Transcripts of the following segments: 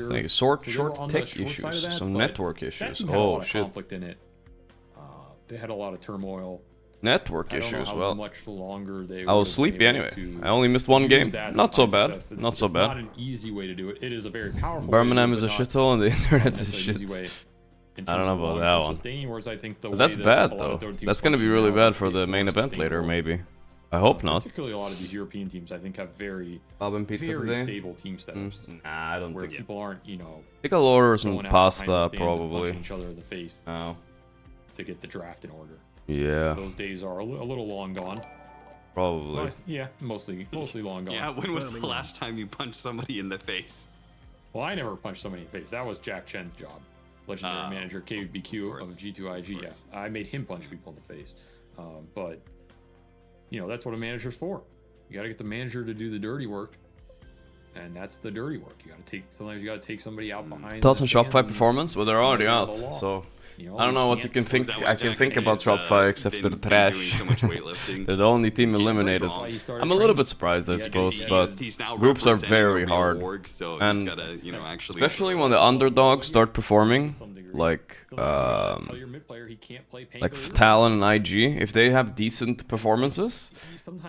year. Like short tech side issues, of that, some but network that issues. team had a lot Oh of shit. conflict in it. They had a lot of turmoil. Network I don't know issues. how Well, much longer they I was sleepy anyway. I only missed one game. Not so bad. Not so It's bad. not an easy way to do it. It is a very powerful Birmingham way is to a do it, but shithole and the internet not is necessarily shit. an easy way in I don't terms know of about long-term that one. sustaining, whereas I think the But way that's that bad a lot of though. Dota teams That's gonna be function really now is bad for the more main event later, sustainable. maybe. I hope not. Particularly a lot of these European teams, I think, have very Pizza very today? stable team setups. Nah, I don't where think. people aren't, you know, I think I'll order some going out behind the pasta stands and probably. punching each other in the face Oh. to get the draft in order. Yeah. Those days are a little long gone. Probably. Well, yeah, mostly long gone. Yeah, when was the last time you punched somebody in the face? Well, I never punched somebody in the face. That was Jack Chen's job. Legendary manager KBQ of G2IG. Yeah, I made him punch people in the face. But, you know, that's what a manager's for. You got to get the manager to do the dirty work. And that's the dirty work. Sometimes you got to take somebody out behind. Thoughts on Shopify performance? Well, they're already out, so You know, I don't know what you can think. I can think about Shopify except for the trash. They're the only team eliminated. I'm a little bit surprised, I suppose, but groups are very hard, and especially when the underdogs start performing, like Talon and IG. If they have decent performances,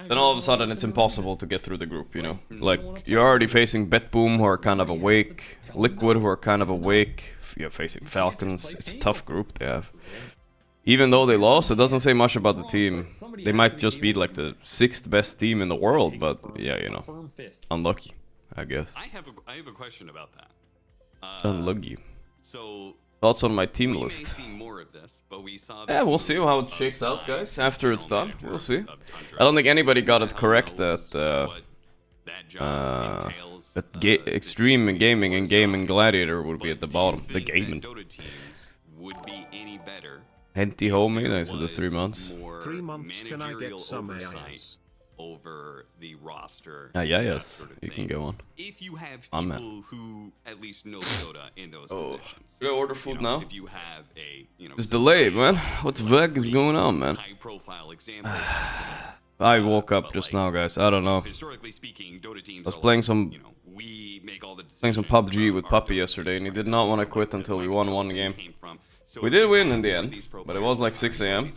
then all of a sudden it's impossible to get through the group. You know, like you're already facing BetBoom, who are kind of awake, Liquid, who are kind of awake. You're facing Falcons. It's a tough group they have. Even though they lost, it doesn't say much about the team. They might just be like the 6th best team in the world, but yeah, you know, unlucky, I guess. I have a question about that. Unlucky. So thoughts on my team list? Yeah, we'll see how it shakes out, guys. After it's done, we'll see. I don't think anybody got it correct that Extreme Gaming and Gaming Gladiator would be at the bottom. The gaming. Henty homie, thanks for the 3 months. 3 months, can I get some AIs? Over the roster. Yes, you can get one. If you have people who at least know Dota in those positions. Should I order food now? If you have a, it's delayed, man. What the heck is going on, man? High-profile example. I woke up just now, guys. I don't know. Historically speaking, Dota teams I was playing some playing some PUBG with Puppy yesterday, and he did not want to quit until we won one game. We did win in the end, but it was like 6 AM.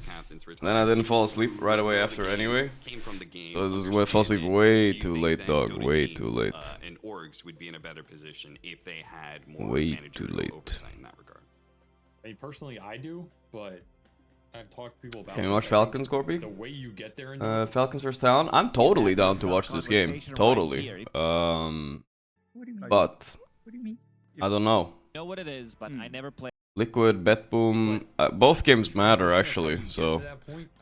Then I didn't fall asleep right away after anyway. So I fell asleep way too late, dog. Way too late. And orgs would be in a better position if they had more way too late. In that regard. I mean, personally, I do, but I've talked to people about. Can you watch Falcons, Gorby? The way you get there. Falcons vs Talon. I'm totally down to watch this game. Totally. But I don't know. Know what it is, but I never play. Liquid, BetBoom, both games matter actually, so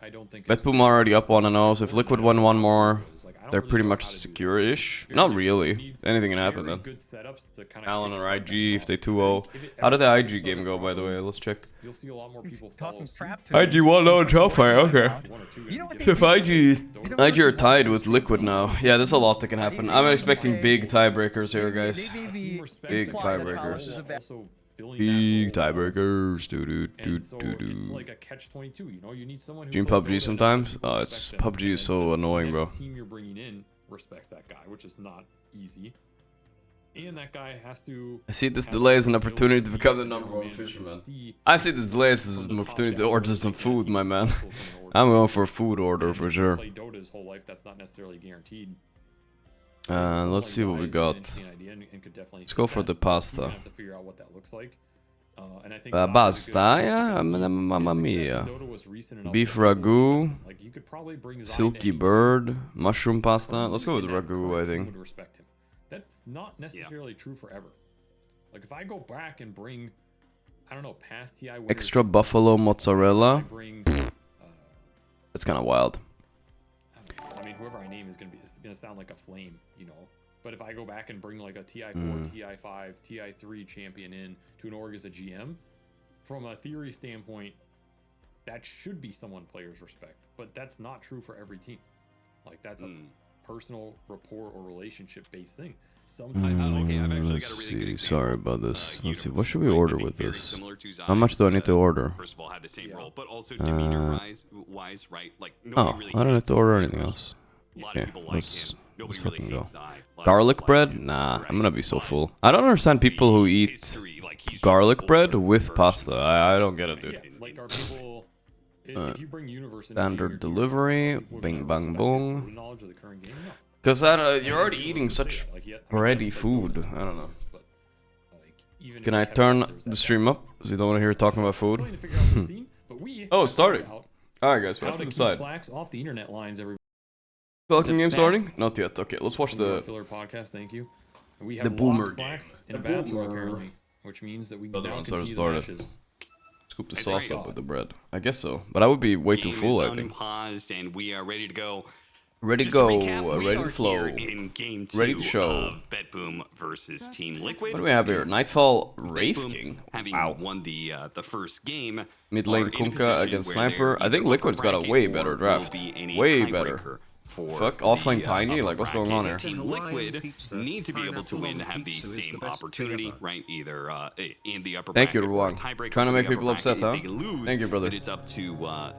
BetBoom already up 1-0, so if Liquid won one more, they're pretty much secure-ish. Not really, anything can happen then. Talon or IG if they 2-0. How did the IG game go, by the way? Let's check. IG 1-0 top fire, okay. So if IG are tied with Liquid now, yeah, there's a lot that can happen. I'm expecting big tiebreakers here, guys. Big tiebreakers. Big tiebreakers, It's like a catch-22, you know, you need someone who Dream PUBG sometimes? Oh, it's PUBG is so annoying, bro. The team you're bringing in respects that guy, which is not easy. And that guy has to. I see this delay as an opportunity to become the #1 fisherman. I see this delay as an opportunity to order some food, my man. I'm going for a food order for sure. Play Dota his whole life, that's not necessarily guaranteed. Let's see what we got. Let's go for the pasta. Pasta, yeah, mamma mia. Beef ragu, silky bird, mushroom pasta. Let's go with ragu, I think. That's not necessarily true forever. Like if I go back and bring, I don't know, past TI extra buffalo mozzarella. That's kind of wild. I mean, whoever I name is gonna sound like a flame, you know. But if I go back and bring like a TI4, TI5, TI3 champion in to an org as a GM, from a theory standpoint, that should be someone players respect. But that's not true for every team. Like that's a personal rapport or relationship based thing. Let's see. Sorry about this. Let's see. What should we order with this? How much do I need to order? First of all, had the same role, but also demeanor wise, right? Like I don't have to order anything else. Okay, let's Nobody Let's really fucking go. hates Zai. Garlic bread? Nah, I'm gonna be so full. I don't understand people who eat garlic bread with pasta. I don't get it, dude. Yeah, like our people. If you bring universe into Standard game, delivery, bing bang boom. knowledge of the current game, no. Because you're already eating such bready food. I don't know. Can I turn the stream up? Because you don't want to hear talking about food. Oh, it started. Alright guys, we have to decide. Off the internet lines, every Talking game starting? Not yet. Okay, let's watch the filler podcast. Thank you. We the have boomer locked game. Flax in a bathroom apparently, which means that we can Other now ones already continue the started. matches. Scoop the That's sauce right. up with the bread. I guess so, but I would be way too Game full. is I think. unpaused, and we are ready to go. Ready to Just to go. recap, we Ready are to flow. here in game 2 Ready to show. of BetBoom versus Team Liquid. What do we have here? Nightfall Wraith BetBoom, King. having Wow. won the first game, Mid are lane in a Kunkka position against where Sniper. they're I think either Liquid's got a upper way bracket better or draft. will be in a Way tiebreaker better. for Fuck, the, offlane Tiny? upper Like, what's going on bracket. here? Team Hawaiian Liquid pizza, need to be able to pineapple win to on have the pizza is the same best opportunity, thing ever. right? Either in the upper Thank you, bracket or a Ruan. tiebreaker Trying to for make the people upper upset, bracket. huh? If they lose, Thank you, brother. then it's up to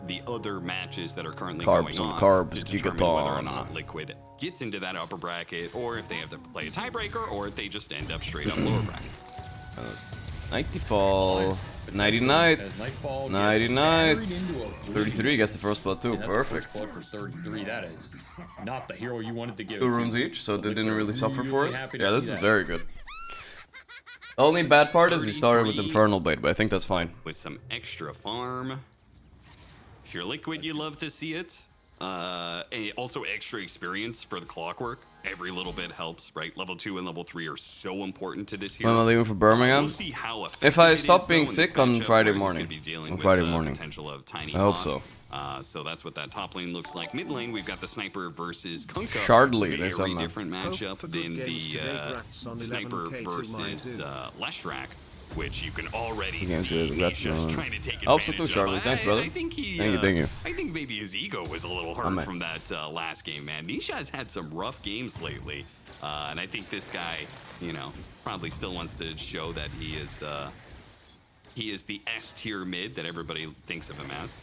the other matches that are currently Carbs going on on carbs, to determine whether or gigaton. not Liquid gets into that upper bracket, or if they have to play a tiebreaker, or if they just end up straight up lower bracket. Nightfall. Nighty night. As Nightfall gets Nighty night. buried into a 33 gets the first blood too. And that's Perfect. a first blood for 33. That is not the hero you wanted to give. 2 it to. runes each, so But they didn't Liquid really suffer for it. happy to Yeah, see this is that. very good. The only bad part is he started with 33. Infernal Blade, but I think that's fine. With some extra farm. If you're Liquid, you love to see it. And also extra experience for the clockwork. Every little bit helps, right? Level 2 and level 3 are so important to this When am I hero. leaving for Birmingham? We'll see how If I effective it stop is, being though, in sick this on matchup, Friday where he's morning. gonna be dealing On with Friday the morning. potential of Tiny I hope Boss. so. So that's what that top lane looks like. Mid lane, we've got the Sniper versus Kunkka. Shardley, there's Very some, different matchup for good than games the today, Grats on Sniper 11K to versus my zoo. Leshrac, which you can already Games see today, Grats Nisha's on- trying to take I hope so advantage too, of. Shardley. Thanks, brother. I think he, Thank you. I think maybe his ego was a little hurt Amen. from that last game, man. Nisha has had some rough games lately, and I think this guy, you know, probably still wants to show that he is the S tier mid that everybody thinks of him as.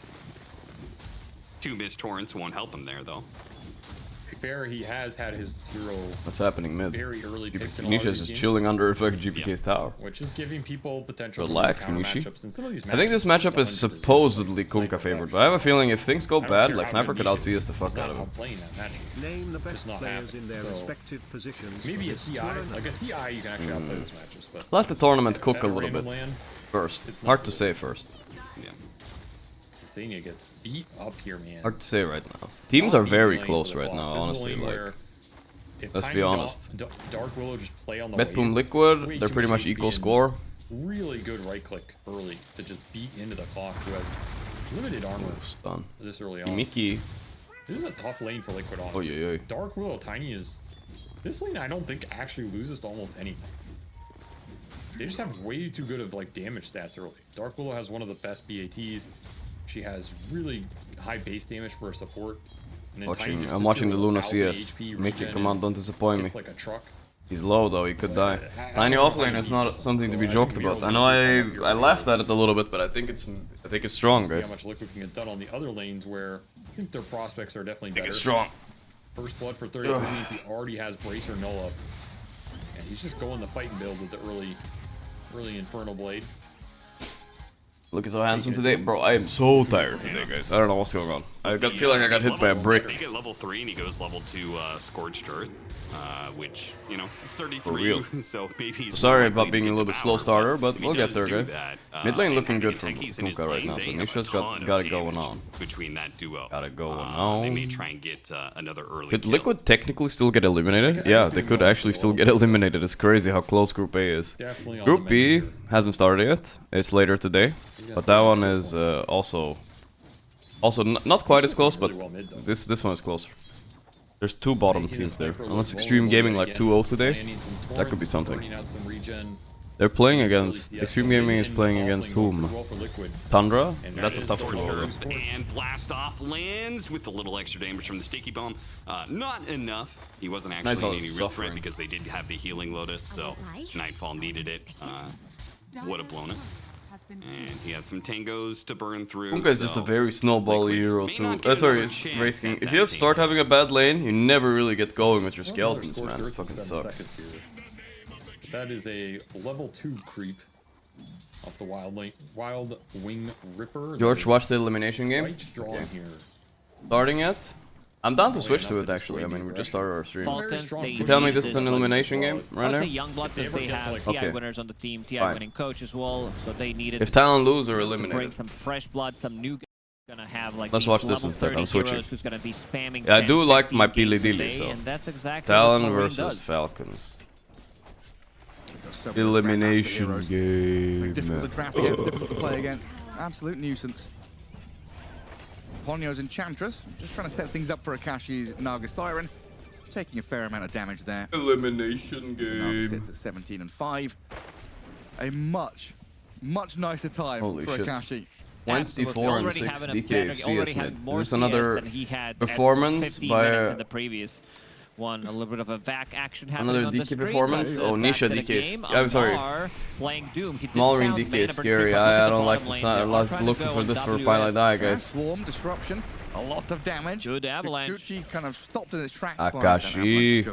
2 missed torrents won't help him there, though. To be fair, he has had his hero What's happening mid? very early picked in a lot of Nisha's these just games, chilling under fucking GPK's tower. which is giving people potential. Relax, counter Nishi. matchups, and some of these I think this matchup is supposedly Kunkka favored, but I have a feeling if things go bad, like Sniper could outsee us the fuck out of him. Playing that match. Name the best not players happen, in their so respective positions. Maybe for a this TI, tournament. like a TI, you can actually outplay those matches, but Let the tournament cook at a little random bit land, first. It's not Hard to good. say first. Yeah. Senia gets beat up here, man. Hard to say right now. Teams Not are easy very lane close for the right clock. now, This is a honestly. lane Like, where if let's Tiny be honest. Dark Willow just play on the BetBoom wave, way Liquid, they're too pretty much HP equal and score. Really good right click early to just beat into the clock who has limited armor Stun. this early on. Mickey. This is a tough lane for Liquid on. Oh yeah, yeah. Dark Willow Tiny is this lane I don't think actually loses to almost anything. They just have way too good of like damage stats early. Dark Willow has one of the best BATs. She has really high base damage for her support. And then Tiny just I'm sits watching here the with Luna 1000 CS. HP Mickey, regen come on, and don't disappoint me. hits like a truck. He's low though, he could die. I Tiny don't know offlane how is he not beats something to it, be so I joked think about. Mirror's I know I laughed at it a little bit, but I think it's strong, See how guys. much Liquid can get done on the other lanes where I think their prospects are definitely I better. think it's strong. First blood for 33 means he already has Bracer null up. And he's just going the fighting build with the early Infernal Blade. Looking so handsome today, bro. I am so tired today, guys. I don't know what's going on. I feel like I got hit by a I think brick. at level 3 and he goes level 2 Scorched Earth, which, you know, it's 33, For real. so maybe he's Sorry more about likely being to a little get bit slow devoured, starter, but if we'll he get does there, do guys. that, Mid lane and looking having good from techies in his Kunkka right lane, now, they so have a Nisha's ton got of it going damage on. between that duo. Got it going They may on. try and get another early Could kill. Liquid technically still get eliminated? I Yeah, can see they them could going actually for still all get of them. eliminated. It's crazy how close Group A is. Definitely on Group the B menu here. hasn't started yet. It's later today, but that one is also not quite as close, but Really well mid, though. this one is closer. There's 2 bottom Making teams his there. Sniper Unless look Extreme vulnerable Gaming yet like again. 2-0 today, Landing some that could be torrents, something. burning out some regen. They're playing Really against DS Extreme building Gaming is in, playing offlane against going whom? pretty well for Liquid. Tundra? And That's a that tough is duo. Scorched though. Earth. And blast off lands with a little extra damage from the sticky bomb. Not enough. He wasn't actually Nightfall in is any real suffering. threat because they did have the healing lotus, so Nightfall needed it. Would have blown it. And he had some tangos to burn through. Honka is just a very snowball hero may too. not get Sorry, another chance rating. at If that you have start team. having a bad lane, you never really get going with your Well, another skeletons, score man. It 37 fucking sucks. seconds here. That is a level 2 creep off the Wild Wing Ripper. George, watch the elimination game. Quite strong here. Starting it? I'm down to switch to it actually. I mean, we just started our stream. Falcons, they You tell me need this is an one. elimination game I right would say now? Youngblood because they have Okay. TI winners on the team, TI Fine. winning coach as well, so they needed If Talon lose or to bring eliminated. some fresh blood, some new gonna have like Let's these watch this level instead, 30 I'm switching. heroes who's gonna be spamming Yeah, I 10, do like my 15 games a Pili-Dili, day, so. and that's exactly what Talon Marine versus does. Falcons. So many Elimination grandmaster heroes. game. Difficult to draft against, difficult to play against. Absolute nuisance. Ponyo's Enchantress, just trying to set things up for Akashi's Naga Siren. Taking a fair amount of damage there. Elimination Naga game. sits at 17 and 5. A much nicer time Holy for shit. Akashi. 24 and Already 6 having a DK better- of already CS having mid. more Is this CS another than he had at performance 15 by minutes a- in the previous one? A little bit of a vac action happening Another on the DK screen, performance? but Oh, back Nisha to the DK is- game. I'm sorry. Amar playing Doom. He did Maulering found DK mana is burn scary. creep up I into don't the like bottom the lane. sign. They I'm are not trying to looking go for on this for WS. Pilot Die, Yeah, guys. Swarm, disruption, a lot of damage. Good avalanche. Kikuchi kind of stopped in its tracks. Akashi.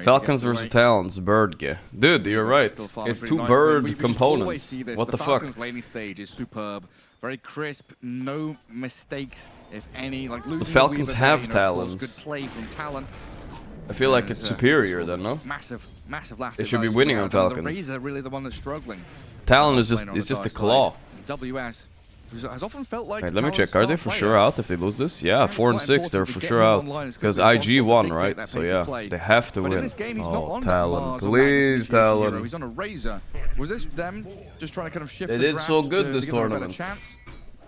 Falcons versus Talons, Birdge. Dude, you're right. It's two bird components. What the fuck? Falcons laning stage is superb. Very crisp, no mistakes, if any. Like losing Falcons Weaver have there, talons. Good play from Talon. I feel like it's superior then, no? Massive last. They should be winning on Falcons. The Razor really the one that's struggling. Talon is Playing on just a dark claw. side. WS has often felt like. Wait, let me Talon's check. Are they star for player. sure out if they lose this? Yeah, Very 4 and quite 6. They're important for to sure get him out online as because quickly as IG possible to won, dictate right? that So pace of yeah, play. they have to But win. in this game, he's not Oh, on Talon, Mars or please, Magnus' hero. Talon. He's on a Razor. Was this them just trying to kind of shift They the did draft so good to this give them a better tournament. chance?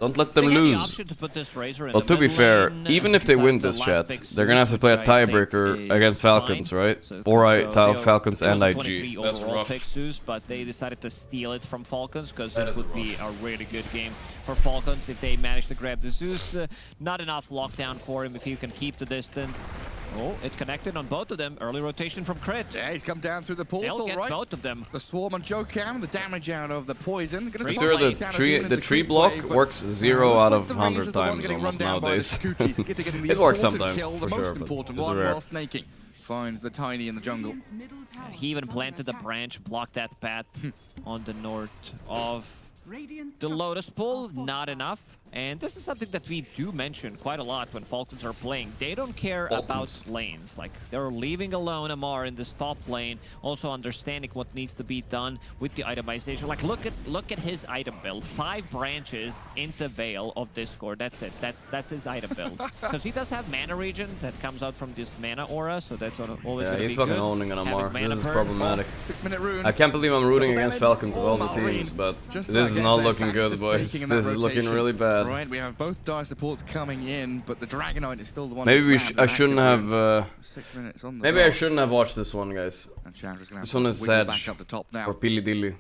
Don't let them They had the lose. option to put this Razor in Well, the to be mid fair, lane, even if they start win the this last chat, big they're gonna have to Zeus, play a which I think tiebreaker is against fine. Falcons, right? So- Or so Falcons it was and a IG. 23 That's overall rough. pick, Zeus, but they decided to steal it from Falcons because That it is would be a really good game for Falcons if they manage to grab the Zeus. Not enough lockdown for him if he can keep the distance. Oh, it connected on both of them. Early rotation from Crit. Yeah, he's come down through the They'll portal, get right? both of them. The swarm on Jokam, the damage out of the poison. Gonna Tree toss Sure, it the down tree into the tree creep block wave, but works 0 looks out like of the 100 Razor's the one times getting almost run down by the nowadays. Kikuchis. Getting the It works important sometimes, kill, the for most sure, but important it's one rare. while snaking. Finds the tiny in the jungle. He even planted the branch, blocked that path on the north of the Lotus Pool. Not enough. And this is something that we do mention quite a lot when Falcons are playing. They don't care Falcons. about lanes. Like, they're leaving alone Amar in this top lane, also understanding what needs to be done with the itemization. Like, look at his item build. 5 branches into Veil of Discord. That's it. That's his item build. Because he does have mana regen that comes out from this mana aura, so that's always Yeah, going to be he's fucking good. owning an Amar. Having mana This is burn. problematic. 6-minute rune. I can't believe I'm rooting Double against damage. Falcons of all the Malrine. teams, but Just this about is gets not there, looking back good, to boys. snaking in This that is looking rotation. really bad. Right, we have both dire supports coming in, but the Dragonite is still the one. Maybe to we grab I an shouldn't active have. rune. 6 minutes on the Maybe I dot. shouldn't have watched this one, guys. And Chandra's gonna have This to one is wiggle Sag back up the top now. or Pili-Dilly.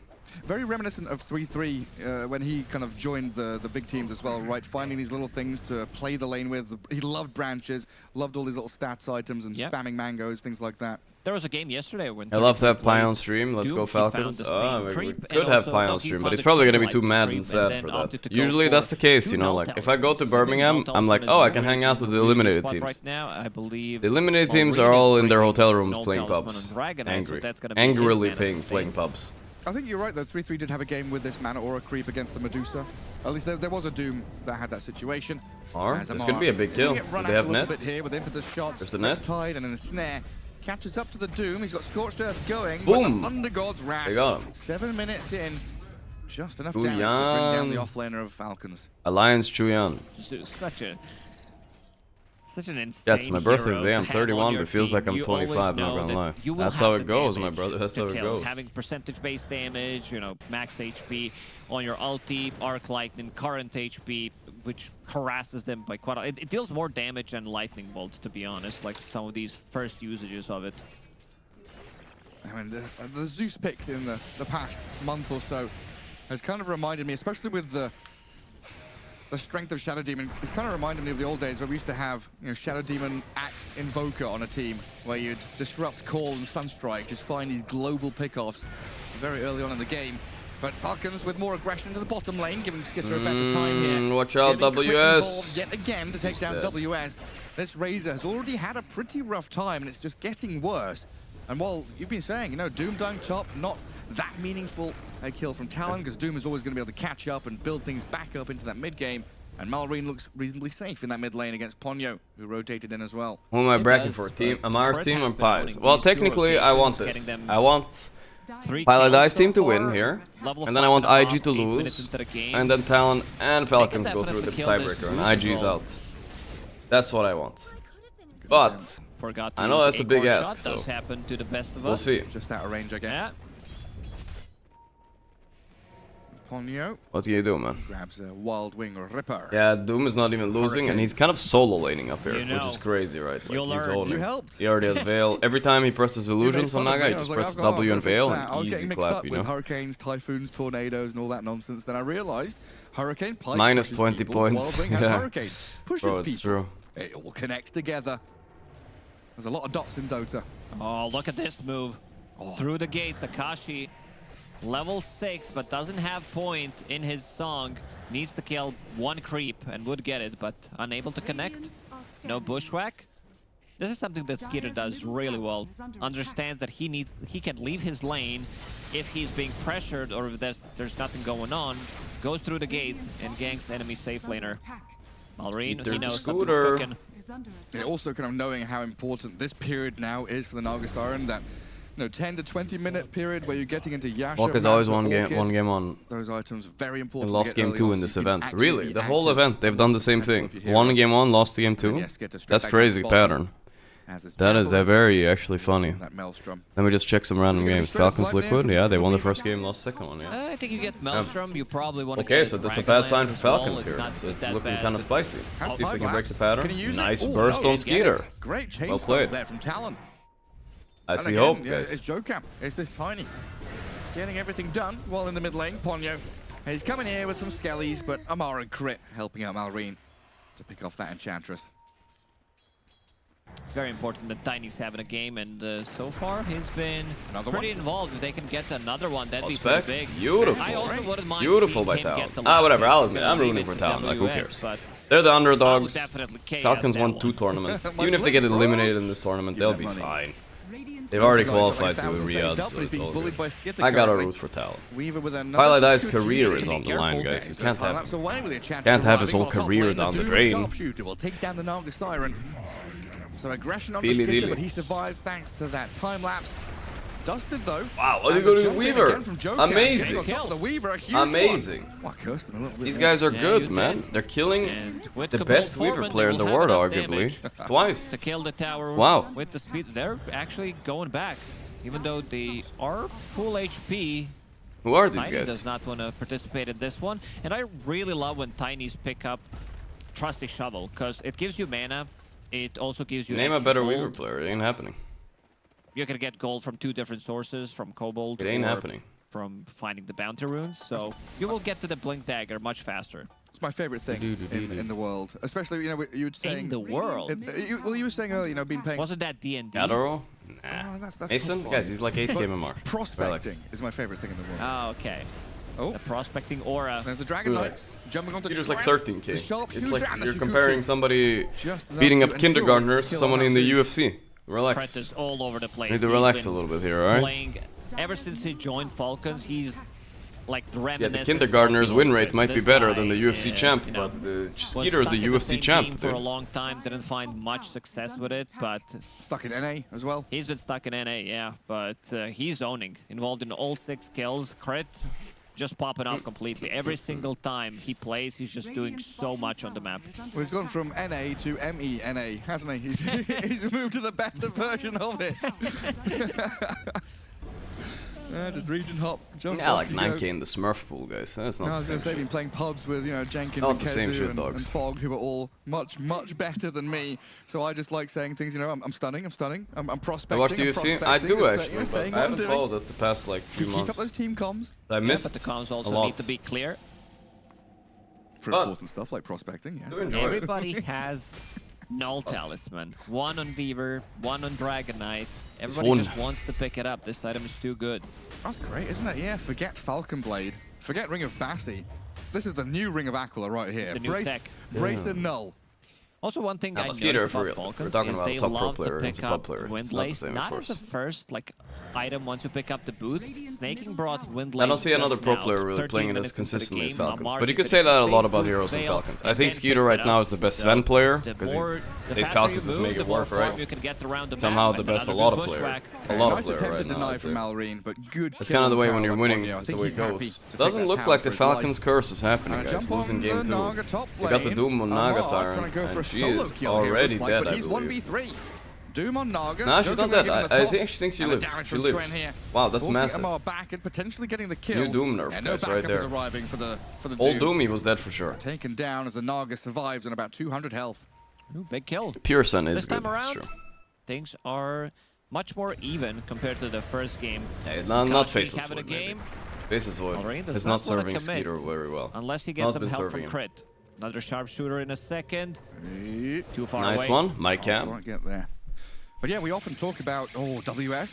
Very reminiscent of 3-3 when he kind of joined the big teams as well, right? Finding these little things to play the lane with. He loved branches, loved all these little stats items and Yep. spamming mangoes, things like that. There was a game yesterday when I love to have 32 Ply played on stream. Let's Doom. go He found Falcons. the Oh, same we creep, and could have also, Ply no, on he stream, found but he's the probably creep gonna be like too mad creep, and sad then for opted that. to go Usually for that's the case, you know. two Like meltdowns. if I go to I think Birmingham, Meltdowns I'm like, is oh, I really can hang out with the good eliminated spot teams. Right now, I believe The eliminated Marine teams are is all in their bringing hotel rooms Null playing Talisman pubs. and Dragonite, so Angry. that's gonna be his Angrily mana playing sustain. pubs. I think you're right, though. 3-3 did have a game with this mana aura creep against the Medusa. At least there was a Doom that had that situation. Or As this Amar could be a big is kill. gonna get run Do they out have a little net? bit here with impetus shots. There's the net. Tide and then the snare. Catches up to the Doom. He's got Scorched Earth going. Boom. But the Thunder God's Wrath. They got him. 7 minutes in. Just enough damage to bring down the Chuyan. offlaner of Falcons. Alliance Chuyan. Such an insane Yeah, it's my birthday hero today. to I'm have 31, on but your it feels team. like I'm You always 25, not know gonna that lie. you will That's have how it the goes, my damage brother. That's to how it kill. goes. Having percentage-based damage, you know, max HP on your ulti, arc lightning, current HP, which harasses them by quite a... It deals more damage than lightning bolt, to be honest, like some of these first usages of it. I mean, the Zeus picks in the past month or so has kind of reminded me, especially with the strength of Shadow Demon, it's kind of reminded me of the old days where we used to have, you know, Shadow Demon, Axe, Invoker on a team, where you'd disrupt Call and Sunstrike, just find these global pickoffs very early on in the game. But Falcons with more aggression into the bottom lane, giving Skitter a better time here. Watch out, Getting Crit WS. involved yet again to take down WS. This Razor has already had a pretty rough time, and it's just getting worse. And while you've been saying, you know, Doom dying top, not that meaningful a kill from Talon, because Doom is always going to be able to catch up and build things back up into that mid game. And Malrine looks reasonably safe in that mid lane against Ponyo, who rotated in as well. Who am I bracking for? Team Amar's team or Pies? Well, technically, I want this. I want Paladin's team to win here, and then I want IG to lose, and then Talon and Falcons go through the tiebreaker, and IG's out. That's what I want. But I know that's a big ask, so we'll see. Just out of range again. Yeah. Ponyo What do you do, man? grabs a Wild Wing Ripper. Yeah, Doom is not even losing, and he's kind of solo laning up here, You which is know. crazy, right? Like, You'll he's learn. owning. You helped. He already has Veil. Every time he presses Illusions on Naga, he just presses W and Veil, I was and getting easy mixed clap, up you with know? hurricanes, typhoons, tornadoes, and all that nonsense. Then I realized Hurricane Pike Minus pushes 20 people, points. Wild Wing has Yeah. Hurricane pushes Bro, it's people. true. It all connects together. There's a lot of dots in Dota. Oh, look at this move. Through the gates, Akashi, level 6, but doesn't have point in his song. Needs to kill one creep and would get it, but unable to connect. No bushwhack. This is something that Skitter does really well. Understands that he can leave his lane if he's being pressured or if there's nothing going on. Goes through the gates and ganks enemy safe laner. Malrine, he knows something's cooking. Yeah, also kind of knowing how important this period now is for the Naga Siren, that 10 to 20 minute period where you're getting into Yasha. Walk is always Manta, one game on. Those items very And important. lost to get game early 2 on in so this you can event. actually Really, be the whole active event, they've done the same potential thing. of your hero. One game 1, lost game 2. Yes, get to straight That's back down crazy to the bottom. pattern. As it's That is a Javelin, very actually funny. that Maelstrom. Let me just check some random Let's get games. straight up Falcons right there Liquid, from yeah, they won the Weaver. first game, lost the second one, yeah. I think you get Maelstrom, you probably want to Okay, get so that's a Dragonlance bad sign for as well. Falcons It's here. not So it's that looking bad. kind of spicy. How's See if we can Five break the Labs? pattern. Can he use it? Nice Oh, burst no, on he didn't get Skeeter. it. Great chain Well spells played. there from Talon. I And see again, hope, yeah, guys. it's Jokam. It's this tiny. Getting everything done while in the mid lane. Ponyo. And he's coming here with some skellies, but Amara and Crit helping out Malrine to pick off that Enchantress. It's very important that Tiny's having a game, and so far he's been Another pretty one? involved. If they can get another one, that'd be Spec, pretty big. beautiful. I also wouldn't mind Beautiful seeing by him Talon. get the Ah, last whatever, pick. I'll He's admit, gonna I'm leave rooting it for to Talon, like, who WS, cares? but They're the I would underdogs. definitely chaos Falcons that won one. 2 tournaments. My Even if they blink, get bro. eliminated in this tournament, Give they'll that be money. fine. They've already These guys got qualified like to 1,000 saved Riyadh, up, so but he's it's being all bullied good. by Skitter I gotta currently. root for Talon. Weaver with another Paladin's good career shooter. is on the Careful. line, guys. You He's can't five have laps him. away with the Enchantress Can't have his arriving, whole while top career lane, the down the Doom drain. Sharpshooter will take down the Naga Siren. So aggression on the Really, Skitter, really. but he survives thanks to that time lapse. Dusted though. Wow, what And are you going the to jump in Weaver? again from Jokam. Amazing. Getting on top of the Weaver, a huge Amazing. one. Well, I cursed him a little bit These there. guys are Yeah, good, you man. did. They're killing And with the Cabal best Weaver Foreman, player they in the will world, have enough arguably. damage Twice. to kill the tower. Wow. With the speed, they're actually going back, even though they are full HP. Who are these Tiny guys? does not want to participate in this one, and I really love when Tinies pick up Trusty Shovel, because it gives you mana. It also gives you Name a extra better gold. Weaver player. It ain't happening. You can get gold from 2 different sources, from Kobold It ain't or happening. from finding the bounty runes. So you will get to the Blink Dagger much faster. It's my favorite thing in the world, especially you were saying In the world. you were saying earlier, been playing. Wasn't that D&D? Adoro? Nah. Oh, that's Mason? cool. Guys, he's like 8 MMR. Prospecting is my favorite thing in the world. Oh, okay. Oh. The prospecting aura. There's the Dragon Knight Relax. jumping onto You're just Trent, like 13k. the It's sharpshooter like and the you're Shikuchi. comparing somebody Just enough beating to up ensure kindergartners, kill someone on in the that UFC. Relax. Trent is all over the place. Need to He's relax a been little bit here, alright? Playing ever since he joined Falcons, he's like the Yeah, reminiscence the kindergartner's of win old rate Trent. might be This better guy, than the UFC champ, you know, but the was Skeeter is stuck the in UFC same champ. team for a dude. long time, didn't find much success with it, but Stuck in NA as well. he's been stuck in NA, yeah. But he's owning, involved in all 6 kills. Crit just popping off completely. Every single time he plays, he's just doing so much on the map. Well, he's gone from NA to MENA, hasn't he? He's moved to the better version of it. Just region hop, jump Yeah, off like you 9k go. in the Smurf pool, guys. That's No, not I was the going to say, same been shit. playing pubs with, Jenkins Not and the same Kezu shit, and dogs. Fog, who are all much better than me. So I just like saying things, I'm stunning, I'm I prospecting. watched I'm UFC. I prospecting, do just, actually, saying but what I I'm haven't doing. followed it the past like 2 Keep up months. those team comms I Yeah, missed but the comms a also lot. need to be clear. for But- important stuff like prospecting, yes. Do enjoy it. Everybody has Null Talisman. One on Weaver, one on Dragon Knight. Everybody just wants to pick it up. This item is too good. That's great, isn't it? Yeah, forget Falcon Blade. Forget Ring of Bassi. This is the new Ring of Aquila right here. The new tech. Brace and Null. Also, one thing I noticed Skeeter, about Falcons is they love to pick up Windlace, not as the first like item once you pick up the boot. Snaking brought Windlace. I don't see another pro player really playing it as consistently as Falcons. But you could say that a lot about Heroes and Falcons. I think Skeeter right now is the best Sven player, because his Falcons just make it work, right? Somehow the best a lot of players. A lot of players right now. From Malrine, but good. It's kind of the way when you're winning, that's the way it goes. It doesn't look like the Falcons curse is happening, guys. Losing game 2. They got the Doom on Naga Siren, and she is already dead, I believe. 1v3. Doom on Naga. Nah, she's not dead. I think she thinks she lives. She lives. Wow, that's massive. Back and potentially getting the kill. New Doom nerf, guys, right there. Arriving for the Old Doom, he was dead for sure. Taken down as the Naga survives on about 200 health. Ooh, big kill. Pure Sun is this good, time that's around, true. things are much more even compared to the first game. Hey, not Faceless having a Void, game. Faceless Void Malrine is not serving Skeeter very well. Unless he gets some help from Crit. Another sharpshooter in a second. Too far away. Nice one, my cam. Can't get there. But yeah, we often talk about, WS.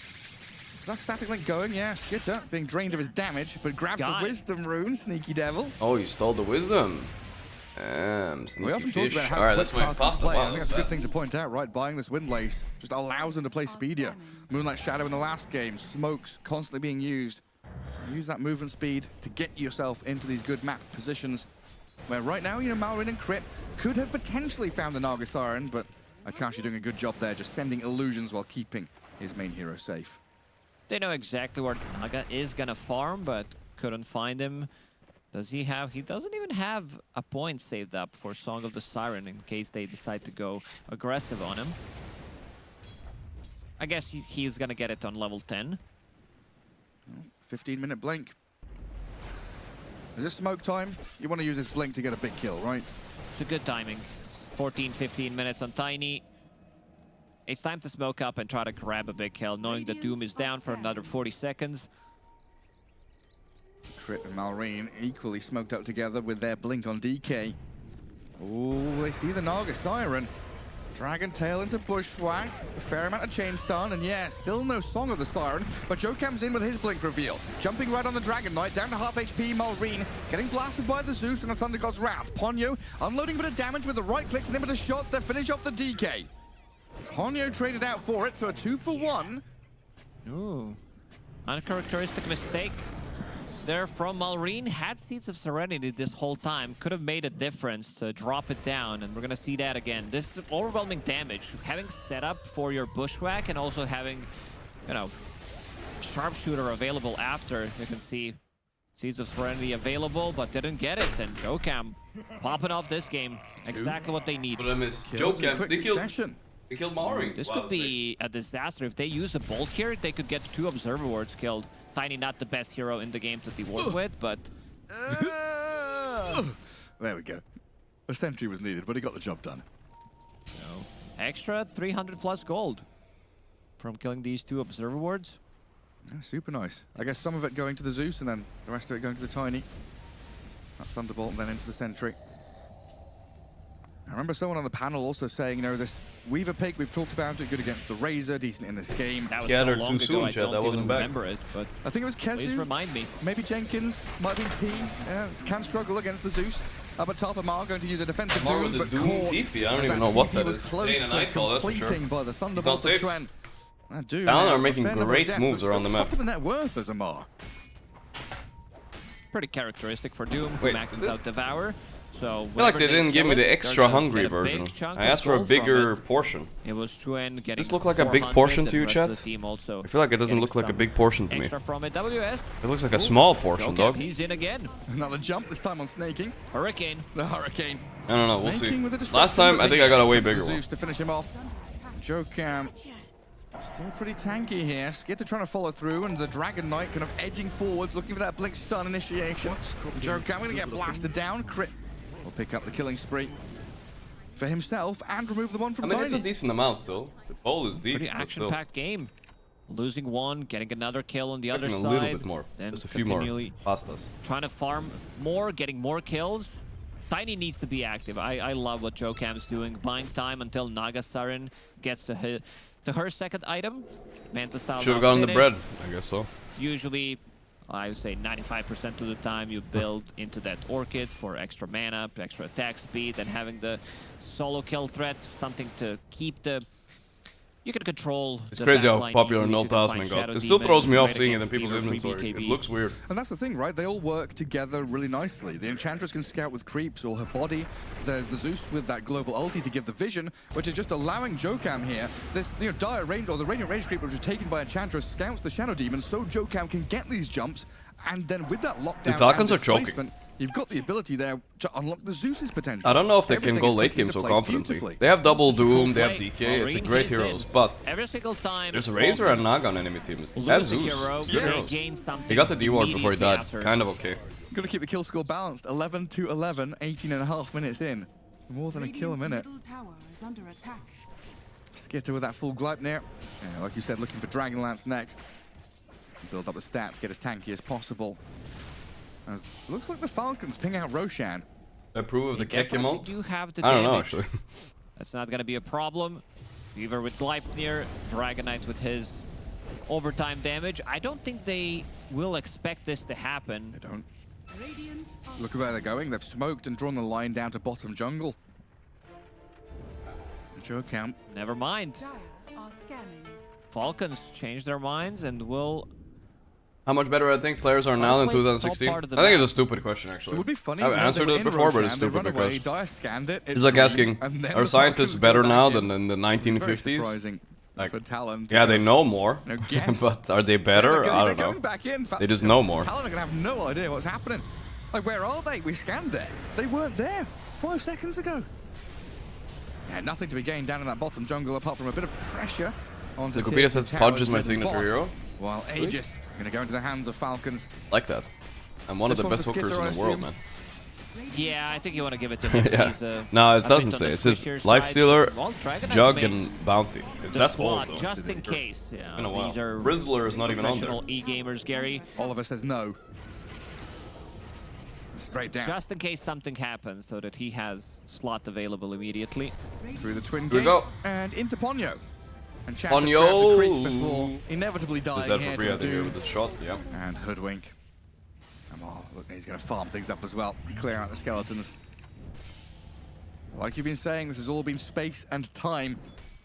Is that static link going? Yeah, Skitter being drained of his damage, but grabs the Wisdom rune, sneaky devil. Oh, you stole the Wisdom. We often talk about how Alright, that's my pasta. Play. I think that's a good thing to point out, right? Buying this Windlace just allows him to play speedier. Moonlight Shadow in the last game, smokes constantly being used. Use that movement speed to get yourself into these good map positions. Where right now, Malrine and Crit could have potentially found the Naga Siren, but Akashi doing a good job there, just sending illusions while keeping his main hero safe. They know exactly where Naga is gonna farm, but couldn't find him. Does he have? He doesn't even have a point saved up for Song of the Siren in case they decide to go aggressive on him. I guess he's gonna get it on level 10. 15-minute blink. Is this smoke time? You want to use this blink to get a big kill, right? It's a good timing. 14, 15 minutes on Tiny. It's time to smoke up and try to grab a big kill, knowing that Doom is down for another 40 seconds. Crit and Malrine equally smoked up together with their blink on DK. Oh, they see the Naga Siren. Dragon Tail into Bushwhack, a fair amount of chain stun, and yeah, still no Song of the Siren, but Joe comes in with his blink reveal. Jumping right on the Dragon Knight, down to half HP, Malrine, getting blasted by the Zeus and the Thunder God's Wrath. Ponyo unloading a bit of damage with the right clicks and a bit of shots to finish off the DK. Ponyo traded out for it, so a 2-for-1. Ooh, uncharacteristic mistake there from Malrine. Had Seeds of Serenity this whole time, could have made a difference to drop it down, and we're gonna see that again. This overwhelming damage, having set up for your Bushwhack and also having, Sharpshooter available after. You can see Seeds of Serenity available, but didn't get it, and Jokam popping off this game. Exactly what they need. But I miss Jokam. They killed Malrine. This could be a disaster. If they use a bolt here, they could get 2 Observer Wards killed. Tiny not the best hero in the game to work with, but... There we go. A sentry was needed, but he got the job done. So, extra 300 plus gold from killing these 2 Observer Wards. Yeah, super nice. I guess some of it going to the Zeus and then the rest of it going to the Tiny. That Thunderbolt and then into the sentry. I remember someone on the panel also saying, this Weaver pick, we've talked about it, good against the Razor, decent in this game. That was so long ago, I don't even remember it, but I think it was Kesu. Please remind me. Maybe Jenkins, might be T. Yeah, can struggle against the Zeus. Up at top, Amar going to use a defensive Doom, but Doom TP, I don't even know what that is. Day and Nightfall, that's for sure. By the Thunderbolt of Tren. Down are making great moves around the map. Top of the net worth as Amar. Pretty characteristic for Doom, who maxes out Devour. So I feel like they didn't give me the extra hungry version. I asked for a bigger portion. It was Chuen getting Does this look like a big portion to you, chat? I feel like it doesn't look like a big portion to me. From it. WS. It looks like a small portion, dog. He's in again. Another jump, this time on Snaking. Hurricane. The Hurricane. I don't know, we'll see. Last time, I think I got a way bigger one. To finish him off. Jokam still pretty tanky here. Skitter trying to follow through, and the Dragon Knight kind of edging forwards, looking for that blink stun initiation. Jokam going to get blasted down. Crit will pick up the killing spree for himself and remove the one from Tiny. It's a decent amount still. The bowl is deep. Pretty action-packed game. Losing one, getting another kill on the other side. A little bit more. Then just a few more pastas. Trying to farm more, getting more kills. Tiny needs to be active. I love what JoeCam's doing. Buying time until Naga Siren gets to her second item. Manta style. Should have gotten the bread. I guess so. Usually, I would say 95% of the time you build into that Orchid for extra mana, extra attack speed, and having the solo kill threat, something to keep the... You can control. It's crazy how popular Null Talisman got. It still throws me off seeing it in people's inventory. It looks weird. And that's the thing, right? They all work together really nicely. The Enchantress can scout with creeps or her body. There's the Zeus with that global ulti to give the vision, which is just allowing JoeCam here. This, dire range, or the Radiant Range Creep, which is taken by Enchantress, scouts the Shadow Demon, so JoeCam can get these jumps. And then with that lockdown, The Falcons are choking. You've got the ability there to unlock the Zeus's potential. I don't know if they can go late game so confidently. They have double Doom, they have DK, it's a great heroes, but every single time there's a Razor and Naga on enemy teams. And Zeus. He got the D-Ward before he died. Kind of okay. Gonna keep the kill score balanced. 11 to 11, 18.5 minutes in. More than a kill a minute. Skitter with that full Gleipnir. Yeah, like you said, looking for Dragonlance next. Build up the stats, get as tanky as possible. As looks like the Falcons ping out Roshan. Approve of the kick emote? Do have the I don't damage. know, actually. That's not going to be a problem. Weaver with Gleipnir, Dragonite with his overtime damage. I don't think they will expect this to happen. They don't. Look at where they're going. They've smoked and drawn the line down to bottom jungle. JoeCam. Never mind. Falcons changed their minds and will... How much better I think players are now than 2016? I think it's a stupid question, actually. It would be funny. I've answered it before, but it's stupid because it's like asking, are scientists better now than in the 1950s? Like, for Talon. Yeah, they know more, but are they better? I don't know. Back in. They just know more. Talon are gonna have no idea what's happening. Like, where are they? We scanned there. They weren't there 5 seconds ago. Yeah, nothing to be gained down in that bottom jungle apart from a bit of pressure onto The Kupita says Pudge is my signature hero. While Aegis gonna go into the hands of Falcons. Like that. I'm one of the best hookers in the world, man. Yeah, I think you want to give it to him. Yeah. No, it doesn't say. It says Lifestealer, Jug, and Bounty. That's old, though. Just in case. Yeah, In a while. these are Rizzler is not even on there. professional e-gamers, Gary. Oliver says no. Straight down. Just in case something happens, so that he has slot available immediately. Through the twin Here we gate go. and into Ponyo. And Chad Ponyo! just grabs the creep before inevitably Is dying that here for free? I to think Doom. with the shot, yeah. And Hoodwink. Look, he's going to farm things up as well. Clear out the skeletons. Like you've been saying, this has all been space and time.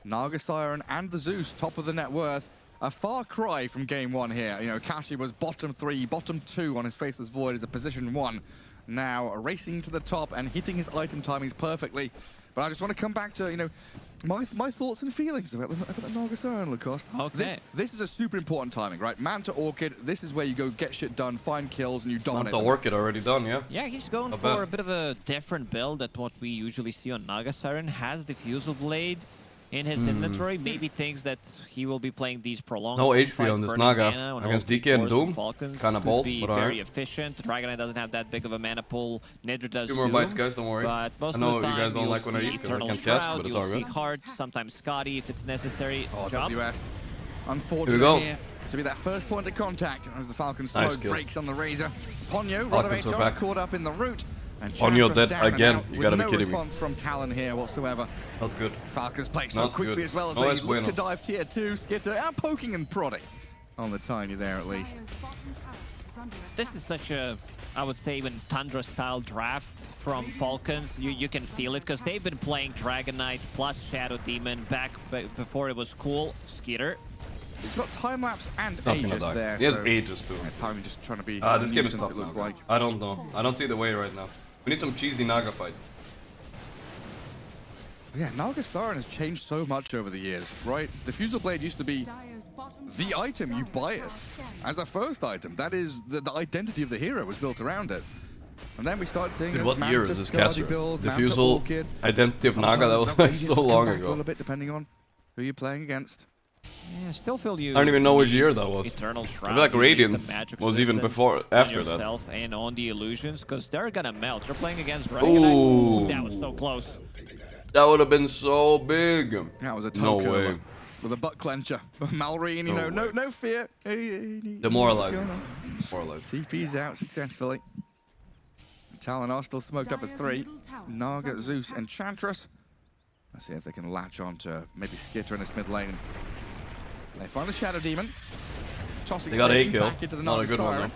Naga Siren and the Zeus, top of the net worth. A far cry from game 1 here. You know, Kashi was bottom 3, bottom 2 on his Faceless Void as a position 1. Now racing to the top and hitting his item timings perfectly. But I just want to come back to, you know, my thoughts and feelings about the Naga Siren, Lacoste. Okay. This is a super important timing, right? Manta Orchid, this is where you go get shit done, find kills, and you dominate. The Orchid already done, yeah. Yeah, he's going for a bit of a different build than what we usually see on Naga Siren. Has Diffusal Blade in his inventory. Maybe thinks that he will be playing these prolonged No HP fights, on this burning Naga mana on against all DK and fours from Doom. Falcons. Kinda Could bold, be but very alright. efficient. Dragonite doesn't have that big of a mana pool. Nidra does 2 more too. bites, guys, don't worry. But most I know of the you time, guys don't you'll like when I see eat because I Eternal can't cast, Shroud, but it's you'll all see good. Heart, sometimes Scotty if it's necessary. Oh, Jump. WS. Here Unfortunate we go. here to be that first point of contact as the Falcons Nice smoke kill. breaks on the Razor. Ponyo, Falcons are back. caught up in the root. And Ponyo Chandra's dead down and again. out You with gotta be no kidding me. response from Talon here whatsoever. Not good. Falcons play so Not quickly good. as well as No they es look bueno. to dive tier 2. Skitter and poking and prodding on the Tiny there at least. This is such a, I would say, even Tundra-style draft from Falcons. You can feel it, because they've been playing Dragonite plus Shadow Demon back before it was cool. Skitter. He's got time-lapse and Not gonna Aegis die. there. He has so Aegis too. yeah, Tiny just trying to be This game is nuisance, tough it looks now. like. I don't know. I don't see the way right now. We need some cheesy Naga fight. Yeah, Naga Siren has changed so much over the years, right? Diffusal Blade used to be the item, you buy it as a first item. That is, the identity of the hero was built around it. And then we started seeing In this what Manta, year is this Skadi caster? build, Manta Diffusal, Orchid. Identity of Naga, that was Sometimes like Radiance so will long come back A ago. little bit depending on who you're playing against. Yeah, still feel you. I don't even know which need year that was. Eternal I Shroud. feel like You need some Radiance magic was even resistance before, on after that. yourself and on the illusions, because they're gonna melt. They're playing against Ooh. Dragonite. That was so close. That would have been so big. That was a No toe way. curler with a butt clencher. Malrine, you know, no fear. Demoralizing. Demoralizing. TP's out successfully. Talon are still smoked up as 3. Naga, Zeus, Enchantress. Let's see if they can latch on to maybe Skitter in this mid lane. They find the Shadow Demon. Tossing They got a kill. back into the Not a good one Siren. though.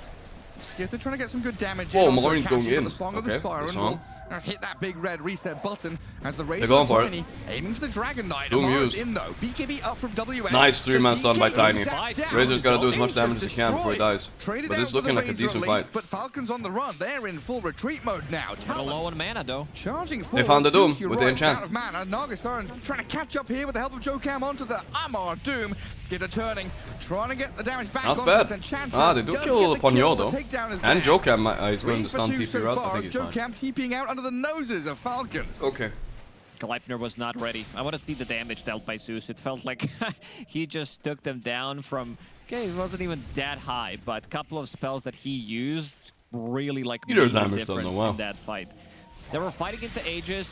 Skitter trying to get some good damage. Whoa, in onto Malorine's going Akashi, but in. The Song of Okay, the Siren the song. will hit that big red reset button as the Razor They're going for it. Tiny aiming for the Dragon Knight. Doom Amar's used. in though. BKB up from WS. Nice 3-man stun by Tiny. Razor's got to do as much Ace damage is as he can before he destroyed. dies. Traded But out it's for the looking like a Razor decent at least, fight. But Falcons on the run. They're in full retreat mode now. A little Talon low on mana though. charging forward. found the Doom Zeus, you're with the right, enchant. out of mana. Naga Siren trying to catch up here with the help of Jokam onto the Amar Doom. Skitter turning, trying to get the damage back Not onto bad. this Enchantress. Ah, they do Does kill get the Ponyo kill, though. the takedown is And there. Jokam is going 3 to for stun 2 TP so route. I far. think he's fine. Jokam TPing out under the noses of Falcons. Okay. Gleipnir was not ready. I want to see the damage dealt by Zeus. It felt like he just took them down from... Okay, it wasn't even that high, but a couple of spells that he used really like Either made the damage done, difference wow. in that fight. They were fighting into Aegis.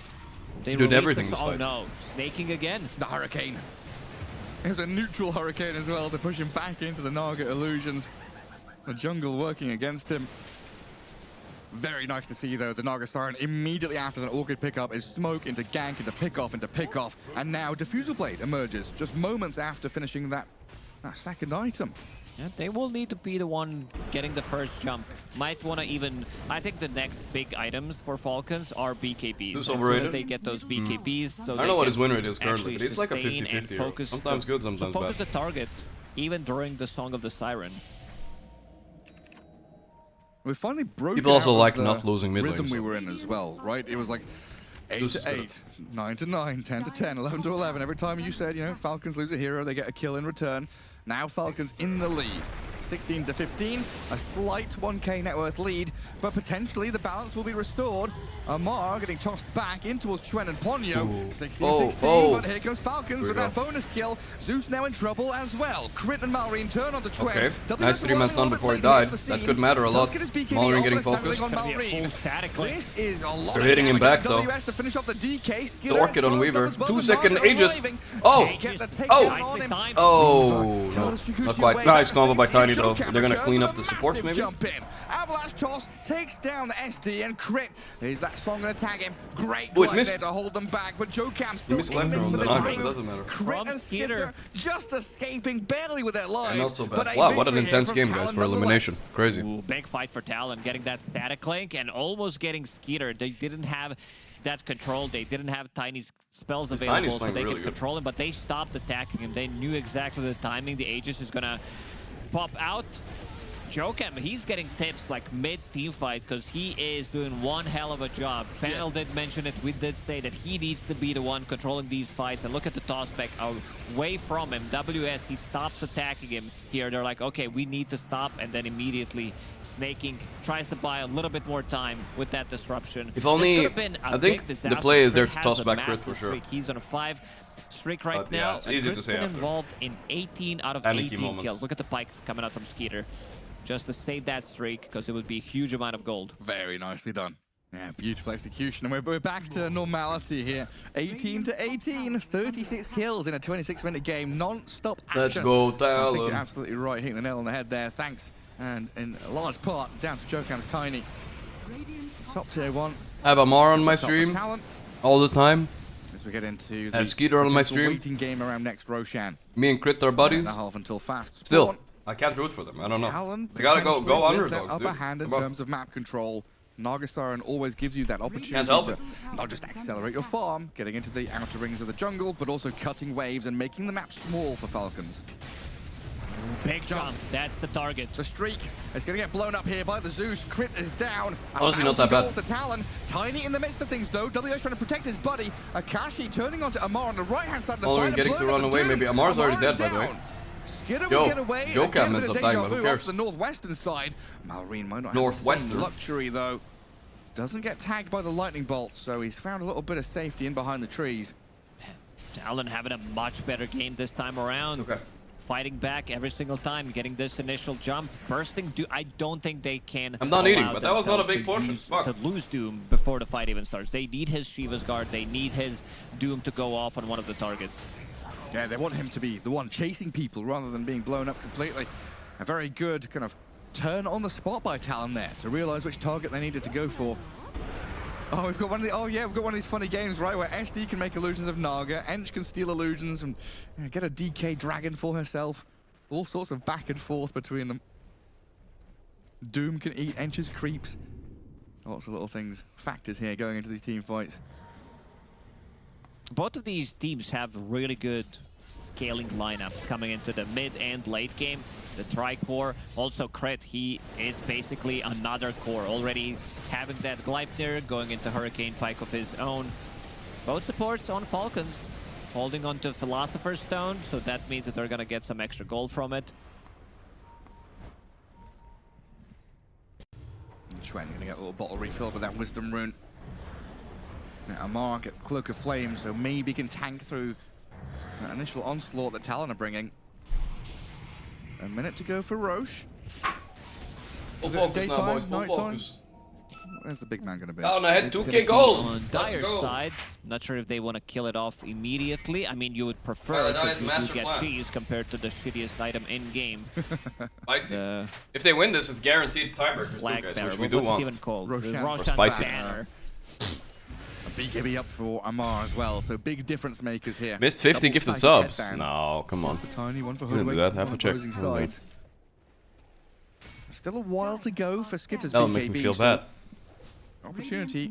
They did released everything the- this Oh fight. no, snaking again. The Hurricane. There's a neutral Hurricane as well to push him back into the Naga illusions. The jungle working against him. Very nice to see, though, the Naga Siren immediately after that Orchid pickup is smoke into gank, into pick off, and now Diffusal Blade emerges just moments after finishing that second item. Yeah, they will need to be the one getting the first jump. Might want to even... I think the next big items for Falcons are BKBs. This As soon overrated? as they get those BKBs, so I don't know what they his win rate is can currently, actually but it's like a sustain and 50-50. focus Sometimes good, sometimes focus bad. the target, even during the Song of the Siren. We finally broke People also out of like the not losing mid rhythm lane, we so. were in as well, right? It was like 8 This to is good. 8, 9 to 9, 10 to 10, 11 to 11. Every time you said, you know, Falcons lose a hero, they get a kill in return. Now Falcons in the lead. 16 to 15, a slight 1k net worth lead, but potentially the balance will be restored. Amar getting tossed back in towards Chuen and Ponyo. 16-16, but here comes Falcons with that bonus kill. Zeus now in trouble as well. Crit and Malrine turn onto Chuen. Okay, WS nice 3-man stun before he died. That could matter a lot. Malrine getting focused. This is a lot They're hitting him back, though. WS to finish off the DK. The Orchid on Weaver. 2-second Aegis. Oh! Oh! Oh! No, not quite. Nice combo by Tiny though. They're gonna clean up the supports maybe? Jump in. Avalanche toss takes down the SD and Crit. Is that song gonna tag him? Great Oh, it glide missed. there to hold them back, but Jokam still missed in left mid from for the this Naga, move. it doesn't matter. Crit From and Skitter. Skitter just escaping barely with their lives. Not so but bad. a Wow, what an victory here intense from game, guys, Talon for nonetheless. elimination. Crazy. Ooh, big fight for Talon, getting that static link and almost getting Skeeter. They didn't have that control. They didn't have Tiny's spells Tiny's available so playing they really could good. control him, but they stopped attacking him. They knew exactly the timing. The Aegis is gonna pop out. Jokam, he's getting tips like mid-team fight because he is doing one hell of a job. Panel did mention it. We did say that he needs to be the one controlling these fights. And look at the toss back away from him. WS, he stops attacking him here. They're like, okay, we need to stop. And then immediately Snaking tries to buy a little bit more time with that disruption. If only- This could have been a I think big the disaster. play is there Crit to has toss a back Crit massive for sure. streak. He's on a 5 streak right But yeah, now. it's and easy to Crit's say been after. involved in 18 out of Panicky 18 moment. kills. Look at the pike coming out from Skeeter. Just to save that streak, because it would be a huge amount of gold. Very nicely done. Yeah, beautiful execution. And we're back to normality here. 18 to 18, 36 kills in a 26-minute game, non-stop action. Let's go, I think Talon. you're absolutely right, hitting the nail on the head there. Thanks. And in a large part, down to Jokam's Tiny. Top tier 1. I have Amar on my Top for stream Talon. all the time. As we get into I have the Skeeter on my potential stream. waiting game around next Roshan. Me and Crit are buddies. And a half until fast. Still, Spawn. I can't root for them. I don't know. Talon They gotta go potentially with underdogs, that upper dude. hand in Come on. terms of map control. Naga Siren always gives you that opportunity Can't help to it. not just accelerate your farm, getting into the outer rings of the jungle, but also cutting waves and making the map small for Falcons. Big jump. That's the target. The streak is going to get blown up here by the Zeus. Crit is down. Honestly, not that 1,000 bad. gold to Talon. Tiny in the midst of things, though. WS trying to protect his buddy. Akashi turning onto Amar on the right-hand side of the Malrine fight. and getting to blowing run up the away. Doom. Maybe Amar's already Amar is dead, by the way. down. Skitter Yo, will get away. Jokam Again, ends bit of up deja dying, but who vu cares? off the northwestern side. Malrine might not Northwestern. have the same luxury, though. Doesn't get tagged by the lightning bolt, so he's found a little bit of safety in behind the trees. Talon having a much better game this time around. Okay. Fighting back every single time, getting this initial jump. Bursting, I don't think they can. I'm not eating, allow but that was not a themselves big to portion. use- Fuck. To lose Doom before the fight even starts. They need his Shiva's Guard. They need his Doom to go off on one of the targets. Yeah, they want him to be the one chasing people rather than being blown up completely. A very good kind of turn on the spot by Talon there to realize which target they needed to go for. Oh, we've got one of the, we've got one of these funny games, right, where SD can make illusions of Naga, Ench can steal illusions and get a DK dragon for herself. All sorts of back and forth between them. Doom can eat Ench's creeps. Lots of little things, factors here going into these team fights. Both of these teams have really good scaling lineups coming into the mid and late game. The Tri-Core, also Crit, he is basically another core, already having that Gleipnir, going into Hurricane Pike of his own. Both supports on Falcons, holding on to Philosopher's Stone, so that means that they're gonna get some extra gold from it. Chuen gonna get a little bottle refilled with that Wisdom Rune. Now Amar gets Cloak of Flame, so maybe can tank through that initial onslaught that Talon are bringing. A minute to go for Roche. Full Is it focus now, daytime, boys. Full nighttime? focus. Where's the big man gonna be? Down ahead, It's 2k gonna be gold. on Let's Dire's go. side, not sure if they want to kill it off immediately. I mean, you would prefer Well, that because is you do master get plan. cheese compared to the shittiest item in game. Spicy. The If they win this, it's guaranteed tiebreakers too, flag guys, banner. which we do What's it want. even called? Roshan The for Roshan spicy. banner. A BKB up for Amar as well, so big difference makers here. Missed 50 Double gifted psychic subs. headband. No, come on. A tiny one for Didn't do Hoodwink that, on have the to check. opposing Didn't do side. Still a while to go for Skitter's That'll BKB. make me feel so bad. Opportunity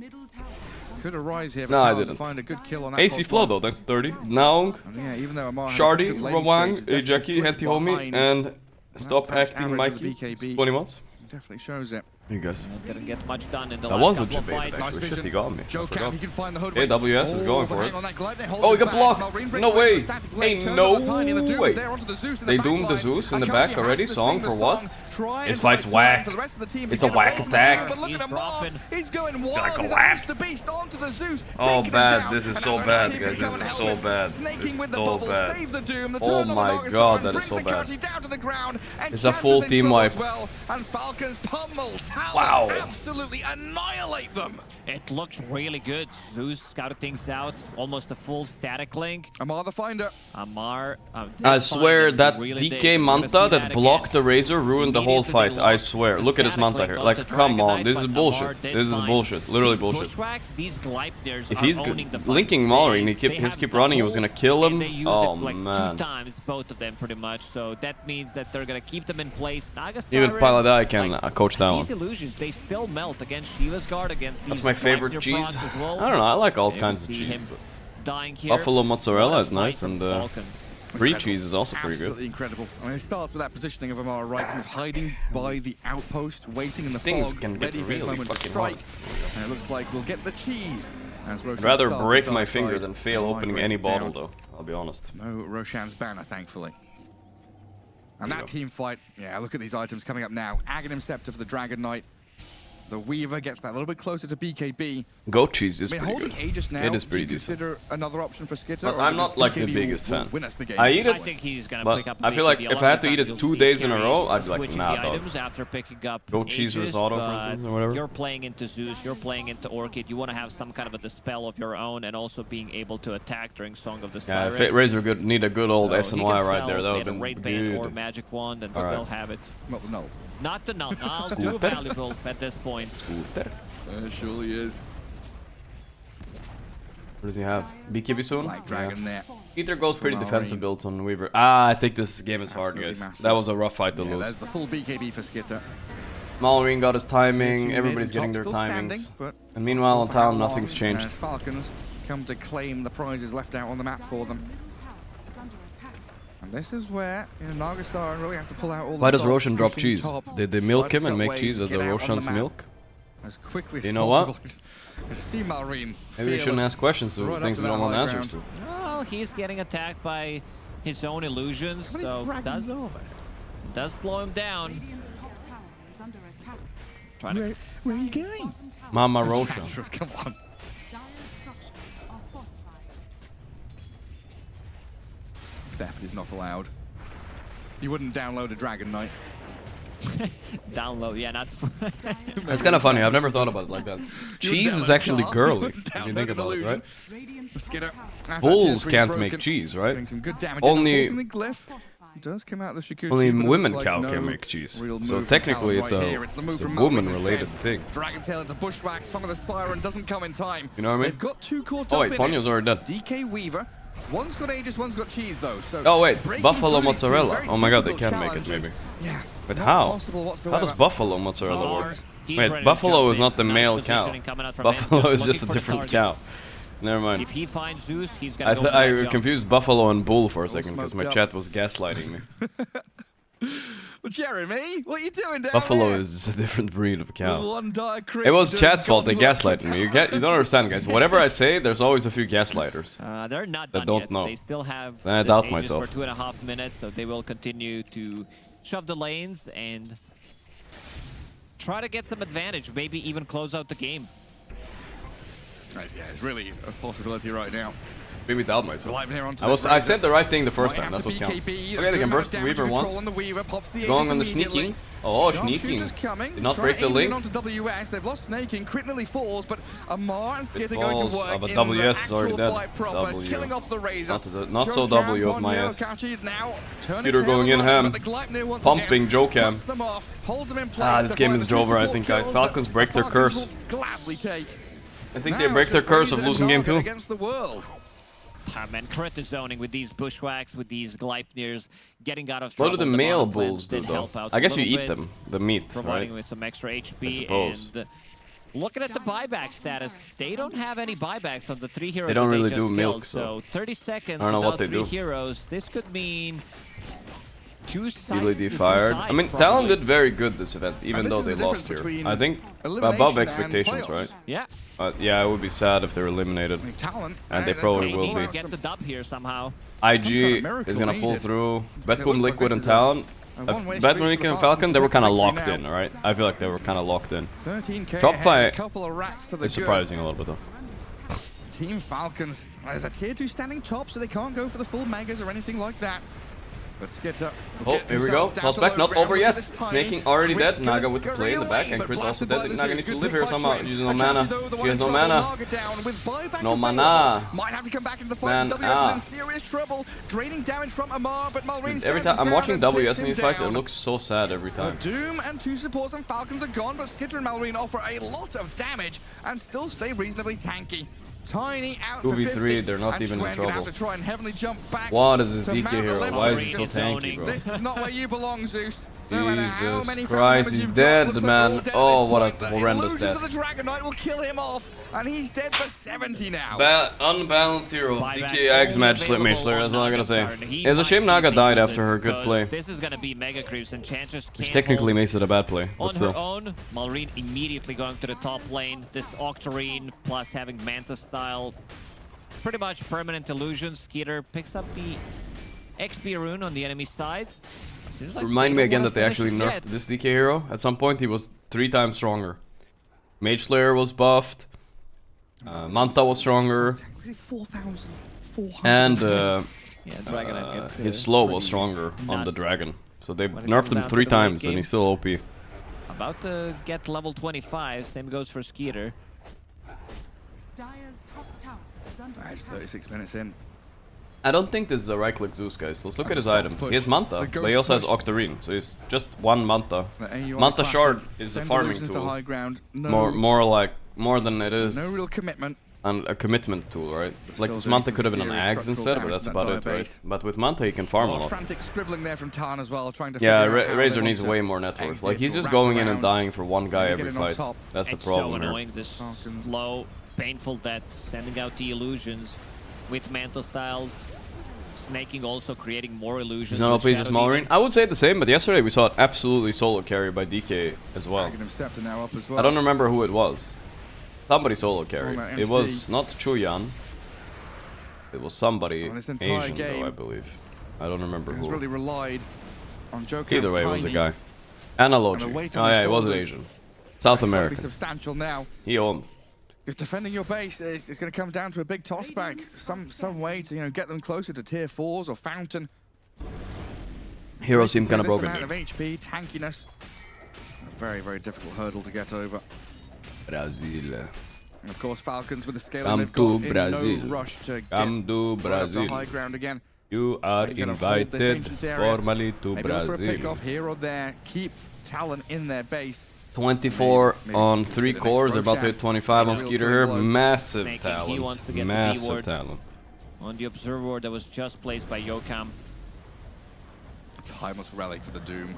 could arise here for No, I Talon to didn't. find a good kill on that. AC first Flow one. though, that's 30. Naung, And yeah, even though Amar had a Shardy, good lane Rawang, stage, it's definitely Jackie, flipped Henty Homie, behind. and Stop patch Acting average of the Mikey. BKB. 20 months. Definitely shows it. You guys. Didn't get much done in the That last was couple of legit bait, fights. Nice actually. Shit, vision. he got me. I Joe forgot. Cam, he can find the hoodwink. AWS is going but for hang it. on that glide, they hold Oh, he it got back. blocked. Malrine breaks No away way. from static Hey, leg, turns no on the tiny, and the Doom way. is there onto the Zeus in They the doomed the backline. Zeus in the Akashi back has already. to Song swing for the what? song, try This and fight's fight whack. for the rest of the team to It's a get whack away from attack. there, but look He's at Amar. dropping. He's going wild. Like a He's whack. unleashed the beast onto the Zeus. Oh, taking him bad. down. This is And so now bad, the guys. team can come This and is help so him. bad. Snaking with the So bubbles, bad. save the Doom. The Oh turn on the my Naga God, Star that is brings so the bad. Kashi down to the ground. And It's a Champs full is in team trouble wipe. as well. And Falcons pummel Talon. Wow. Absolutely annihilate them. It looks really good. Zeus scouted things out, almost a full static link. Amar the Finder. Amar, I that's swear fine, that really DK did. We're gonna see Manta that blocked again. the Razor ruined the whole Immediately fight. they I locked swear. the Look at his static Manta link here. on Like, the come Dragon on. Knight, This but is Amar bullshit. did This is fine. bullshit. Literally These bullshit. Bushwhacks, these Gleipnirs If are he's owning the fight. linking Mallory and They he have keep the running, he was whole- gonna kill him. and they used Oh, it like man. 2 times, both of them pretty much. So that means that they're gonna keep them in place. Naga Even Siren, Paladai can like, coach that one. these illusions, they still melt against Shiva's guard, against these That's my favorite Gleipnir cheese. procs as well. I don't know. I like all You kinds can of see cheese. him But dying here. buffalo mozzarella What a is nice, fight and from Falcons. brie cheese is also pretty good. Absolutely incredible. I mean, it starts with that positioning of Amar right, kind of hiding by the outpost, waiting in the These things fog, can get ready for his really moment to fucking strike. hard. And it looks like we'll get the cheese. As Roshan I'd rather starts break the my dark finger side than fail and opening migrate any it bottle, down. though. I'll be honest. No Roshan's banner, thankfully. And that Yeah. team fight, yeah, look at these items coming up now. Aghanim Scepter for the Dragon Knight. The Weaver gets that a little bit closer to BKB. Goat cheese is I mean, pretty holding good. Aegis now, It is do pretty you decent. consider another option for Skitter? But or is I'm it not just like the BKB biggest will fan. win us the game? I eat I it, think he's gonna but pick up I feel like BKB. if A lot I had of to eat times it you'll 2 see days in a carries row, I'd be like, switching nah, the dog. items after picking up Goat cheese Aegis, risotto, for but instance, or whatever. You're playing into Zeus, you're playing into Orchid. You want to have some kind of a dispel of your own, and also being able to attack during Song of the Yeah, Siren. if Razor good, need a good old So S he and can Y right spell there. That would either have been Raid Band or good. Magic Wand and Alright. still have it. Not the null. Not the null. I'll do valuable at this point. It surely is. What does he have? BKB soon? Black Dragon there. Ether goes pretty From defensive Malrine. builds on Weaver. Ah, I think this game is hard, Absolutely guys. massive. That was a rough fight to Yeah, lose. there's the full BKB for Skitter. Malrine got his timing, Two everybody's mid, getting top their still standing, timings. but And meanwhile, not in sure for how town, long, nothing's as changed. Falcons come to claim the prizes left out on the map for them. And this is where Naga Star really has to pull out all the Why does stops, Roshan drop pushing cheese? top, Did they milk try to him and cut make waves, cheese as get the out on Roshan's map milk? as quickly as You know what? possible. And to see Malrine Maybe we shouldn't fearless ask questions to right up things to we that don't want high answers ground. to. Well, he's getting attacked by his own illusions, How many so dragons are there? does slow him down. Trying to Where are you going? Mama Roshan. Come on. Theft is not allowed. You wouldn't download a Dragon Knight. download, yeah, not. That's kind of funny. I've never thought about it like that. Cheese is download actually car, girly, you if you download think an about it, right? Skitter. Bulls can't make cheese, right? Doing some good damage. Only- Unfortunately, Glyph does come out of the charcuterie. Only but it women looks cow like can no make cheese. real So move from technically Talon it's right a, here. the move it's a from Malwin woman-related instead. thing. Dragon Tail into Bushwhack. Some of the Siren doesn't come in time. You know what I mean? They've got two caught Oh up wait, in Ponyo's it. already dead. DK Weaver. One's got Aegis, one's got cheese though. So Oh wait, breaking buffalo through these two mozzarella. very Oh my god, they difficult can make it challenges. maybe. Yeah. But not how? possible How whatsoever. does buffalo mozzarella work? He's Wait, ready to buffalo jump is in. not the Nice male cow. positioning coming out from Buffalo him, is looking just a for the different target. cow. Never mind. If he finds Zeus, he's gonna go for I that jump. confused buffalo and bull for a second because my smoked chat was gaslighting me. Well, Jeremy, what are you doing down Buffalo there? is a different breed of With cow. one dire creep It was doing chat's fault. They God's work gaslighted for me. You Talon. don't understand, guys. Whatever I say, there's always a few gaslighters. They're not That done don't yet. know. They still have I this doubt Aegis myself. for 2.5 minutes, so they will continue to shove the lanes and try to get some advantage, maybe even close out the game. Yeah, it's really a possibility right now. Maybe doubt myself. Gleipnir here onto I this I Razor. said the right thing the first Might time. have That's to what counts. BKB, Okay, they can doing burst the damage Weaver control once. on the Weaver, pops the Going Aegis on the immediately. sneaking. Oh, sneaking. Sharpshooter's coming. Did not Try break the aiming link. in onto WS. They've lost snaking. Critically falls, but Amar and Skid are It going to falls, work but in WS the is already actual dead. fight proper, W. killing off the Razor. Not so W of my ass. Now Peter going in ham. Pumping Joe Cam. This game is over, I think. Falcons break their curse. Gladly take. I think they break their curse of losing game 2. Against the world. And crit is zoning with these Bushwhacks, with these Gleipnirs, getting out of What trouble. do the The male bottom bulls plants do did though? help out I a guess you little eat bit, them, the meat, providing right? with some extra HP. I suppose. And looking at the buyback status, they don't have any buybacks from the 3 heroes. They don't that really just do killed, milk, so 30 seconds I don't know without what they 3 do. heroes. This could mean 2 sides. Immediately to fired. decide, I mean, probably. Talon did very good this event, even this though is they the lost difference here. between I think elimination above and expectations, playoffs. right? Yeah. Yeah, I would be sad if they're eliminated. Talent. And they probably They will need be. to get the dub here somehow. IG miracle is gonna pull needed. through. Because it Betboom, looks like Liquid, this and is Talon. a one-way street Batman, for Liquid, the and Falcon, they were kind of Falcons locked now. in, alright? I feel like they were kind of locked in. 13k Top ahead, five a couple of racks to the It's good. surprising a little bit though. Team Falcons. There's a tier 2 standing top, so they can't go for the full megas or anything like that. Let's get up. Oh, here we go. Toss back, not over yet. Snaking already dead. Naga with the play in the back, and Chris also dead. Naga needs to live here somehow. Using no mana. She has no mana. No mana. Might have to come back into the fight. Man, WS is in serious trouble. Draining damage from Amar, but Malrine Every time I'm watching WS in these fights, it looks so sad every time. Doom and 2 supports and Falcons are gone, but Skitter and Malrine offer a lot of damage and still stay reasonably tanky. Tiny out 2v3, for 50, they're not and even in Gwen gonna have trouble. to try and heavenly jump back. What is this to DK mount a hero? level Why is of he so resistance. tanky, bro? This is not where you belong, Zeus. No matter how Jesus many Christ, fragments he's you've dead, got, looks like man. all dead at Oh, this what a point. The horrendous illusions death. of the Dragon Knight will kill him off, and he's dead for 70 now. Unbalanced hero. Buyback DK Axe only match slip available Mage Slayer, that's on all I'm gonna say. Naga's card. He It's a shame might Naga be died decent after her good because play. This is gonna be Mega Creeps, and Chances Which can't technically hold makes it a bad play, but on her still. own. Malrine immediately going to the top lane. This Octarine plus having Manta style, pretty much permanent illusion. Skeeter picks up the XP rune on the enemy side. Seems like Remind me don't again want that they to actually finish nerfed it yet. this DK hero. At some point he was 3 times stronger. Mage Slayer was buffed. Manta was stronger. 4,400. And Yeah, Dragonite gets his slow was pretty stronger on nuts. the dragon. So they When it nerfed comes him down to 3 the late times and game. he's still OP. About to get level 25. Same goes for Skeeter. Dire's top tower is under That's attack. 36 minutes in. I don't think this is a right-click Zeus, guys. Let's look at his just items. push. He has Manta, The but ghost he also has push. Octarine. So he's just 1 Manta. The AUI Manta classic. Shard is a Send farming illusions to tool. high ground. No, More than it is no real commitment. and a commitment tool, right? Like still this doing Manta some could have been an serious Axe structural instead, but damage that's to that about it, dire right? base. But with Manta he can farm a A lot of lot. frantic scribbling there from Talon as well, trying to Yeah, figure out how Razor they needs want to way more networks. exit Like he's or just wrap going in and around. dying for 1 guy Maybe every get it on fight. top. That's the It's problem so here. annoying, this Falcons. slow, painful death, sending out the illusions with Manta styles. Snaking also creating more illusions. He's not OP, with just Shadow Malrine. Demon. I would say the same, but yesterday we saw it absolutely solo carry by DK as well. Dragon of Scepter now up as well. I don't remember who it was. Somebody solo carried. that It MSD. was not Chuyan. It was somebody On this entire Asian, game, though, I believe. I don't remember Has who. really relied on Joker's Either way, it was a tiny, guy. and Analogy. a weight Oh on his yeah, he was shoulders. Asian. South It's gotta be American. substantial now. He owned. If defending your base is going to come down to a big toss back, some way to get them closer to tier 4s or Fountain. Hero seemed kind of This broken amount here. of HP, tankiness. A very, very difficult hurdle to get over. Brazil. And of course, Falcons with the scale Come they've to got in Brazil. no rush to Come get to right up to Brazil. high ground again. You are They're gonna hold this invited entrance area. formally to Maybe look for a pick Brazil. off here or there. Keep Talon in their base. 24 Maybe on just 3 consider cores. They're next about to hit 25 on Real Skeeter clean here. blow. Massive Snaking, talent. he wants to get the Massive D-ward. talent. On the observer that was just placed by Yokam. Timeless relic for the Doom.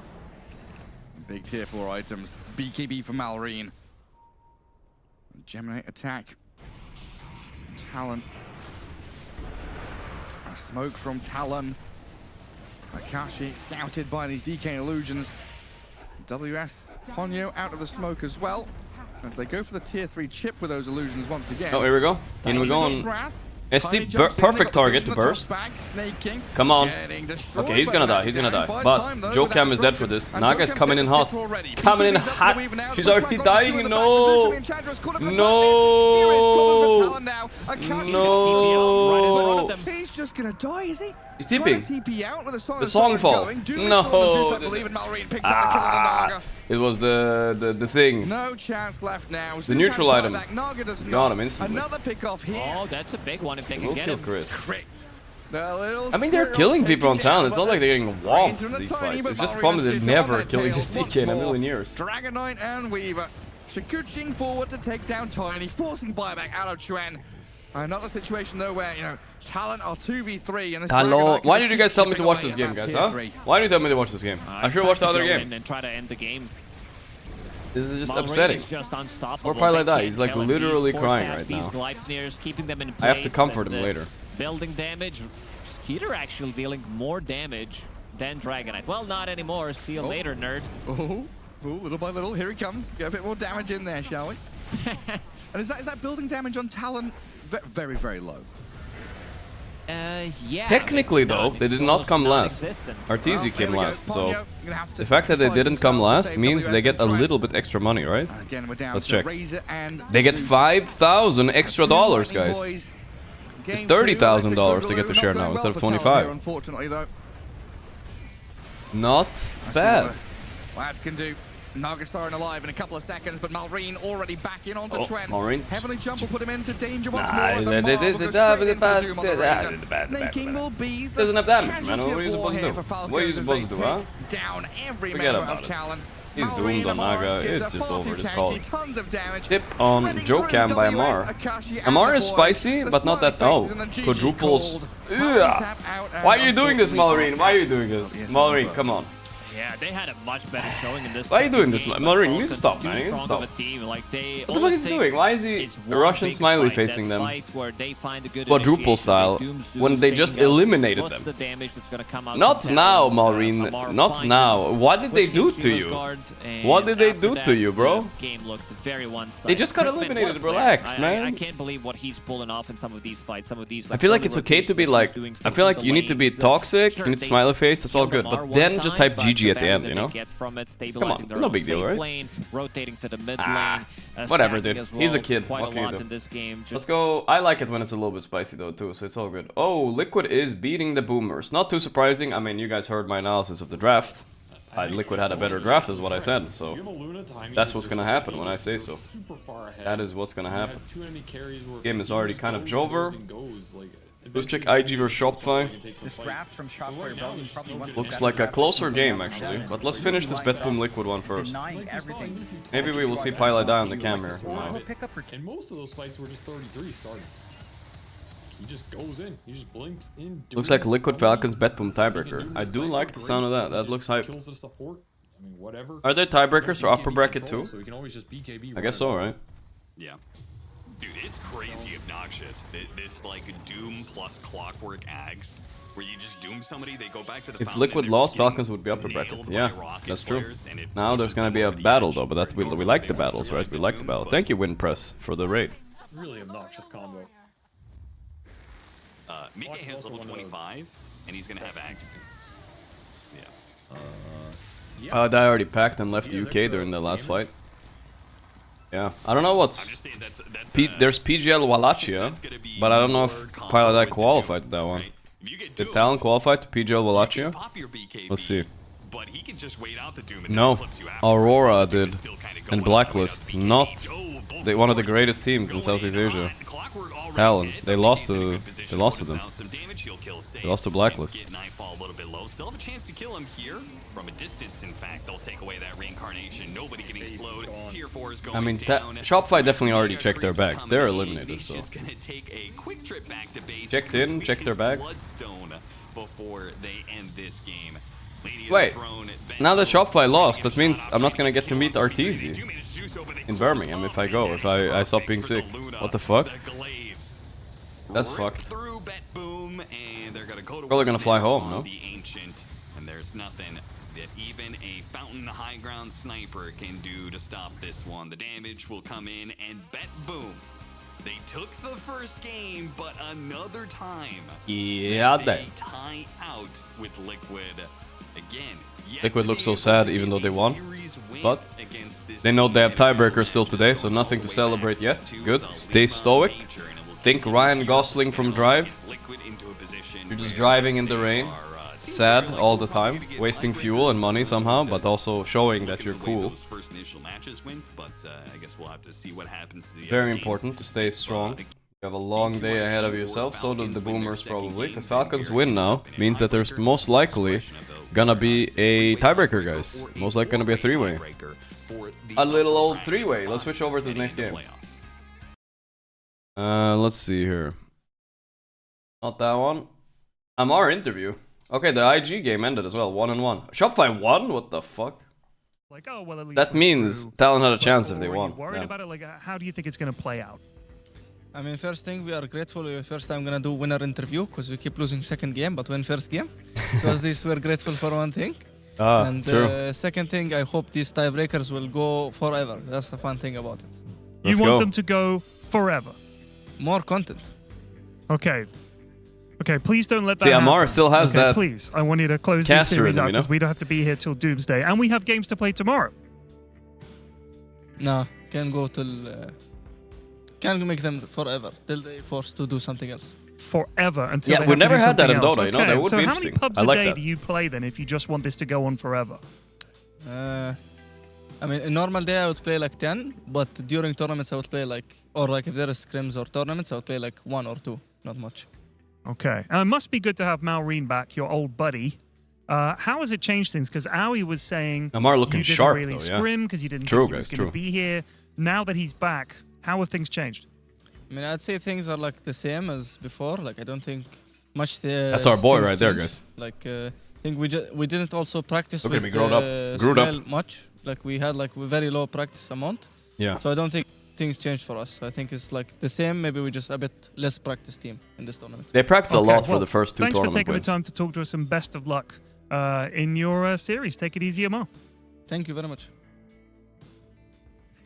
Big tier 4 items. BKB for Malrine. Geminate attack. Talon. A smoke from Talon. Akashi scouted by these DK illusions. WS Ponyo out of the smoke as well. As they go for the tier 3 chip with those illusions once again. Oh, here we go. In we go on. SD, perfect target to burst. Come on. Okay, he's gonna die. He's gonna die. But Jokam is dead for this. Naga's coming in hot. Coming in hot. She's already dying. No. No. No. He's just gonna die, is he? He's TPing. TP out with The song fall. No. Ah, it was the thing. no chance left now. The neutral item. Naga does Got not. him instantly. Another pick off here. Oh, that's a big one if they can We'll get kill him. Chris. Crit. I mean, they're killing people on town. It's not like they're getting walled in these fights. It's just from they're never killing this DK in a million years. Dragon Knight and Weaver. Shikuching forward to take down Tiny, forcing buyback out of Chuen. Another situation though where, you know, Talent are 2v3 and this Dragon Hello. Knight can Why just did you keep guys tell me to chipping watch away this game, at guys, tier huh? 3. Why did you tell me to watch this game? I should watch the other game. And try to end the game. This is just Malrine upsetting. is just unstoppable. Poor Pilot They Die, can't he's like kill him. literally These force crying stabs, right these now. Gleipnirs, keeping them in place. I have to comfort him and, later. Building damage. Skeeter actually dealing more damage than Dragon Knight. Well, not anymore. See you later, nerd. Oh, little by little, here he comes. Get a bit more damage in there, shall we? And is that building damage on Talon very, very low? Yeah. Technically, though, they did not come last. non-existent. Arteezy There came we go. last, Ponyo so gonna have to the fact that they sacrifice didn't come himself to last save means WS they get a from Chuen. little bit extra money, right? And again, we're down Let's to check. Razor and They get Zeus. 5,000 extra dollars, Lightning guys. boys. It's Game $30,000 two, to get to not share going now well instead of for Talon 25. here, unfortunately, though. Not bad. Lads can do. Nagastar and alive in a couple of seconds, but Malrine already back in onto Oh, Chuen. Malrine. Heavenly Jump will put him into danger once Nah, more as a they- Marvel they- goes they- straight in for they- the Doom on the they- Razor. Snaking will be the Doesn't have damage, man. casualty What are you of war supposed to here do? for Falcons What are you as supposed to they do, huh? take down every Forget member about of it. Talon. He's Malrine doomed on Amar Naga. gives It's a just far over. too This tanky, call. tons of damage. Tip on Shredding Jokam through by WS, Amar. Akashi and Amar the is boys. spicy, The but not smiley that. faces Oh, and the GG quadruples. cold. Ugh. Tap out and Why are you doing this, unfortunately- Malrine? Why are you doing this? Yes, Malrine, bro. come on. Yeah, they had a much better showing in this. Why are you doing this, game, Malrine? but You need to Falcons stop, too man. You need to strong of stop. a team. Like they What the fuck is he doing? Why is he it's a one Russian big smiley fight. facing That them? fight where they find a good Quadruple initiation, style, they Doom's when they just taking out eliminated most them. of the damage that's gonna come out Not from now, Talon. Malrine. Amar Not finds now. him What did they with do his to shield you? guard, and What did they after do that, to you, bro? the game looked very one-sided. They just got Trickman, eliminated. what a player. Relax, I man. can't believe what he's pulling off in some of these fights. Some of these. I feel like it's okay to be like, I feel like you need to be toxic, you need to smiley face, that's all good. But then just type GG at the end, you know? Come on, no big deal, right? Lane, rotating to the mid Ah, lane, whatever, stacking dude. as He's a well, kid. Quite What a can you lot do? in this game. Let's Just go. I like it when it's a little bit spicy though too, so it's all good. Oh, Liquid is beating the Boomers. Not too surprising. I mean, you guys heard my analysis of the draft. Liquid had a better draft is what I said, so that's what's gonna happen when I say so. That is what's gonna happen. Game is already kind of over. Let's check IG versus Shopify. This draft from Shopware probably one of the Looks better like a drafts closer I've game ever actually, done. but let's finish this Best Boom Liquid one first. Denying everything. Maybe we will see Pilot die on the camera. Well, pick up for And most of those fights were just 33 starting. He just goes in. He just blinked in. Looks like Liquid Falcons Bet Boom tiebreaker. I do like the sound of that. That looks hype. Kills the support. I mean, whatever. Are there tiebreakers for upper bracket too? So we can always just BKB. I guess so, right? Yeah. Dude, it's crazy obnoxious. This like Doom plus Clockwork Ags, where you just doom somebody, they go back to the If fountain Liquid and they're lost, just getting Falcons would be upper bracket. nailed by Yeah, Rocket that's true. players, and it Now there's pushes gonna them be a over the battle edge, though, but where that's we normally like they the would battles, right? We like the doom, battle. but, Thank you, WinPress, for the raid. Really obnoxious combo. Mika Fox is has also level one of the- 25, and he's gonna have Ags. Yeah. I already packed and left the UK during the last fight. Yeah, I don't know I'm what's... just saying that's There's PGL Wallachia, that's gonna be but I don't know your if combo Pilot with the qualified Doom, that one. right? If you get Did doomed, Talon qualify to PGL you can Wallachia? pop your BKB, Let's see. But he can just wait out the Doom and No, then flips you afterwards. Aurora Doom did, is still kinda and going all the way up. Blacklist, BKB, not oh, both one of the greatest teams in Southeast Asia. HALLO, they lost to them. They lost to Blacklist. Nightfall a little bit low. Still have a chance to kill him here from a distance. In fact, they'll take away that reincarnation. Nobody getting slowed. Tier 4 is going I mean, down. Shopify definitely already checked their bags. They're eliminated, so. Gonna take a quick trip back to base. Checked in, checked their bags. Bloodstone before they end this game. Wait, now that Shopify lost, that means I'm not gonna get to meet Arteezy in Birmingham if I go, if I stop being sick. What the fuck? That's fucked. Probably gonna fly home, no? The ancient, and there's nothing that even a fountain high ground sniper can do to stop this one. The damage will come in, and bet boom. They took the first game, but another time. Yeah, they tie out with Liquid again. Liquid looks so sad even though they won, but they know they have tiebreakers still today, so nothing to celebrate yet. Good. Stay stoic. Think Ryan Gosling from Drive. You're just driving in the rain. Sad all the time, wasting fuel and money somehow, but also showing that you're cool. Very important to stay strong. You have a long day ahead of yourself, so do the Boomers probably, because Falcons win now, means that there's most likely gonna be a tiebreaker, guys. Most likely gonna be a three-way. A little old three-way. Let's switch over to the next game. Let's see here. Not that one. Amar interview. Okay, the IG game ended as well, 1-1. Shopify won? What the fuck? Like, oh, well, at least that means Talon had a chance if they won. won. Are you worried about it? Like, how do you think it's going to play out? I mean, first thing, we are grateful. First time gonna do winner interview because we keep losing second game, but win first game. So at least we're grateful for one thing. And true. Second thing, I hope these tiebreakers will go forever. That's the fun thing about it. You want them to go forever? More content. Okay. Okay, please don't let that See, happen. Amar still has that. Please, I want you to close this series out because we don't have to be here till doomsday. And we have games to play tomorrow. No, can go till... Can't make them forever till they forced to do something else. Forever until they we never had that in else. Dota, you know, that would so be how many interesting. pubs a day do you play then if you just want this to go on forever? I mean, a normal day I would play like 10, but during tournaments I would play like, or like if there is scrims or tournaments, I would play like 1 or 2, not much. Okay, and it must be good to have Malreen back, your old buddy. How has it changed things? Because Aoi was saying Amar looking you didn't sharp, really though, yeah. scrim because you didn't think he was going to be here. Now that he's back, how have things changed? I mean, I'd say things are like the same as before. Like, I don't think much. That's our boy right there, guys. Like, I think we didn't also practice with grew up much. Like, we had like a very low practice amount. Yeah. So I don't think things changed for us. I think it's like the same. Maybe we just a bit less practice team in this tournament. They practice a lot for the first 2 thanks tournament for taking wins. the time to talk to us, and best of luck in your series. Take it easy, Amar. Thank you very much.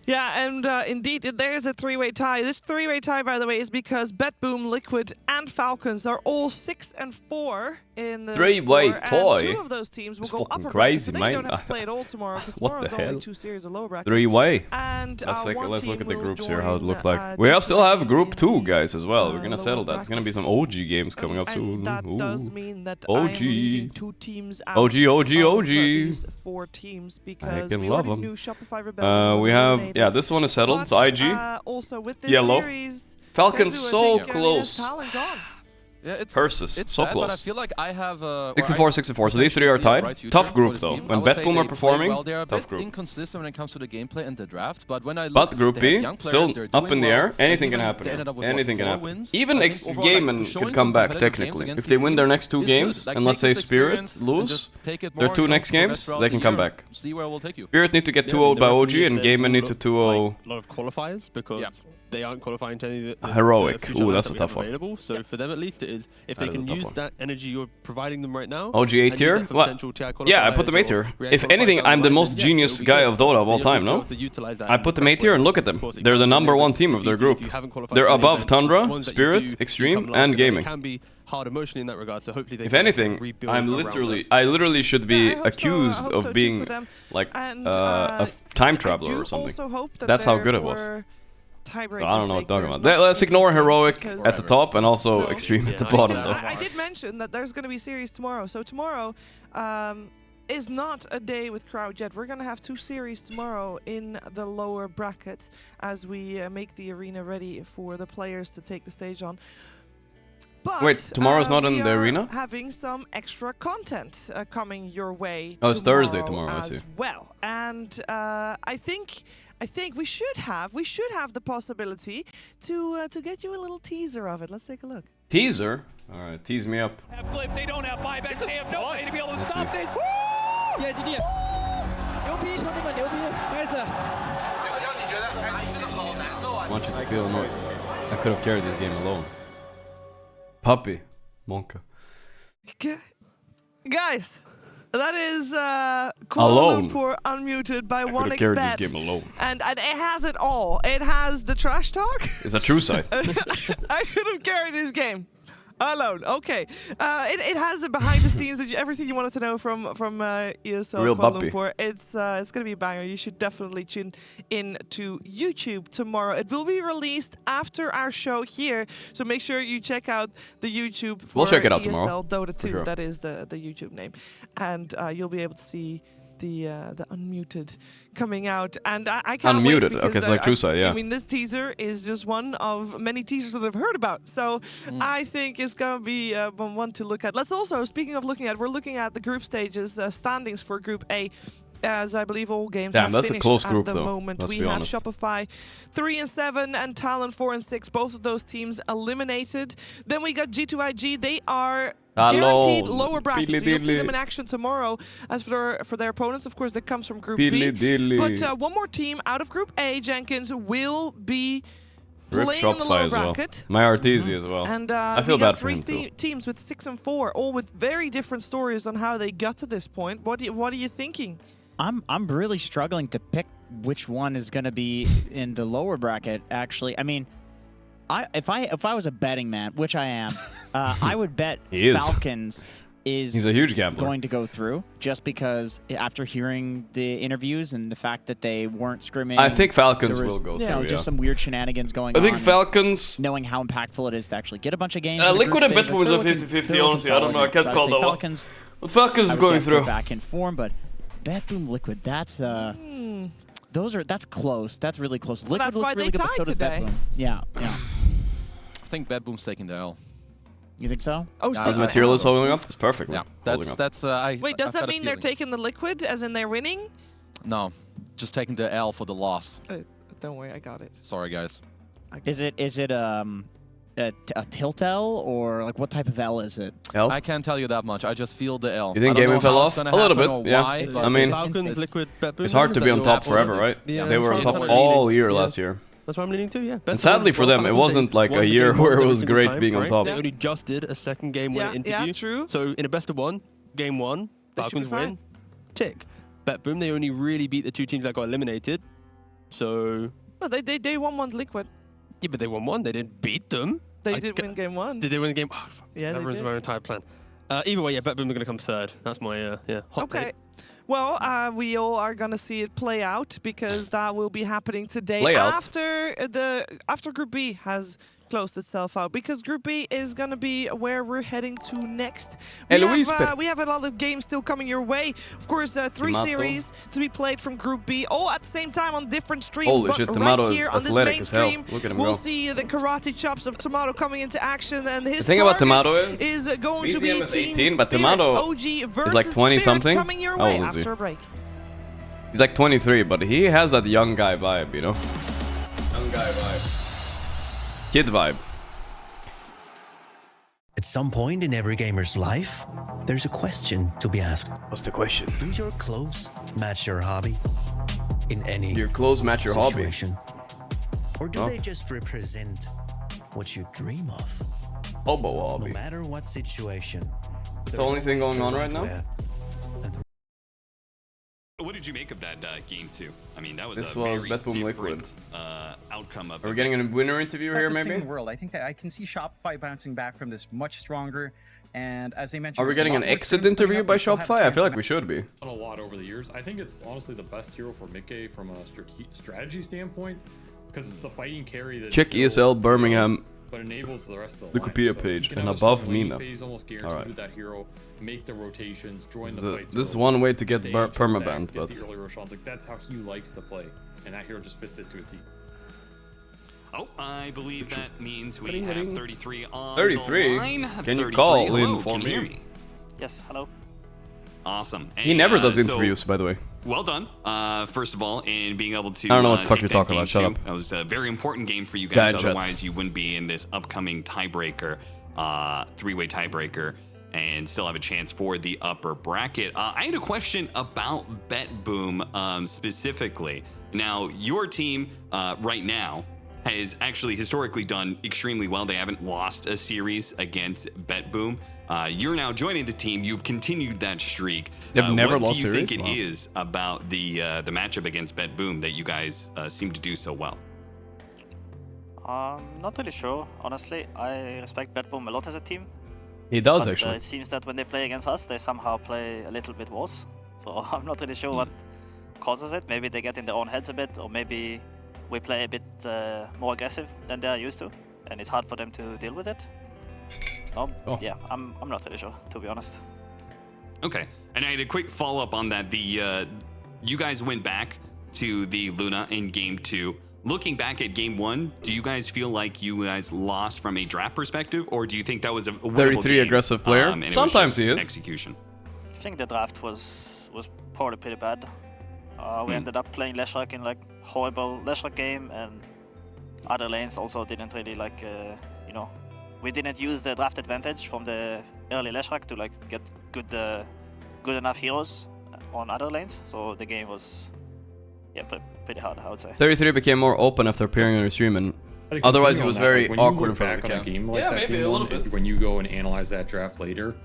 Yeah, and indeed, there's a three-way tie. This three-way tie, by the way, is because BetBoom, Liquid, and Falcons are all 6 and 4 in the three-way tie. And 2 of those teams will go upper crazy, bracket, so they don't have to play at all tomorrow because tomorrow's only 2 series of lower bracket. Three-way. And let's look at the groups here, how it looks join, like. We still have Group 2, guys, as well. We're gonna settle that. There's gonna be some OG games coming up soon. That does mean that OG. I am leaving 2 teams out OG. of these 4 teams because we already knew Shopify Rebellion we have, eliminated. this one is settled. So IG, also with this yellow, series, Falcons Kazu, so I think, close. Yeah, it's Curses, it's so bad, close. But I feel like I have 64. So these 3 are tied. Tough group though. When BetBoom are performing, they're a tough bit group. inconsistent when it comes to the gameplay and the draft. But when I look, But Group B, still players, up in the air. Anything can even happen. they ended up with, Anything what, can 4 happen. wins? Even I think overall, Game like, showing could come some back competitive games technically. against If they these win their teams next 2 is games, good. Like, and let's say take this experience Spirit and lose just take it their more, 2 you know, next progress games, throughout they the can come year, back. See where we'll take you. Spirit need to get 2-0 by OG, and Gamer need to 2-0. A lot of qualifiers because they aren't qualifying to any of the Heroic. future Ooh, events that's a that we tough have one. available. So for them at least it is, if they That is a can tough use one. that energy you're providing them right now. OG A and use tier? that for What? potential TI Yeah, I put them A qualifiers tier. or If qualifiers anything, down I'm the line, most then, yeah, genius it'll be guy good. of Dota of They all just need time, to be no? able to utilize that I in put the them A correct tier way. and look at Of them. course, it They're can the be a number little 1 bit team of their defeating group. if you haven't qualified They're to any above events. Tundra, The ones that you do, Spirit, you Extreme, come last and in, they Gaming. can be hard emotionally in that regard, so hopefully they If can anything, rebuild I'm around literally, that. I literally should be accused I hope so of too being for them. like And, a time I traveler do or something. also hope that That's how they're good it was. for tiebreakers' I don't know what sake, I'm talking there's about. not Let's even ignore games Heroic because- at the top and also No. Extreme at the Yeah, bottom. Because Though. I did mention that there's going to be series tomorrow. So tomorrow, is not a day with crowd yet. We're going to have 2 series tomorrow in the lower bracket as we make the arena ready for the players to take the stage on. But, wait, tomorrow's not in the arena? Having some extra content coming your way. Oh, it's Thursday tomorrow, I see. As well, and I think we should have the possibility to get you a little teaser of it. Let's take a look. Teaser? All right, tease me up. If they don't have buybacks, they have no way to be able to stop this. I want you to feel annoyed. I could have carried this game alone. Puppy. Monka. Guys, that is Kuala Alone. Lumpur unmuted by I could have 1xBet. carried this game alone. And it has it all. It has the trash talk. It's a true side. I could have carried this game alone. Okay. It has it behind the scenes, everything you wanted to know from ESL Real Kuala puppy. Lumpur. It's going to be a banger. You should definitely tune in to YouTube tomorrow. It will be released after our show here, so make sure you check out the YouTube for We'll check it out ESL tomorrow, Dota 2. sure. That is the YouTube name. And you'll be able to see the unmuted coming out, and I can't wait Unmuted, because, okay, it's like True Side, yeah. I mean, this teaser is just one of many teasers that I've heard about, so I think it's gonna be one to look at. Let's also, speaking of looking at, we're looking at the group stages standings for Group A. As I believe all games have that's a finished close at group, the though. moment. Let's We be have honest. Shopify 3 and 7 and Talon 4 and 6. Both of those teams eliminated. Then we got G2IG. They are guaranteed Hello. lower bracket. So you'll see them Dilly. in action tomorrow. As for their opponents, of course, that comes from Group Dilly B. dilly. But one more team out of Group A, Jenkins, will be Rip playing in the Shopify lower as well. bracket. My Arteezy as well. And I feel we have bad for 3 him too. teams with 6 and 4, all with very different stories on how they got to this point. What are you thinking? I'm really struggling to pick which one is going to be in the lower bracket. Actually, I mean, if I was a betting man, which I am, I would bet He is. Falcons is He's a huge gambler. going to go through, just because after hearing the interviews and the fact that they weren't scrimming. I think Falcons there was, will go you through, know, yeah. just some weird shenanigans going I on. think Falcons... Knowing how impactful it is to actually get a bunch of games. in the Liquid group and stage, Bet was a they're looking- 50-50, they're honestly. I don't know. I solid. can't So I'd call say that one. Falcons. Falcons I is would going guess through. they're back in form, but Bet Boom Liquid, that's that's close. That's really close. Liquid that's looks why really they good, but tied so does Bet today. Boom. Yeah. I think Bad Boom's taking the L. You think so? Oh, Yeah, Is I- Materialist holding up? It's perfect. Yeah, holding up. that's. Wait, does I've that got a mean they're feeling. taking the Liquid, as in they're winning? No, just taking the L for the loss. Don't worry, I got it. Sorry, guys. Is it a tilt L, or like what type of L is it? L? I can't tell you that much. I just feel the L. You think I don't gaming know fell how off? it's gonna A little happen bit, or yeah. why, but I mean, Falcons, Liquid, Bet Boom. It's hard to be on top absolutely. forever, right? Yeah, They were on that's top what I'm all leaning. year Yeah. last year. That's what I'm leaning to, yeah. And sadly for them, it wasn't like a year where it was great being on top. They only just did a second game winner interview. Yeah, true. So in a best of 1, game 1, They should be Falcons win. Tick. Bet Boom, they only really beat the 2 teams that got eliminated. So... No, they won 1 Liquid. Yeah, but they won 1. They didn't beat them. They did win game 1. Did they win the game? Oh, fuck. Yeah, they Everyone's did. their entire plan. Either way, yeah, Bet Boom are going to come 3rd. That's my hot Okay. take. Well, we all are gonna see it play out, because that will be happening today Play out? after Group B has closed itself out, because Group B is gonna be where we're heading to next. We have a lot of games still coming your way. Of course, 3 Tomato. series to be played from Group B, all at the same time on different streams. Holy but shit, right Tomato is here on this athletic main as hell. stream, Look at him we'll go. see the karate chops of Tomato coming into action, and his The thing about target Tomato is going to be BZM is Team 18, but Spirit. Tomato OG versus is like 20 Spirit something. coming your How way old is he? after a break. He's like 23, but he has that young guy vibe, you know? Young guy vibe. Kid vibe. At some point in every gamer's life, there's a question to be asked. What's the question? Do your clothes match your hobby? In any Your clothes match your hobby. situation? Or do Oh. they just represent what you dream of? Hobo No hobby. matter what situation. It's the there's only thing always going the on right now? wear. What did you make of that game 2? I mean, that was This a was very Bet Boom different Liquid. outcome of Are we it. getting a winner interview here, Toughest thing maybe? in the world. I think that I can see Shopify bouncing back from this much stronger. And as they mentioned, Are we there's a getting lot an more exit teams coming interview up. by They still have a Shopify? I chance feel to like we should be. A lot over the years. I think it's honestly the best hero for Mickey from a strategy standpoint, because it's the fighting carry that Check ESL Birmingham but enables the rest of the Wikipedia lineup. page, You can and have a strong above laning Mina. phase almost guaranteed Alright. with that hero, make the rotations, join the So fights this is early, one way to get the ancient permabanned, stacks, but get the early Roshans. Like that's how he likes to play, and that hero just fits it to a T. Oh, I believe that means we Ring, have ring. 33 on 33? the line. Can you 33. call Hello, in for can you hear me? me? Yes, hello. Awesome. He never does so interviews, by the way. Well done, first of all, in being able to I don't know what the fuck take you're that talking game about, shut two. up. That was a very important game for you guys, Gadget. otherwise you wouldn't be in this upcoming tiebreaker, three-way tiebreaker, and still have a chance for the upper bracket. I had a question about Bet Boom specifically. Now, your team right now has actually historically done extremely well. They haven't lost a series against Bet Boom. You're now joining the team. You've continued that streak. They've never what lost do you series? think it Wow. is about the matchup against Bet Boom that you guys seem to do so well? Not really sure, honestly. I respect Bedboom a lot as a team. He does, but, actually. It seems that when they play against us, they somehow play a little bit worse. So I'm not really sure what causes it. Maybe they get in their own heads a bit, or maybe we play a bit more aggressive than they are used to, and it's hard for them to deal with it. Yeah, I'm not really sure, to be honest. Okay, and I had a quick follow-up on that. You guys went back to the Luna in Game 2. Looking back at Game 1, do you guys feel like you guys lost from a draft perspective, or do you think that was a winnable 33 game, aggressive player? and it was Sometimes just he is. Execution. I think the draft was probably pretty bad. We ended up playing Leshrac in like horrible Leshrac game, and other lanes also didn't really like, you know, we didn't use the draft advantage from the early Leshrac to like get good enough heroes on other lanes. So the game was, yeah, pretty hard, I would say. 33 became more open after appearing on your stream, and otherwise he was very awkward in front of the back on a cam. game like Yeah, that maybe game a one, little bit. when you go and analyze that draft later,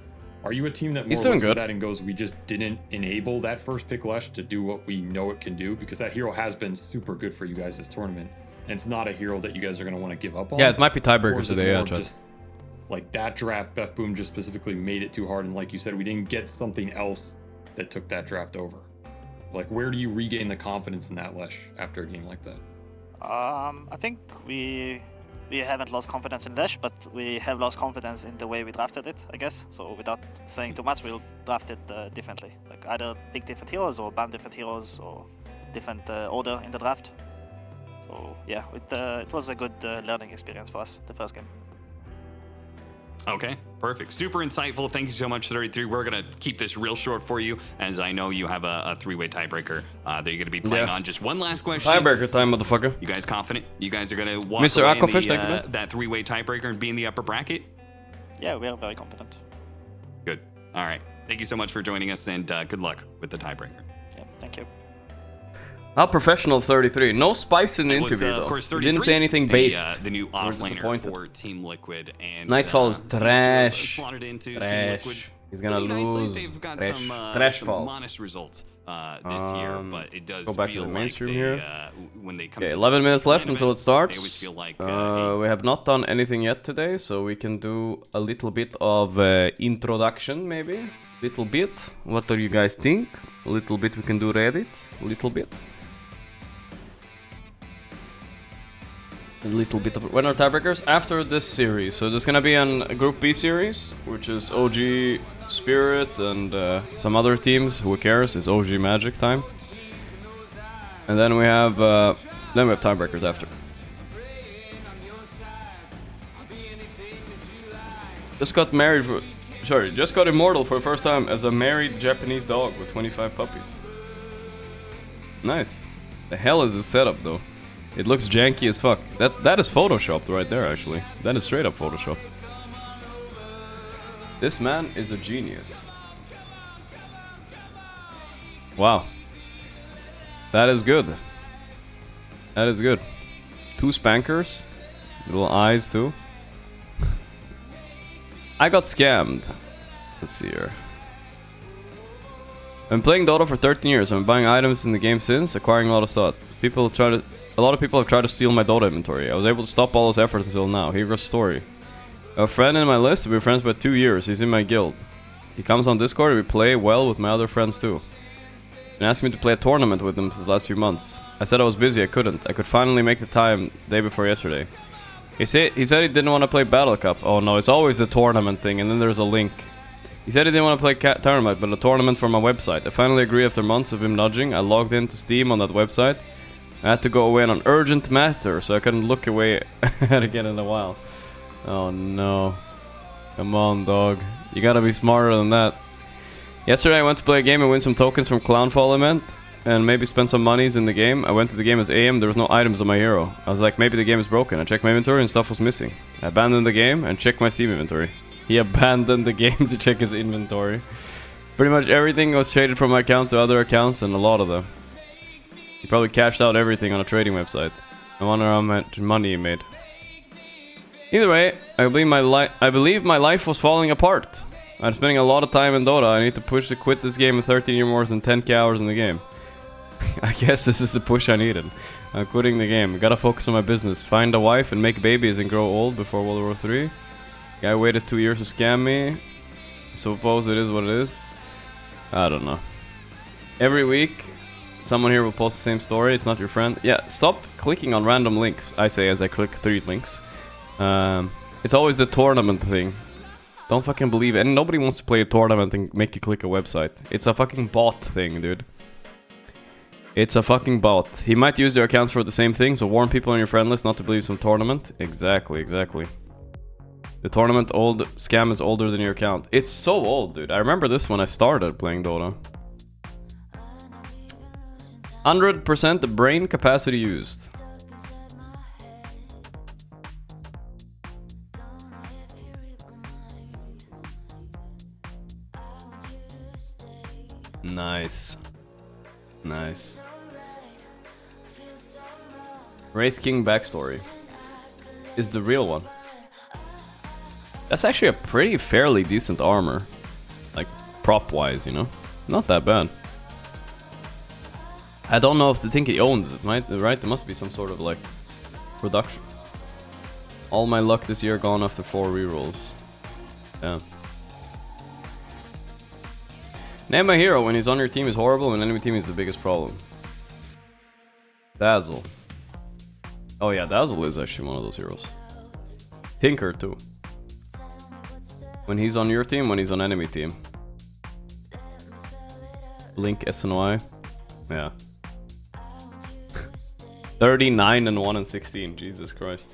are you a team that He's more doing looks at good. that and goes, we just didn't enable that first pick Lesh to do what we know it can do? Because that hero has been super good for you guys this tournament, and it's not a hero that you guys are going to want to give up on. Yeah, it might be Or tiebreakers is it today, yeah, more chat. just like that draft, Bet Boom just specifically made it too hard, and like you said, we didn't get something else that took that draft over. Like, where do you regain the confidence in that Lesh after a game like that? I think we haven't lost confidence in Lesh, but we have lost confidence in the way we drafted it, I guess. So without saying too much, we'll draft it differently. Like either pick different heroes or ban different heroes or different order in the draft. So yeah, it was a good learning experience for us, the first game. Okay, perfect. Super insightful. Thank you so much, 33. We're going to keep this real short for you, as I know you have a three-way tiebreaker that you're going to be playing Yeah. on. Just one last question. Tiebreaker time, motherfucker. You guys confident? You guys are going to walk Mr. away in Aquafish, thank you, man. that three-way tiebreaker and be in the upper bracket? Yeah, we are very confident. Good. All right. Thank you so much for joining us, and good luck with the tiebreaker. Yeah, thank you. How professional 33. No spice in the It was, interview, of though. course, He 33, didn't say anything based. The new We're offlaner disappointed. for Team Liquid, and Nightfall is seems to have trash. slotted into Team Trash. Liquid He's gonna pretty nicely. lose. They've got Trash. some Trashfall. modest results this year, but it does Go back to feel the like mainstream they, here. when they come Okay, to 11 minutes left main until it events, starts. they always feel like We have not done anything yet today, so we can do a little bit of introduction, maybe. Little bit. What do you guys think? A little bit we can do Reddit. A little bit. A little bit of... When are tiebreakers? After this series. So there's gonna be a Group B series, which is OG Spirit and some other teams. Who cares? It's OG Magic time. And then we have tiebreakers after. Just got married for... Sorry, just got immortal for the first time as a married Japanese dog with 25 puppies. Nice. The hell is this setup, though? It looks janky as fuck. That is photoshopped right there, actually. That is straight up Photoshop. This man is a genius. Wow. That is good. That is good. 2 spankers. Little eyes, too. I got scammed. Let's see here. I've been playing Dota for 13 years. I've been buying items in the game since, acquiring a lot of stuff. A lot of people have tried to steal my Dota inventory. I was able to stop all those efforts until now. Here's a story. A friend in my list, we've been friends for 2 years. He's in my guild. He comes on Discord and we play well with my other friends too. And asked me to play a tournament with him since the last few months. I said I was busy, I couldn't. I could finally make the time day before yesterday. He said he didn't want to play Battle Cup. Oh no, it's always the tournament thing, and then there's a link. He said he didn't want to play tournament, but a tournament from my website. I finally agreed after months of him nudging. I logged into Steam on that website. I had to go away on an urgent matter, so I couldn't look away at it again in a while. Oh no. Come on, dog. You gotta be smarter than that. Yesterday I went to play a game and win some tokens from Clownfall event, and maybe spend some monies in the game. I went to the game as AM, there was no items on my hero. I was like, maybe the game is broken. I checked my inventory and stuff was missing. I abandoned the game and checked my Steam inventory. He abandoned the game to check his inventory. Pretty much everything was traded from my account to other accounts, and a lot of them. He probably cashed out everything on a trading website. I wonder how much money he made. Either way, I believe my life was falling apart. I'm spending a lot of time in Dota. I need to push to quit this game in 13 or more than 10k hours in the game. I guess this is the push I needed. I'm quitting the game. Gotta focus on my business. Find a wife and make babies and grow old before World War 3. Guy waited 2 years to scam me. Suppose it is what it is. I don't know. Every week, someone here will post the same story. It's not your friend. Yeah, stop clicking on random links. I say as I click 3 links. It's always the tournament thing. Don't fucking believe it. And nobody wants to play a tournament and make you click a website. It's a fucking bot thing, dude. It's a fucking bot. He might use their accounts for the same thing, so warn people on your friend list not to believe some tournament. Exactly. The tournament scam is older than your account. It's so old, dude. I remember this when I started playing Dota. 100% brain capacity used. Nice. Wraith King backstory is the real one. That's actually a pretty fairly decent armor. Like, prop-wise, you know? Not that bad. I don't know if they think he owns it, right? There must be some sort of, like, production. All my luck this year gone after 4 rerolls. Yeah. Name a hero when he's on your team is horrible, when enemy team is the biggest problem. Dazzle. Oh yeah, Dazzle is actually one of those heroes. Tinker too. When he's on your team, when he's on enemy team. Blink SNY. Yeah. 39 and 1 and 16. Jesus Christ.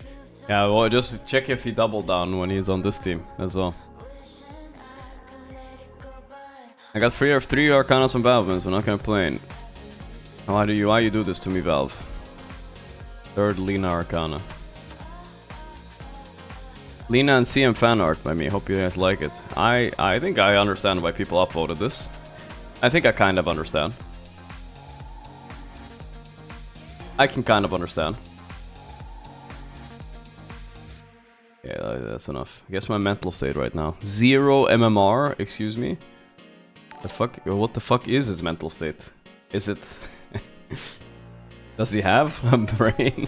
Yeah, well, just check if he doubled down when he's on this team as well. I got 3 Arcanas from Valve, so I'm not gonna play. Why you do this to me, Valve? 3rd Lina Arcana. Lina and CM fan art by me. Hope you guys like it. I think I understand why people upvoted this. I think I kind of understand. I can kind of understand. Yeah, that's enough. I guess my mental state right now. 0 MMR, excuse me. The fuck? What the fuck is his mental state? Is it... Does he have a brain?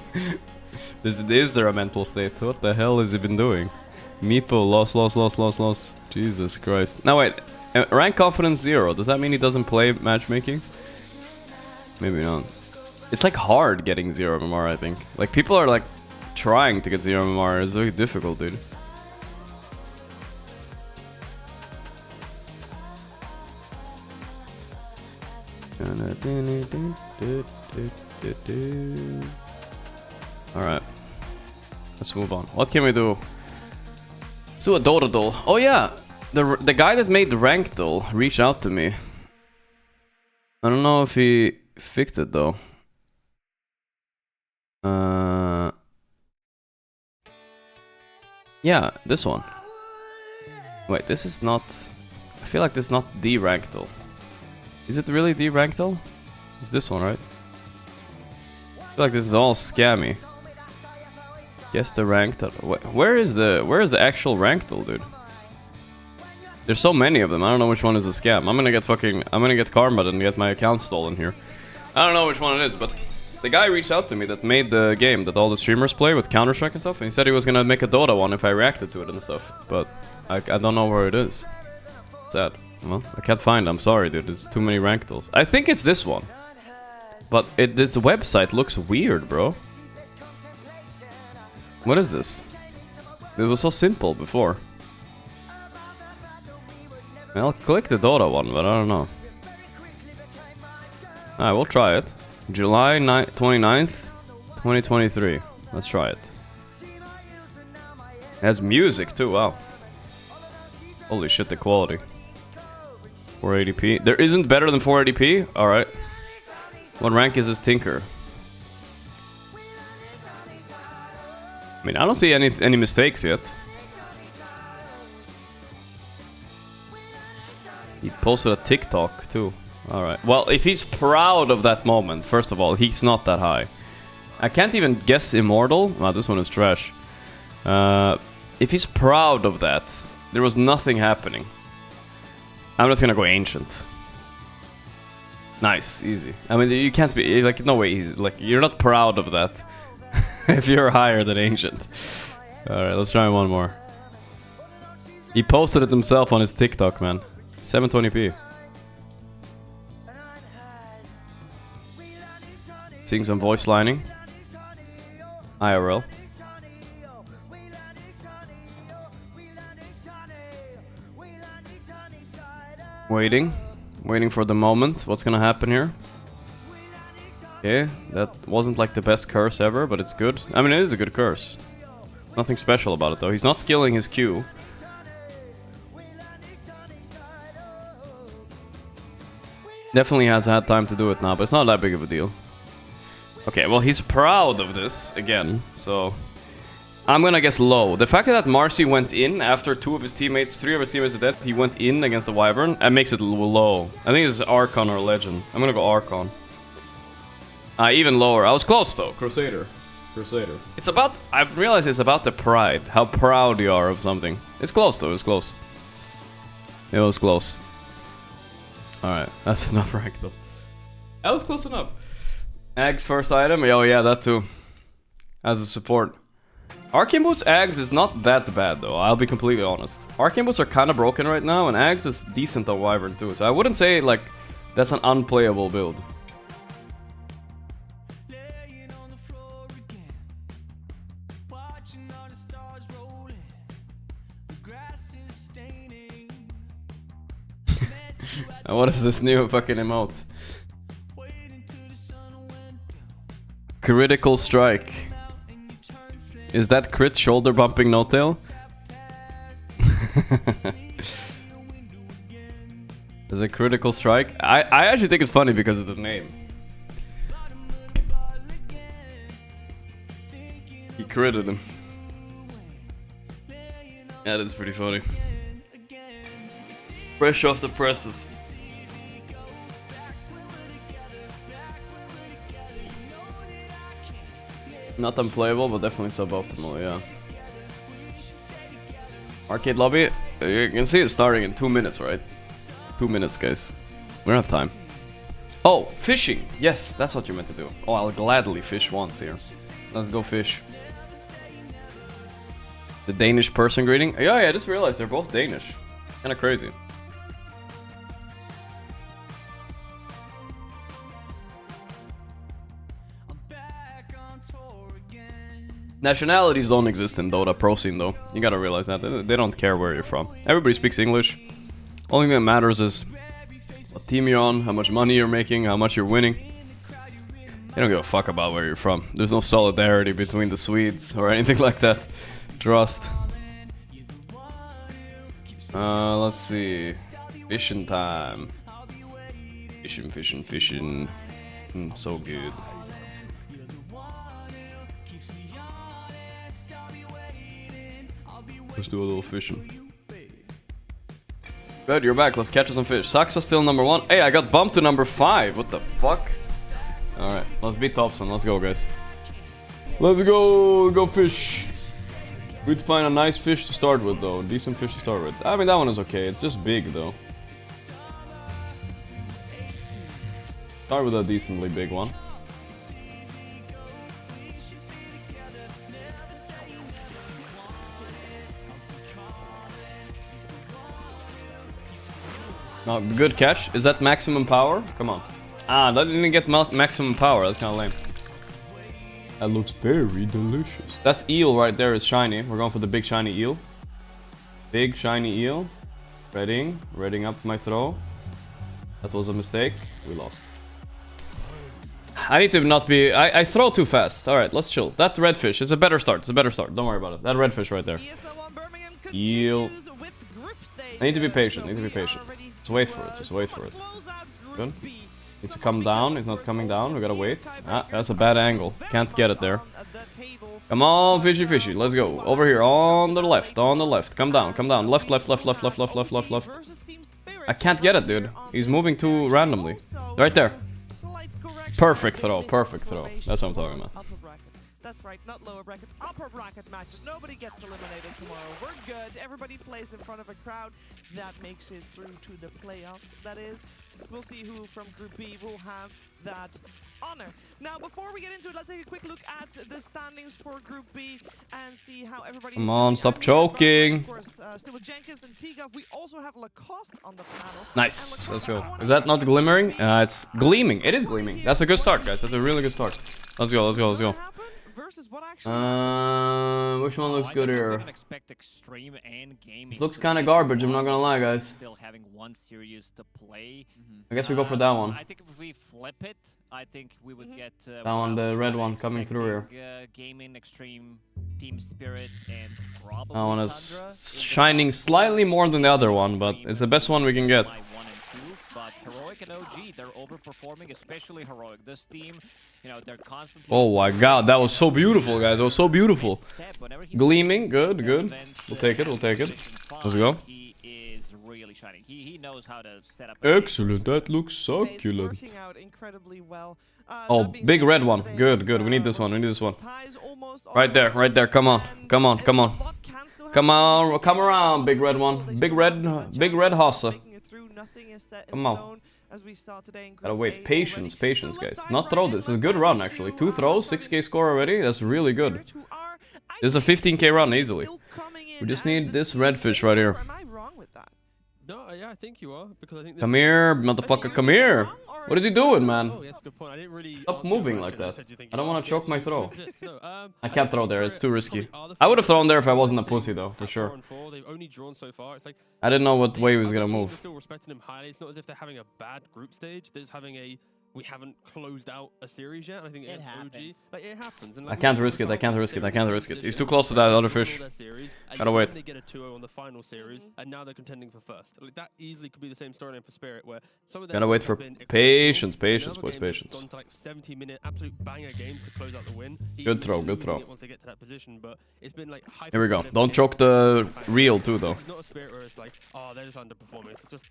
Is there a mental state? What the hell has he been doing? Meepo, loss. Jesus Christ. Now wait, rank confidence 0. Does that mean he doesn't play matchmaking? Maybe not. It's like hard getting 0 MMR, I think. Like people are like trying to get 0 MMR. It's very difficult, dude. Alright. Let's move on. What can we do? Let's do a Dota duel. Oh yeah! The guy that made the rank duel reached out to me. I don't know if he fixed it though. Yeah, this one. Wait, this is not... I feel like this is not the rank duel. Is it really the rank duel? It's this one, right? I feel like this is all scammy. Guess the ranked. Where is the actual ranked duel, dude? There's so many of them. I don't know which one is a scam. I'm gonna get karma and get my account stolen here. I don't know which one it is, but the guy reached out to me that made the game that all the streamers play with Counter-Strike and stuff, and he said he was gonna make a Dota one if I reacted to it and stuff. But I don't know where it is. Sad. Well, I can't find it. I'm sorry, dude. There's too many ranked duels. I think it's this one. But this website looks weird, bro. What is this? It was so simple before. I'll click the Dota one, but I don't know. Alright, we'll try it. July 29th, 2023. Let's try it. It has music too, wow. Holy shit, the quality. 480p. There isn't better than 480p? Alright. What rank is this Tinker? I mean, I don't see any mistakes yet. He posted a TikTok too. Alright. Well, if he's proud of that moment, first of all, he's not that high. I can't even guess Immortal. Wow, this one is trash. If he's proud of that, there was nothing happening. I'm just gonna go Ancient. Nice, easy. I mean, you can't be like, no way. Like, you're not proud of that if you're higher than Ancient. All right, let's try one more. He posted it himself on his TikTok, man. 720p. Seeing some voice lining. IRL. Waiting for the moment. What's gonna happen here? Okay, that wasn't like the best curse ever, but it's good. I mean, it is a good curse. Nothing special about it though. He's not skilling his Q. Definitely has had time to do it now, but it's not that big of a deal. Okay, well, he's proud of this again, so I'm gonna guess low. The fact that Marcy went in after three of his teammates are dead, he went in against the Wyvern, that makes it low. I think it's Archon or Legend. I'm gonna go Archon. Even lower. I was close though. Crusader. It's about, I've realized it's about the pride. How proud you are of something. It's close though, it was close. It was close. Alright, that's enough rank though. That was close enough. Ag's first item? Oh yeah, that too. As a support. Arcane Boots Ags is not that bad though, I'll be completely honest. Arcane Boots are kind of broken right now, and Ags is decent on Wyvern too, so I wouldn't say like that's an unplayable build. What is this new fucking emote? Critical strike. Is that crit shoulder bumping no tail? Is a critical strike? I actually think it's funny because of the name. He critted him. That is pretty funny. Fresh off the presses. Not unplayable, but definitely suboptimal, yeah. Arcade lobby, you can see it starting in 2 minutes, right? 2 minutes, guys. We don't have time. Oh, fishing! Yes, that's what you meant to do. Oh, I'll gladly fish once here. Let's go fish. The Danish person greeting? Yeah, I just realized they're both Danish. Kinda crazy. Nationalities don't exist in Dota Pro scene though. You gotta realize that. They don't care where you're from. Everybody speaks English. Only thing that matters is what team you're on, how much money you're making, how much you're winning. They don't give a fuck about where you're from. There's no solidarity between the Swedes or anything like that. Trust. Let's see. Fishing time. Fishing. So good. Let's do a little fishing. Good, you're back. Let's catch some fish. Saxa still number 1. Hey, I got bumped to number 5. What the fuck? Alright, let's beat Thompson. Let's go, guys. Let's go fish. We'd find a nice fish to start with, though. Decent fish to start with. I mean, that one is okay. It's just big, though. Start with a decently big one. No, good catch. Is that maximum power? Come on. Ah, that didn't get maximum power. That's kind of lame. That looks very delicious. That's eel right there is shiny. We're going for the big shiny eel. Big shiny eel. Readying up my throw. That was a mistake. We lost. I need to not be... I throw too fast. Alright, let's chill. That redfish, it's a better start. It's a better start. Don't worry about it. That redfish right there. Eel. I need to be patient. Just wait for it. Just wait for it. Good. Needs to come down. He's not coming down. We gotta wait. Ah, that's a bad angle. Can't get it there. Come on, fishy. Let's go. Over here. On the left. Come down. Left. I can't get it, dude. He's moving too randomly. Right there. Perfect throw. That's what I'm talking about. That's right, not lower bracket, upper bracket matches. Nobody gets eliminated tomorrow. We're good. Everybody plays in front of a crowd that makes it through to the playoffs. That is, we'll see who from Group B will have that honor. Now, before we get into it, let's take a quick look at the standings for Group B and see how everybody. Come on, stop choking. Of course, still with Jenkins and Tigov. We also have Lacoste on the panel. Nice. Let's go. Is that not glimmering? It's gleaming. It is gleaming. That's a good start, guys. That's a really good start. Let's go. Which one looks good here? This looks kind of garbage, I'm not gonna lie, guys. Still having one series to play. I guess we go for that one. I think if we flip it, I think we would get that one, the red one coming through here. Gaming, Extreme, Team Spirit, and probably that one is shining slightly more than the other one, but it's the best one we can get. But Heroic and OG, they're overperforming, especially Heroic. This team, you know, they're constantly... Oh my god, that was so beautiful, guys. That was so beautiful. Gleaming, good. We'll take it. Let's go. He is really shining. He knows how to set up... Excellent, that looks succulent. It's working out incredibly well. Oh, big red one. Good. We need this one. Right there. Come on. Come around, big red one. Big red Hassa. Come on. Gotta wait. Patience, guys. Not throw this. This is a good run, actually. 2 throws, 6k score already. That's really good. This is a 15k run, easily. We just need this redfish right here. No, yeah, I think you are. Because I think come here, motherfucker, come here. What is he doing, man? Stop moving like that. I don't want to choke my throw. I can't throw there, it's too risky. I would have thrown there if I wasn't a pussy, though, for sure. I didn't know what way he was gonna move. Still respecting him highly. It's not as if they're having a bad group stage. They're just having a... We haven't closed out a series yet. I think it happens. Like, it happens. And like, I can't risk it. He's too close to that other fish. Gotta wait. They get a 2-0 on the final series, and now they're contending for first. Like, that easily could be the same storyline for Spirit, where some of them gotta wait for patience, boys, patience. Gone to like 70-minute absolute banger games to close out the win. Good throw. Once they get to that position, but it's been like here we go. Don't choke the reel too, though. It's not a Spirit where it's like, oh, they're just underperforming. It's just,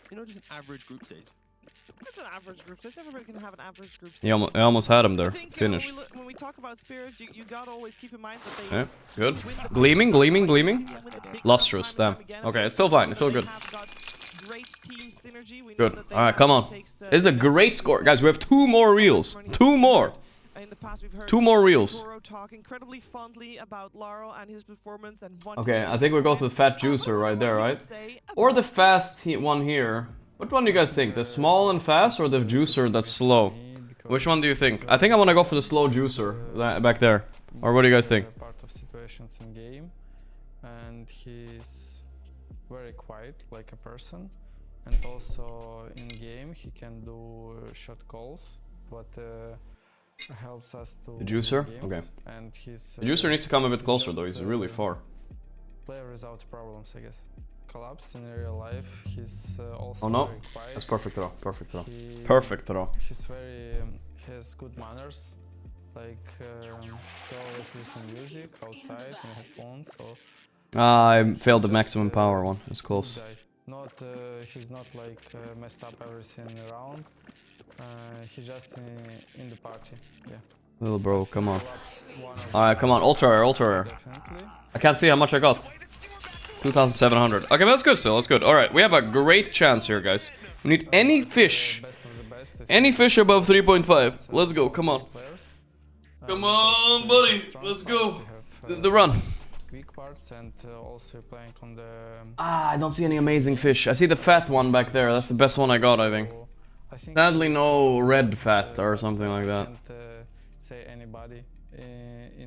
you know, just an average group stage. It's an average group stage. Everybody can have an average group stage. Yeah, I almost had him there. Finished. When we talk about Spirit, you gotta always keep in mind that they... Yeah, good. Gleaming. Lustrous, damn. Okay, it's still fine. It's still good. Good. Alright, come on. This is a great score. Guys, we have 2 more reels. 2 more. Two more reels. Okay, I think we go to the fat juicer right there, right? Or the fast one here. What one do you guys think? The small and fast or the juicer that's slow? Which one do you think? I think I want to go for the slow juicer back there. Or what do you guys think? Part of situations in game, and he's very quiet, like a person. And also in game he can do shot calls, what helps us to. The juicer? Okay. And he's, the juicer needs to come a bit closer though. He's really far. Player without problems, I guess. Collapse in real life. He's also oh no, very quiet. That's perfect throw. Perfect throw. He's very has good manners. Like he always listen music outside in headphones. So I failed the maximum power one. It's close. Not he's not like messed up everything around. He's just in the party. Yeah. Little bro, come on. Alright, come on. Ultra rare. I can't see how much I got. 2,700. Okay, that's good still. That's good. Alright, we have a great chance here, guys. We need any fish. Any fish above 3.5. Let's go. Come on. Come on, buddy. Let's go. This is the run. I don't see any amazing fish. I see the fat one back there. That's the best one I got, I think. Sadly, no red fat or something like that.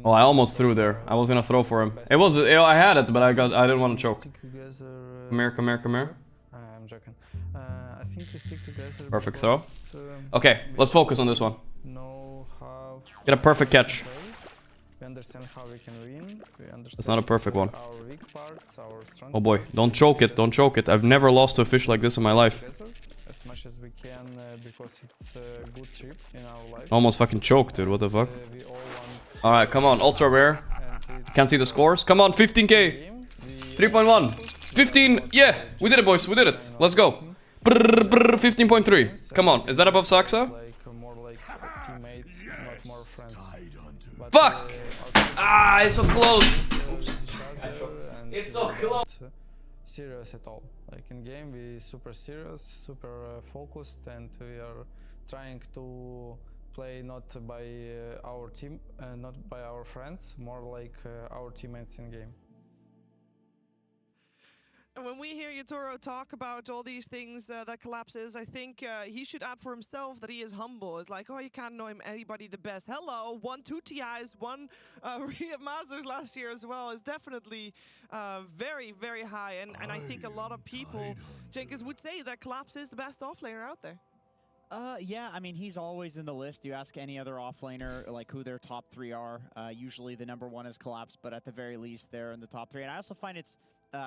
Oh, I almost threw there. I was gonna throw for him. It was, I had it, but I didn't want to choke. Come here, come here, come here. I'm joking. I think we stick together. Perfect throw. Because, Okay, let's focus on this one. know how Get a perfect catch. we understand how we can win. We understand That's not a perfect one. our weak parts, our strong Oh boy, parts. don't choke it, don't choke it. I've never lost to a fish like this in my life. Together as much as we can because it's a good trip in our lives. Almost fucking choked, dude. What the fuck? We all want Alright, come on, ultra rare. Can't see the scores. Come on, 15k. 3.1. 15. Yeah, we did it, boys. We did it. Let's go. 15.3. Come on, is that above Saxa? more like teammates, not more friends. But, Fuck! Ah, it's so close. It's so close. Serious at all. Like in game, we super serious, super focused, and we are trying to play not by our team, not by our friends, more like our teammates in game. When we hear Yatoro talk about all these things that collapses, I think he should add for himself that he is humble. It's like, oh, you can't know him anybody the best. Hello, 2 TIs, 1 Riyadh Masters last year as well is definitely very, very high. And I think a lot of people, Jenkins, would say that Collapse is the best offlaner out there. Yeah, I mean, he's always in the list. You ask any other offlaner, like, who their top 3 are. Usually the #1 is Collapse, but at the very least, they're in the top 3. And I also find it's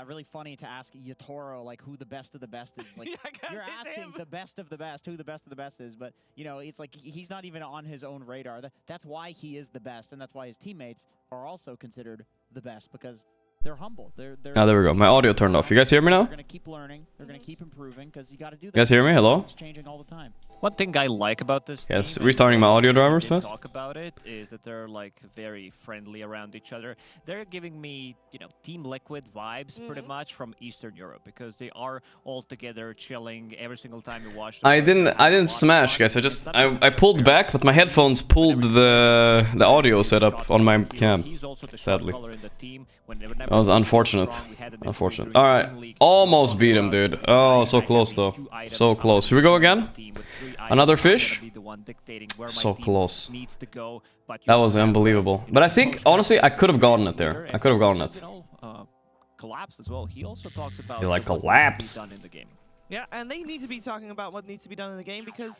really funny to ask Yatoro, like, who the best of the best is. Like, yeah, you're asking the best of the best, who the best of the best is, but, you know, it's like he's not even on his own radar. That's why he is the best, and that's why his teammates are also considered the best, because they're humble. They're Ah, there we go. My audio turned off. You guys hear me now? They're going to keep learning. They're going to keep improving, because you got to do that. You guys hear me? Hello? It's changing all the time. One thing I like about this Yes, team, restarting my audio drivers did first. talk about it, is that they're like very friendly around each other. They're giving me, you know, Team Liquid vibes pretty much from Eastern Europe, because they are all together chilling every single time you watch them. I didn't smash, guys. I pulled back, but my headphones pulled the audio setup on my cam. Sadly, that was unfortunate. Unfortunate. All right, almost beat him, dude. Oh, so close though. So close. Should we go again? Another fish? So close. That was unbelievable. But I think, honestly, I could have gotten it there. I could have gotten it. Collapse as well. He also talks about You like what needs to be Collapse? done in the game. Yeah, and they need to be talking about what needs to be done in the game, because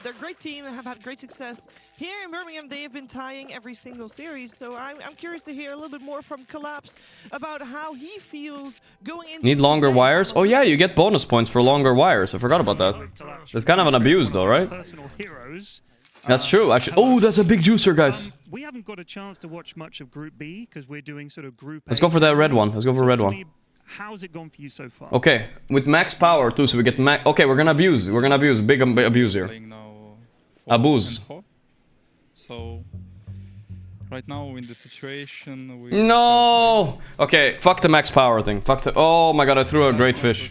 they're a great team and have had great success. Here in Birmingham, they have been tying every single series, so I'm curious to hear a little bit more from Collapse about how he feels going into Need longer wires? Oh yeah, you get bonus points for longer wires. I forgot about that. That's kind of an abuse though, right? Personal heroes. That's true, actually. Oh, that's a big juicer, guys. We haven't got a chance to watch much of Group B because we're doing sort of Group A. Let's go for that red one. Let's go for red one. How's it gone for you so far? Okay, with max power too, so we get max. Okay, we're gonna abuse. We're gonna abuse. Big abuse here. Abuse. So right now in the situation we No. Okay, fuck the max power thing. Fuck the. Oh my god, I threw a great fish.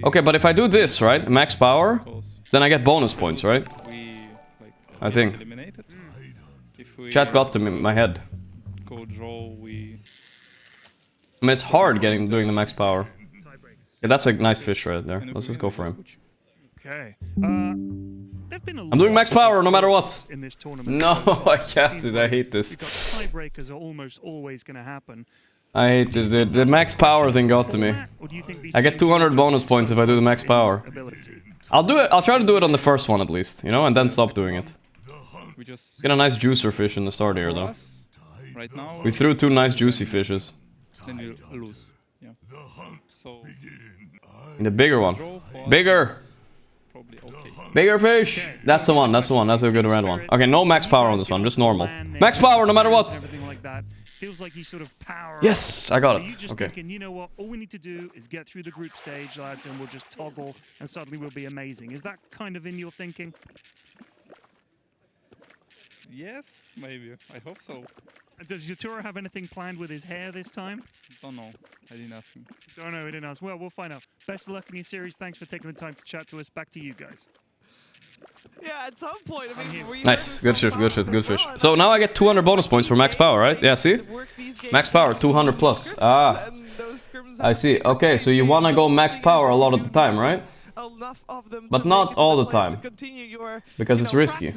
Okay, but if I do this right, max power, then I get bonus points, right? I think. Chat got to me, my head. go draw, we I mean, it's hard doing the max power. Yeah, that's a nice fish right there. Let's just go for him. Okay. I'm doing max power no matter what. In this tournament. No, I can't, dude. I hate this. Tiebreakers are almost always going to happen. I hate this, dude. The max power thing got to me. I get 200 bonus points if I do the max power. I'll do it. I'll try to do it on the first one at least, you know, and then stop doing it. we just Get a nice juicer fish in the start here, though. right now We threw 2 nice juicy fishes. then we lose. Yeah. So The bigger one. Bigger! probably okay. Bigger fish! That's the one, that's the one. That's a good red one. Okay, no max power on this one, just normal. Max power no matter what! Feels like you sort of power Yes, up. I got So it. you're just Okay. thinking, you know what, all we need to do is get through the group stage, lads, and we'll just toggle, and suddenly we'll be amazing. Is that kind of in your thinking? Yes, maybe. I hope so. Does Yatoro have anything planned with his hair this time? Don't know. I didn't ask him. Don't know, we didn't ask. Well, we'll find out. Best of luck in your series. Thanks for taking the time to chat to us. Back to you guys. Yeah, at some point, I mean, we Nice, good shift, good shift, good fish. So now I get 200 bonus points for max power, right? Yeah, see? Max power, 200 plus. Ah, I see. Okay, so you wanna go max power a lot of the time, right? But not all the time, because it's risky.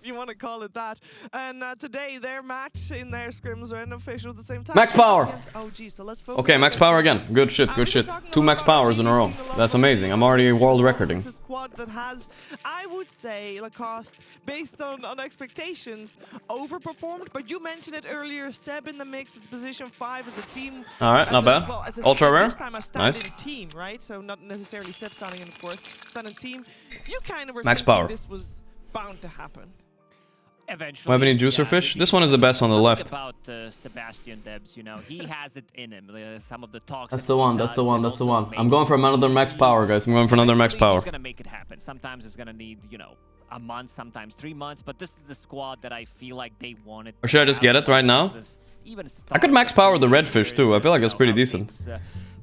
you want to call it that. And today, their match in their scrims are unofficial at the same time. Max power! Oh, geez, so let's focus Okay, on max OG. power again. Good shit, good shit. 2 max powers in a row. That's amazing. I'm already world recording. It's a squad that has, I would say, Lacoste, based on expectations, overperformed. But you mentioned it earlier, Seb in the mix is position 5 as a team. Alright, not bad. Well, as a, Ultra rare. This time a standing Nice. team, right? So not necessarily Seb standing in, of course. Standing team. You kind of were Max thinking power. this was bound to happen. Eventually. Do I have any juicer fish? This one is the best on the left. About Sebastian Debs, you know, he has it in him. Some of the talks. That's the one, that's the one, that's the one. I'm going for another max power, guys. I'm going for another max power. He's gonna make it happen. Sometimes it's gonna need, you know, a month, sometimes 3 months. But this is the squad that I feel like they wanted. Or should I just get it right now? I could max power the red fish too. I feel like that's pretty decent.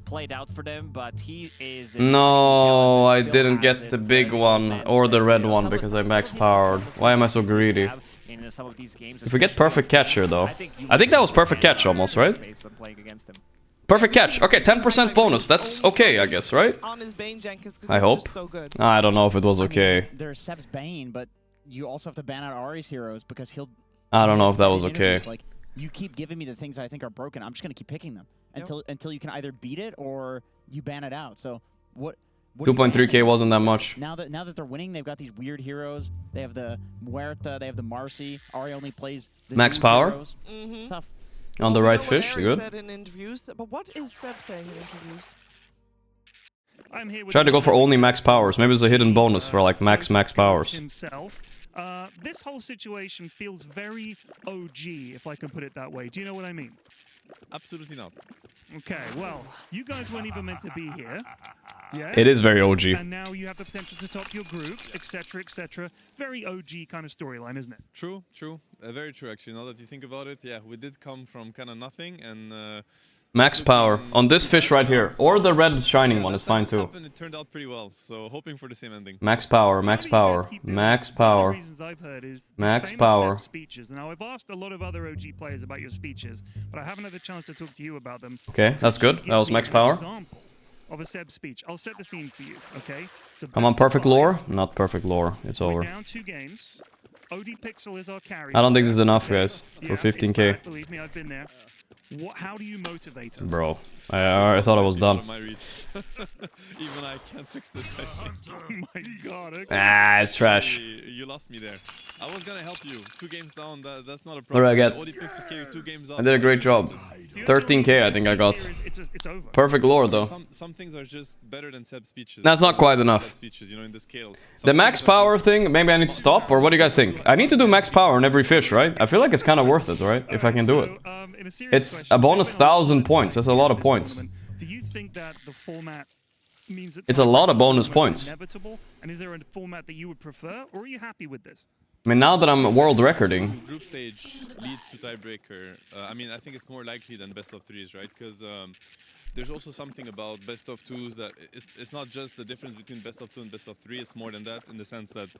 Played out for them, but he is. No, I didn't get the big one or the red one because I max powered. Why am I so greedy? If we get perfect catch here though. I think that was perfect catch almost, right? Perfect catch. Okay, 10% bonus. That's okay, I guess, right? I hope. I don't know if it was okay. I mean, there's Seb's Bane, but you also have to ban out Ari's heroes because he'll... I don't know if that was okay. Like, you keep giving me the things I think are broken. I'm just going to keep picking them until you can either beat it or you ban it out. So what 2.3k wasn't that much. Now that they're winning, they've got these weird heroes. They have the Muerta, they have the Marcy. Ari only plays the max power. Heroes. Tough. On the right fish, good. Said in interviews, but what is Seb saying in interviews? I'm here with Try to go for only max powers. Maybe it's a hidden bonus for like max powers. Himself. This whole situation feels very OG, if I can put it that way. Do you know what I mean? Absolutely not. Okay, well, you guys weren't even meant to be here. Yeah? It is very OG. And now you have the potential to top your group, etc., etc. Very OG kind of storyline, isn't it? True, true. Very true, actually. Now that you think about it, yeah, we did come from kind of nothing and... Max power on this fish right here, or the red shining one is fine too. It turned out pretty well, so hoping for the same ending. Max power, max power, max power, max power. Speeches. Now I've asked a lot of other OG players about your speeches, but I haven't had the chance to talk to you about them. Okay, that's good. That was max power. Of a Seb speech. I'll set the scene for you, okay? So Come on, perfect lore? Not perfect lore. It's over. We're down 2 games. OD Pixel is our carry. I don't think this is enough, guys, for 15k. Believe me, I've been there. How do you motivate us? Bro, I thought I was done. Even I can't fix this. Oh my god. Okay. Ah, it's trash. You lost me there. I was gonna help you. 2 games down, that's not a What do I get? I did a great job. 13k I think I got. It's over. Perfect lore though. Some things are just better than Seb's speeches. That's not quite enough. Speeches, you know, in the scale. The max power thing, maybe I need to stop, or what do you guys think? I need to do max power on every fish, right? I feel like it's kind of worth it, right? If I can do it. It's a bonus 1,000 points. That's a lot of points. Do you think that the format means that it's a lot of bonus points. Inevitable? And is there a format that you would prefer, or are you happy with this? I mean, now that I'm world recording. Group stage leads to tiebreaker. I mean, I think it's more likely than best of 3s, right? Because there's also something about best of 2s that it's not just the difference between best of 2 and best of 3. It's more than that, in the sense that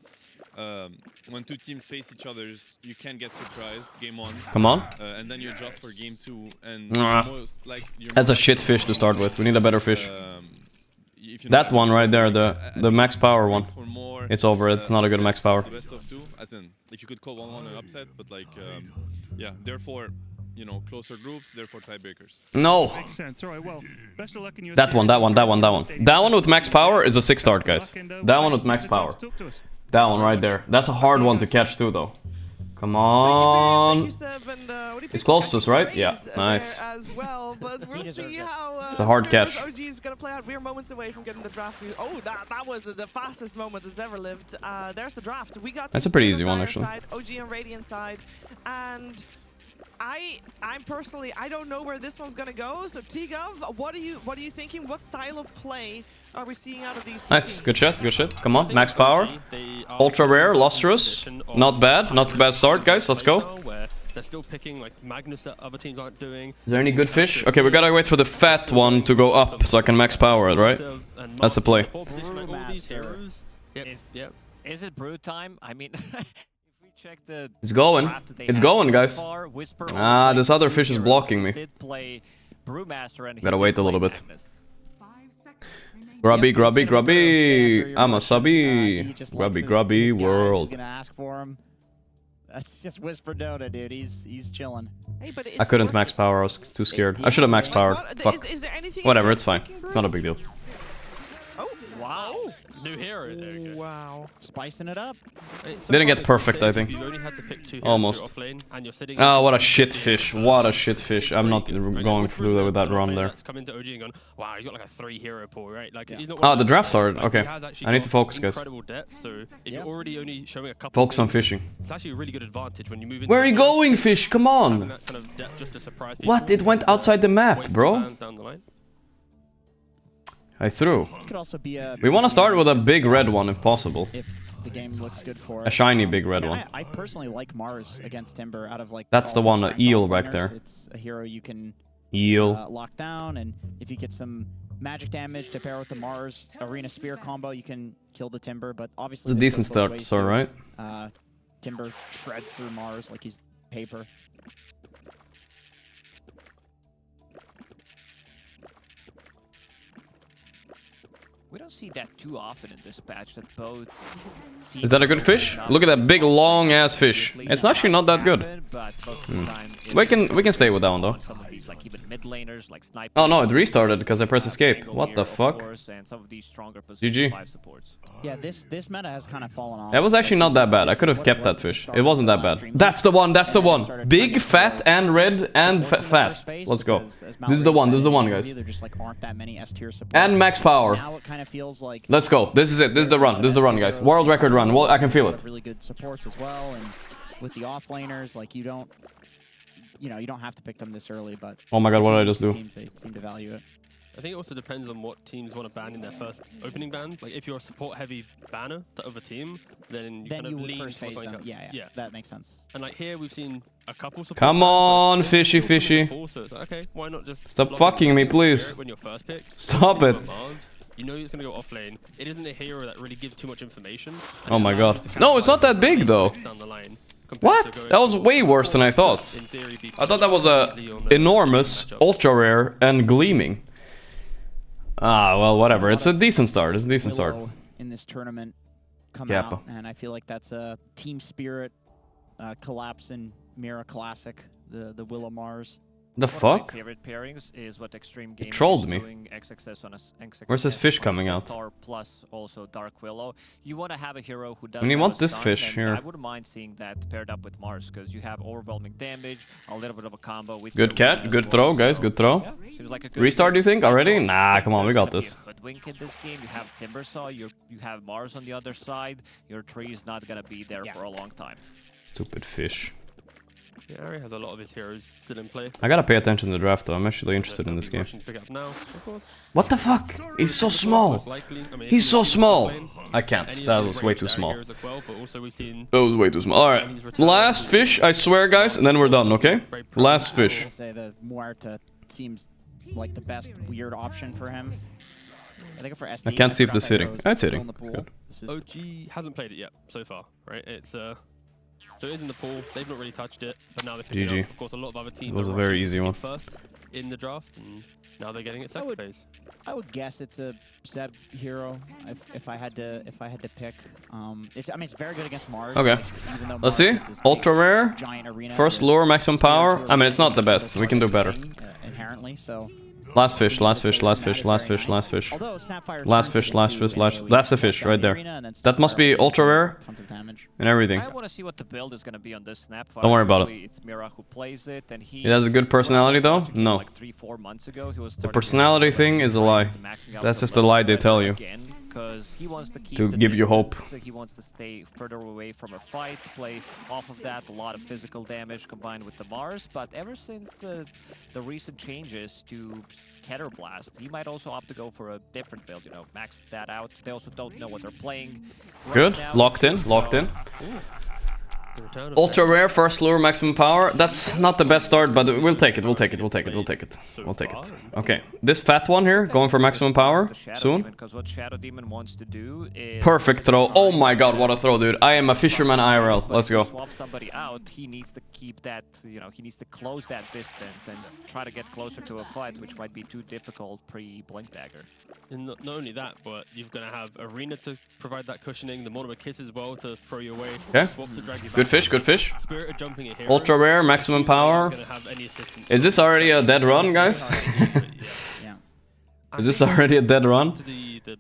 when 2 teams face each other, you can get surprised game 1. Come on. And then you adjust for game 2. And that's a shit fish to start with. We need a better fish. That one right there, the max power one. It's over. It's not a good max power. Best of 2, as in, if you could call 1-1 an upset, but like, yeah, therefore, you know, closer groups, therefore tiebreakers. No. Makes sense. All right, well, best of luck in your that one with max power is a 6 start, guys. That one with max power. That one right there. That's a hard one to catch too, though. Come on. It's close to us, right? Yeah, nice. As well, but we'll see how it's a hard catch. OG is gonna play out. We're moments away from getting the draft. Oh, that was the fastest moment that's ever lived. There's the draft. We got. That's a pretty easy one, actually. Side, OG and Radiant side, and I'm personally, I don't know where this one's gonna go. So T-Gov, what are you thinking? What style of play are we seeing out of these two Nice, teams? good shit, good shit. Come on, max power. Ultra rare, lustrous. Not bad start, guys. Let's go. They're still picking like Magnus that other teams aren't doing. Is there any good fish? Okay, we gotta wait for the fat one to go up so I can max power it, right? That's the play. Is it brew time? I mean, if we check the It's going. It's going, guys. Ah, this other fish is blocking me. Gotta wait a little bit. Grubby, grubby, grubby. I'm a subby. Grubby, grubby world. Gonna ask for him. That's just Whisper Dota, dude. He's chilling. Hey, but I couldn't max power. I was too scared. I should have max power. Fuck. Is there anything Whatever, it's fine. It's not a big deal. Oh, wow. New hero. There we go. Wow. Spicing it up. Didn't get perfect, I think. You only had to pick 2 heroes Almost. for your offlane, and you're sitting Ah, what a shit fish. What a shit fish. I'm not going through with that run there. That's come into OG and gone, wow, he's got like a 3 hero pool, right? Like, he's not Ah, one the of draft those started. players, like, Okay. he has actually I need got to focus, guys. incredible depth, so if you're already only showing a couple Focus on things, fishing. it's actually a really good advantage when you move into Where are you the first going, fish? Come having on. that kind of depth just to surprise What? people, It went outside the map, waste bro. bans down the line. I threw. It could also be a. We want to start with a big red one if possible. If the game looks good for it. A shiny big red one. I personally like Mars against Timber out of like. That's the all one, the ranked eel offlaners. back there. It's a hero you can. Eel. Lock down, and if you get some magic damage to pair with the Mars Arena Spear combo, you can kill the Timber. But obviously, It's a this decent goes both start, ways so too. right? Timber shreds through Mars like he's paper. We don't see that too often in this patch that both. Is that a good fish? Look at that big long ass fish. It's actually not that good. We can stay with that one though. Some of these, like even mid laners, like snipers. Oh no, it restarted because I pressed escape. What the fuck? And some of these stronger GG. 5 supports. Yeah, this meta has kind of fallen off. That was actually not that bad. I could have kept that fish. It wasn't that bad. That's the one. That's the one. Big, fat, and red, and fast. Let's go. This is the one. This is the one, guys. There just like aren't that many S tier supports. And max power. Now it kind of feels like. Let's go. This is it. This is the run. This is the run, guys. World record run. Well, I can feel it. Really good supports as well, and with the offlaners, like you don't have to pick them this early, but. Oh my god, what did I just do? Teams, they seem to value it. I think it also depends on what teams want to ban in their first opening bans. Like if you're a support-heavy banner to other team, then you kind of would lean first phase towards them. like Yeah, that makes sense. And like here, we've seen a couple support. Come on, fishy, fishy. So it's like, okay, why not just Stop block fucking it me, with please. Spirit when you're first pick? Stop it. You know it's gonna go off lane. It isn't a hero that really gives too much information. Oh my god. No, it's not that big though. What? That was way worse than I thought. I thought that was a enormous, ultra rare, and gleaming. Ah, well, whatever. It's a decent start. It's a decent start. In this tournament, come Yep. out, and I feel like that's a team spirit collapse in Mira Classic, the Willow Mars. The One of fuck? my favorite pairings is what Extreme Gaming trolled is me. doing. XXS on a XXS Where's this fish on coming out? Centaur plus also Dark Willow. You want to have a hero who does. And you have want a this stun, fish and here. I wouldn't mind seeing that paired up with Mars because you have overwhelming damage, a little bit of a combo with. Good your cat. weapon Good as throw, well, guys. so, Good throw. yeah, seems like a good Restart, do you think? Already? Nah, come on. We got this. Wink in this game, you have Timbersaw, you have Mars on the other side. Your tree is not gonna be there for a long time. Stupid fish. Yeah, Ari has a lot of his heroes still in play. I gotta pay attention to the draft though. I'm actually interested in this game. Rushing to pick up now, of course. What the fuck? He's so small. He's so small. I can't. That was way too small. That was way too small. Alright. Last fish, I swear, guys, and then we're done, okay? Last fish. I will say the Muerta seems like the best weird option for him. I think for SD. I can't see if forgot it's that hitting. hero is It's still hitting. in the pool. It's good. This is OG hasn't played it yet so far, right? It's so it is in the pool. They've not really touched it, but now they pick it GG. up. Of course, a lot of other teams It was are a very rushing easy to get one. first in the draft, and now they're getting it second phase. I would guess it's a Seb hero if I had to pick. It's very good against Mars. Okay. Like, even though Let's Mars see. is this Ultra big, rare. giant arena, First the lure, maximum power. spirit I mean, it's not the arena best. We can do better. Inherently, so. Last fish, last fish, last fish, last fish, last fish. Last fish, last fish, last fish. That's the fish right there. That must be ultra rare and everything. I want to see what the build is going to be on this Snapfire. Don't worry about it. Usually It's Mira who plays it, and he has a good personality though? No. Like 3-4 months ago, he was The personality thing is a lie. That's just a lie they tell you. Because he wants to keep To the give you hope. distance, he wants to stay further away from a fight, play off of that, a lot of physical damage combined with the Mars. But ever since the recent changes to Scatter Blast, he might also opt to go for a different build, max that out. They also don't know what they're playing. Good. Locked in. Locked in. Ultra rare, first lure, maximum power. That's not the best start, but we'll take it. We'll take it. We'll take it. We'll take it. We'll take it. Okay. This fat one here, going for maximum power soon. Because what Shadow Demon wants to do is Perfect throw. Oh my god, what a throw, dude. I am a fisherman IRL. Let's go. Swap somebody out. He needs to keep that, he needs to close that distance and try to get closer to a fight, which might be too difficult pre-Blink Dagger. And not only that, but you're going to have Arena to provide that cushioning, the Monomer Kiss as well to throw you away. Okay. Swap to drag you Good back. fish, good fish. Spirit of jumping a hero. Ultra rare, maximum power. Gonna have any assistance. Is this already a dead run, guys? Is this already a dead run?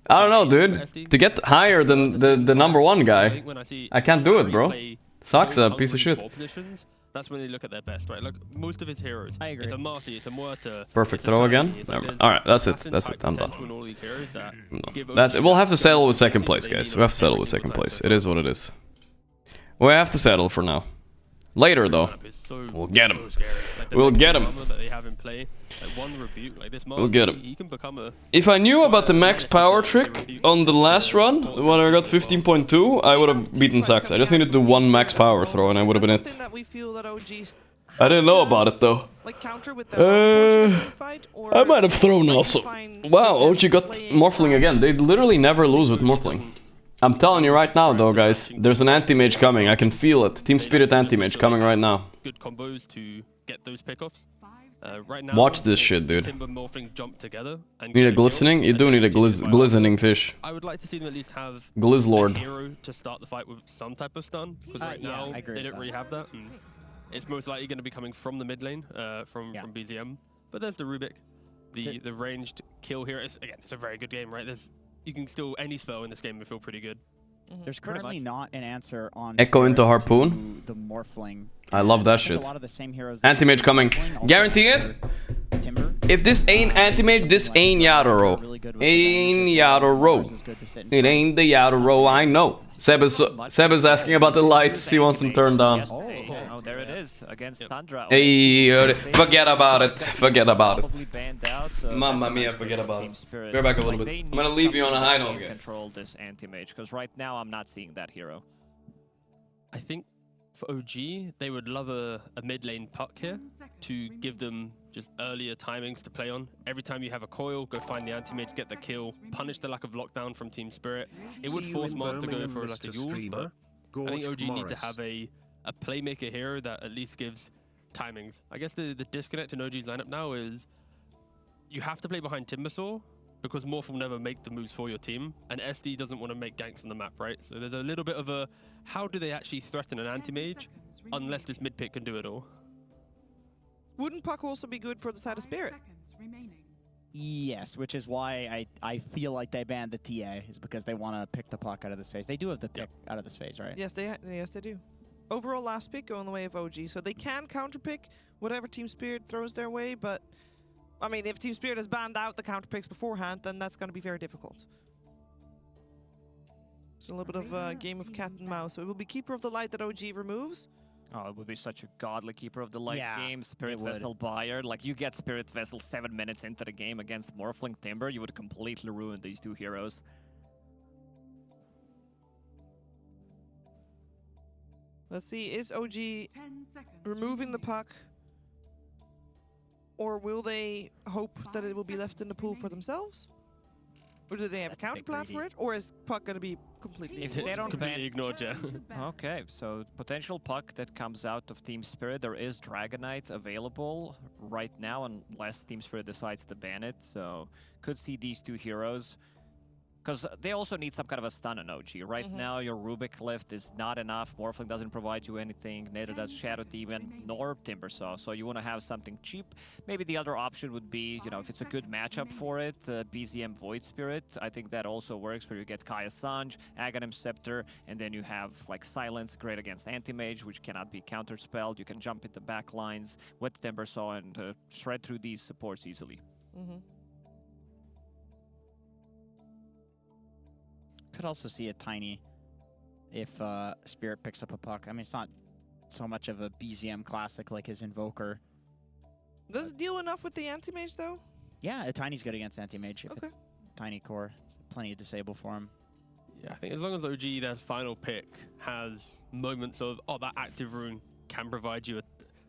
I don't know, dude. To get higher than the number one guy, I can't do it, bro. Sucks, a piece of shit. That's when they look at their best, right? Look, most of his heroes. I agree. It's a Marcy, it's a Muerta. Perfect throw again. Alright, that's it. That's it. I'm done. That's it. We'll have to settle with second place, guys. We have to settle with second place. It is what it is. We have to settle for now. Later, though, we'll get him. We'll get him. We'll get him. If I knew about the max power trick on the last run, when I got 15.2, I would have beaten Sax. I just needed to do one max power throw and I would have been it. I didn't know about it though. I might have thrown also. Wow, OG got Morphling again. They literally never lose with Morphling. I'm telling you right now though, guys, there's an anti-mage coming. I can feel it. Team Spirit anti-mage coming right now. Good combos to get those pickoffs. Right now, watch this shit, dude. Timber Morphling jump together and need a glistening? You do need a glistening fish. I would like to see them at least have Glizzlord. a hero to start the fight with some type of stun. Because right now, they don't really have that. And it's most likely going to be coming from the mid lane, from BZM. But there's the Rubik. The ranged kill here. Again, it's a very good game, right? You can still, any spell in this game will feel pretty good. There's currently not an answer on Echo into Harpoon. The Morphling. I love that shit. A lot of the same heroes. Anti-mage coming. Guarantee it. If this ain't anti-mage, this ain't Yadoro. Ain't Yadoro. It ain't the Yadoro, I know. Seb is asking about the lights. He wants them turned on. Oh, there it is against Tundra. Hey, forget about it. Forget about Probably banned out. Mamma mia, forget about it. Go back a little bit. I'm gonna leave you on a high note, guys. Control this anti-mage because right now I'm not seeing that hero. I think for OG, they would love a mid lane puck here to give them just earlier timings to play on. Every time you have a coil, go find the anti-mage, get the kill, punish the lack of lockdown from Team Spirit. It would force Mars to go for like a Yules, but I think OG need to have a playmaker hero that at least gives timings. I guess the disconnect in OG's lineup now is you have to play behind Timbersaw because Morph will never make the moves for your team, and SD doesn't want to make ganks on the map, right? So there's a little bit of a, how do they actually threaten an anti-mage unless this mid pick can do it all? Wouldn't puck also be good for the side of Spirit? Yes, which is why I feel like they banned the TA, is because they want to pick the puck out of this phase. They do have the pick out of this phase, right? Yes, they do. Overall last pick going the way of OG, so they can counterpick whatever Team Spirit throws their way, but I mean, if Team Spirit has banned out the counterpicks beforehand, then that's going to be very difficult. It's a little bit of a game of cat and mouse. So it will be Keeper of the Light that OG removes. Oh, it would be such a godly Keeper of the Light game. Spirit Vessel buyer. Like, you get Spirit Vessel 7 minutes into the game against Morphling Timber, you would completely ruin these two heroes. Let's see, is OG removing the puck? Or will they hope that it will be left in the pool for themselves? Or do they have a counter plan for it? Or is puck going to be completely ignored? They don't completely ignored, yeah. Okay, so potential puck that comes out of Team Spirit. There is Dragonite available right now unless Team Spirit decides to ban it. So could see these two heroes. Because they also need some kind of a stun on OG. Right now, your Rubik lift is not enough. Morphling doesn't provide you anything. Neither does Shadow Demon nor Timbersaw. So you want to have something cheap. Maybe the other option would be, you know, if it's a good matchup for it, BZM Void Spirit. I think that also works where you get Kaya Sanj, Aghanim Scepter, and then you have like Silence, great against Anti-Mage, which cannot be counterspelled. You can jump into back lines with Timbersaw and shred through these supports easily. Could also see a Tiny if Spirit picks up a puck. I mean, it's not so much of a BZM classic like his Invoker. Does it deal enough with the Anti-Mage, though? Yeah, a Tiny's good against Anti-Mage. If it's Tiny Core, plenty of disable for him. Yeah, I think as long as OG, their final pick, has moments of, oh, that active rune can provide you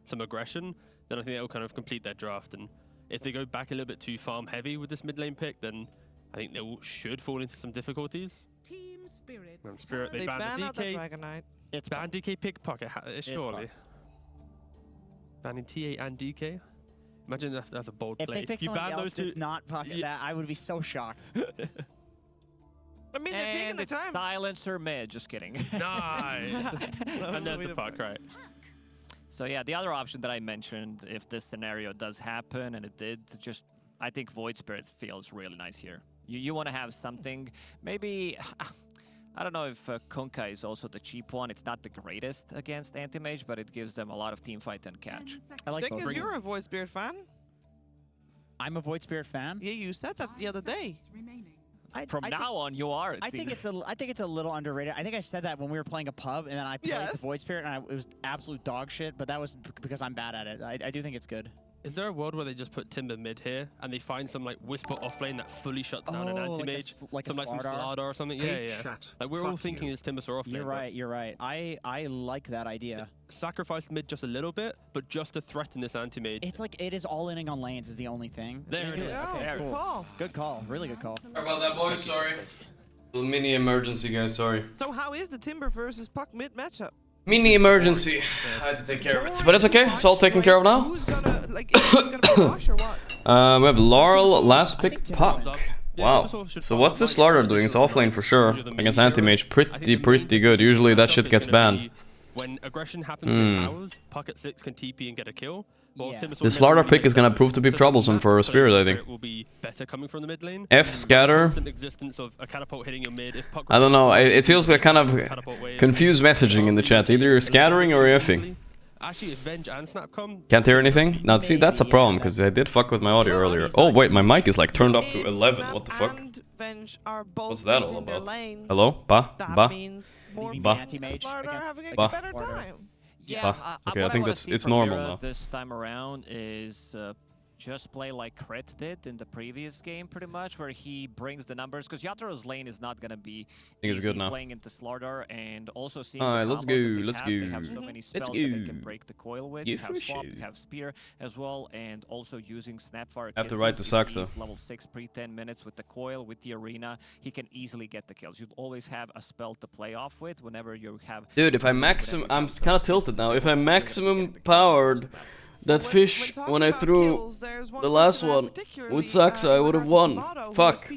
some aggression, then I think that will kind of complete their draft. And if they go back a little bit too farm heavy with this mid lane pick, then I think they should fall into some difficulties. Team Spirit. And Spirit, they banned the DK. Dragonite. It's banned DK pick pocket, surely. Banning TA and DK. Imagine if that's a bold If play. they picked You someone ban else those two. to not pocket that, I would be so shocked. I mean, they're taking And the it's time. silencer mid. Just kidding. Nice. And there's the puck, right? So yeah, the other option that I mentioned, if this scenario does happen, and it did, just I think Void Spirit feels really nice here. You want to have something, maybe, I don't know if Kunkka is also the cheap one. It's not the greatest against Anti-Mage, but it gives them a lot of team fight and catch. I like Jenkins, you're a Void Spirit fan. I'm a Void Spirit fan. Yeah, you said that the other day. From now on, you are. I think it's a little underrated. I think I said that when we were playing a pub, and then I played the Void Spirit, and it was absolute dog shit. But that was because I'm bad at it. I do think it's good. Is there a world where they just put Timber mid here and they find some like Whisper offlane that fully shuts down an anti-mage? Like some Slardar or something? Yeah. Like we're all thinking is Timber or offlane. You're right. You're right. I like that idea. Sacrifice mid just a little bit, but just to threaten this anti-mage. It's like it is all-inning on lanes is the only thing. There it is. Okay, Good call. Good call. Really good call. Sorry about that, boys. Sorry. Little mini emergency, guys. Sorry. So how is the Timber versus Puck mid matchup? Mini emergency. I had to take care of it, but it's okay. It's all taken care of now. Who's gonna like? Is it gonna be Rush or what? We have Laurel, last pick, Puck. Wow. So what's this Slardar doing? It's offlane for sure. Against Anti-Mage, pretty good. Usually that shit gets banned. When aggression happens in towers, Puck at 6 can TP and get a kill. This Slardar pick is gonna prove to be troublesome for Spirit, I think. Will be better coming from the mid lane. F scatter. Constant existence of a catapult hitting your mid. If Puck I don't know. It feels like kind of confused messaging in the chat. Either you're scattering or you're effing. Actually, if Venge and Snap come, Can't hear anything? Now, see, that's a problem, because I did fuck with my audio earlier. Oh, wait, my mic is like turned up to 11. What the fuck? What's that all about? Hello? Ba? Ba? Ba? Ba? Yeah, Okay, I what think wanna that's see it's from normal Mira now. this time around is just play like Crit did in the previous game, pretty much, where he brings the numbers. Because Yatro's lane is not gonna be think it's good now. playing into Slardar, and also seeing Alright, the let's combos go, that they let's have. go. They have so many spells that they can break the coil with. Yeah, You have for Swap, sure. you have Spear as well, and also using Snapfire. Have to ride the Sax, though. Level 6 pre-10 minutes with the coil, with the arena, he can easily get the kills. You'll always have a spell to play off with whenever you have. Dude, if I maximum, I'm kind of tilted now. If I maximum powered that fish when I threw the last one with Saxa, I would have won. Fuck.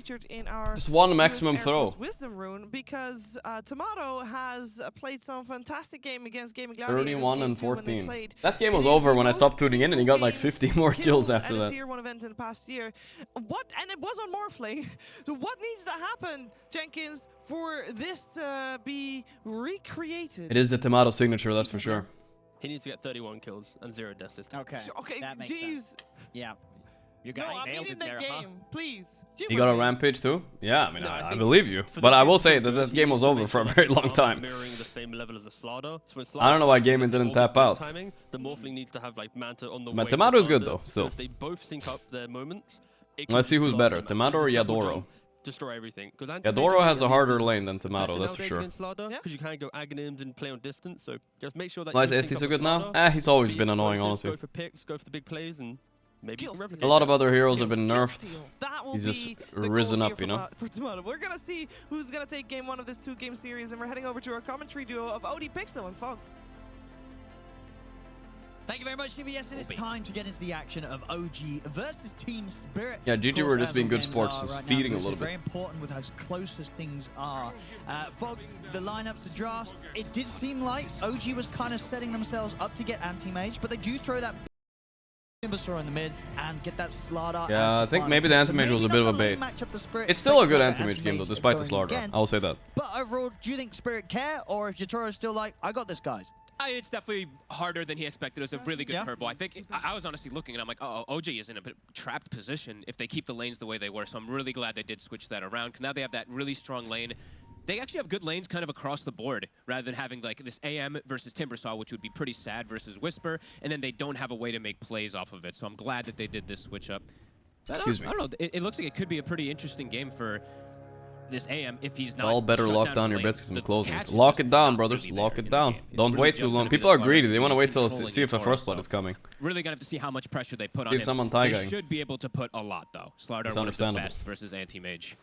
Just one maximum throw. Wisdom rune because Tomato has played some fantastic game against Gaming Gladiators. 31 and 14. That game was over when I stopped tuning in, and he got like 50 more kills after at a that. tier 1 event in the past year. And it was on Morphling. So what needs to happen, Jenkins, for this to be recreated? It is the Tomato signature, that's for sure. he needs to get 31 kills and 0 deaths this time. Okay, that makes jeez. sense. Yeah. You guys I nailed mean it in the there, game, huh? please. You got a rampage too? Yeah, I mean, I believe you. But I will say that that game was over for a very long time. Mirroring the same level as the Slardar. So when I don't know why Slardar gaming uses didn't all tap good out. Timing, the Morphling needs to have like Manta on the But way. Tomato is good to though, So still. if they both sync up their moments, it can Let's see who's blow better, them out. Tomato or Just double Yadoro? jump, destroy everything. Yadoro has a harder lane than Tomato, that's for sure. Because you can't go Aghanims and play on distance, so just make sure that Why you is sync ST up so with good now? Slardar, He's always be been annoying, explosive, honestly. Go for picks, go for the big plays, and maybe you can replicate A lot of that. other heroes have been nerfed. That will He's just be the goal risen here up, you know? for Tomato. We're gonna see who's gonna take game 1 of this 2-game series, and we're heading over to our commentary duo of OD Pixel and Fog. Thank you very much, CBS. It is time to get into the action of OG versus Team Spirit. Yeah, GG Of course, were just as being all good games sports, are just right now, feeding a it's little very bit. important with how close as things are. Fog, the lineups, the drafts, it did seem like OG was kind of setting themselves up to get anti-mage, but they do throw that Timbersaw in the mid and get that Slardar. Yeah, as the I think final maybe the pick. So anti-mage was a maybe bit of not a the lane bait. matchup the Spirit It's still a good expected, but anti-mage game though, anti-mage despite the going Slardar. against. I'll say that. But overall, do you think Spirit care, or if Yatoro's still like, I got this, guys? It's definitely harder than he expected. It was a really good curveball. I think I was honestly looking and I'm like, oh, OG is in a bit trapped position if they keep the lanes the way they were. So I'm really glad they did switch that around because now they have that really strong lane. They actually have good lanes kind of across the board rather than having like this AM versus Timbersaw, which would be pretty sad, versus Whisper, and then they don't have a way to make plays off of it. So I'm glad that they did this switch up. Excuse me. I don't know. It looks like it could be a pretty interesting game for this AM if he's not. All better shut lock down your lanes. bets because I'm The closing. catch is Lock just it down, not brothers. really Lock there it in the down. game. It's Don't really wait just too long. gonna be People are this greedy. Slardar They want to wait till controlling see if a Yatoro, first blood so is coming. Really gonna have to see how much pressure they put on Give him. someone They Taiga. should be able to put a lot though. Slardar It's was the understandable. best versus anti-mage.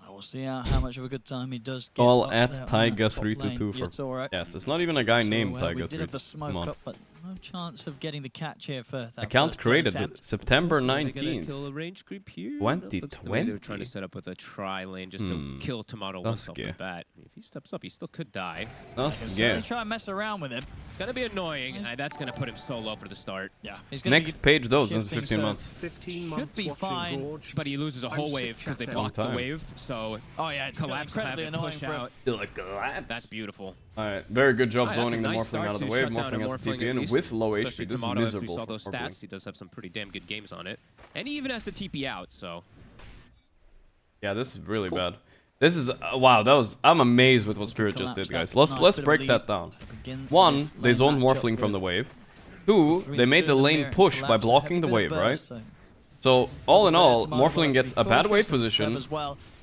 We'll see how much of a good time he does get All up at there on Taiga that top 322 lane. for. Yeah, it's all right. Yes, it's not even a guy named We Taiga did have the 322. Come smoke on. up, but No chance of getting the catch here for that. Account first created attempt. September They're gonna 19th. kill a range creep here. 2020. They're trying to set up with a tri lane just to kill Tomato once off the bat. If he steps up, he still could die. Try and mess around with him. It's gonna be annoying. That's gonna put him solo for the start. Yeah. He's gonna Next page though, since 15 months. 15 months should be fine. But he loses a whole wave because they blocked the wave. So it's Collapse will have incredibly it annoying push for him. out. That's beautiful. Alright, very good job That's a zoning the nice Morphling start out of the to wave. shut down a Morphling has to Morphling TP at in least, with low especially HP. This is Tomato, as we miserable saw those for stats, Morphling. he does have some pretty damn good games on it. And he even has the TP out, so... Yeah, this is really bad. This is wow. That was I'm amazed with what Spirit just did, guys. Let's break that down. One, they zoned Morphling from the wave. Two, they made the lane push by blocking the wave, right? So all in all, Morphling gets a bad wave position,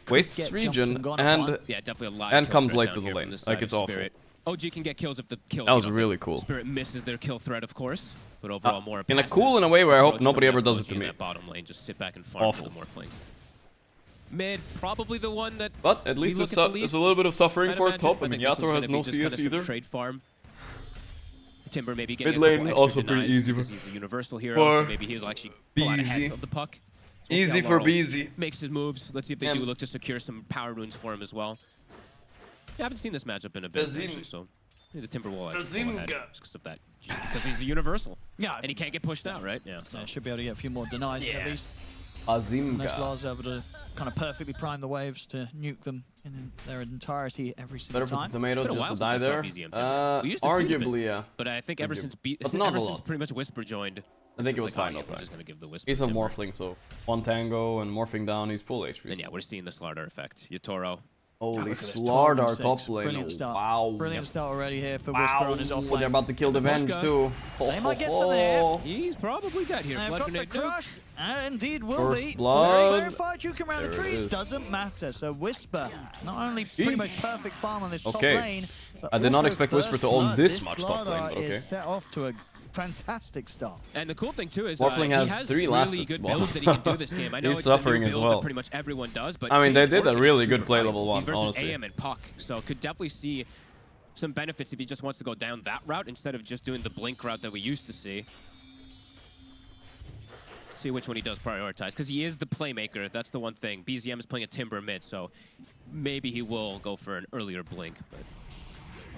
wastes regen, and comes late to the lane. Like it's awful. OG can get kills if the kills. That was really cool. Spirit misses their kill threat, of course, but overall more in a cool in a way where I hope nobody ever does it to me. That bottom lane, just sit back and farm for the Morphling. Mid, probably the one that. But at least there's a little bit of suffering for top. I mean, Yator has no CS either. Trade farm. Timber maybe getting mid lane also pretty easy because he's a universal hero, so maybe he'll actually pull out ahead of the puck. Easy for BZ. Makes his moves. Let's see if they do look to secure some power runes for him as well. Yeah, I haven't seen this matchup in a bit, actually, so maybe the Timber will actually pull ahead because of that. Just because he's a universal. Yeah. And he can't get pushed out, right? Yeah. So should be able to get a few more denies at least. Azimga. Unless Lars able to kind of perfectly prime the waves to nuke them in their entirety every single time. Better for the tomato just to die there. Arguably, yeah. But I think ever since pretty much Whisper joined, I think it was fine. We're just gonna give the Whisper. He's a Morphling, so one tango and morphing down, he's full HP. And yeah, we're seeing the Slardar effect. Yatoro. Holy Slardar top lane. Brilliant start. Wow. Brilliant start already here for Whisper on his off lane. They're about to kill the Venge too. They might get something here. He's probably dead here. They've got the crush. Indeed will First be. blood. Clarify juke around the trees doesn't matter. So Whisper, not only pretty much perfect farm on this top lane, but I did not also expect Whisper to own this much top lane, but okay. Is set off to a fantastic start. And the cool thing too is Morphling he has 3 really good builds that he can do this game. I know he's it's suffering the new as build well. that pretty much everyone does, but I mean, they did a working really good super play high. level 1, He's versus honestly. AM and Puck, so could definitely see some benefits if he just wants to go down that route instead of just doing the blink route that we used to see. See which one he does prioritize, because he is the playmaker. That's the one thing. BZM is playing a Timber mid, so maybe he will go for an earlier blink, but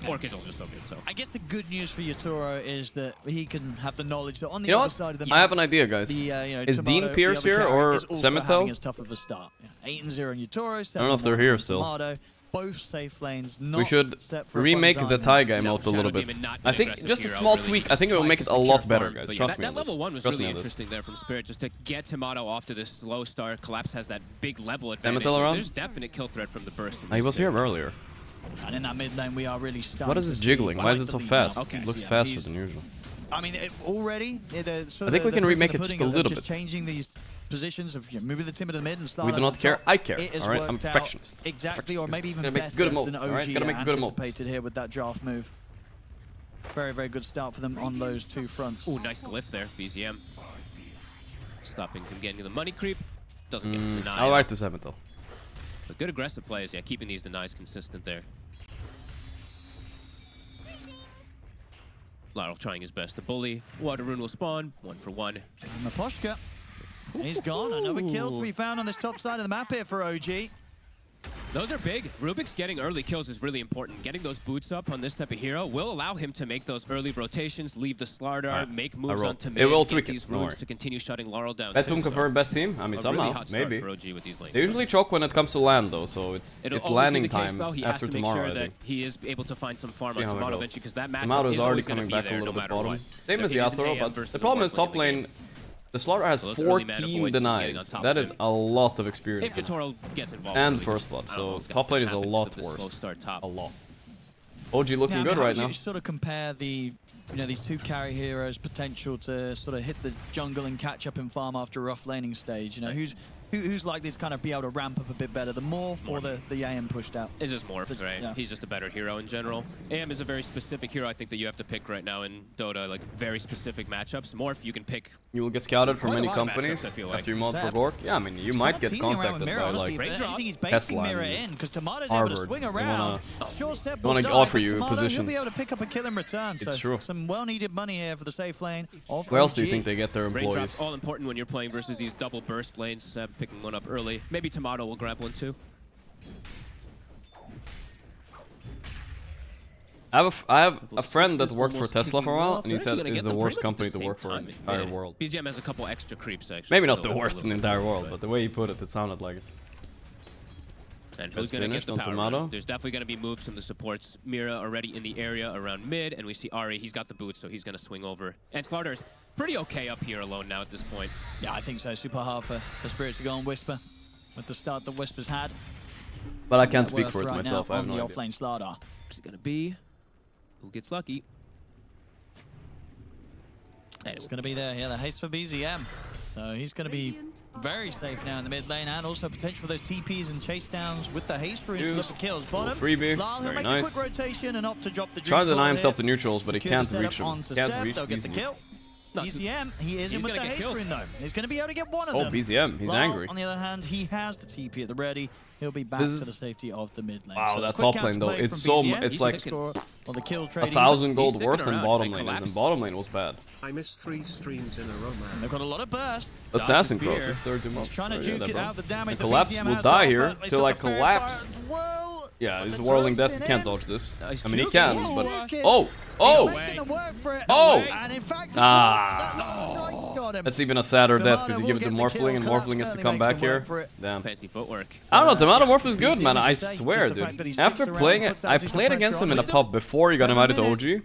Orchid's also so good, so. I guess the good news for Yatoro is that he can have the knowledge that on the other side of the map, I have an idea, guys. Is Dean Pierce here or Semitho? As tough of a start. 8-0 in Yatoro. I don't know if they're here still. Tomato, both safe lanes. We should remake the Taiga emote a little bit. I think just a small tweak. I think it will make it a lot better, guys. Trust me. That level 1 was really interesting there from Spirit, just to get Tomato off to this slow start. Collapse has that big level advantage. There's definite kill threat from the burst. He was here earlier. And in that mid lane, we are really starting. What is this jiggling? Why is it so fast? It looks faster than usual. I mean, already. I think we can remake it just a little bit. Changing these positions of moving the Timber to the mid and start. We do not care. I care. All right, I'm perfectionist. Exactly, or maybe even better than OG anticipated here with that draft move. Very, very good start for them on those two fronts. Oh, nice glyph there, BZM. Stopping him getting the money creep. Doesn't get the deny. I like the 7th though. But good aggressive plays, yeah, keeping these denies consistent there. Laro trying his best to bully. Water Rune will spawn, 1 for 1. Maposhka, he's gone. Another kill to be found on this top side of the map here for OG. Those are big. Rubik's getting early kills is really important. Getting those boots up on this type of hero will allow him to make those early rotations, leave the Slardar, make moves onto mid, get these runes to continue shutting Laurel down. Best boom confirmed best team? I mean, somehow, maybe. For OG with these lanes. They usually choke when it comes to land, though, so it's landing time he after has to tomorrow, make sure I that think. he is able to find some farm on Tomato eventually, because that matchup Tomato's is already always going to coming be back there a little no bit matter bottom. what. Same as Yatoro, but the problem is top lane. The Slardar has 14 denies. That is a lot of experience. If Yatoro gets involved. And first blood, so top lane is a lot worse. A lot. OG looking good right now. You sort of compare the, these two carry heroes' potential to sort of hit the jungle and catch up in farm after a rough laning stage. Who's who's likely to kind of be able to ramp up a bit better, the Morph or the AM pushed out? It's just Morph, right? Yeah. He's just a better hero in general. AM is a very specific hero, I think, that you have to pick right now in Dota, like very specific matchups. Morph, you can pick. You will get scouted from quite a many lot of companies matchups, I feel like. after you mod for Gorgc. Yeah, I mean, you might get contacted by like Tesla and Harvard. They wanna offer you positions. He'll be able to pick up a kill in return. It's so true. Some well-needed money here for the safe lane. Where else do you think they get their employees? Raindrops all important when you're playing versus these double burst lanes. Picking one up early. Maybe Tomato will grab one too. I have a friend that worked for Tesla for a while, and he said it's the worst company to work for in the entire world. BZM has a couple extra creeps actually. Maybe not the worst in the entire world, but the way he put it, it sounded like it. And who's going to get the power run? There's definitely going to be moves from the supports. Mira already in the area around mid, and we see Ari. He's got the boots, so he's going to swing over. And Slardr's pretty okay up here alone now at this point. Yeah, I think so. Super hard for Spirit to go on Whisper with the start that Whisper's had. But I can't speak for it myself. I have no idea. Offlane Slardar. What's it going to be? Who gets lucky? It's going to be there. Yeah, the haste for BZM. So he's going to be very safe now in the mid lane, and also potential for those TPs and chase downs with the haste runes to look for kills. Bottom, freebie, Lyle, he'll make a quick rotation and opt to drop the Try to deny himself here. the neutrals, but he can't reach them. Can't reach They'll get the kill. BZM, he is in with the haste rune though. He's going to be able to get one of them. Oh, BZM, he's Lyle, angry. On the other hand, he has the TP at the ready. He'll be back to the safety of the mid lane. Wow, so that top lane though, it's so it's like the kill 1,000 gold worse than bottom lane is, and bottom lane was bad. I missed 3 streams in a row, man. They've got a lot of burst. Assassin Cross is 30 months. Trying to juke it out the damage. Collapse will die here till I collapse. Yeah, he's whirling death. He can't dodge this. I mean, he can, but oh, that's even a sadder death because you give it to Morphling, and Morphling gets to come back here. Damn. Fancy footwork. I don't know. Tomato Morph is good, man. I swear, dude. After playing it, I played against him in a pub before he got invited to OG.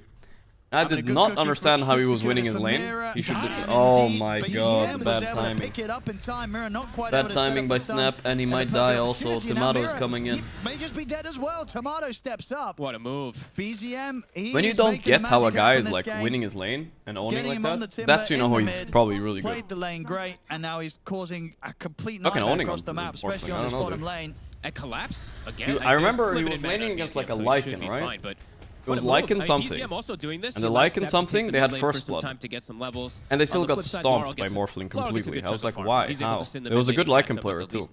I did not understand how he was winning his lane. He should be. Oh my god, bad timing. Bad timing by Snap, and he might die also. Tomato is coming in. May just be dead as well. Tomato steps up. What a move. BZM. When you don't get how a guy is like winning his lane and owning like that, that's, you know, how he's probably really good. Played the lane great, and now he's causing a complete nightmare across the map, especially on this bottom lane. At collapse again. I remember he was laning against like a Lycan, right? It was Lycan something, and the Lycan something, they had first blood, and they still got stomped by Morphling completely. I was like, why? How? It was a good Lycan player too.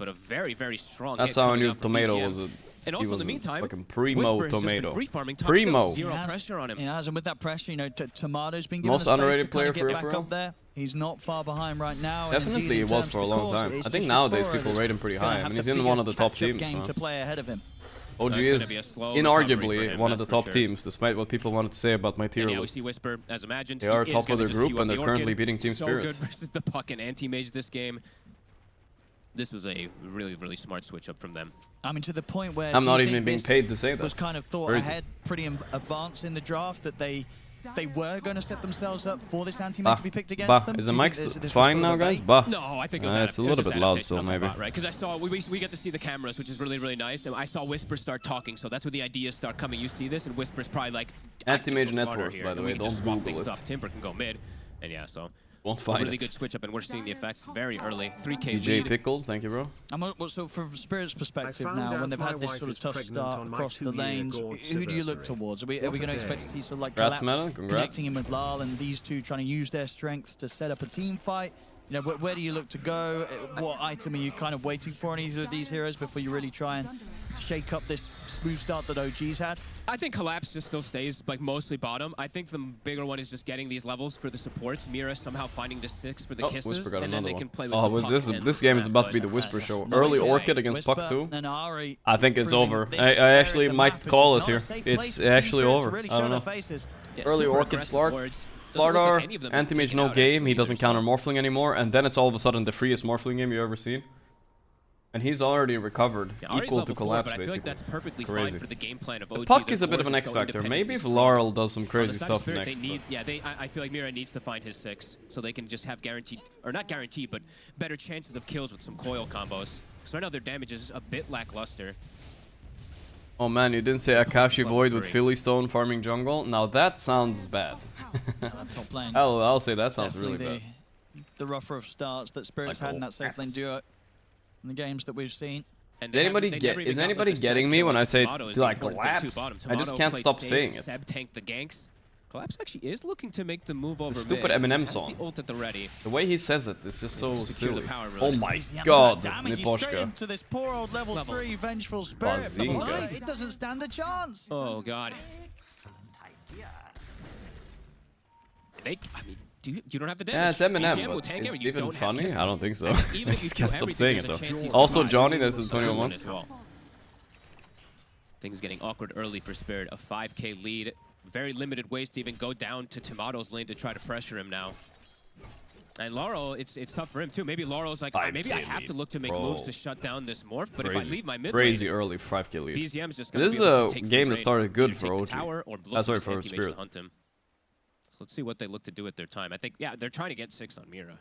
That's how I knew Tomato was a... And also, in the meantime, like a primo Tomato. Primo. He has, and with that pressure, you know, Tomato's been given most underrated player for up there. He's not far behind right now. Definitely, he was for a long time. I think nowadays people rate him pretty high. I mean, he's in one of the top teams. To play ahead of him. OG is inarguably one of the top teams, despite what people wanted to say about my tier list. We see Whisper, as imagined. They are top of their group, and they're currently beating Team Spirit. So good versus the Puck and Anti-Mage this game. This was a really, really smart switch up from them. I mean, to the point where I'm not even being paid to say that. Was kind of thought ahead, pretty advanced in the draft, that they were going to set themselves up for this anti-mage to be picked against them. Is the mic fine now, guys? Bah. No, I think it was it's a little bit loud still, maybe. Right, because I saw we get to see the cameras, which is really, really nice. And I saw Whisper start talking, so that's where the ideas start coming. You see this, and Whisper's probably like anti-mage networks, by the way. Don't Google it. Timber can go mid, and yeah, so. Won't find really good switch up, and we're seeing the effects very early. 3K DJ lead. Pickles, thank you, bro. So from Spirit's perspective now, when they've had this sort of tough start across the lanes, who do you look towards? Are we going to expect to see sort of like Collapse connecting him with Lyle, and these two trying to use their strengths to set up a team fight? You know, where do you look to go? What item are you kind of waiting for on either of these heroes before you really try and shake up this smooth start that OG's had? I think Collapse just still stays like mostly bottom. I think the bigger one is just getting these levels for the supports. Mira somehow finding the 6 for the kisses, and then they can play with the Puck. This game is about to be the Whisper show. Early Orchid against Puck 2. I think it's over. I actually might call it here. It's actually over. I don't know. Early Orchid Slark. Slardar, Anti-Mage no game, he doesn't counter Morphling anymore, and then it's all of a sudden the freest Morphling game you've ever seen. And he's already recovered, equal to Collapse, basically. I feel like that's perfectly fine for the game plan of OG. The Puck is a bit of an X factor. Maybe if Laurel does some crazy stuff next. I feel like Mira needs to find his 6, so they can just have guaranteed, or not guaranteed, but better chances of kills with some coil combos. Because right now their damage is a bit lackluster. Oh man, you didn't say Akashi Void with Philly Stone farming jungle? Now that sounds bad. I'll say that sounds really bad. The rougher of starts that Spirits had in that safe lane duo. in the games that we've seen. And is anybody getting me when I say like collapse? I just can't stop saying it. Seb tanked the ganks. Collapse actually is looking to make the move over The stupid mid. Eminem Has song. The ult at the ready. The way he says it is just so Secure the silly. power, Oh really. my Yeah, god, damage straight Miposhka. into this poor old level 3 Vengeful Spirit. Bazinga. It doesn't stand a chance. Oh god. I mean, you don't have the damage. Yeah, it's Eminem, BCM will but tank it, is you it even don't have funny? kisses. I don't think so. And I even if you just do can't stop everything, saying it there's a chance though. he's Also, gonna Johnny, rise. there's Antonio Good one Month. as well. Things getting awkward early for Spirit. A 5k lead. Very limited ways to even go down to Tomato's lane to try to pressure him now. And Laurel, it's tough for him too. Maybe Laurel's like, maybe I have to look to make moves to shut down this morph, but if I leave my mid Crazy lane, early 5k lead. BZM's just gonna This be is able a to take game full that started reign, good for either OG. take the tower or look That's for right his for teammates to Spirit. hunt him. So let's see what they look to do at their time. I think, yeah, they're trying to get 6 on Mira.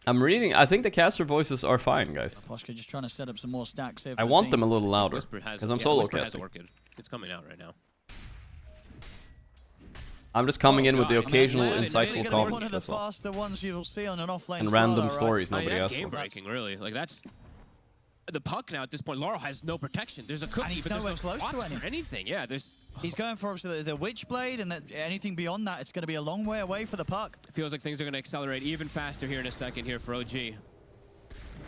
I'm reading. I think the caster voices are fine, guys. Poshka just trying to set up some more stacks here. I want them a little louder because I'm solo Whisper has casting. Orchid. It's coming out right now. I'm just coming in with the God. occasional I mean, insightful One comment. of the That's all. faster ones you'll see on an offlane And squad, random alright. stories I mean, nobody that's asked game for. breaking, really. Like that's the puck now at this point. Laurel has no protection. There's a cookie, he's but there's no nowhere close to spots for anything. Yeah, there's. He's going for obviously the Witchblade, and that anything beyond that, it's going to be a long way away for the puck. Feels like things are going to accelerate even faster here in a second here for OG.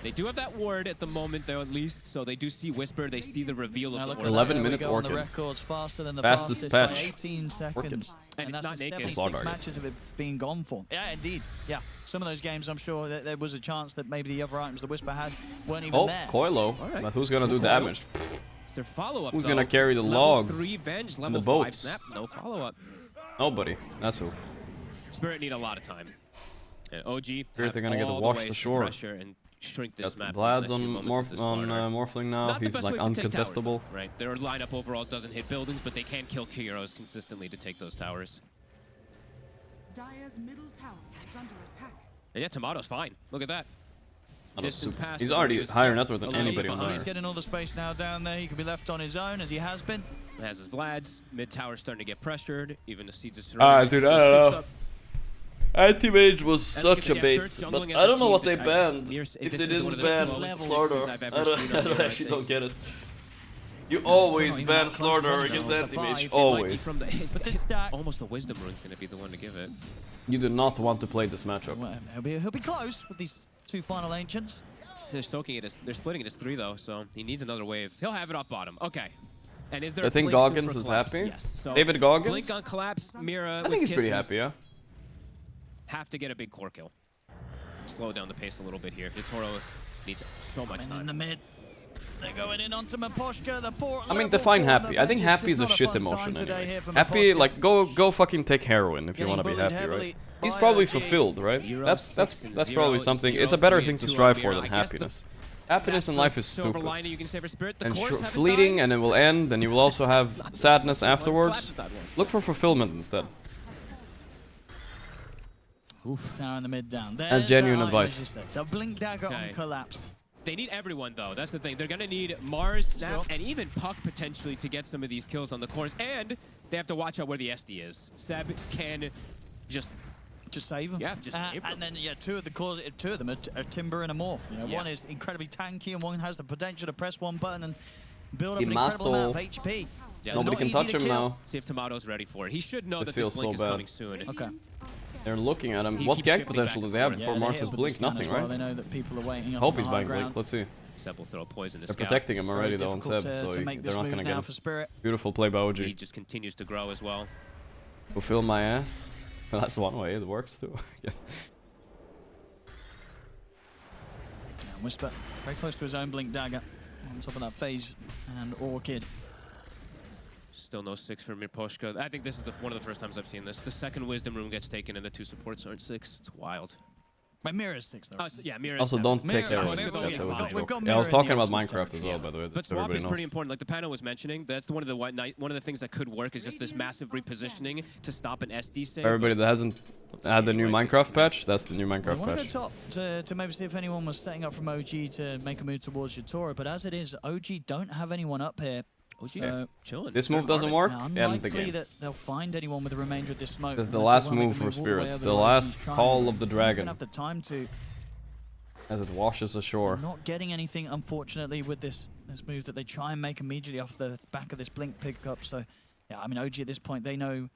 They do have that ward at the moment, though, at least, so they do see Whisper. They see the reveal of the ward. 11 minutes on the Orchid. records faster than the Fastest by patch. 18 seconds. Orchid. And it's not naked. 76 matches of it being gone for. Yeah, indeed. Yeah, some of those games, I'm sure that there was a chance that maybe the other items the Whisper had weren't even there. Coilo. Right. But who's gonna do damage? It's their follow-up. Who's though. gonna carry the level logs 3 Venge, and level the 5 boats? Snap, no follow-up. Nobody. That's who. Spirit need a lot of time. And OG Spirit, they're gonna get all washed ways to ashore. pressure and shrink this map. Vlad's on Morphling now. Not the He's best like way to take towers, uncontestable. right? Their lineup overall doesn't hit buildings, but they can kill heroes consistently to take those towers. Dire's middle tower is under attack. And yeah, Tomato's fine. Look at that. Distance past. He's already higher net worth than anybody on He's there. getting all the space now down there. He can be left on his own as he has been. Has his Vlad's. Mid tower starting to get pressured. Even the Seeds of Dude, Serenity. I don't know. Up. Anti-mage was such a Yeah, bait, Spirit's but jungling as I a don't know team what they that banned. this If is they one didn't of the ban lowest Slaughter, sixes I've ever I seen on here, I actually don't think. get it. You always ban Slaughter against anti-mage, always. It's almost a Wisdom Rune's going to be the one to give it. You do not want to play this matchup. Well, he'll be close with these two final ancients. They're soaking it as they're splitting it as 3 though, so he needs another wave. He'll have it off bottom. Okay. And is there? I think a blink soon Goggins for is Collapse? happy. Yes. So David Goggins? Blink on Collapse. Mira. I think he's pretty happy, yeah. Have to get a big core kill. Slow down the pace a little bit here. Toro needs so much time. In the mid. They're going in onto Miposhka, the poor I mean, define happy. I think happy is a shit emotion anyway. Happy, like, go fucking take heroin if you want to be happy, right? He's probably fulfilled, right? That's probably something. It's a better thing to strive for than happiness. Happiness in life is stupid and fleeting, and it will end. And you will also have sadness afterwards. Look for fulfillment instead. Tower in the mid down. That's genuine advice. The blink dagger on Collapse. They need everyone, though. That's the thing.Ey're going to need Mars, Snap, and even Puck, potentially, to get some of these kills on the corners. And they have to watch out where the SD is. Seb can just save them. Yeah, just save them. And then, yeah, two of them are Timber and a Morph. You know, one is incredibly tanky, and one has the potential to press one button and build up an incredible amount of HP. Yeah, nobody can touch him now. See if Tomato's ready for it. He should know that feels this blink so is bad. coming soon. Okay. They're looking at him. He What keeps gag shifting potential back do they have and before forth. Mars has blink? Nothing, right? They know that people are waiting up Hope on he's the buying high blink. ground. Let's see. Seb will throw poison to They're scout. protecting him already Very though on difficult Seb, to so make they're this not move gonna now get for him. Spirit. Beautiful play by OG. He just continues to grow as well. Fulfill my ass. That's one way it works too. Yeah. Whisper very close to his own blink dagger. On top of that phase and Orchid. Still no 6 for Miposhka. I think this is one of the first times I've seen this. The second Wisdom Room gets taken and the 2 supports aren't 6. It's wild. But Mira's 6 though. Yeah, Mira's Also, 7. don't take Mira- heroin. Mira- That was a we've joke. got Yeah, I was Mira in talking the about ultimate Minecraft as well, yeah. by the way. But swap Everybody is knows. pretty important. Like the Pano was mentioning, that's one of the things that could work is just this massive repositioning to stop an SD save. Everybody that hasn't had the new Minecraft patch, that's the new I Minecraft want to go patch. top to maybe see if anyone was setting up from OG to make a move towards Yatora, but as it is, OG don't have anyone up here. OG chilling. This move doesn't work, Yeah, end the unlikely game. that they'll find anyone with the remainder of this smoke. This is the unless they last wanna make move a for all the way Spirit. over The the line last and try call and of the not dragon. gonna have the time to As it washes ashore. Not getting anything, unfortunately, with this move that they try and make immediately off the back of this blink pickup. So, yeah, I mean, OG at this point, they know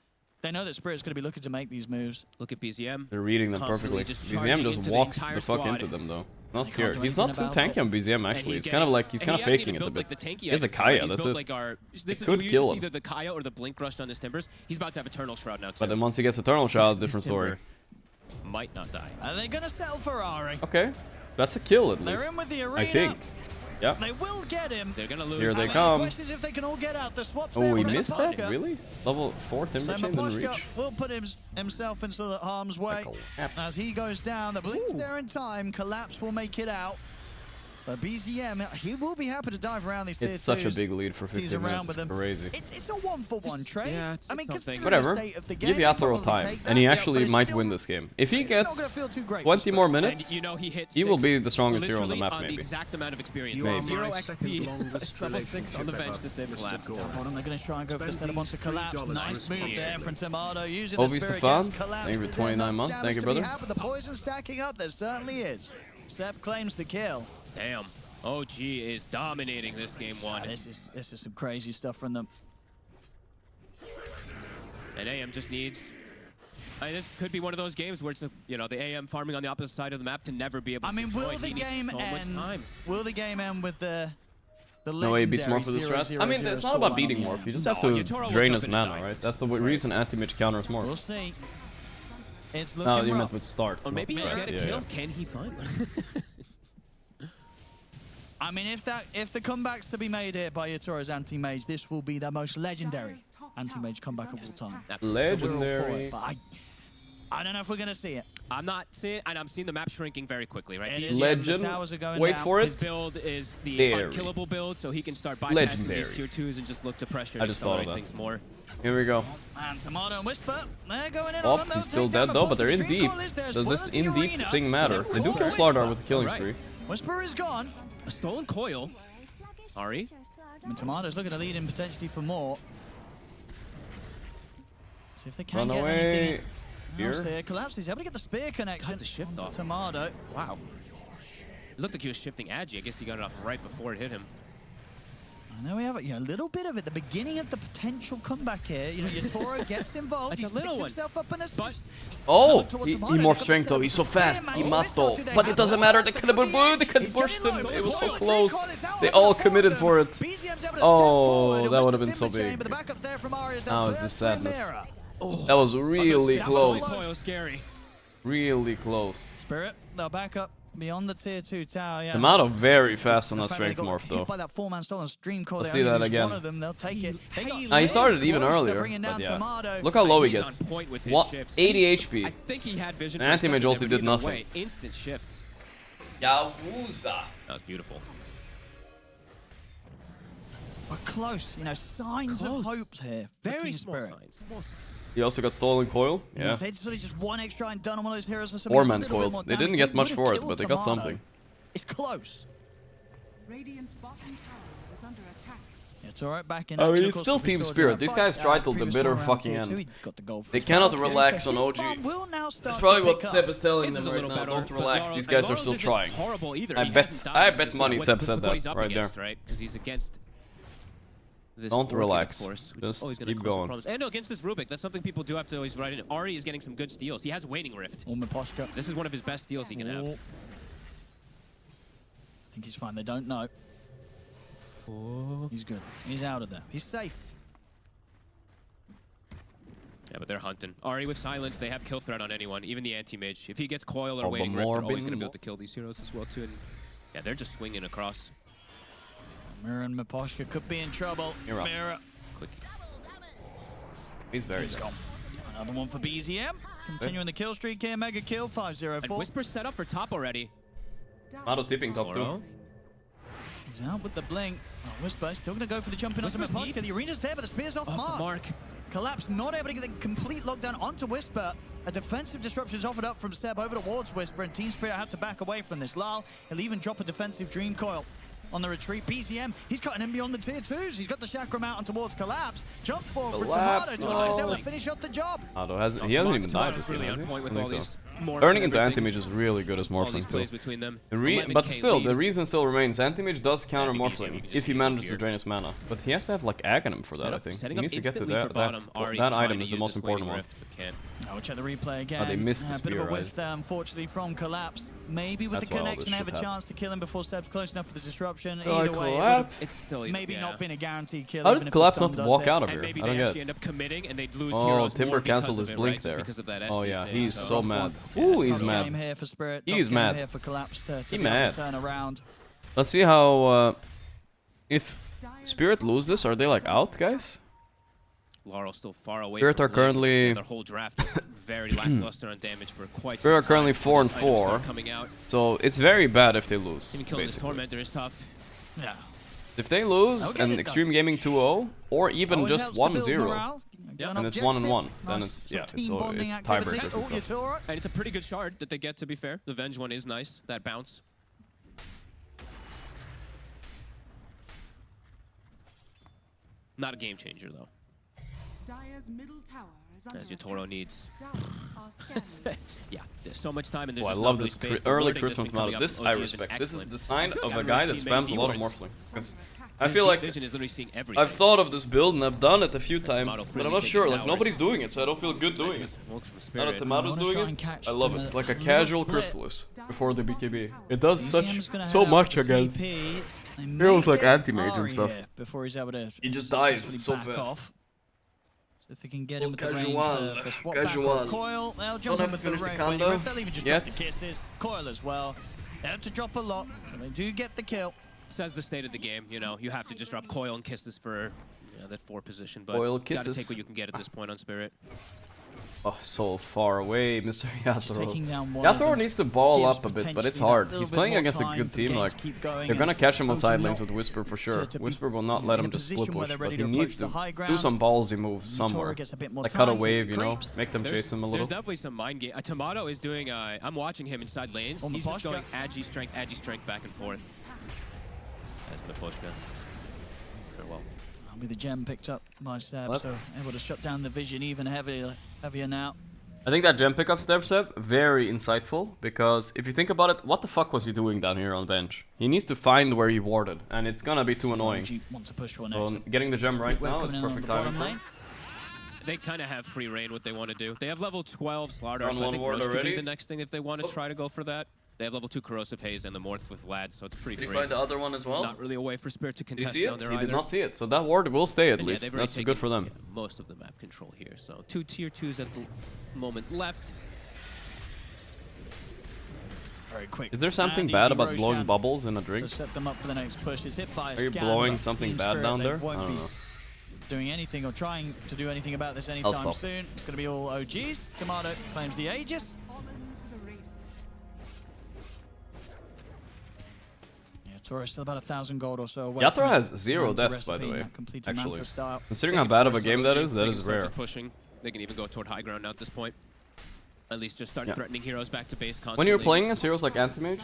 that Spirit's going to be looking to make these moves. Look at BZM. They're reading them perfectly. BZM just walks the fuck into them, though. Not scared. He's not too tanky on BZM, actually. He's kind of like, he's kind of faking it a bit. He has a Kaya, that's it. It could kill him. Either the Kaya or the Blink rushed on his Timbers. He's about to have Eternal Shroud now, too. But then once he gets Eternal Shroud, different story. Might not die. Are they going to sell Ferrari? Okay. That's a kill, at least. They're in with the arena. I think. Yep. They will get him. They're gonna lose. Here they come. The question is if they can all get out. The swap's Oh, he there missed from that? Really? Level 4 Timber Chain didn't reach? will put himself into the harm's way. As he goes down, the Blink's there in time. Collapse will make it out. But BZM, he will be happy to dive around these tier 2s. It's such a big lead for 15 minutes. It's crazy. It's a 1-for-1 trade. Yeah, I mean, whatever. Give Yatoro time, and he actually might win this game. If he gets 20 more minutes, and, you know, he will be the strongest hero on the map, on maybe. the exact amount of experience. Maybe. 0 XP, treble 6 on the bench to save Collapse. Bottom, they're going to try and go for the setup onto Collapse. Nice move there from Tomato using Ovi the Spirit Stefan, against Collapse. thank you for 29 months. Thank you, brother. The poison stacking up, there certainly is. Seb claims the kill. Damn. OG is dominating this game 1. This is some crazy stuff from them. And AM just needs... this could be one of those games where it's the AM farming on the opposite side of the map to never be able to destroy. Will the game end? Will the game end with the no, he beats Morph with the stress. I mean, it's not about beating Morph. You just have to drain his mana, right? That's the reason anti-mage counters Morph. We'll see. It's looking no, you rough. meant with start. Or maybe he'll get a kill. Can he find one? I mean, if the comeback's to be made here by Yatoro's anti-mage, this will be the most legendary anti-mage comeback of all time. Legendary. So I don't know if we're gonna see it. I'm not seeing, and I'm seeing the map shrinking very quickly, right? Legend. Wait for it. His build is the unkillable build, so he can start bypassing these tier 2s and just look to pressure and accelerate things more. Here we go. And Tomato and Whisper, they're going in oh, on them. He's still dead though, but they're in deep. Does this in deep thing matter? They do kill Slardar with the killing spree. Whisper is gone. A stolen coil. Ari. I mean, Tomato's looking to lead him potentially for more. See if they can Run get away. anything. Here. Collapse. He's able to get the spear connection. Cut the shift off. Tomato. Wow. It looked like he was shifting Agi. I guess he got it off right before it hit him. And there we have it. A little bit of it. The beginning of the potential comeback here. Yatoro gets involved. He's picked himself up in a spot. Oh, he morphed strength though. He's so fast. He Mato. But it doesn't matter. They could have pushed him. It was so close. They all committed for it. Oh, that would have been so big. Now it's just sadness. That was really close. Really close. Spirit, they'll back up beyond the tier 2 tower. Yeah. Tomato very fast on that strength morph though. By that 4-man stolen stream core, let's see that again. One of them, they'll take it. He started even earlier. But yeah. Look how low he gets. 80 HP. I think he had vision. And anti-mage ulti did nothing. Instant shifts. Yowza. That was beautiful. But close, signs of hope here. Very small signs. He also got stolen coil. Yeah. If they just one extra and done on one of those heroes, or man's coil. They didn't get much for it, but they got something. It's close. Radiant's bottom tower is under attack. It's alright back in. I mean, it's still Team Spirit. These guys tried till the bitter fucking end. They cannot relax on OG. That's probably what Seb is telling them right now. Don't relax. These guys are still trying. I bet money Seb said that right there. Right, because he's against. Don't relax. Just keep going. And no, against this Rubik, that's something people do have to always write in. Ari is getting some good steals. He has Waning Rift. This is one of his best steals he can have. I think he's fine. They don't know. He's good. He's out of there. He's safe. Yeah, but they're hunting. Ari with silence, they have kill threat on anyone, even the anti-mage. If he gets coil or Waning Rift, they're always going to be able to kill these heroes as well too. And yeah, they're just swinging across. Mira and Miposhka could be in trouble. Mira. Quick. He's very gone. Another one for BZM. Continuing the kill streak here. Mega kill, 5-0-4. And Whisper set up for top already. Mado's tipping top too. He's out with the blink. Oh, Whisper still going to go for the jump in onto Miposhka. The arena's there, but the spear's off mark. Collapse not able to get the complete lockdown onto Whisper. A defensive disruption is offered up from Seb over towards Whisper, and Team Spirit had to back away from this. Lal, he'll even drop a defensive Dream Coil. On the retreat, BZM, he's cutting in beyond the tier 2s. He's got the Chakram out and towards Collapse. Jump forward for Tomato. Tomato is able to finish up the job. He hasn't even died. Really on point with all these Turning into anti-mage is really good as Morphling too. Between them. But still, the reason still remains anti-mage does counter Morphling if he manages to drain his mana. But he has to have like Aghanim for that, I think. He needs to get to that item is the most important one. Now we'll check the replay again. They missed the a bit spear, of a whiff there, unfortunately, from Collapse. Maybe with the connection, they have a chance to kill him before Seb's close enough for the disruption. Either way, it's still maybe not been a guaranteed kill. How did Collapse not walk out of here? Maybe I don't they get actually it. end up committing and they'd lose Oh, Timber canceled his blink there. Oh yeah, he's so mad. Ooh, he's mad. He's mad. He's mad. Let's see how if Spirit lose this, are they like out, guys? Laurel still far away. Spirit are currently their whole draft is very lackluster on damage for quite. Spirit are currently 4 and 4. So it's very bad if they lose. Even killing this Tormentor is tough. Yeah. If they lose and Extreme Gaming 2-0 or even just 1-0, and it's 1-1, then it's tiebreaker. And it's a pretty good shard that they get. To be fair, the Venge one is nice. That bounce. Not a game changer though. Dire's middle tower is under As Yatoro needs. attack. Yeah, there's so much time and there's I just love not this really space. early The Christmas coming meta. up This from I OG has been respect. This is excellent. the sign I feel of like a I've guy really that seen many spams a lot of viewers. Morphling. Because I His feel deep like vision is literally seeing everything. I've thought of this build and I've done it a few times, Tomato but I'm freely not taking sure. Like towers. nobody's doing it, so I don't feel good doing it. Now that Tomato's doing it, I love it. Like a casual Chrysalis before the BKB. It does so much against heroes like anti-mage and stuff. Before he's able to He just dies so fast. Off. So if they can get him with the range for swap back or Coil, they'll jump in with the range. They'll even just drop the kisses. Coil as well. They have to drop a lot, but they do get the kill. Says the state of the game, you know, you have to just drop Coil and Kisses for that 4 position, but Coil, gotta Kisses. take what you can get at this point on Spirit. Oh, so far away, Mr. taking down Yatoro. one of Yatoro them needs to ball gives up a bit, but it's potentially hard. that little He's bit playing more against a time good for the team. game Like to keep going they're gonna and catch him on hopefully side lanes not with Whisper for sure. to be Whisper will not let in him a just split position where push, they're but ready he to needs approach to the high do ground. some ballsy moves somewhere. gets a bit more Like cut a time to wave, the you know, creeps. make them chase him a little. There's definitely some mind game. Tomato is doing. I'm watching him inside lanes. He's just going agi strength back and forth. That's Miposhka. Farewell. With the gem picked up by Seb, so able to shut down the vision even heavier now. I think that gem pickup step very insightful, because if you think about it, what the fuck was he doing down here on bench? He needs to find where he warded, and it's gonna be too annoying. Want to push one So getting the gem right now is perfect timing for him. They kind of have free reign what they want to do. They have level 12 Slaughter, so I one think ward Roche could be already. the next thing if they want to try to go for that. They have level 2 Corrosive Haze and the Morph with Vlad, so it's pretty Did free. he find the other one as well? Not really a way for Spirit to Did he contest see down it? there He either. did not see it, so that ward will stay at And least. yeah, they've already That's taken, good for them. most of the map control here, so 2 tier 2s at the moment left. Very quick. Is there something bad about blowing bubbles in a drink? To set them up for the next push. It's hit by a Are you scan, blowing but something Team bad Spirit, down they there? I won't don't be know. doing anything or trying to do anything about this I'll anytime stop. soon. It's going to be all OGs. Tomato claims the Aegis. Yeah, Toro still about 1,000 gold or so away. Yatoro from has his 0 Manta deaths, by the recipe, way. that complete Actually, Manta style. considering They how can bad of a force game their that OG, is, they that can is start rare. just pushing. They can even go toward high ground now at this point. At least just start threatening heroes back to base constantly. When you're playing as heroes like Anti-Mage,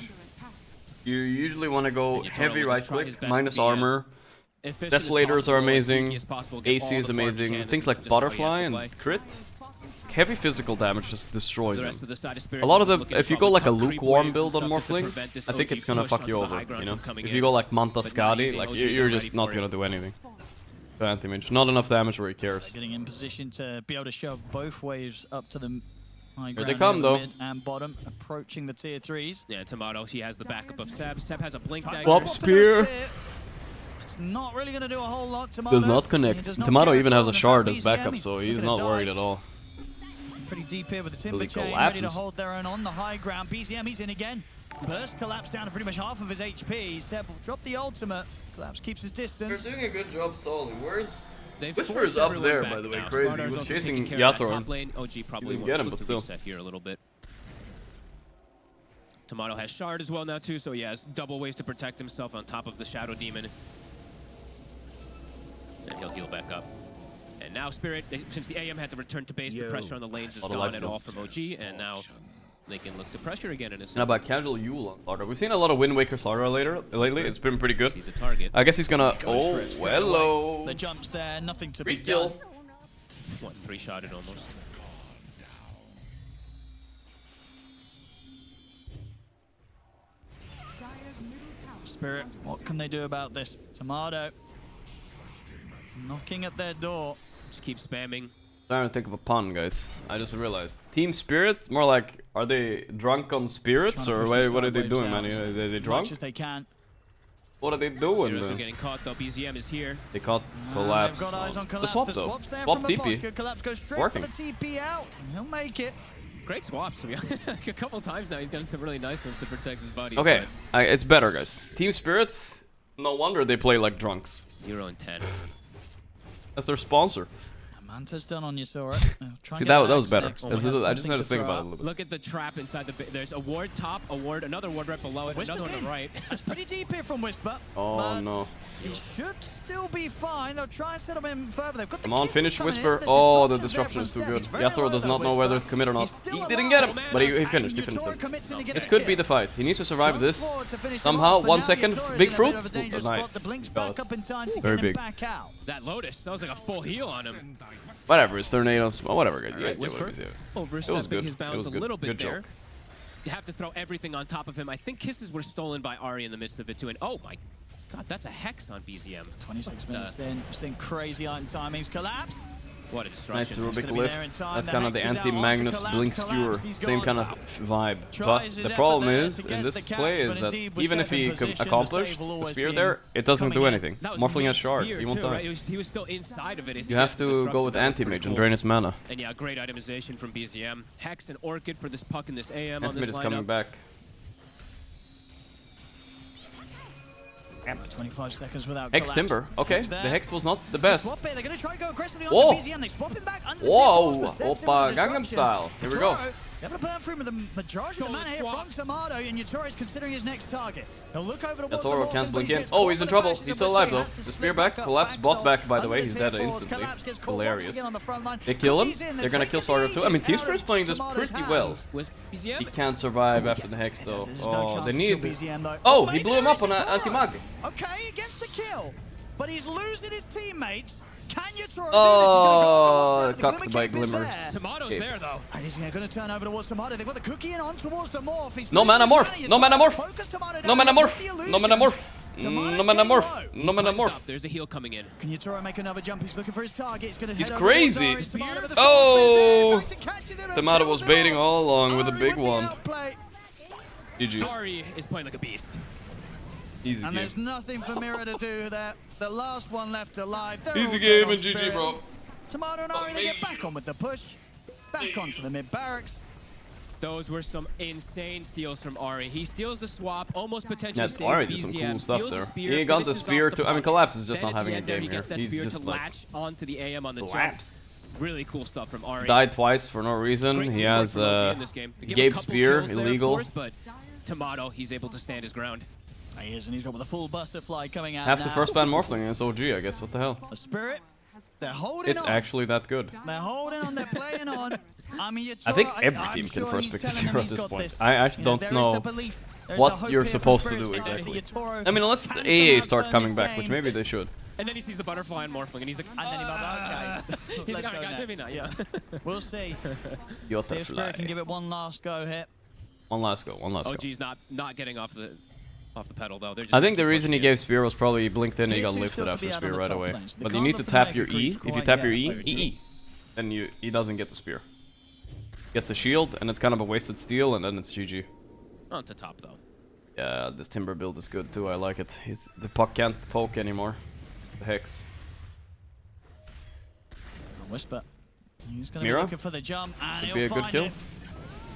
you usually want to go heavy right click, minus armor. Desolators are amazing, AC is amazing, things like Butterfly and Crit. Heavy physical damage just destroys them. A lot of the, if you go like a lukewarm build on Morphling, I think it's gonna fuck you over, you know? If you go like Manta Skadi, like you're just not gonna do anything. To Anti-Mage, not enough damage where he cares. Getting in position to be able to shove both waves up to the high Here ground. they come, though. Mid and bottom, approaching the tier 3s. Yeah, Tomato, he has the backup of Seb. Seb has a blink dagger. Swap spear. It's not really going to do a whole lot. Tomato Does not connect. does not Tomato care even at has all. a In shard fact, as backup, BCM, so he's he's gonna not die. worried at all. Pretty deep here with the Timber Really Chain, collapses. ready to hold their own on the high ground. BCM, he's in again. Burst collapse down to pretty much half of his HP. Seb will drop the ultimate. Collapse keeps his distance. They're doing a good job stalling. Where's... They've Whisper is forced up everyone there, back by the way, now. crazy. Slaughter He is was also chasing taking care of that Yatoro. top lane. OG probably Didn't will get him, look but to still. reset here a little bit. Tomato has shard as well now too, so he has double ways to protect himself on top of the Shadow Demon. And he'll heal back up. And now Spirit, since the AM had to return to base, the pressure on the lanes is gone at all from OG, and now they can look to pressure again in a And about casual Yule on Slaughter. We've seen a lot of Wind Waker Slaughter lately. It's been pretty good. He's a target. I guess he's gonna... Oh, hello. The jumps there, nothing to be Kill. done. What, 3-shotted almost. Spirit, what can they do about this? Tomato knocking at their door. Just keep spamming. Trying to think of a pun, guys. I just realized. Team Spirit? More like, are they drunk on spirits? Or what are they doing, man? Are they drunk? Much as they can. What are they doing, Heroes are man? getting caught though. BZM is here. They caught Collapse. They've got eyes on The Collapse. swap, The though. swap's there Swap from TP. Aposhka. Collapse goes straight Working. for the TP out. He'll make it. Great swaps, to be honest. Like a couple times now, he's done some really nice ones to protect his body. Okay, it's better, guys. Team Spirit, no wonder they play like drunks. 0 and 10. That's their sponsor. Manta's done on you, Sora. See, that was better. I just had to think about it a little bit. Look at the trap inside the. There's a ward top, a ward, another ward right below it, another one on the right. That's pretty deep here from Whisper. Oh no. He should still be fine. They'll try and set him in further. They've got the Come on, kisses finish coming Whisper. in. Oh, the disruption is too good. Yathor does not know whether to commit or not. He didn't get him, but he finished. He finished him. This could be the fight. He needs to survive this. Somehow, 1 second. Big fruit. Nice. Very big. That Lotus, that was like a full heal on him. Whatever, it's tornadoes. Well, whatever, guys. Right, Whisper overstepping his bounds a little bit Good there. joke. You have to throw everything on top of him. I think kisses were stolen by Ari in the midst of it too. And oh my god, that's a hex on BZM. 26 minutes in, seeing crazy item timings. Collapse. What a destruction. Nice Rubik lift. That's kind of the anti-Magnus Blink Skewer. Same kind of vibe. But the problem is, in this play, is that even if he accomplished the spear there, it doesn't do anything. Morphling has shard. He won't die. He was still inside of it. You have to go with anti-mage and drain his mana. And yeah, great itemization from BZM. Hex and Orchid for this puck and this AM on this lineup. Anti-mage is coming back. 25 seconds without Hex Timber. Okay, the Hex was not the best. They're going to try and go aggressively Whoa! onto BZM. They swap him back under Whoa! Oppa Gangnam Style. Here we go. They're going to burn through the majority of the mana here from Tomato, and Yatoro is considering his next target. He'll look over the wall. Yatoro can't blink in. Oh, he's in trouble. He's still alive though. The spear back, Collapse, bot back, by the way. He's dead instantly. Hilarious. They kill him. They're gonna kill Sargo too. I mean, Team Spirit's playing this pretty well. He can't survive after the Hex though. Oh, they need... Oh, he blew him up on anti-mag. Okay, he gets the kill, but he's losing his teammates. Can Yatoro oh, cocked by Glimmers. Tomato's there though. And he's going to turn over towards Tomato. They've got the cookie in on towards the morph. No mana morph! No mana morph! No mana morph! No mana morph! No mana morph! No mana morph! There's a heal coming in. Can Yatoro make another jump? He's looking for his target. He's crazy! Oh! Tomato was baiting all along with a big one. GG. Ari is playing like a beast. Easy and game. there's nothing for Mira to do there. The last one left alive. They're Easy all game dead and on GG, Spirit. bro. Tomato and Ari, they get back on with the push. Back onto the mid barracks. Those were some insane steals from Ari. He steals the swap, almost potentially Yes, Ari did some cool stuff there. He got the spear too. I mean, Collapse is just not having a game here. He's just like... latch onto the AM on the Collapse. jump. Really cool stuff from Ari. Died twice for no reason. He has he gave spear illegal. Course, but Tomato, he's able to stand his ground. He is, and he's got with a full butterfly coming out Half now. the first ban Morphling against OG, I guess. What the hell? The Spirit, they're holding It's on. actually that good. They're holding on, they're playing on. I mean, I think every team can first pick the zero at this point. I actually don't know what you're supposed to do exactly. I mean, unless the AA start coming back, which maybe they should. And then he sees the butterfly and Morphling, and he's like, and then okay. He's Let's like, go maybe not, yeah. We'll see. Your See if Spirit can give it one last go here. One last go, one last go. OG's not getting off the pedal though. They're just I think the reason he gave spear was probably he blinked in and he got lifted after spear right away. But you need to tap your E. If you tap your E, then he doesn't get the spear. Gets the shield, and it's kind of a wasted steal, and then it's GG. On to top though. Yeah, this Timber build is good too. I like it. The puck can't poke anymore. The Hex. Whisper. He's going to be Mira? looking for the jump, and Could be a good kill.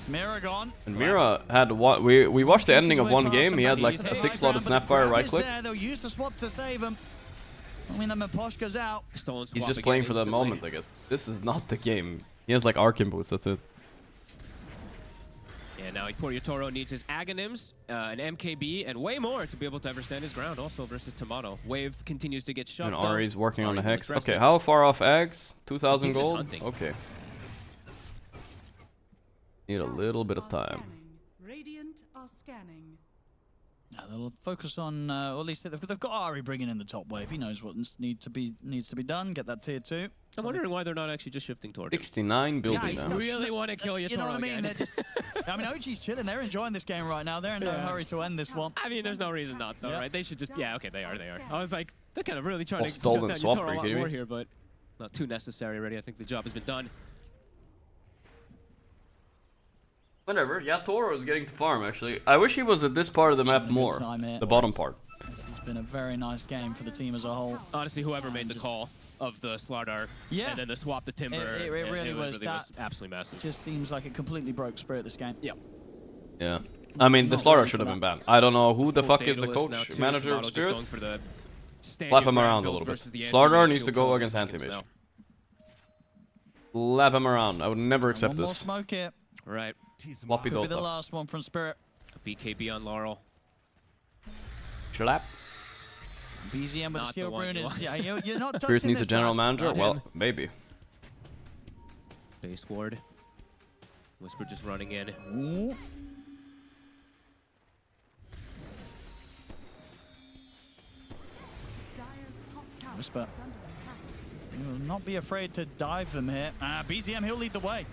Mira gone. And Mira had what we watched the ending of one game. He had like a 6-slotted Snapfire right click. They'll use the swap to save him. I mean, the Maposhka's out. He's just playing for that moment, I guess. This is not the game. He has like Arcane boost. That's it. Yeah, now Yatoro needs his Aghanim's, an MKB, and way more to be able to ever stand his ground. Also versus Tomato. Wave continues to get shoved. And Ari's working on the Hex. Okay, how far off Ags? 2,000 gold. Okay. Need a little bit of time. Radiant are scanning. They'll focus on, or at least they've got Ari bringing in the top wave. He knows what needs to be done. Get that tier 2. I'm wondering why they're not actually just shifting toward him. 69 building now. I really want to kill you. You know what I mean? They're just, I mean, OG's chilling. They're enjoying this game right now. They're in no hurry to end this one. I mean, there's no reason not, though, right? They should just, yeah, okay, they are. I was like, they're kind of really trying to shut stolen down swap, Yatoro are a you lot kidding more me? here, but not too necessary already. I think the job has been done. Whatever, Yatoro is getting to farm, actually. I wish he was at this part of the map more. The bottom part. This has been a very nice game for the team as a whole. Honestly, whoever made the call of the Slardar and then the swap the Timber, It really was absolutely massive. Just seems like it completely broke Spirit this game. Yep. Yeah. I mean, the Slardar should have been banned. I don't know who the fuck is the Daedalus now, coach, too. manager of Tomato just Spirit. going for the Slap him stand-your-ground around a build little bit. versus the Slardar anti-mage needs to shield go to against seconds anti-mage. now. Slap him around. I would never accept One more this. smoke here. Right. Floppy Could be the Dota. last one from Spirit. BKB on Laurel. Slap. BZM with skill rune is, yeah, you're not touching Spirit needs a this, general lad. manager? Well, maybe. Base ward. Whisper just running in. Ooh. Whisper. You will not be afraid to dive them here. BZM, he'll lead the way.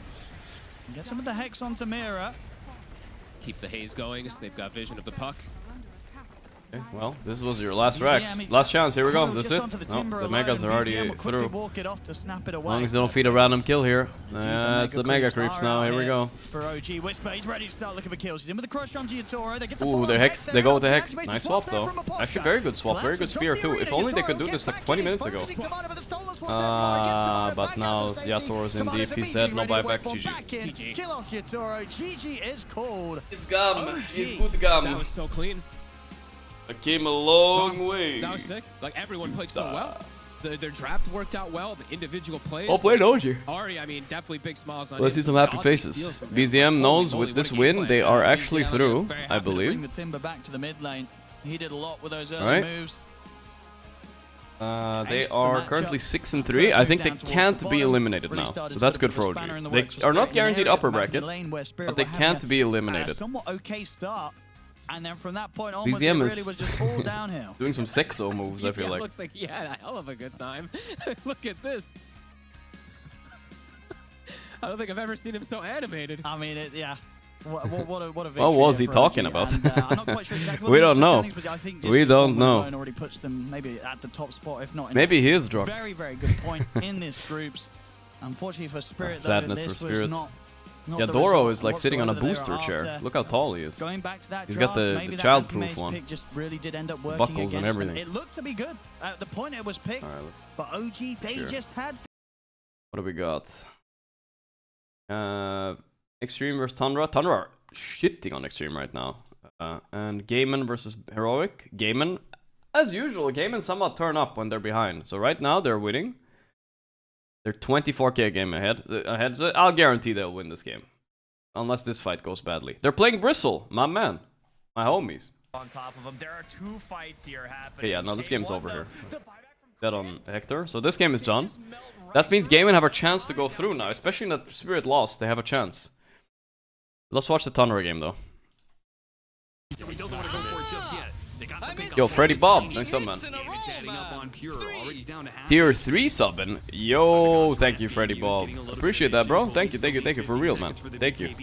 Get some of the Hex onto Mira. Keep the haze going, so they've got vision of the puck. Okay, well, this was your last Rex. Last chance, here we go. That's it. No, the Megas are already through. As long as they don't feed a random kill here. It's the Mega creeps now, here we go. For OG, Whisper, he's ready to start looking for kills. He's in with the crush on Yatoro. They get the Ooh, they're Hex. They go with the Hex. Nice swap, though. Actually, very good swap. Very good spear, too. If only they could do this like 20 minutes ago. But now Yatoro's in deep. He's dead. No buyback. GG. Kill off Yatoro. GG is called. It's gum. It's good gum. That was so clean. I came a long way. That was sick. Like, everyone played so well. Their draft worked out well. The individual plays. Oh, played OG. Ari, I mean, definitely big smiles on Let's see some happy faces. BZM knows with this win, they are actually through, I believe. Bring the Timber back to the mid lane. He did a lot with those early moves. They are currently 6-3. I think they can't be eliminated now, so that's good for OG. They are not guaranteed upper bracket, but they can't be eliminated. Somewhat okay start, and then from that point onwards, BZM it really was just all downhill. Doing some sexo moves, I feel like. Looks like he had a hell of a good time. Look at this. I don't think I've ever seen him so animated. I mean, yeah. What a victory. What was he for talking OG, about? and, I'm not quite sure exactly what We the don't know. standings, but I think We don't know. already puts them maybe at the top spot, if not. In Maybe he is drunk. Very, very good point in this groups. Unfortunately for Spirit, though, Sadness this for was Spirit. not Yadoro is like sitting on a whatsoever they were booster chair. after. Look how tall he is. Going back to that He's draft, got the maybe that child-proof anti-mage one. pick just really did end up working Buckles and against them. everything. It looked to be good at the point it was picked, but OG, they Sure. just had. What do we got? Extreme versus Tundra. Tundra are shitting on Extreme right now. And Gaiman versus Heroic. Gaiman, as usual, Gaiman somewhat turn up when they're behind. So right now they're winning. They're 24k game ahead. So I'll guarantee they'll win this game. Unless this fight goes badly. They're playing Bristle, my man. My homies. On top of them, there are 2 fights here happening. Okay, yeah, no, this game's over here. Dead on Hector. So this game is done. That means Gaiman have a chance to go through now. Especially that Spirit lost, they have a chance. Let's watch the Tundra game though. He doesn't want to go for it just yet. They got the pick Yo, up Freddy already. Bob, nice sub, man. Damage adding up on Pure, already down to half. Tier 3 subbing. Yo, thank you, Freddy Bob. Appreciate that, bro. Thank you, for real, man. Thank you.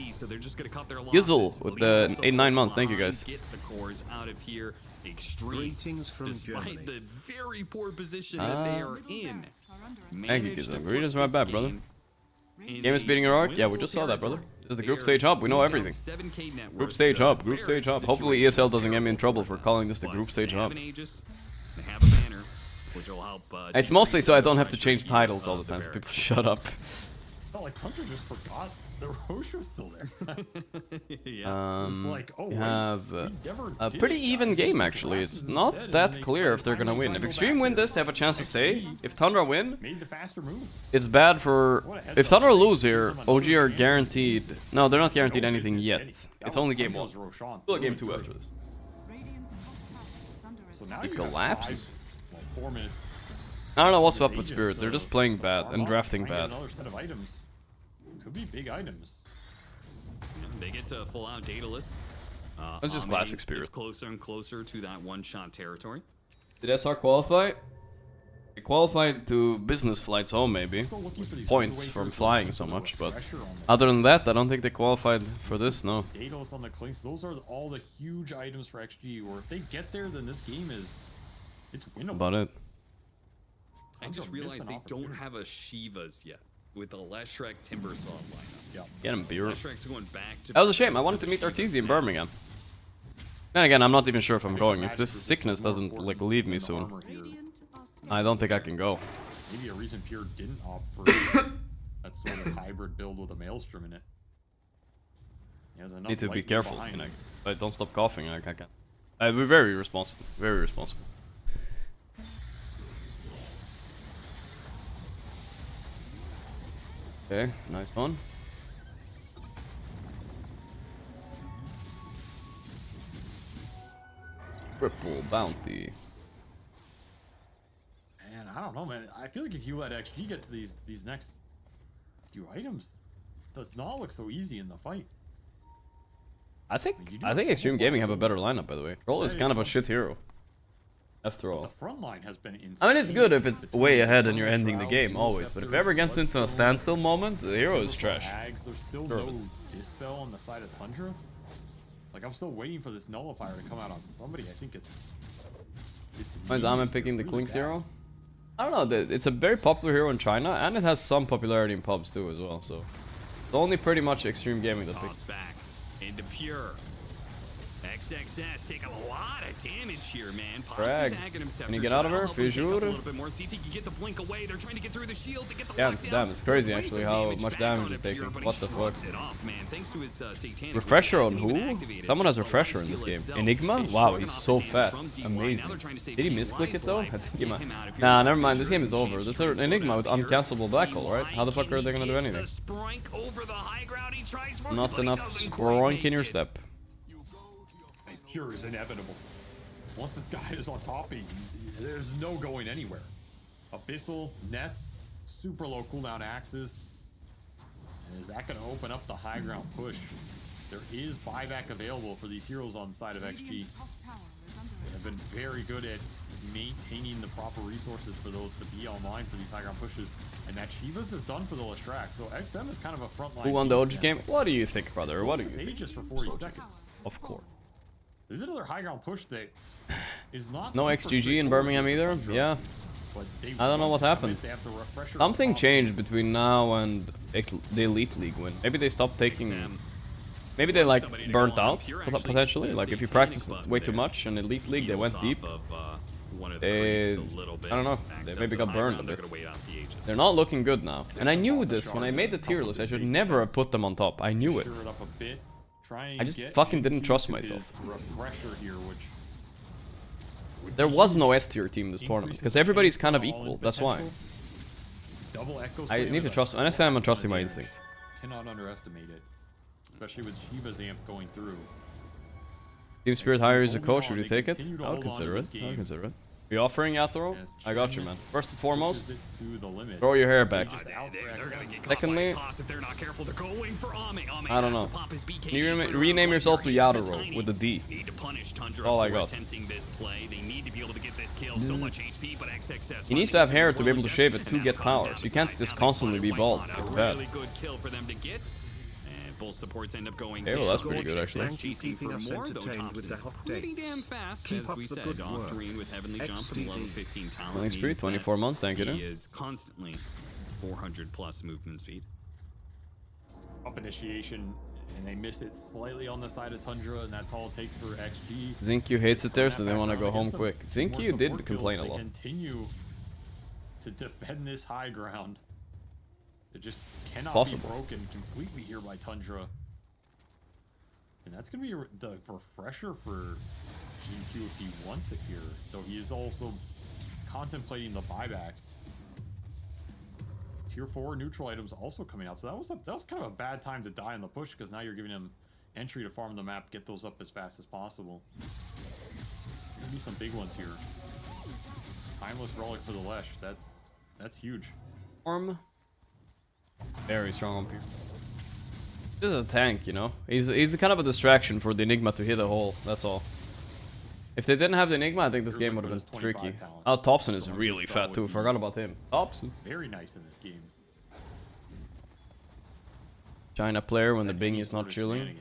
Gizzle with the 8-9 months. Thank you, guys. Get the cores out of here. Extreme. Despite the very poor position that they are in. Thank you, Gizzle. Greetings from my bad, brother. Game is beating Heroic? Yeah, we just saw that, brother. This is the group stage hub. We know everything. Group stage hub. Group stage hub. Hopefully ESL doesn't get me in trouble for calling this the group stage hub. It's mostly so I don't have to change titles all the time, so people shut up. Oh, like Hunter just forgot the Roche was still there. It's like, oh, we wait, have we never a did pretty that. even game actually. It's not that clear if they're gonna win. If Extreme win this, they have a chance to stay. If Tundra win, Made the faster move. it's bad for... If Tundra lose here, OG are guaranteed... No, they're not guaranteed anything yet. It's only game 1. Still a game 2 after this. It collapses. 4 minutes. I don't know what's up with Spirit. They're just playing bad and drafting bad. Another set of items. Could be big items. They get to full out Daedalus. That's just classic spirit. It's closer and closer to that one-shot territory. Did SR qualify? They qualified to business flights home, maybe. Points from flying so much, but other than that, I don't think they qualified for this, no. Daedalus on the Clinks, those are all the huge items for XG, or if they get there, then this game is... It's winnable. About it. I just realized they don't have a Shivas yet with the Leshrac Timbersaw lineup. Yeah. Get him, beer. Leshrac's going back to... That was a shame. I wanted to meet Arteezy in Birmingham. Then again, I'm not even sure if I'm going. If this sickness doesn't like leave me soon, I don't think I can go. Maybe a reason Pure didn't opt for that sort of hybrid build with a Maelstrom in it. He has enough. Need to be lightning careful. behind. I don't stop coughing. I can't. We're very responsible. Very responsible. Okay, nice one. Triple bounty. Man, I don't know, man. I feel like if you let XG get to these next few items, it does not look so easy in the fight. I think Extreme Gaming have a better lineup, by the way. Troll is kind of a shit hero. After all. The front line has been insane. I mean, it's good if it's way ahead and you're ending the game, always. But if it ever gets into a standstill moment, the hero is trash. There's still no Dispel on the side of Tundra. Like, I'm still waiting for this Nullifier to come out on somebody. I think it's Why is Amen picking the Clinks hero? I don't know. It's a very popular hero in China, and it has some popularity in pubs too as well. So it's only pretty much Extreme Gaming that picks. Back into Pure. XXS taking a lot of damage here, man. Frags. Can you get out of her? Fijur? Damn, it's crazy actually how much damage is taking. What the fuck? Refresher on who? Someone has refresher in this game. Enigma? Wow, he's so fat. Amazing. Did he misclick it though? I think he might. Nah, never mind. This game is over. This is Enigma with uncancelable black hole, right? How the fuck are they gonna do anything? Not enough sproink in your step. Pure is inevitable. Once this guy is on top, there's no going anywhere. Abyssal, Net, super low cooldown axes. And is that going to open up the high ground push? There is buyback available for these heroes on the side of XG. They have been very good at maintaining the proper resources for those to be online for these high ground pushes. And that Shivas is done for the Leshrac. So XM is kind of a frontline. Who won the OG game? What do you think, brother? What do you think? Just for 40 seconds. Of course. There's another high ground push that is not... No XGG in Birmingham either? Yeah. I don't know what happened. Something changed between now and the Elite League win. Maybe they stopped taking... Maybe they like burnt out, potentially. Like if you practice way too much in Elite League, they went deep. I don't know. They maybe got burned a bit. They're not looking good now. And I knew this when I made the tier list. I should never have put them on top. I knew it. I just fucking didn't trust myself. There was no S tier team in this tournament because everybody's kind of equal. That's why. I need to trust. Honestly, I'm trusting my instincts. Cannot underestimate it, especially with Shiva's amp going through. Team Spirit hires a coach. Would you take it? I'll consider it. I'll consider it. Are you offering Yatoro? I got you, man. First and foremost, throw your hair back. Secondly, I don't know. Can you rename yourself to Yatoro with a D? That's all I got. He needs to have hair to be able to shave it to get powers. You can't just constantly be bald. It's bad. Both supports end up going. Okay, well, that's pretty good actually. Keeping us entertained with the pretty damn fast, as we said. Octarine with Heavenly Jump from level 15 talent. Killing spree, 24 months, thank you. He is constantly 400 plus movement speed. Off initiation, and they missed it slightly on the side of Tundra, and that's all it takes for XG. Zinkyu hates it there, so they want to go home quick. Zinkyu did complain a lot. Continue to defend this high ground. It just cannot be broken completely here by Tundra. And that's going to be the refresher for GQ if he wants it here. Though he is also contemplating the buyback. Tier 4 neutral items also coming out. So that was kind of a bad time to die on the push because now you're giving him entry to farm the map, get those up as fast as possible. There's going to be some big ones here. Timeless Relic for the Lesh. That's huge. Very strong on Pure. This is a tank, you know? He's kind of a distraction for the Enigma to hit a hole, that's all. If they didn't have the Enigma, I think this game would have been tricky. Oh, Thompson is really fat too, forgot about him. Thompson. Very nice in this game. China player when the Bing is not chilling.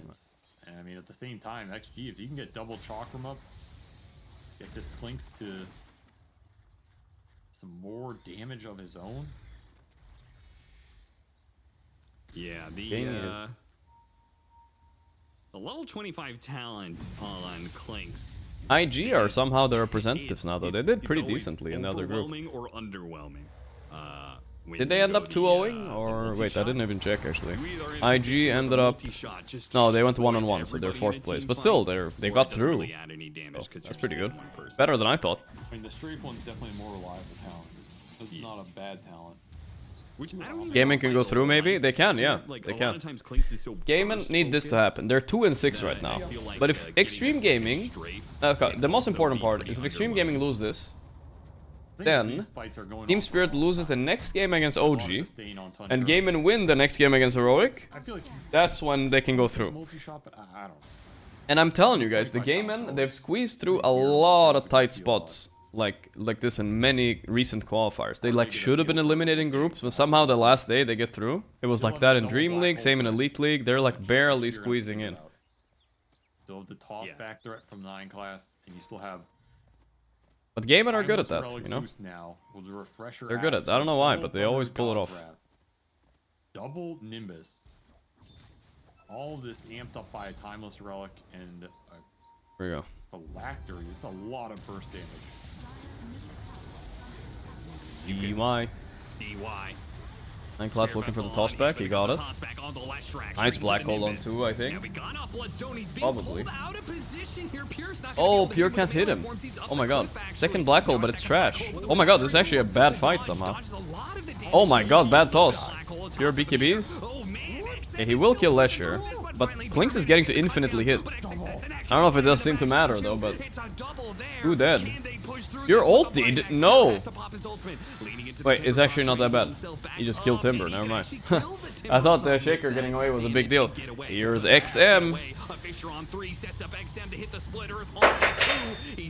And I mean, at the same time, XG, if you can get double Chakram up, get this Clinks to some more damage of his own. Yeah, the level 25 talent on Clinks. IG are somehow the representatives now, though. They did pretty decently in the other group. Overwhelming or underwhelming. Did they end up 2-0ing? Or wait, I didn't even check actually. IG ended up... No, they went 1-on-1, so they're 4th place. But still, they got through. So, that's pretty good. Better than I thought. I mean, the Strafe one's definitely a more reliable talent. It's not a bad talent. Gaming can go through, maybe? They can, yeah. They can. Gaming need this to happen. They're 2-6 right now. But if Extreme Gaming... Okay, the most important part is if Extreme Gaming lose this, then Team Spirit loses the next game against OG, and Gaming win the next game against Heroic, that's when they can go through. And I'm telling you guys, the Gaming, they've squeezed through a lot of tight spots like this in many recent qualifiers. They like should have been eliminating groups, but somehow the last day they get through. It was like that in Dream League, same in Elite League. They're like barely squeezing in. Still have the toss back threat from 9 class, and you still have... But Gaming are good at that, you know? They're good at that. I don't know why, but they always pull it off. Double Nimbus. All of this amped up by a Timeless Relic and a Here we go. Phylactery. It's a lot of burst damage. DY. 9 class looking for the toss back. He got it. Nice black hole on 2, I think. Probably. Oh, Pure can't hit him. Oh my god. Second black hole, but it's trash. Oh my god, this is actually a bad fight somehow. Oh my god, bad toss. Pure BKBs. Okay, he will kill Lesher, but Clinks is getting to infinitely hit. I don't know if it does seem to matter though, but... Who dead? You're ultied? No! Wait, it's actually not that bad. He just killed Timber, never mind. I thought the Shaker getting away was a big deal. Here's XM.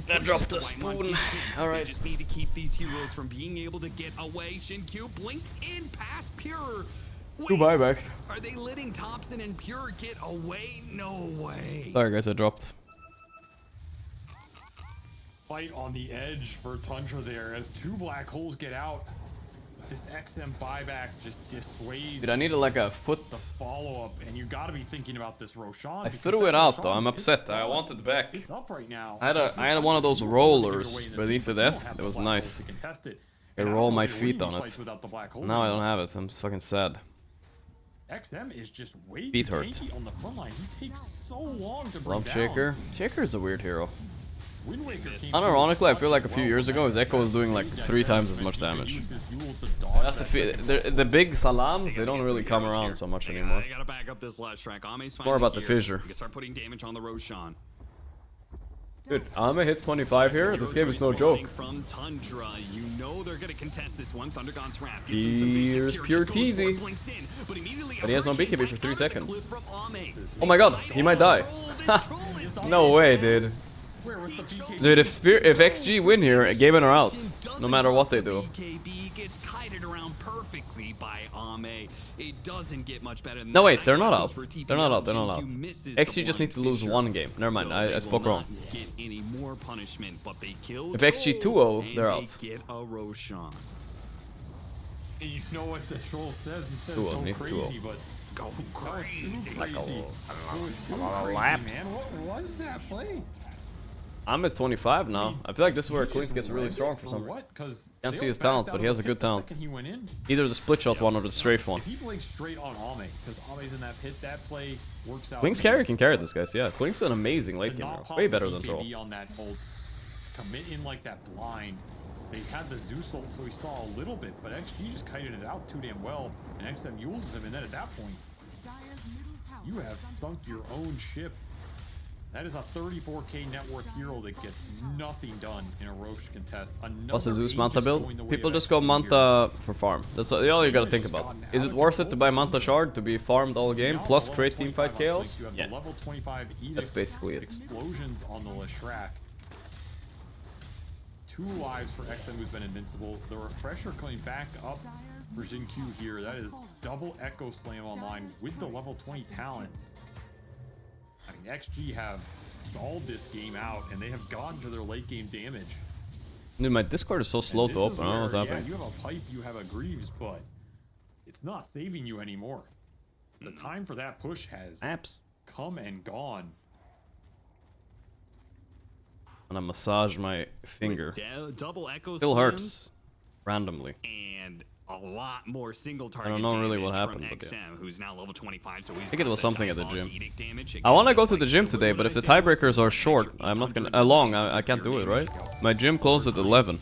That dropped the spoon. Alright. Just need to keep these heroes from being able to get away. Shinkyu blinked in past Pure. 2 buybacks. Are they letting Thompson and Pure get away? No way. Sorry guys, I dropped. Fight on the edge for Tundra there as 2 black holes get out. This XM buyback just dissuades. Dude, I needed like a foot. The follow-up, and you gotta be thinking about this Roshan. I threw it out though. I'm upset. I want it back. It's up right now. I had one of those rollers beneath the desk. That was nice. I roll my feet on it. Now I don't have it. I'm fucking sad. XM is just way Feet too hurt. tanky on the front line. He takes so long to bring Love down. Shaker. Shaker is a weird hero. Wind Waker came Unironically, I feel like a few years ago, his Echo was doing like 3 times as much damage. That's the big salams, they don't really come around so much anymore. They gotta back up this last track. Ame's More about the finally here. fissure. You can start putting damage on the Roshan. Dude, Ame hits 25 here. This game is no joke. From Tundra, you know they're gonna contest this one. Thundergon's Wrath. Here's Pure Teasy. But he has no BKB for 3 seconds. Oh my god, he might die. No way, dude. Dude, if XG win here, Gaming are out. No matter what they do. Gets kited around perfectly by Ame. It doesn't get much better than No, wait, that. they're not out. TPL. They're not out. They're not out. Misses XG the just one need to lose fissure. 1 game. Never mind, I spoke wrong. Get any more punishment, but they kill If XG 2-0, they're out. They get a Roshan. You know what the troll says? He says 2-0, go need crazy, 2-0. but go crazy. Like a It was too crazy, man. What was that play? I'm at 25 now. I feel like this is where Clinks gets really strong for some reason. Can't see his talent, but he has a good talent. Either the split shot one or the strafe one. If he blinks straight on Ame, because Ame's in that pit, that play works out. Clinks carry can carry this, guys. Yeah, Clinks is an amazing late gamer. Way better than Troll. On that whole commit in like that blind. They had the Zeus ult, so he saw a little bit, but XG just kited it out too damn well, and XM uses him, and then at that point, you have sunk your own ship. That is a 34k net worth hero that gets nothing done in a Roche contest. What's the Zeus Manta build? People just go Manta for farm. That's all you gotta think about. Is it worth it to buy Manta Shard to be farmed all game plus create teamfight chaos? Yeah. That's basically it. Explosions on the Leshrac. 2 lives for XM, who's been invincible. The refresher coming back up for Jin Q here. That is double Echo Slam online with the level 20 talent. I mean, XG have stalled this game out, and they have gotten to their late game damage. Dude, my Discord is so slow to open. I don't know what's happening. Yeah, you have a pipe, you have a Greaves, but it's not saving you anymore. The time for that push has come and gone. And I massage my finger. Double Echo Still hurts randomly. And a lot more single I target don't know really what damage happened, from but yeah. XM, who's now level 25, so he's I think it was something at the gym. damage. I want to go to the gym today, but if the tiebreakers are short, I'm not gonna long. I can't do it, right? My gym closed at 11.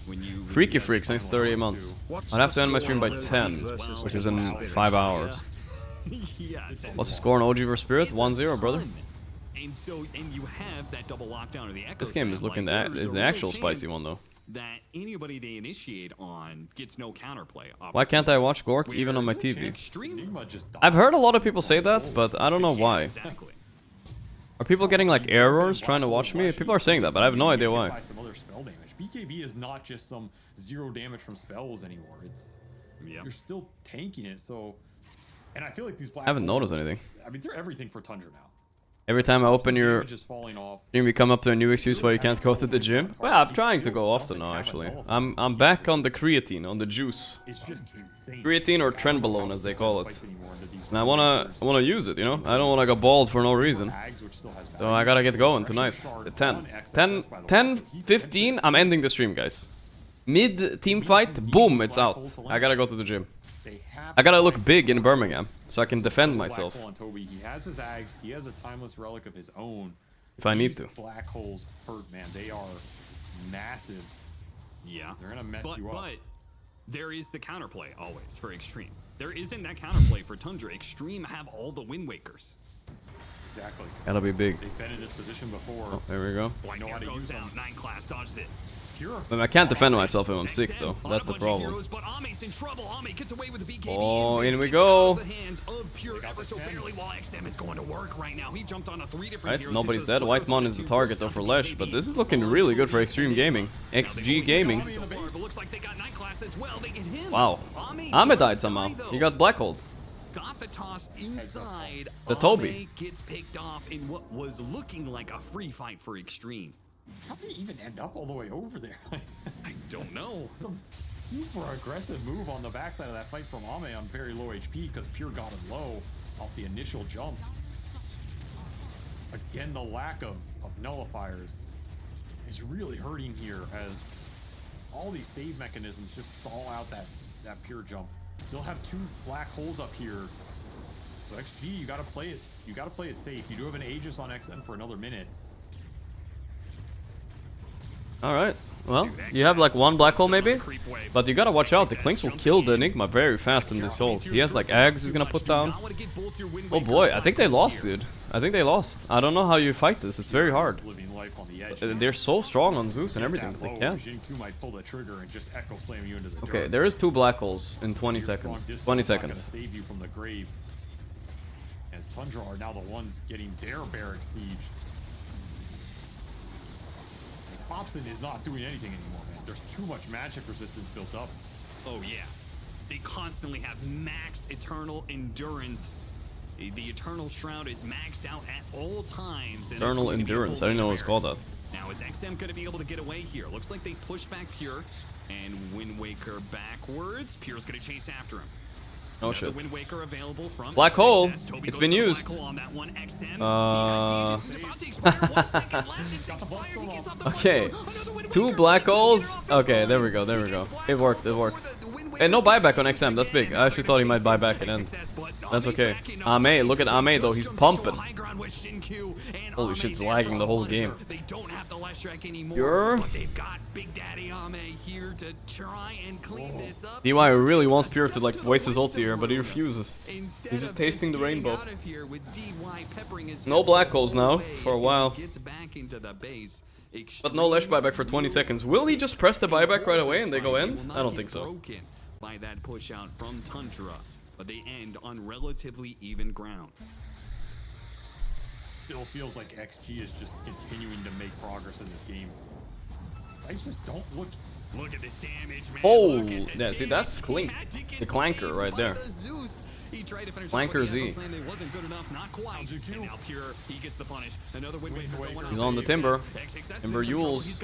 Freaky Freaks next 38 months. I'd have to end my stream by 10, which is in 5 hours. What's the score on OG vs Spirit? 1-0, brother. And you have that double lockdown of the Echo This game is looking is the actual spicy one though. That anybody they initiate on gets no counterplay. Why can't I watch Gorgc even on my TV? I've heard a lot of people say that, but I don't know why. Are people getting like errors trying to watch me? People are saying that, but I have no idea why. BKB is not just some 0 damage from spells anymore. It's you're still tanking it. So, and I feel like these black I haven't noticed anything. I mean, they're everything for Tundra now. Every time I open your stream, you come up to a new excuse why you can't go to the gym. Well, I'm trying to go often now, actually. I'm back on the creatine, on the juice. Creatine or trenbolone, as they call it. And I wanna use it, you know. I don't wanna go bald for no reason. So I gotta get going tonight at 10, 15. I'm ending the stream, guys. Mid team fight, boom, it's out. I gotta go to the gym. I gotta look big in Birmingham so I can defend myself. He has his Ags, he has a timeless relic of his own. If I need to. Black holes hurt, man. They are massive. Yeah. They're gonna mess you up. But there is the counterplay always for Extreme. There isn't that counterplay for Tundra. Extreme have all the Wind Wakers. Exactly. Gotta be big. They've been in this position before. Oh, there we go. I know how to use them. 9 class dodged it. But I can't defend myself if I'm sick, though. That's the problem. Oh, in we go. Right, nobody's dead. Whitemon is the target, though, for Lesh. But this is looking really good for Extreme Gaming. XG Gaming. Wow. Ame died somehow. He got black hold. Got the toss inside. The Toby gets picked off in what was looking like a free fight for Extreme. How did he even end up all the way over there? I don't know. Super aggressive move on the backside of that fight from Ame on very low HP because Pure got him low off the initial jump. Again, the lack of nullifiers is really hurting here as all these save mechanisms just stall out that Pure jump. They'll have 2 black holes up here. So XG, you gotta play it. You gotta play it safe. You do have an Aegis on XN for another minute. Alright, well, you have like 1 black hole maybe, but you gotta watch out, the Clinks will kill the Enigma very fast in this ult. He has like Ags he's gonna put down. Oh boy, I think they lost, dude. I think they lost. I don't know how you fight this, it's very hard. They're so strong on Zeus and everything, but they can't. Okay, there is 2 black holes in 20 seconds. 20 seconds. As Tundra are now the ones getting their barracks siege. Thompson is not doing anything anymore, man. There's too much magic resistance built up. Oh yeah, they constantly have maxed Eternal Endurance. The Eternal Shroud is maxed out at all times. Eternal Endurance, I didn't know it was called that. Now is XM going to be able to get away here? Looks like they push back Pure and Wind Waker backwards. Pure's going to chase after him. Oh shit. Wind Waker available from black hole. It's been used. Okay. 2 black holes. Okay, there we go. There we go. It worked. It worked. And no buyback on XM. That's big. I actually thought he might buy back and end. That's okay. Ame, look at Ame though. He's pumping. Holy shit, it's lagging the whole game. They don't have the Leshrac anymore, Pure? but they've got Big Daddy Ame here to try and clean this up. DY really wants Pure to like waste his ulti here, but he refuses. He's just tasting the rainbow. No black holes now for a while. But no Lesh buyback for 20 seconds. Will he just press the buyback right away and they go end? I don't think so. By that push out from Tundra, but they end on relatively even ground. Still feels like XG is just continuing to make progress in this game. I just don't look. Look at this damage, man. Oh, yeah, see, that's Clink. The Clanker right there. He tried to finish Flanker Z. it wasn't good enough, not quite. And now Pure, he gets the punish. Another Wind Waker. He's on the Timber. Timber Yules.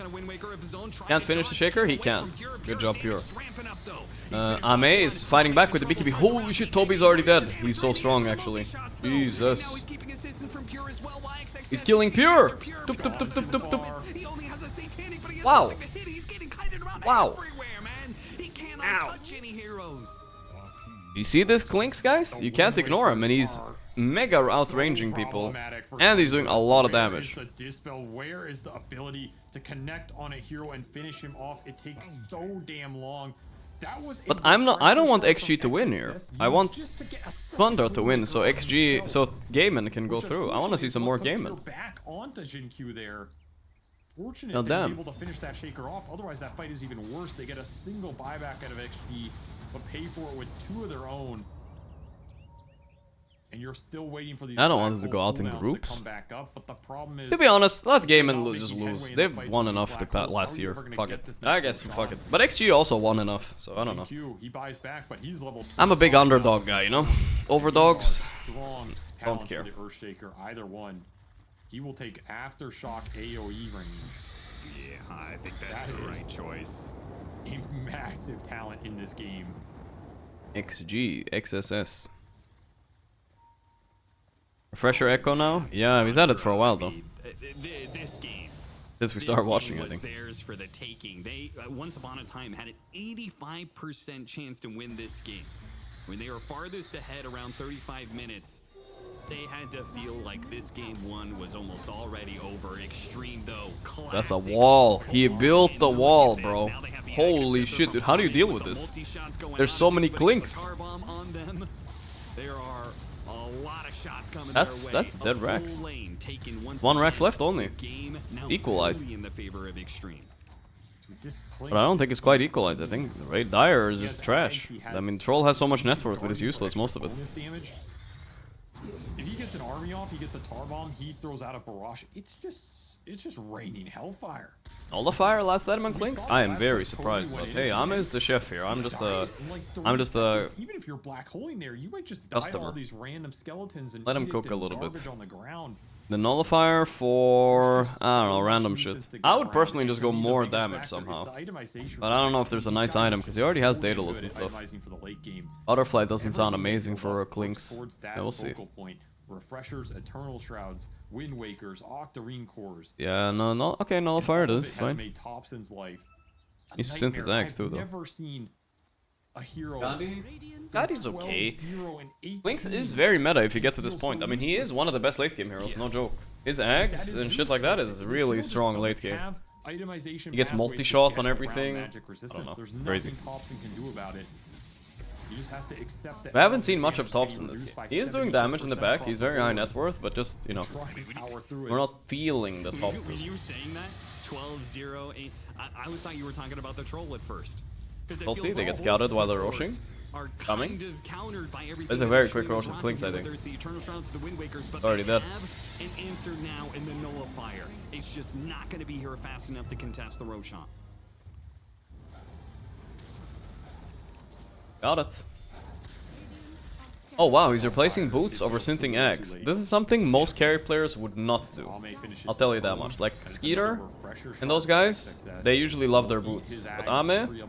Can't finish the Shaker? He can. Good job, Pure. Ame is fighting back with the BKB. Holy shit, Toby's already dead. He's so strong, actually. Jesus. He's killing Pure. Tup, tup, tup, tup, tup, tup. Wow. Wow. Ow. You see this Clinks, guys? You can't ignore him, and he's mega outranging people, and he's doing a lot of damage. The Dispel, where is the ability to connect on a hero and finish him off? It takes so damn long. That was But I don't want XG to win here. I want Thunder to win, so XG, so Gaiman can go through. I want to see some more Gaiman. Back onto Jinq there. Fortunate Oh, that he's damn. able to finish that Shaker off. Otherwise, that fight is even worse. They get a single buyback out of XG, but pay for it with 2 of their own. And you're still waiting for these. I don't want them to go out in cooldowns groups. To come back up, but the problem is, To be honest, let Gaiman just lose. They've won enough last year. Fuck it. I guess fuck it. But XG also won enough, so I don't know. He buys back, but he's level 2. I'm a big underdog guy, you know? Overdogs, don't care. The Earthshaker, either one. He will take Aftershock AoE range. Yeah, I think that's the right choice. A massive talent in this game. XG, XSS. Refresher Echo now? Yeah, he's had it for a while though. This game. Since we started watching, I was think. theirs for the taking. They once upon a time had an 85% chance to win this game. When they were farthest ahead around 35 minutes, they had to feel like this game 1 was almost already over. Extreme though. That's a wall. He built the wall, bro. Holy shit, dude. How do you deal with this? There's so many Clinks. There are a lot of shots coming That's dead Rex. 1 Rex left only. Equalized. But I don't think it's quite equalized. I think Raid Dire is just trash. I mean, Troll has so much net worth, but it's useless, most of it. If he gets an army off, he gets a tar bomb, he throws out a barrage. It's just raining hellfire. All the fire last item on Clinks? I am very surprised, but hey, Ame is the chef here. I'm just a Even if you're black holing there, you might just die to all these random skeletons and let him eat it cook a and little bit. garbage on the ground. The nullifier for, I don't know, random shit. I would personally just go more damage somehow. But I don't know if there's a nice item, because he already has Daedalus and stuff. Butterfly doesn't sound amazing for Clinks. Yeah, we'll see. Refreshers, Eternal Shrouds, Wind Wakers, Octarine Cores. Yeah, no, okay, nullifier it is, Has fine. made Thompson's life a He's synth his axe too, I've though. never seen a hero. Gandhi's okay. Clinks is very meta if you get to this point. I mean, he is one of the best late game heroes, no joke. His axe and shit like that is really strong late game. He gets multi-shot on everything. I don't know, There's crazy. nothing Thompson can do about it. He just has to accept that. We haven't seen much of Thompson this game. He is doing damage in the back, he's very high net worth, but just, you know, we're not feeling the top. When you were saying that, 12-0, 8, I thought you were talking about the troll at first. Ulti, they get scouted while they're rushing. Coming. That's a very quick rush with Clinks, I think. Already dead. An answer now in the nullifier. It's just not going to be here fast enough to contest the Roshan. Got it. Oh wow, he's replacing boots over synthing eggs. This is something most carry players would not do. I'll tell you that much. Like Skeeter and those guys, they usually love their boots. But Ame,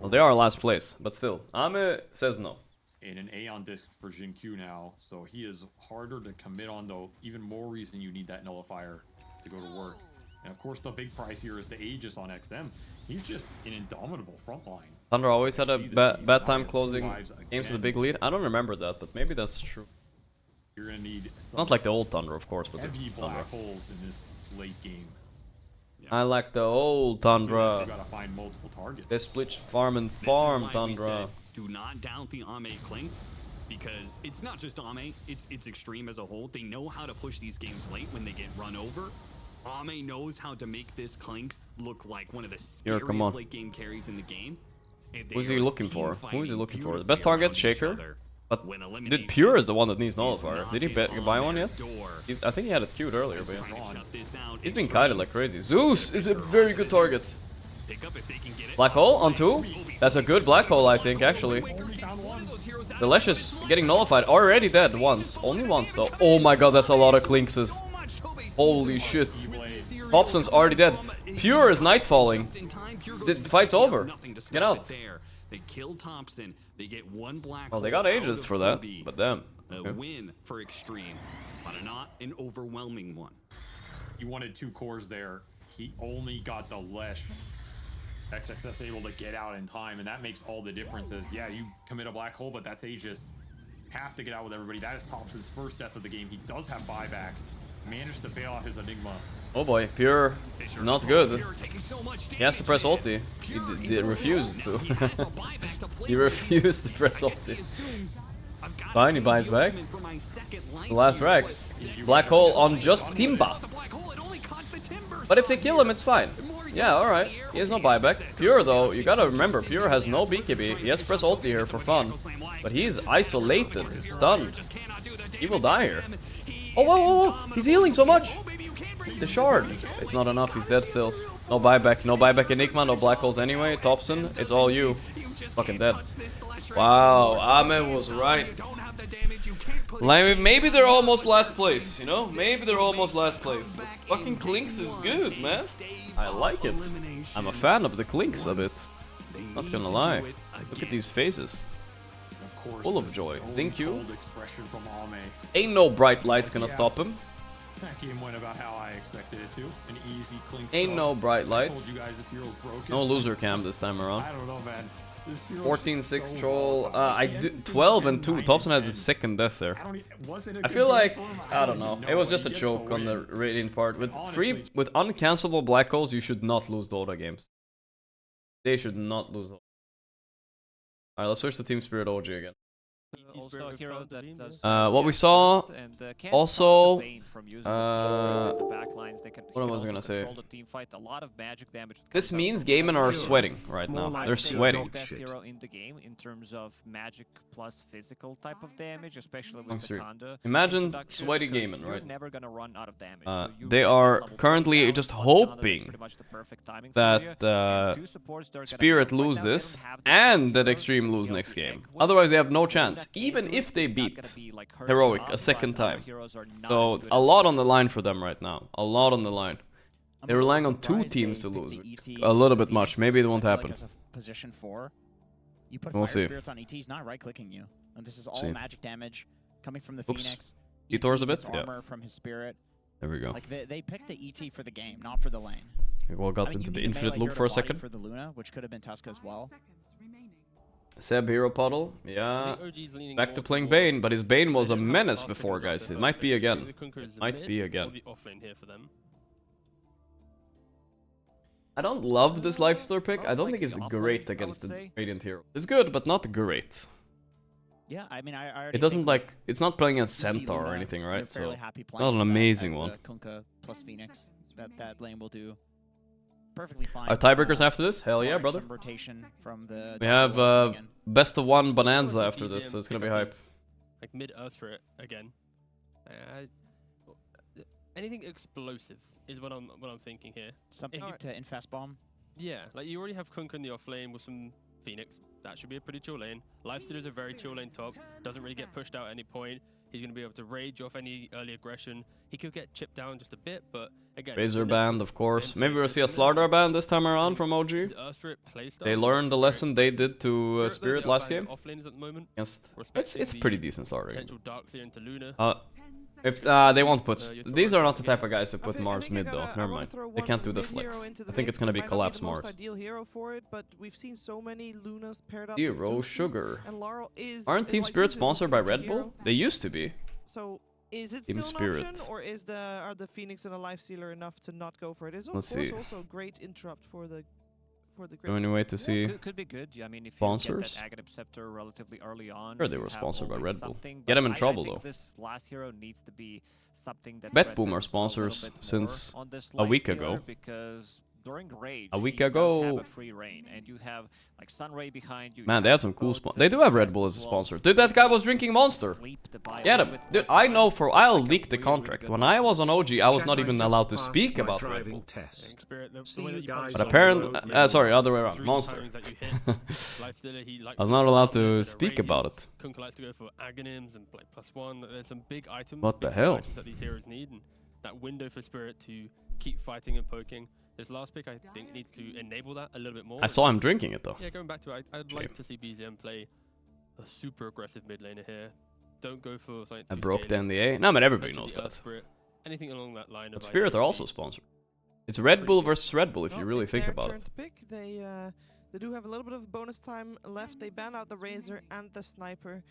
well, they are last place, but still, Ame says no. And an A on disc for Jinq now, so he is harder to commit on, though. Even more reason you need that nullifier to go to work. And of course, the big prize here is the Aegis on XM. He's just an indomitable frontline. Thunder always had a bad time closing games with a big lead. I don't remember that, but maybe that's true. You're gonna need Not like the old Thunder, of course, but heavy this black Tundra. holes in this late game. I like the old You Tundra. gotta find multiple targets. They split farm and This is farm why we Tundra. said, do not doubt the Ame Clinks, because it's not just Ame, it's Extreme as a whole. They know how to push these games late when they get run over. Ame knows how to make this Clinks look like one of the Here, come on. scariest late game carries in the game. And they Who's he are looking for? team Who is he fighting looking for? The beautifully best target, around each Shaker. other. But When dude, Pure is the one that needs Nullifier. Did he buy one yet? door. I think he had it queued earlier, but yeah. Shut this out. He's been kited like crazy. Zeus is a very good target. Black hole on 2. That's a good black hole, I think, actually. The Lesh is getting nullified. Already dead once. Only once, though. Oh my god, that's a lot of Clinkses. Holy shit. Hobson's already dead. Pure is nightfalling. The fight's over. Get out. They kill Thompson. They get one black. Well, they got hole out ages of for that, 2B. but damn. A Okay. win for Extreme, but not an overwhelming one. He wanted 2 cores there. He only got the Lesh. XXS able to get out in time, and that makes all the differences. Yeah, you commit a black hole, but that's Aegis. Have to get out with everybody. That is Thompson's first death of the game. He does have buyback. Managed to bail out his Enigma. Oh boy, Pure, not good. He has to press ulti. He refused to. He refused to press ulti. Fine, he buys back. The last Rex. Black hole on just Timba. But if they kill him, it's fine. Yeah, alright. He has no buyback. Pure, though, you gotta remember, Pure has no BKB. He has to press ulti here for fun. But he's isolated, stunned. He will die here. Oh, whoa, whoa, whoa. He's healing so much. The shard. It's not enough, he's dead still. No buyback, no buyback Enigma, no black holes anyway. Thompson, it's all you. Fucking dead. Wow, Ame was right. Like, maybe they're almost last place, you know? Maybe they're almost last place. But fucking Clinks is good, man. I like it. I'm a fan of the Clinks a bit. Not gonna lie. Look at these faces. Full of joy. Zinq. Ain't no bright lights gonna stop him. That game went about how I expected it to. An easy Clinks. Ain't no bright I told lights. you guys this hero's broken. No loser cam this time around. I don't know, man. 14-6 troll. I do 12 and 2. Thompson had the second death there. I feel like I don't know. It was just a choke on the Radiant part. With uncancelable black holes, you should not lose Dota games. They should not lose. Alright, let's switch to Team Spirit OG again. Also a hero that does What we saw also, the backlines. They can, what was I gonna say? The team fight. A lot of magic damage. This means Gaiman are sweating right now. They're sweating. Best hero in the game in terms of magic plus physical type of damage, especially with the Kanda. Imagine sweaty Gaiman, right? You're never gonna run out of damage. So They are currently just hoping that Spirit lose this and that Extreme lose next game. Otherwise, they have no chance. Even if they beat Heroic a second time. So, a lot on the line for them right now. A lot on the line. They're relying on 2 teams to lose. A little bit much. Maybe it won't happen. Position 4. You put We'll Fire see. Spirits on ET, he's not right-clicking you. And this is all magic damage coming from the Oops. Phoenix. Detours a bit? Gets armor from his Spirit. There we go. Like they picked the ET for the game, not for the lane. We all got into the infinite loop for a second. For the Luna, which could have been Tuska as well. Seb Hero Puddle, yeah. Back to playing Bane, but his Bane was a menace before, guys. It might be again. It might be again. I don't love this Lifestealer pick. I don't think it's great against the Radiant hero. It's good, but not great. Yeah, I mean, I already It doesn't think, like, it's not playing as Centaur or anything, right? So, not an amazing one. Kunkka plus Phoenix, that lane will do perfectly fine. Are tiebreakers after this? Hell yeah, brother. Rotation from the We have best of 1 Bonanza after this, so it's gonna be hype. Like mid-earth for it again. Anything explosive is what I'm thinking here. Something to infest bomb. Yeah, like you already have Kunkka in the off lane with some Phoenix. That should be a pretty chill lane. Lifestealer is a very chill lane top. Doesn't really get pushed out at any point. He's going to be able to rage off any early aggression. He could get chipped down just a bit, but again... Razor band, of course. Maybe we'll see a Slardar band this time around from OG. They learned the lesson they did to Spirit last game. Against... It's pretty decent Slardar. If they won't put... These are not the type of guys who put Mars mid though. Never mind. They can't do the flex. I think it's gonna be collapse Mars. Ideal hero for it, but we've seen so many Lunas paired up. Zero Sugar. And Laurel is, aren't Team Spirit sponsored by Red Bull? They used to be. So is it Team still Spirit. an option, or are the Phoenix and the Lifestealer enough to not go for it? It's of Let's course see. also a great interrupt for the Any way to see Could be good. I mean, if sponsors? you get that Aghanim Scepter relatively early on, Sure, they you were have sponsored by always Red Bull. something, Get them but in trouble I think though. this last hero needs to be something that Bet Boom are threatens a little sponsors bit more since on this a week Lifestealer, ago. because during Rage, A week he does ago- have a free reign, and you have like Sunray behind you. Man, they have some cool sponsors. They do have Red Bull as a sponsor. Dude, that guy was drinking Monster. Get him. Dude, I know I'll leak the contract. When I was on OG, I was not even allowed to speak about Red Bull. But apparently... sorry, other way around. Monster. I was not allowed to speak about it. Kunkka likes to go for Aghanims and like +1. There's some big items. What the big hell? items that these heroes need, and that window for Spirit to keep fighting and poking. This last pick, I think, needs to enable that a little bit more. I saw him drinking it though. Yeah, going back to it, I'd like to see BZM play a super aggressive mid laner here. Don't go for something I too broke the scaly. NDA. No, but everybody Go to knows the that. Spirit. Anything along that line. But of Spirit are also sponsored. It's Red Bull versus Red Bull if you really think Their about turn it. to pick. They do have a little bit of bonus time left. They ban out the Razor and the Sniper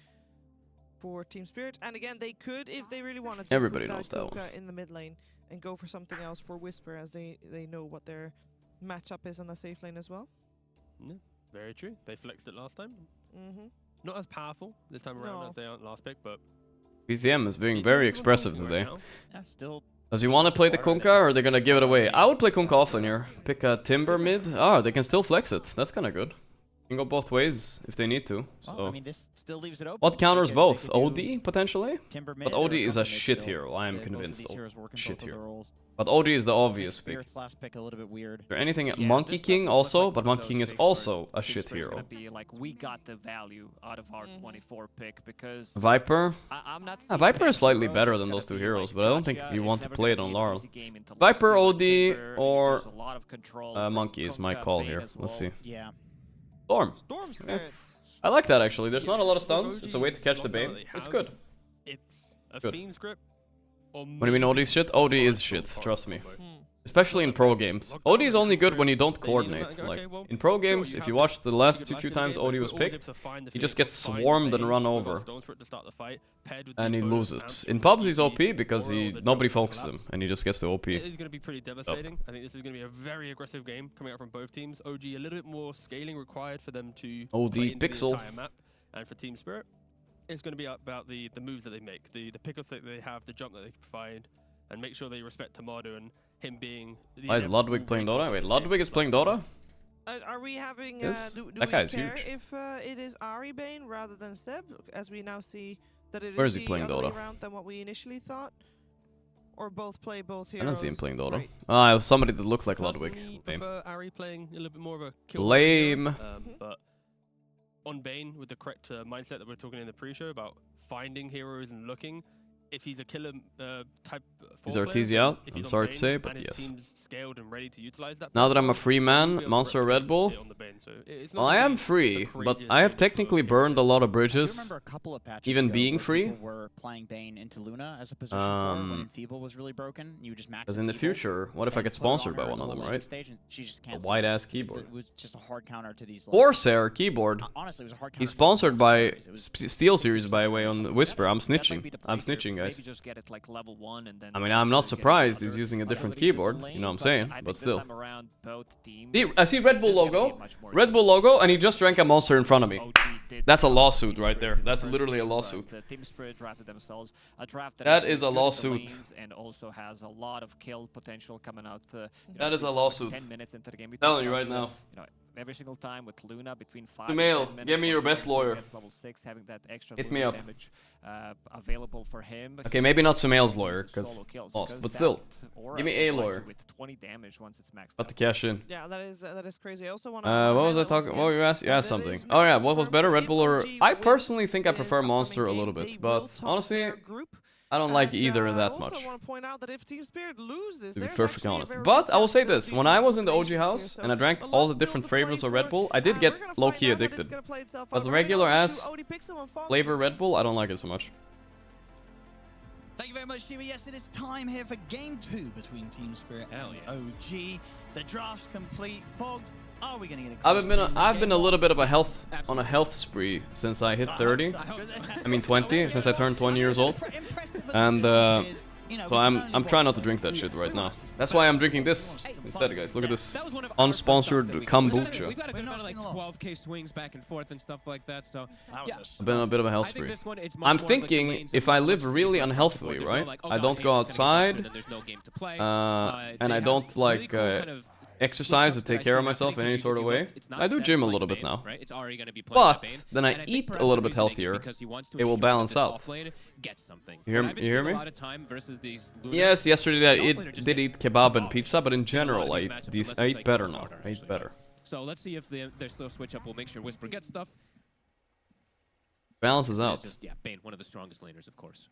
for Team Spirit, and again they could, if they really wanted to, Everybody put knows that one. Kunkka in the mid lane and go for something else for Whisper, as they know what their matchup is on the safe lane as well. Yeah, very true. They flexed it last time. Mm-hmm. Not as powerful this time around No. as they aren't last pick, but BZM is being very expressive today. Yeah, still. Does he want to play the Kunkka or are they gonna give it away? I would play Kunkka offlane here. Pick a Timber mid. Ah, they can still flex it. That's kind of good. Can go both ways if they need to. So. Well, I mean, this still leaves it open. What counters They both? could do OD potentially? Timber But mid OD or is a Kunkka mid shit still. hero. I am Both of convinced these though. heroes work in Shit both of their hero. roles. But OD is the obvious pick. Spirit's last pick a little bit weird. Is there anything? Yeah, Monkey this King doesn't look also, like but one of Monkey those King is picks where also a Team shit Spirit's hero. gonna be like, we got the value out of our 24 pick, because Viper? I'm not Viper is slightly better than those two heroes, but I don't think you want to play it on Laurel. Viper, OD, or Monkey is my call here. Let's see. Yeah. Storm. Storm Yeah. Spirit. I like that actually. There's not a lot of stuns. It's a way to catch the Bane. It's good. it's a Good. Fiend script. Or What do you mean OD is shit? OD is shit, trust me. Especially in pro games. OD is only good when you don't coordinate. Like, in pro games, if you watch the last few times OD was picked, he just gets swarmed and run over. And he loses. In pubs he's OP because nobody focuses him, and he just gets to OP. It is going to be pretty devastating. I think this is going to be a very aggressive game coming out from both teams. OG a little bit more scaling required for them to OD play into Pixel. the entire map, and for Team Spirit, it's going to be about the moves that they make, the pickups that they have, the jump that they provide, and make sure they respect Tamado and him being. Why is Ludwig playing Dota? Wait, Ludwig is playing Dota? Are we having? Yes. Do That we guy's care huge. if it is Ari Bane rather than Seb, as we now see that it Where is is he the playing other way Dota? around than what we initially thought, or both play both I heroes? don't see him playing Dota. Right. Ah, somebody that looked like Ludwig. Personally, Lame. prefer Ari playing a little bit more of a kill Lame. hero, but on Bane, with the correct mindset that we're talking in the pre-show about finding heroes and looking, if he's a killer type Is four RTZ player, out? if I'm he's on sorry to Bane say, but and his yes. team's scaled and ready to utilize that Now that I'm a profile, free he'll man, be able to Monster Red replicate Bull. it on the Bane. So it's not Well, I gonna am be free, the but craziest I have game of technically 12 burned a lot of I bridges. remember a couple of patches Even ago being where free. people were playing Bane into Luna as a position 4 when Enfeeble was really broken. You just max Because in the Enfeeble future, what if I and get put it on sponsored her by in one the of whole them, landing right? stage, and she just A can't wide-ass switch. keyboard. It was just a hard counter to these. Corsair keyboard. Honestly, it was a hard counter. He's to sponsored most by carries. It was Steel Series, by the way, on Whisper. I'm That might snitching. be the I'm play here. snitching, guys. Maybe just get it like level 1 and then I mean, start I'm not getting surprised he's other using a different abilities in the keyboard. You lane, know what I'm but saying? I think But this still. time around, both teams, I see Red Bull this is gonna be logo. much more Red Bull logo, and he just drank a monster in front of me. OG did That's a well lawsuit Team right Spirit there. in the That's first literally a game, lawsuit. but, Team Spirit drafted themselves a draft That is is a really good with the lawsuit. lanes and also has a lot of kill potential coming out. That is a lawsuit. 10 minutes into the game. We Telling talked you right about, now. You know, every single time with Luna between 5 Sumail, and 10 minutes. give me your once best Luna lawyer. gets level 6, having that extra Hit Luna me up. damage available for him. Okay, He maybe not can Sumail's use lawyer, his 'cause solo kills, lost, because but still. that aura Give me a provides you lawyer. with 20 damage once it's maxed Got out. to cash in. Yeah, that is crazy. I also want What was I talking? Oh, you asked something. Oh yeah, what was better, Red Bull or? I personally think I prefer Monster a little bit, but honestly, I don't like either that much. I also want to point out that if Team Spirit loses, To be there's perfectly actually a honest. very But good I will chance say they'll this: be when I was in the OG equations house here, and I so drank a lot all the still different to play flavors of for. Red Bull, I did We're get gonna low-key find out how it's addicted. gonna play itself But out. the Right now, regular to ass OD Pixel and Fox. flavor Red Bull, I don't like it so much. Thank you very much, Shiva. Yes, it is time here for game 2 between Team Spirit and OG. The draft's complete. Fogged. Are we going to get a I've been a little bit of a health spree since I hit 30. I mean 20, since I turned 20 years old. And so I'm trying not to drink that shit right now. That's why I'm drinking this instead, guys. Look at this unsponsored kombucha. We've got a good amount of like 12k swings back and forth and stuff like that. So yeah, I've been a bit of a health spree. I'm thinking if I live really unhealthily, right? I don't go outside, and I don't like exercise to take care of myself in any sort of way. I do gym a little bit now, but then I eat a little bit healthier. It will balance out. You hear me? Yes, yesterday I did eat kebab and pizza, but in general I eat better now. I eat better. So let's see if there's still a switch up. We'll make sure Whisper gets stuff. Balances out. Yeah, Bane, one of the strongest laners, of course.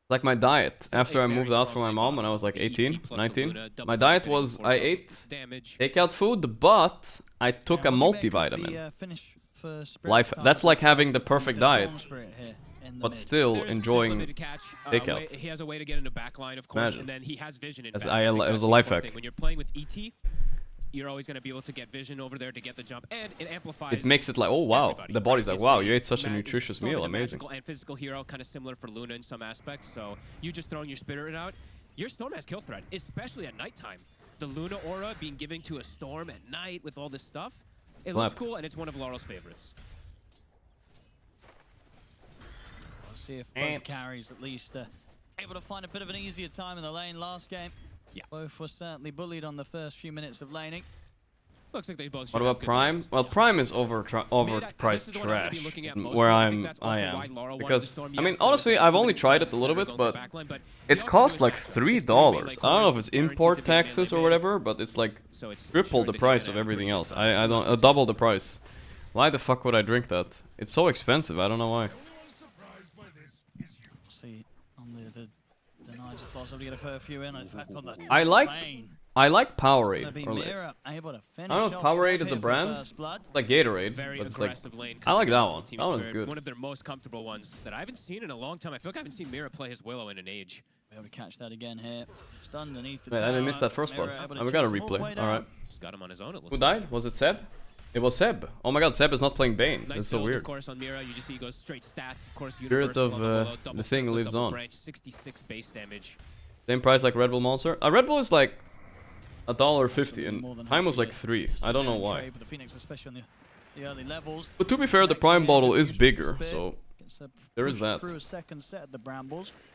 Like my diet, after I moved out from my mom when I was like 18, 19, my diet was I ate takeout food, but I took a multivitamin. That's like having the perfect diet, but still enjoying takeout. He has a way to get into backline, of course, and then he has vision in back. It was a life hack. When you're playing with ET, you're always going to be able to get vision over there to get the jump, and it amplifies. It makes it like, oh wow, the body's like, wow, you ate such a nutritious meal, amazing. Magical and physical hero, kind of similar for Luna in some aspects. So you just throwing your spirit out, your Storm has kill threat, especially at nighttime. The Luna aura being given to a Storm at night with all this stuff, it looks cool, and it's one of Laurel's favorites. Let's see if both carries at least able to find a bit of an easier time in the lane last game. Yeah. Both were certainly bullied on the first few minutes of laning. Looks like they both. What about Prime? Well, Prime is overpriced trash. Where I am, because I mean, honestly, I've only tried it a little bit, but it costs like $3. I don't know if it's import taxes or whatever, but it's like triple the price of everything else. I don't double the price. Why the fuck would I drink that? It's so expensive. I don't know why. See, on the Knights of Floss, to get a fair few in. In fact, on the I like Powerade. I don't know if Powerade is a brand. It's like Gatorade, but it's like I like that one. That one's good. One of their most comfortable ones that I haven't seen in a long time. I feel like I haven't seen Mira play his Willow in an age. Be able to catch that again here. Just underneath the tower. I missed that first part. We got a replay. All right. Just got him on his own. It looks Who died? Was it Seb? It was Seb. Oh my god, Seb is not playing Bane. That's so weird. Of course, on Mira, you just see he goes straight stats. Of course, Spirit of the thing lives on. Branch, 66 base damage. Same price like Red Bull Monster. Red Bull is like $1.50 and Prime was like $3. I don't know why. But to be fair, the Prime bottle is bigger, so there is that.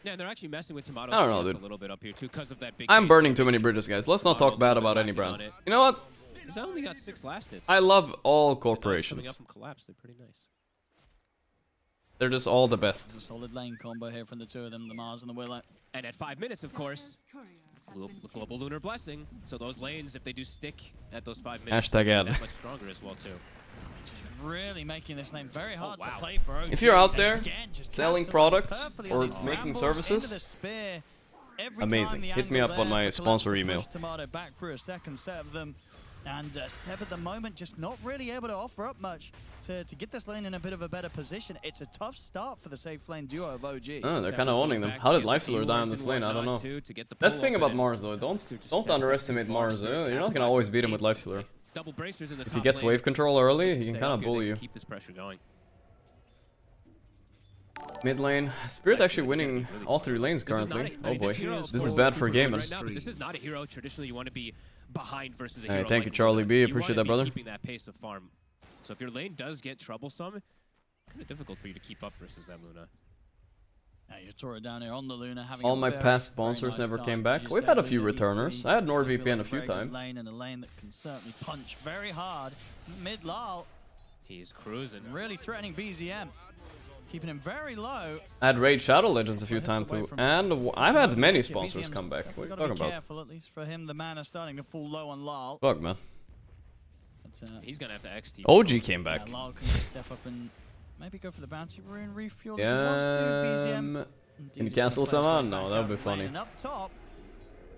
Yeah, they're actually messing with Tomatoes. I don't know, dude. A little bit up here too, because of that big. I'm burning too many bridges, guys. Let's not talk bad about any brand. You know what? I only got 6 last hits. I love all corporations. Coming up from Collapse, they're pretty nice. They're just all the best. There's a solid lane combo here from the two of them, the Mars and the Willow. And at 5 minutes, of course, global lunar blessing. So those lanes, if they do stick at those 5 minutes, Hashtag ad. that much stronger as well too. Just really making this lane very hard to play for. If you're out there selling products or making services, amazing. Hit me up on my sponsor email. Tomato back through a second set of them. And Seb at the moment just not really able to offer up much to get this lane in a bit of a better position. It's a tough start for the safe lane duo of OG. Oh, they're kind of owning them. How did Lifestealer die on this lane? I don't know. That's the thing about Mars though. Don't underestimate Mars. You're not gonna always beat him with Lifestealer. If he gets wave control early, he can kind of bully you. Keep this pressure going. Mid lane, Spirit actually winning all 3 lanes currently. Oh boy, this is bad for gamers. This is not a hero. Traditionally, you want to be behind versus a hero. Hey, thank you, Charlie B. Appreciate that, brother. Keeping that pace of farm. So if your lane does get troublesome, kind of difficult for you to keep up versus that Luna. Now you tore it down here on the Luna. Having all my past sponsors never came back. We've had a few returners. I had NordVPN a few times. Lane and a lane that can certainly punch very hard. Mid Lal. He's cruising. Really threatening BZM. Keeping him very low. I had Raid Shadow Legends a few times too, and I've had many sponsors come back. What are you talking about? Careful, at least for him. The mana starting to fall low on Lal. Fuck, man. But, he's gonna have to XT. OG came back. Yeah, Lal can just step up and maybe go for the bounty rune refuel. BZM. Can you cancel someone? No, that would be funny. And up top,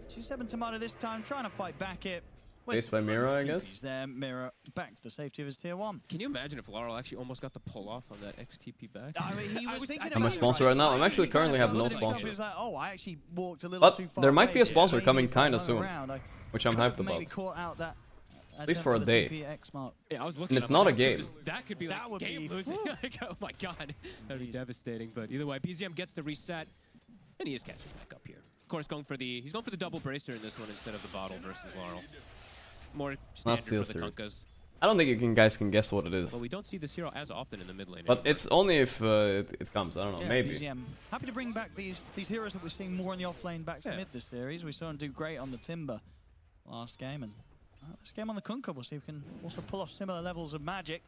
G7 Tomato this time trying to fight back it. Faced by Mira, I guess. There, Mira back to the safety of his tier 1. Can you imagine if Laurel actually almost got the pull off on that XTP back? I mean, he was thinking I'm a sponsor right now. I'm actually currently have no sponsor. Like, oh, I actually walked a little too But far there might away. be a sponsor Maybe coming kind of if I soon, hung around, which I'm hyped maybe about. caught out that At least for a day. Yeah, I was looking. And it's not a game. That could be like game losing. Like, oh my god, that'd be devastating. But either way, BZM gets the reset, and he is catching back up here. Of course, he's going for the double bracer in this one instead of the bottle versus Laurel. More standard for the Kunkas. I don't think you guys can guess what it is. Well, we don't see this hero as often in the mid lane. But it's only if it comes. I don't know. Yeah, maybe. BZM. Happy to bring back these heroes that we're seeing more in the offlane back to mid this series. We saw him do great on the Timber last game, and this game on the Kunkka, we'll see if we can also pull off similar levels of magic.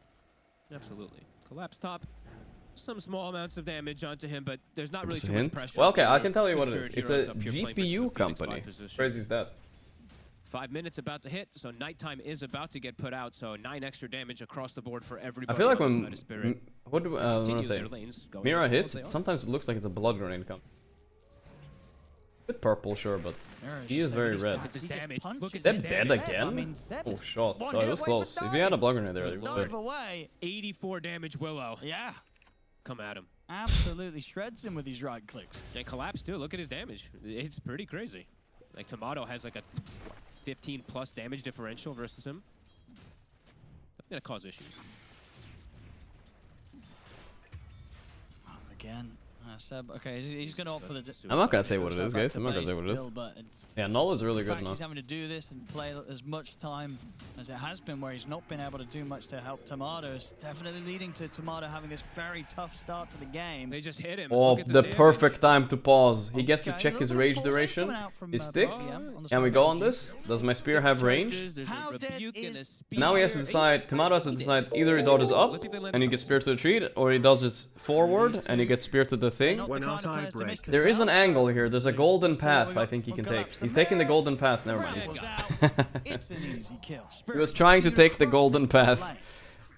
Absolutely. Collapse top. Some small amounts of damage onto him, but there's not really Just a too much hint? pressure. Well, okay, I can tell you what it is. It's Heroes a up here playing versus GPU the Phoenix company. position. Crazy is that? 5 minutes about to hit, so nighttime is about to get put out, so 9 extra damage across the board for everybody. I feel like on when the side of Spirit. what do I want to say? Mira hits, it sometimes it looks like it's a blood grenade coming. Bit purple, sure, but he is very red. Look at this damage. Look at They're this dead damage. again? Oh, shot. So it was close. If he had a blood grenade there, it would away. 84 damage Willow. Yeah. Come at him. Absolutely shreds him with these right clicks. And Collapse too. Look at his damage. It's pretty crazy. Like Tomato has like a 15 plus damage differential versus him. That's gonna cause issues. Again, Seb. Okay, he's gonna opt for the. I'm not gonna say what it is, guys. I'm not gonna say what it is. Yeah, Null is really good now. now. He's having to do this and play as much time as it has been, where he's not been able to do much to help Tomato. Is definitely leading to Tomato having this very tough start to the game. They just hit him. Oh, the perfect time to pause. He gets to check his rage duration, his stick. Can we go on this? Does my spear have range? Now he has to decide, Tomato has to decide, either he dodges up and he gets spear to the tree, or he dodges forward and he gets spear to the thing. There is an angle here, there's a golden path I think he can take. He's taking the golden path, never mind. He was trying to take the golden path.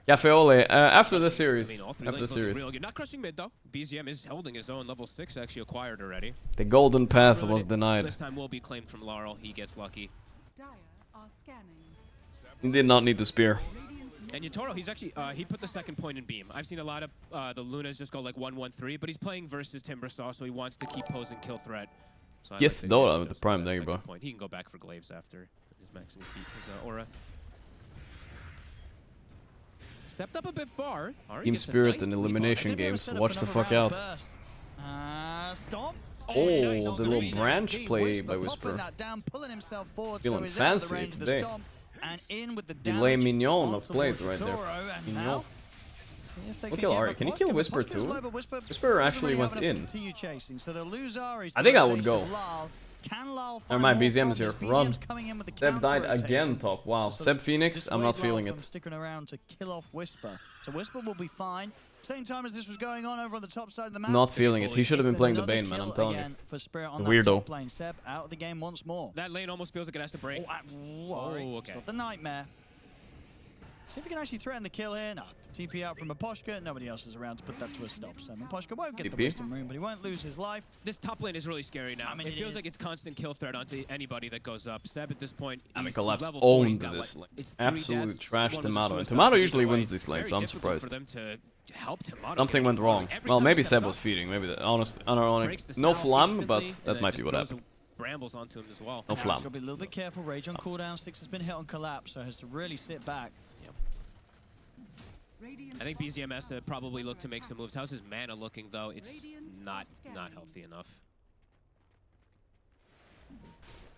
Cafeole, after the series. After the series. Not crushing mid though. BZM is holding his own. Level 6 actually acquired already. The golden path was denied. This time will be claimed from Laurel. He gets lucky. He did not need the spear. And Yatoro, he's actually, he put the second point in beam. I've seen a lot of the Lunas just go like 1-1-3, but he's playing versus Timbersaw, so he wants to keep posing kill threat. So Gith Dota with the prime, there you go. He can go back for Glaives after his maxing his aura. Stepped up a bit far. Team Spirit and elimination games, watch the fuck out. Stomp. Oh, the little branch play by Whisper. Feeling fancy today. And in with the Delay mignon of plays right there. Mignon. We'll kill Ari. Can he kill Whisper too? Whisper actually went in. I think I would go. Never mind, BZM is here. Run. Seb died again top. Wow. Seb Phoenix, I'm not feeling it. Sticking around to kill off Whisper. So Whisper will be fine. Same time as this was going on over on the top side of the map. Not feeling it. He should have been playing the Bane, man. I'm telling you. For Spirit on the that weirdo. top lane. Seb out of the game once more. That lane almost feels like it has to break. Oh, okay. Got the nightmare. See if we can actually threaten the kill here. No. TP out from Aposhka. Nobody else is around to put that to a stop. So Aposhka won't get the wisdom rune, but he won't lose his life. This top lane is really scary now. I mean, it feels like it's constant kill threat onto anybody that goes up. Seb at this point, he's level 4. Owned this lane. Absolutely trashed Tomato. And Tomato usually wins this lane, so I'm surprised. Something went wrong. Well, maybe Seb was feeding. Maybe the honest, unironic. No flam, but that might be what happened. Brambles onto him as well. No flam. He's got to be a little bit careful. Rage on cooldown. 6 has been hit on collapse, so has to really sit back. I think BZM has to probably look to make some moves. How's his mana looking though? It's not healthy enough.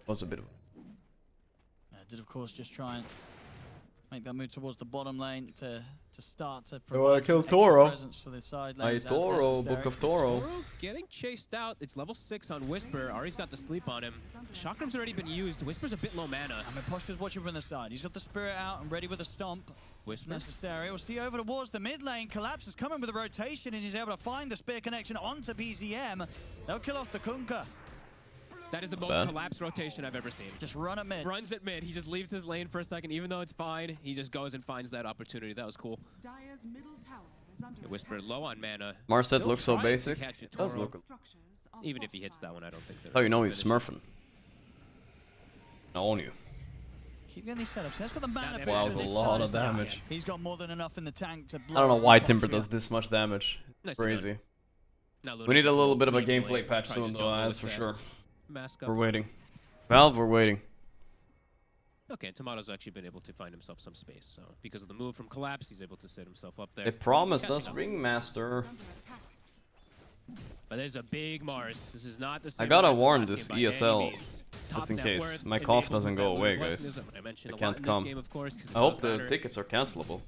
Was a bit of. Did of course just try and make that move towards the bottom lane to start to They want to kill Toro. For the side Hey, Toro, Book of Toro. Toro getting chased out. It's level 6 on Whisper. Ari's got the sleep on him. Chakram's already been used. Whisper's a bit low mana. I mean, Poshka's watching from the side. He's got the Spirit out and ready with a stomp. Whisper. Necessary. We'll see over towards the mid lane. Collapse is coming with a rotation and he's able to find the spear connection onto BZM. They'll kill off the Kunkka. That is the most collapsed rotation I've ever seen. Just run at mid. Runs at mid. He just leaves his lane for a second. Even though it's fine, he just goes and finds that opportunity. That was cool. Whisper low on mana. Marset looks so basic. It does look. Even if he hits that one, I don't think that. Oh, you know he's smurfing. I own you. Keep getting these setups. He's got the mana. Wow, that's a lot of damage. He's got more than enough in the tank to blow. I don't know why Timber does this much damage. It's crazy. We need a little bit of a gameplay patch soon, though, that's for sure. We're waiting. Valve, we're waiting. Okay, Tomato's actually been able to find himself some space. So because of the move from Collapse, he's able to set himself up there. They promised us Ringmaster. But there's a big Mars. This is not the same. I gotta Mars as warn last this game by any ESL, means. just in Top net case worth, my been cough able doesn't to go build away, robustness, guys. I mentioned I a lot can't in this come. game, of course, 'cause it I hope does the matter. tickets are cancelable.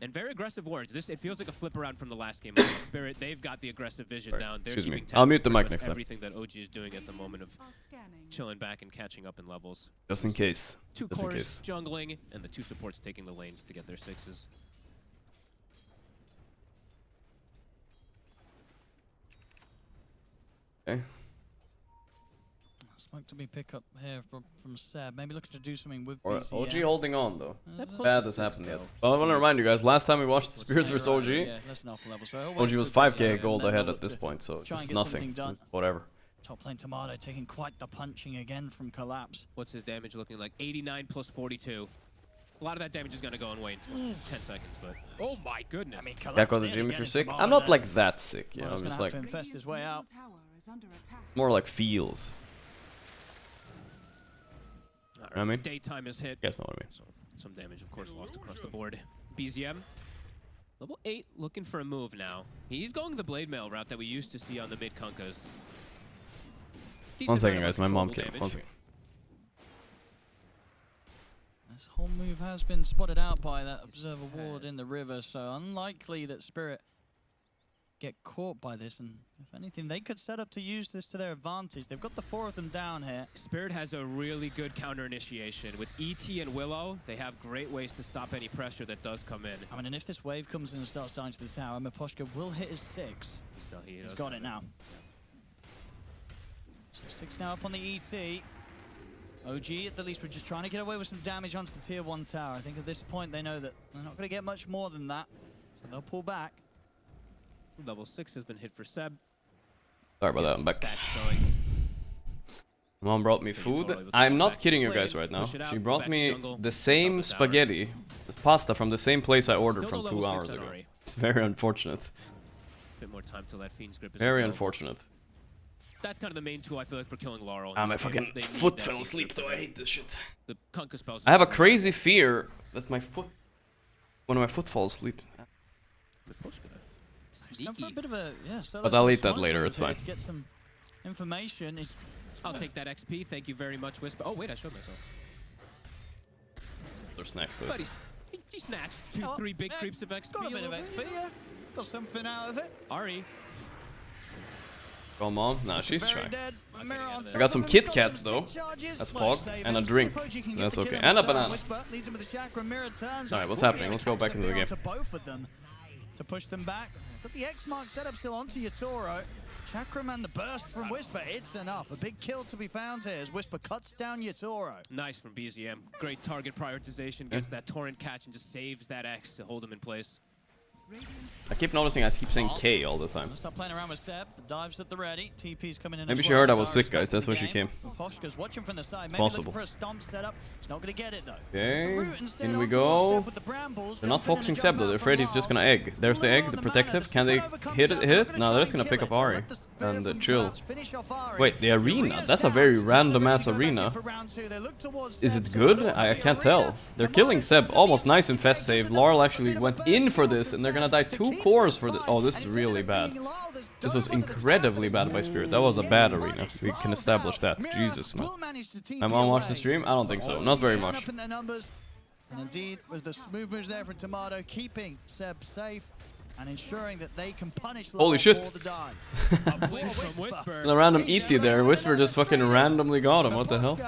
And very aggressive wards. This it feels like a flip around from the last game. Spirit, they've got the aggressive vision down. They're Excuse me. keeping I'll tabs mute the on mic pretty next much time. everything that OG is doing at the moment of chilling back and catching up in levels. Just in case. Two Just in cores case. jungling, and the two supports taking the lanes to get their sixes. Okay. Smoke to be pick up here from Seb. Maybe looking to do something with Or BCM. OG holding on though. Seb close Bad to has six, happened yet. though. Well, I want to remind you guys, last time we watched Spirits vs OG, Yeah, less than half a level, so he'll OG wait was till 5k and gold then ahead they'll at this look point, so to try just and get something nothing. done. Whatever. Top lane Tomato taking quite the punching again from Collapse. What's his damage looking like? 89 plus 42. A lot of that damage is going to go away in 10 seconds, but... Oh my goodness. I mean, Can't go to the gym if you're sick. I'm not like that sick, you know, I'm just like... to infest his way out. More like feels. You know what I mean? Daytime is hit. You guys know what I mean. So, some damage, of course, lost across the board. BZM, level 8, looking for a move now. He's going the Blade Mail route that we used to see on the mid-Kunkas. One second, guys. My mom came. 1 second. This whole move has been spotted out by that Observer Ward in the river, so unlikely that Spirit get caught by this, and if anything, they could set up to use this to their advantage. They've got the 4 of them down here. Spirit has a really good counter initiation. With ET and Willow, they have great ways to stop any pressure that does come in. I mean, and if this wave comes in and starts dying to the tower, Miposhka will hit his 6. He's got it now. So 6 now up on the ET. OG, at the least, we're just trying to get away with some damage onto the tier 1 tower. I think at this point, they know that they're not going to get much more than that, so they'll pull back. Level 6 has been hit for Seb. Sorry about that, I'm back. Stats going. Mom brought me food. I'm not kidding you guys right now. She brought me the same spaghetti, the pasta from the same place I ordered from 2 hours ago. It's very unfortunate. Bit more time till that Fiend's Grip is Very available. unfortunate. That's kind of the main tool I feel like for killing Laurel. Ah, my fucking foot fell asleep though, I hate this shit. The Kunkka spells. I have a crazy fear that my foot, when my foot falls asleep. Sneaky. A bit of a, yeah, so But I'll eat that later, it's fine. To get some information. I'll take that XP, thank you very much, Whisper. Oh wait, I showed myself. There's snacks to But this. he snatched 2-3 big creeps of XP. Got a bit of XP, yeah. Got something out of it. Ari. Go on, Mom. Nah, she's Very trying. dead. I got some Kit Kats though. That's Pog. And a drink. That's okay. And a banana. Alright, what's happening? Let's go back into the game. Both of them to push them back. Got the X mark set up still onto Yatoro. Chakram and the burst from Whisper, it's enough. A big kill to be found here as Whisper cuts down Yatoro. Nice from BZM. Great target prioritization, gets that torrent catch and just saves that X to hold him in place. I keep noticing I keep saying K all the time. Stop playing around with Seb. The dives at the ready. TP's coming in. Maybe as she well. heard I was Zara's sick, guys. back That's in why the she game. came. Poshka's watching from the side. Maybe Possible. looking for a stomp setup. He's not going to get it though. Okay, in we go. They're not focusing Seb though. They're afraid he's just gonna egg. There's the egg, the protective. Can they hit it? No, they're just gonna pick up Ari and chill. Wait, the arena. That's a very random ass arena. Is it good? I can't tell. They're killing Seb. Almost nice infest save. Laurel actually went in for this, and they're gonna die 2 cores for this. Oh, this is really bad. This was incredibly bad by Spirit. That was a bad arena. We can establish that. Jesus, man. My mom watched the stream? I don't think so. Not very much. And indeed, with the smooth moves there from Tomato, keeping Seb safe and ensuring that they can punish Holy shit. for the dive. And a random ET there. Whisper just fucking randomly got him. What the hell?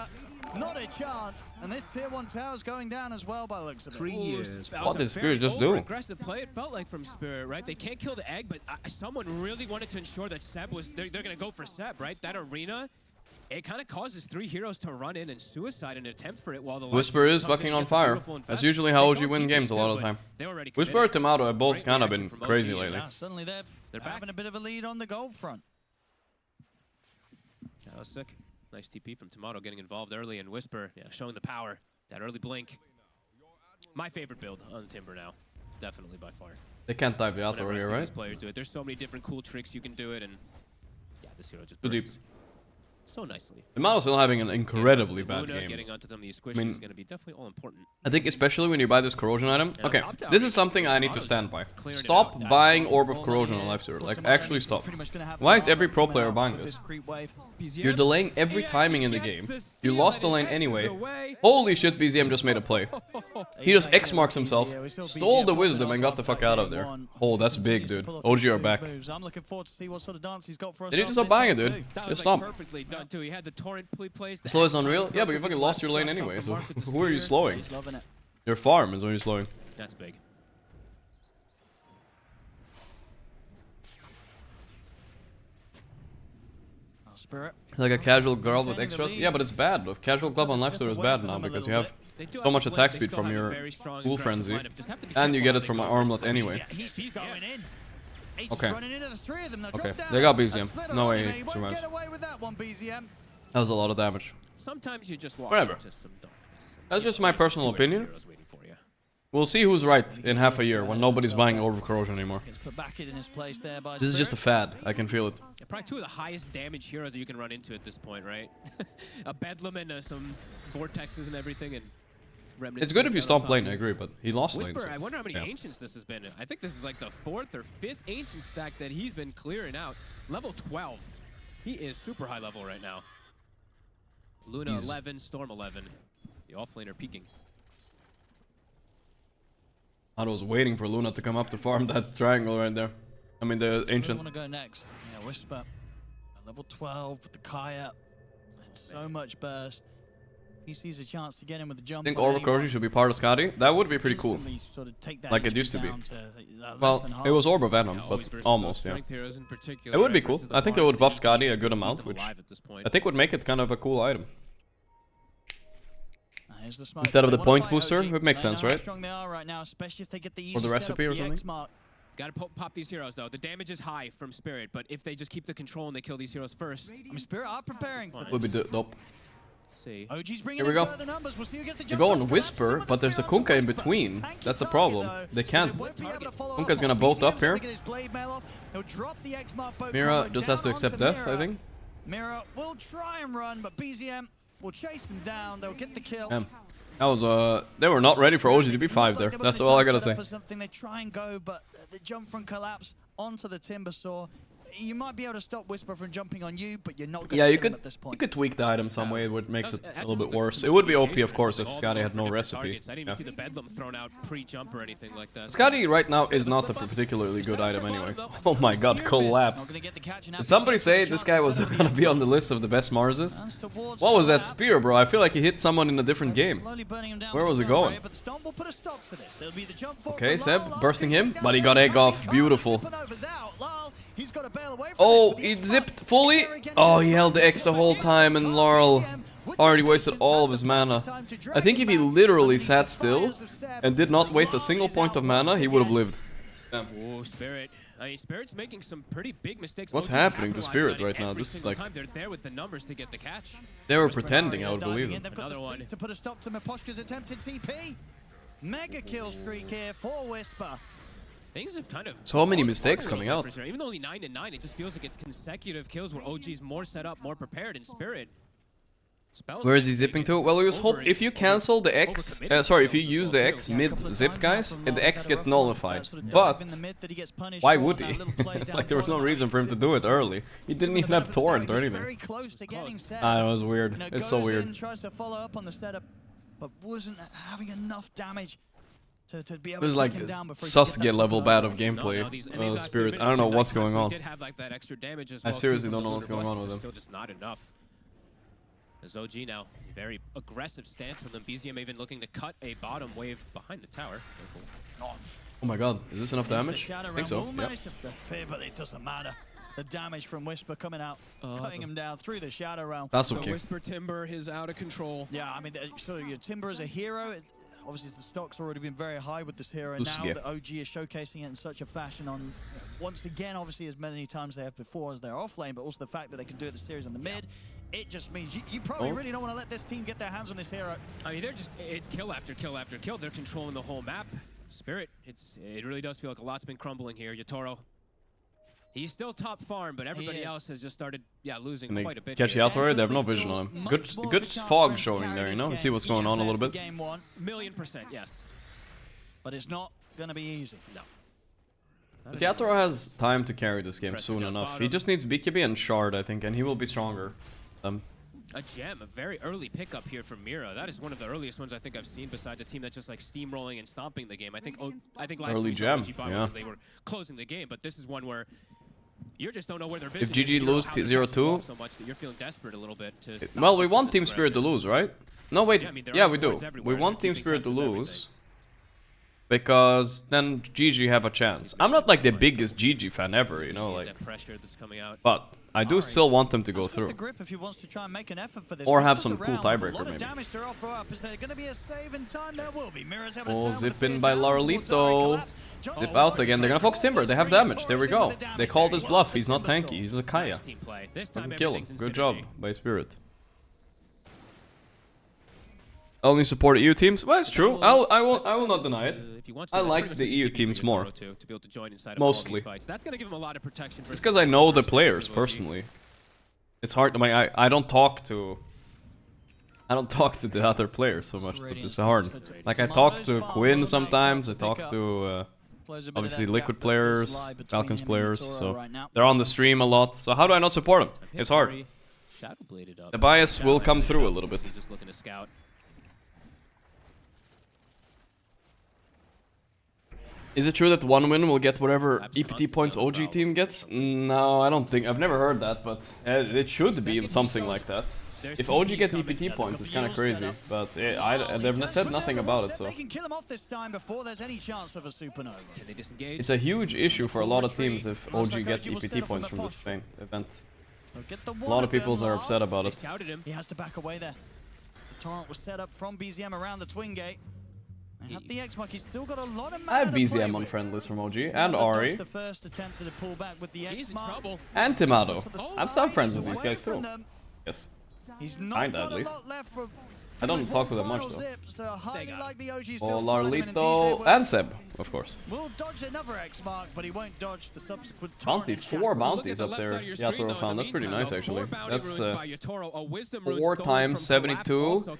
Not a chance. And this tier 1 tower is going down as well by the looks of it. 3 years. What did Spirit just do? Aggressive play, it felt like from Spirit, right? They can't kill the egg, but someone really wanted to ensure that Seb was... They're going to go for Seb, right? That arena, it kind of causes 3 heroes to run in and suicide in an attempt for it while the... Whisper is fucking on fire. That's usually how OG win games a lot of the time. Whisper and Tomato have both kind of been crazy lately. Yeah, suddenly they're having a bit of a lead on the gold front. That was sick. Nice TP from Tomato getting involved early, and Whisper, yeah, showing the power. That early blink. My favorite build on Timber now. Definitely by far. They can't dive out over here, right? These players do it. There's so many different cool tricks you can do it, and yeah, this hero just Too deep. bursts so nicely. Tomato still having an incredibly bad game. Getting onto some of these squishes is going to be definitely all important. I think especially when you buy this corrosion item. Yeah, Okay, top tower, this is something I need to stand by. Stop buying Orb of Corrosion on Life Server. Like, actually stop. Why is every pro player buying this? You're delaying every timing in the game. You lost the lane anyway. Holy shit, BZM just made a play. He just X-marks himself, stole the wisdom, and got the fuck out of there. Oh, that's big, dude. OG are back. They need to stop buying it, dude. Just stop. Done too. He had the torrent plays. Slow is unreal? Yeah, but you fucking lost your lane anyway, so who are you slowing? Your farm is what you're slowing. That's big. Spirit. Like a casual girl with extras? Yeah, but it's bad. Casual club on Lifestore is bad now because you have so much attack speed from your Cool Frenzy, and you get it from my Armlet anyway. Okay. Okay, they got BZM. No way he survives. That was a lot of damage. Sometimes you just walk Whatever. into some darkness. That's just my personal opinion. We'll see who's right in half a year when nobody's buying Orb of Corrosion anymore. This is just a fad. I can feel it. Yeah, probably two of the highest damage heroes that you can run into at this point, right? A Bedlam and some Vortexes and everything, and Remnants. It's good if you stop lane, I agree, but he lost lane. Whisper, So, I wonder how many yeah. Ancients this has been. I think this is like the 4th or 5th Ancient stack that he's been clearing out. Level 12. He is super high level right now. Luna 11, Storm 11. The offlaner peeking. I was waiting for Luna to come up to farm that triangle right there. I mean, the Ancient. Want to go next? Yeah, Whisper. Level 12 with the Kaya. And so much burst. He sees a chance to get him with the jump. I think Orb of Corrosion should be part of Scotty. That would be pretty cool. Like it used to be. Well, it was Orb of Venom, but almost, yeah. It would be cool. I think it would buff Scotty a good amount, which I think would make it kind of a cool item. Instead of the point booster, it makes sense, right? Or the recipe or something? Gotta pop these heroes though. The damage is high from Spirit, but if they just keep the control and they kill these heroes first, I mean, Spirit are preparing for Would be dope. See. Here we go. You go on Whisper, but there's a Kunkka in between. That's the problem. They can't. Kunkka's gonna bolt up here. Mira just has to accept death, I think. Mira will try and run, but BZM will chase them down. They'll get the kill. Damn. That was they were not ready for OG to be 5 there. That's all I gotta say. They try and go, but the jump from Collapse onto the Timber Saw. You might be able to stop Whisper from jumping on you, but you're not going to kill him at this point. You could tweak the item some way, which makes it a little bit worse. It would be OP, of course, if Scotty had no recipe. I didn't even see the Bedlam thrown out pre-jump or anything like that. Scotty right now is not a particularly good item anyway. Oh my god, Collapse. Did somebody say this guy was gonna be on the list of the best Marses? What was that spear, bro? I feel like he hit someone in a different game. Where was it going? Okay, Seb, bursting him, but he got egg off. Beautiful. Oh, he zipped fully. Oh, he held the X the whole time, and Laurel already wasted all of his mana. I think if he literally sat still and did not waste a single point of mana, he would have lived. Damn. Oh, Spirit. I mean, Spirit's making some pretty big mistakes. What's happening to Spirit right now? This is like they're there with the numbers to get the catch. They were pretending, I would believe it. Another one to put a stop to Miposhka's attempted TP. Mega kill streak here for Whisper. Things have kind of so many mistakes coming out. Even though only 9 and 9, it just feels like it's consecutive kills where OG's more set up, more prepared in Spirit. Where is he zipping to? Well, we just hope if you cancel the X, sorry, if you use the X mid-zip, guys, and the X gets nullified. But why would he? Like, there was no reason for him to do it early. He didn't even have torrent or anything. Ah, it was weird. It's so weird. Tries to follow up on the setup, but wasn't having enough damage to be able This is to like take him down before Susget level bad of gameplay. Spirit. I don't know what's going on. I seriously don't know what's going on with him. Still just not enough. As OG now, very aggressive stance from them. BZM even looking to cut a bottom wave behind the tower. Oh my god, is this enough damage? I think so. Yep. But it doesn't matter. The damage from Whisper coming out, cutting him down through the Shadow Realm. That's okay. The Whisper Timber is out of control. Yeah, I mean, so your Timber as a hero, obviously the stock's already been very high with this hero. Now that OG is showcasing it in such a fashion on, once again, obviously as many times they have before as their off lane, but also the fact that they can do it the series on the mid it just means you probably really don't want to let this team get their hands on this hero. I mean, it's kill after kill after kill. They're controlling the whole map. Spirit, it really does feel like a lot's been crumbling here. Yatoro, he's still top farm, but everybody else has just started, losing quite a bit. Catch the Yatoro, they have no vision on him. Good fog showing there, you know? You see what's going on a little bit. Game 1. 1,000,000%, yes. But it's not going to be easy. No. But Yatoro has time to carry this game soon enough. bottom. He just needs BKB and Shard, I think, and he will be stronger. A gem, a very early pickup here from Mira. That is one of the earliest ones I think I've seen besides a team that's just like steamrolling and stomping the game. I think last Early week gem, because they were closing the game, but this is one where you just don't know where their vision If is. GG You don't know lose how they're 0-2, catching off so much that you're feeling desperate a little bit to stop well, we them want from Team this Spirit to progression. lose, right? No, wait. Yeah, I mean, there Yeah, are we do. sports We everywhere, want they're Team Spirit to keeping tabs of lose. Because then GG have a chance. I'm not like the biggest GG fan ever, you know, like. That pressure that's coming out. But I do still want them to go through. The grip if he wants to try and make an effort for this. Or have Whispers some cool around with tiebreaker, a lot of maybe. damage to offer up. Is there going to be a save in time? There will be. Mira's having Oh, a turn with zip the in fear by down towards Ari Larolito. collapse. Zip out again. They're gonna Fox Timber. They have damage. There we go. They called his bluff. He's not tanky. He's a Kaya. Team play. This time Kill him. everything's in Good synergy. job by Spirit. Only support EU teams? Well, it's true. I will not deny it. If he wants to, I that's like pretty the much EU what you teams keep more. to be able to join inside of all these Mostly. fights. That's gonna give him a lot of protection. It's because I know the players personally. It's hard to I don't talk to the other players so much that it's hard. Like I talk to Quinn sometimes. I talk to obviously Liquid players, Falcons players. So they're on the stream a lot. So how do I not support them? It's hard. Shadow bladed up. The bias will come through a little bit. He's just looking to scout. Is it true that one win will get whatever EPT points OG team gets? No, I don't think. I've never heard that, but it should be something like that. If OG get EPT points, it's kind of crazy, but they've said nothing about it, so. They can kill him off this time before there's any chance of a supernova. Can they disengage? It's a huge issue for a lot of teams if OG get EPT points from this event. A lot of people are upset about it. He has to back away there. The torrent was set up from BZM around the twin gate. They have the X-Mark. He's still got a lot of I have mana to play BZM on with. friend list from OG, and Ari, The first attempt to pull back with the X-Mark. and Timato. I'm some friends with these guys too. Yes. He's not Kinda, got at a least. lot left for I don't talk to them much final though. zip, so highly like the OG Oh, still find him, and indeed they Larlito will. and Seb, of course. Will dodge another X-Mark, but he won't dodge the subsequent Bounty, torrent 4 shackle. bounties up there. Yatoro found. That's pretty nice actually. That's 4 times 72.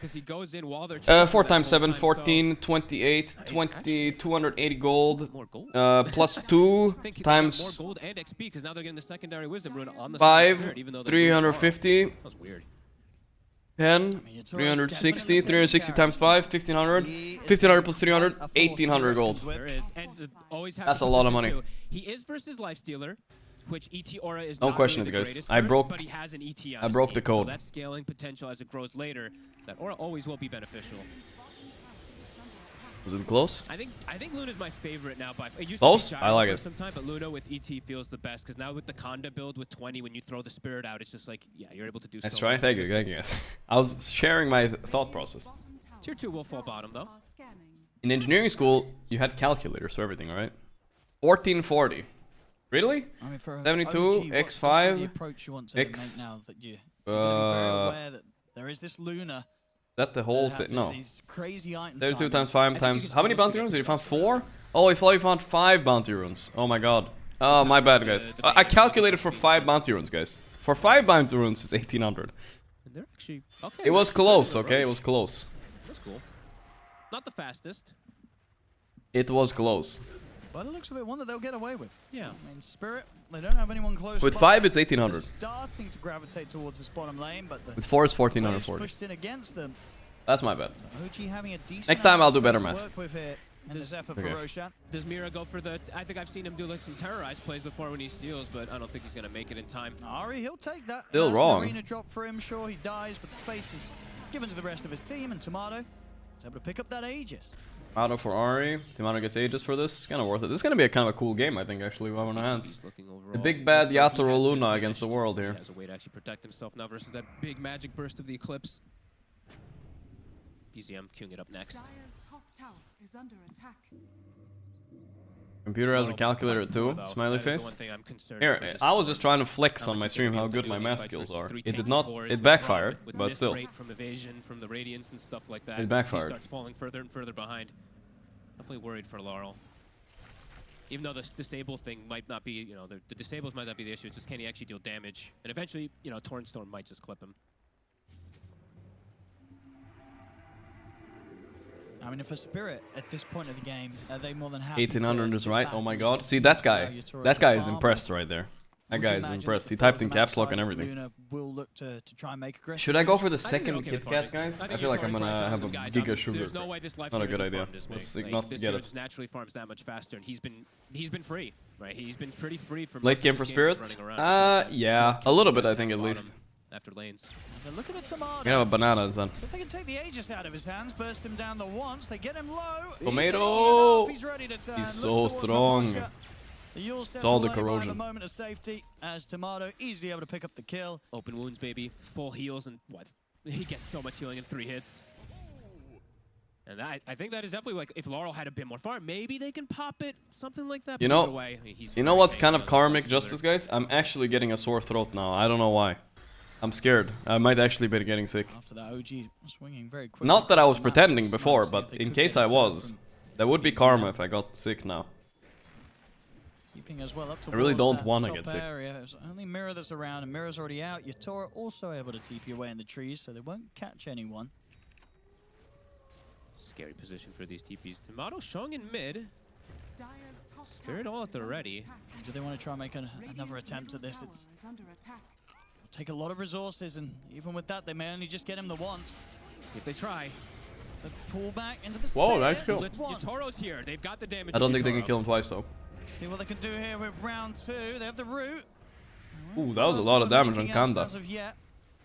4 times 7, 14, 28, 20, 280 gold. Plus 2 times more gold and XP because now they're getting the secondary wisdom rune on the 5, even though 350. That was weird. 10, 360, 360 times 5, 1500. 1500 plus 300, 1800 gold. There is, and always have That's to a put lot this of money. into, he is versus Lifestealer, which ET Aura is Don't not question really it, the guys. greatest I first, broke- but he has an ET on I his broke team, the code. So that scaling potential as it grows later, that Aura always will be beneficial. Was it close? I think Luna's my favorite now. By it used Close? to be I like it. Sometime, but Luna with ET feels the best because now with the Conda build with 20, when you throw the Spirit out, it's just like you're able to do. Let's so try. much Thank you, distance. thank you. I was sharing my thought process. Tier 2 will fall bottom though. In engineering school, you had calculators for everything, alright? 1440. Really? I mean, for 72, OG, what's the X5, approach you want to X. make now that you're gonna be very Uh, aware that there is this Luna. That the whole that has thing? No. These crazy item 32 timings. times 5 times. How many bounty runes? Did you find 4? Oh, I thought you found 5 bounty runes. Oh my god. Oh, my bad, guys. I calculated for 5 bounty runes, guys. For 5 bounty runes, it's 1800. And they're actually okay. It was close, okay? It was close. That's cool. Not the fastest. It was close. But it looks like one that they'll get away with. Yeah. I mean, Spirit, they don't have anyone close. With by. 5, it's 1800. They're starting to gravitate towards this bottom lane, but the With 4, it's players 1440. pushed in against them. That's my bad. OG having a decent Next time I'll do amount better to math. work with here in this effort Okay. for Roshan. Does Mira go for the... I think I've seen him do like some terrorized plays before when he steals, but I don't think he's going to make it in time. Ari, he'll take that. Still That's wrong. An arena drop for him. Sure, he dies, but the space is given to the rest of his team, and Tomato is able to pick up that Aegis. Auto for Ari. Timato gets Aegis for this. It's kind of worth it. This is going to be a kind of a cool game, I think, actually. We have on our hands. The big bad Yatoro Luna against the world here. He has a way to actually protect himself now versus that big magic burst of the Eclipse. BZM queuing it up next. Dire's top tower is under attack. Computer has a calculator too. Smiley face. Here, I was just trying to flex on my stream how good my math skills are. It did not. It backfired, but still. From evasion, from the radiance and stuff like that. It backfired. He starts falling further and further behind. Definitely worried for Laurel. Even though the disable thing might not be, you know, the disables might not be the issue. It's just can he actually deal damage? And eventually, you know, Torrent Storm might just clip him. I mean, if a Spirit at this point of the game, are they more than happy? 1800 is right. Oh my god. See that guy. That guy is impressed right there. That guy is impressed. He typed in caps lock and everything. Will look to try and make Should I go for the second Kit Kat, guys? I feel like I'm gonna have a giga sugar. There's no way this life Not a good idea. Let's not this get hero it. just naturally farms that much faster, and he's been free, right? He's been pretty free from Late game for Spirit? Yeah, a little bit I think at least. After lanes. They're looking at Tomato. We have a banana then. So if they can take the Aegis out of his hands, burst him down the once, they get him low. Tomato! He's ready to turn. He's so strong. It's all the corrosion. The moment of safety as Tomato easily able to pick up the kill. Open wounds, baby. Full heals, and what? He gets so much healing in 3 hits. And that, I think that is definitely like, if Laurel had a bit more farm, maybe they can pop it, something like that. You know, what's kind of karmic justice, guys? I'm actually getting a sore throat now. I don't know why. I'm scared. I might actually be getting sick. After that, OG swinging very quickly. Not that I was pretending before, but in case I was, that would be karma if I got sick now. Keeping as well up I really don't want to get sick. It's only Mirror that's around, and Mirror's already out. Yatora also able to TP away in the trees, so they won't catch anyone. Scary position for these TPs. Tomato showing in mid. Spirit all at the ready. Do they want to try and make another attempt at this? It'll take a lot of resources, and even with that, they may only just get him the once. If they try. The pull back into the Whoa, nice kill. Yatoro's here. They've got the damage. I don't think they can kill him twice though. See what they can do here with round 2. They have the root. Ooh, that was a lot of damage on Kanda.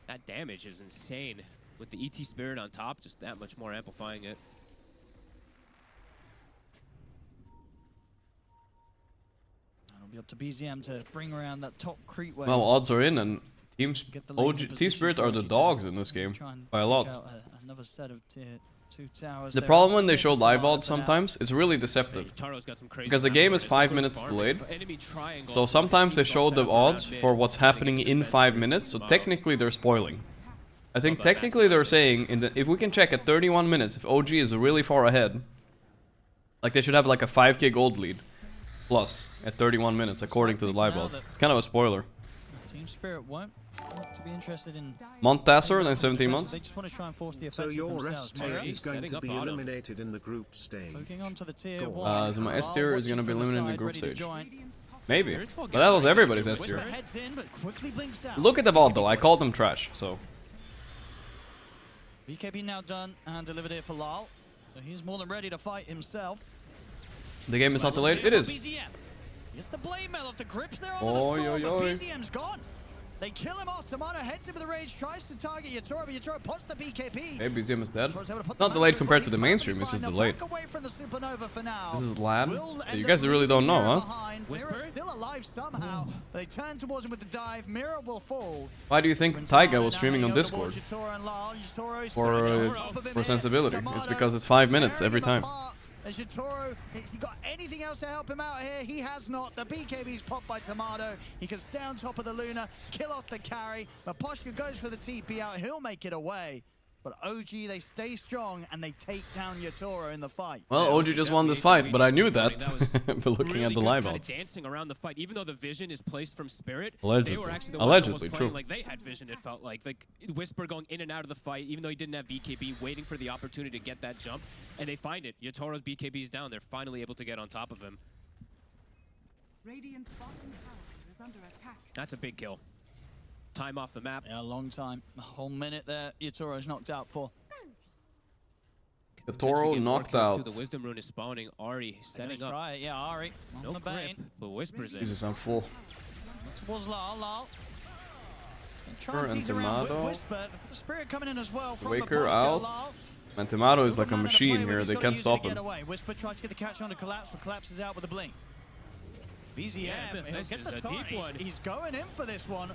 That damage is insane. With the ET Spirit on top, just that much more amplifying it. It'll be up to BZM to bring around that top creep wave. Well, odds are in, and Team Spirit are the dogs in this game by a lot. Another set of tier 2 towers. The problem when they show live odds sometimes, it's really deceptive. Because the game is 5 minutes delayed. So sometimes they show the odds for what's happening in 5 minutes, so technically they're spoiling. I think technically they're saying, if we can check at 31 minutes, if OG is really far ahead, like they should have like a 5k gold lead, plus, at 31 minutes, according to the live odds. It's kind of a spoiler. Team Spirit won't want to be interested in... Montasser in 17 months? They just want to try and force the So offensive your themselves. S tier is going to be eliminated in the group stage. Looking on to the tier 1. So my S tier is going to be eliminated in the group stage. Maybe. But that was everybody's S tier. Look at the VOD though, I called them trash, so... BKB now done and delivered it for Lal. So he's more than ready to fight himself. The game is not delayed? It is. It's the blade mail of the grips there on the storm, but BZM's gone. They kill him off. Tomato heads him with the rage, tries to target Yatora, but Yatora puts the BKB. Maybe BZM is dead. Not delayed compared to the mainstream, it's just delayed. This is lad. You guys really don't know, huh? Mirror still alive somehow. They turn towards him with the dive. Mirror will fall. Why do you think Taiga was streaming on Discord? For sensibility. It's because it's 5 minutes every time. As Yatoro, has he got anything else to help him out here? He has not. The BKB's popped by Tomato. He can stay on top of the Luna, kill off the carry. But Poshka goes for the TP out. He'll make it away. But OG, they stay strong and they take down Yatoro in the fight. Well, OG just won this fight, but I knew that. But looking at the live odds. Dancing around the fight, even though the vision is placed from Spirit. Allegedly. They were actually the Allegedly, ones true. Like they had vision. It felt like Whisper going in and out of the fight, even though he didn't have BKB, waiting for the opportunity to get that jump, and they find it. Yatoro's BKB is down. They're finally able to get on top of him. Radiant's bottom tower is under attack. That's a big kill. Time off the map. Yeah, a long time. A whole minute there. Yatoro's knocked out for. The Toro knocked out. The Wisdom Rune is spawning. Ari setting up. Try it. Yeah, Ari. No grip, but Whispers in. Jesus, I'm full. Towards Lal. And Tomato. Whisper. The Spirit coming in as well from Waker out. And Tomato is like a machine here. They can't stop him. Whisper tries to get the catch on to Collapse, but Collapse is out with a blink. BZM, he'll get the target. He's going in for this one.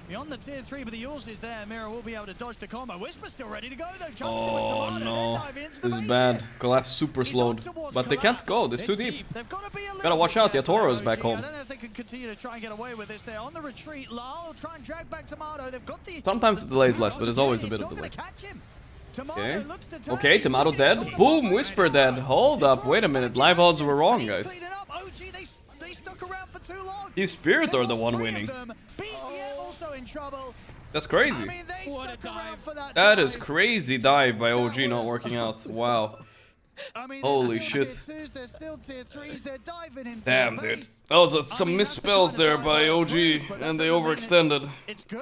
beyond the tier 3, but the Yules is there. Mira will be able to dodge the combo. Whisper's still ready to go though. Jumps Oh no, this is bad. Collapse super slowed. But they can't go, it's too deep. Gotta watch out, Yatoro's back home. I don't know if they can continue to try and get away with this. They're on the retreat. Lal try and drag back Tomato. They've got the... Sometimes the delay is less, but there's always a bit of delay. Okay. Okay, Tomato dead. Boom, Whisper dead. Hold up, wait a minute. Live odds were wrong, guys. Team Spirit are the one winning. That's crazy. That is crazy dive by OG not working out. Wow. Holy shit. Damn, dude. That was some misspells there by OG, and they overextended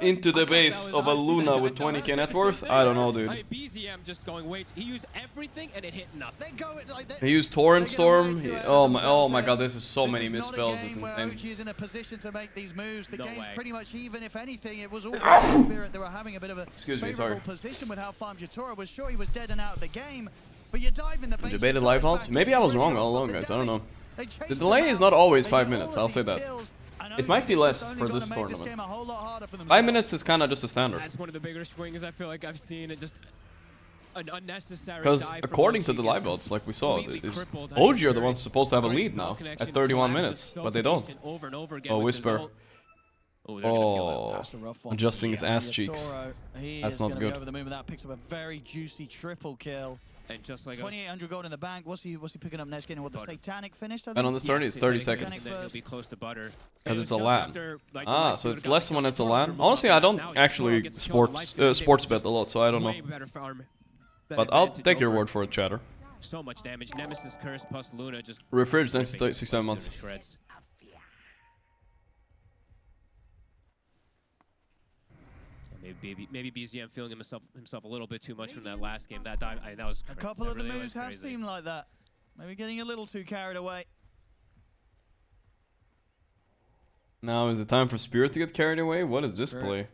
into the base of a Luna with 20k net worth. I don't know, dude. BZM just going wait. He used everything and it hit nothing. He used Torrent Storm. Oh my god, this is so many misspells. It's insane. OG is in a position to make these moves. The game's pretty much even. If anything, it was all Spirit. They were having a bit of a favorable position with how farmed Yatoro was. Sure, he was dead and out of the game. But you dive in the base. Debated live odds? Maybe I was wrong all along, guys. I don't know. The delay is not always 5 minutes, I'll say that. It might be less for this tournament. 5 minutes is kind of just a standard. That's one of the bigger swings I feel like I've seen. It just an unnecessary. Because according to the live odds, like we saw, OG are the ones supposed to have a lead now at 31 minutes, but they don't. Oh, Whisper. Oh, adjusting his ass cheeks. That's not good. Over the moon, that picks up a very juicy triple kill. And just like 2,800 gold in the bank. What's he picking up next? Getting what the Satanic finished? And on this turn, it's 30 seconds. He'll be close to butter. Because it's a LAN. Ah, so it's less when it's a LAN. Honestly, I don't actually sports bet a lot, so I don't know. But I'll take your word for it, chatter. So much damage. Nemesis Curse plus Luna just refridge next 6-7 months. Maybe BZM feeling himself a little bit too much from that last game. That dive, that was a couple of the moves have seemed like that. Maybe getting a little too carried away. Now is it time for Spirit to get carried away? What is this play?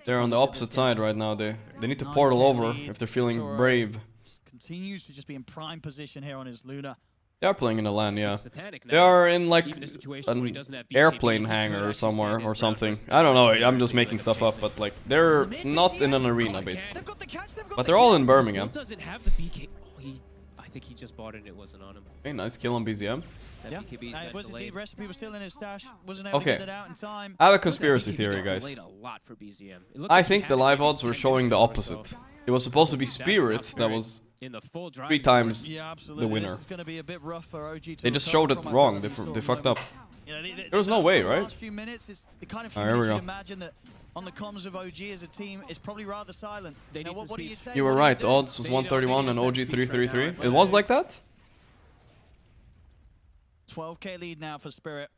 They're on the opposite side right now. They need to portal over if they're feeling brave. Continues to just be in prime position here on his Luna. They are playing in a LAN, yeah. They are in like an airplane hangar or somewhere or something. I don't know, I'm just making stuff up, but like they're not in an arena basically. But they're all in Birmingham. Doesn't have the BK. Oh, I think he just bought it and it wasn't on him. Okay, nice kill on BZM. Yeah, it was indeed. Recipe was still in his stash. Wasn't able to get it out in time. I have a conspiracy theory, guys. I think the live odds were showing the opposite. It was supposed to be Spirit that was 3 times the winner. They just showed it wrong. They fucked up. There was no way, right? Alright, here we go. On the comms of OG as a team, it's probably rather silent. Now, what do you say? You were right. The odds was 131 and OG 333. It was like that? 12k lead now for Spirit.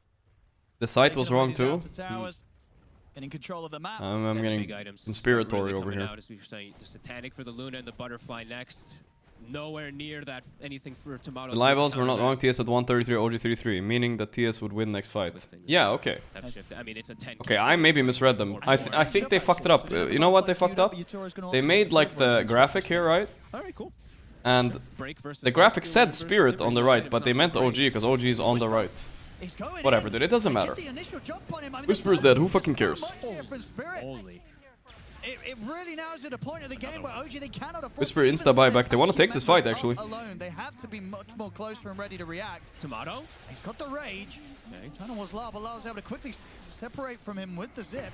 The site was wrong too. Getting control of the map. I'm getting conspiratory over here. The Satanic for the Luna and the Butterfly next. Nowhere near that anything for Tomato. The live odds were not wrong. TS at 133, OG 33, meaning that TS would win next fight. Yeah, okay. I mean, it's a 10. Okay, I maybe misread them. I think they fucked it up. You know what they fucked up? They made like the graphic here, right? Alright, cool. And the graphic said Spirit on the right, but they meant OG because OG is on the right. Whatever, dude, it doesn't matter. Whisper's dead, who fucking cares? It really now is at a point of the game where OG they cannot afford Whisper insta buyback. They want to take this fight actually. Alone, they have to be much more closer and ready to react. Tomato. He's got the rage. Tunnel was low, but Lala's able to quickly separate from him with the zip.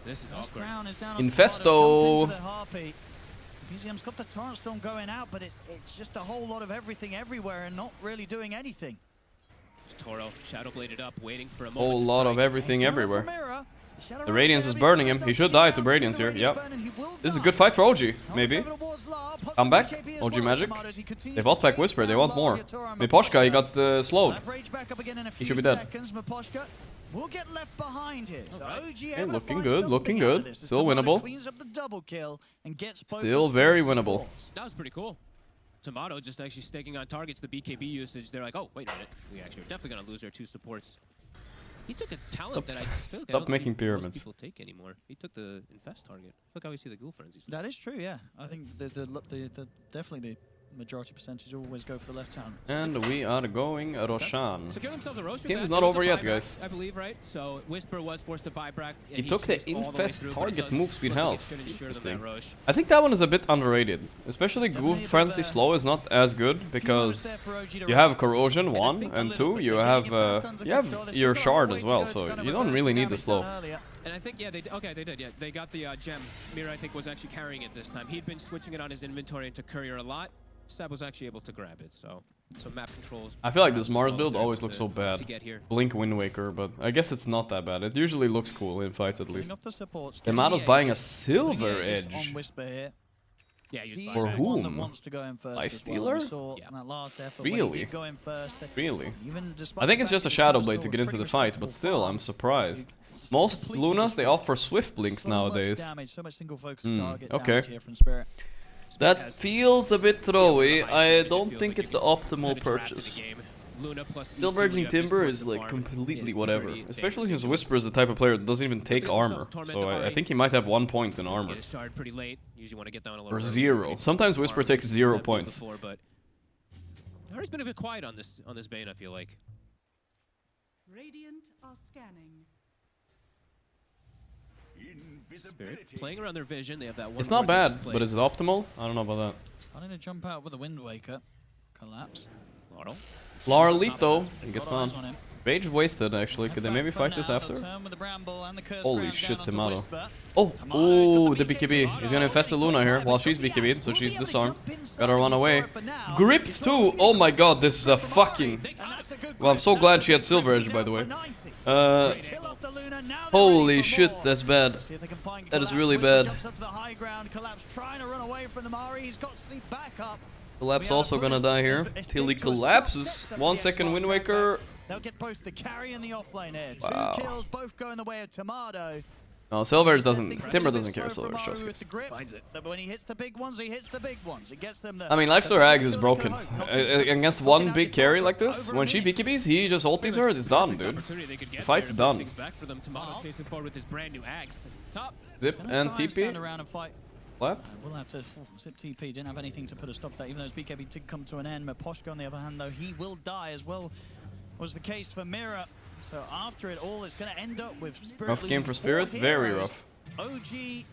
This is awkward. Infesto. BZM's got the Torrent Storm going out, but it's just a whole lot of everything everywhere and not really doing anything. Toro shadow bladed up, waiting for a moment. Whole lot of everything everywhere. The Radiance is burning him. He should die to Radiance here. Yep. This is a good fight for OG, maybe. Come back. OG Magic. They bought back Whisper. They want more. Miposhka, he got slowed. He should be dead. Will get left behind here. So Okay, looking good, looking good. Still winnable. Cleans up the double kill and gets still very winnable. That was pretty cool. Tomato just actually staking on targets, the BKB usage. They're like, oh, wait a minute. We actually are definitely going to lose our 2 supports. He took a talent that I feel like Stop making pyramids. Most people take anymore. He took the Infest target. Look how we see the Ghoul Frenzy. That is true, yeah. I think the definitely majority percentage always go for the left hand. And we are going Roshan. Secure themselves a Rosh. Game is not over yet, guys. I believe, right? So Whisper was forced to buy back. He took the Infest target move speed health. Interesting. I think that one is a bit underrated. Especially Goof Frenzy Slow is not as good because you have Corrosion 1 and 2. You have your Shard as well, so you don't really need the slow. And I think, yeah, they did, yeah. They got the gem. Mira, I think, was actually carrying it this time. He'd been switching it on his inventory into Courier a lot. Seb was actually able to grab it, so map controls. I feel like this Mars build always looks so bad. To get here. Blink Wind Waker, but I guess it's not that bad. It usually looks cool in fights at least. The Yamato's buying a Silver Edge. Yeah, for whom? Lifestealer? Really? Really? I think it's just a Shadow Blade to get into the fight, but still, I'm surprised. Most Lunas, they opt for Swift Blinks nowadays. Okay. That feels a bit throwy. I don't think it's the optimal purchase. Silver Edging Timber is like completely whatever. Especially since Whisper is the type of player that doesn't even take armor. So I think he might have 1 point in armor. Or 0. Sometimes Whisper takes 0 points. Harry's been a bit quiet on this Bane, I feel like. Radiant are scanning. Spirit playing around their vision, they have that one. It's not bad, but is it optimal? I don't know about that. Starting to jump out with a Wind Waker. Collapse. Laurel. Larlito, he gets found. Rage wasted actually. Could they maybe fight this after? Holy shit, Tomato. Oh, the BKB. He's gonna infest the Luna here while she's BKB'd, so she's disarmed. Gotta run away. Gripped too! Oh my god, this is a fucking... Well, I'm so glad she had Silver Edge, by the way. Holy shit, that's bad. That is really bad. Collapse also gonna die here. Till he collapses. 1 second Wind Waker. They'll get both the carry and the offlane here. Wow. 2 kills, both go in the way of Tomato. No, Silver Edge doesn't... Timber doesn't care Silver Edge, trust me. But when he hits the big ones, he hits the big ones. It gets them I mean, Lifesteal Ags is broken. Against one big carry like this, when she BKBs, he just ultis her, it's done, dude. The fight's done. Zip and TP. What? We'll have to... Zip TP didn't have anything to put a stop to that, even though his BKB did come to an end. Maposhka, on the other hand, though, he will die as well, was the case for Mira. So after it all, it's going to end up with Spirit. Rough game for Spirit, very rough. OG, they've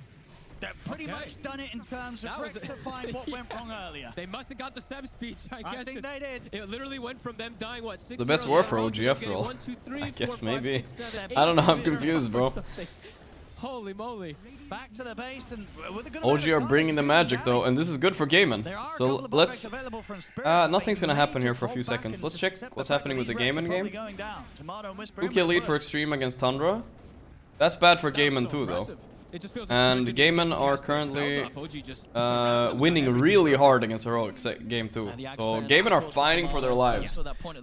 pretty much done it in terms of rectifying what went wrong earlier. They must have got the Seb speech, I guess. I think they did. It literally went from them dying, what, 6 The best war for OG after all. I guess maybe. I don't know, I'm confused, bro. Holy moly. Back to the base and OG are bringing the magic though, and this is good for Gaiman. So let's... nothing's gonna happen here for a few seconds. Let's check what's happening with the Gaiman game. 2-kill lead for Extreme against Tundra. That's bad for Gaiman too though. And Gaiman are currently winning really hard against Heroic game 2. So Gaiman are fighting for their lives.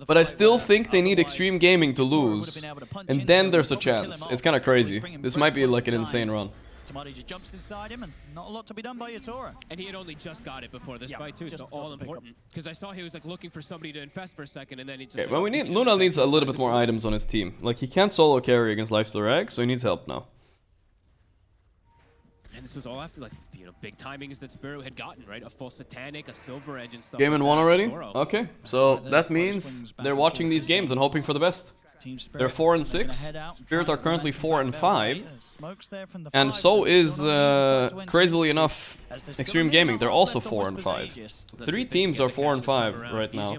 But I still think they need Extreme Gaming to lose. And then there's a chance. It's kind of crazy. This might be like an insane run. Tamati just jumps inside him and not a lot to be done by Yatora. And he had only just got it before this fight too, so all important. Because I saw he was like looking for somebody to infest for a second and then he just... Okay, well we need... Luna needs a little bit more items on his team. Like he can't solo carry against Lifesteal Rag, so he needs help now. And this was all after like, you know, big timings that Spirit had gotten, right? A full Satanic, a Silver Edge and stuff. Game in like 1 already? Toro. Okay, so that means they're watching these games and hoping for the best. They're 4 and 6. Spirit are currently 4 and 5. And so is, crazily enough, Extreme Gaming. They're also 4 and 5. 3 teams are 4 and 5 right now.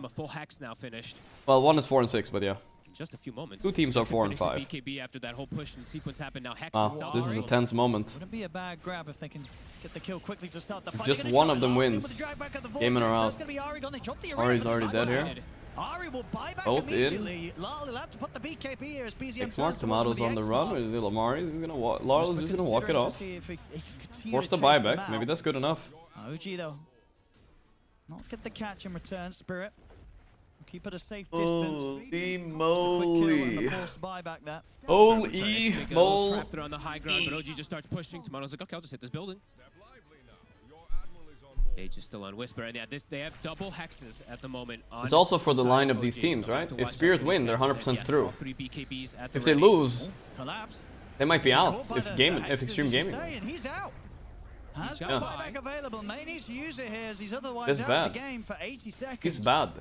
Well, 1 is 4 and 6, but yeah. Just a few moments. 2 teams are 4 and 5. BKB after that whole push and sequence happened. Now Hex this is a tense moment. Wouldn't be a bad grab if they can get the kill quickly to start the fight. Just one of them wins. Gaming are out. Ari's already dead here. Ari will buy back Both immediately. Lal will have to put the BKB here as BZM X-Mark, Tomatoes on the run, or the Lamari's gonna walk. Larl's just gonna walk it off. Force the buyback, maybe that's good enough. OG though. Not get the catch in return, Spirit. Keep it a safe distance. Holy moly. Holy moly. Trapped there on the high ground, but OG just starts pushing. Tomato's like, okay, I'll just hit this building. Age is still on Whisper, and yeah, they have double hexes at the moment. It's also for the line of these teams, right? If Spirit win, they're 100% through. If they lose, they might be out. If Extreme Gaming. Has got buyback available. May need to use it here as he's otherwise It's out bad. of the game for 80 seconds. He's bad.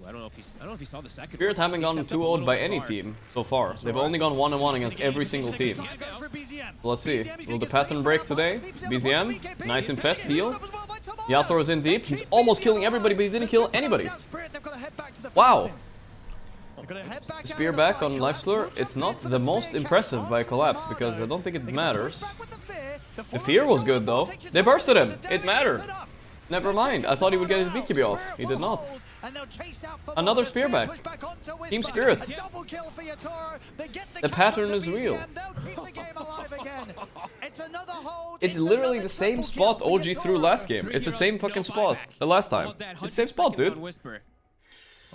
I don't know if he saw the second. Spirit haven't gone 2-0 by any team so far. They've only gone 1-1 against every single team. So let's see. Will the pattern break today? BZM, nice infest, heal. Yatoro is in deep. He's almost killing everybody, but he didn't kill anybody. Wow. Spear back on Life Slur. It's not the most impressive by Collapse because I don't think it matters. The fear was good though. They bursted him. It mattered. Never mind. I thought he would get his BKB off. He did not. Another spear back. Team Spirit. The pattern is real. It's literally the same spot OG threw last game. It's the same fucking spot the last time. It's the same spot, dude.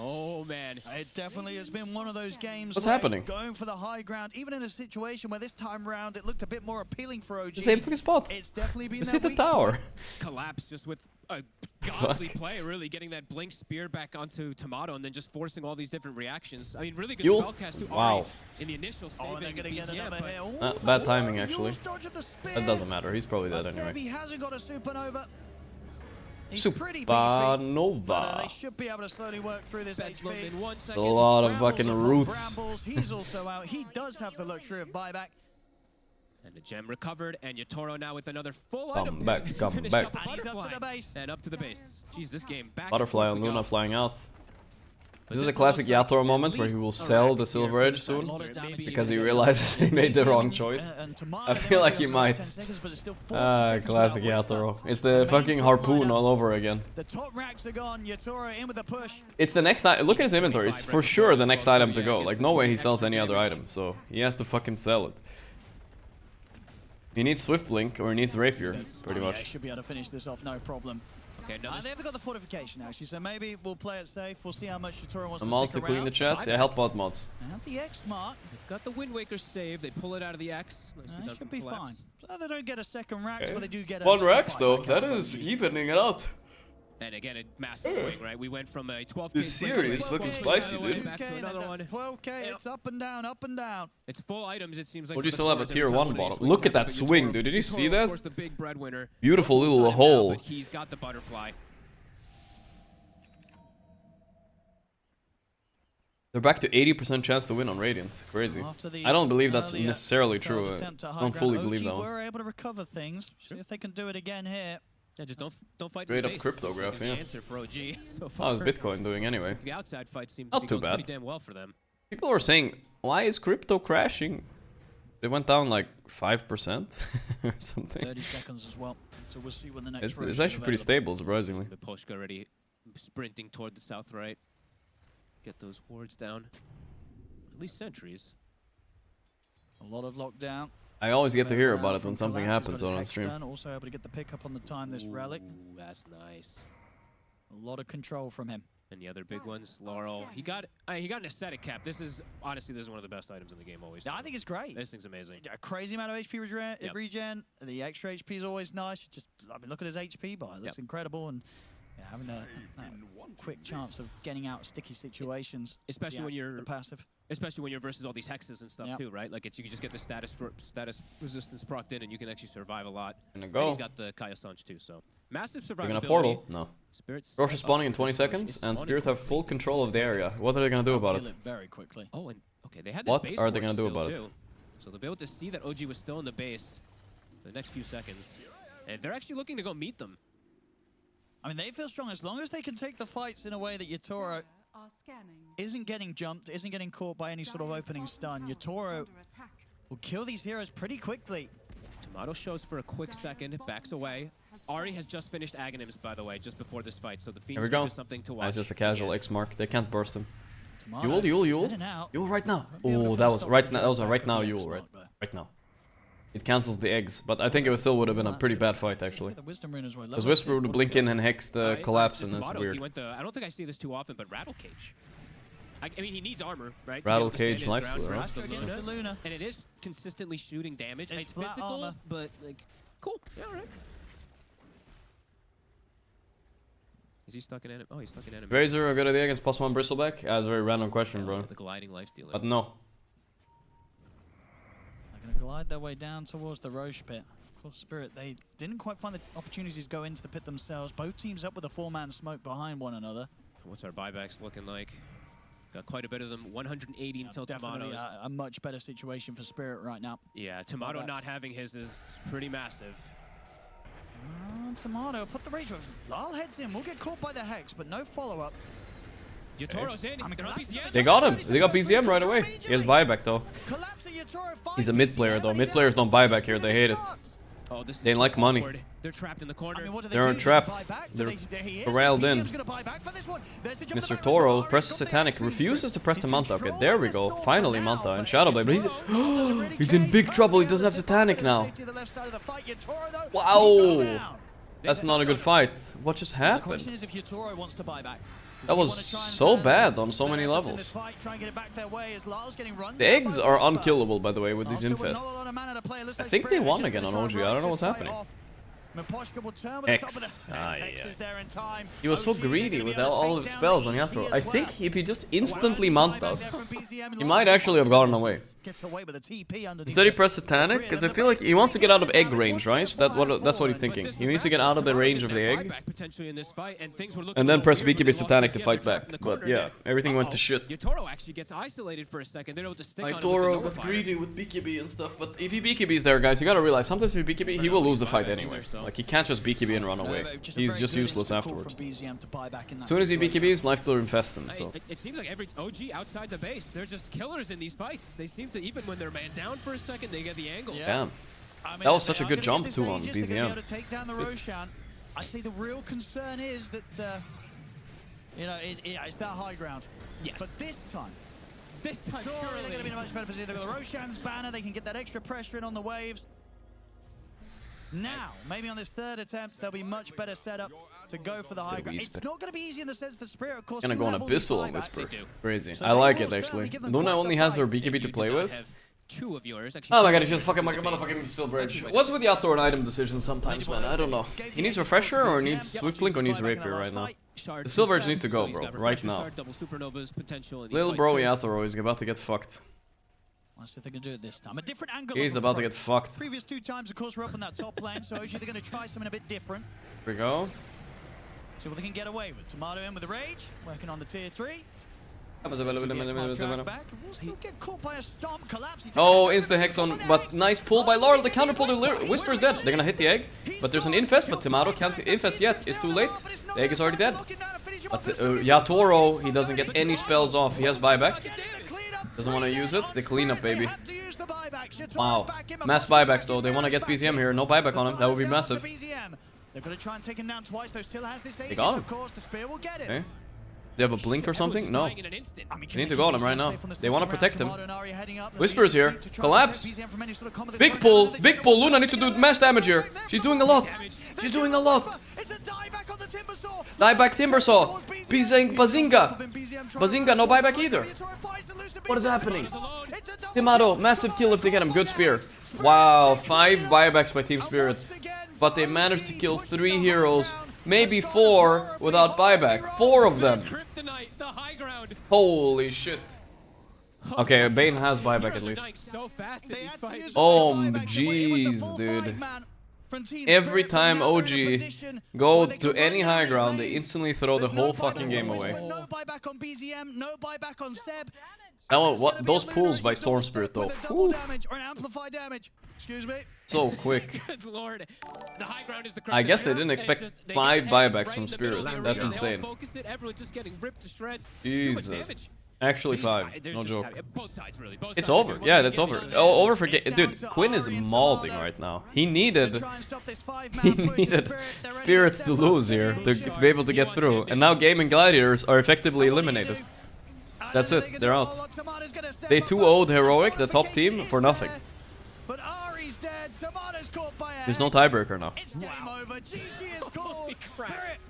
Oh man, it definitely has been one of those games. What's happening? Going for the high ground, even in a situation where this time round it looked a bit more appealing for OG. The same fucking spot. It's definitely been. Just hit the tower. Collapse just with a godly play, really getting that blink spear back onto Tomato and then just forcing all these different reactions. I mean, really good spellcast too. Wow. In the initial save, they're gonna get another hill. Bad timing actually. That doesn't matter. He's probably dead anyway. He hasn't got a supernova. He's pretty beefy, Supernova. but they should be able to slowly work through this HP. A lot of fucking roots. He's also out. He does have the luxury of buyback. And the gem recovered, and Yatoro now with another full Come item. back, come back. And he's up to the base. And up to the base. Jeez, this game back. Butterfly on Luna flying out. This is a classic Yatoro moment where he will sell the Silver Edge soon because he realizes he made the wrong choice. I feel like he might. Classic Yatoro. It's the fucking harpoon all over again. The top racks are gone. Yatoro in with a push. It's the next item. Look at his inventory. It's for sure the next item to go. Like, no way he sells any other item. So he has to fucking sell it. He needs Swift Link or he needs Rapier, pretty much. They should be able to finish this off, no problem. Okay, they have got the fortification actually, so maybe we'll play it safe. We'll see how much Yatoro wants I'm to also stick clean around. the chat. Yeah, help out mods. They have the X mark. They've got the Wind Waker save. They pull it out of the X. They should be fine. So they don't get a second Rax, but they do get One Rax though. That is evening it out. And again, a massive swing, right? We went from a 12K This series is looking spicy, dude. Back to another one. 12K, it's up and down, up and down. It's full items, it seems like. Would you still have a tier 1 bottom? Look at that swing, dude. Did you see that? Of course, the big breadwinner. Beautiful little hole. But he's got the butterfly. They're back to 80% chance to win on Radiant. Crazy. I don't believe that's necessarily true. I don't fully believe that one. We're able to recover things. See if they can do it again here. Yeah, just don't fight. Straight up cryptograph, yeah. The answer for OG so far. How's Bitcoin doing anyway? The outside fight seems not to be too going bad. pretty damn well for them. People are saying, why is crypto crashing? They went down like 5% or something. 30 seconds as well. So we'll see when the next It's actually pretty stable, surprisingly. The Poshka already sprinting toward the south right. Get those wards down. At least sentries. A lot of lockdown. I always get to hear about it when something happens on stream. Also able to get the pick up on the time this relic. That's nice. A lot of control from him. And the other big ones, Laurel. He got an aesthetic cap. This is honestly one of the best items in the game always. Yeah, I think it's great. This thing's amazing. A crazy amount of HP regen. The extra HP is always nice. I mean, look at his HP bar. It looks incredible, and having that quick chance of getting out of sticky situations. Especially when you're the passive. Especially when you're versus all these hexes and stuff too, right? Like you can just get the status resistance procced in, and you can actually survive a lot. Gonna go. And he's got the Kaya Sanch too, so massive survivability. They're gonna portal? No. Spirits. Gorgc is spawning in 20 seconds, and Spirit have full control of the area. What are they gonna do about it? Very quickly. Oh, and okay, they had this What base are they gonna ward do about still, it? too. So they'll be able to see that OG was still in the base for the next few seconds, and they're actually looking to go meet them. I mean, they feel strong as long as they can take the fights in a way that Yatoro isn't getting jumped, isn't getting caught by any sort of opening stun. Yatoro will kill these heroes pretty quickly. Tomato shows for a quick second, backs away. Ari has just finished Aghanims, by the way, just before this fight, so the Here we Fiend's go. is something to watch. That's just a casual X mark. They can't burst him. Tomato Yule right now. Oh, that was right now. That was a right now Yule, right now. It cancels the eggs, but I think it still would have been a pretty bad fight actually. Because Whisper would blink in and hex the collapse, and that's weird. I don't think I see this too often, but Rattle Cage. I mean, he needs armor, right? Rattle Cage lifesteal, right? The Luna. And it is consistently shooting damage. It's physical, armor. But like, cool. Yeah, all right. Is he stuck in enemy? Oh, he's stuck in enemy. Razor, a good idea against +1 Bristleback? That's a very random question, bro. The gliding lifestealer. But no. They're going to glide their way down towards the Roche pit. For Spirit, they didn't quite find the opportunities to go into the pit themselves. Both teams up with a 4-man smoke behind one another. What's our buybacks looking like? Got quite a bit of them. 180 until Definitely Tomatoes. a much better situation for Spirit right now. Yeah, Tomato not having his is pretty massive. Tomato, put the rage with. Lal heads in. We'll get caught by the Hex, but no follow-up. Yatoro's in. They got him. They got BZM right away. He has buyback though. He's a mid player though. Mid players don't buy back here. They hate it. Oh, this They like money. They're trapped in the corner. They're trapped. They're corralled in. Mr. Toro presses Satanic, refuses to press the Manta. Okay, there we go. Finally Manta and Shadowblade, but he's in big trouble. He doesn't have Satanic now. Wow, that's not a good fight. What just happened? That was so bad on so many levels. The eggs are unkillable, by the way, with these infests. I think they won again on OG. I don't know what's happening. X. Ah, yeah. He was so greedy with all of his spells on Yatoro. I think if he just instantly Mantas, he might actually have gotten away. Instead he pressed Satanic, because I feel like he wants to get out of egg range, right? That's what he's thinking. He needs to get out of the range of the egg. And then press BKB Satanic to fight back. But yeah, everything went to shit. Yatoro actually gets isolated for a second. They don't just stick on Yatoro got greedy with BKB and stuff. But if he BKBs there, guys, you gotta realize, sometimes if he BKB, he will lose the fight anyway. Like, he can't just BKB and run away. He's just useless afterwards. As soon as he BKBs, Lifestealer infests him, so. It seems like every OG outside the base, they're just killers in these fights. They seem to, even when they're man down for a second, they get the angle. Damn. That was such a good jump too on BZM. I think the real concern is that, you know, it's that high ground. Yes. But this time, surely they're going to be in a much better position. They've got the Roshan's banner. They can get that extra pressure in on the waves. Now, maybe on this third attempt, they'll be much better set up to go for the high ground. It's not going to be easy in the sense that Spirit, of course, Gonna go on Abyssal on Whisper. Crazy. I like it actually. Luna only has her BKB to play with. Oh my god, he's just fucking motherfucking Still Bridge. What's with Yatoro and item decisions sometimes, man? I don't know. He needs Refresher or needs Swift Blink or needs Rapier right now. The Still Bridge needs to go, bro. Right now. Little bro Yatoro is about to get fucked. Let's see if they can do it this time. A different angle. He's about to get fucked. Previous 2 times, of course, we're up on that top lane, so usually they're going to try something a bit different. Here we go. See what they can get away with. Tomato in with the Rage, working on the tier 3. Oh, insta hex on, but nice pull by Laurel. The counter pull to Whisper is dead. They're gonna hit the egg, but there's an infest, but Tomato can't infest yet. It's too late. The egg is already dead. But Yatoro, he doesn't get any spells off. He has buyback. Doesn't want to use it. The cleanup, baby. Wow. Mass buybacks though. They want to get BZM here. No buyback on him. That would be massive. They're going to try and take him down twice, though still has this They got him. Of course, the spear will get it. Okay. They have a blink or something? No. They need to go on him right now. They want to protect him. Whisper is here. Collapse. Big pull. Big pull. Luna needs to do mass damage here. She's doing a lot. She's doing a lot. Dieback Timbersaw. Bazinga. Bazinga, no buyback either. What is happening? Tomato, massive kill if they get him. Good spear. Wow, 5 buybacks by Team Spirit. But they managed to kill 3 heroes. Maybe 4 without buyback. 4 of them. Holy shit. Okay, Bane has buyback at least. Oh, jeez, dude. Every time OG go to any high ground, they instantly throw the whole fucking game away. No buyback on BZM, no buyback on Seb. Oh, what those pulls by Storm Spirit though. Double damage or an amplified damage. Excuse me. So quick. Good lord. The high ground is the I guess they didn't expect 5 buybacks from Spirit. That's insane. Jesus. Actually 5, no joke. It's over. Yeah, that's over. Oh, over for dude. Quinn is mauling right now. He needed Spirits to lose here to be able to get through, and now Game and Gladiators are effectively eliminated. That's it. They're out. They 2-0'd Heroic, the top team, for nothing. There's no tiebreaker now.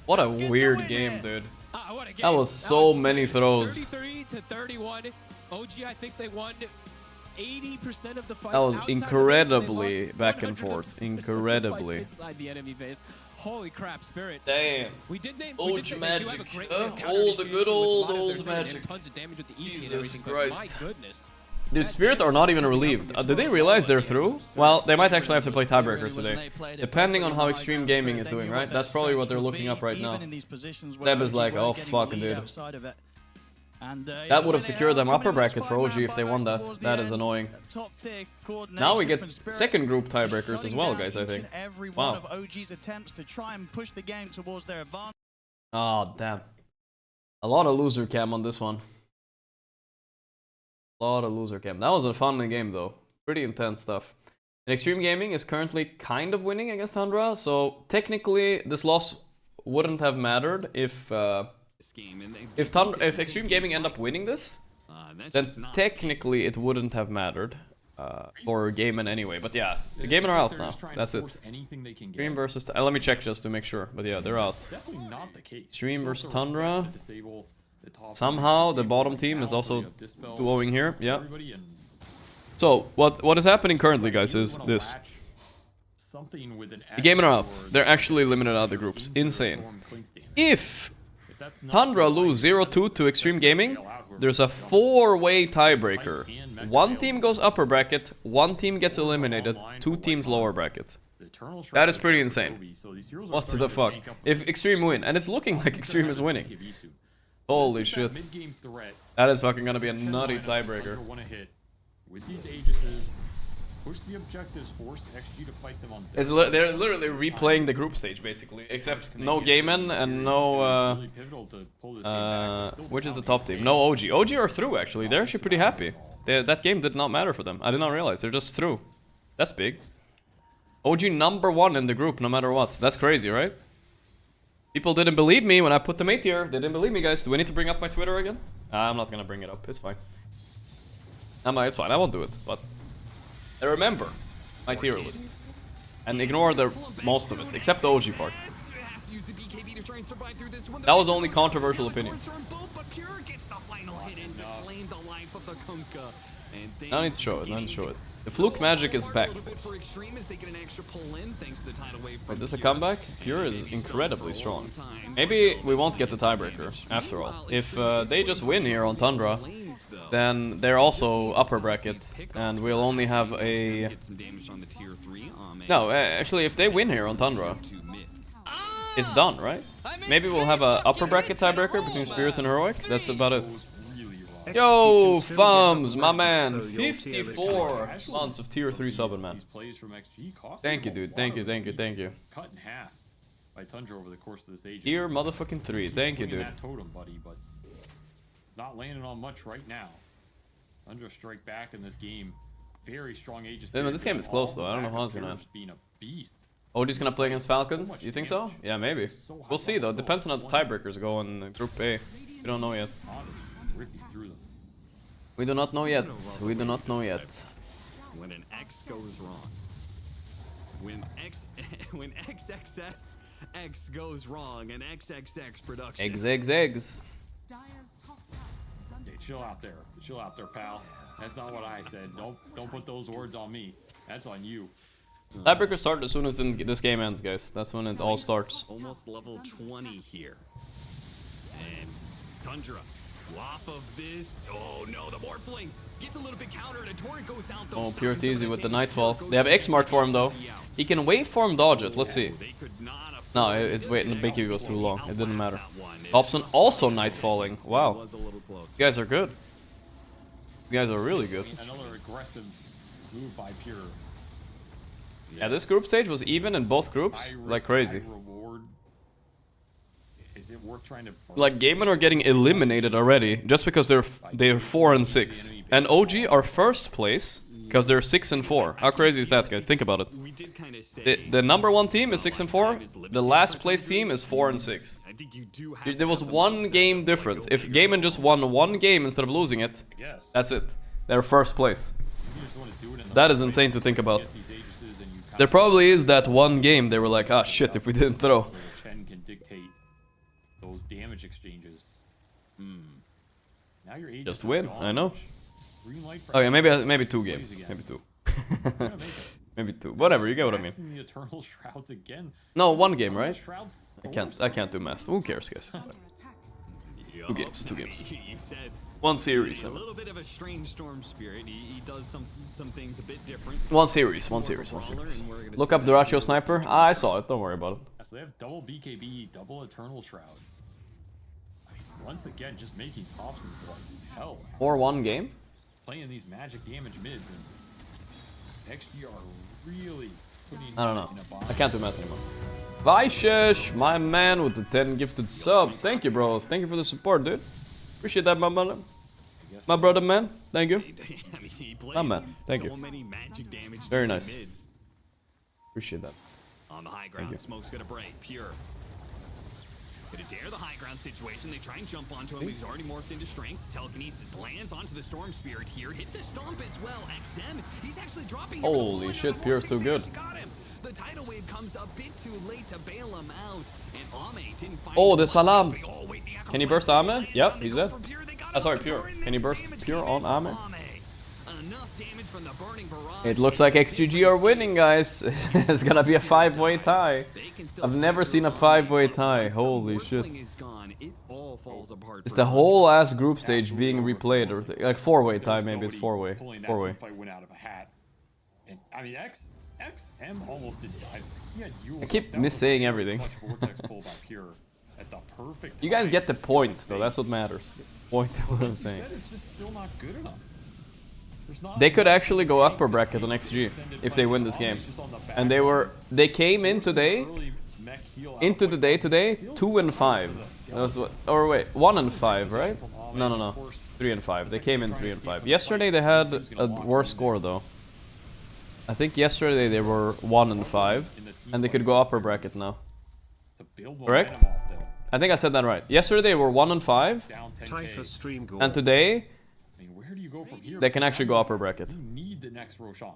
What a weird game, dude. That was so many throws. 33 to 31. OG, I think they won 80% of the fights. That was incredibly back and forth. Incredibly. The enemy base. Holy crap, Spirit. Damn. OG magic. All the good old magic. Tons of damage with the ET and Jesus everything, Christ. but my goodness. The Spirit are not even relieved. Did they realize they're through? Well, they might actually have to play tiebreakers today. Depending on how Extreme Gaming is doing, right? That's probably what they're looking up right now. Seb is like, oh fuck, dude. That would have secured them upper bracket for OG if they won that. That is annoying. Now we get second group tiebreakers as well, guys, I think. Wow. Oh, damn. A lot of loser cam on this one. A lot of loser cam. That was a fun game, though. Pretty intense stuff. And Extreme Gaming is currently kind of winning against Tundra, so technically this loss wouldn't have mattered if Extreme Gaming end up winning this, then technically it wouldn't have mattered for Gaiman anyway. But yeah, the Gaiman are out now. That's it. Extreme versus... let me check just to make sure. But yeah, they're out. Extreme versus Tundra. Somehow the bottom team is also duoing here. Yeah. So what is happening currently, guys, is this. The Gaiman are out. They're actually eliminated out of the groups. Insane. If Tundra lose 0-2 to Extreme Gaming, there's a 4-way tiebreaker. One team goes upper bracket, one team gets eliminated, 2 teams lower bracket. That is pretty insane. What the fuck? If Extreme win, and it's looking like Extreme is winning. Holy shit. That is fucking gonna be a nutty tiebreaker. With these Aegises, push the objectives, force XG to fight them on. They're literally replaying the group stage basically, except no Gaiman and no which is the top team? No OG. OG are through actually. They're actually pretty happy. That game did not matter for them. I did not realize they're just through. That's big. OG #1 in the group no matter what. That's crazy, right? People didn't believe me when I put them 8 tier. They didn't believe me, guys. Do we need to bring up my Twitter again? I'm not gonna bring it up. It's fine. It's fine. I won't do it. But remember my tier list and ignore the most of it, except the OG part. That was the only controversial opinion. I need to show it. I need to show it. The Fluke magic is back. Is this a comeback? Pure is incredibly strong. Maybe we won't get the tiebreaker after all. If they just win here on Tundra, then they're also upper bracket, and we'll only have a... No, actually, if they win here on Tundra, it's done, right? Maybe we'll have a upper bracket tiebreaker between Spirit and Heroic. That's about it. Yo, Thumbs, my man, 54 months of tier 3 subbing, man. Thank you, dude. Thank you, thank you, thank you. Cut in half by Tundra over the course of this age. Tier motherfucking 3. Thank you, dude. Totem, buddy, but not landing on much right now. Tundra strike back in this game. Very strong Aegis. Yeah, this game is close though. I don't know how it's gonna end. Oh, he's gonna play against Falcons? You think so? Yeah, maybe. We'll see though. Depends on how the tiebreakers go in Group A. We don't know yet. We do not know yet. We do not know yet. When an X goes wrong. When XXX goes wrong and XXX production. Eggs. Hey, chill out there. Chill out there, pal. That's not what I said. Don't put those words on me. That's on you. Tiebreakers start as soon as this game ends, guys. That's when it all starts. Almost level 20 here. And Tundra. Off of this. Oh no, the Morphling gets a little bit countered. A torrent goes out. Oh, pure easy with the Nightfall. They have X mark for him though. He can waveform dodge it. Let's see. No, it's waiting. The BKB was too long. It didn't matter. Thompson also Nightfalling. Wow. You guys are good. You guys are really good. Another aggressive move by Pure. Yeah, this group stage was even in both groups. Like crazy. Is it worth trying to... Like Gaiman are getting eliminated already just because they're 4 and 6, and OG are first place because they're 6 and 4. How crazy is that, guys? Think about it. The #1 team is 6 and 4. The last place team is 4 and 6. There was 1 game difference. If Gaiman just won 1 game instead of losing it, that's it. They're first place. That is insane to think about. There probably is that 1 game they were like, ah shit, if we didn't throw. Those damage exchanges. Now your just win, I know. Okay, maybe 2 games. Maybe 2. Maybe 2. Whatever, you get what I mean. The Eternal Shrouds again. No, 1 game, right? I can't do math. Who cares, guys? 2 games, 2 games. One series. A little bit of a strange Storm Spirit. He does some things a bit different. One series. Look up Duracho Sniper. Ah, I saw it, don't worry about it. So they have double BKB, double Eternal Shroud. I mean, once again, just making Thompson's like hell. 4-1 game? Playing these magic damage mids, and XG are really putting I don't know. I can't do math anymore. Vaishesh, my man with the 10 gifted subs. Thank you, bro. Thank you for the support, dude. Appreciate that, my brother. My brother, man. Thank you. My man. Thank you. Very nice. Appreciate that. On the high ground, Smoke's gonna break. Pure. Gonna dare the high ground situation. They try and jump onto him. He's already morphed into strength. Telekinesis lands onto the Storm Spirit here. Hit the stomp as well. XM, he's actually dropping. Holy shit, Pure's too good. The tidal wave comes a bit too late to bail him out. And Ame didn't find Oh, the Salam. Can he burst Ame? Yep, he's dead. Sorry, Pure. Can he burst Pure on Ame? It looks like XGG are winning, guys. It's gonna be a 5-way tie. I've never seen a 5-way tie. Holy shit. It's the whole ass group stage being replayed, or like 4-way tie, maybe it's 4-way. 4-way. I mean, XM almost did die. I keep missaying everything. You guys get the point, though. That's what matters. Point of what I'm saying. It's just still not good enough. They could actually go upper bracket on XG if they win this game. And they came in today, into the day today, 2-5. That was what, or wait, 1-5, right? No. 3-5. They came in 3-5. Yesterday they had a worse score though. I think yesterday they were 1-5, and they could go upper bracket now. Correct? I think I said that right. Yesterday they were 1-5, and today they can actually go upper bracket. You need the next Roshan.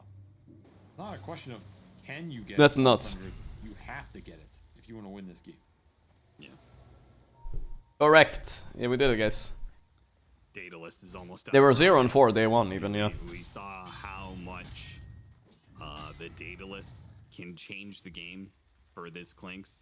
Not a question of can you get. That's nuts. You have to get it if you want to win this game. Yeah. Correct. Yeah, we did it, guys. Daedalus is almost. They were 0-4 day one, even. Yeah. We saw how much the Daedalus can change the game for this Clinks.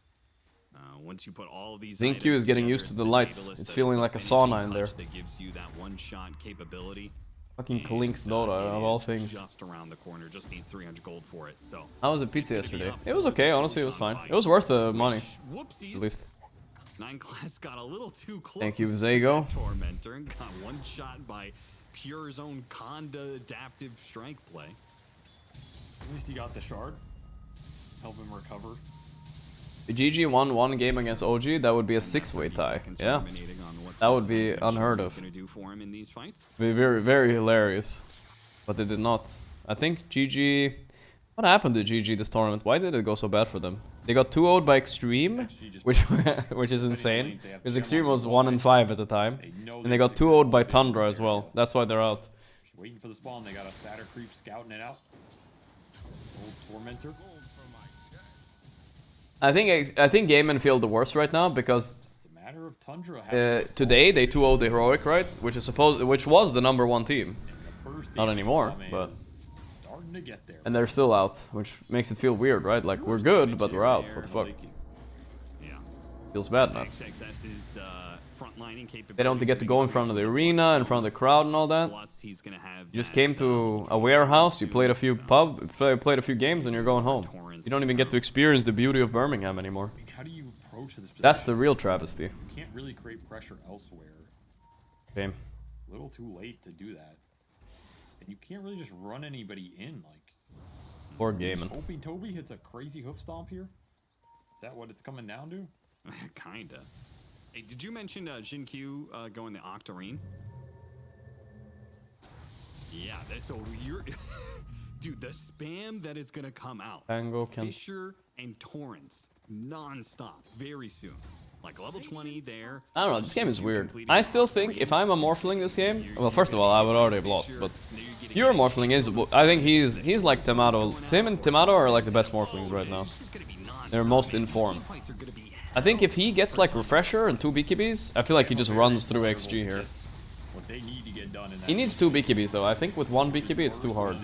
Once you put all of these Zinq is getting used to the lights. It's feeling like a sauna in there. That gives you that one-shot capability. Fucking Clinks Dota of all things. Just around the corner, just needs 300 gold for it. So. How was the pizza yesterday? It was okay, honestly. It was fine. It was worth the money, at least. 9 class got a little too close. Thank you, Zago. Tormentor and got one shot by Pure's own Conda adaptive strength play. At least he got the shard. Help him recover. If GG won one game against OG, that would be a 6-way tie. Yeah, that would be unheard of. Be very, very hilarious. But they did not. I think GG... What happened to GG this tournament? Why did it go so bad for them? They got 2-0'd by Extreme, which is insane. Because Extreme was 1-5 at the time. And they got 2-0'd by Tundra as well. That's why they're out. Just waiting for the spawn. They got a Satyr creep scouting it out. Old Tormentor. I think Game and feel the worst right now because today they 2-0'd the Heroic, right? Which was the #1 team. Not anymore, but and they're still out, which makes it feel weird, right? Like we're good, but we're out. What the fuck? Feels bad, man. They don't get to go in front of the arena, in front of the crowd, and all that. You just came to a warehouse, you played a few played a few games, and you're going home. You don't even get to experience the beauty of Birmingham anymore. How do you approach this? That's the real travesty. You can't really create pressure elsewhere. Same. A little too late to do that. And you can't really just run anybody in, like... Poor Gaiman. Hoping Toby hits a crazy hoof stomp here? Is that what it's coming down to? Kinda. Hey, did you mention Jin Q going the Octarine? Yeah, so you're... Dude, the spam that is gonna come out. Tango can... Fisher and Torrents. Non-stop. Very soon. Like level 20 there. I don't know, this game is weird. I still think if I'm a Morphling this game... Well, first of all, I would already have lost, but... Your Morphling is... I think he's like Tamato. Tim and Tamato are like the best Morphlings right now. They're most informed. I think if he gets like Refresher and 2 BKBs, I feel like he just runs through XG here. He needs 2 BKBs though. I think with 1 BKB it's too hard.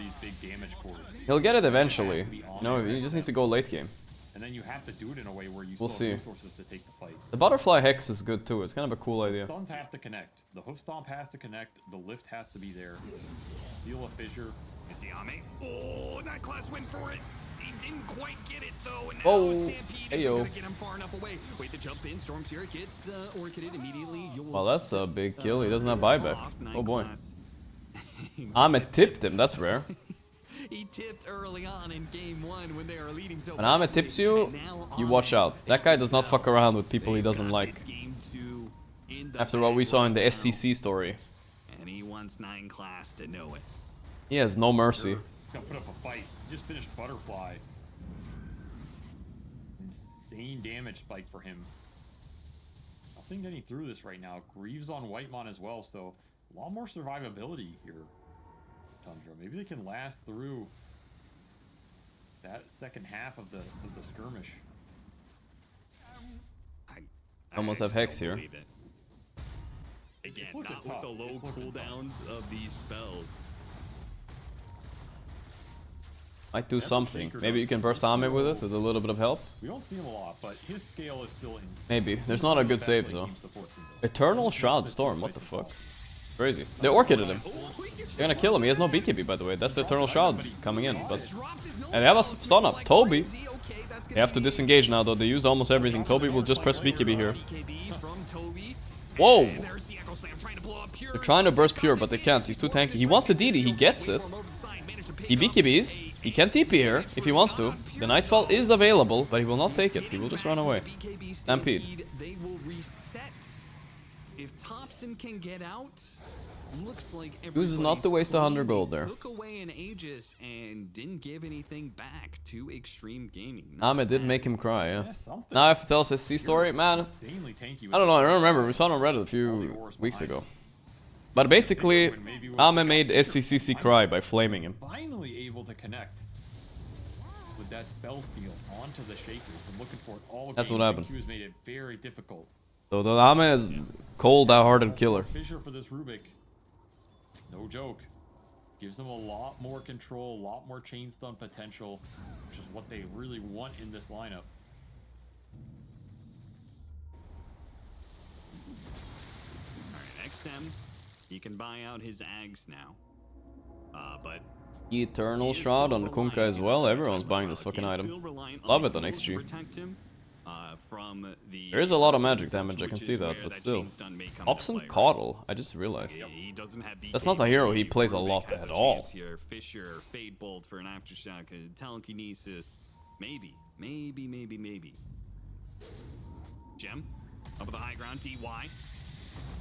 He'll get it eventually. You know, he just needs to go late game. And then you have to do it in a way where you We'll still have see. resources to take the fight. The butterfly hex is good too. It's kind of a cool idea. Stuns have to connect. The hoof stomp has to connect. The lift has to be there. Steal a fissure. Is the Ame? Oh, that class went for it. He didn't quite get it though. And now Oh, Stampede hey isn't yo. gonna get him far enough away. Wait to jump in. Storm Spirit gets Orchided immediately. Well, that's a big kill. He doesn't have buyback. Oh boy. Ahmed tipped him. That's rare. He tipped early on in game 1 when they were leading so When Ahmed tips you, you watch out. That guy does not fuck around with people he doesn't like. After what we saw in the SCC story. And he wants 9 class to know it. He has no mercy. He's got to put up a fight. He just finished Butterfly. Insane damage spike for him. Nothing getting through this right now. Greaves on Whitemon as well, so a lot more survivability here. Tundra. Maybe they can last through that second half of the skirmish. Almost have Hex here. Again, not with the low cooldowns of these spells. Might do something. Maybe you can burst Ahmed with it with a little bit of help. We don't see him a lot, but his scale is still insane. Maybe. There's not a good save though. Eternal Shroud Storm, what the fuck? Crazy. They orchided him. They're gonna kill him. He has no BKB by the way. That's the Eternal Shroud coming in. But and they have a stun up. Toby. They have to disengage now though. They used almost everything. Toby will just press BKB here. Whoa! They're trying to burst Pure, but they can't. He's too tanky. He wants the DD. He gets it. He BKBs. He can TP here if he wants to. The Nightfall is available, but he will not take it. He will just run away. Stampede. They will reset. If Thompson can get out, looks like Uses not to waste 100 gold there. took away an Aegis and didn't give anything back to Extreme Gaming. Ahmed did make him cry, yeah. Now I have to tell us SC story? Man, I don't know, I don't remember. We saw it on Reddit a few weeks ago. But basically, Ahmed made SCCC cry by flaming him. Finally able to connect with that spell steal onto the Shakers. Been looking for it all. That's what happened. Q's made it very difficult. So the Ahmed is cold, hearted killer. Fissure for this Rubik. No joke. Gives them a lot more control, a lot more chain stun potential, which is what they really want in this lineup. Alright, XM, he can buy out his Ags now. But Eternal Shroud on Kunkka as well. Everyone's buying this fucking item. Love it on XG. There is a lot of magic damage, I can see that, but still. Opson Coddle, I just realized. That's not a hero he plays a lot at all. Fissure, Fade Bolt for an Aftershock, Telekinesis. Maybe. Gem, up with the high ground, DY.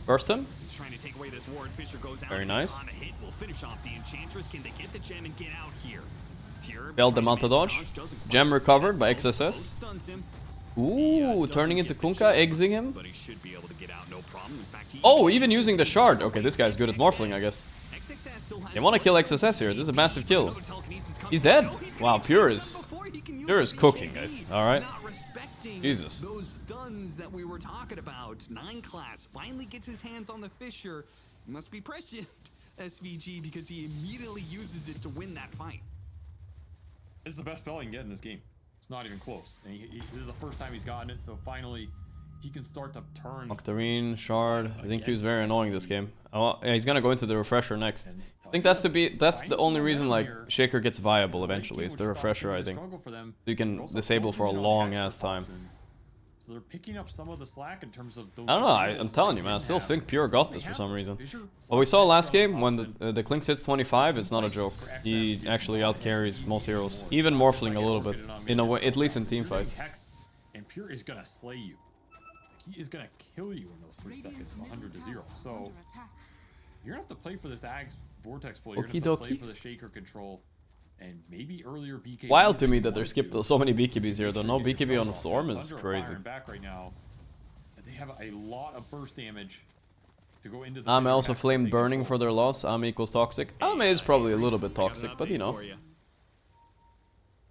Burst him. He's trying to take away this ward. Fissure goes out. Very nice. On a hit, will finish off the Enchantress. Can they get the gem and get out here? Pure. Failed the Manta dodge. Gem recovered by XSS. Ooh, turning into Kunkka, exiting him. But he should be able to get out, no problem. In fact, Oh, even using the shard. Okay, this guy's good at Morphling, I guess. They want to kill XSS here. This is a massive kill. He's dead. Wow, Pure is cooking, guys. All right. Jesus. Those stuns that we were talking about. 9 class finally gets his hands on the Fissure. He must be prescient, SVG, because he immediately uses it to win that fight. This is the best spell he can get in this game. It's not even close. And this is the first time he's gotten it, so finally he can start to turn. Octarine, Shard. I think he was very annoying this game. Oh, yeah, he's gonna go into the refresher next. I think that's the only reason like Shaker gets viable eventually. It's the refresher, I think. You can disable for a long ass time. So they're picking up some of the slack in terms of those. I don't know. I'm telling you, man. I still think Pure got this for some reason. What we saw last game when the Clinks hits 25, it's not a joke. He actually outcarries most heroes, even Morphling a little bit in a way, at least in team fights. And Pure is gonna slay you. He is gonna kill you in those 3 seconds, 100 to 0. So you're gonna have to play for this Ags Vortex play. You're gonna have to play for the Shaker control. And maybe earlier BKB. Wild to me that they're skipped so many BKBs here, though. No BKB on Storm is crazy. Back right now. They have a lot of burst damage to go into the Ame also flamed burning for their loss. Ame equals toxic. Ame is probably a little bit toxic, but you know.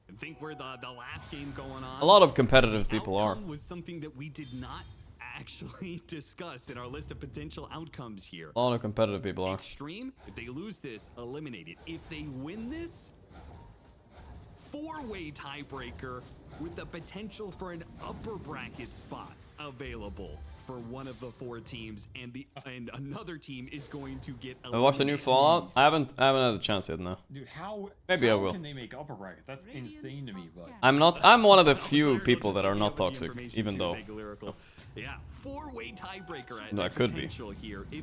I think we're the last game going on. A lot of competitive people are. Was something that we did not actually discuss in our list of potential outcomes here. A lot of competitive people are. Extreme, if they lose this, eliminated. If they win this, four-way tiebreaker with the potential for an upper bracket spot available for one of the four teams, and another team is going to get. I watched the new Fallout. I haven't had a chance yet. No. Dude, how? Maybe I how will. Can they make upper bracket? That's insane to me. But I'm one of the few people that are not toxic, even though. Yeah, four-way tiebreaker. No, I could be.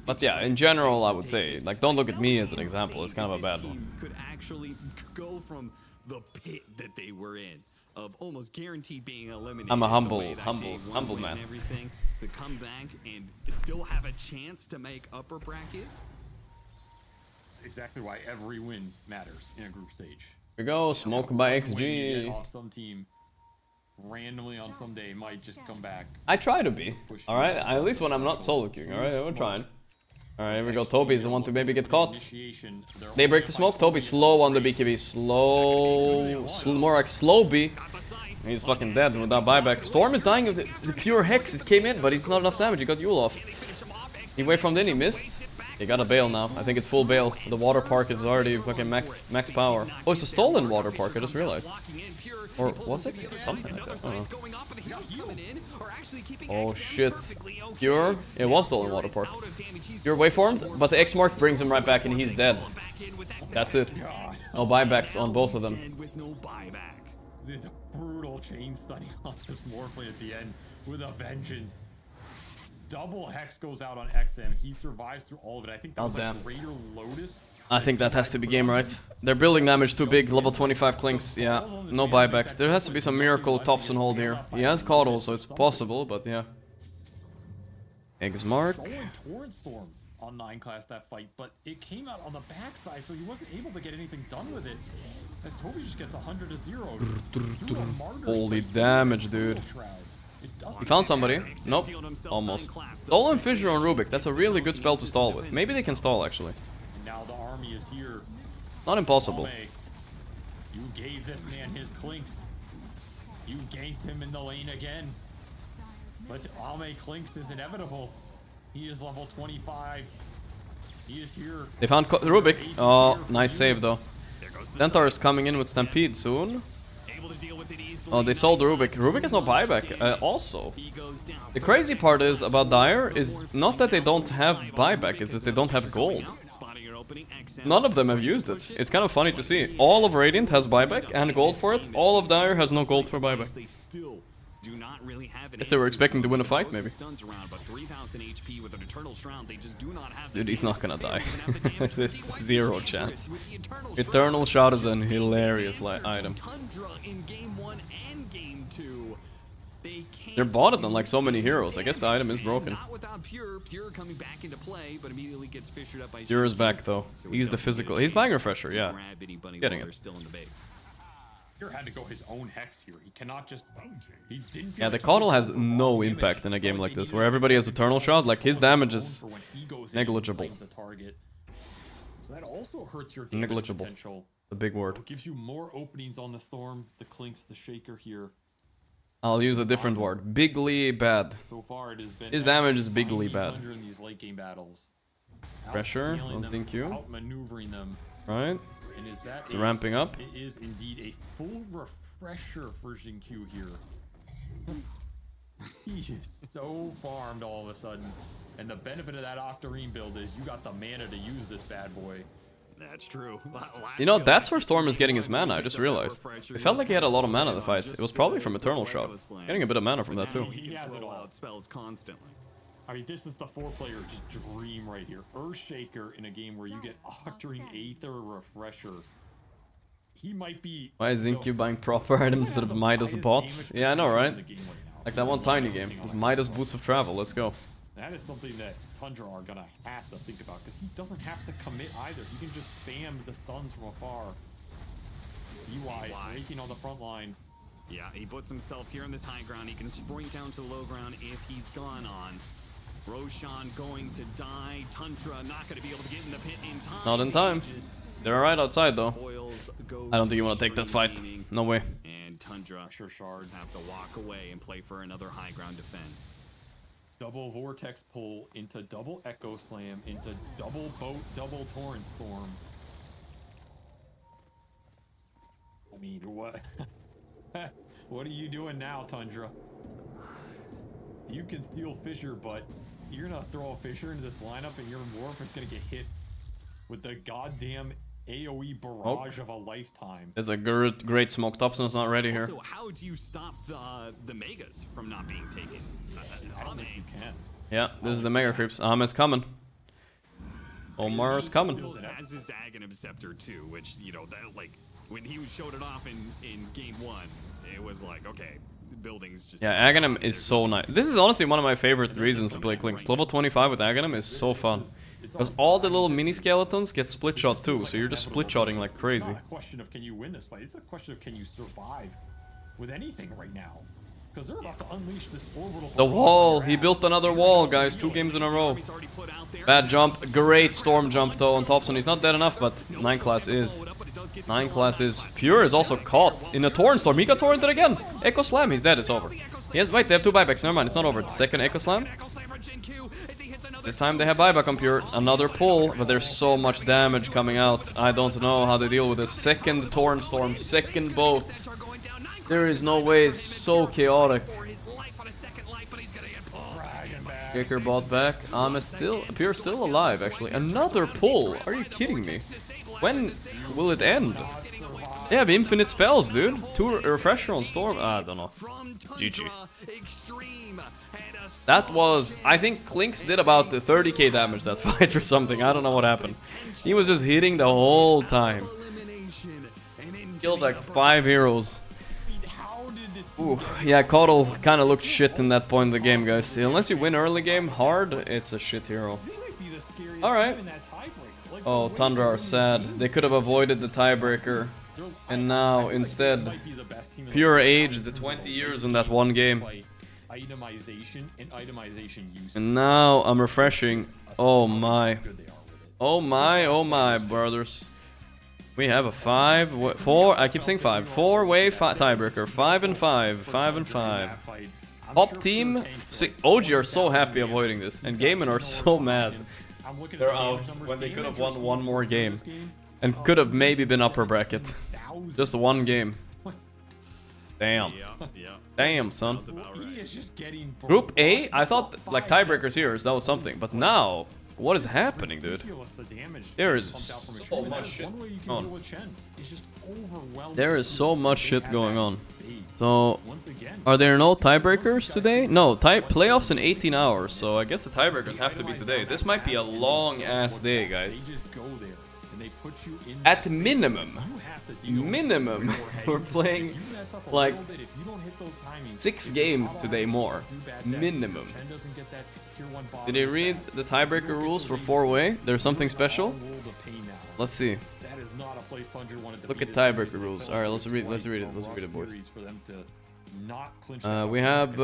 But yeah, in general, I would say, like, don't look at me as an example. It's kind of a bad one. Could actually go from the pit that they were in, of almost guaranteed being eliminated. I'm a humble man. Everything to come back and still have a chance to make upper bracket. Exactly why every win matters in a group stage. Here we go, smoke by XG. Off some team randomly on some day might just come back. I try to be. All right, at least when I'm not solo queuing. All right, we're trying. All right, here we go. Toby's the one to maybe get caught. They break the smoke. Toby slow on the BKB. Slow, more like slow B. He's fucking dead without buyback. Storm is dying of the pure hex. It came in, but it's not enough damage. He got Yule off. He waved from then, he missed. He got a bail now. I think it's full bail. The water park is already fucking max power. Oh, it's a stolen water park. I just realized. Or was it? Something like that. I don't know. Oh shit. Pure? It was stolen water park. Pure waveformed, but the X mark brings him right back and he's dead. That's it. No buybacks on both of them. The brutal chain stunning off this Morphling at the end with a vengeance. Double hex goes out on XM. He survives through all of it. I think that was a greater Lotus. I think that has to be game right. Their building damage too big. Level 25 clinks. Yeah, no buybacks. There has to be some miracle tops and hold here. He has Coddle, so it's possible, but yeah. Eggs mark. Torrent Storm on 9 class that fight, but it came out on the backside, so he wasn't able to get anything done with it. As Toby just gets 100 to 0. Holy damage, dude. He found somebody. Nope. Almost. Stolen Fissure on Rubik. That's a really good spell to stall with. Maybe they can stall, actually. And now the army is here. Not impossible. You gave this man his clink. You ganked him in the lane again. But Ame clinks is inevitable. He is level 25. He is here. They found Rubik. Oh, nice save, though. Centaur is coming in with Stampede soon. Oh, they sold Rubik. Rubik has no buyback. Also, the crazy part is about Dire is not that they don't have buyback, it's that they don't have gold. None of them have used it. It's kind of funny to see. All of Radiant has buyback and gold for it. All of Dire has no gold for buyback. Guess they were expecting to win a fight, maybe. Dude, he's not gonna die. There's zero chance. Eternal Shot is an hilarious item. They're botted on like so many heroes. I guess the item is broken. Pure is back though. He's the physical. He's buying Refresher, yeah. Getting it. Had to go his own hex here. He cannot just. He didn't yeah, the Coddle has no impact in a game like this, where everybody has Eternal Shot. Like his damage is negligible. So that also hurts your negligible. Potential. The big word. It gives you more openings on the Storm, the Clinks, the Shaker here. I'll use a different word. Bigly bad. So far, it has been his damage is bigly bad. In these late game battles. Pressure on Zinq. Outmaneuvering them. Right. And is that it's ramping up. It is indeed a full refresher for Zinq here. He is so farmed all of a sudden. And the benefit of that Octarine build is you got the mana to use this bad boy. That's true. You know, that's where Storm is getting his mana, I just realized. It felt like he had a lot of mana in the fight. It was probably from Eternal Shot. He's getting a bit of mana from that too. He has it all. Spells constantly. I mean, this is the 4-player dream right here. Earthshaker in a game where you get Octarine Aether Refresher. He might be... Why is Zinq buying proper items instead of Midas bots? Yeah, I know, right? Like that one tiny game. It's Midas Boots of Travel. Let's go. That is something that Tundra are going to have to think about, because he doesn't have to commit either. He can just spam the stuns from afar. DY raking on the front line. Yeah, he puts himself here on this high ground. He can sprint down to the low ground if he's gone on. Roshan going to die. Tundra not going to be able to get in the pit in time. Not in time. They're right outside though. I don't think you want to take that fight. No way. And Tundra Shard have to walk away and play for another high ground defense. Double Vortex pull into double Echo Slam into double boat, double Torrent Storm. mean, what? What are you doing now, Tundra? You can steal Fissure, but you're gonna throw a Fissure into this lineup and your Morph is gonna get hit with the goddamn AoE barrage of a lifetime. There's a great smoke. Thompson's not ready here. So how do you stop the Megas from not being taken? I don't think you can. Yeah, this is the Mega Creeps. Ahmed's coming. Omar's coming. Has his Aghanim Scepter too, which, you know, that, like, when he showed it off in game 1, it was like, okay, buildings just... Yeah, Aghanim is so nice. This is honestly one of my favorite reasons to play Clinks. Level 25 with Aghanim is so fun. Because all the little mini skeletons get split shot too, so you're just split shotting like crazy. It's not a question of can you win this fight, it's a question of can you survive with anything right now. Because they're about to unleash this orbital... The wall! He built another wall, guys. 2 games in a row. Bad jump. Great storm jump though on Thompson. He's not dead enough, but 9 class is. 9 class is. Pure is also caught in a Torrent Storm. He got torrented again. Echo Slam. He's dead. It's over. Yes, wait, they have 2 buybacks. Never mind. It's not over. Second Echo Slam. This time they have buyback on Pure. Another pull, but there's so much damage coming out. I don't know how they deal with this. Second Torrent Storm. Second both. There is no way. It's so chaotic. Kicker bought back. Pure still alive, actually. Another pull. Are you kidding me? When will it end? They have infinite spells, dude. 2 refresher on Storm. I don't know. GG. That was... I think Clinks did about the 30k damage that fight or something. I don't know what happened. He was just hitting the whole time. Killed like 5 heroes. Ooh, yeah, Coddle kind of looked shit in that point in the game, guys. Unless you win early game hard, it's a shit hero. Alright. Oh, Tundra are sad. They could have avoided the tiebreaker. And now, instead, Pure aged the 20 years in that one game. And now I'm refreshing. Oh my. Oh my, oh my, brothers. We have a 4, I keep saying 5. 4-way tiebreaker. 5 and 5. 5 and 5. Top team, OG are so happy avoiding this. And Gaiman are so mad. They're out when they could have won 1 more game. And could have maybe been upper bracket. Just 1 game. Damn. Damn, son. Group A, I thought like tiebreakers here, that was something. But now... what is happening, dude? There is so much shit going on. There is so much shit going on. So, are there no tiebreakers today? No, playoffs in 18 hours, so I guess the tiebreakers have to be today. This might be a long-ass day, guys. At minimum, we're playing like 6 games today more. Minimum. Did they read the tiebreaker rules for 4-way? There's something special? Let's see. Look at tiebreaker rules. Alright, let's read it, boys. We have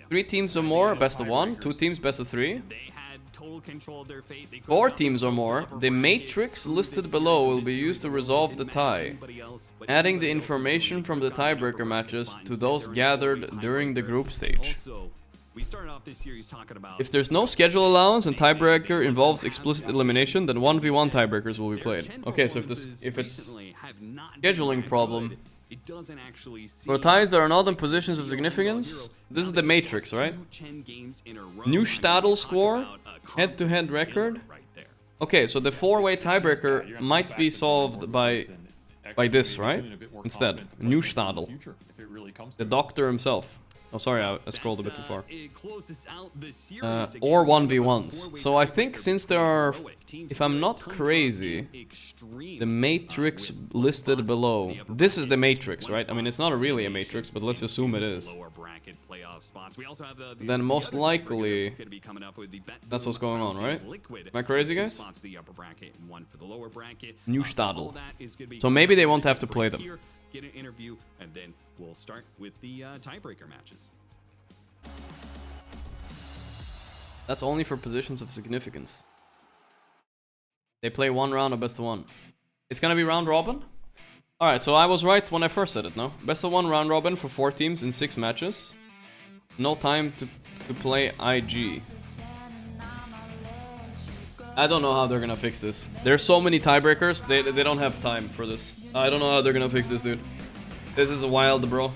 3 teams or more, best of 1. 2 teams, best of 3. 4 teams or more, the matrix listed below will be used to resolve the tie, adding the information from the tiebreaker matches to those gathered during the group stage. If there's no schedule allowance and tiebreaker involves explicit elimination, then 1v1 tiebreakers will be played. Okay, so if it's scheduling problem, for ties that are not in positions of significance, this is the matrix, right? New Stadl score, head-to-head record. Okay, so the 4-way tiebreaker might be solved by this, right? Instead, New Stadl, the doctor himself. Oh, sorry, I scrolled a bit too far. Or 1v1s. So I think since there are, if I'm not crazy, the matrix listed below. This is the matrix, right? I mean, it's not really a matrix, but let's assume it is. Then most likely, that's what's going on, right? Am I crazy, guys? New Stadl. So maybe they won't have to play them. Get an interview, and then we'll start with the tiebreaker matches. That's only for positions of significance. They play 1 round of best of 1. It's gonna be round robin? Alright, so I was right when I first said it, no? Best of 1 round robin for 4 teams in 6 matches. No time to play IG. I don't know how they're gonna fix this. There's so many tiebreakers, they don't have time for this. I don't know how they're gonna fix this, dude. This is wild, bro.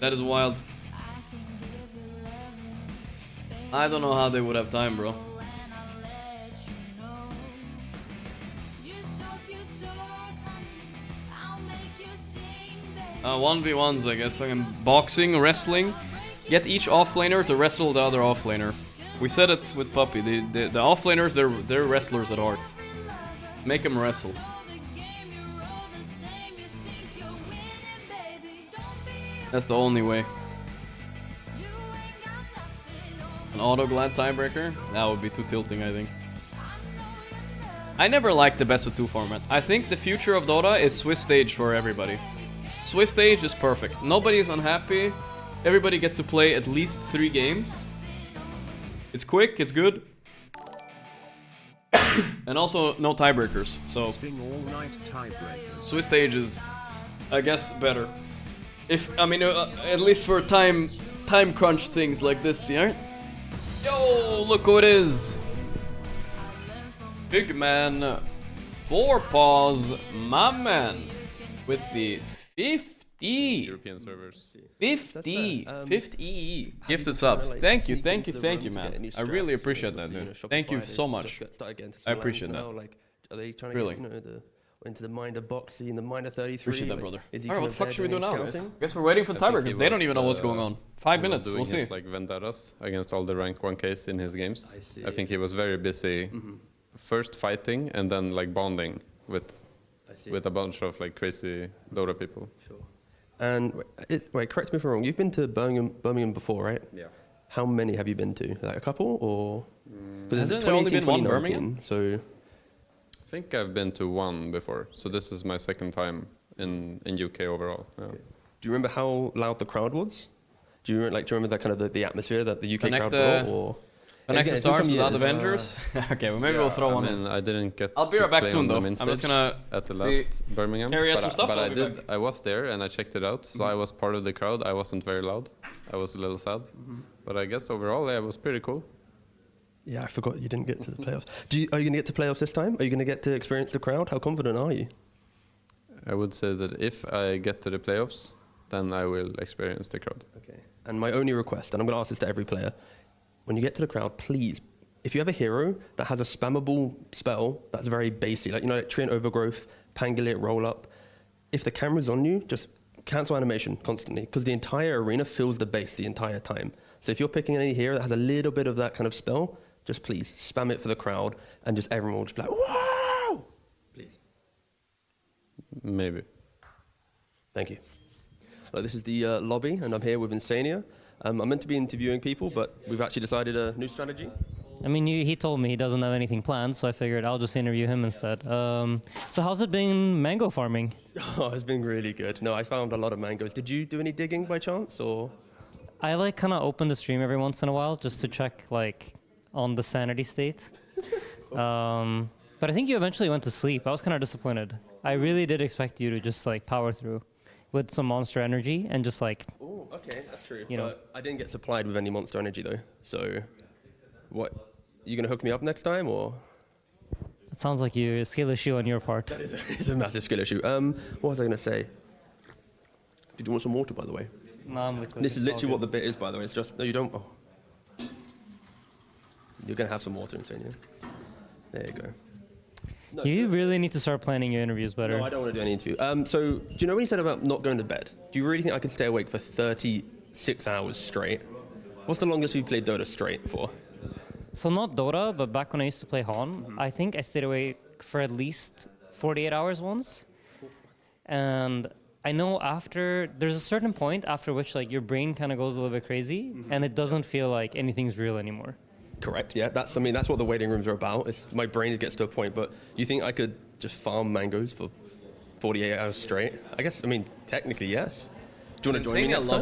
That is wild. I don't know how they would have time, bro. 1v1s, I guess. Fucking boxing, wrestling. Get each offlaner to wrestle the other offlaner. We said it with Puppy. The offlaners, they're wrestlers at heart. Make them wrestle. That's the only way. An auto-glad tiebreaker? That would be too tilting, I think. I never liked the best of 2 format. I think the future of Dota is Swiss stage for everybody. Swiss stage is perfect. Nobody is unhappy. Everybody gets to play at least 3 games. It's quick, it's good. And also no tiebreakers. So Swiss stage is, I guess, better. If I mean, at least for time crunch things like this, yeah. Yo, look who it is. Big man, 4 paws, my man, with the 50 European servers. 50 gifted subs. Thank you, man. I really appreciate that, dude. Thank you so much. I appreciate that. Like, are they trying to really get, you know, into the Minder Boxy and the Minder 33? Appreciate that, like, brother. Is he Alright, what the fuck should we do now, guys? scouting? Guess we're waiting for I think tiebreakers. he They don't was, even know what's going on. 5 he was minutes, doing we'll see. his, like vendettas against all the rank 1Ks in his games. I think he was very busy first fighting and then like bonding with a bunch of like crazy Dota people. Sure. And wait, correct me if I'm wrong. You've been to Birmingham before, right? Yeah. How many have you been to? Like a couple, or? Hasn't there only been one Birmingham? So. I think I've been to 1 before, so this is my 2nd time in UK overall. Yeah. Okay. Do you remember how loud the crowd was? Do you remember that kind of the atmosphere that the UK crowd brought, or? Connect the stars without Avengers? Okay, well maybe we'll throw one in. I didn't get I'll be right back soon though. I'm just gonna at the last Birmingham. Carry out some stuff. But I was there and I checked it out, so I was part of the crowd. I wasn't very loud. I was a little sad, but I guess overall it was pretty cool. Yeah, I forgot you didn't get to the playoffs. Are you going to get to playoffs this time? Are you going to get to experience the crowd? How confident are you? I would say that if I get to the playoffs, then I will experience the crowd. Okay. And my only request, and I'm going to ask this to every player, when you get to the crowd, please, if you have a hero that has a spammable spell that's very basic, like, you know, like Treant Overgrowth, Pangolier, Roll Up, if the camera's on you, just cancel animation constantly, because the entire arena fills the base the entire time. So if you're picking any hero that has a little bit of that kind of spell, just please spam it for the crowd, and just everyone will just be like, wow! Please. Maybe. Thank you. This is the lobby, and I'm here with Insania. I'm meant to be interviewing people, but we've actually decided a new strategy. I mean, he told me he doesn't have anything planned, so I figured I'll just interview him instead. So how's it been mango farming? Oh, it's been really good. No, I found a lot of mangoes. Did you do any digging by chance, or? I like kind of open the stream every once in a while just to check like on the sanity state. But I think you eventually went to sleep. I was kind of disappointed. I really did expect you to just like power through with some monster energy and just like. Oh, okay, that's true. You know, but I didn't get supplied with any monster energy though. So, what? You gonna hook me up next time, or? it sounds like a skill issue on your part. That is it's a massive skill issue. What was I gonna say? Did you want some water, by the way? No, I'm liquid. This is literally what the bit is, by the way. It's just no, you don't. Oh. You're gonna have some water in Insania. There you go. No, you really need to start planning your interviews better. No, I don't want to do any interview. So, do you know when you said about not going to bed? Do you really think I could stay awake for 36 hours straight? What's the longest you've played Dota straight for? So not Dota, but back when I used to play Han, I think I stayed awake for at least 48 hours once. And I know there's a certain point after which like your brain kind of goes a little bit crazy and it doesn't feel like anything's real anymore. Correct, yeah. That's what the waiting rooms are about. My brain gets to a point, but you think I could just farm mangoes for 48 hours straight? I guess, technically, yes. Do you want to join me next time?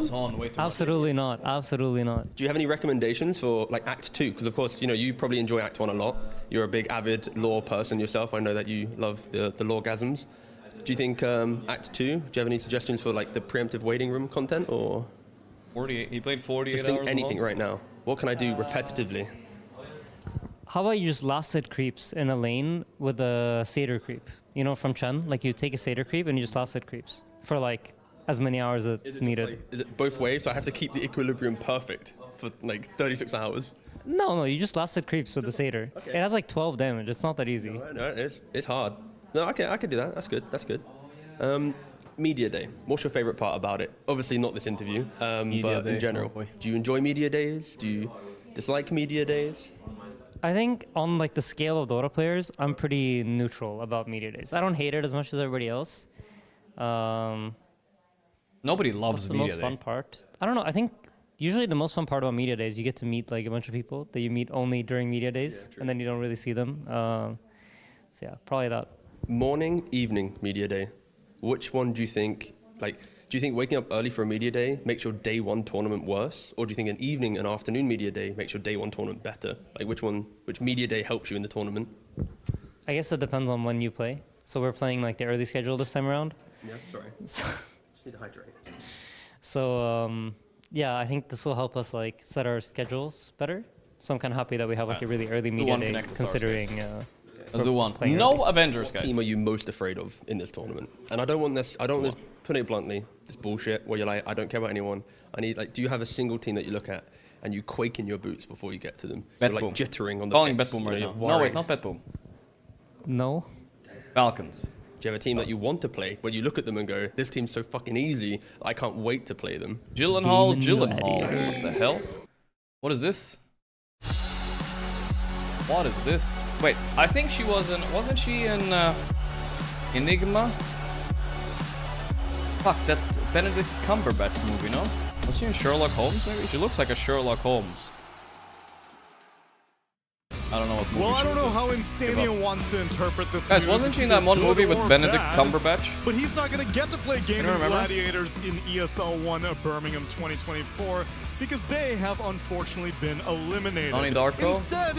Absolutely not. Absolutely not. Do you have any recommendations for like Act 2? Because of course, you probably enjoy Act 1 a lot. You're a big avid lore person yourself. I know that you love the loregasms. Do you think Act 2? Do you have any suggestions for like the preemptive waiting room content, or? 48. He played 48 Just hours. Think anything right now. What can I do repetitively? how about you just last hit creeps in a lane with a Satyr creep? You know, from Chen, like you take a Satyr creep and you just last hit creeps for like as many hours as it's needed. Is it both ways? So I have to keep the equilibrium perfect for like 36 hours? No, you just last hit creeps with the Satyr. Okay. It has like 12 damage. It's not that easy. No, it's hard. No, I can do that. That's good. Media day. What's your favorite part about it? Obviously not this interview, but in general. Do you enjoy media days? Do you dislike media days? I think on like the scale of Dota players, I'm pretty neutral about media days. I don't hate it as much as everybody else. Nobody loves the media most day. fun part? I don't know. I think usually the most fun part about media days, you get to meet like a bunch of people that you meet only during media days, and then you don't really see them. So yeah, probably that. Morning, evening media day. Which one do you think, do you think waking up early for a media day makes your day one tournament worse? Or do you think an evening and afternoon media day makes your day one tournament better? Like which media day helps you in the tournament? I guess it depends on when you play. So we're playing like the early schedule this time around. Yeah, sorry. Just need to hydrate. So yeah, I think this will help us like set our schedules better. So I'm kind of happy that we have like a really early media day, considering. Let's do one. No Avengers, guys. What team are you most afraid of in this tournament? And I don't want this, putting it bluntly, this bullshit where you're like, I don't care about anyone. I need, do you have a single team that you look at and you quake in your boots before you get to them? You're like jittering on the Calling picks, Betboom right now. you're No, wait, worried. not Betboom. No. Falcons. Do you have a team that you want to play, where you look at them and go, this team's so fucking easy, I can't wait to play them? Gyllenhaal. What the hell? What is this? What is this? Wait, I think she wasn't she in Enigma? Fuck, that Benedict Cumberbatch movie, no? Was she in Sherlock Holmes maybe? She looks like a Sherlock Holmes. I don't know what movie Well, I don't know how Give Insania up. wants to interpret this. Guys, news. wasn't she in Either that one good movie with or Benedict bad, Cumberbatch? But he's not going to get to play Gaming remember? Gladiators in ESL 1 Birmingham 2024 because they have unfortunately been eliminated. Donnie Darko? Instead,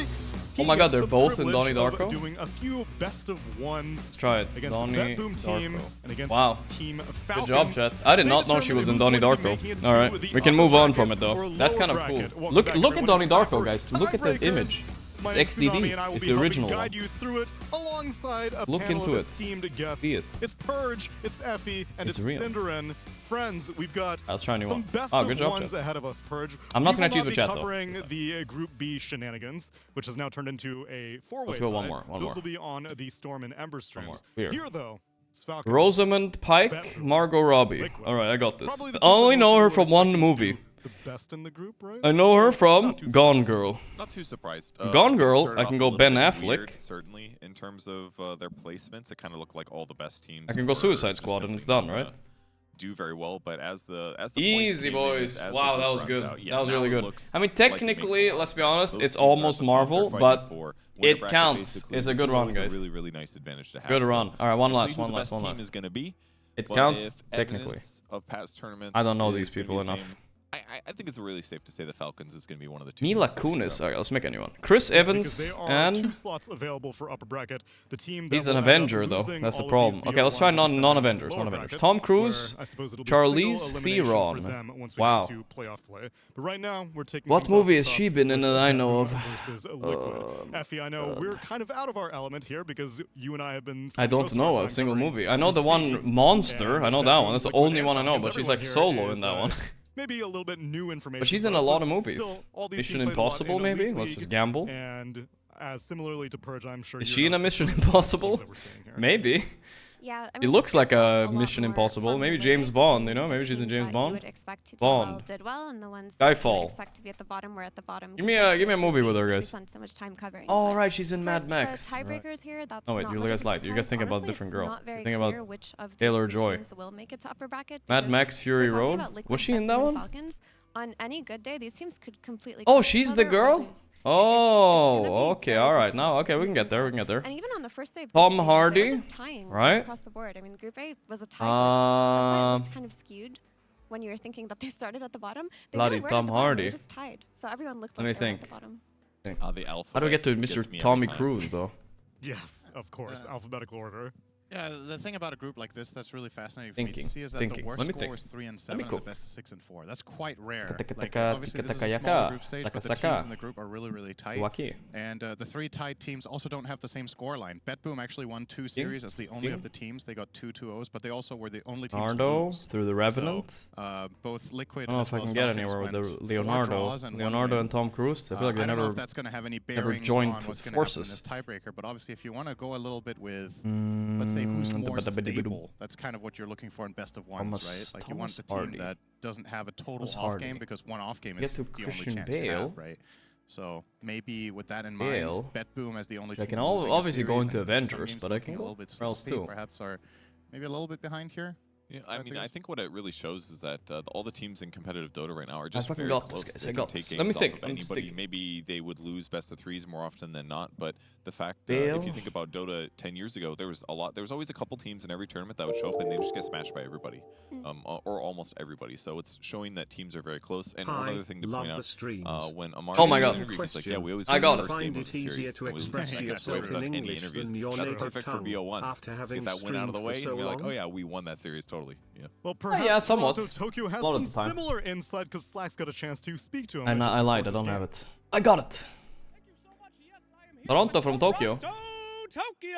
Oh my god, gets they're the both in privilege Donnie of Darko? doing a few best of ones. Let's try it. Against Donnie the Betboom team Darko. and against Wow. Team Good Falcons. job, chat. I did not know she was in Donnie Darko. Alright, we can move on from it though. That's kind of cool. Look at Donnie Darko, guys. Look at that image. My It's name's Tsunami, XDD. and I will It's be the helping original guide one. you through it alongside a Look panel into of it. teamed guests. See it. It's Purge, it's Effie, and It's it's real. Cinderin. Friends, we've got Let's try a new some one. best Oh, good of job, ones chat. ahead of us, Purge. I'm not We gonna will cheat the chat, though. covering the Group B shenanigans, which has now turned into a four-way Let's go one tie. more, one Those more. will be on the Storm and Ember streams. Here. Here, though, it's Falcons. Rosamund Pike, Margot Robbie. Alright, I got this. Probably the I only team know her that from we're one expecting to movie. do the best in the group, right? I know her from Gone Girl. Not too surprised. Gone It Girl, started I off can a go little Ben bit Affleck. weird, certainly, in terms of their placements. It kind of looked like all the best teams. I can go were Suicide just Squad and simply it's done, gonna right? Do very well, but as the points Easy, came in, boys. as the Wow, group that was rounded good. out, yeah, That was now really it good. looks I mean, like it makes technically, a lot let's of be sense. honest, Those it's teams are almost the teams they're Marvel, fighting but for. Win a it bracket, counts. basically, It's a which good is run, always guys. A really, really nice advantage to have. Good So run. Alright, one we'll last, see who one the last, best one team last. is going to be. It But counts if technically. evidence of past tournaments I don't know is these gonna be people the enough. same, I think it's really safe to say the Falcons is going to be one of the two. Mila teams that makes it Kunis. up. Alright, let's make a new one. Chris Because Evans there are 2 and slots available for upper bracket. The team that he's will an end up Avenger though. losing That's the all of problem. these Okay, let's try BO1s and non-Avengers. lower Non-Avengers. bracket, Tom Cruise, where I suppose it'll be Charlize single elimination for Theron. them once we Wow. get to playoff play. But right now, we're taking What things off movie the has top she been in with that I know of? versus Liquid. Effie, I know we're kind of out of our element here because you and I have been. I don't know a single movie. I know the one Monster. I know that one. That's the only one I know, but she's like solo in that one. Maybe a little bit new information. But she's for in us, a lot but of movies. still, all these Mission teams played a lot Impossible, in maybe? Elite Let's League, just gamble. And as similarly to Purge, I'm sure Is you're she in a not Mission surprised by the teams Impossible? that we're seeing here. Maybe. Yeah, I It mean, looks like a lot Mission more Impossible. Maybe formulaic James Bond, you know? than Maybe the she's in teams James that Bond. You would expect to do well Bond. did well, and the ones that you Skyfall. would expect to be at the bottom were at the bottom. Give me a movie with her, because we guys. spent so much time covering. Oh, But right, she's in as Mad far Max. as the tiebreakers here, that's Oh wait, not you much guys of a lied. You guys surprise. think about a Honestly, different it's girl. not very Think clear about which of these Taylor three Joy. teams will make it to upper bracket. Mad because Max Fury we're talking Road. about Liquid, Was she in that Betboom, and one? Falcons. On any good day, these teams could completely. Oh, crush each she's the other or girl? lose. Oh, okay, alright. Now, okay, we can get there. We can get there. And even on the first day of Tom Group A, Hardy, they were just tying right? across the board. I mean, Group A was a tie. That's why it looked kind of skewed when you were thinking that they started at the bottom. They Bloody really were Tom at the bottom. They Hardy. were just tied. So everyone looked Let like me they were at think. the bottom. The alpha How do we get to gets Mr. me every Tommy time. Cruise, though? Yes, of course. Alphabetical order. Yeah, the thing about a group like this that's really fascinating for Thinking, me to see is that the worst score is 3 and 7 and the best is 6 and 4. That's quite rare. Like, obviously, this is a smaller group stage, but the teams in the group are really, really tight. And the 3 tight teams also don't have the same score line. BetBoom actually won 2 series as the only of the teams. They got 2 2-0s, but they also were the only team to lose. Through the Revenant. So, both Liquid I don't know if I can get anywhere with the Leonardo and Tom Cruise. I feel like they never. I don't know if that's going to have any bearings joined on what's going to happen in this tiebreaker, but obviously, if you want to go a little bit with, let's say, who's more stable, that's kind of what you're looking for in best of ones, right? Like you want the team that doesn't have a total off game, because one off game is the only chance you have, right? So maybe with that in mind, BetBoom as the only team. I can obviously go into Avengers, but I can go where else too. Perhaps are maybe a little bit behind here. Yeah, I mean, I think what it really shows is that all the teams in competitive Dota right now are just fucking very got close. this, guys. They I can got take this. games Let me off think. of anybody. Maybe they would lose best of 3s more often than not. But the fact, Bale. if you think about Dota 10 years ago, there was always a couple teams in every tournament that would show up and they just get smashed by everybody, or almost everybody. So it's showing that teams are very close. And one other thing to point out, when Amar oh my God, he's like, yeah, we always I got the first game of the series. To express yourself in English than your That's native perfect for tongue BO1. after having Get that win out of the way, streamed and for you're like, so oh long. yeah, we won that series totally. Yeah. Well, perhaps yeah, somewhat. Toronto Tokyo has some similar insight because Slack's got a chance to speak to him. I lied. I don't have it. I got it. Toronto from Tokyo. Tokyo!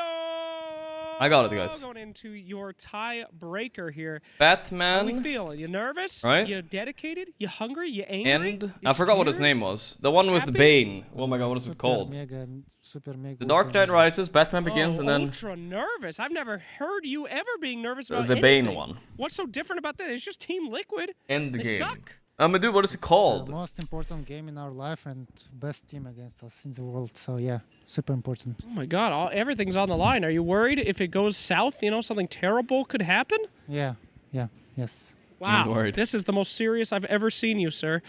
I got it, guys. Going into your tiebreaker here. Batman. How we feeling? You nervous? Right? You dedicated? You hungry? You angry? And I forgot what his name was. The one with the Bane. Oh my God, what is it called? The Dark Knight Rises, Batman Begins, and then ultra nervous. I've never heard you ever being nervous about the anything. Bane one. What's so different about that? It's just Team Liquid. End the They game. suck. Dude, what is it called? Most important game in our life and best team against us in the world. So yeah, super important. Oh my God, everything's on the line. Are you worried if it goes south, something terrible could happen? Yeah, yes. Wow, this is the most serious I've ever seen you, sir.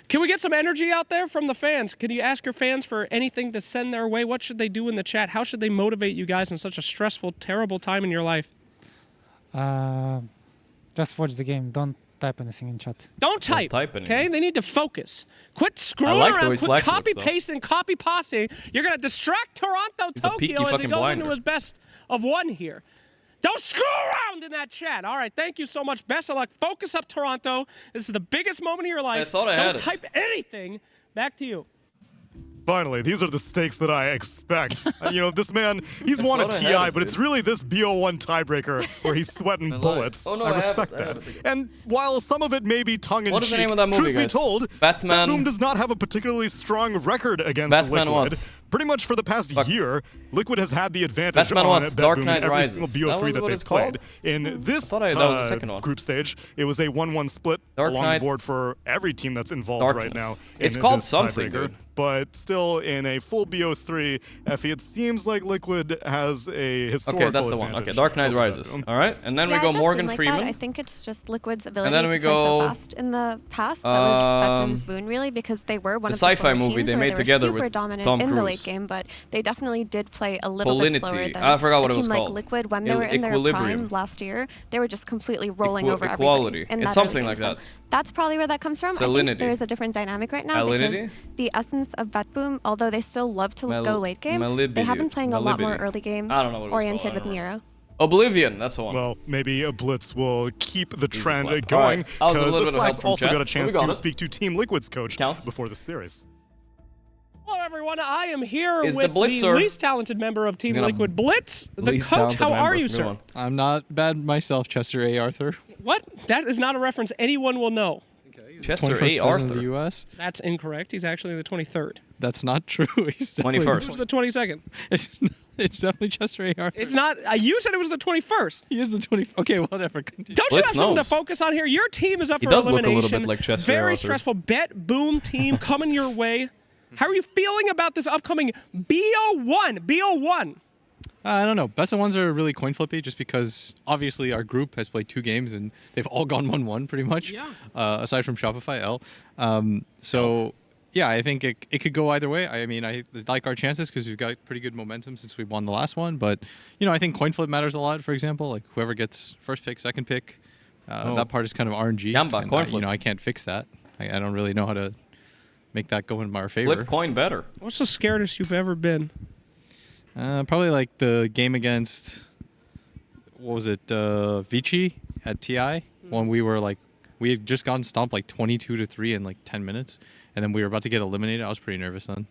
Can we get some energy out there from the fans? Can you ask your fans for anything to send their way? What should they do in the chat? How should they motivate you guys in such a stressful, terrible time in your life? Just watch the game. Don't type anything in chat. Don't type, okay? They need to focus. Quit screwing around, quit copy-pasting, copy-pasting. You're going to distract Toronto Tokyo as he goes into his best of 1 here. Don't screw around in that chat. All right, thank you so much. Best of luck. Focus up, Toronto. This is the biggest moment of your life. I thought I had Don't it. type anything. Back to you. Finally, these are the stakes that I expect. This man, he's won a TI, but it's really this BO1 tiebreaker where he's sweating bullets. Oh, no, I respect that. And while some of it may be tongue-in-cheek, What is the name of that movie, truth be guys? told, Batman. BetBoom does not have a particularly strong record against Batman Liquid. what? Pretty much for the past year, Liquid has had the advantage Batman on what? Dark BetBoom Knight in every Rises. single That BO3 was that what they've it's called? played. In this that was the second one. group stage, it was a 1-1 split Dark along Knight. the board for every team that's involved right now. It's in called this something, tiebreaker. dude. But still, in a full BO3, Effie, it seems like Liquid has a historical Okay, that's the one. advantage Okay, Dark Knight over Rises. BetBoom. All right, and then we Yeah, go it does Morgan seem like Freeman. that. I think it's just Liquid's ability then to we play so go, fast in the past. That was BetBoom's boon, really, because they were one the of the sci-fi slower movie teams they where made they together were super with dominant Tom in the late Cruise. game, but they definitely did play a little bit slower Polynity. than I forgot what a it was team like called. Liquid when they were in their Equilibrium. prime last year. They were just completely rolling over Equality. everybody in It's that early something game. like So that. that's probably where that comes from. I Salinity. think there's a different dynamic right now because Alinity? the essence of BetBoom, although they still love to Mal- go late game, they have been playing a lot more Malibity. early game I don't know what it was oriented called. I with don't Nero. Oblivion, that's the one. Well, maybe a Blitz will keep the trend Blitz. going, Alright, that was a little because bit of help Slack's from also chat, got a but chance we got to it. speak to Team Liquid's coach before the series. Hello, everyone. I am here Is the with the Blitzer least talented member of Team gonna Liquid, Blitz. The least coach, talented how are member. you, Good sir? one. I'm not bad myself, Chester A. Arthur. What? That is not a reference anyone will know. Chester 21st A. president Arthur. of the U.S. That's incorrect. He's actually the 23rd. That's not true. He's definitely 21st. Who's the 22nd? It's definitely Chester A. Arthur. It's not. You said it was the 21st. He is the 20. Okay, whatever. Continue. Don't you Blitz have something knows. to focus on here? Your team is up He for does look a elimination. little bit like Chester A. Very Arthur. stressful. Bet boom team coming your way. How are you feeling about this upcoming BO1? BO1. I don't know. Best of ones are really coin flippy just because obviously our group has played 2 games and they've all gone 1-1 pretty much. Yeah. Aside from Shopify L. Yeah, I think it could go either way. I mean, I like our chances because we've got pretty good momentum since we won the last one. But, I think coin flip matters a lot, for example. Like whoever gets first pick, second pick, that part is kind of RNG. Gamba, coin flip. I can't fix that. I don't really know how to make that go in our favor. Flip coin better. What's the scaredest you've ever been? Probably like the game against what was it, Vici at TI when we were like, we had just gotten stomped like 22-3 in like 10 minutes, and then we were about to get eliminated. I was pretty nervous then.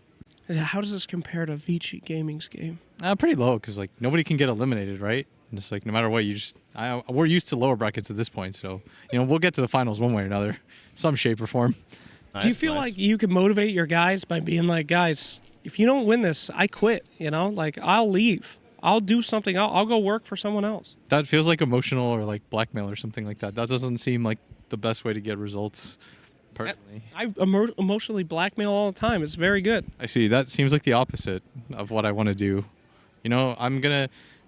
How does this compare to Vici Gaming's game? Pretty low, because like nobody can get eliminated, right? And just like no matter what, we're used to lower brackets at this point, so we'll get to the finals one way or another, some shape or form. Do you feel like you can motivate your guys by being like, guys, if you don't win this, I quit, like I'll leave. I'll do something. I'll go work for someone else. That feels like emotional or like blackmail or something like that. That doesn't seem like the best way to get results, personally. I emotionally blackmail all the time. It's very good. I see. That seems like the opposite of what I want to do.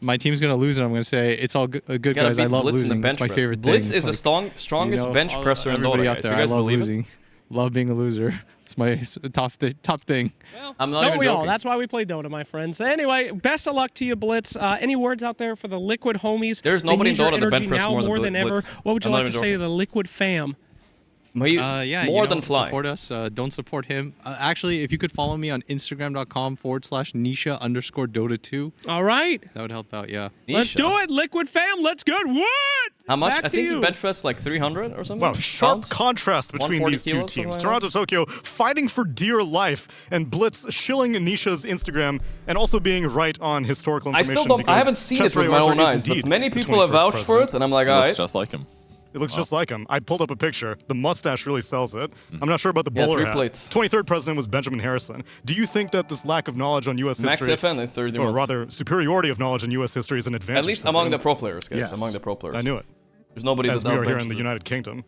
My team's gonna lose, and I'm gonna say it's all good, guys. I love losing. It's my favorite thing. Blitz is the strongest bench presser in Dota. Out there, I love losing. Love being a loser. It's my top thing. Well, I'm not even joking. All? That's why we play Dota, my friends. Anyway, best of luck to you, Blitz. Any words out there for the Liquid homies? There's nobody in Dota that bench press more than ever. What would you like to say to the Liquid fam? More than Fly. Support us. Don't support him. Actually, if you could follow me on Instagram.com/Nisha_Dota2. All right. That would help out, yeah. Let's do it, Liquid fam. Let's get what? How much? Back I think you. he bench pressed like 300 or something. Wow, sharp contrast between these two teams. Toronto, Tokyo fighting for dear life, and Blitz shilling Nisha's Instagram and also being right on historical information. I haven't seen it with my own eyes, but many people have vouched for it, and I'm like, all right. Looks just like him. It looks just like him. I pulled up a picture. The mustache really sells it. I'm not sure about the bowler hat. Plates. 23rd president was Benjamin Harrison. Do you think that this lack of knowledge on U.S. history, Max FN is 30 or rather superiority of knowledge in U.S. history, is an advantage? At least among the pro players, guys. Yes. Among the pro players. I knew it. There's nobody as that we are here in the United Kingdom.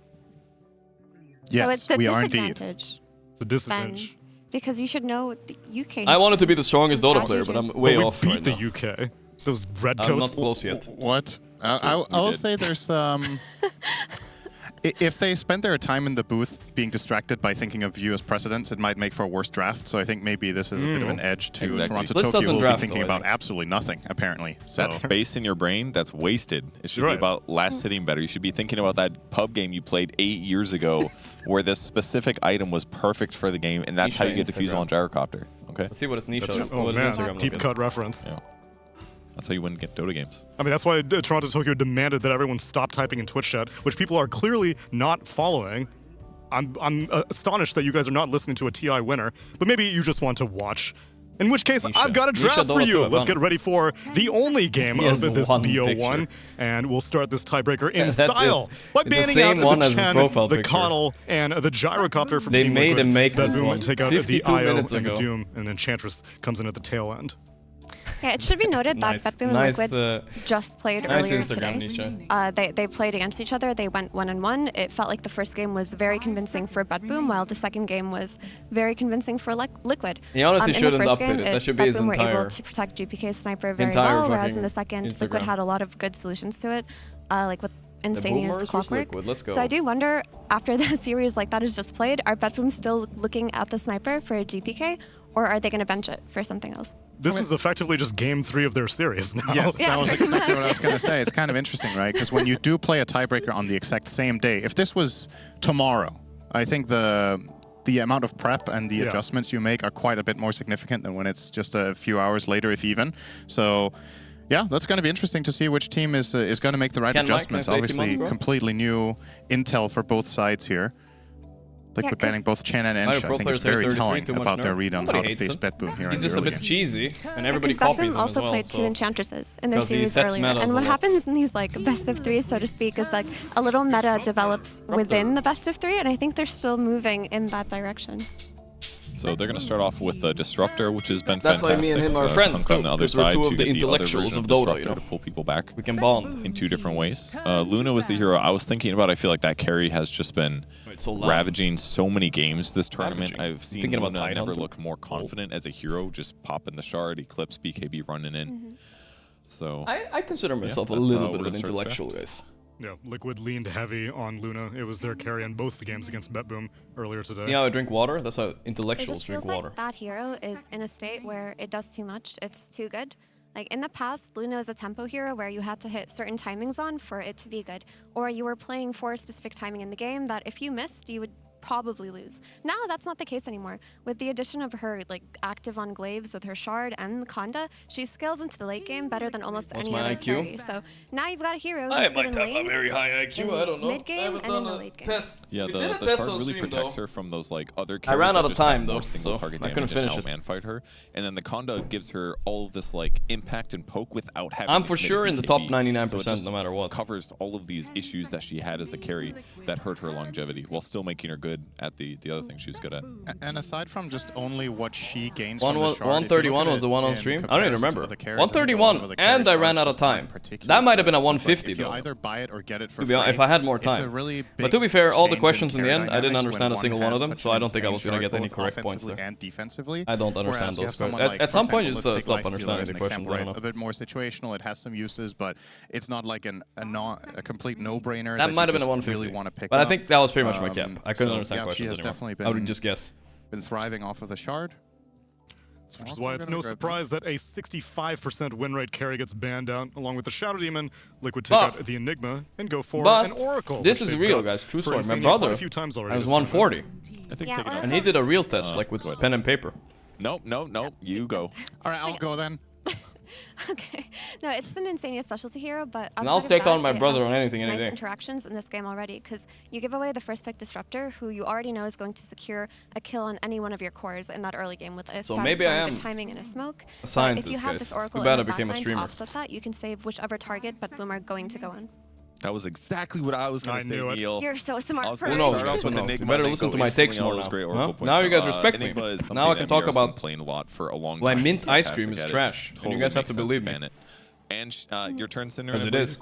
Yes, so we are indeed. It's a disadvantage. Because you should know the UK. I wanted to be the strongest Dota player, but I'm way off beat right the now. UK. Those red coats. I'm not close yet. What? I will say there's if they spend their time in the booth being distracted by thinking of US precedents, it might make for a worse draft. So I think maybe this is a bit of an edge to Toronto, Tokyo, who will be thinking about absolutely nothing, apparently. So that space in your brain, that's wasted. It should be about last hitting better. You should be thinking about that pub game you played 8 years ago where this specific item was perfect for the game, and that's how you get defusal on gyrocopter. Okay? Let's see what it's Nisha. Oh man, deep cut reference. Yeah. That's how you win Dota games. I mean, that's why Toronto Tokyo demanded that everyone stop typing in Twitch chat, which people are clearly not following. I'm astonished that you guys are not listening to a TI winner, but maybe you just want to watch. In which case, I've got a draft for you. Let's get ready for the only game of this BO1, and we'll start this tiebreaker in style by banning out the Chen, the Coddle, and the Gyrocopter from Team Liquid. They made him make that this Boom one. take out the IO and ago. the Doom, and then Enchantress comes in at the tail end. Yeah, it should be noted that Betboom and Liquid just played earlier Instagram, today. They played against each other. They went 1-1. It felt like the first game was very convincing for Betboom, while the second game was very convincing for Liquid. He honestly shouldn't update it. That should be his Betboom were entire... able to protect GPK's sniper very well, whereas in the second, Instagram. Liquid had a lot of good solutions to it, like with Insania's clockwork. Let's go. So I do wonder, after the series like that is just played, are Betboom still looking at the sniper for a GPK, or are they going to bench it for something else? This is effectively just game 3 of their series now. Yes, that was exactly what I was going to say. It's kind of interesting, right? Because when you do play a tiebreaker on the exact same day, if this was tomorrow, I think the amount of prep and the adjustments you make are quite a bit more significant than when it's just a few hours later, if even. So, yeah, that's going to be interesting to see which team is going to make the right adjustments. Obviously, completely new intel for both sides here. Liquid banning both Chen and Ench, I think, is very telling about their read on how to face Betboom here. He's just a bit cheesy, and everybody because copies Betboom him also as well, played 2 Enchantresses in their series sets earlier. And what happens in these like best of 3, so to speak, is like a little meta develops within the best of 3, and I think they're still moving in that direction. So they're going to start off with the Disruptor, which has been That's fantastic. That's why me and him are friends, on the other side we're two to of the get intellectuals of the Dota, you know. to pull people back. We can bond. In 2 different ways. Luna was the hero I was thinking about. I feel like that carry has just been ravaging so many games this tournament. I've seen Luna never look more confident as a hero, just popping the shard, Eclipse, BKB running in. So I consider myself a little bit of an intellectual, guys. Yeah, Liquid leaned heavy on Luna. It was their carry in both the games against Betboom earlier today. Yeah, I drink water. That's how intellectuals drink water. Like that hero is in a state where it does too much. It's too good. Like in the past, Luna was a tempo hero where you had to hit certain timings on for it to be good. Or you were playing for a specific timing in the game that if you missed, you would probably lose. Now that's not the case anymore. With the addition of her like active on glaives with her shard and the Conda, she scales into the late game better than almost any other carry. So now you've got a hero who's good in lanes, very high IQ. I don't know. mid game and in the late game. Yeah, the shard really protects her from those like other I ran out of time though, single so target I couldn't damage finish it. and outmanfight her, and then the Conda gives her all of this like impact and poke without having. I'm to for commit sure a in the BKB. top So it 99% just no matter what. Covers all of these issues that she had as a carry that hurt her longevity, while still making her good at the other things she was good at. And aside from just only what she gains One from the was shard, 131 was the one on stream. I don't even remember. 131, and I ran out of time. That might have been a 150 though. Either buy it or get it for free, if I had more time. But to be fair, all the questions in the end, I didn't understand a single one of them, so I don't think I was gonna get any correct points there. And defensively, I don't understand those. At some point, you just stop understanding the questions. I don't know. A bit more situational. It has some uses, but it's not like a complete no-brainer. That might have been a 150. Really want to pick but up. I think that was pretty much my cap. I couldn't So, understand yeah, questions she has anymore. definitely been, I would just guess. Been thriving off of the shard. Which is why it's no surprise that a 65% win rate carry gets banned out, along with the Shadow Demon. Liquid take out the Enigma and go for an Oracle. This is real, guys. True story. My brother, I was 140. I think and he did a real test, like with pen and paper. Nope. You go. All right, I'll go then. Okay. No, it's an Insania specialty hero, but And I'll take on my brother on anything, any nice day. interactions in this game already, because you give away the first pick Disruptor, who you already know is going to secure a kill on any one of your cores in that early game with a So strong maybe I am timing and a smoke. a scientist, But if you have guys. this It's Oracle too bad in the I became a backline to streamer. offset that, you can save whichever target but Boom are going to go on. That was exactly what I was going to say, Neil. You're so smart. I was Who going knows, to start guys, off with who knows? Enigma. You better and then listen go to my instantly takes all more those now. great Huh? Oracle points Now you out. guys respect me. Enigma is something Now I can that talk Mira's been about playing a lot for a long why time. mint He's ice fantastic cream is at it. trash. And you Totally guys have makes to sense believe me. ban it. And your turn, Cinder. As it is.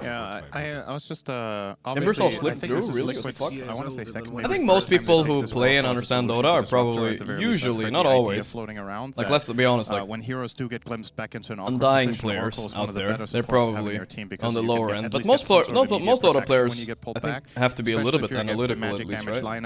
Yeah, I was just Timbersaw obviously. I slipped think through, this is really? Liquid's, What the fuck? I want to say second. I think most people who play and understand Dota are probably, usually, not always, floating around. like let's be honest, like when heroes do get glimpsed back into an undying players out there, they're probably on the lower end. But most Dota players, I think, have to be a little bit analytical at least, right?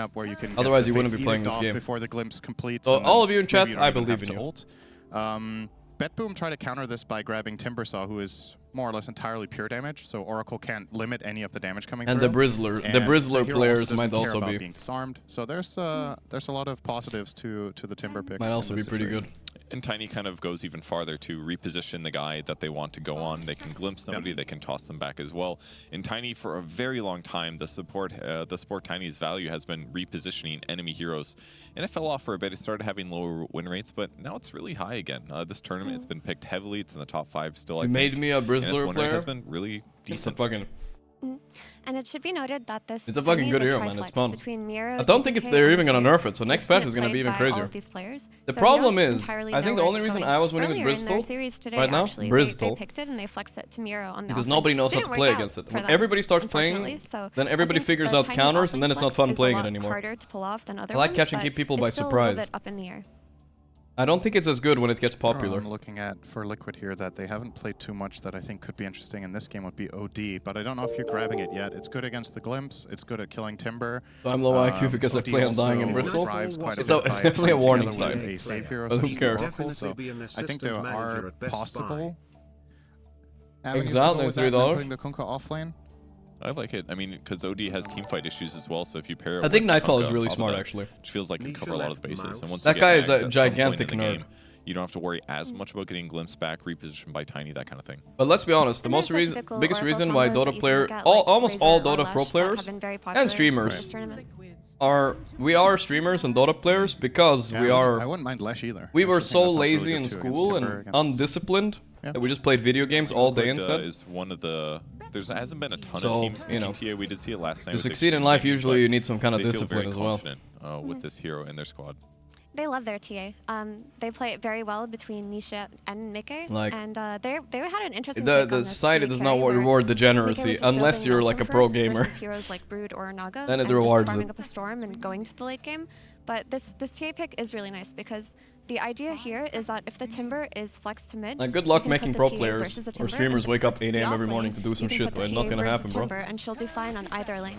Otherwise, you wouldn't be playing this game. Before the glimpse completes. So all of you in chat, I believe in you. BetBoom tried to counter this by grabbing Timbersaw, who is more or less entirely pure damage, so Oracle can't limit any of the damage coming and through. The Brizzler hero players also might doesn't care also about be being disarmed. So there's a lot of positives to the Timber pick. Might also be pretty good. And Tiny kind of goes even farther to reposition the guy that they want to go on. They can glimpse somebody, they can toss them back as well. In Tiny, for a very long time, the support Tiny's value has been repositioning enemy heroes. And it fell off for a bit. It started having lower win rates, but now it's really high again. This tournament, it's been picked heavily. It's in the top 5 still, I think. Made me a Brizzler player. It has been really decent. It's a fucking... And it should be noted that this It's a fucking good hero, man. It's fun. I don't think DMCA, they're even gonna and nerf it, so next patch is gonna be even all crazier. of these players. The So problem we don't is, entirely I think know the where only it's reason going. I was winning with Earlier in their Bristol series today, right now, actually, Bristol, they picked it and they flexed it to Miro on the because offlane. nobody knows how Didn't to work play out against it. for When them, everybody starts playing, unfortunately. So then I everybody think figures the out tiny counters, and offlane then it's not flex fun is playing a it lot anymore. harder to pull off than other I like ones, catching but people by it's still a little surprise. bit up in the air. I don't think it's as good when it gets popular. I'm looking at for Liquid here that they haven't played too much that I think could be interesting in this game would be OD, but I don't know if you're grabbing it yet. It's good against the Glimpse. It's good at killing Timber. So I'm low IQ because I play on Dying in Bristol. It's definitely a warning sign. A save hero But such who as cares? Oracle, so I think there are possible avenues Exile, to go with there's that, $3. putting the Kunkka offlane. I like it. I mean, because OD has teamfight issues as well, so if you pair it I think with Nightfall is Kunkka really on top of smart, that, actually. Which feels like it can cover a lot of the bases. And once That you guy get is Ags a at some point gigantic in the nerd. game, you don't have to worry as much about getting glimpsed back, repositioned by Tiny, that kind of thing. But let's be honest, the biggest reason why Dota player, almost all Dota pro players and streamers we are streamers and Dota players because Yeah, we are. I wouldn't mind Lesh either. We were I so think that sounds really lazy good in too against school Timber, and against- undisciplined Yeah. that we just played video games all day instead. Is one of the. There hasn't been a ton So, of teams you know, PTA. We did see it last night. to with succeed in Extreme life, Gaming, usually but you need some kind of they feel discipline very as well. confident, with this hero in their squad. They love their TA. They play it very well between Nisha and Mickey, Like, and they had an interesting The take on this society TA does not carry where reward Mickey degeneracy was just unless building you're Nelson like a pro first gamer. versus heroes like Brood or Naga, Then it and rewards just farming it. up a storm and going to the late game. But this TA pick is really nice because the idea here is that if the Timber is flexed to mid, Like, good you luck can making put pro the TA players versus the or Timber, streamers and wake up if 8 it's AM the every morning offlane, to do you some can shit, put the but it's TA not gonna versus happen, bro. Timber, and she'll do fine on either lane.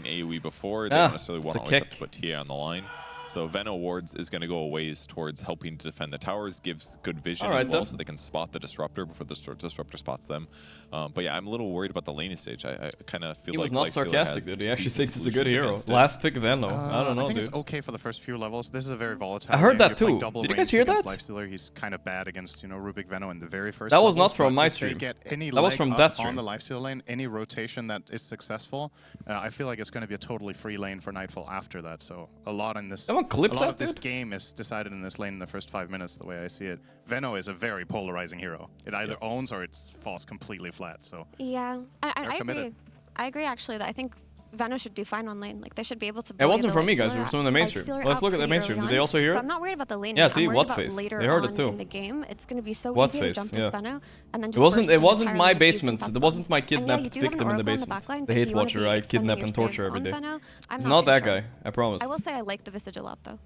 stacking AoE before. They don't necessarily want to always have to put TA on the line. So Veno wards is going to go a ways towards helping to defend the towers, gives good vision as well, so they can spot the disruptor before the disruptor spots them. But yeah, I'm a little worried about the laning stage. I kind of feel like he was not sarcastic, dude. He actually thinks it's a good hero. Last pick Veno. I don't know, I think dude. it's okay for the first few levels. This is a very volatile. I heard that too. Did you guys hear that? Lifestealer. He's kind of bad against Rubik Veno in the very first. That was levels, not from my stream. If they get any that was from that stream. On the Lifestealer lane, any rotation that is successful, I feel like it's going to be a totally free lane for Nightfall after that. So a lot in this. Someone clip that, this game is decided in this lane in the first 5 minutes, the way I see it. Veno is a very polarizing hero. It either owns or it falls completely flat. So yeah, I agree. I agree actually that I think Veno should do fine on lane. Like they should be able to. It wasn't from me, guys. It was from the mainstream. Let's look at the mainstream. Did they also hear it? So I'm not worried about the lane. Yeah, see, I'm what face? Later they heard on it too. In the game, it's going to be so what easy face? to jump to Veno and then it just. It wasn't my basement. It wasn't my kidnapped victim in the basement. The hate watcher I kidnap and torture every day. It's not that guy. I promise. I will say I like the Visage a lot though.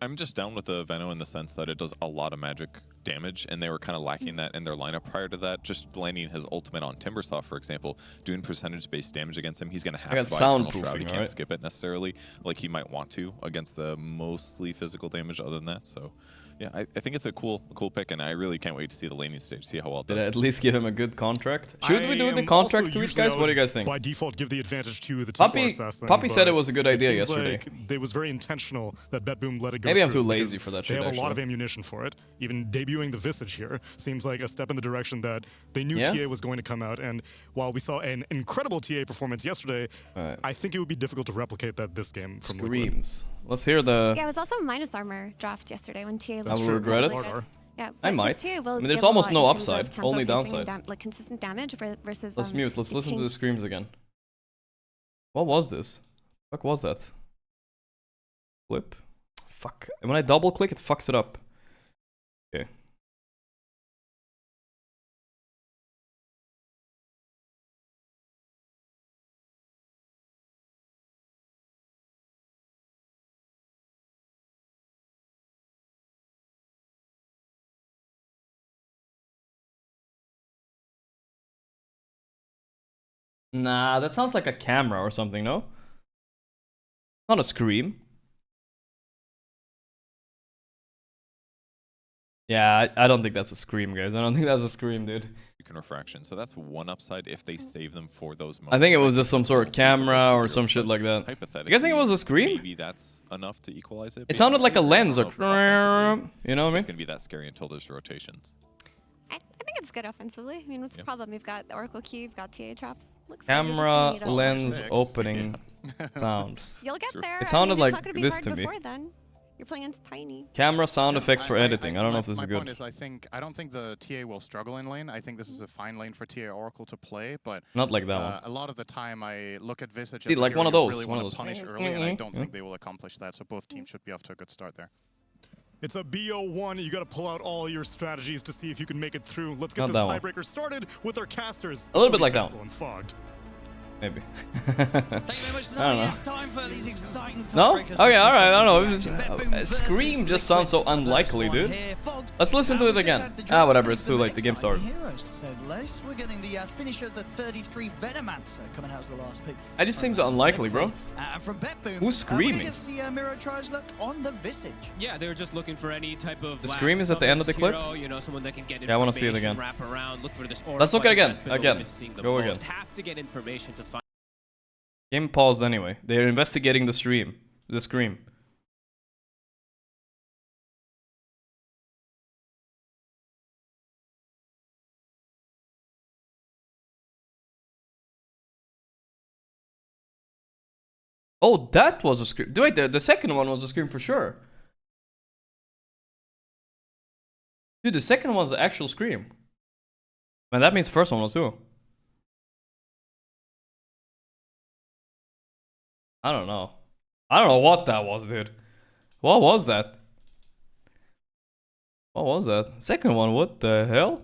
I'm just down with the Veno in the sense that it does a lot of magic damage, and they were kind of lacking that in their lineup prior to that. Just landing his ultimate on Timbersaw, for example, doing percentage-based damage against him, he's going to have to buy Eternal Shroud. He can't skip it necessarily like he might want to against the mostly physical damage other than that. So, yeah, I think it's a cool pick, and I really can't wait to see the laning stage, see how well it does. Did I at least give him a good contract? Should we do the contract tweet, guys? What do you guys think? By default, give the advantage to the Templar assassin. Poppy said it was a good idea yesterday. Like it was very intentional that BetBoom let it go. Maybe I'm too lazy for that shit. They have a lot of ammunition for it. Even debuting the Visage here seems like a step in the direction that they knew TA was going to come out. And while we saw an incredible TA performance yesterday, I think it would be difficult to replicate that this game from Screams. Let's hear the. Yeah, it was also minus armor draft yesterday when TA. I will regret it. Yeah, I might. TA will I mean, there's almost no upside, only tempo, downside. like consistent damage versus. Let's mute. Let's listen to the screams again. What was this? What was that? Flip. Fuck. And when I double click, it fucks it up. Okay. Nah, that sounds like a camera or something, no? Not a scream. Yeah, I don't think that's a scream, guys. I don't think that's a scream, dude. Refraction, so that's one upside if they save them for those moments. I think it was just some sort of camera or some shit like that. You guys think it was a scream? Maybe that's enough to equalize it. It sounded like a lens, or you know what I mean? It's gonna be that scary until there's rotations. I think it's good offensively. I mean, what's the problem? We've got the Oracle Key, we've got TA traps. Looks camera like lens opening sound. You'll get there. It sounded I mean, like this to me. Before then. You're playing against Tiny. Camera sound effects for editing. I don't know if this is good. My point is, I don't think the TA will struggle in lane. I think this is a fine lane for TA Oracle to play, but not like that one. A lot of the time, I look at Visage as like one of those. Really want to punish early, and I don't think they will accomplish that. So both teams should be off to a good start there. It's a BO1. You got to pull out all your strategies to see if you can make it through. Let's get Not this that one. tiebreaker started with our casters. A little bit like that one. Fogged. Maybe. Thank you very much. I don't know. It's time for these exciting No? tiebreakers. Okay, alright, I don't know. Scream just sounds so unlikely, dude. Let's listen to it again. Ah, whatever, it's too late. The game started. Heroes, to say the least. We're getting the finisher of the 33 Venomancer coming out as the last pick. It just seems unlikely, bro. And from BetBoom, Who's screaming? the Miro tries look on the Visage. Yeah, they were just looking for any type of. The scream is at the end of the clip? Hero, you know, someone that can get yeah, I want to see it again. Wrap around, look for this Let's look at it again. Again. Go again. Have to get information to find. Game paused anyway. They're investigating the stream. The scream. Oh, that was a scream. Wait, the second one was a scream for sure. Dude, the second one was the actual scream. Man, that means the first one was too. I don't know. I don't know what that was, dude. What was that? What was that? Second one, what the hell?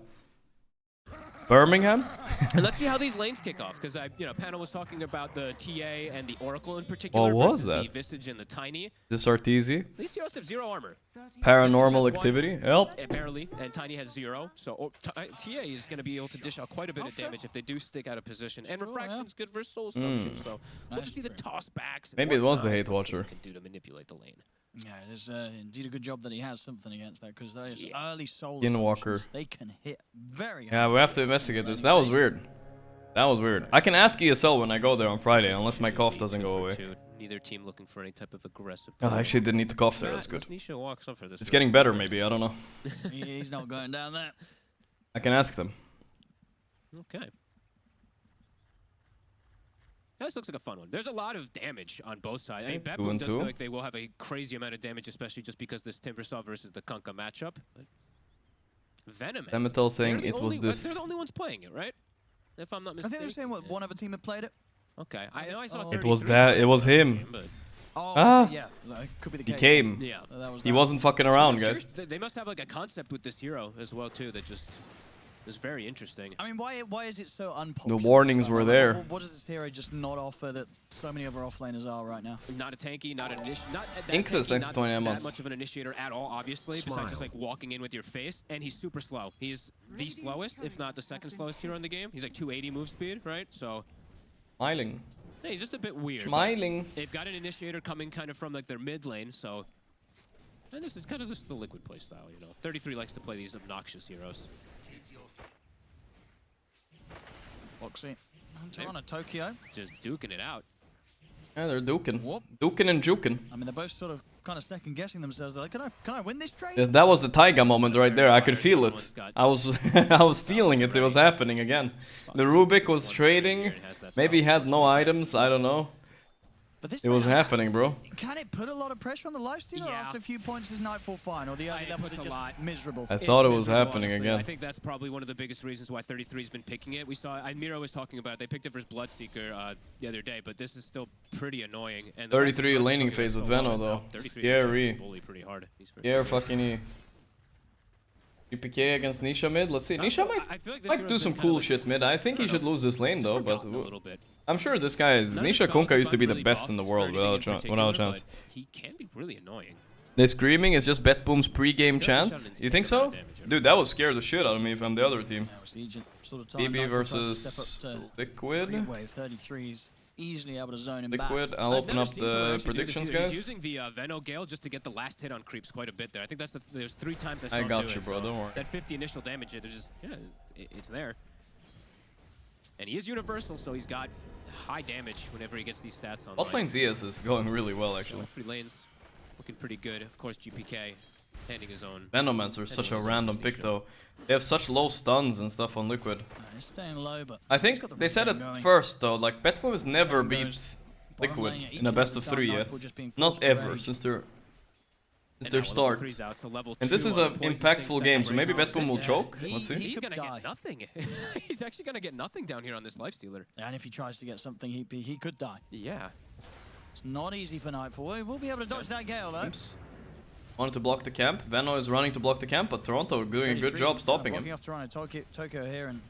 Birmingham? And let's see how these lanes kick off, because Panel was talking about the TA and the Oracle in particular. What was versus that? The Visage and the Tiny. This Arteezy? These heroes have 0 armor. Paranormal activity? Help. Barely, and Tiny has 0. So TA is going to be able to dish out quite a bit of damage if they do stick out of position. And Refraction's good versus Soul Suction, so we'll just see the toss backs. Maybe it was the Hate Watcher. Can do to manipulate the lane. Yeah, it is indeed a good job that he has something against that, because those early Soul Skinwalker. Solutions, they can hit very hard. Yeah, we have to investigate this. That was weird. That was weird. I can ask ESL when I go there on Friday, unless my cough doesn't go away. Neither team looking for any type of aggressive. Oh, I actually didn't need to cough there. That's good. Nisha walks up for this. It's getting better, maybe. I don't know. He's not going down that. I can ask them. Okay. This looks like a fun one. There's a lot of damage on both sides. I mean, BetBoom does feel like they will have a crazy amount of damage, especially just because this Timbersaw versus the Kunkka matchup. But Venom. Demetel saying it was this. They're the only ones playing it, right? If I'm not mistaken. I think they're saying one other team had played it. Okay. I know I saw It was 33 that. It was him. game, but- Yeah, that could be the He case. came. Yeah. He wasn't fucking around, guys. They must have like a concept with this hero as well too that just is very interesting. I mean, why is it so unpopular? The warnings were there. What does this hero just not offer that so many other offlaners are right now? Not a tanky, not an initiator, not that Inks is tanky, next not to 20 that months. much of an initiator at all, obviously, besides just like walking in with your face, and he's super slow. He's the slowest, if not the second slowest hero in the game. He's like 280 move speed, right? So Smiling. yeah, he's just a bit weird. Smiling. They've got an initiator coming kind of from like their mid lane, so and this is kind of the Liquid play style, you know. 33 likes to play these obnoxious heroes. Boxy. On a Tokyo. Just duking it out. Yeah, they're duking. Duking and juking. I mean, they're both sort of kind of second guessing themselves. They're like, can I win this trade? Yes, that was the Taiga moment right there. I could feel it. I was I was feeling it. It was happening again. The Rubik was trading. Maybe he had no items. I don't know. It was happening, bro. Can it put a lot of pressure on the lifestealer after a few points is Nightfall fine, or the early levels are just miserable? I thought it was happening again. I think that's probably one of the biggest reasons why 33's been picking it. We saw, Miro was talking about it. They picked it versus Bloodseeker the other day, but this is still pretty annoying. And 33 laning phase with Veno though. Scary. Pretty hard. Yeah, fucking E. UPK against Nisha mid. Let's see. Nisha might do some cool shit mid. I think he should lose this lane though, but I'm sure this guy is. Nisha Kunkka used to be the best in the world without a chance. He can be really annoying. The screaming is just Bet-Boom's pre-game chant. You think so? Dude, that would scare the shit out of me if I'm the other team. BB versus Liquid. 33's easily able to zone him back. Liquid, I'll open up the predictions, guys. He's using the Veno Gale just to get the last hit on creeps quite a bit there. I think that's there's 3 times I saw him got do you, it, bro. so Don't worry. That 50 initial damage, it's there. And he is universal, so he's got high damage whenever he gets these stats on. Bot lane ZS is going really well, actually. 3 lanes looking pretty good. Of course, GPK handing his own. Venomancer is such a random pick, though. They have such low stuns and stuff on Liquid. He's staying low, but I think they said it first, though. Like, Bet-Boom has never beat Liquid in a best of 3 yet. Not ever, since their start. And this is an impactful game, so maybe Bet-Boom will choke. Let's see. He's gonna get nothing. He's actually gonna get nothing down here on this lifestealer. And if he tries to get something, he could die. Yeah. It's not easy for Nightfall. He will be able to dodge that Gale, though. Oops. Wanted to block the camp. Veno is running to block the camp, but Toronto doing a good job stopping him. Blocking off Toronto. Tokyo here, and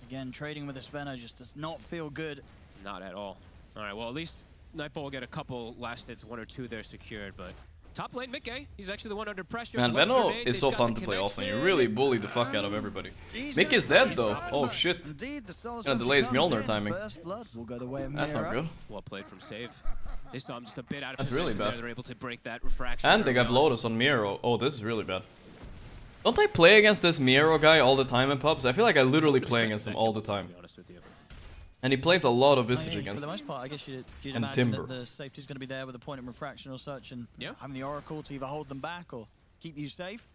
again, trading with this Veno just does not feel good. Not at all. All right, well, at least Nightfall will get a couple last hits, 1 or 2 there secured, but top lane Mickey, he's actually the one under pressure. Man, Veno is so fun to play offlane. You really bully the fuck out of everybody. Mick is dead though. Oh shit. Gonna delay his Mjolnir timing. That's not good. Well played from Save. They saw him just a bit out of That's position really bad. there. They're able to break that refraction. And they got Lotus on Miro. Oh, this is really bad. Don't I play against this Miro guy all the time in pubs? I feel like I literally play against him all the time. And he plays a lot of Visage against For the most part, I guess you'd and imagine Timber. that the safety's going to be there with a point of refraction or such, and having the Oracle to either hold them back or keep you safe.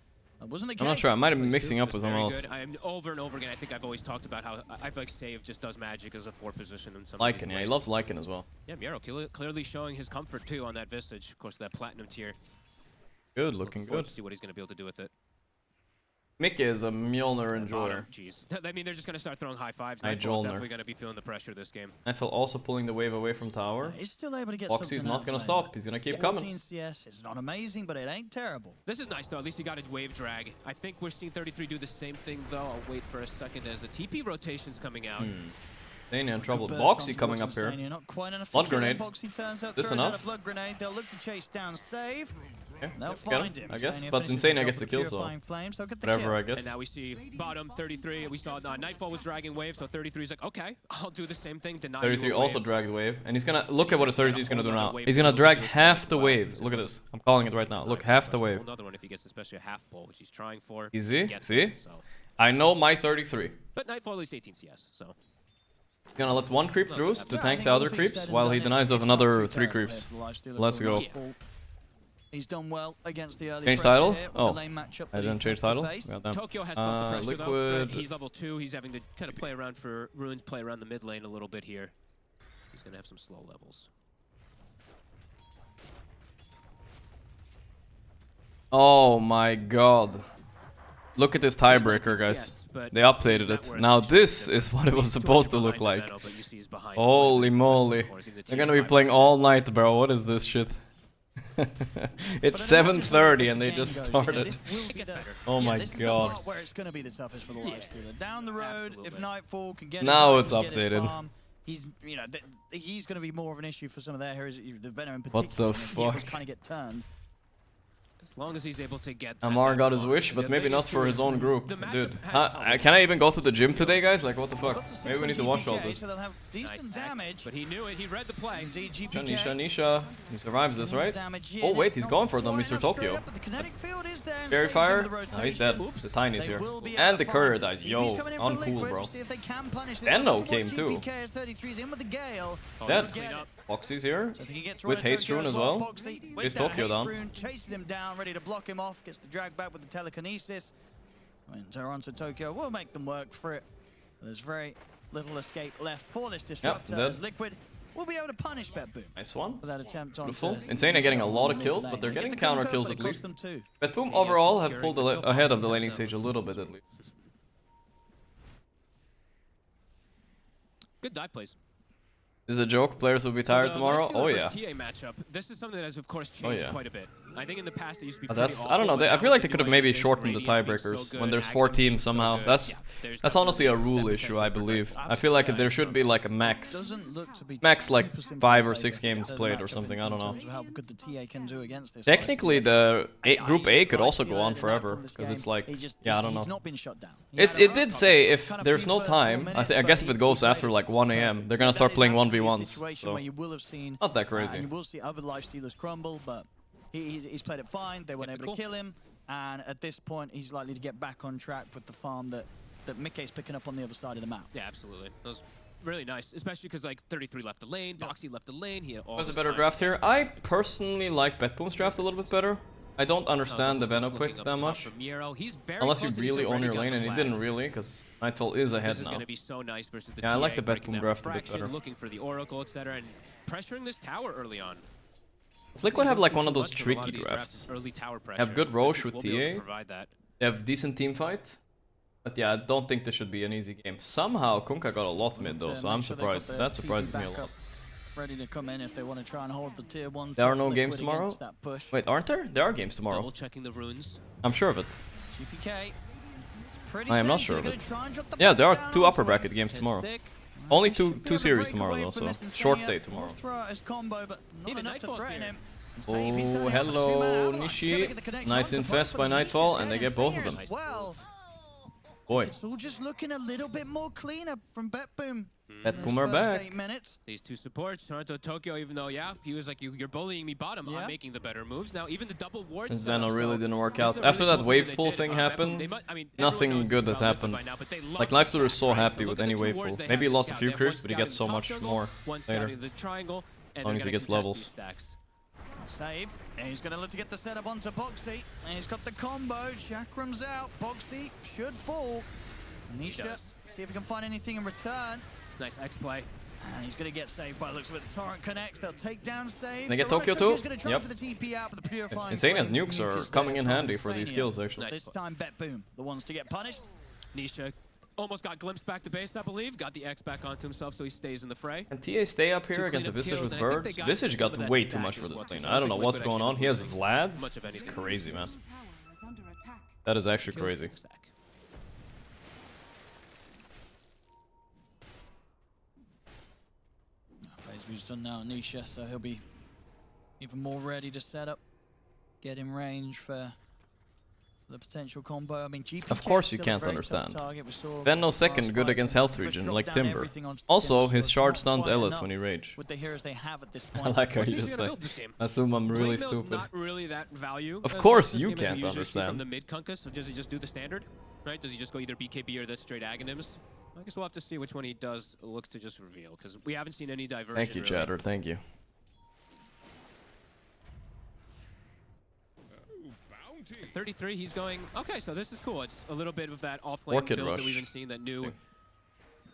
That wasn't the case. I'm not sure. I might have been mixing up with someone else. I'm over and over again. I think I've always talked about how I feel like Save just does magic as a 4 position in some. Lycan, yeah, he loves Lycan as well. Yeah, Miro clearly showing his comfort too on that Visage. Of course, that platinum tier. Good, looking good. To see what he's going to be able to do with it. Mick is a Mjolnir enjoyer. Jeez. I mean, they're just going to start throwing high fives. I Nightfall's definitely going to be feeling the pressure this game. Nightfall also pulling the wave away from tower. He's still able to get Foxy's not going to stop. He's going to keep coming. CS, it's not amazing, but it ain't terrible. This is nice, though. At least he got his wave drag. I think we're seeing 33 do the same thing, though. I'll wait for a second as the TP rotation's coming out. Dania in trouble. Boxy coming up here. Not quite enough Blood to kill him. grenade. Boxy turns out, This throws out enough? a blood grenade. They'll look to chase down Save. Yeah, They'll get find him, him. I guess. Insania But finishes Insania the gets the job kill, with so Purifying Flames. They'll get the whatever, kill. I guess. And now we see bottom 33. We saw Nightfall was dragging wave, so 33 is like, okay, I'll do the same thing. Deny 33 you a also wave. dragged the wave, and he's gonna look at what a 33 is gonna do now. He's gonna drag half the wave. Look at this. I'm calling it right now. Look, half the wave. Another one if he gets especially a half pull, which he's trying for. Easy. See? I know my 33. But Nightfall at least 18 CS, so. He's gonna let 1 creep through to tank the other creeps, while he denies of another 3 creeps. Let's go. He's done well against the early Change pressure title? here with Oh, the lane matchup I that he didn't change has to title? face. Goddamn. Tokyo has felt the pressure, though. Liquid. He's level 2. He's having to kind of play around for Runes, play around the mid lane a little bit here. He's going to have some slow levels. Oh my god. Look at this tiebreaker, guys. They updated it. Now this is what it was supposed to look like. Holy moly. They're gonna be playing all night, bro. What is this shit? It's 7:30 and they just started. Oh my god. Where it's gonna be the toughest for the Lifestealer. Down the road, if Nightfall can get now it's updated. He's, you know, he's going to be more of an issue for some of their heroes, the Venom in particular. What the fuck? Kind of get turned. As long as he's able to get Amar got his wish, but maybe not for his own group. Dude, can I even go to the gym today, guys? Like, what the fuck? Maybe we need to watch all this. So they'll have decent damage. But he knew it. He read the play. Nisha. He survives this, right? Oh, wait, he's going for them, Mr. Tokyo. Fairy Fire? No, he's dead. The Tiny's here. And the Courier dies. Yo, uncool, bro. Enno came too. Dead. Foxy's here. With Haste Rune as well. Here's Tokyo down. Chasing him down, ready to block him off. Gets the drag back with the telekinesis. I mean, Toronto Tokyo will make them work for it. There's very little escape left for this disruptor. As Liquid will be able to punish BetBoom. Nice one. For that attempt on beautiful. Insane are getting a lot of kills, but they're getting counter kills at least. BetBoom overall have pulled ahead of the laning stage a little bit at least. Good dive plays. This is a joke. Players will be tired tomorrow. Oh yeah. PA matchup. This is something that has, of course, changed quite a bit. I think in the past it used to be that's I don't know. I feel like they could have maybe shortened the tiebreakers when there's 4 teams somehow. That's honestly a rule issue, I believe. I feel like there should be like a max like 5 or 6 games played or something. I don't know. Technically, the Group A could also go on forever because it's like, yeah, I don't know. It did say if there's no time, I guess if it goes after like 1 AM, they're gonna start playing 1v1s. So not that crazy. And you will see other Lifestealers crumble, but he's played it fine. They weren't able to kill him, and at this point, he's likely to get back on track with the farm that Mickey's picking up on the other side of the map. Yeah, absolutely. That was really nice, especially because like 33 left the lane, Boxy left the lane. He was a better draft here. I personally like BetBoom's draft a little bit better. I don't understand the Venom pick that much. Unless you really own your lane, and he didn't really, because Nightfall is ahead now. This is going to be so nice versus the I like the BetBoom draft a bit better. Looking for the Oracle, etc., and pressuring this tower early on. Liquid have like one of those tricky drafts. Have good Roche with TA. They have decent team fight. But yeah, I don't think this should be an easy game. Somehow Kunkka got a lot mid though, so I'm surprised. That surprises me a lot. Ready to come in if they want to try and hold the tier 1. There are no games tomorrow? Wait, aren't there? There are games tomorrow. Double checking the runes. I'm sure of it. GPK. I am not sure of it. Yeah, there are 2 upper bracket games tomorrow. Only two series tomorrow though, so short day tomorrow. Oh, hello Nishi. Nice infest by Nightfall, and they get both of them. Boy. It's all just looking a little bit more cleaner from BetBoom. BetBoom are back. These 2 supports, Toronto Tokyo, even though, yeah, he was like, you're bullying me bottom, I'm making the better moves. Now, even the double wards. Venom really didn't work out. After that wave pool thing happened, nothing good has happened. Like, Lifestealer is so happy with any wave pool. Maybe he lost a few creeps, but he gets so much more later. As long as he gets levels. Save. And he's going to look to get the setup onto Boxy. And he's got the combo. Chakram's out. Boxy should fall. Nisha, see if he can find anything in return. Nice X play. And he's going to get saved by the looks of it. The Torrent connects. They'll take down Save. They get Tokyo too? Yep. Insania's nukes are coming in handy for these kills, actually. This time, BetBoom, the ones to get punished. Nisha almost got glimpsed back to base, I believe. Got the X back onto himself, so he stays in the fray. And TA stay up here against a Visage with birds. Visage got way too much for this lane. I don't know what's going on. He has Vlads. It's crazy, man. That is actually crazy. Phase move's done now, Nisha, so he'll be even more ready to set up, get in range for the potential combo. I mean, GPK of course you can't understand. Venno second good against health regen, like Timber. Also, his shard stuns Ellis when he rage. With the heroes they have at this point. I like how you just like, assume I'm really stupid. Not really that value. Of course you can't understand. From the mid Kunkas, so does he just do the standard? Right? Does he just go either BKB or the straight Aghanims? I guess we'll have to see which one he does look to just reveal, because we haven't seen any diversion. Thank you, Chatter. Thank you. 33, he's going, okay, so this is cool. It's a little bit of that off-lane build that we've been seeing, that new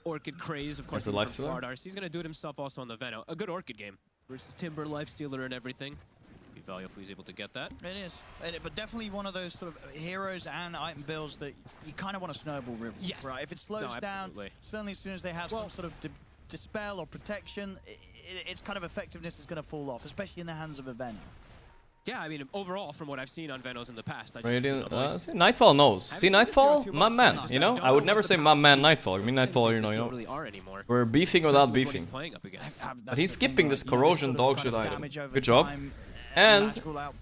Orchid craze, of course, from Flardars. He's going to do it himself also on the Venom. A good Orchid game versus Timber, Lifestealer, and everything. Be valuable if he's able to get that. It is, but definitely one of those sort of heroes and item builds that you kind of want to snowball, yes. right? If it slows down, certainly as soon as they have some sort of dispel or protection, its kind of effectiveness is going to fall off, especially in the hands of a Venom. Yeah, I mean, overall, from what I've seen on Venos in the past, Nightfall knows. See, Nightfall, my man, you know? I would never say my man Nightfall. I mean, Nightfall, you know, we're beefing without beefing. But he's skipping this corrosion dog shit item. Good job. And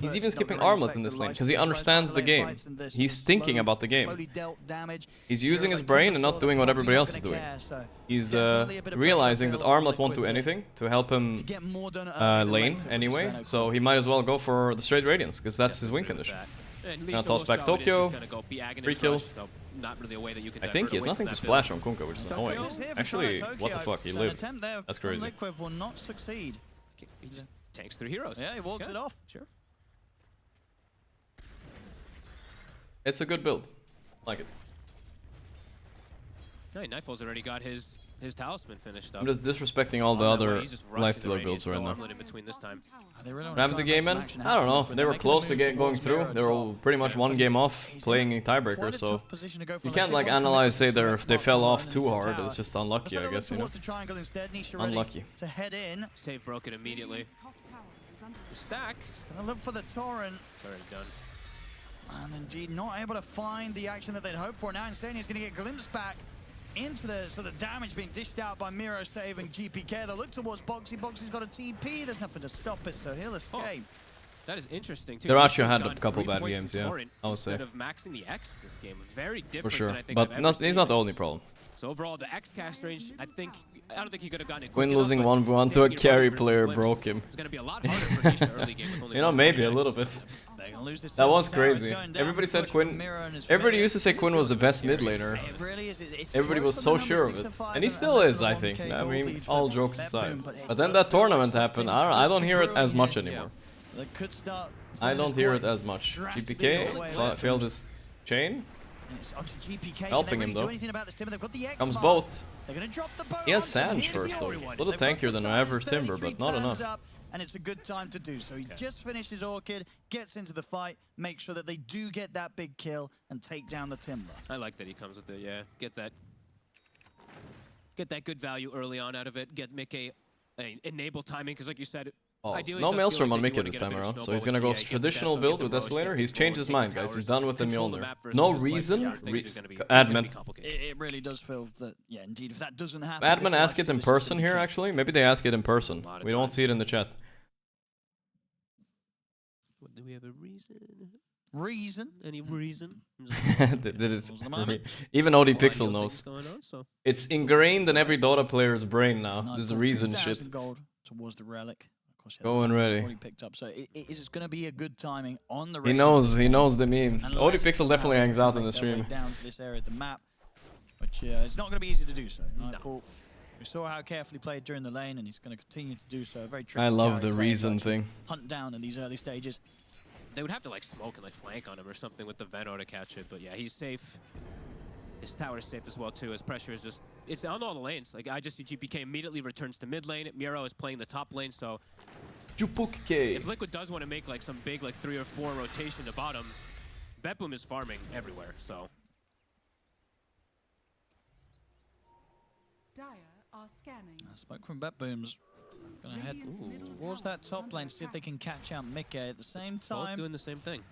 he's even skipping Armlet in this lane, because he understands the game. He's thinking about the game. He's using his brain and not doing what everybody else is doing. He's realizing that Armlet won't do anything to help him lane anyway, so he might as well go for the straight Radiance, because that's his win condition. Now toss back Tokyo, free kill. I think he has nothing to splash on Kunkka, which is annoying. Actually, what the fuck, he lived. That's crazy. Liquid will not succeed. Tanks through heroes. Yeah, he walks it off. Sure. It's a good build. Like it. Hey, Nightfall's already got his talisman finished up. I'm just disrespecting all the other lifestealer builds right now. What happened to game end? I don't know. They were close to going through. They were pretty much one game off playing a tiebreaker, so you can't like analyze, say they fell off too hard. It's just unlucky, I guess, you know. Unlucky. Save broken immediately. The stack. Gonna look for the Torrent. It's already done. And indeed not able to find the action that they'd hoped for. Now instead he's gonna get glimpsed back into the sort of damage being dished out by Miro saving GPK. They'll look towards Boxy. Boxy's got a TP. There's nothing to stop it, so he'll escape. That is interesting too. Deracio had a couple bad games, yeah. I would say. Instead of maxing the X this game, very different for sure. than I think But he's not the only problem. So overall, the X cast range, I don't think he could have gotten it. Quinn losing 1v1 to a carry player broke him. It's gonna be a lot harder for Nisha early game with only you know, maybe a little bit. That was crazy. Everybody said Quinn. Everybody used to say Quinn was the best mid laner. Everybody was so sure of it, and he still is, I think. I mean, all jokes aside. But then that tournament happened. I don't hear it as much anymore. I don't hear it as much. GPK failed his chain. Helping him though. Comes both. He has Sange first though. A little tankier than our average Timber, but not enough. And it's a good time to do so. He just finished his Orchid, gets into the fight, makes sure that they do get that big kill and take down the Timber. I like that he comes with it, yeah. Get that good value early on out of it. Make a enable timing, because like you said, no Maelstrom on Mickey this time around, so he's gonna go traditional build with Desolator. He's changed his mind, guys. He's done with the Mjolnir. No reason. Admin. It really does feel that, yeah, indeed, if that doesn't happen... Admin ask it in person here, actually. Maybe they ask it in person. We don't see it in the chat. Do we have a reason? Any reason? Even OD Pixel knows. It's ingrained in every Dota player's brain now. This reason shit. Gold towards the relic. Going ready. Picked up, so it's going to be a good timing on the. He knows the memes. OD Pixel definitely hangs out in the stream. Down to this area of the map, which it's not going to be easy to do so. No. We saw how carefully played during the lane, and he's going to continue to do so. Very tricky. I love the reason thing. Hunt down in these early stages. They would have to like smoke and like flank on him or something with the Veno to catch it, but yeah, he's safe. His tower is safe as well too. His pressure is it's on all the lanes. Like I just see GPK immediately returns to mid lane. Miro is playing the top lane, so if Liquid does want to make like some big like 3 or 4 rotation to bottom, Betboom is farming everywhere, so. Dire are scanning. Smoke from Betboom's gonna head towards that top lane, see if they can catch out Mickey at the same time. Both doing the same thing.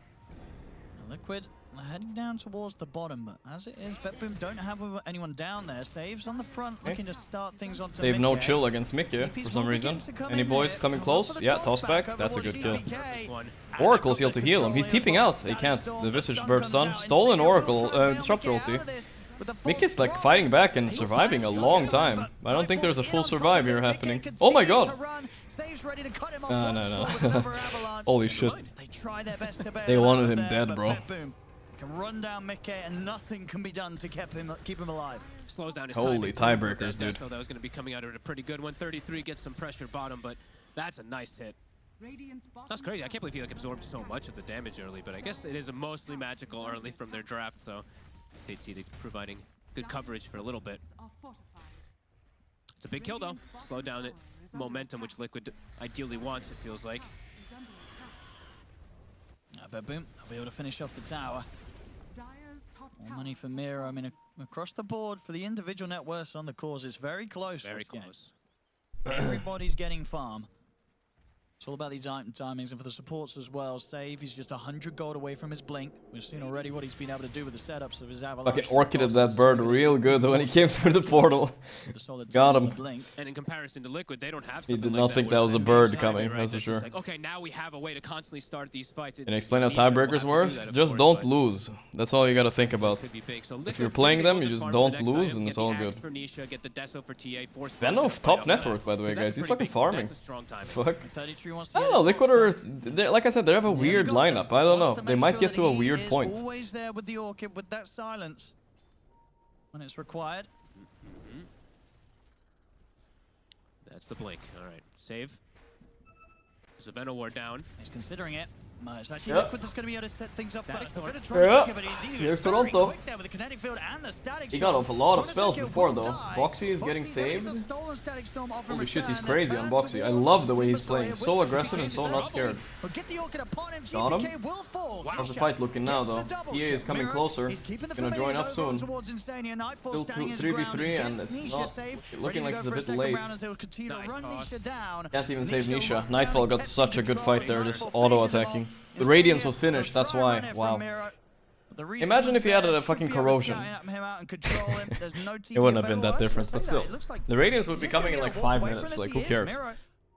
Liquid heading down towards the bottom, but as it is, Betboom don't have anyone down there. Saves on the front, looking to start things onto They have Mickey. no chill against Mickey for some reason. Any boys coming close? Yeah, toss back. That's a good kill. Oracle's healed to heal him. He's TPing out. He can't. The Visage Bird stun. Stolen Oracle Disruptor ulti. Mickey's like fighting back and surviving a long time. I don't think there's a full survive here happening. Oh my god! No. Holy shit. They wanted him dead, bro. Can run down Mickey and nothing can be done to keep him alive. Slows down his Holy tiebreakers, dude. So that was going to be coming out of a pretty good one. 33 gets some pressure bottom, but that's a nice hit. That's crazy. I can't believe he like absorbed so much of the damage early, but I guess it is a mostly magical early from their draft, so KT providing good coverage for a little bit. It's a big kill though. Slow down it. Momentum, which Liquid ideally wants, it feels like. But boom, I'll be able to finish off the tower. More money for Mira. I mean, across the board for the individual net worths on the cause, it's very close. Very close. Everybody's getting farm. It's all about these timings, and for the supports as well. Save, he's just 100 gold away from his blink. We've seen already what he's been able to do with the setups of his avalanche. Fucking orchided that bird real good when he came through the portal. Got him. And in comparison to Liquid, they don't have He something did like not think where that it's was a an bird side, coming, right? that's for That's sure. just like, okay, now we have a way to constantly start these fights. Can you explain how tiebreakers works? Just don't lose. That's all you gotta think about. If you're playing them, you just don't lose and it's all good. Venno top net worth, by the way, guys. He's fucking farming. Fuck. I don't know, Liquid are... Like I said, they have a weird lineup. I don't know. They might get to a weird point. Always there with the Orchid, with that silence when it's required. That's the blink. All right, save. There's a Venom Ward down. He's considering it. It's actually Liquid that's going to be able to set things up first. Here's Toronto. He got off a lot of spells before though. Boxy is getting saved. Holy shit, he's crazy on Boxy. I love the way he's playing. So aggressive and so not scared. Got him. How's the fight looking now though? TA is coming closer. Gonna join up soon. Still 3v3 and it's not looking like it's a bit late. Can't even save Nisha. Nightfall got such a good fight there, just auto-attacking. The Radiance was finished, that's why. Wow. Imagine if he added a fucking Corrosion. It wouldn't have been that different, but still. The Radiance would be coming in like 5 minutes, like who cares?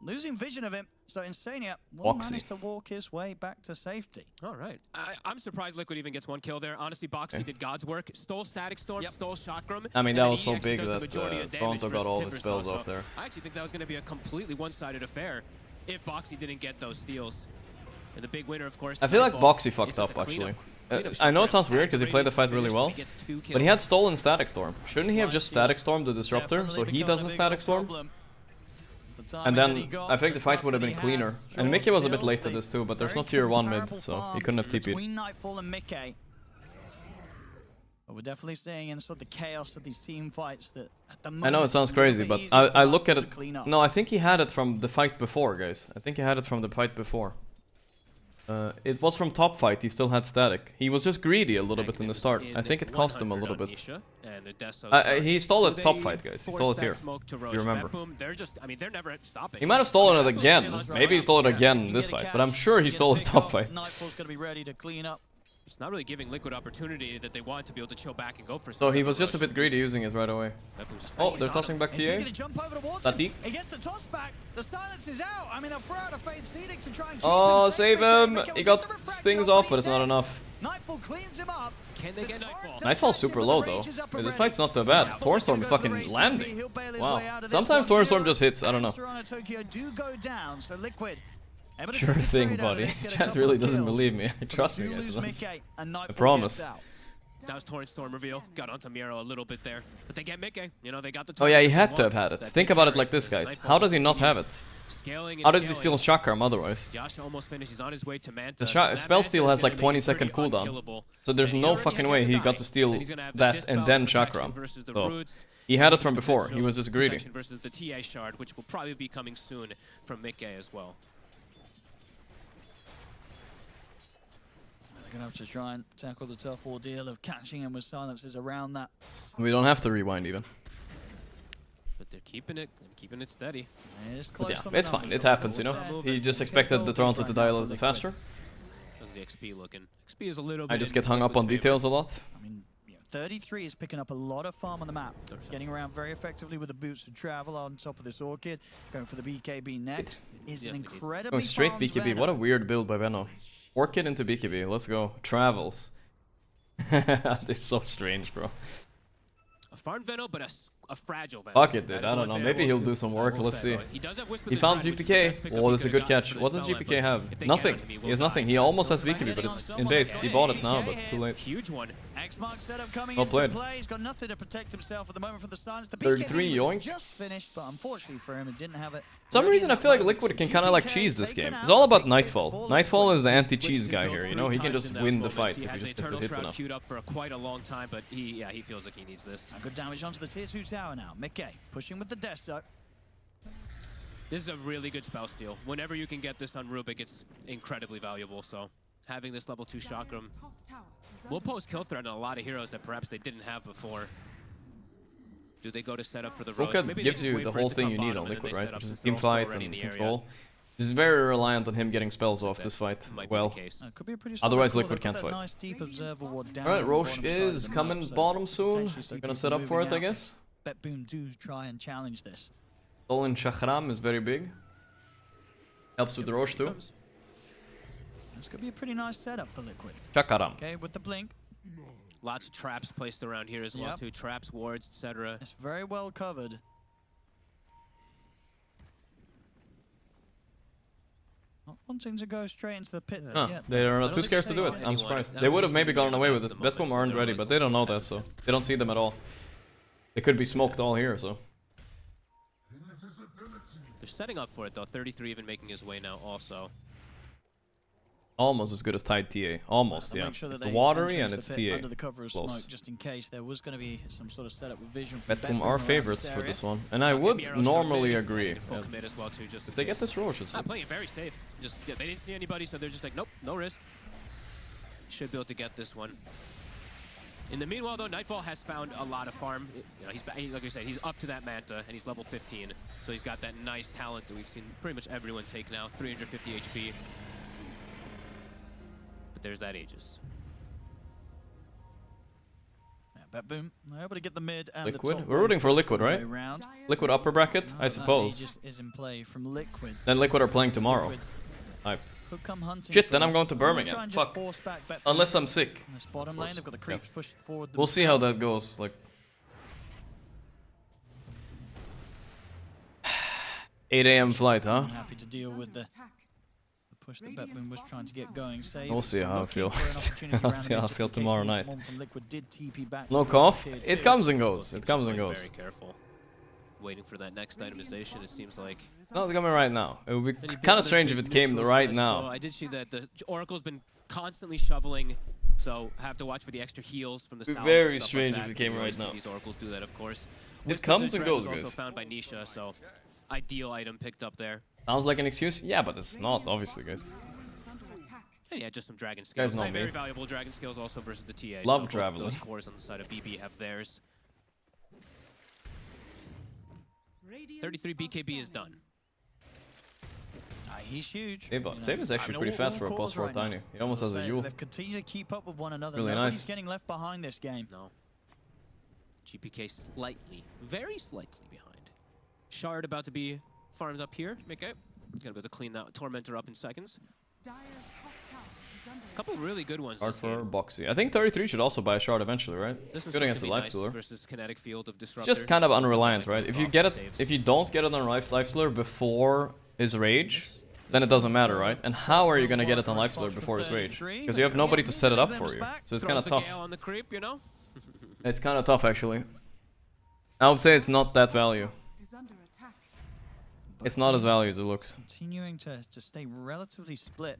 Losing vision of him, so Insania will manage to walk his way back to safety. All right. I'm surprised Liquid even gets one kill there. Honestly, Boxy did God's work. Stole Static Storm, stole Chakram. I mean, that was so big that Toronto got all the spells off there. I actually think that was going to be a completely one-sided affair if Boxy didn't get those steals. And the big winner, of course, I feel like Boxy fucked up, actually. I know it sounds weird because he played the fight really well, but he had stolen Static Storm. Shouldn't he have just Static Stormed the Disruptor, so he doesn't Static Storm? And then I think the fight would have been cleaner. And Mickey was a bit late to this too, but there's no tier 1 mid, so he couldn't have TP'd. But we're definitely seeing in sort of the chaos of these team fights that at the moment... I know it sounds crazy, but I look at it... No, I think he had it from the fight before, guys. I think he had it from the fight before. It was from top fight, he still had static. He was just greedy a little bit in the start. I think it cost him a little bit. He stole it top fight, guys. He stole it here. You remember. He might have stolen it again. Maybe he stole it again in this fight, but I'm sure he stole it top fight. Nightfall's going to be ready to clean up. It's not really giving Liquid opportunity that they want to be able to chill back and go for. So he was just a bit greedy using it right away. Oh, they're tossing back TA. That deep. He gets the toss back. The silence is out. I mean, they'll throw out a Fade Edict to try and keep oh, save him! He got stings off, but it's not enough. Nightfall cleans him up. Can they get Nightfall? Nightfall's super low though. This fight's not that bad. Thornstorm is fucking landing. Wow. Sometimes Thornstorm just hits. I don't know. Sure thing, buddy. Chat really doesn't believe me. Trust me, guys. I promise. That was Torrent Storm reveal. Got onto Miro a little bit there. But they get Mickey. You know, they got the... Oh yeah, he had to have had it. Think about it like this, guys. How does he not have it? How did he steal Chakram otherwse? Yasha almost finished. He's on his way to Manta. The spell steal has like 20-second cooldown. So there's no fucking way he got to steal that and then Chakram. So he had it from before. He was just greedy. Versus the TA shard, which will probably be coming soon from Mickey as well. Gonna have to try and tackle the tough ordeal of catching him with silences around that. We don't have to rewind even. But they're keeping it steady. But yeah, it's fine. It happens, you know. He just expected the Toronto to die a little bit faster. How's the XP looking? XP is a little bit... I just get hung up on details a lot. I mean, 33 is picking up a lot of farm on the map. Getting around very effectively with the boots to travel on top of this Orchid. Going for the BKB next is an incredibly going straight BKB. What a weird build by Venno. Orchid into BKB, let's go. Travels. It's so strange, bro. A farm Venno, but a fragile Venno. Fuck it, dude. I don't know. Maybe he'll do some work. Let's see. He found GPK. Oh, that's a good catch. What does GPK have? Nothing. He has nothing. He almost has BKB, but it's in base. He bought it now, but too late. Huge one. Well played. He's got nothing to protect himself at the moment from the silence. The 33 yoink. Just finished, but unfortunately for him, it didn't have it. For some reason, I feel like Liquid can kind of like cheese this game. It's all about Nightfall. Nightfall is the anti-cheese guy here, you know? He can just win the fight if he just gets the hit enough. Queued up for quite a long time, but he feels like he needs this. Good damage onto the tier 2 tower now. Mickey pushing with the Desto. This is a really good spell steal. Whenever you can get this on Rubik, it's incredibly valuable, so... having this level 2 chakram will pose kill threat on a lot of heroes that perhaps they didn't have before. Do they go to set up for the roach? Ruka gives you the whole thing you need on Liquid, right? Which is team fight and control. He's very reliant on him getting spells off this fight. Well, otherwise Liquid can't fight. Alright, Roche is coming bottom soon. They're gonna set up for it, I guess. BetBoom do try and challenge this. Stolen Chakram is very big. Helps with the Roche too. It's gonna be a pretty nice setup for Liquid. Chakram. Okay, with the blink. Lots of traps placed around here as well too. Traps, wards, etc. It's very well covered. Not wanting to go straight into the pit yet. They're too scared to do it. I'm surprised. They would have maybe gotten away with it. BetBoom aren't ready, but they don't know that, so they don't see them at all. They could be smoked all here, so. They're setting up for it though. 33 even making his way now also. Almost as good as Tide TA. Almost, yeah. Sure it's watery and it's TA. Under the cover of smoke, just in case there was going to be some sort of setup with vision. BetBoom are favorites for this one, and I would normally agree. Full commit as well too, just if they get this Roche, not playing it very safe. Just they didn't see anybody, so they're just like, nope, no risk. Should be able to get this one. In the meanwhile, though, Nightfall has found a lot of farm. You know, he's like I said, he's up to that Manta, and he's level 15, so he's got that nice talent that we've seen pretty much everyone take now. 350 HP. There's that Aegis. Yeah, BetBoom, they're able to get the mid and Liquid. the top. We're rooting for Liquid, right? Liquid upper bracket, I suppose. Aegis is in play from Liquid. Then Liquid are playing tomorrow. Shit, then I'm going to Birmingham. Fuck. Unless I'm sick. In this bottom lane, they've got the creeps pushed forward. We'll see how that goes. Like 8 AM flight, huh? Happy to deal with the push that BetBoom was trying to get going. We'll see how I feel. I'll see how I feel tomorrow night. No cough. It comes and goes. It comes and goes. Very careful. Waiting for that next itemization, it seems like. It's not coming right now. It would be kind of strange if it came right now. I did see that the Oracle's been constantly shoveling, so have to watch for the extra heals from the south. Very strange if it came right now. These Oracles do that, of course. It comes and goes, guys. guys. Also found by Nisha, so ideal item picked up there. Sounds like an excuse? Yeah, but it's not, obviously, guys. And yeah, just some dragon skills. You guys know me. Very valuable dragon skills also versus the TA. Love so traveling. Those cores on the side of BB have theirs. 33 BKB is done. He's huge. Save is actually pretty fast for a plus 4 tiny. He almost has a Yule. They've continued to keep up with one another. Really Nobody's nice. getting left behind this game. No. GPK slightly, very slightly behind. Shard about to be farmed up here. Gonna be able to clean that Tormentor up in seconds. A couple really good ones. Shard for Boxy. I think 33 should also buy a Shard eventually, right? This Good against the Lifestealer. Versus kinetic field of It's just kind of unreliant, right? If you get it, if you don't get it on Lifestealer before his Rage, then it doesn't matter, right? And how are you gonna get it on Lifestealer before his Rage? Because you have nobody to set it up for you. So it's kind of tough. On the creep, you know? It's kind of tough, actually. I would say it's not that value. It's not as value as it looks. Continuing to stay relatively split.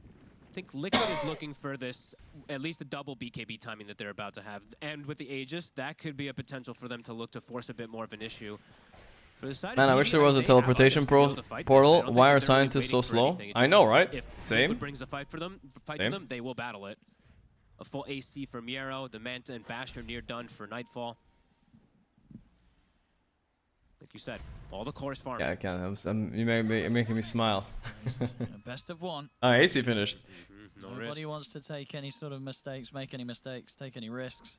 I think Liquid is looking for this, at least the double BKB timing that they're about to have. And with the Aegis, that could be a potential for them to look to force a bit more of an issue. For the side Man, I wish there was a teleportation portal. Why are scientists so slow? I know, right? If Same. Liquid brings a fight to them, they will battle it. A full AC for Miero, the Manta and Basher near done for Nightfall. Like you said, all the cores farm. Yeah, I can't. You're making me smile. Best of one. Oh, AC finished. Nobody wants to take any sort of mistakes, make any mistakes, take any risks.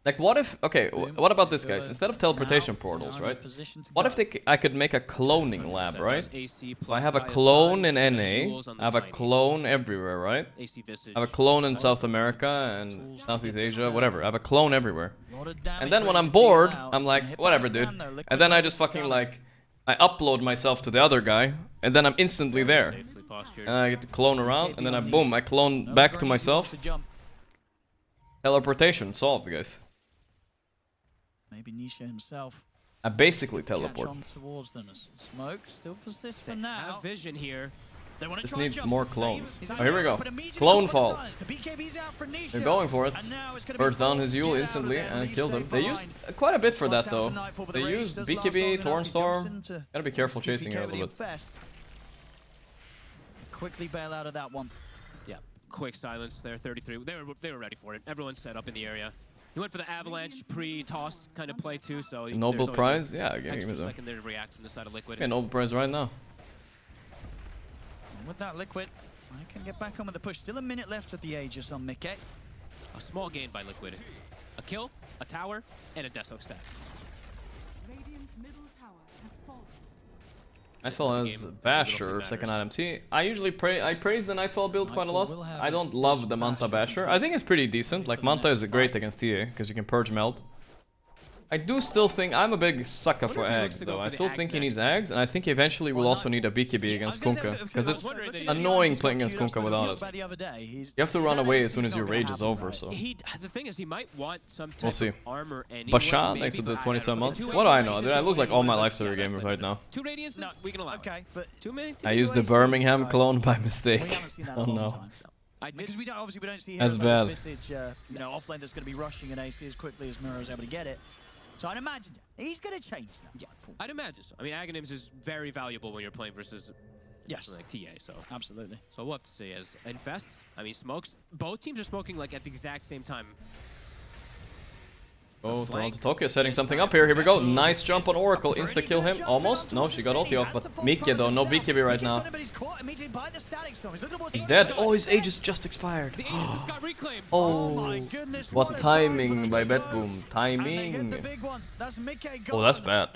Like, what if... Okay, what about this, guys? Instead of teleportation portals, right? What if I could make a cloning lab, right? So I have a clone in NA, I have a clone everywhere, right? I have a clone in South America and Southeast Asia, whatever. I have a clone everywhere. And then when I'm bored, I'm like, whatever, dude. And then I just fucking, like... I upload myself to the other guy, and then I'm instantly there. And I get to clone around, and then I clone back to myself. Teleportation solved, guys. Maybe Nisha himself. I basically teleport. Towards them. Smoke still persists for now. Have vision here. Just needs more clones. Oh, here we go. Clone fall. They're going for it. Burst down his Yule instantly and killed him. They used quite a bit for that though. They used BKB, Tornstorm. Gotta be careful chasing here a little bit. Quickly bail out of that one. quick silence there, 33. They were ready for it. Everyone's set up in the area. He went for the avalanche pre-toss kind of play too, so Nobel Prize, yeah, give extra me that. second there to react from the side of Liquid. Yeah, Nobel Prize right now. With that Liquid, I can get back on with the push. Still a minute left at the Aegis on Mickey. A small gain by Liquid. A kill, a tower, and a Deso stack. Radiant's middle tower has fallen. Nightfall has Basher, second item. See, I praise the Nightfall build quite a lot. I don't love the Manta Basher. I think it's pretty decent. Like, Manta is great against TA, because you can purge meld. I do still think, I'm a big sucker for Ags though. I still think he needs Ags, and I think eventually we'll also need a BKB against Kunkka. Because it's annoying playing against Kunkka without it. You have to run away as soon as your rage is over, so. The thing is, he might want some type We'll see. of armor anyway. Basha, thanks to the 27 months. What do I know? Dude, I lose like all my lifesteal gamer right now. 2 Radiants? No, we can allow it. But 2 minutes? I used the Birmingham clone by mistake. Oh no. Because we don't see That's heroes bad. like Visage, offlane that's going to be rushing an AC as quickly as Miro is able to get it. So I'd imagine he's going to change that. Yeah, I'd imagine so. I mean, Aghanims is very valuable when you're playing versus like TA, so. Absolutely. So we'll have to see as Infest, I mean, smokes. Both teams are smoking like at the exact same time. Oh, Toronto Tokyo setting something up here. Here we go. Nice jump on Oracle. Insta kill him. Almost. No, she got ulti off. But Mikke though, no BKB right now. He's dead. Oh, his Aegis just expired. Oh, what timing by Betboom. Timing. Oh, that's bad.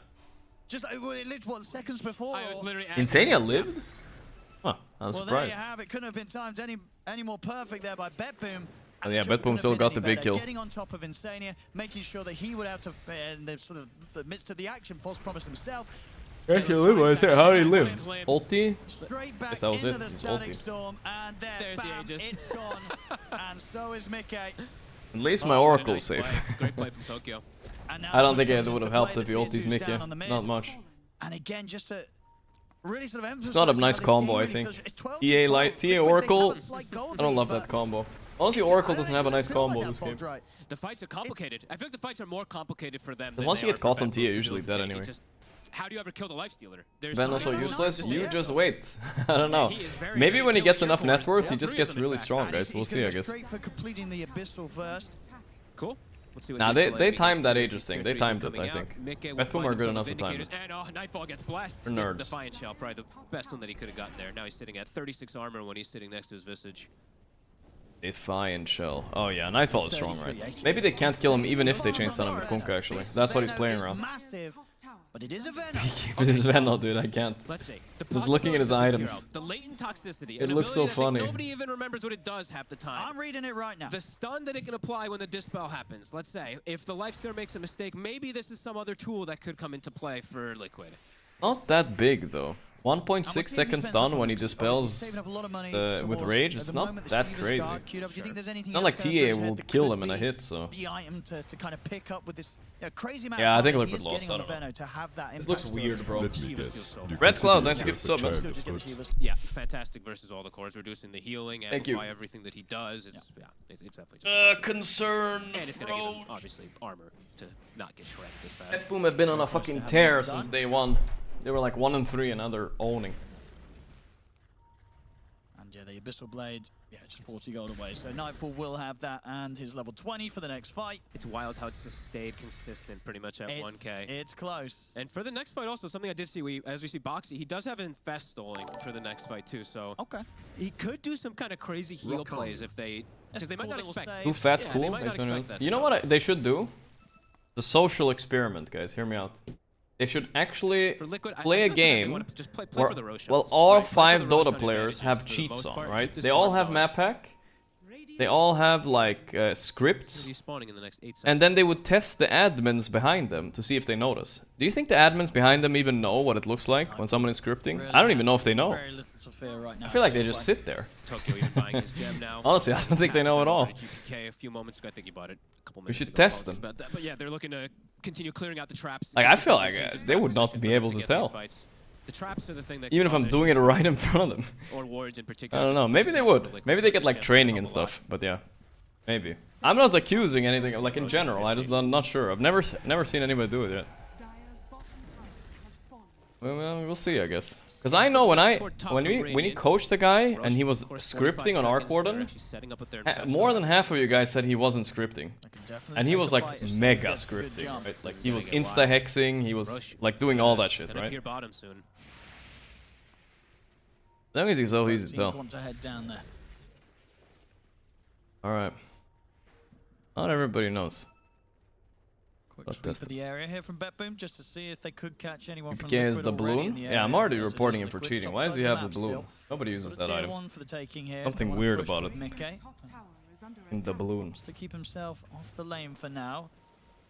Just it lived what seconds before. Insania lived? Huh, I'm surprised. Well, there you have it. Couldn't have been timed any more perfect there by Betboom. Oh, yeah, Betboom still got the big kill. Getting on top of Insania, making sure that he would out of in the sort of the midst of the action, false promise himself. Actually, what I said, how did he live? Ulti? Yes, that was it. Into the static storm, and there's the Aegis. It's gone, and so is Mikke. At least my Oracle is safe. Great play from Tokyo. I don't think it would have helped if he ultis Mikke. Not much. And again, just to really sort of emphasize. It's not a nice combo, I think. TA Oracle, I don't love that combo. Honestly, Oracle doesn't have a nice combo this game. The fights are complicated. I feel like the fights are more complicated for them. Once you get caught on TA, you're usually dead anyway. How do you ever kill the lifestealer? Then also useless? You just wait. I don't know. Maybe when he gets enough net worth, he just gets really strong, guys. We'll see, I guess. Cool. Nah, they timed that Aegis thing. They timed it, I think. Betboom are good enough to time it. And Nightfall gets blasted. They're nerds. Defiant Shell, probably the best one that he could have gotten there. Now he's sitting at 36 armor when he's sitting next to his Visage. Defiant Shell. Oh yeah, Nightfall is strong, right? Maybe they can't kill him even if they chain stun him with Kunkka, actually. That's what he's playing around. But it is a Venom. But it's Venom, dude, I can't. Just looking at his items. The latent toxicity. It looks so funny. Nobody even remembers what it does half the time. I'm reading it right now. The stun that it can apply when the dispel happens. Let's say, if the Lifestealer makes a mistake, maybe this is some other tool that could come into play for Liquid. Not that big, though. 1.6 second stun when he dispels with rage, it's not that crazy. Not like TA will kill him in a hit, so. The item to kind of pick up with this crazy amount yeah, I of think power Liquid he is lost, getting I on the don't know. Venom to have that It looks weird, bro. Red Red Cloud, nice to get the sub, man. Yeah, fantastic versus all the cores, reducing the healing, amplify everything that he does. It's, yeah, it's definitely just concern, and it's gonna give him, obviously, armor to not get shredded this fast. Betboom have been on a fucking tear since day one. They were like 1-3 and now they're owning. And yeah, the Abyssal Blade, yeah, just 40 gold away. So Nightfall will have that and his level 20 for the next fight. It's wild how it's just stayed consistent pretty much at 1k. It's close. And for the next fight also, something I did see, as we see Boxy, he does have Infest stalling for the next fight too, so. Okay. He could do some kind of crazy heal plays if they, because they might not expect. Too fat, cool. You know what they should do? The social experiment, guys, hear me out. They should actually play a game where, well, all 5 Dota players have cheats on, right? They all have map hack, they all have like scripts, and then they would test the admins behind them to see if they notice. Do you think the admins behind them even know what it looks like when someone is scripting? I don't even know if they know. I feel like they just sit there. Honestly, I don't think they know at all. A few moments ago, I think he bought it a couple We minutes should ago, test them. But yeah, they're looking to continue clearing out the traps. Like, I feel like they would not be able to tell. The traps are the thing that even if I'm doing it right in front of them. Or wards in particular. I don't know. Maybe they would. Maybe they get like training and stuff. But yeah, maybe. I'm not accusing anything. Like in general, I just not sure. I've never seen anybody do it yet. Well, we'll see, I guess. Because I know when we coached the guy and he was scripting on Arc Warden, more than half of you guys said he wasn't scripting. And he was like mega scripting, right? Like he was insta-hexing, he was like doing all that shit, right? That means he's so easy to tell. Alright. Not everybody knows. Quick sweep for the area here from BetBoom just to see if they could catch anyone from Liquid Liquid the balloon? Yeah, I'm already reporting him for cheating. Why does he have the balloon? Nobody uses that item. Something weird about it. In the balloon. To keep himself off the lane for now.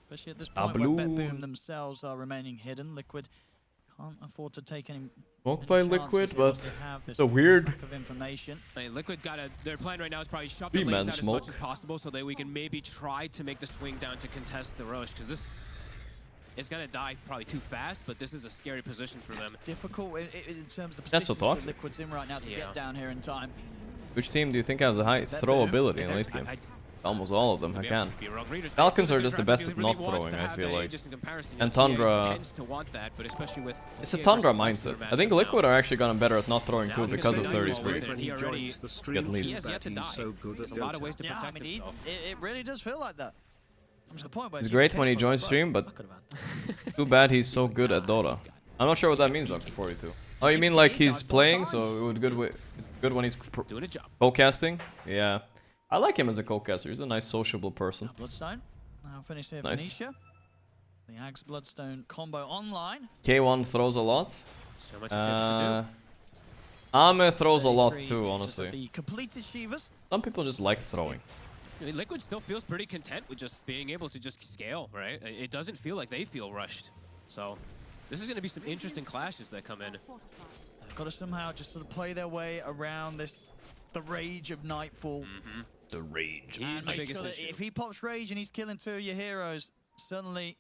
Especially at this point where BetBoom themselves are remaining hidden. Liquid can't afford to take any Smoked by Liquid, but so weird. Hey, Liquid got their plan right now is probably shove the lanes out as much as possible so that we can maybe try to make the swing down to contest the rush, because this is going to die probably too fast, but this is a scary position for them. Difficult in terms of the That's so toxic. Liquid's in right now to get down here in time. Which team do you think has a high throw ability in late game? Almost all of them, I can. Falcons are just the best at not throwing, I feel like. And Tundra... It's a Tundra mindset. I think Liquid are actually gotten better at not throwing too because of 33. Get leads. Yeah, I mean, it really does feel like that. He's great when he joins stream, but too bad he's so good at Dota. I'm not sure what that means, Dr. 42. Oh, you mean like he's playing, so it's good when he's co-casting? Yeah. I like him as a co-caster. He's a nice, sociable person. Bloodstone. Now finished here for Nisha. The Axe Bloodstone combo online. K1 throws a lot. Ame throws a lot too, honestly. Some people just like throwing. I mean, Liquid still feels pretty content with just being able to just scale, right? It doesn't feel like they feel rushed. So this is going to be some interesting clashes that come in. They've got to somehow just sort of play their way around the rage of Nightfall. The rage. He's the biggest issue. If he pops rage and he's killing 2 of your heroes, suddenly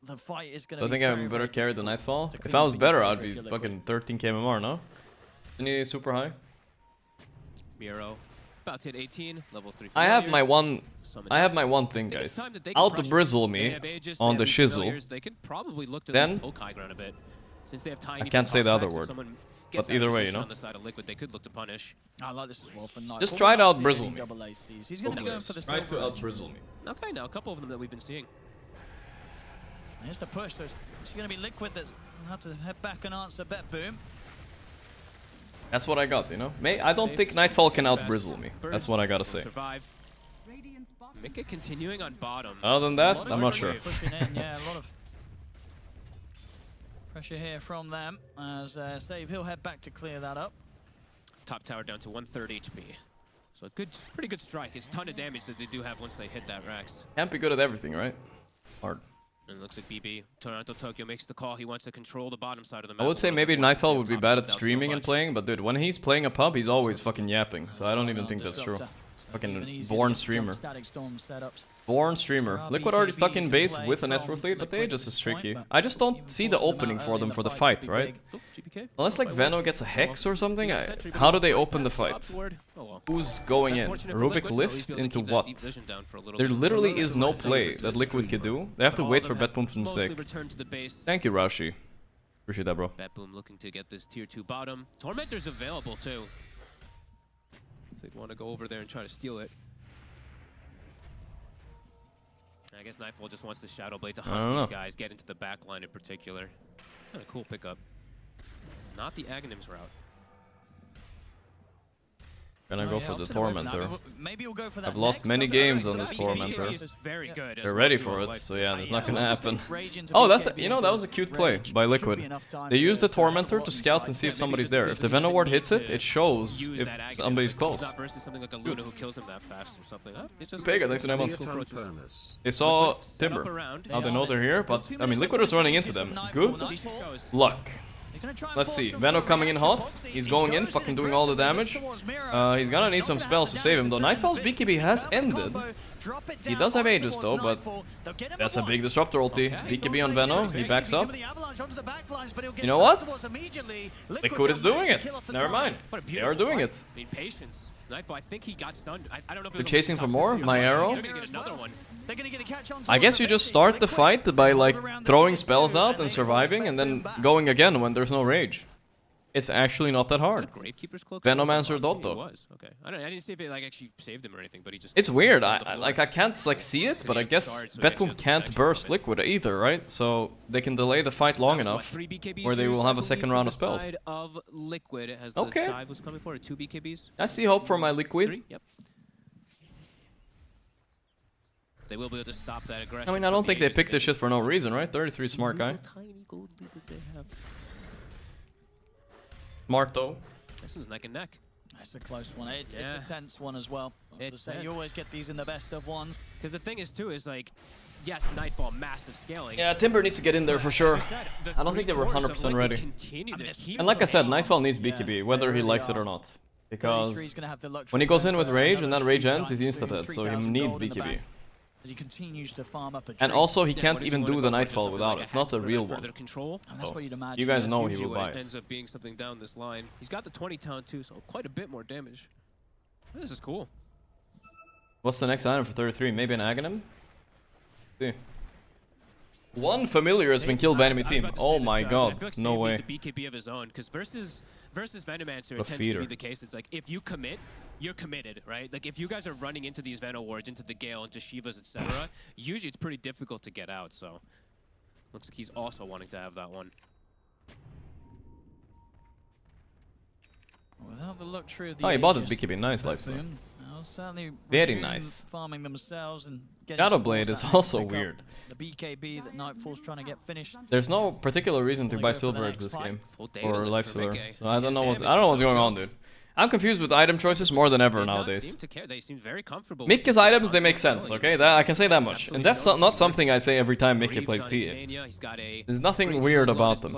the fight is going to be I think I'm better carried than Nightfall. If I was better, I'd be fucking 13k MMR, no? Isn't he super high? Miro, about to hit 18, level 3. I have my one thing, guys. Out to Brizzle me on the shizzle. They could probably look to then poke high ground a bit. Since they have I can't say the other word. But either way, you know. On the side of Liquid, they could look to punish. I like this as well for Nightfall. Just try to out Brizzle me. He's going to be going for the try to out Brizzle me. Okay, now a couple of them that we've been seeing. Here's the push. There's going to be Liquid that's going to have to head back and answer BetBoom. That's what I got, you know. I don't think Nightfall can out Brizzle me. That's what I gotta say. Mika continuing on bottom. Other than that, I'm not sure. Yeah, a lot of pressure here from them as Save. He'll head back to clear that up. Top tower down to 130 HP. So pretty good strike. It's a ton of damage that they do have once they hit that Rax. Can't be good at everything, right? Hard. And it looks like BB, Toronto Tokyo makes the call. He wants to control the bottom side of the map. I would say maybe Nightfall would be bad at streaming and playing, but dude, when he's playing a pub, he's always fucking yapping. So I don't even think that's true. Fucking born streamer. Born streamer. Liquid already stuck in base with a net worth lead, but they just is tricky. I just don't see the opening for them for the fight, right? Unless like Veno gets a hex or something, how do they open the fight? Who's going in? Rubik lift into what? There literally is no play that Liquid could do. They have to wait for BetBoom's mistake. Thank you, Raushi. Appreciate that, bro. BetBoom looking to get this tier 2 bottom. Tormentor's available too. If they'd want to go over there and try to steal it. I guess Nightfall just wants the Shadow Blade to hunt these guys, get into the back line in particular. Kind of cool pickup. Not the Aghanims route. Gonna go for the Tormentor. Maybe we'll go for that. I've lost many games on this Tormentor. Very good. They're ready for it, so yeah, it's not gonna happen. Oh, that was a cute play by Liquid. They used the Tormentor to scout and see if somebody's there. If the Venom Ward hits it, it shows if somebody's close. Pega, thanks to them. They saw Timber. Now they know they're here, but I mean, Liquid is running into them. Good luck. Let's see, Venom coming in hot. He's going in, fucking doing all the damage. He's gonna need some spells to save him, though. Nightfall's BKB has ended. He does have Aegis, though, but that's a big Disruptor ulti. BKB on Venom, he backs up. You know what? Liquid is doing it. Never mind. They are doing it. Nightfall, I think he got stunned. I don't know if They're chasing for more? My arrow? They're gonna get another one. They're gonna get a catch on. I guess you just start the fight by like throwing spells out and surviving and then going again when there's no rage. It's actually not that hard. Venomancer Dotto. Was okay. I didn't see if it like actually saved him or anything, but he just. It's weird. I can't like see it, but I guess Betboom can't burst Liquid either, right? So they can delay the fight long enough where they will have a second round of spells. Of Liquid as the dive was coming for 2 BKBs. I see hope for my Liquid. Yep. They will be able to stop that aggression. I mean, I don't think they picked this shit for no reason, right? 33 smart guy. Tiny gold lead that they have. Smart though. This was neck and neck. That's a close one. It's a tense one as well. You always get these in the best of ones. Because the thing is too is like, yes, Nightfall, massive scaling. Yeah, Timber needs to get in there for sure. I don't think they were 100% ready. And like I said, Nightfall needs BKB, whether he likes it or not. Because when he goes in with Rage and that Rage ends, he's insta-dead, so he needs BKB. As he continues to farm up a and also he can't even do the Nightfall without it, not a real one. Control. So you guys know he will buy it. Ends up being something down this line. He's got the 20 ton too, so quite a bit more damage. This is cool. What's the next item for 33? Maybe an Aghanim? See. One familiar has been killed by enemy team. Oh my god, no way. BKB of his own, because versus Venomancer it tends to be the case. It's like if you commit, you're committed, right? Like if you guys are running into these Veno wards, into the Gale, into Shivas, etc., usually it's pretty difficult to get out. So looks like he's also wanting to have that one. Without the luxury of the he bought it BKB, nice lifesteal. Very nice. Farming themselves and Shadowblade is also weird. The BKB that Nightfall's trying to get finished. There's no particular reason to buy Silver Edge this game or Lifestealer, so I don't know what's going on, dude. I'm confused with item choices more than ever nowadays. They seem very comfortable. Mikke's items, they make sense, okay? I can say that much. And that's not something I say every time Mikke plays TA. There's nothing weird about them.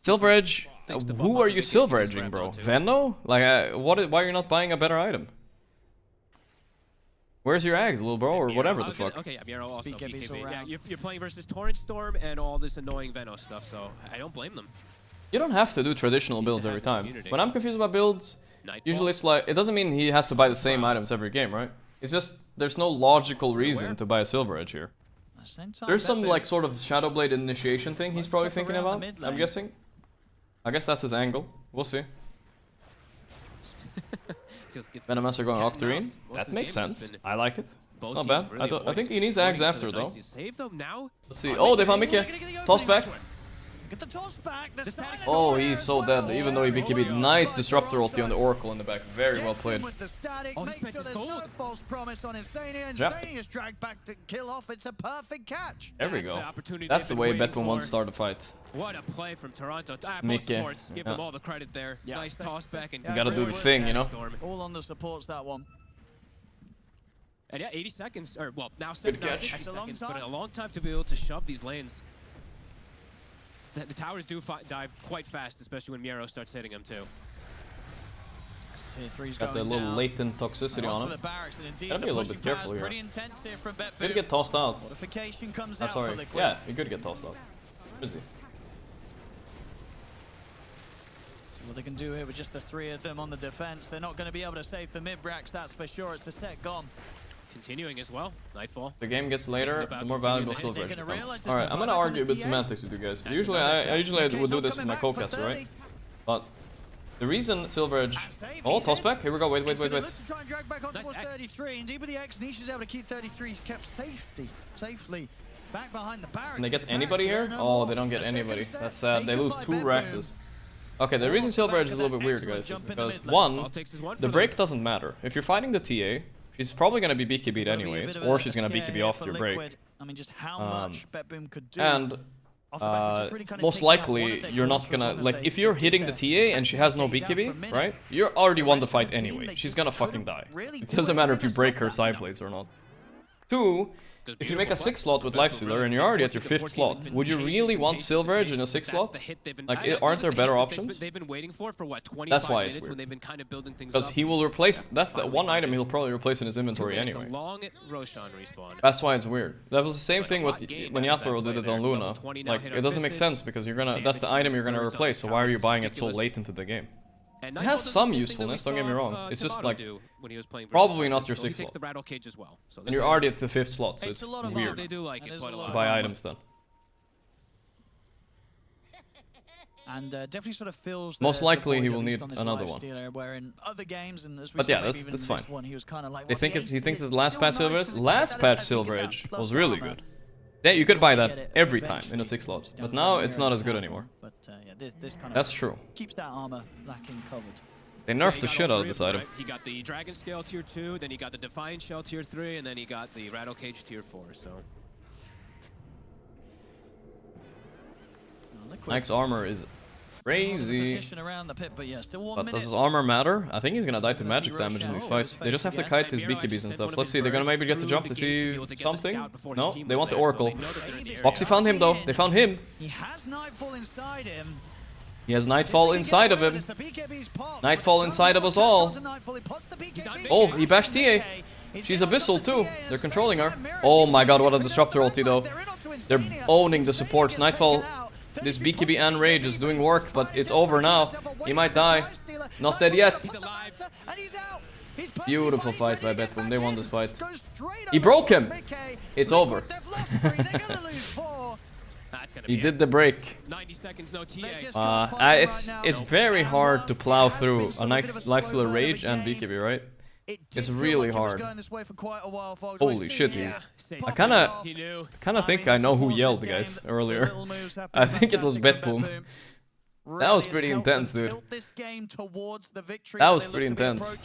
Silver Edge, who are you Silver Edging, bro? Veno? Like, why are you not buying a better item? Where's your Ags, little bro, or whatever the fuck? Okay, Miro also BKB. Yeah, you're playing versus Torrent Storm and all this annoying Veno stuff, so I don't blame them. You don't have to do traditional builds every time. When I'm confused about builds, usually it's like, it doesn't mean he has to buy the same items every game, right? It's just, there's no logical reason to buy a Silver Edge here. There's some like sort of Shadowblade initiation thing he's probably thinking about, I'm guessing. I guess that's his angle. We'll see. Venomancer going Octarine. That makes sense. I like it. Not bad. I think he needs Ags after though. Let's see. Oh, they found Mikke. Toss back. Get the toss back. Oh, he's so dead, even though he BKB'd. Nice Disruptor ulti on the Oracle in the back. Very well played. There we go. That's the way Betboom wants to start a fight. What a play from Toronto. Mikke. Give them all the credit there. Nice toss back. And you gotta do the thing, you know? All on the supports, that one. And yeah, 80 seconds, or well, now 60 seconds, but a long time to be able to shove these lanes. The towers do die quite fast, especially when Miro starts hitting them too. Got the little latent toxicity on him. Gotta be a little bit careful here. Could get tossed out. That's sorry. Yeah, he could get tossed out. Where is he? See what they can do here with just the 3 of them on the defense. They're not going to be able to save the mid-bracks, that's for sure. It's a set gone. Continuing as well, Nightfall. The game gets later, the more valuable Silver Edge becomes. Alright, I'm gonna argue a bit semantics with you guys. Usually I would do this with my co-caster, right? But the reason Silver Edge... Oh, toss back? Here we go, wait. Look to try and drag back on towards 33. Indeed, with the X, Niche is able to keep 33 kept safely back behind the barracks. Can they get anybody here? Oh, they don't get anybody. That's sad. They lose 2 Raxes. Okay, the reason Silver Edge is a little bit weird, guys, is because 1, the break doesn't matter. If you're fighting the TA, she's probably gonna be BKB'd anyways, or she's gonna BKB off your break. I mean, just how much Betboom could do. And most likely, you're not gonna, like, if you're hitting the TA and she has no BKB, right? You're already won the fight anyway. She's gonna fucking die. It doesn't matter if you break her side blades or not. 2, if you make a 6th slot with Lifestealer and you're already at your 5th slot, would you really want Silver Edge in a 6th slot? Like, aren't there better options? They've been waiting for what, 25 That's why it's minutes weird. when they've been kind of building things Because up. he will replace, that's the one item he'll probably replace in his inventory anyway. Long Roshan respawn. That's why it's weird. That was the same thing with when Yatoro did it on Luna. Like, it doesn't make sense because you're gonna, that's the item you're gonna replace, so why are you buying it so late into the game? And It has some usefulness, don't get me wrong. It's just like when he was playing probably not your 6th He takes slot. the rattle cage as well. So And you're already at the 5th slot, so it's it's a lot of weird. They do like it quite a lot. To buy items then. And definitely sort of feels Most likely void, he at will least need on this another live one. stealer, where in other games, and as we But saw yeah, maybe that's even in fine. this one, he was kind of like, They well, think the he thinks ace his last still patch nice Silver 'cause Edge, it's last that patch you Silver get that Edge plus was really armor. good. Yeah, you could buy Get that it every time in a eventually. 6 slot, Down but to now the it's mirror not is as good powerful, anymore. But yeah, this kind of That's true. keeps that armor lacking covered. They Yeah, nerfed he the got shit all out of three this them, item. right? He got the Dragon Scale tier 2, then he got the Defiant Shell tier 3, and then he got the Rattle Cage tier 4. So Mike's armor is crazy. Position around the pit, but yeah, still 1 But minute. does his armor matter? I think he's gonna die to magic damage in these fights. They just have to kite his BKBs and stuff. Let's see, they're gonna maybe get the jump to see something? No, they want the Oracle. Foxy found him though, they found him. He has Nightfall inside him. He has Nightfall inside of him. Nightfall inside of us all. Oh, he bashed TA. She's Abyssal too. They're controlling her. Oh my god, what a Disruptor ulti though. They're owning the supports. Nightfall, this BKB and Rage is doing work, but it's over now. He might die. Not dead yet. Beautiful fight by Betboom. They won this fight. He broke him. It's over. He did the break. 90 seconds, no TA. It's very hard to plow through a Lifestealer Rage and BKB, right? It's really hard. Holy shit, I kind of think I know who yelled, guys, earlier. I think it was Betboom. That was pretty intense, dude. That was pretty intense.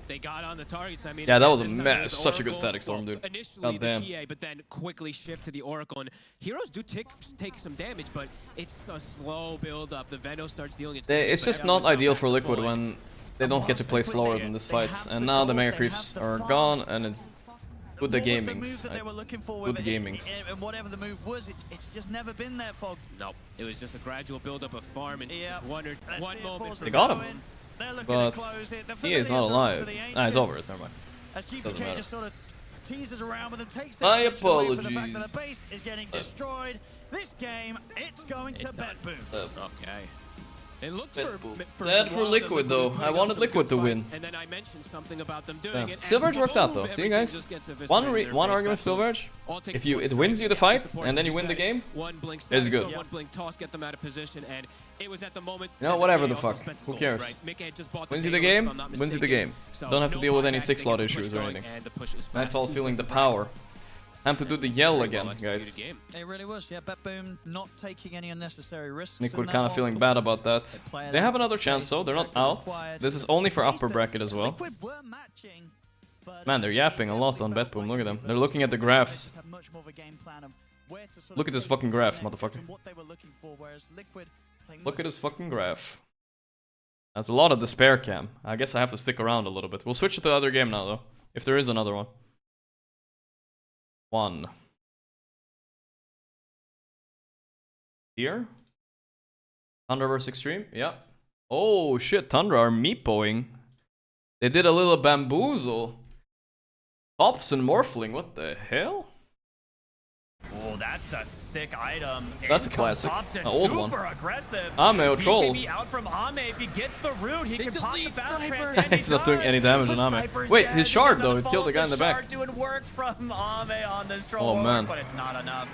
They got on the targets. I mean, yeah, that was a mess. Such a good static storm, dude. Initially the TA, but then quickly shift to the Oracle. And heroes do take some damage, but it's a slow build up. The Veno starts dealing its damage. It's just not ideal for Liquid when they don't get to play slower than this fights. And now the Mega Creeps are gone, and it's with the gamings. With the gamings. And whatever the move was, it's just never been there, Fog. No, it was just a gradual build up of farm, and one moment. They got him. But he is not alive. Ah, it's over. Never mind. Doesn't matter. Just sort of teases around with him, takes My away from the fact apologies. that the base is getting destroyed. This game, it's going to Betboom. Okay. It looked Sad for Liquid though. I wanted Liquid to win. And then I mentioned something about them doing it. Silver Edge worked out though. See guys? One argument Silver Edge. If it wins you the fight and then you win the game, it's good. One blink toss, get them out of position, and it was at the moment. You know, whatever the fuck. Who cares? Wins you the game, wins you the game. Don't have to deal with any 6 slot issues or anything. Nightfall's feeling the power. Time to do the yell again, guys. It really was, yeah. Betboom not taking any unnecessary risks. Liquid kind of feeling bad about that. They have another chance though, they're not out. This is only for upper bracket as well. Man, they're yapping a lot on Betboom, look at them. They're looking at the graphs. Look at this fucking graph, motherfucker. Look at this fucking graph. That's a lot of despair cam. I guess I have to stick around a little bit. We'll switch to the other game now though, if there is another one. Here? Tundra vs Extreme? Yeah. Oh shit, Tundra are meepoing. They did a little bamboozle. Tops and Morphling, what the hell? Oh, that's a sick item. That's a classic. An old one. Super aggressive. Ame, troll. BKB out from Ame. If he gets the root, he can pop the fast trans. He's not doing any damage on Ame. Wait, his shard though, it killed the guy in the back. Doing work from Ame on this troll. Oh man. But it's not enough.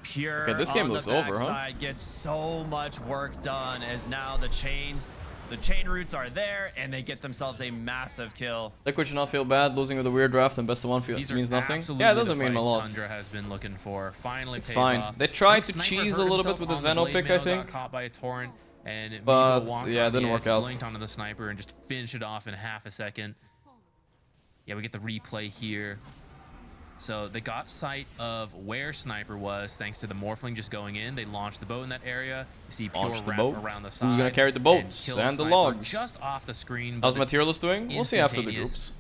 Pure okay, this game looks over, huh? Gets so much work done as now the chain roots are there and they get themselves a massive kill. Liquid should not feel bad losing with a weird draft and best of one means nothing. Yeah, it doesn't mean a lot. Tundra has been looking for. Finally, it's fine. They tried to cheese a little bit with his Veno pick, I think. Got caught by a torrent, and but yeah, it didn't work out. Linked onto the sniper and just finished it off in half a second. Yeah, we get the replay here. So they got sight of where Sniper was thanks to the Morphling just going in. They launched the boat in that area. You see pure wrap around the side. Who's gonna carry the boats and the logs? Just off the screen. How's my tier list doing? We'll see after the groups.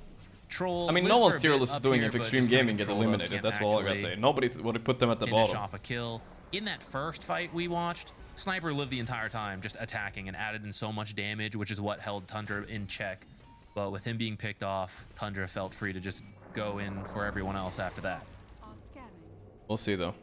I mean, no one's tier list is doing if Extreme Gaming get eliminated. That's all I gotta say. Nobody would put them at the bottom. Off a kill. In that first fight we watched, Sniper lived the entire time just attacking and added in so much damage, which is what held Tundra in check. But with him being picked off, Tundra felt free to just go in for everyone else after that. We'll see though.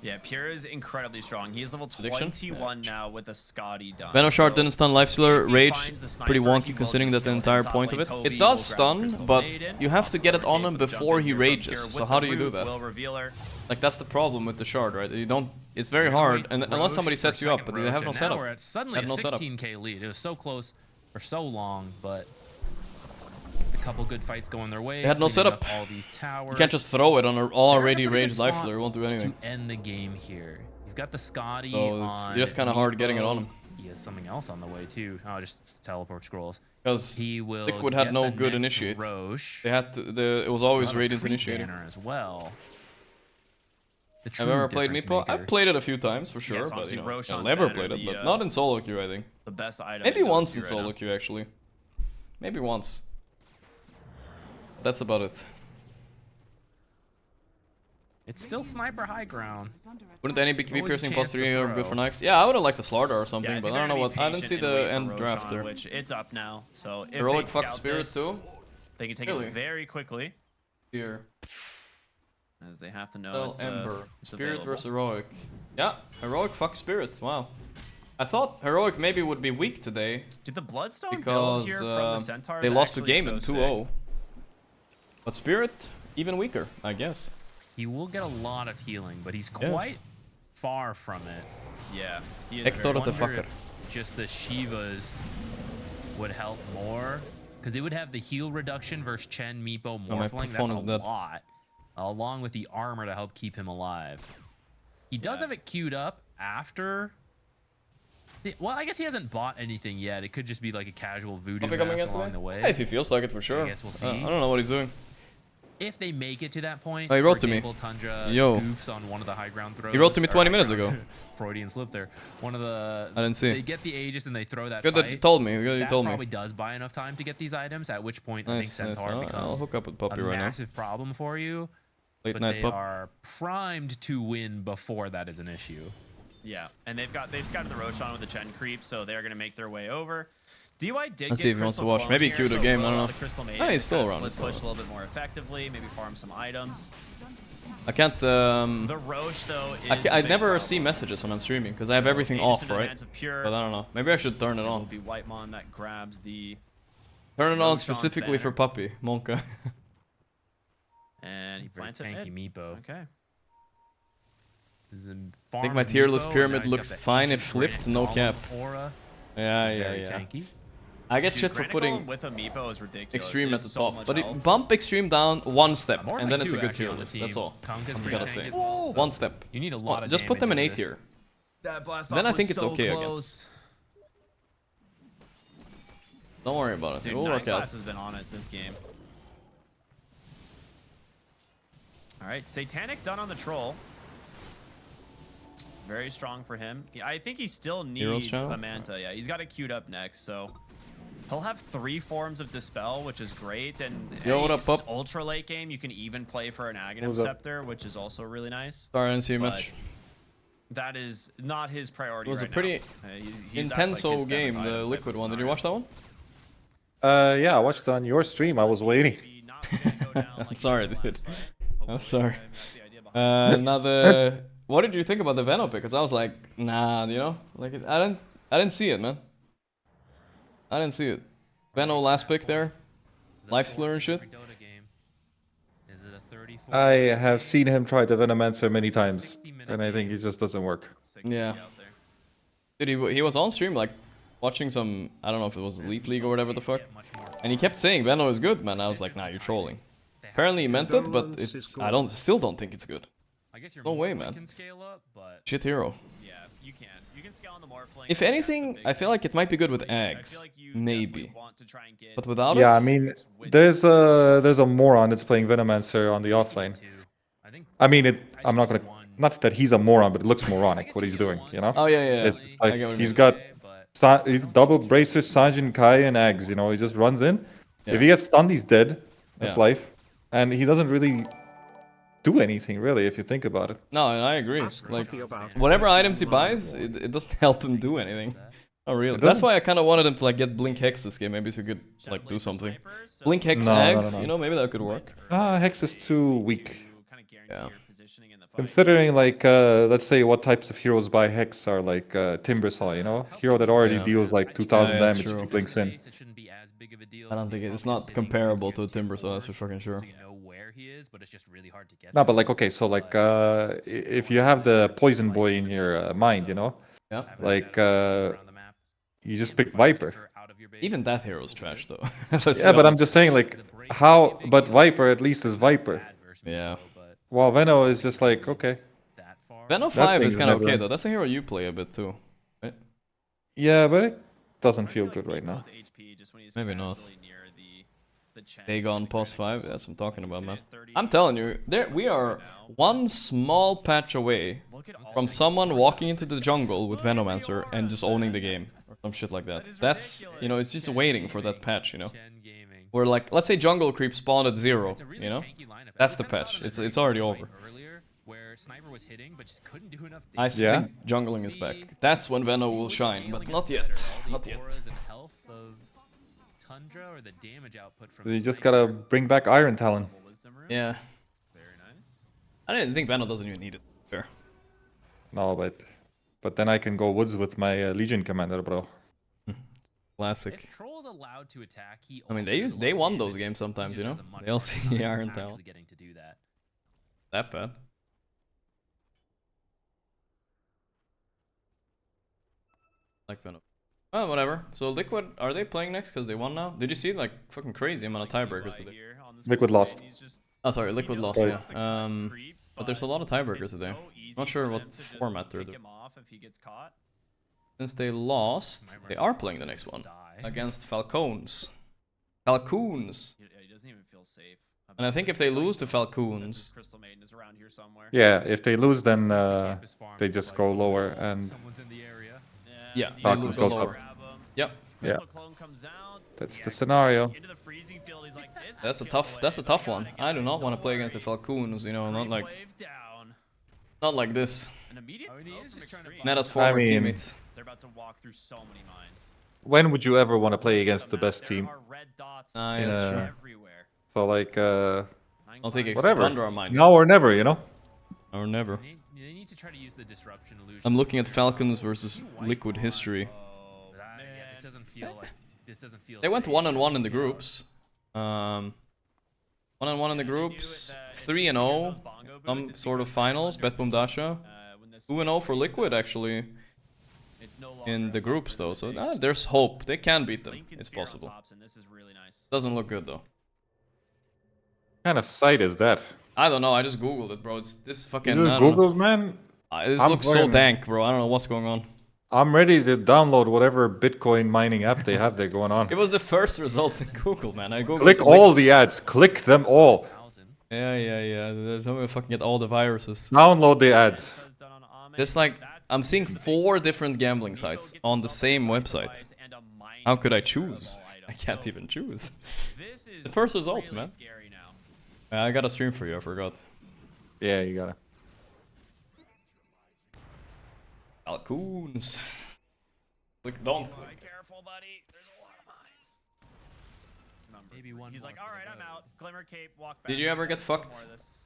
Yeah, Pure is incredibly strong. He is level 21 now with a Scotty done. Venomshard didn't stun Lifestealer. Rage, pretty wonky considering that the entire point of it. It does stun, but you have to get it on him before he rages. So how do you do that? Like, that's the problem with the shard, right? You don't. It's very hard, and unless somebody sets you up, but they have no setup. Now we're at suddenly a 16k lead. It was so close for so long, but a couple good fights going their way. They had no setup. All these towers. You can't just throw it on an already raged Lifestealer. It won't do anything. To end the game here, you've got the Scotty on. It's just kind of hard getting it on him. He has something else on the way too. Oh, just teleport scrolls. Because he will. Liquid had no good initiate. Roche. They had to. It was always Radiant initiating as well. I've ever played Meatball? I've played it a few times for sure, but you know, I've never played it, but not in solo queue, I think. The best item. Maybe once in solo queue, actually. Maybe once. That's about it. It's still sniper high ground. Wouldn't any BKB piercing plus 3 or good for knives? Yeah, I would have liked the Slardar or something, but I don't know what. I didn't see the end draft there. Which it's up now, so if Heroic they fuck scout Spirit this, too. they can take it very quickly. Here. As they have to know it's Ember. it's Spirit available. versus Heroic. Yeah, Heroic fuck Spirit. Wow. I thought Heroic maybe would be weak today. Did the Bloodstone because build here from the Centaurs they lost the actually game so in 2-0. But Spirit, even weaker, I guess. He will get a lot of healing, but he's quite far from it. Yeah, he is Hector the fucker. Just the Shivas would help more, because it would have the heal reduction versus Chen, Meepo, Morphling. That's a lot. Along with the armor to help keep him alive. He does have it queued up after. Well, I guess he hasn't bought anything yet. It could just be like a casual voodoo mask along the way. Yeah, if he feels like it, for sure. I guess we'll see. I don't know what he's doing. If they make it to that point, he wrote for to example, me. Tundra Yo. goofs on one of the high ground throws. He wrote to me 20 minutes ago. Freudian slip there. One of the. I didn't see. They get the Aegis and they throw that. Good fight. that you told me. Good that you told probably me. does buy enough time to get these items. At which point, I think Nice, Centaur I'll becomes hook up with Puppy a right now. massive problem for you. Late But night they pup. are primed to win before that is an issue. Yeah, and they've scouted the Roshan with the Chen creep, so they're gonna make their way over. DY did Let's see if he wants to watch. Maybe queue the game. I don't know. Yeah, he's still around. Push a little bit more effectively. Maybe farm some items. I can't. The Roche though is I never see messages when I'm streaming because I have everything Aegis off, into the right? hands of Pure. But I don't know. Maybe I should turn it It will on. be Whitemon that grabs the. Turn it on Roshan's specifically for banner. Puppy Monka. And he plants it tanky mid. Meepo. Okay. I think my tier list pyramid looks fine if flipped, no cap. Yeah. Tanky. I get Dude, shit for Granicle putting with a Meepo is ridiculous. extreme It at is the so top. much But health. it bump extreme down one step, More and like then it's a two, good actually, tier on the list. team. That's all. Conka's I pretty gotta say. tanky as well. One step. You need a lot of Just put them in A damage into tier. That blast Then off I think was it's so okay close. again. Don't worry about it. Dude, It will work out. Nightglass has been on it this game. All right, Satanic done on the troll. Very strong for him. I think he still needs a Manta. Yeah, he's got it queued up next, so he'll have 3 forms of Dispel, which is great. And Yo, what up, pup? ultra late game, you can even play for an Aghanim What's up? Scepter, which is also really nice. Sorry, I didn't see your But message. that is not his priority It was right a pretty now. That's intense like his game, 7th the item liquid type of one. Did you watch that one? Yeah, I watched it on your stream. I was waiting. I'm sorry, dude. I'm sorry. What did you think about the Venom pick? Because I was like, nah, you know, like I didn't see it, man. I didn't see it. Venom last pick there, Lifestealer and shit. I have seen him try the Venomancer many times, and I think it just doesn't work. Yeah. Dude, he was on stream like watching some, I don't know if it was Elite League or whatever the fuck, and he kept saying Venom is good, man. I was like, nah, you're trolling. Apparently he meant it, but I still don't think it's good. No way, man. Shit hero. Yeah, you can. You can scale on the Morphling. If anything, I feel like it might be good with eggs, maybe. But without it, Yeah, I mean, there's a moron that's playing Venomancer on the offlane. I mean, I'm not gonna, not that he's a moron, but it looks moronic what he's doing, you know? Oh yeah. It's like he's got he's double bracers, Sanjin, Kai, and eggs. You know, he just runs in. If he gets stunned, he's dead. That's life, and he doesn't really do anything really if you think about it. No, and I agree. Like whatever items he buys, it doesn't help him do anything. Oh really? That's why I kind of wanted him to like get Blink Hex this game, maybe so he could like do something. Blink Hex eggs, you know, maybe that could work. Hex is too weak. Yeah. Considering like let's say what types of heroes by Hex are like Timbersaw, you know, hero that already deals like 2000 damage if he blinks in. I don't think it's not comparable to Timbersaw, that's for fucking sure. No, but like okay, so like if you have the Poison Boy in your mind, you know, yeah, like you just pick Viper. Even that hero is trash though. Yeah, but I'm just saying like how, but Viper at least is Viper. Yeah. While Veno is just like okay. Veno 5 is kind of okay though. That's a hero you play a bit too, right? Yeah, but it doesn't feel good right now. Maybe not. Dagon pos 5, that's what I'm talking about, man. I'm telling you, we are one small patch away from someone walking into the jungle with Venomancer and just owning the game. Or some shit like that. That's, you know, it's just waiting for that patch, you know? Where like, let's say jungle creep spawned at 0, you know? That's the patch. It's already over. I think jungling is back. That's when Veno will shine, but not yet. Not yet. Or the damage output from you just gotta bring back Iron Talon. Yeah. I didn't think Veno doesn't even need it. Fair. No, but then I can go woods with my Legion Commander, bro. Classic. If Troll's allowed to attack, I mean, they won those games sometimes, you know? They all see Iron Talon. That bad. Like Veno. Oh, whatever. So Liquid, are they playing next because they won now? Did you see like fucking crazy amount of tiebreakers today? Liquid lost. Oh, sorry, Liquid lost, yeah. But there's a lot of tiebreakers today. Not sure what format they're doing. Since they lost, they are playing the next one against Falcons. Falcons. And I think if they lose to Falcons, yeah, if they lose, then they just go lower and yeah, Falcons goes up. Yep. Yeah. That's the scenario. That's a tough one. I do not want to play against the Falcons, you know, not like this. Not as former teammates. When would you ever want to play against the best team? That's true. So like I'll take whatever. Mind. Now or never, you know? Now or never. I'm looking at Falcons versus Liquid history. They went 1-1 in the groups. 1-1 in the groups. 3-0. Some sort of finals. Betboom Dasha. 2-0 for Liquid actually. In the groups though, so there's hope. They can beat them. It's possible. Doesn't look good though. What kind of site is that? I don't know. I just googled it, bro. It's this fucking. You just googled, man. This looks so dank, bro. I don't know what's going on. I'm ready to download whatever Bitcoin mining app they have there going on. It was the first result in Google, man. I googled. Click all the ads. Click them all. Yeah. There's no way to fucking get all the viruses. Download the ads. There's like, I'm seeing 4 different gambling sites on the same website. How could I choose? I can't even choose. The first result, man. I got a stream for you, I forgot. Yeah, you gotta. Falcons. Like, don't. Careful, buddy. There's a lot of mines. Maybe one. He's like, all right, I'm out. Glimmer cape, walk back. Did you ever get fucked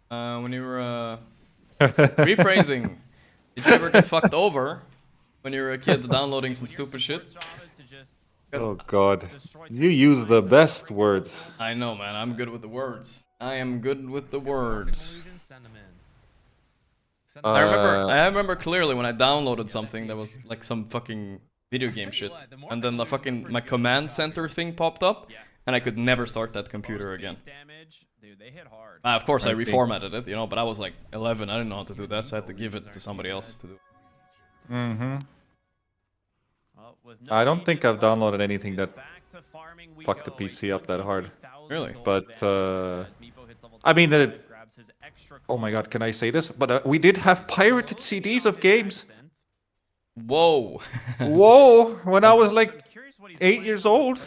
when you were rephrasing? Did you ever get fucked over when you were a kid downloading some stupid shit? Oh god, you use the best words. I know, man. I'm good with the words. I am good with the words. I remember clearly when I downloaded something that was like some fucking video game shit, and then the fucking my command center thing popped up, and I could never start that computer again. Of course, I reformatted it, you know, but I was like 11. I didn't know how to do that, so I had to give it to somebody else to do. I don't think I've downloaded anything that fucked the PC up that hard. Really? But I mean, oh my god, can I say this? But we did have pirated CDs of games. Whoa. Whoa! When I was like 8 years old.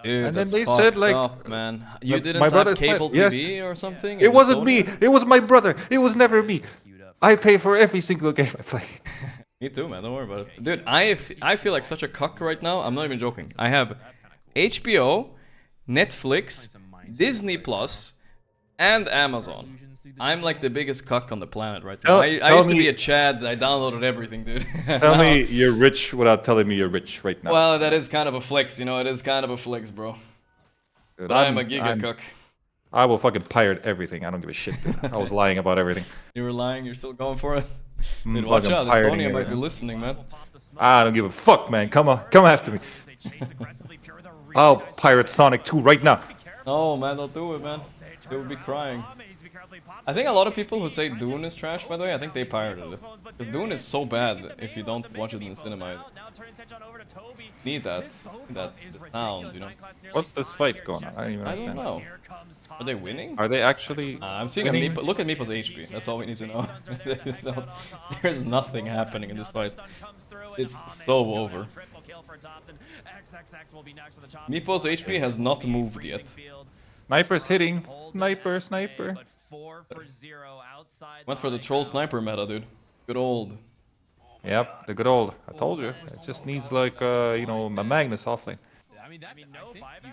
Dude, and then they said like, up, man. You didn't my brother have cable said, TV yes. or something? It wasn't me. It was my brother. It was never me. I pay for every single game I play. Me too, man. Don't worry about it. Dude, I feel like such a cuck right now. I'm not even joking. I have HBO, Netflix, Disney Plus, and Amazon. I'm like the biggest cuck on the planet right now. I used to be a Chad. I downloaded everything, dude. Tell me you're rich without telling me you're rich right now. Well, that is kind of a flex, you know. It is kind of a flex, bro. Dude, But I'm a giga cuck. I will fucking pirate everything. I don't give a shit, dude. I was lying about everything. You were lying. You're still going for it. Dude, watch out. Estonia might be listening, man. I don't give a fuck, man. Come on, come after me. I'll pirate Sonic 2 right now. No, man, don't do it, man. They would be crying. I think a lot of people who say Dune is trash, by the way, I think they pirated it. Because Dune is so bad if you don't watch it in the cinema. Need that. The sounds, you know. What's this fight going on? I don't even understand. I don't know. Are they winning? Are they actually I'm seeing winning? a Meepo. Look at Meepo's HP. That's all we need to know. There's nothing happening in this fight. It's so over. Meepo's HP has not moved yet. Sniper's hitting. Sniper, sniper. Went for the troll sniper meta, dude. Good old. Yep, the good old. I told you. It just needs like, you know, a Magnus offlane.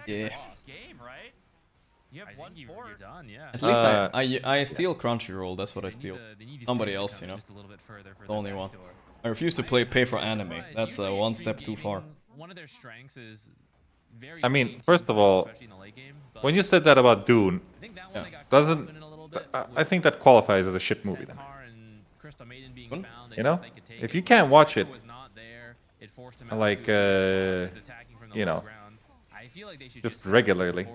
Yeah. You're done, yeah. At least I steal Crunchyroll, that's what I steal. Somebody else, you know. The only one. I refuse to pay for anime. That's one step too far. One of their strengths is I mean, first of all, when you said that about Dune, I think that qualifies as a shit movie then. You know? If you can't watch it, like, you know, just regularly,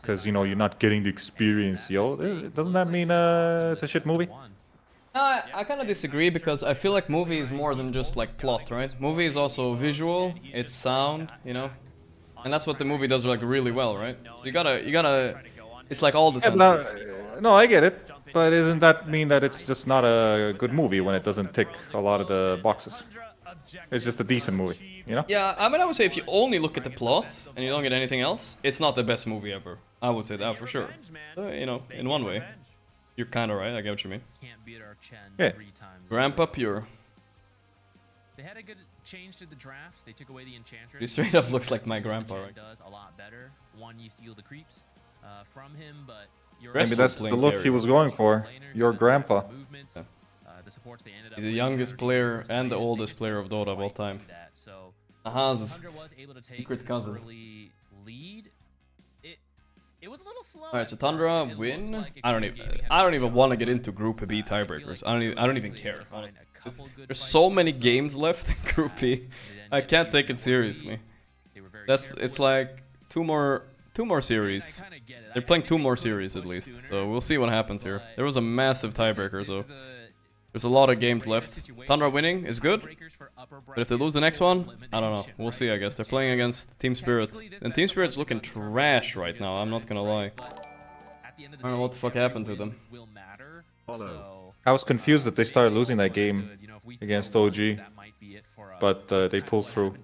because, you know, you're not getting the experience, yo, doesn't that mean it's a shit movie? I kind of disagree because I feel like movie is more than just like plot, right? Movie is also visual, it's sound, you know? And that's what the movie does like really well, right? So you gotta, it's like all the senses. No, I get it, but doesn't that mean that it's just not a good movie when it doesn't tick a lot of the boxes? It's just a decent movie, you know? Yeah, I mean, I would say if you only look at the plot and you don't get anything else, it's not the best movie ever. I would say that for sure. You know, in one way. You're kind of right, I get what you mean. Yeah. Grandpa Pure. They had a good change to the draft. They took away the Enchantress. He straight up looks like my grandpa, right? Does a lot better. One, you steal the creeps from him, but Maybe that's the look he was going for. Your grandpa. Yeah. He's the youngest player and the oldest player of Dota of all time. Aha's secret cousin. Alright, so Tundra win. I don't even want to get into Group B tiebreakers. I don't even care. Honestly. There's so many games left in Group B. I can't take it seriously. It's like two more series. They're playing 2 more series at least. So we'll see what happens here. There was a massive tiebreaker, so there's a lot of games left. Tundra winning is good, but if they lose the next one, I don't know. We'll see, I guess. They're playing against Team Spirit, and Team Spirit's looking trash right now, I'm not gonna lie. I don't know what the fuck happened to them. I was confused that they started losing that game against OG, but they pulled through.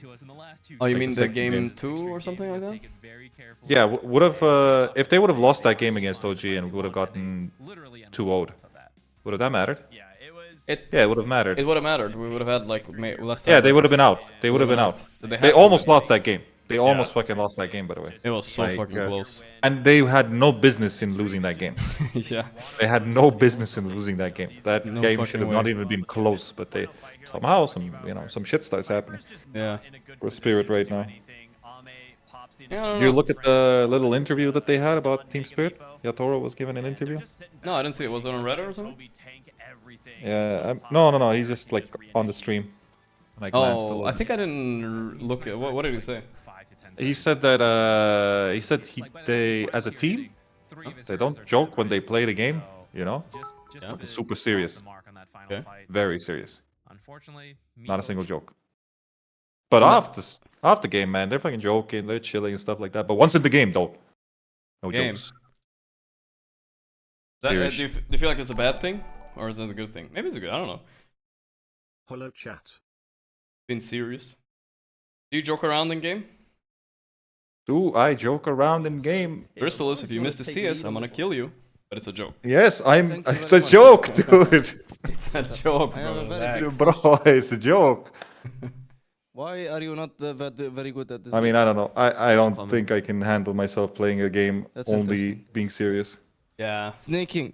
Oh, you mean the game 2 or something like that? Yeah, would have if they would have lost that game against OG and would have gotten 2-0'd, would have that mattered? Yeah, it would have mattered. It would have mattered. We would have had like less time. Yeah, they would have been out. They would have been out. So they almost lost that game. They almost fucking lost that game, by the way. It was so fucking close. And they had no business in losing that game. Yeah. They had no business in losing that game. That game should have not even been close, but they somehow some shit starts happening. Yeah. For Spirit right now. Yeah, you look at the little interview that they had about Team Spirit? Yatoro was given an interview? No, I didn't see it. Was it on Reddit or something? Yeah, no, he's just like on the stream. And I glanced a little. I think I didn't look at what did he say? He said that they as a team, they don't joke when they play the game, you know? Yeah. It's super serious. Okay. Very serious. Unfortunately, not a single joke. But off the game, man, they're fucking joking, they're chilling and stuff like that. But once in the game, though, no jokes. Do you feel like it's a bad thing? Or is it a good thing? Maybe it's a good, I don't know. Hello chat. Being serious. Do you joke around in game? Do I joke around in game? Bristolus, if you miss the CS, I'm gonna kill you. But it's a joke. Yes, it's a joke, dude. It's a joke, bro. Bro, it's a joke. Why are you not very good at this? I mean, I don't know. I don't think I can handle myself playing a game only being serious. Yeah. Snaking.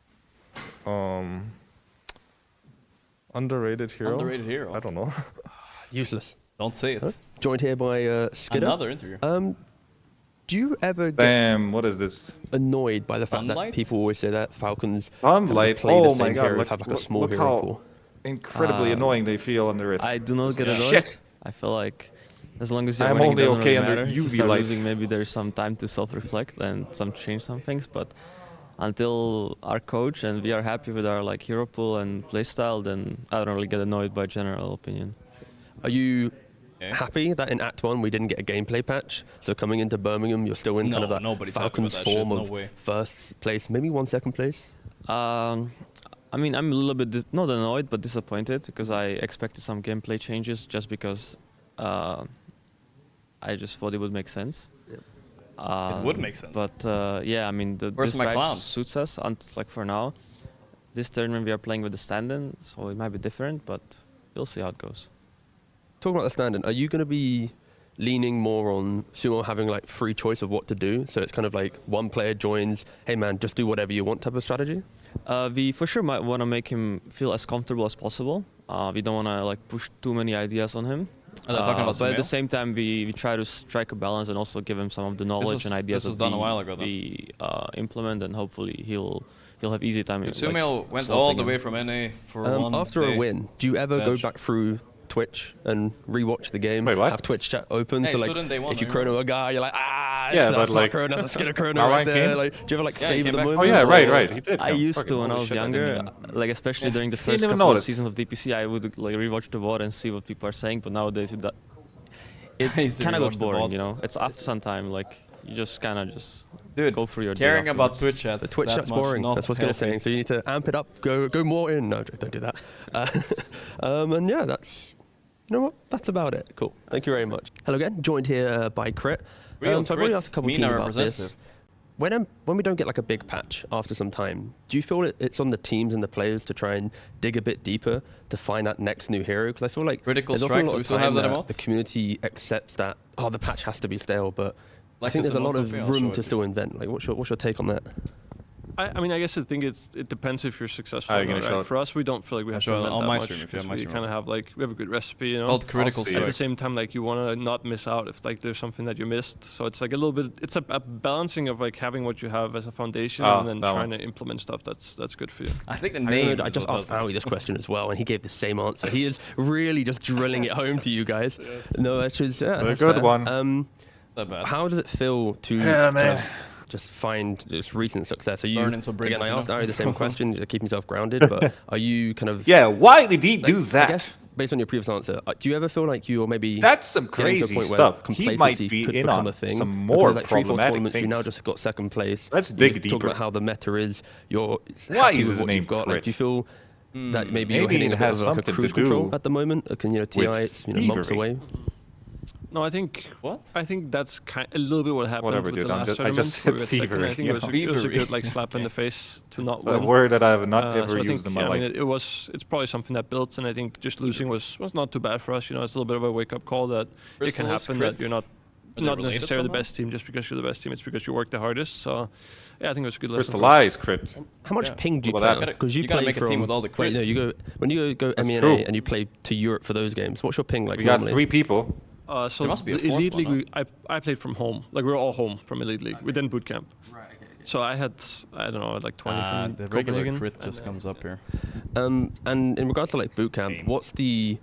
Underrated hero? Underrated hero. I don't know. Useless. Don't say it. Joined here by Skidder. Another interview. Do you ever get Damn, what is this? annoyed by the fact Sunlight? that people always say that Falcons Sunlight. play the Oh same my god, heroes, have like a small look hero how pool? incredibly annoying they feel under it. I do not get annoyed. Shit. I feel like as long as you're I'm winning, only it doesn't okay really under matter. If you UV start light. losing, maybe there's some time to self-reflect and change some things. But until our coach and we are happy with our like hero pool and playstyle, then I don't really get annoyed by general opinion. Are you happy that in Act 1 we didn't get a gameplay patch? So coming into Birmingham, you're still in kind of that Falcons form of first place, maybe 1 second place? I mean, I'm a little bit not annoyed, but disappointed because I expected some gameplay changes just because I just thought it would make sense. It would make sense. But yeah, I mean, this patch suits us, like for now. This tournament we are playing with the stand-in, so it might be different, but we'll see how it goes. Talking about the stand-in, are you going to be leaning more on Sumo having like free choice of what to do? So it's kind of like one player joins, hey man, just do whatever you want type of strategy? We for sure might want to make him feel as comfortable as possible. We don't want to like push too many ideas on him. But at the same time, we try to strike a balance and also give him some of the knowledge and ideas this was done a while ago, we implement, and hopefully he'll have easy time. Sumail went all the way from NA for one after day. a win, do you ever go back through Twitch and rewatch the game? Wait, what? Have Twitch chat open, Hey, so like one, if you chrono a guy, you're like, yeah, that's but like chrono, that's a Skidder chrono right there. Like, do you ever like save the moment? Oh yeah, right, he did. I used to when I was younger, like especially during the first couple of seasons of DPC, I would like rewatch the VOD and see what people are saying. But nowadays it kind of got boring, you know. It's after some time, like you just kind of go through your caring day about Twitch chat. The Twitch chat's boring. That's what Skidder's saying. So you need to amp it up. Go more in. No, don't do that. And yeah, that's. You know what? That's about it. Cool. Thank you very much. Hello again. Joined here by Crit. So I've already asked a couple teams about this. When we don't get like a big patch after some time, do you feel it's on the teams and the players to try and dig a bit deeper to find that next new hero? Because I feel like there's often a lot of time that the community accepts that the patch has to be stale, but I think there's a lot of room to still invent. Like, what's your take on that? I mean, I guess it depends if you're successful. Right? For us, we don't feel like we have to invent that much. We kind of have like we have a good recipe, you know. Called critical At the same time, like you want to not miss out if like there's something that you missed. So it's like a little bit. It's a balancing of like having what you have as a foundation and then trying to implement stuff that's good for you. I think the name. I just asked Howie this question as well, and he gave the same answer. He is really just drilling it home to you guys. No, that's just a good one. How does it feel to? Just find this recent success. Are you again? I asked Ari the same question to keep yourself grounded, but are you kind of? Yeah, why did he do that? I guess based on your previous answer, do you ever feel like you're maybe that's some crazy stuff? He might be in on some more like problematic 3-4 things. You now just got second place. Let's dig deeper. Talk about how the meta is. You're why happy is with his what name you've got. Like, do you feel that maybe you're hitting a bit of like a cruise control at the moment? TI, it's months away. No, I think that's a little bit what happened with the last tournament. I just said fever. I think it was a good like slap in the face to not win. A word that I have not ever used in my life. I mean, it's probably something that builds, and I think just losing was not too bad for us. You know, it's a little bit of a wake up call that it can happen that you're not necessarily the best team just because you're the best team. It's because you work the hardest. So yeah, I think it was a good lesson. Crystallize, Crit. How much ping do you play? Because you play make a team with all the crits. Wait, no, when you go MENA and you play to Europe for those games, what's your ping like? We got 3 people. So the Elite League, I played from home. Like we were all home from Elite League. We didn't boot camp. So I had, I don't know, like 20 from the Copenhagen. regular crit just comes up here. And in regards to like boot camp, what's the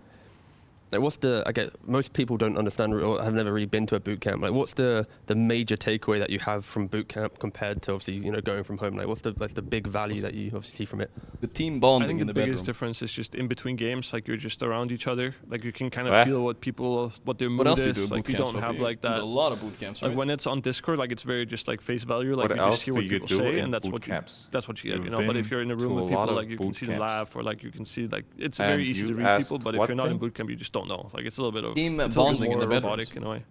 I get most people don't understand or have never really been to a boot camp. Like, what's the major takeaway that you have from boot camp compared to obviously going from home? Like, what's the big value that you obviously see from it? The team bonding. I think in the bedroom. biggest difference is just in between games. Like you're just around each other. Like you can kind of feel what their mood else is. Do like you don't have like that. A lot of boot camps. Like when it's on Discord, like it's very just like face value. Like what you just hear what people say, and that's what you get. You know, but if you're in a room with people, like you can see them laugh, or like you can see like it's very easy to read people. But if you're not in boot camp, you just don't know. Like it's a little bit of team bonding in the robotic in a way.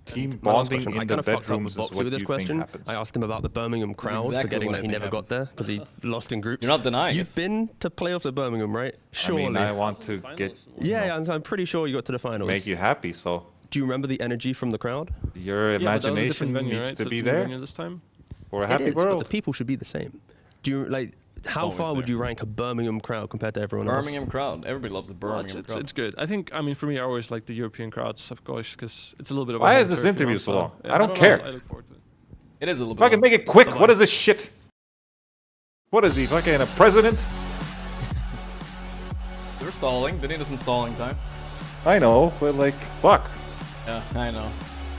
Team bonding in the bedrooms is what with this you question. think happens. I asked him about the Birmingham crowd, forgetting that he never got there because he lost in groups. You're not denying You've been to playoffs at Birmingham, right? Surely. I mean, I want to get... Yeah, I'm pretty sure you got to the finals. Make you happy, so... Do you remember the energy from the crowd? Your imagination needs to be there this time. for a happy world. But the people should be the same. Do you how far would you rank a Birmingham crowd compared to everyone else? Birmingham crowd. Everybody loves the Birmingham crowd. It's good. I think, I mean, for me, I always like the European crowds, of course, because it's a little bit of a Why home is this turf, you interview know, so long? yeah. I don't care. I look forward to it. It is a little bit. Fucking make it quick. What is this shit? What is he, fucking a president? They're stalling. They need some stalling time. I know, but like, fuck. Yeah, I know.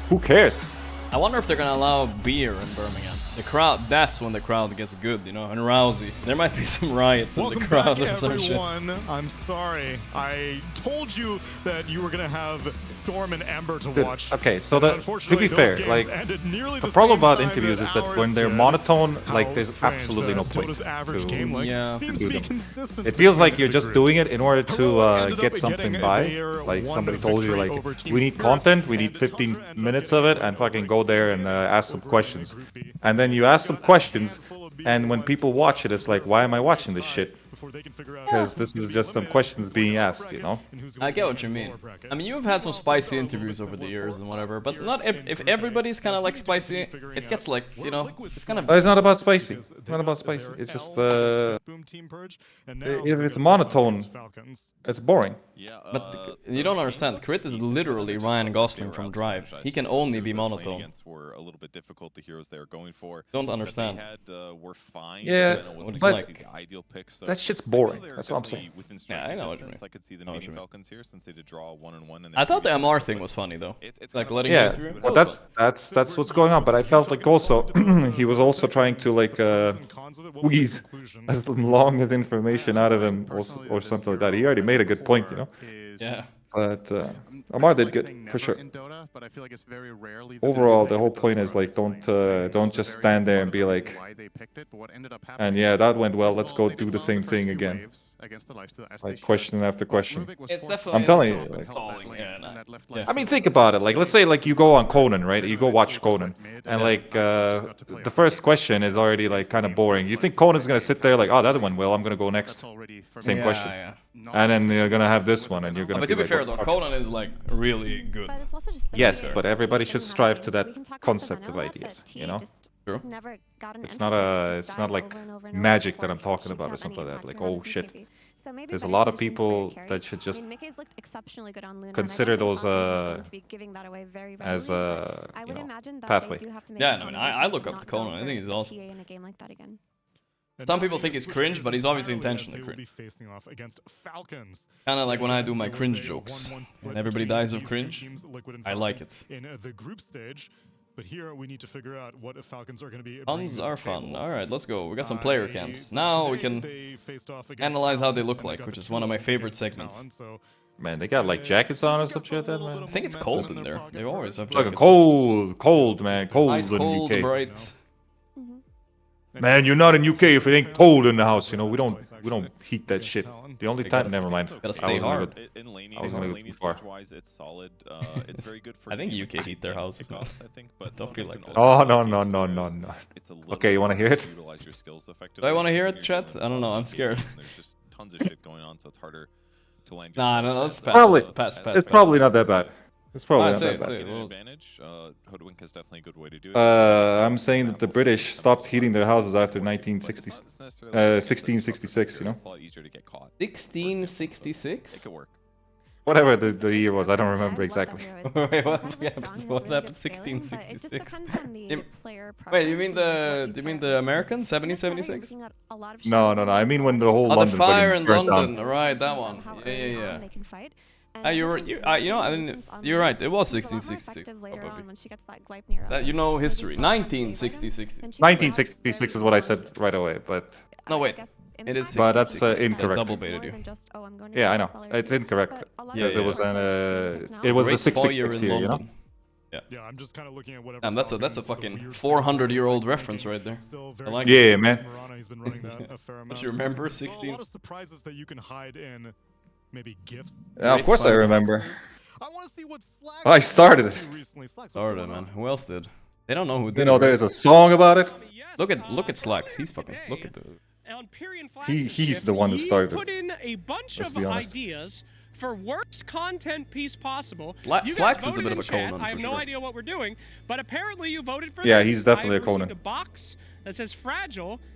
Who cares? I wonder if they're gonna allow beer in Birmingham. The crowd, that's when the crowd gets good, you know, and rousy. There might be some riots in the crowd or some shit. Welcome back, everyone. I'm sorry. I told you that you were going to have Storm and Ember to watch. Okay, so to be fair, like, the problem about interviews is that when they're monotone, like, there's absolutely no point to do them. It feels like you're just doing it in order to get something by. Like, somebody told you, like, we need content, we need 15 minutes of it, and fucking go there and ask some questions. And then you ask them questions, and when people watch it, it's like, why am I watching this shit? Because this is just some questions being asked, you know? I get what you mean. I mean, you've had some spicy interviews over the years and whatever, but not if everybody's kind of like spicy, it gets like, you know, it's kind of... It's not about spicy. It's not about spicy. It's just, if it's monotone, it's boring. But you don't understand. Crit is literally Ryan Gosling from Drive. He can only be monotone. Were a little bit difficult. The heroes they were going for. Don't understand. Were fine. Yeah, but like ideal picks. So that shit's boring. That's what I'm saying. Yeah, I know what you mean. I could see the meeting Falcons here since they did draw 1-on-1. I thought the MR thing was funny though. It's like letting it through. Well, that's what's going on. But I felt like also he was also trying to like squeeze as long as information out of him or something like that. He already made a good point, you know. Yeah. But Amar did good for sure. Overall, the whole point is like don't just stand there and be like, and yeah, that went well. Let's go do the same thing again. Like question after question. It's definitely. I'm telling you. Like, I mean, think about it. Like, let's say like you go on Conan, right? You go watch Conan, and like the first question is already like kind of boring. You think Conan's gonna sit there like, oh, that went well. I'm gonna go next. Same question. And then you're gonna have this one, and you're gonna. But to be fair though, Conan is like really good. Yes, but everybody should strive to that concept of ideas, you know? True. It's not like magic that I'm talking about or something like that. Like, oh shit. There's a lot of people that should just consider those as you know, pathway. Yeah, no, I look up to Conan. I think he's awesome. Some people think he's cringe, but he's obviously intentionally cringe. Kind of like when I do my cringe jokes. When everybody dies of cringe, I like it. In the group stage, but here we need to figure out what Falcons are going to be. Puns are fun. All right, let's go. We got some player camps. Now we can analyze how they look like, which is one of my favorite segments. Man, they got like jackets on or some shit like that, man. I think it's cold in there. They always have jackets. Like cold, man. Cold nice, in cold, UK. Bright. Man, you're not in UK if it ain't cold in the house, you know. We don't heat that shit. The only time, never mind. Gotta stay hard. I was gonna go too far. It's solid. It's very good for. I think UK heat their houses now. I think, but don't be like that. Oh no. Okay, you wanna hear it? Do I wanna hear it, chat? I don't know. I'm scared. There's just tons of shit going on, so it's harder to land. Nah, no, let's pass. It's probably not that bad. It's probably not that bad. Advantage. Hoodwink is definitely a good way to do it. I'm saying that the British stopped heating their houses after 1666, you know? 1666? It could work. Whatever the year was, I don't remember exactly. Wait, what happened? What happened? 1666? Wait, you mean the American 1776? No. I mean when the whole London. The fire in London, right? That one. Yeah. You're right. It was 1666. That, you know history. 1966. 1966 is what I said right away, but. No wait. It is. But that's incorrect. I double baited you. Yeah, I know. It's incorrect. Yes, it was the 666 year, you know. Yeah, I'm just kind of looking at whatever. That's a fucking 400-year-old reference right there. I like it. Man. But you remember 16? A lot of surprises that you can hide in. Maybe gifts. Yeah, of course I remember. I started it. Started, man. Who else did? They don't know who did. You know, there's a song about it. Look at Slacks. He's fucking. Look at the. He's the one that started it. Put in a bunch of ideas for worst content piece possible. Slacks is a bit of a Conan. I have no idea what we're doing, but apparently you voted for. Yeah, he's definitely a Conan. A box that says fragile,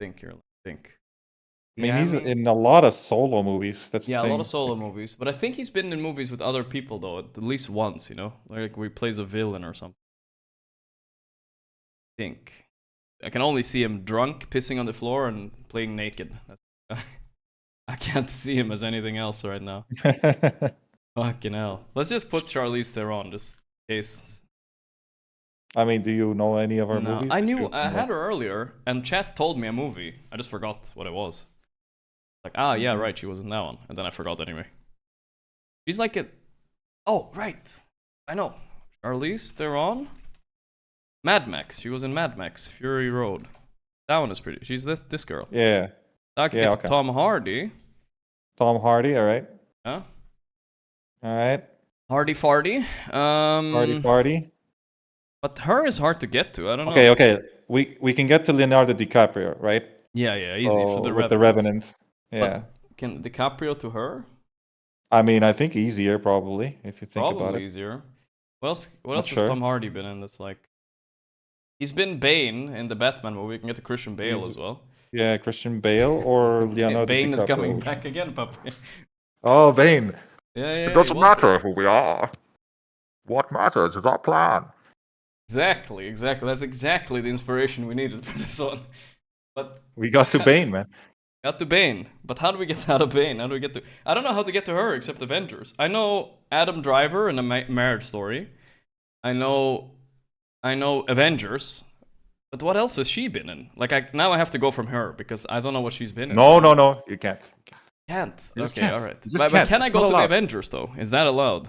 Think here. Think. I mean, he's in a lot of solo movies. That's yeah, the thing. A lot of solo movies. But I think he's been in movies with other people though, at least once. You know, like where he plays a villain or something. I think I can only see him drunk, pissing on the floor, and playing naked. I can't see him as anything else right now. Fucking hell. Let's just put Charlize Theron just in case. I mean, do you know any of her movies? I had her earlier, and chat told me a movie. I just forgot what it was. Like, yeah, right, she was in that one. And then I forgot anyway. She's like a... Oh, right. I know. Charlize Theron? Mad Max. She was in Mad Max, Fury Road. That one is pretty... She's this girl. Yeah. I can get Tom Hardy. Tom Hardy, alright. Yeah. Alright. Hardy Farty. Hardy Farty. But her is hard to get to. I don't know. Okay. We can get to Leonardo DiCaprio, right? Yeah, easy for the with the Revenant. Yeah. But can DiCaprio to her? I mean, I think easier probably if you think about it. Probably easier. What else has Tom Hardy been in? That's like he's been Bane in the Batman movie. We can get to Christian Bale as well. Yeah, Christian Bale or Leonardo Bane DiCaprio. is coming back again, puppy. Oh, Bane. Yeah. It doesn't matter who we are. What matters is our plan. Exactly. That's exactly the inspiration we needed for this one. But we got to Bane, man. Got to Bane. But how do we get out of Bane? How do we get to... I don't know how to get to her except Avengers. I know Adam Driver in A Marriage Story. I know Avengers. But what else has she been in? Like, now I have to go from her because I don't know what she's been in. No. You can't. Can't? Okay, can't. All right. But can I go to the Avengers, though? Is that allowed?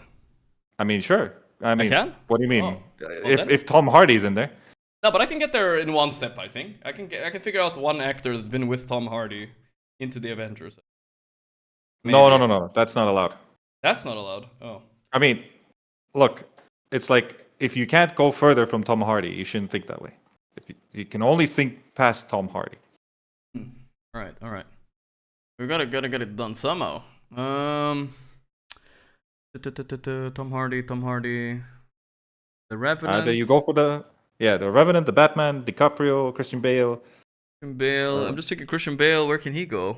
I mean, sure. I can? What do you mean? Oh. If Tom Hardy's in there? No, but I can get there in one step, I think. I can figure out one actor that's been with Tom Hardy into the Avengers. Maybe. No. That's not allowed. That's not allowed? Oh. I mean, look, it's like, if you can't go further from Tom Hardy, you shouldn't think that way. You can only think past Tom Hardy. All right. We gotta get it done somehow. Tom Hardy. The Revenant. There you go for the Revenant, the Batman, DiCaprio, Christian Bale. I'm just thinking Christian Bale. Where can he go?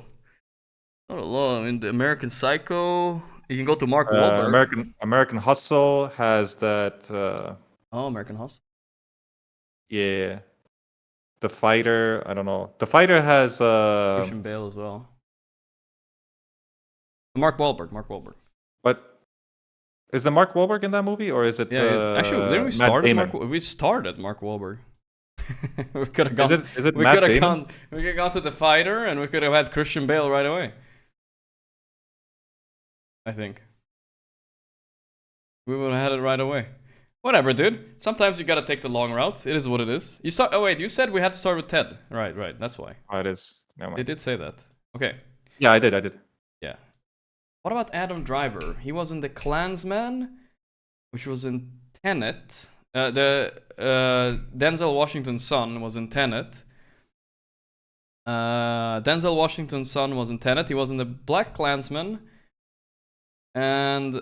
Not a lot. I mean, the American Psycho. You can go to Mark Wahlberg. American Hustle has that. American Hustle. Yeah. The Fighter. I don't know. The Fighter has. Christian Bale as well. Mark Wahlberg. But is the Mark Wahlberg in that movie, or is it? Yeah, actually, didn't we start at we started at Mark Wahlberg. We could have gone. We could have gone to The Fighter, and we could have had Christian Bale right away. I think we would have had it right away. Whatever, dude. Sometimes you gotta take the long route. It is what it is. You start. Oh wait, you said we had to start with Ted. Right. That's why. Oh, it is. Never mind. They did say that. Okay. Yeah, I did. Yeah. What about Adam Driver? He was in The Klansman, which was in Tenet. Denzel Washington's son was in Tenet. Denzel Washington's son was in Tenet. He was in The Black Klansman. And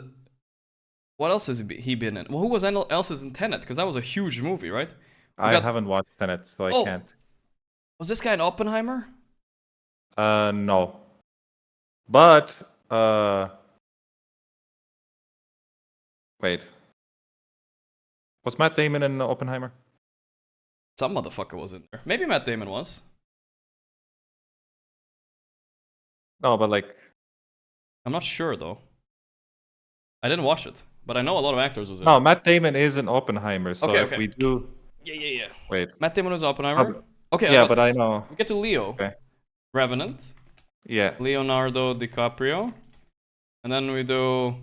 what else has he been in? Well, who else is in Tenet? Because that was a huge movie, right? I haven't watched Tenet, so I can't. Was this guy in Oppenheimer? No. But wait. Was Matt Damon in Oppenheimer? Some motherfucker was in there. Maybe Matt Damon was. No, but like, I'm not sure though. I didn't watch it, but I know a lot of actors was in. No, Matt Damon is in Oppenheimer, so okay. If we do. Yeah. Wait. Matt Damon was Oppenheimer. Okay. Yeah, but I know. We get to Leo. Okay. Revenant. Yeah. Leonardo DiCaprio, and then we do.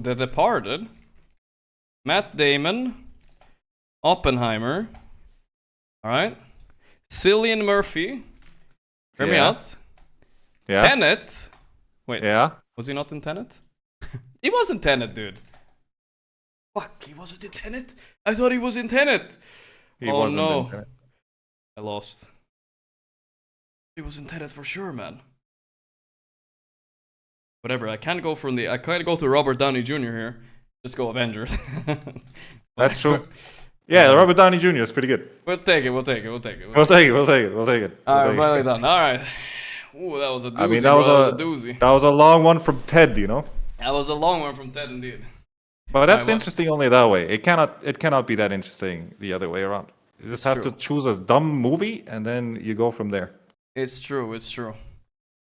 The Departed. Matt Damon. Oppenheimer. All right. Cillian Murphy. Hear me out. Yeah. Tenet. Wait. Yeah. Was he not in Tenet? He was in Tenet, dude. Fuck, he wasn't in Tenet? I thought he was in Tenet. He wasn't in Tenet. I lost. He was in Tenet for sure, man. Whatever, I can't go to Robert Downey Jr. here. Just go Avengers. That's true. Yeah, Robert Downey Jr. is pretty good. We'll take it. We'll take it. We'll take it. We'll take it. We'll take it. We'll take it. All right, finally done. All right. Ooh, that was a doozy. I mean, that was a doozy. That was a long one from Ted, you know. That was a long one from Ted, indeed. But that's interesting only that way. It cannot be that interesting the other way around. You just have to choose a dumb movie and then you go from there. It's true. It's true.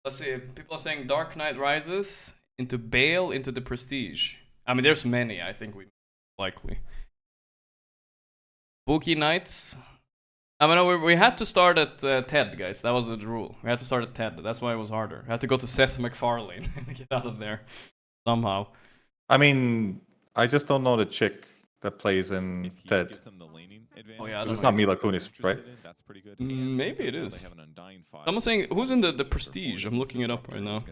Let's see. People are saying Dark Knight Rises into Bale into the Prestige. I mean, there's many. I think we likely. Spooky Nights. I mean, we had to start at Ted, guys. That was the rule. We had to start at Ted. That's why it was harder. We had to go to Seth MacFarlane and get out of there somehow. I mean, I just don't know the chick that plays in Ted. Oh yeah, it's not Mila Kunis, right? Maybe it is. Someone's saying, who's in the Prestige? I'm looking it up right now.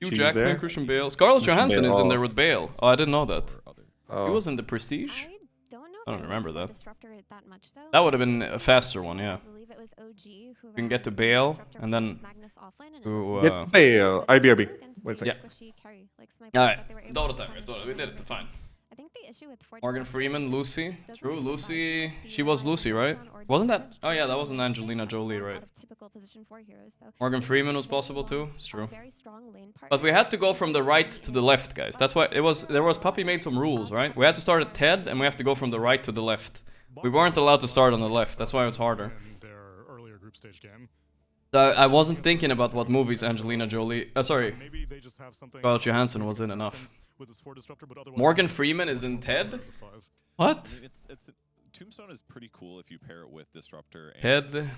Hugh Jackman, Christian Bale. Scarlett Johansson is in there with Bale. Oh, I didn't know that. He was in the Prestige? I don't remember that. That would have been a faster one, yeah. We can get to Bale, and then to... Get to Bale, IBRB. Wait a second. Yeah. Alright, Dota time, guys. Dota. We did it, fine. Morgan Freeman, Lucy. True, Lucy. She was Lucy, right? Wasn't that? Oh yeah, that wasn't Angelina Jolie, right? Morgan Freeman was possible too. It's true. But we had to go from the right to the left, guys. That's why it was. There was Puppy made some rules, right? We had to start at Ted, and we have to go from the right to the left. We weren't allowed to start on the left. That's why it was harder. I wasn't thinking about what movies Angelina Jolie. Sorry, Scarlett Johansson was in enough. Morgan Freeman is in Ted? What? Tombstone is pretty cool if you pair it with Disruptor and Ted?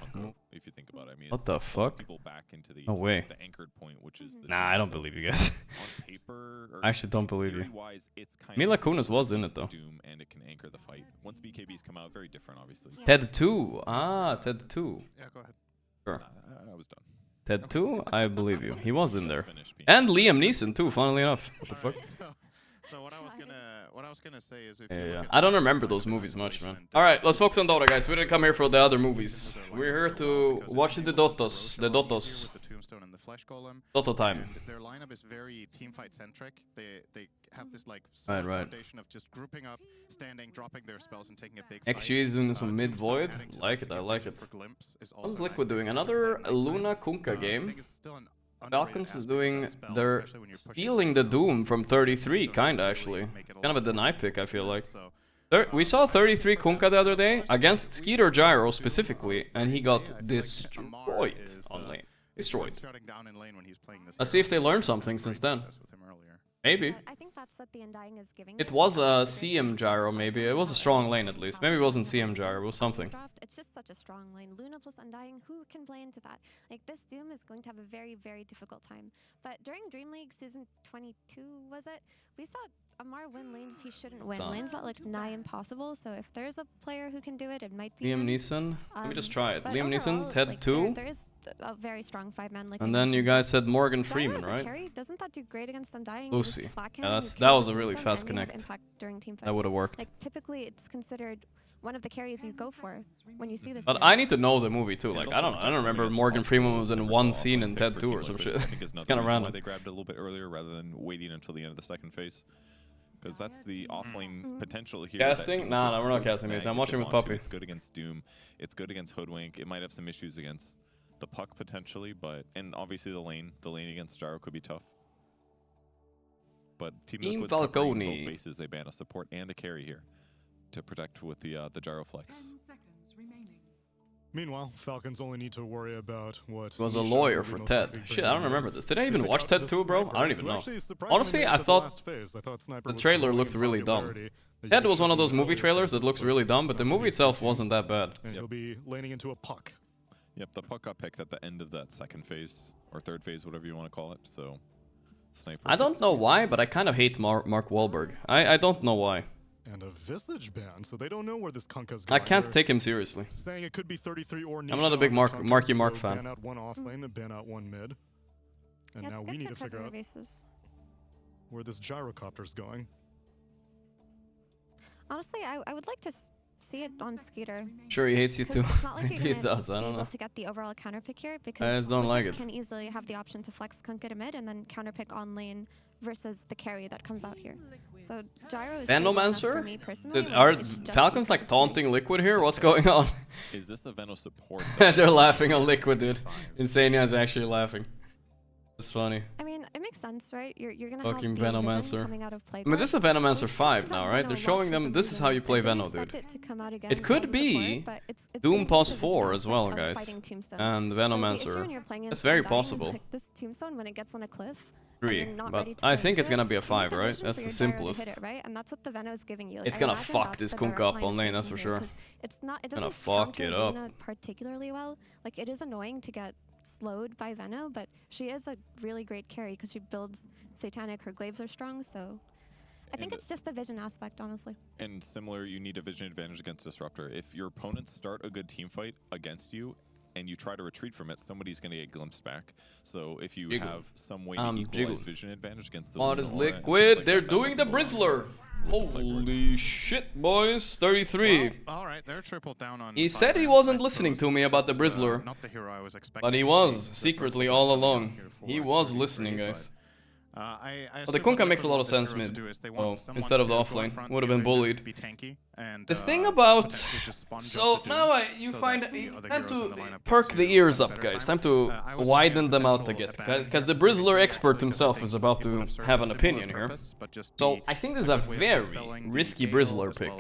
if you think about it. I mean, what the fuck? People back into the, no way. The anchored point, which is nah, I don't believe you guys. On paper, I actually don't believe you. It's kind Mila Kunis was in it though. Doom and it can anchor the fight. Once BKBs come out, very different, obviously. Ted 2. Ah, Ted 2. Yeah, go ahead. Sure. I was done. Ted 2? I believe you. He was in there. And Liam Neeson too, funnily enough. What the fuck? So what I was gonna say is if yeah. I don't remember those movies much, man. Alright, let's focus on Dota, guys. We didn't come here for the other movies. We're here to watch the Dotos. The Dotos. The Tombstone and the Flesh Golem. Dota time. And their lineup is very teamfight centric. They have this like foundation of just grouping up, standing, dropping their spells, and taking a big XG is doing some mid void. Like it, I like it. What's Liquid doing? Another Luna Kunkka game. Falcons is doing, they're stealing the Doom from 33, kinda actually. It's kind of a deny pick, I feel like. We saw 33 Kunkka the other day against Skeeter Gyro specifically, and he got destroyed on lane. Destroyed. Let's see if they learned something since then. Maybe. I think that's what the Undying is giving. It was a CM Gyro, maybe. It was a strong lane at least. Maybe it wasn't CM Gyro, it was something. It's just such a strong lane. Luna plus Undying, who can play into that? Like, this Doom is going to have a very, very difficult time. But during Dream League Season 22, was it? We saw Amar win lanes he shouldn't win. Lanes that look nigh impossible, so if there's a player who can do it, it might be Liam Neeson? Let me just try it. Liam Neeson, Ted 2. There is a very strong 5-man. Like and then you guys said Morgan Freeman, right? Carry, doesn't that do great against Undying? Lucy. Yeah, that was a really fast connect. That would have worked. Like, typically, it's considered one of the carries you go for when you see this. But I need to know the movie too. Like, I don't remember Morgan Freeman was in one scene in Ted 2 or some shit. It's kind of random. Why they grabbed it a little bit earlier rather than waiting until the end of the second phase. Because that's the offlane potential here. Casting? Nah, we're not casting this. I'm watching with Puppy. It's good against Doom. It's good against Hoodwink. It might have some issues against the puck potentially, but and obviously the lane against Gyro could be tough. But Team Liquid's covering both bases. They ban a support and a carry here to protect with the Gyro flex. 10 seconds remaining. Meanwhile, Falcons only need to worry about what was a lawyer for Ted. Shit, I don't remember this. Did I even watch Ted 2, bro? I don't even know. Honestly, I thought the trailer looked really dumb. Ted was one of those movie trailers that looks really dumb, but the movie itself wasn't that bad. And he'll be laning into a puck. Yep, the puck got picked at the end of that second phase, or third phase, whatever you want to call it, so... Sniper I don't know why, but I kind of hate Mark Wahlberg. I don't know why. And a Visage ban, so they don't know where this Kunkka's going. I can't take him seriously. Saying it could be 33 or I'm not a big Marky Mark fan. Ban out one off lane and ban out one mid. And now we need to figure out where this gyrocopter's going. Honestly, I would like to see it on Skeeter. Sure, he hates you too. It's not like he does, I don't know. To get the overall counter pick here because I just don't like it. Can easily have the option to flex Kunkka to mid and then counter pick on lane versus the carry that comes out here. So Gyro is Venomancer? for me personally. Are Falcons like taunting Liquid here? What's going on? Is this a Veno support? They're laughing on Liquid, dude. Insania is actually laughing. It's funny. I mean, it makes sense, right? You're gonna Fucking have the Venomancer. coming out of play. I mean, this is a Venomancer 5 now, right? They're showing them this is how you play Veno, dude. It could be Doom Pos 4 as well, guys. And Venomancer. That's very possible. This Tombstone, when it gets on a cliff, 3, but I think it's gonna be a 5, right? That's the simplest. And that's what the Veno is giving you. It's gonna fuck this Kunkka up on lane, that's for sure. It's gonna fuck it up. Particularly well. Like, it is annoying to get slowed by Veno, but she is a really great carry because she builds Satanic. Her glaives are strong, so I think it's just the vision aspect, honestly. And similar, you need a vision advantage against Disruptor. If your opponents start a good team fight against you and you try to retreat from it, somebody's going to get glimpsed back. So if you have some way to equalize vision advantage against the What is Liquid? They're doing the Brizzler. Holy shit, boys. 33. Well, alright, they're tripled down on. He said he wasn't listening to me about the Brizzler. Not the hero I was expecting. But he was, secretly all along. He was listening, guys. Well, the Kunkka makes a lot of sense mid. Oh, instead of the offlane. Would have been bullied. The thing about... So now you find... Time to perk the ears up, guys. Time to widen them out a bit. Because the Brizzler expert himself is about to have an opinion here. So I think this is a very risky Brizzler pick.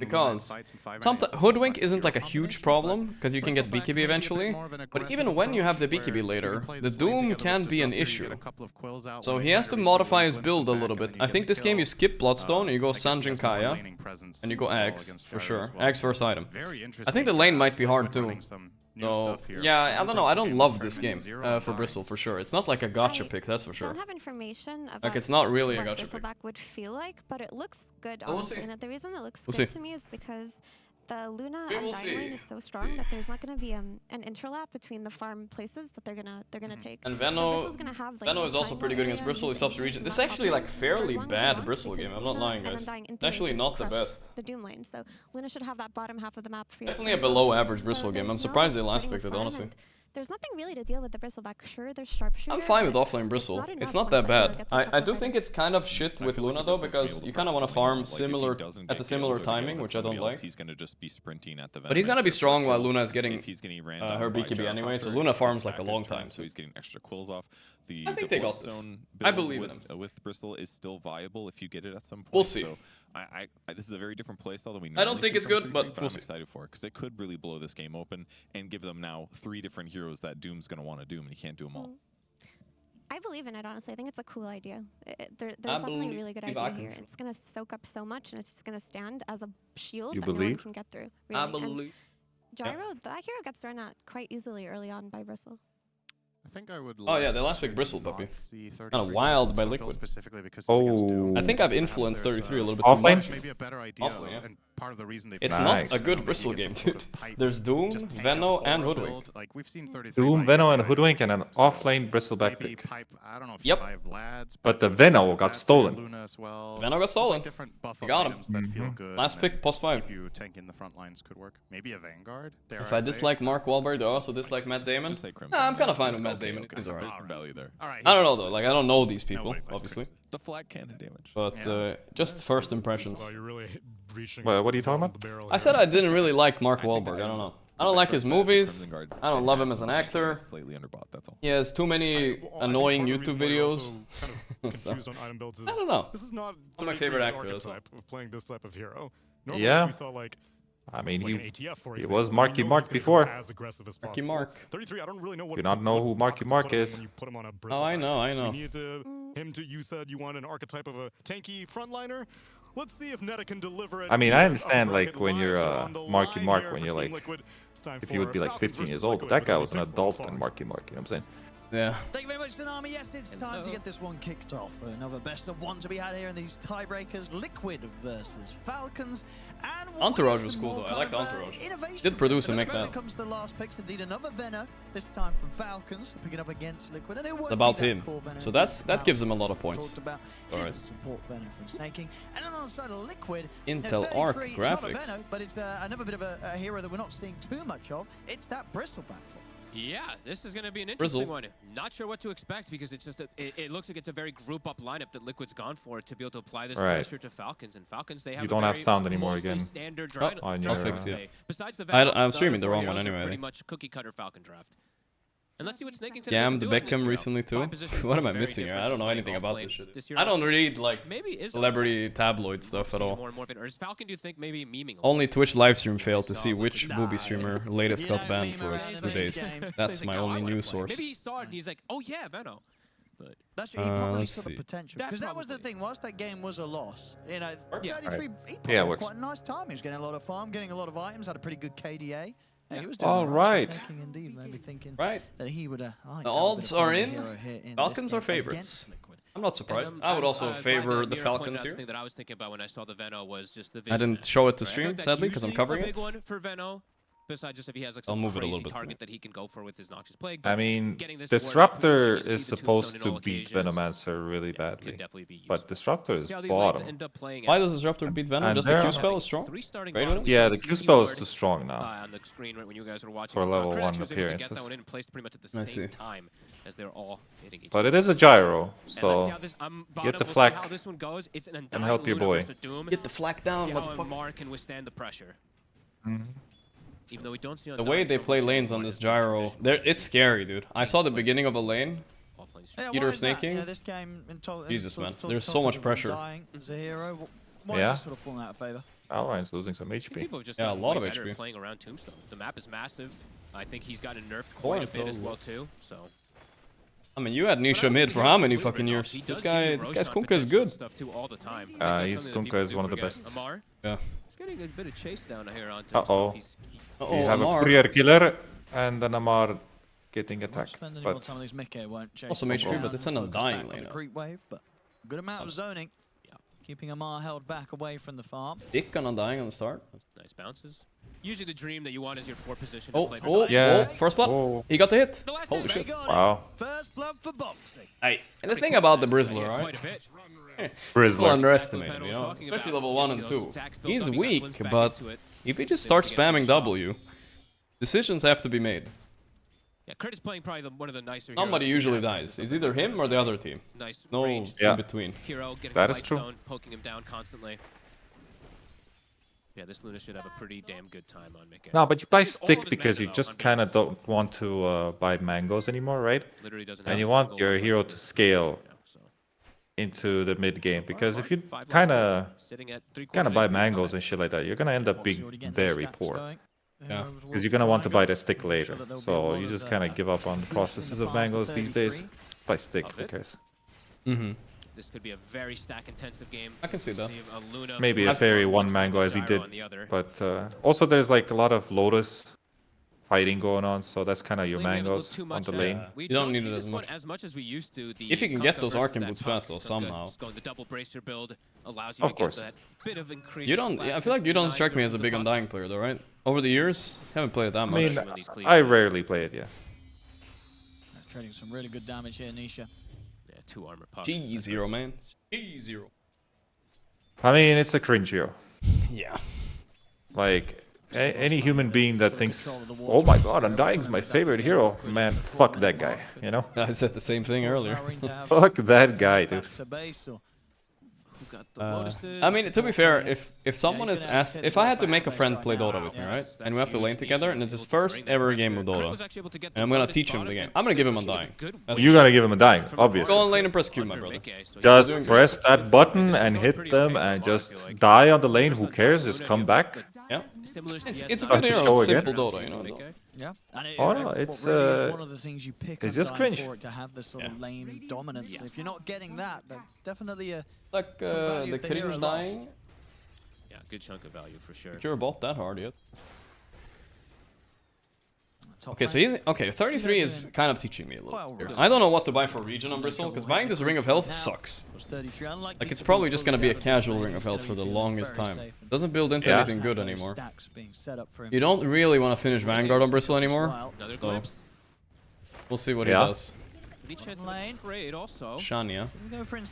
Because Hoodwink isn't like a huge problem, because you can get BKB eventually. But even when you have the BKB later, the Doom can be an issue. So he has to modify his build a little bit. I think this game you skip Bloodstone, and you go Sanjin Kaya, and you go Axe, for sure. Axe first item. I think the lane might be hard too. So, yeah, I don't know, I don't love this game for Bristle, for sure. It's not like a gotcha pick, that's for sure. I don't have information about like, it's not really a gotcha pick. What would feel like, but it looks good, honestly. And the reason it looks good to me is because the Luna and Dying lane is so strong that there's not going to be an interlap between the farm places that they're gonna take. And Veno is also pretty good against Bristle. He stops the region. This is actually like fairly bad Bristle game. I'm not lying, guys. It's actually not the best. The Doom lane, so Luna should have that bottom half of the map for you. Definitely a below average Bristle game. I'm surprised they last picked it, honestly. There's nothing really to deal with the Bristleback. Sure, there's Sharpshooter. I'm fine with offlane Bristle. It's not that bad. I do think it's kind of shit with Luna though, because you kind of want to farm similar at the similar timing, which I don't like. He's gonna just be sprinting at the. But he's gonna be strong while Luna is getting her BKB anyway, so Luna farms like a long time. So he's getting extra quills off. I think they got this. I believe in them. With Bristle is still viable if you get it at some point. We'll see. So this is a very different playstyle than we. I don't think it's good, but we'll see. I'm excited for it because it could really blow this game open and give them now 3 different heroes that Doom's gonna want to doom, and he can't do them all. I believe in it, honestly. I think it's a cool idea. There's definitely a really good idea here. It's going to soak up so much, and it's just going to stand as a shield that no one can get through. Really. I believe. Gyro, that hero gets run at quite easily early on by Bristle. I think I would. Oh yeah, they last pick Bristle puppy. Kind of wild by Liquid. I think I've influenced 33 a little bit too much. Maybe a better idea. Yeah. And part of the reason they it's not a good Bristle game, dude. There's Doom, Veno, and Hoodwink. Like we've seen 33 Doom, Veno, and Hoodwink, and an offlane Bristleback pick. I don't know if yep. But the Veno got stolen. Veno got stolen. You got him. Last pick, post 5. You tank in the front lines could work. Maybe a Vanguard. If I dislike Mark Wahlberg, do I also dislike Matt Damon? Nah, I'm kind of fine with Matt Damon. He's alright. I don't know though. Like I don't know these people, obviously. The flat cannon damage. But just first impressions. Well, what are you talking about? I said I didn't really like Mark Wahlberg. I don't know. I don't like his movies. I don't love him as an actor. He has too many annoying YouTube videos. Confused on item builds. I don't know. This is not my favorite actor. Of playing this type of hero. Yeah. We saw like I mean, like he was Marky Mark before. As aggressive as Marky possible. Mark. 33, I don't really know what Do not know who Marky Mark is. Oh, I know, I know. We need you said you want an archetype of a tanky frontliner. Let's see if Netta can deliver it. I mean, I understand like when you're Marky Mark, when you're like, if you would be like 15 years old, but that guy was an adult in Marky Mark, you know what I'm saying? Yeah. Thank you very much, Tsunami. Yes, it's time to get this one kicked off. Another best of one to be had here in these tiebreakers. Liquid versus Falcons. And Entourage was cool though. I like the Entourage. Did produce and make that. Comes to the last picks, indeed another Vena, this time from Falcons, picking up against Liquid. And it it's about him. So that gives him a lot of points. Alright. Support Venom from snaking. And then on the side of Liquid, Intel Arc graphics. Venom, but it's another bit of a hero that we're not seeing too much of. It's that Bristleback. Yeah, this is going to be an interesting one. Not sure what to expect because it's just it looks like it's a very group up lineup that Liquid's gone for to be able to apply this pressure to Falcons. And Falcons, they have you don't have sound anymore again. Standard I'll fix it. Besides the I'm streaming the wrong one anyway. Pretty much cookie cutter Falcon draft. And let's see what Snake Scammed Beckham recently too. What am I missing here? I don't know anything about this shit. I don't read like celebrity tabloid stuff at all. Falcon, do you think maybe memeing? Only Twitch livestream failed to see which booby streamer latest got banned for 2 days. That's my only news source. Maybe he saw it and he's like, oh yeah, Veno. But that's he probably saw the potential because that was the thing. Whilst that game was a loss, you know, 33. He probably had quite a nice time. He was getting a lot of farm, getting a lot of items, had a pretty good KDA. Yeah, he was doing all right. Indeed, maybe thinking right. that he would. The odds are in. Falcons are favorites. I'm not surprised. I would also favor the Falcons here. Thing that I was thinking about when I saw the Veno was just the I didn't show it to stream, sadly, because I'm covering it. Big one for Veno. Besides, just if he has like I'll some move crazy it a little bit target that he can go for with his Noxious Plague. I mean, Disruptor is supposed to beat Venomancer really badly, but Disruptor is bottom. Why does Disruptor beat Venom? Just the Q spell is strong? Yeah, the Q spell is too strong now. On the screen when you guys were watching for level 1 appearances. appearances. Get that one in place pretty much at the same time as they're all hitting each but it is a gyro, so get the flak and help your boy. Get the flak down, motherfucker. Mar can withstand the pressure. Even though we don't see the way they play lanes on this gyro, it's scary, dude. I saw the beginning of a lane. Eater snaking. Jesus, man. There's so much pressure. Yeah. Alrine's losing some HP. Yeah, a lot of HP. Playing around Tombstone. The map is massive. I think he's gotten nerfed quite a bit as well too. So. I mean, you had Nisha mid for how many fucking years? This guy's Kunkka is good. Kunkka is one of the best. Yeah. He's getting a bit of chase down here on Uh-oh. You have a courier killer and then Amar getting attacked. But also HP, but it's an undying lane. Good amount of zoning. Keeping Amar held back away from the farm. Dick on undying on the start. Nice bounces. Usually the dream that you want is your 4 position. Yeah. First blood. He got the hit. Holy shit. Wow. First blood for boxing. Hey, and the thing about the Brizzler, right? People underestimate him, you know? Especially level 1 and 2. He's weak, but if he just starts spamming W, decisions have to be made. Yeah, Crit is playing probably one of the nicer. Somebody usually dies. It's either him or the other team. Nice no in between. Hero getting that is true. Poking him down constantly. Yeah, this Luna should have a pretty damn good time on Mickey. No, but you buy stick because you just kind of don't want to buy mangoes anymore, right? And you want your hero to scale into the mid game because if you kind of buy mangoes and shit like that, you're gonna end up being very poor. Yeah. Because you're gonna want to buy the stick later, so you just kind of give up on the processes of mangoes these days. Buy stick, who cares? This could be a very stack-intensive game. I can see that. Maybe a fairy 1 mango as he did, but also there's like a lot of Lotus fighting going on, so that's kind of your mangoes on the lane. You don't need it as much. As we used to. If you can get those Arcane Boots fast though, somehow. Going the double bracer build allows you of course. That bit of increase. You don't. I feel like you don't strike me as a big Undying player though, right? Over the years, haven't played it that much. I mean, I rarely play it, yeah. Trading some really good damage here, Nisha. Yeah, 2 armor pop. G0, man. G0. I mean, it's a cringe hero. Yeah. Like, any human being that thinks, oh my god, Undying's my favorite hero, man, fuck that guy, you know? I said the same thing earlier. Fuck that guy, dude. I mean, to be fair, if someone is asked, if I had to make a friend play Dota with me, right, and we have to lane together, and it's his first ever game of Dota, and I'm gonna teach him the game, I'm gonna give him Undying. You're gonna give him Undying, obviously. Go on lane and press Q, my brother. Just press that button and hit them and just die on the lane, who cares, just come back. Yeah, it's a good hero, simple Dota, you know. Yeah. Oh no, it's one of the things you pick it's just cringe. for it to have this sort of lane dominance. Yeah. If you're not getting that, that's definitely a like the Krieger's dying. Yeah, good chunk of value for sure. Sure, bought that hard yet. Okay, so he's 33 is kind of teaching me a little bit. I don't know what to buy for Region on Bristle, because buying this Ring of Health sucks. Like, it's probably just gonna be a casual Ring of Health for the longest time. It doesn't build into anything good anymore. You don't really want to finish Vanguard on Bristle anymore, so we'll see what he does. Shania.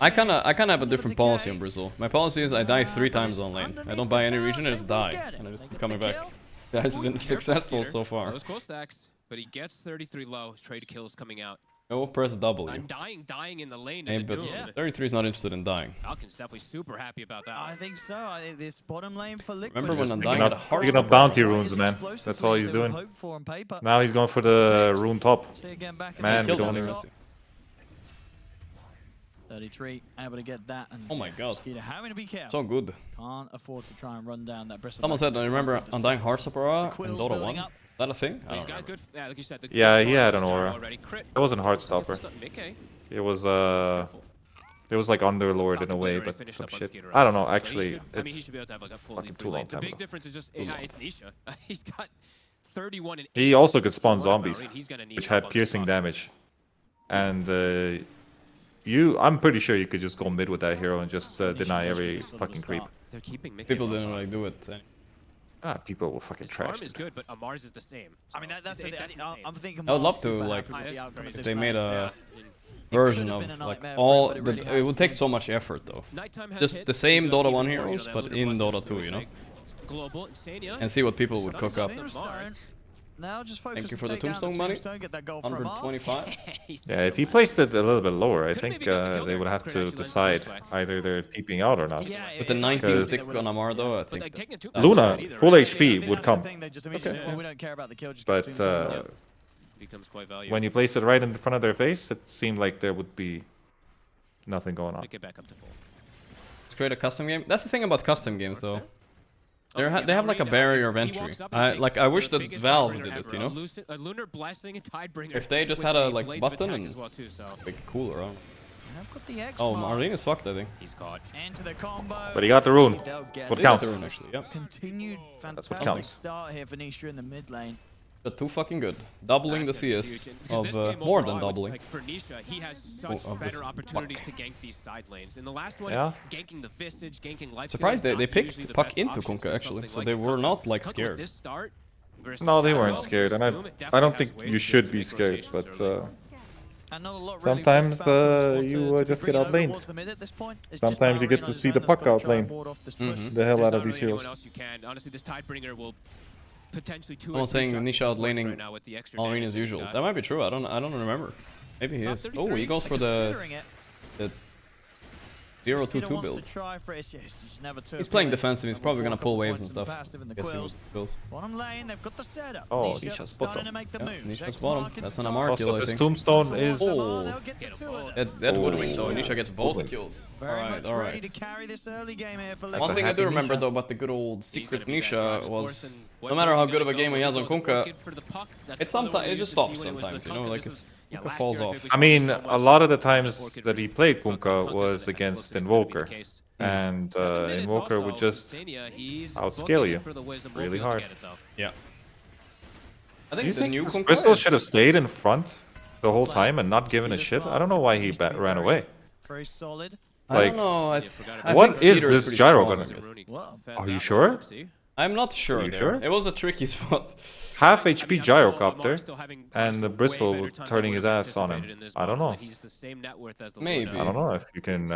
I kinda have a different policy on Bristle. My policy is I die 3 times on lane. I don't buy any region, I just die, and I just keep coming back. That's been successful so far. But he gets 33 low. Trade kills coming out. Go press W. I'm dying in the lane. Hey, but 33 is not interested in dying. Falcon's definitely super happy about that. I think so. I think this bottom lane for Liquid. Remember when Undying had a hard picking up bounty runes, man. That's all he's doing. Now he's going for the rune top. Man, we don't even. 33, able to get that. And oh my god. Having to be careful. So good. Can't afford to try and run down that Bristol. Someone said, I remember Undying Hearts Aura in Dota 1. Is that a thing? I don't know. Good, like you said, Yeah, he had an aura. It wasn't Heartstopper. It was like Underlord in a way, but some shit. I don't know, actually, it's fucking too long time ago. The big difference is just it's Nisha. He's got 31 and he also could spawn zombies, which had piercing damage. And I'm pretty sure you could just go mid with that hero and just deny every fucking creep. People didn't like do it. People will fucking trash. Farm is good, but Amar's is the same. I mean, that's the thing. I'm thinking. I would love to, like, if they made a version of, like, all... It would take so much effort, though. Just the same Dota 1 heroes, but in Dota 2, you know? And see what people would cook up. Now just focus. Thank you for the tombstone money. 125. Yeah, if he placed it a little bit lower, I think they would have to decide either they're TPing out or not. With the 19 stick on Amar, though, I think Luna full HP would come. Okay. But when you place it right in front of their face, it seemed like there would be nothing going on. Get back up to full. Let's create a custom game. That's the thing about custom games, though. They have like a barrier of entry. I wish that Valve did it, you know? If they just had a like button and make it cooler, huh? Oh, Marlene is fucked, I think. He's caught. But he got the rune. What counts? The rune, actually, yep. Continued fantastic start here for Nisha in the mid lane. But too fucking good. Doubling the CS of more than doubling. Like for Nisha, he has such better opportunities to gank these side lanes. In the last one, ganking the Visage, ganking Life. Surprised they picked Puck into Kunkka actually, so they were not like scared. No, they weren't scared, and I don't think you should be scared, but sometimes you just get outlaned. Sometimes you get to see the Puck outlane the hell out of these heroes. Honestly, this Tidebringer will potentially I'm saying Nisha outlaning Alreen as usual. That might be true. I don't remember. Maybe he is. Oh, he goes for the 0-2-2 build. He's playing defensive. He's probably gonna pull waves and stuff. Guess he was built. Oh, Nisha's bottom. Nisha's bottom. That's an Amar kill, I think. His tombstone is. Oh, that would win though. Nisha gets both kills. Alright, alright. One thing I do remember though about the good old secret Nisha was no matter how good of a game he has on Kunkka, it just stops sometimes, you know, like Kunkka falls off. I mean, a lot of the times that he played Kunkka was against Invoker, and Invoker would just outscale you really hard. Yeah. I think the new Crystal should have stayed in front the whole time and not given a shit. I don't know why he ran away. Very solid. Like, I don't know. what is this gyro gonna do? Are you sure? I'm not sure. Are you sure? It was a tricky spot. Half HP gyrocopter and the Bristle turning his ass on him. I don't know. Maybe. I don't know if you can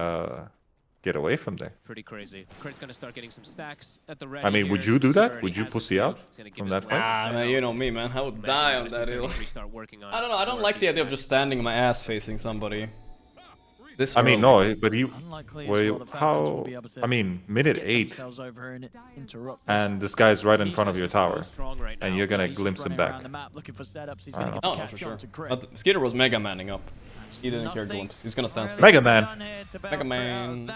get away from there. Pretty crazy. Kurt's gonna start getting some stacks at the ready. I mean, would you do that? Would you pussy out from that fight? Ah, man, you know me, man. I would die on that hill. I don't know. I don't like the idea of just standing my ass facing somebody. I mean, no, but how? I mean, minute 8, and this guy's right in front of your tower, and you're gonna glimpse him back. I don't know. Oh, for sure. But Skeeter was Mega Manning up. He didn't care glimpse. He's gonna stand still. Mega Man. Mega Man.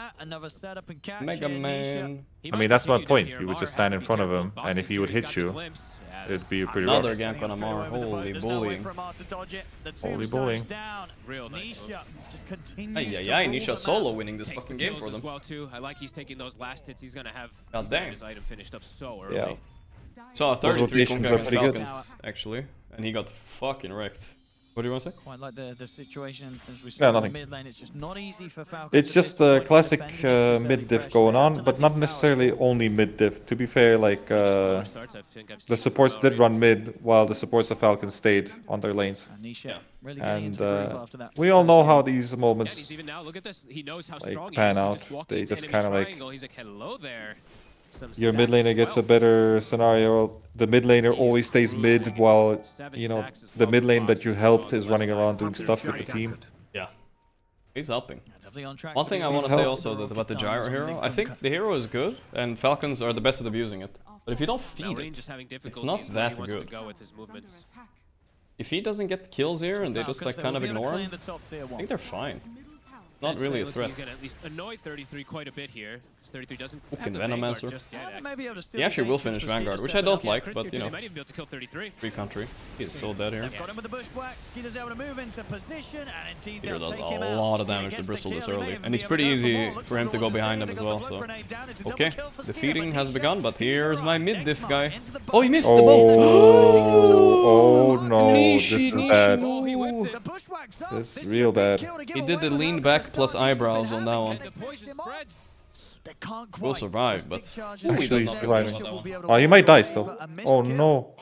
Mega Man. I mean, that's my point. You would just stand in front of him, and if he would hit you, it'd be pretty rough. Another gank on Amar. Holy bullying. Holy bullying. Ay, Nisha solo winning this fucking game for them. Well too. I like he's taking those last hits. He's gonna have his item finished up so early. Yeah. Saw 33 Kunkka against Falcons actually, and he got fucking wrecked. What do you want to say? Quite like the situation as we saw in the mid lane. It's just not easy for Falcons. It's just a classic mid diff going on, but not necessarily only mid diff. To be fair, like the supports did run mid while the supports of Falcons stayed on their lanes. And we all know how these moments like pan out. They just kind of like your mid laner gets a better scenario. The mid laner always stays mid while, you know, the mid lane that you helped is running around doing stuff with the team. Yeah. He's helping. One thing I want to say also about the gyro hero, I think the hero is good, and Falcons are the best at abusing it. But if you don't feed it, it's not that good. If he doesn't get kills here and they just like kind of ignore him, I think they're fine. Not really a threat. He's gonna at least annoy 33 quite a bit here. 33 doesn't Fucking have the Vanguard Venomancer. just yet. He actually will finish Vanguard, which I don't like, but you know, They might even be able to kill 33. free country. He's so dead here. Got him with the bushwhack. Skeeter's able to move into position, and indeed Peter they'll does take a him out. lot of damage to Bristle this early, and it's pretty easy for him to go behind him as well, so... Okay, the feeding has begun, but here's my mid-diff guy. Oh, he missed the bolt! Oh no, this is bad. This is real bad. He did the lean back plus eyebrows on that one. We'll survive, but he does not surviving. on that one. Oh, he might die still. Oh no.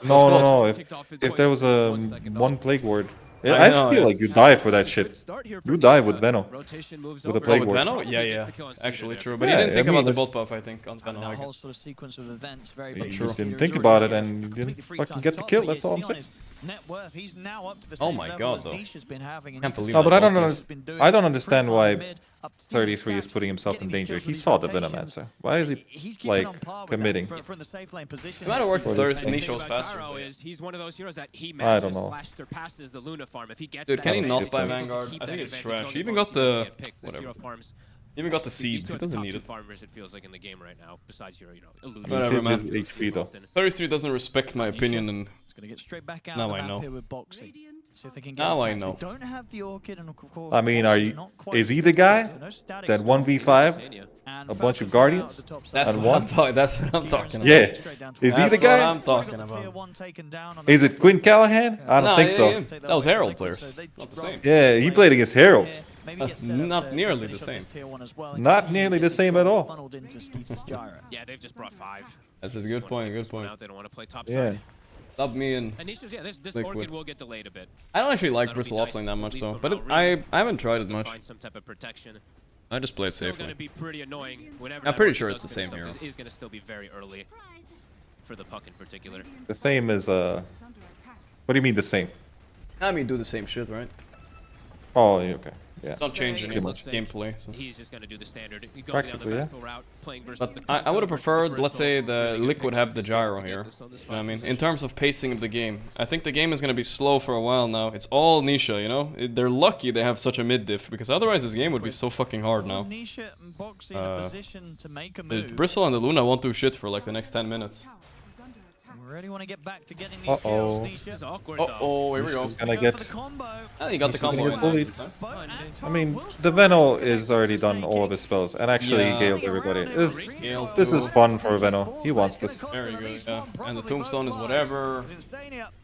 No. If there was a one plague ward, I feel like you die for that shit. You die with Veno. With a plague with ward. Veno? Yeah. Actually true. But he didn't think about the bolt buff, I think, on Veno. You just didn't think about it and you didn't fucking get the kill, that's all I'm saying. Oh my god, though. Can't believe no, but I don't understand why 33 is putting himself in danger. He saw the Venomancer. Why is he, like, committing? No matter what, Nisha was faster. He's one of those heroes that he I don't know. surpasses the Luna farm. If he gets Dude, can he not buy buy Vanguard? I think it's trash. He even got the... whatever. He even got the seeds. He doesn't need it. Farmers, it feels like in the game right now, besides your, illusion. Whatever, man. HP though. 33 doesn't respect my opinion, and now I know. Now I know. I mean, is he the guy that 1v5 a bunch of guardians That's and what one? that's what I'm talking about. Yeah, is he the guy? That's what I'm talking about. Is it Quinn Callahan? I don't think so. That was Herald players. Not the same. Yeah, he played against Heralds. Not nearly the same. Not nearly the same at all. Yeah, they've just brought 5. That's a good point. Good point. They don't want to play top Yeah. side. Stop me and Nisha's, yeah, this Liquid. Orchid will get delayed a bit. I don't actually like That'll Bristle be nice, offlane that much at though, least but for I haven't tried it much. Find some type of protection. I just play it Still safely. gonna be pretty annoying whenever I'm that pretty Orchid sure does it's the finish same up, hero. 'cause It is gonna still be very early for the puck in particular. The same as What do you mean the same? I mean, do the same shit, right? Oh, okay. Yeah. It's not changing any much gameplay. So. He's just gonna do the standard. He goes Practically, down the yeah. Vestal route, playing versus But the I would have versus preferred, Bristol. let's say, the Really good Liquid pick have up the to start gyro to get here. this on this You know what I mean? position. In terms of pacing of the game, I think the game is going to be slow for a while now. It's all Nisha, you know? They're lucky they have such a mid diff, because otherwise this game would be so fucking hard now. The Bristle and the Luna won't do shit for like the next 10 minutes. Really want to get back to getting these kills. Uh-oh, here we go. He's gonna get... Oh, he got the combo. Get bullied. I mean, the Veno is already done all of his spells, and actually Galed everybody. This is fun for Veno. He wants this. Very good, yeah. And the Tombstone is whatever.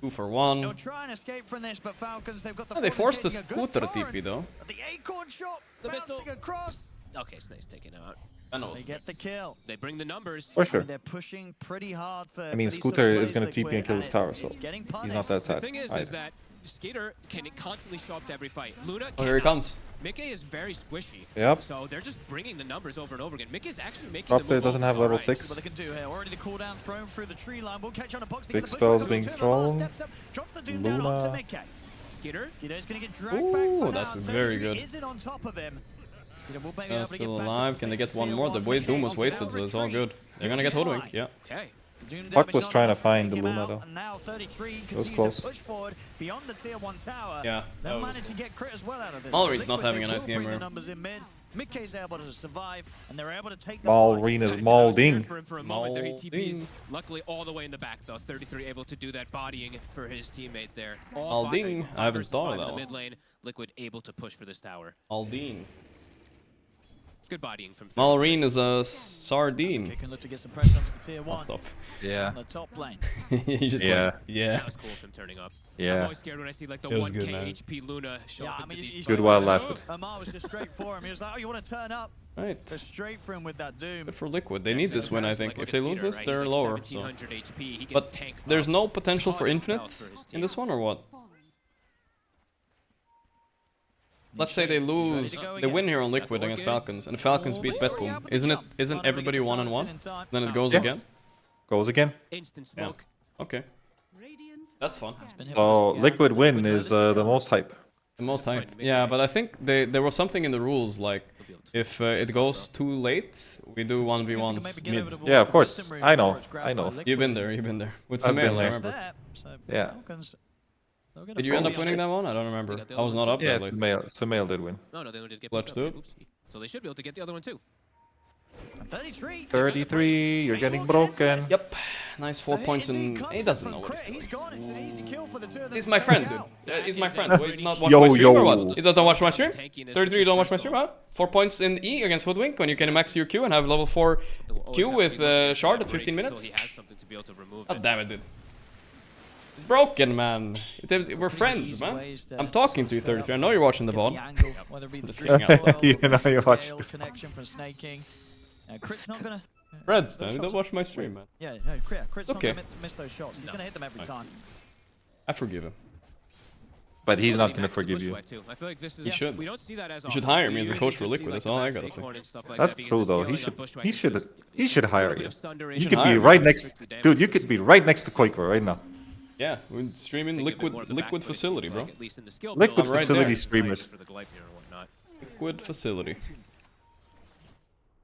2 for 1. Oh, they forced the Scooter TP though. The Acorn shot bouncing across. Okay, Snake's taken out. They get the kill. They bring the numbers. For sure. They're pushing pretty hard for. I mean, for these Scooter sort of is gonna plays TP and kill his tower, so he's not that The sad. thing is either. that Skater can constantly show up to every fight. Luna Oh, here he cannot. comes. Mickey is very squishy. Yep. So they're just bringing the numbers over and over again. Mickey's actually making Drop the move it doesn't have over. level Alright. 6. What they can do here. Already the cooldown thrown through the tree line. We'll catch on a box. Big spells being thrown. Luna. Skater's gonna get dragged back for that's now. very good. Isn't on top of him. Still alive. Can they get one more? The way Doom was wasted, so it's all good. They're gonna get hoodwinked, yeah. Okay. Puck was trying to find the Luna though. It was close. Yeah. They'll manage to get crit as well out of this. Mallory's not Liquid, having they a nice will game bring the here. numbers in mid. Mickey's able to survive, and they're able to take the Malreen is Malding. For a moment there, he TPs. Luckily, all the way in the back though. 33 able to do that bodying for his teammate there. All Malding? I haven't thought of that in the one. mid lane. Liquid able to push for this tower. Aldine. Good bodying from. Malreen is a sardine. Can look to get some pressure onto the tier 1. Stop. Yeah. On the top lane. You just Yeah. like, yeah. That was cool of him turning up. Yeah. I'm always scared when I see like the It was 1k good, man. HP Luna show up into these. Good while it lasted. Amar was just straight for him. He was like, "Oh, you want to turn up?" Right. Go straight for him with that Doom. Good for Liquid. They need this win, I think. If they lose this, they're lower. So. 1700 HP. He can But tank there's up no potential for ton of infinite spells for his in team. this one, or what? let's say they lose, they win here on Liquid against Falcons, and Falcons beat Betboom. Isn't everybody 1-on-1? Then it goes again? Goes again. Instant smoke. Yeah. Okay. That's fun. So Liquid win is the most hype. The most hype. Yeah, but I think there was something in the rules like if it goes too late, we do 1v1s mid. Yeah, of course. I know. You've been there. With Sumail, I remember. Yeah. Did you end up winning that one? I don't remember. I was not up yeah, that late. Sumail did win. No, they did get Let's do it. So they should be able to get the other one too. 33, you're getting broken. Yep. Nice 4 points and he doesn't know what he's doing. He's my friend, dude. He's my friend. He's not watching my stream or what? He doesn't watch my stream? 33, you don't watch my stream, huh? 4 points in E against Hoodwink when you can max your Q and have level 4 Q with Shard at 15 minutes? God damn it, dude. It's broken, man. We're friends, man. I'm talking to you, 33. I know you're watching the VOD. You know you're watching. Crit's not gonna. Friends, man. You don't watch my stream, man. Yeah, no, Crit's not gonna miss those shots. He's gonna hit them every time. I forgive him. But he's not gonna forgive you. I feel like this is, He should. We don't see that as you should hire me as a coach for Liquid. That's all I gotta say. That's true though. He should hire you. You could be right next, dude. You could be right next to Koiko right now. Yeah, we're streaming Liquid facility, bro. Liquid facility streamers. Liquid facility.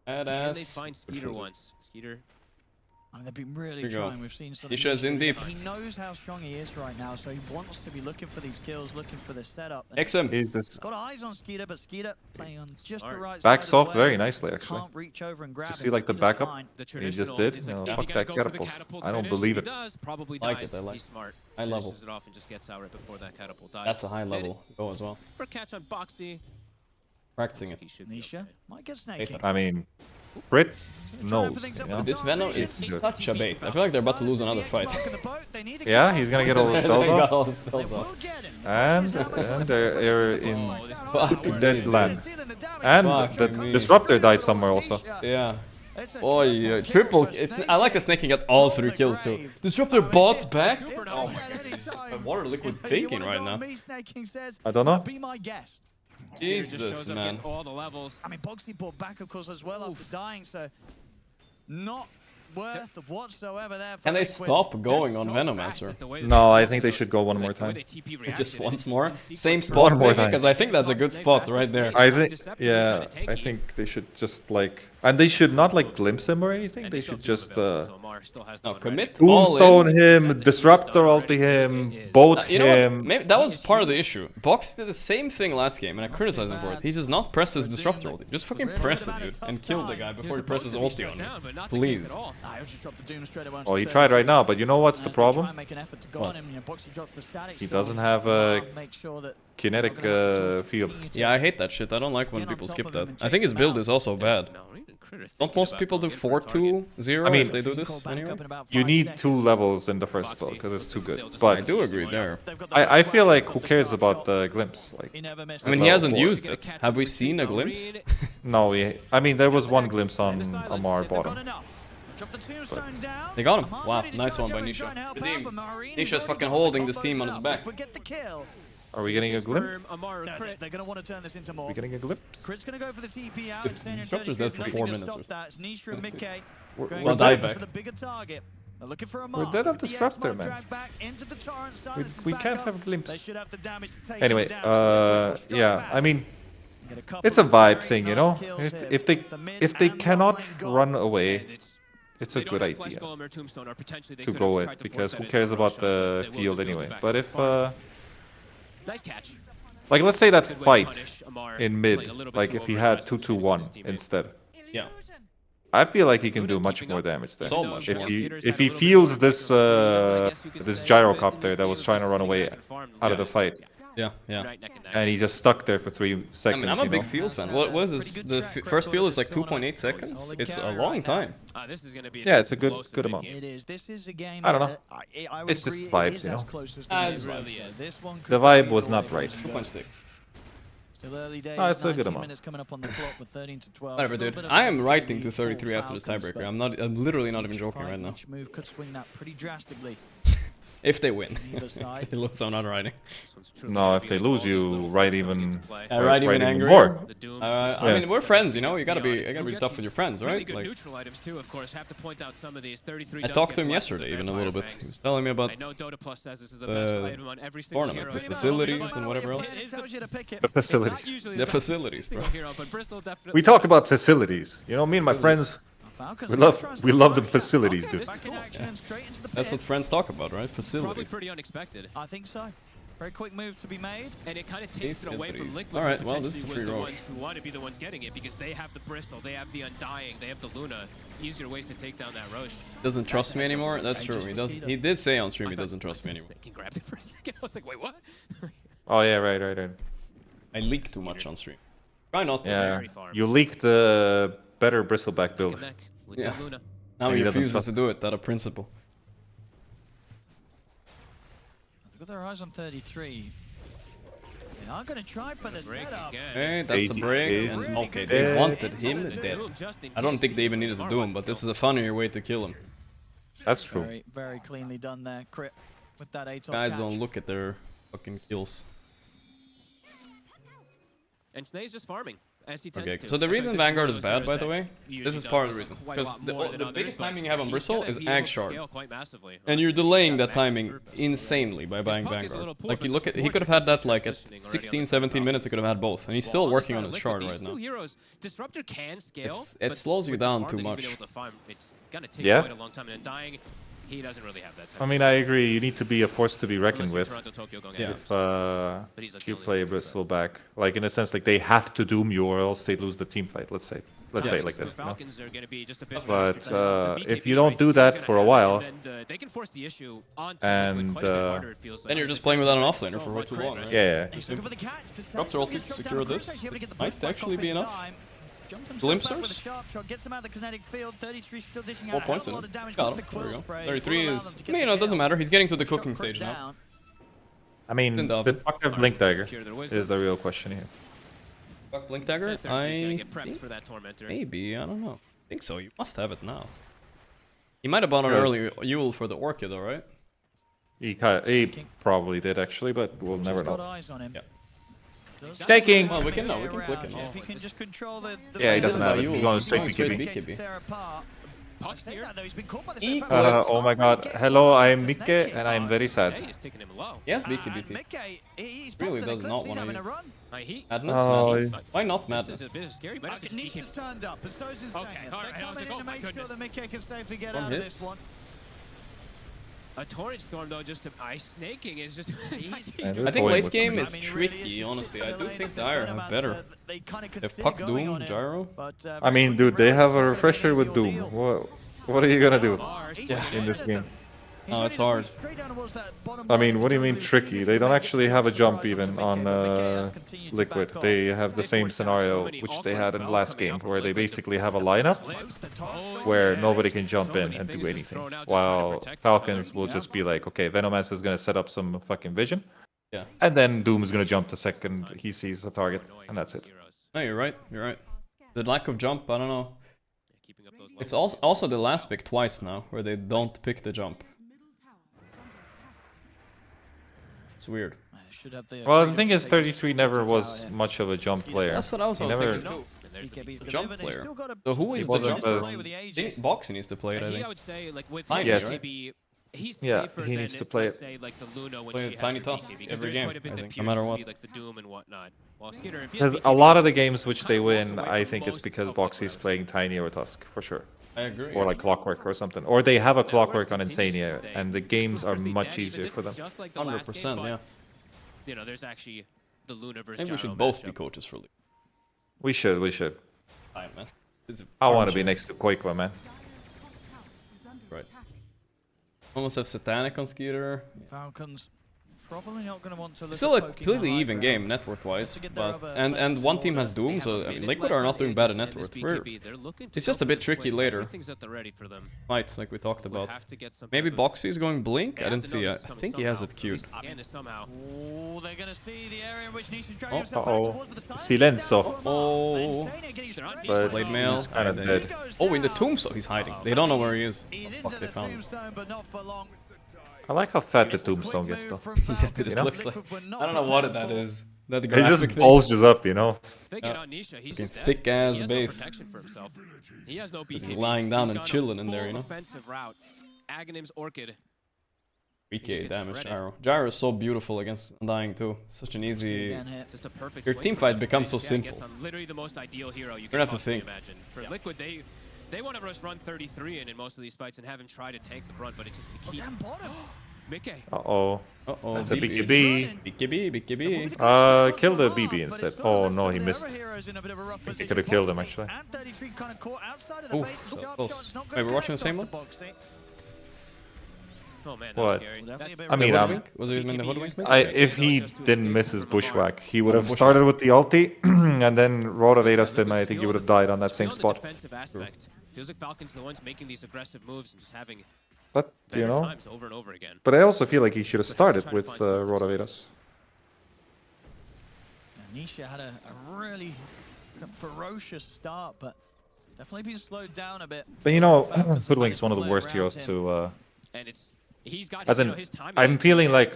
Can they find Skeeter once? Skeeter. I mean, they've been really trying. We've seen some. Nisha's in deep. He knows how strong he is right now, so he wants to be looking for these kills, looking for the setup. XM. He's got eyes on Skeeter, but Skeeter playing on just the right backs side off very nicely, actually. Can't reach over and grab you see, like the backup he just did. You know, Is fuck he that gonna go for the catapult. catapult I don't finish? believe If it. he does, probably Like dies. it, I like He's smart. High level. Finishes it off and just gets out right before that catapult dies. That's a high level go as well. For catch on Boxy. Practicing it. Nisha might get snaking. I mean, Crit knows. You know? This Venom is such a bait. I feel like they're about to lose another fight. Yeah, he's gonna get all the spells He got off. all the spells off. And they're in dead land. And the disruptor died somewhere also. Yeah. Oh, yeah. Triple. I like the snaking at all 3 kills too. Disruptor bought back. Oh my god. What are Liquid thinking right now? I don't know. Jesus, man. All the levels. I mean, Boxy bought back, of course, as well after dying, so not worth whatsoever there. Can they stop going on Venomancer? No, I think they should go one more time. Just once more? Same spot, because I think that's a good spot right there. I think, yeah, I think they should just like, and they should not like glimpse him or anything. They should just no, commit Boomstone him, Disruptor ulti him, boat him. Maybe that was part of the issue. Box did the same thing last game, and I criticized him for it. He does not press his Disruptor ulti. Just fucking press it, dude, and kill the guy before he presses ulti on him. Please. Oh, he tried right now, but you know what's the problem? What? He doesn't have a kinetic field. Yeah, I hate that shit. I don't like when people skip that. I think his build is also bad. Don't most people do 4-2-0 I mean, if they do this anyway? You need 2 levels in the first spell because it's too good. But I do agree there. I feel like who cares about the glimpse? Like, I mean, he hasn't used it. Have we seen a glimpse? No, I mean there was one glimpse on Amar bottom. But they got him. Wow, nice one by Nisha. Redeemed. Nisha's fucking holding this team on his back. Are we getting a glimpse? They're going to want to turn this into more. Are we getting a glimpse? Crit's going to go for the TP out. Disruptor's dead for 4 minutes or so. It's Nisha and Mid-K We're dead for the bigger target. They're looking for a We're dead of Disruptor, man. We can't have a glimpse. Anyway, yeah, I mean, it's a vibe thing, you know? If they cannot run away, it's a good idea to go it, because who cares about the field anyway. But if, like let's say that fight in mid, like if he had 2-2-1 instead. Yeah. I feel like he can do much more damage there. So much more. If he feels this this gyrocopter that was trying to run away out of the fight. Yeah, yeah. And he just stuck there for 3 seconds. I mean, I'm a big field fan. What was this? The first field is like 2.8 seconds? It's a long time. Yeah, it's a good amount. It is. This is a game. I don't know. It's just vibes, you know. The vibe was not right. 2.6. Still early days. No, it's a good amount. Whatever, dude. I am writing to 33 after this tiebreaker. I'm literally not even joking right now. Each move could swing that pretty drastically. If they win. If they lose, I'm not writing. No, if they lose, you write even. Write even angrier. More. I mean, we're friends, you know. You gotta be tough with your friends, right? Really good neutral items too, of course. Have to point out some of these. 33. I talked to him yesterday, even a little bit. He was telling me about tournament, the facilities and whatever else. The facilities. The facilities, bro. We talk about facilities. You know, me and my friends. We love the facilities, dude. Yeah. That's what friends talk about, right? Facilities. Probably pretty unexpected. I think so. Very quick move to be made. And it kind of takes it away from Liquid. All right, well, this is a free roll. The ones who want to be the ones getting it because they have the Bristol, they have the Undying, they have the Luna. Easier ways to take down that Roche. Doesn't trust me anymore? That's true. He does. He did say on stream he doesn't trust me anymore. He grabbed it for a second. I was like, wait, what? Oh yeah, right. I leak too much on stream. Try not to. Yeah, you leaked the better bristleback build. Yeah. Now he refuses to do it out of principle. They've got their eyes on 33. They are going to try for the setup. Hey, that's a break. And okay, they wanted him dead. I don't think they even needed to do him, but this is a funnier way to kill him. That's true. Very, very cleanly done there, Crit, with that 8-off Guys catch. don't look at their fucking kills. And Snae's just farming. Okay, so the reason Vanguard is bad, by the way, this is part of the reason. Because the biggest timing you have on Bristle is Ag Shard. And you're delaying that timing insanely by buying Vanguard. Like, you look at, he could have had that like at 16, 17 minutes, he could have had both. And he's still working on his Shard right now. Disruptor can scale, it slows you down too much. It's gonna take Yeah. quite a long time. And Undying, he doesn't really have that time. I mean, I agree. You need to be a force to be reckoned with. Yeah. If you play Bristol back, like in a sense, like they have to doom you or else they lose the team fight. Let's say it like this. You know? But if you don't do that for a while, and then you're just playing without an offlaner for way too long, right? Yeah. Drop throw to secure this. Might actually be enough. Glimpsers? 4 points in it. Got him. There we go. 33 is... I mean, you know, it doesn't matter. He's getting to the cooking stage now. I mean, the fuck of Blink Dagger is the real question here. Fuck Blink Dagger? I think maybe. I don't know. I think so. You must have it now. He might have bought an early Yule for the Orchid, though, right? He probably did, actually, but we'll never know. Yeah. Taking! Well, we can click it. If he can just control the Yeah, he doesn't have it. He's going straight BKB. Oh my god. Hello, I'm Mikke, and I'm very sad. Yes, BKB. Really does not want to use Madness? Oh, why not Madness? turned up, but so's his They're coming in to make sure that Mikke can safely get out of this one. A Torrent Storm, though, just ice snaking is just I think late game is tricky, honestly. I do think Dire have better. They have Puck, Doom, Gyro. I mean, dude, they have a refresher with Doom. What are you gonna do in this game? No, it's hard. I mean, what do you mean tricky? They don't actually have a jump even on Liquid. They have the same scenario which they had in the last game, where they basically have a lineup where nobody can jump in and do anything, while Falcons will just be like, okay, Venomancer is gonna set up some fucking vision, yeah, and then Doom is gonna jump the second he sees the target, and that's it. No, you're right. You're right. The lack of jump, I don't know. It's also the last pick twice now, where they don't pick the jump. It's weird. Well, the thing is, 33 never was much of a jump player. That's what I was thinking too. Jump player. So who is the jump player? Boxy needs to play it, I think. I would say, like, with Yes. he's Yeah, safer he than, needs to play let's it. say, like the Luna when Play she has Tiny her Tusk PC, because every there's game, quite a bit I that think, Pierce no matter would what. be, like the Doom and whatnot. While Skitter, if he has A lot of the games which they win, I think it's because Boxy is playing Tiny or Tusk, for sure. I agree. Or like Clockwork or something. Or they have a Clockwork on Insania, and the games are much easier for them. 100%, yeah. You know, there's actually the Luna versus Maybe we Gyro should both matchup. be coaches for League. We should. Fine, man. I want to be next to Koikwa, man. Right. Almost have Satanic on Skeeter. Falcons probably not going to want to look Still a at poking completely the even high game ground. net worth wise, To get their but other and one team has Doom, so I mean Liquid are not doing bad at net worth. It's just a bit tricky later. Fights like we talked about. Maybe Boxy is going Blink. I didn't see it. I think he has it queued. Oh, they're going to see the area in which Nissan dragging himself back Uh-oh. towards the side. Silenzo. Oh, But Blade Mail. he's kind of dead. Oh, in the tombstone he's hiding. They don't know where he is. He's Fuck, into they the found him. tombstone, but not for long. I like how fat the tombstone gets though. It just looks like, I don't know what that is. That It graphic just thing. bulges up, you know. Fucking thick ass base. He's lying down and chilling in there, you know. Aghanim's Orchid. 3k damage Gyro. Gyro is so beautiful against Undying too. Such an easy. Your team fight becomes so simple. Literally the most ideal hero you don't can have to think. imagine. For Liquid, they want to run 33 in most of these fights and have him try to tank the brunt, but it just keeps. Mickey. Uh-oh. Uh-oh. That's a BKB. BKB. Kill the BB instead. Oh no, he missed. I think he could have killed him actually. Ooh, so close. Wait, we're watching the same one? Oh man, what? I mean, was it in the hoodwink? If he didn't miss his bushwhack, he would have started with the ulti, and then Rod of Adas didn't. I think he would have died on that same spot. Feels like Falcon's the ones making these aggressive moves and just having But you know, times over and over again. but I also feel like he should have started with Rod of Adas. Nisha had a really ferocious start, but definitely been slowed down a bit. But you know, Hoodwink is one of the worst heroes to. And he's got as in, I'm feeling like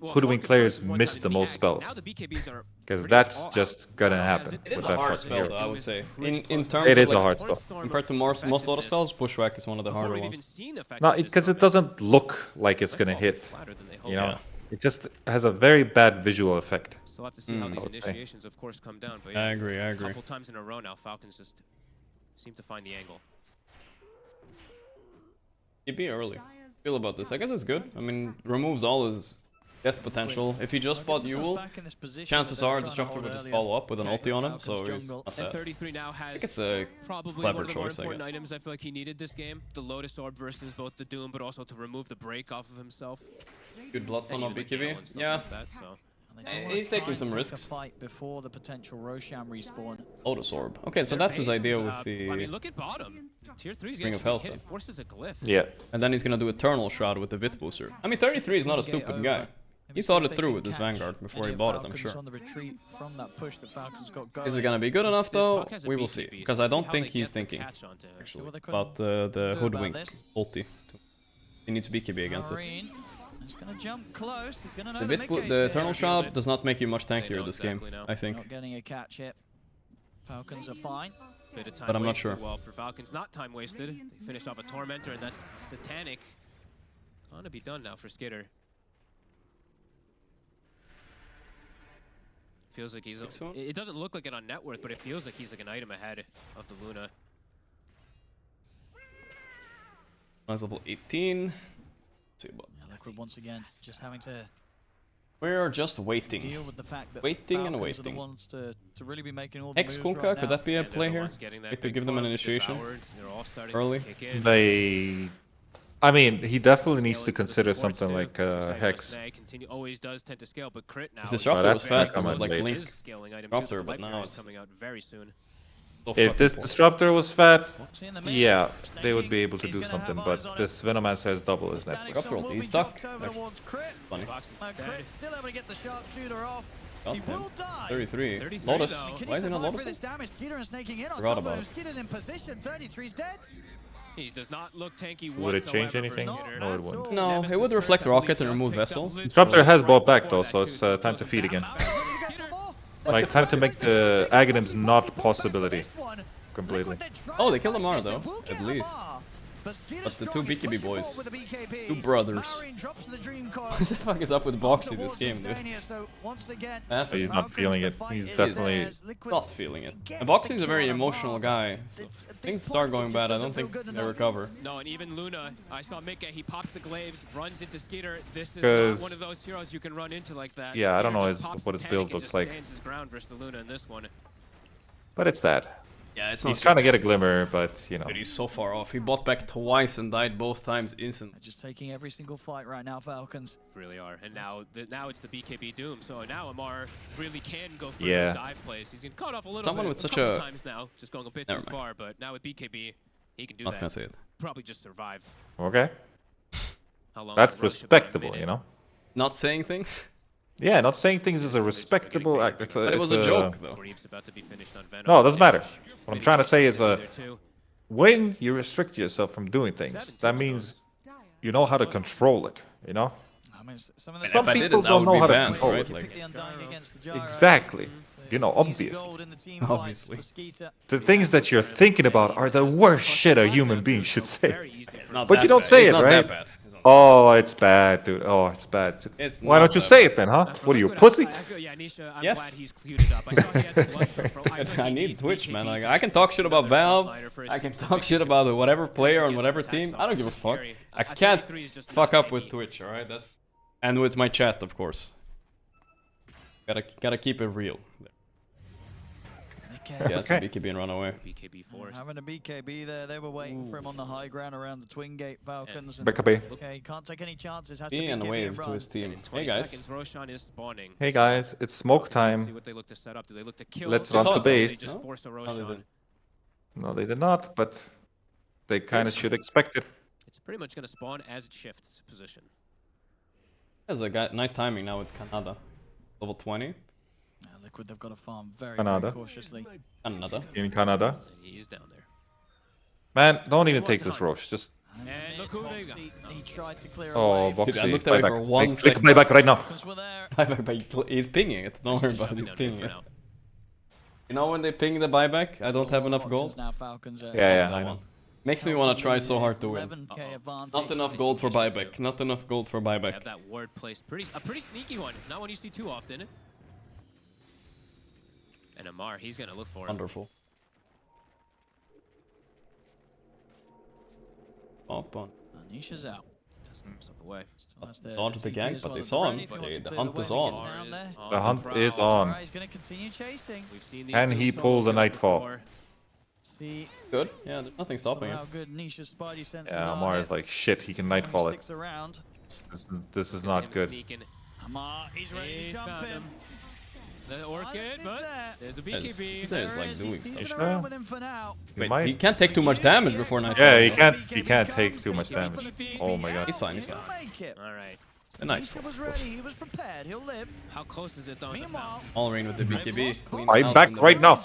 Hoodwink players miss the most spells. Because that's just gonna happen. It is with a that hard fucking spell, hero. though, I would say. In terms It of, is a hard spell. Compared to most auto spells, Bushwhack is one of the harder ones. No, because it doesn't look like it's gonna hit. You know, it just has a very bad visual effect. Still have to see how these initiations, of course, come down. But I agree. A couple times in a row now, Falcons just seem to find the angle. He'd be early. Feel about this? I guess it's good. I mean, removes all his death potential. If he just bought Yule, chances are Disruptor would just follow up with an ulti on him, so he's not sad. 33 now has I think it's a probably clever one of the more choice, I important guess. items I feel like he needed this game. The Lotus Orb versus both the Doom, but also to remove the break off of himself. Good Bloodstone on BKB. Yeah. He's taking some risks. Fight before the potential Roshan respawn. Lotus Orb. Okay, so that's his idea with the I mean, look at bottom. Tier 3 is Ring of getting Health. hit. It forces a glyph. Yeah. And then he's gonna do Eternal Shroud with the Vit Booster. I mean, 33 is not a stupid guy. He thought it through with his Vanguard before he bought it, I'm sure. Is it gonna be good enough though? We will see. Because I don't think he's thinking actually about the Hoodwink ulti. He needs BKB against it. He's gonna jump close. He's gonna know The Eternal Shroud does not make you much tankier this game, I think. Not getting a catch hit. Falcons are fine. Bit of time But I'm not wasted. sure. Well, for Falcons, not time wasted. They finished off a Tormentor, and that's Satanic. Gonna be done now for Skitter. Feels like he's. It doesn't look like it on net worth, but it feels like he's like an item ahead of the Luna. Mine's level 18. Let's see about Liquid once again, just having to we're just waiting. deal with the fact that Waiting and Falcons are waiting. the ones to really be making all the moves Kunka, right could now. that be a play here? Like to give them an initiation early? I mean, he definitely needs to consider something like Hex. Always does tend to scale, but crit now. If Disruptor was fat, it was like late. Link Disruptor, but now it's coming out very soon. If this Disruptor was fat, yeah, they would be able to do something, but this Venomancer has double his net worth. Disruptor, he's stuck. Funny. Still able to get the sharpshooter off. Got He him. will die. 33. 33 Lotus. though. Why is he not Survive Lotus? for this damage. Skeeter is snaking in on Forgot top of about him. it. Skeeter's in position. 33's dead. He does not look tanky. Would it change whatsoever for anything? Skitter. No, it wouldn't. No, it would reflect Rocket and remove Vessel. Disruptor has bought back though, so it's time to feed again. Like, time to make the Aghanims not possibility. Completely. Oh, they killed Amar though, at least. But the two BKB boys. Two brothers. What the fuck is up with Boxy this game, dude? He's not feeling it. He's definitely not feeling it. And Boxy is a very emotional guy. So things start going bad, I don't think they recover. No, and even Luna, I saw Mika, he pops the glaives, runs into Skeeter. This is not one of those heroes you can run into like that. Yeah, I don't know Just what his build looks like. stands his ground versus the Luna in this one. But it's bad. Yeah, it's He's trying to get a glimmer, but you know. But he's so far off. He bought back twice and died both times instantly. Just taking every single fight right now, Falcons. Really are. And now it's the BKB Doom. So now Amar really can go for Yeah. those dive plays. He's getting caught off a little Someone bit with such a couple a- times now, just going a bit Never too mind. far. But now with BKB, he can do Not that. gonna say it. Probably just survive. Okay. How long That's will Rush? About a respectable, minute. you know? Not saying things? Yeah, not saying things is a respectable act. It's But it was a joke, though. Greaves about to be finished on Venom. No, it doesn't matter. What I'm trying to say is There too. when you restrict yourself from doing things, that means you know how to control it, you know? I mean, some people don't know how to control it. Exactly. You know, obviously. The things that you're thinking about are the worst shit a human being should say. But you don't say it, right? Oh, it's bad, dude. Oh, it's bad. Why don't you say it then, huh? What are you, a pussy? I feel, yeah, Nisha, I'm glad he's cleared it up. I saw he had the blood for I need Twitch, man. Like, I can talk shit about Valve. I can talk shit about whatever player on whatever team. I don't give a fuck. I can't fuck up with Twitch, alright? That's and with my chat, of course. Gotta keep it real. Yes, the BKB and run away. BKB force. Having a BKB there, they were waiting for him on the high ground around the Twin Gate Falcons. BKB. Okay, can't take any chances. Has to BKB and wave to his team. Hey guys. Roshan is spawning. Hey guys, it's smoke time. See what they look to set up. Do they look to kill? Let's run to base. They just forced a Roshan. No, they did not, but they kind of should expect it. It's pretty much going to spawn as it shifts position. There's a guy, nice timing now with Canada. Level 20. Liquid, they've got to farm very cautiously. Canada. In Canada. He is down there. Man, don't even take this rush. Just. And look who they got. He tried to clear away. Dude, I looked away for 1 second. Click buyback right now. Buyback, he's pinging it. Don't worry about it. He's pinging it. You know when they ping the buyback, I don't have enough gold. Yeah, I know. Makes me want to try so hard to win. Not enough gold for buyback. Not enough gold for buyback. Have that ward placed. A pretty sneaky one. Not one you see too often. And Amar, he's gonna look for it. Wonderful. Up on. Nisha's out. Doesn't himself away. Onto the gang, but they saw him. The hunt is on. The hunt is on. He's gonna continue chasing. And he pulled the Nightfall. Good. Yeah, there's nothing stopping him. Yeah, Amar is like shit. He can Nightfall it. This is not good. Amar, he's ready to jump him. The Orchid, but there's a BKB. This is like doing stuff. Wait, he can't take too much damage before night. Yeah, he can't take too much damage. Oh my god. He's fine, he's fine. Alright. A nice. He was ready, he was prepared, he'll live. How close is it though? All rain with the BKB. I'm back right now.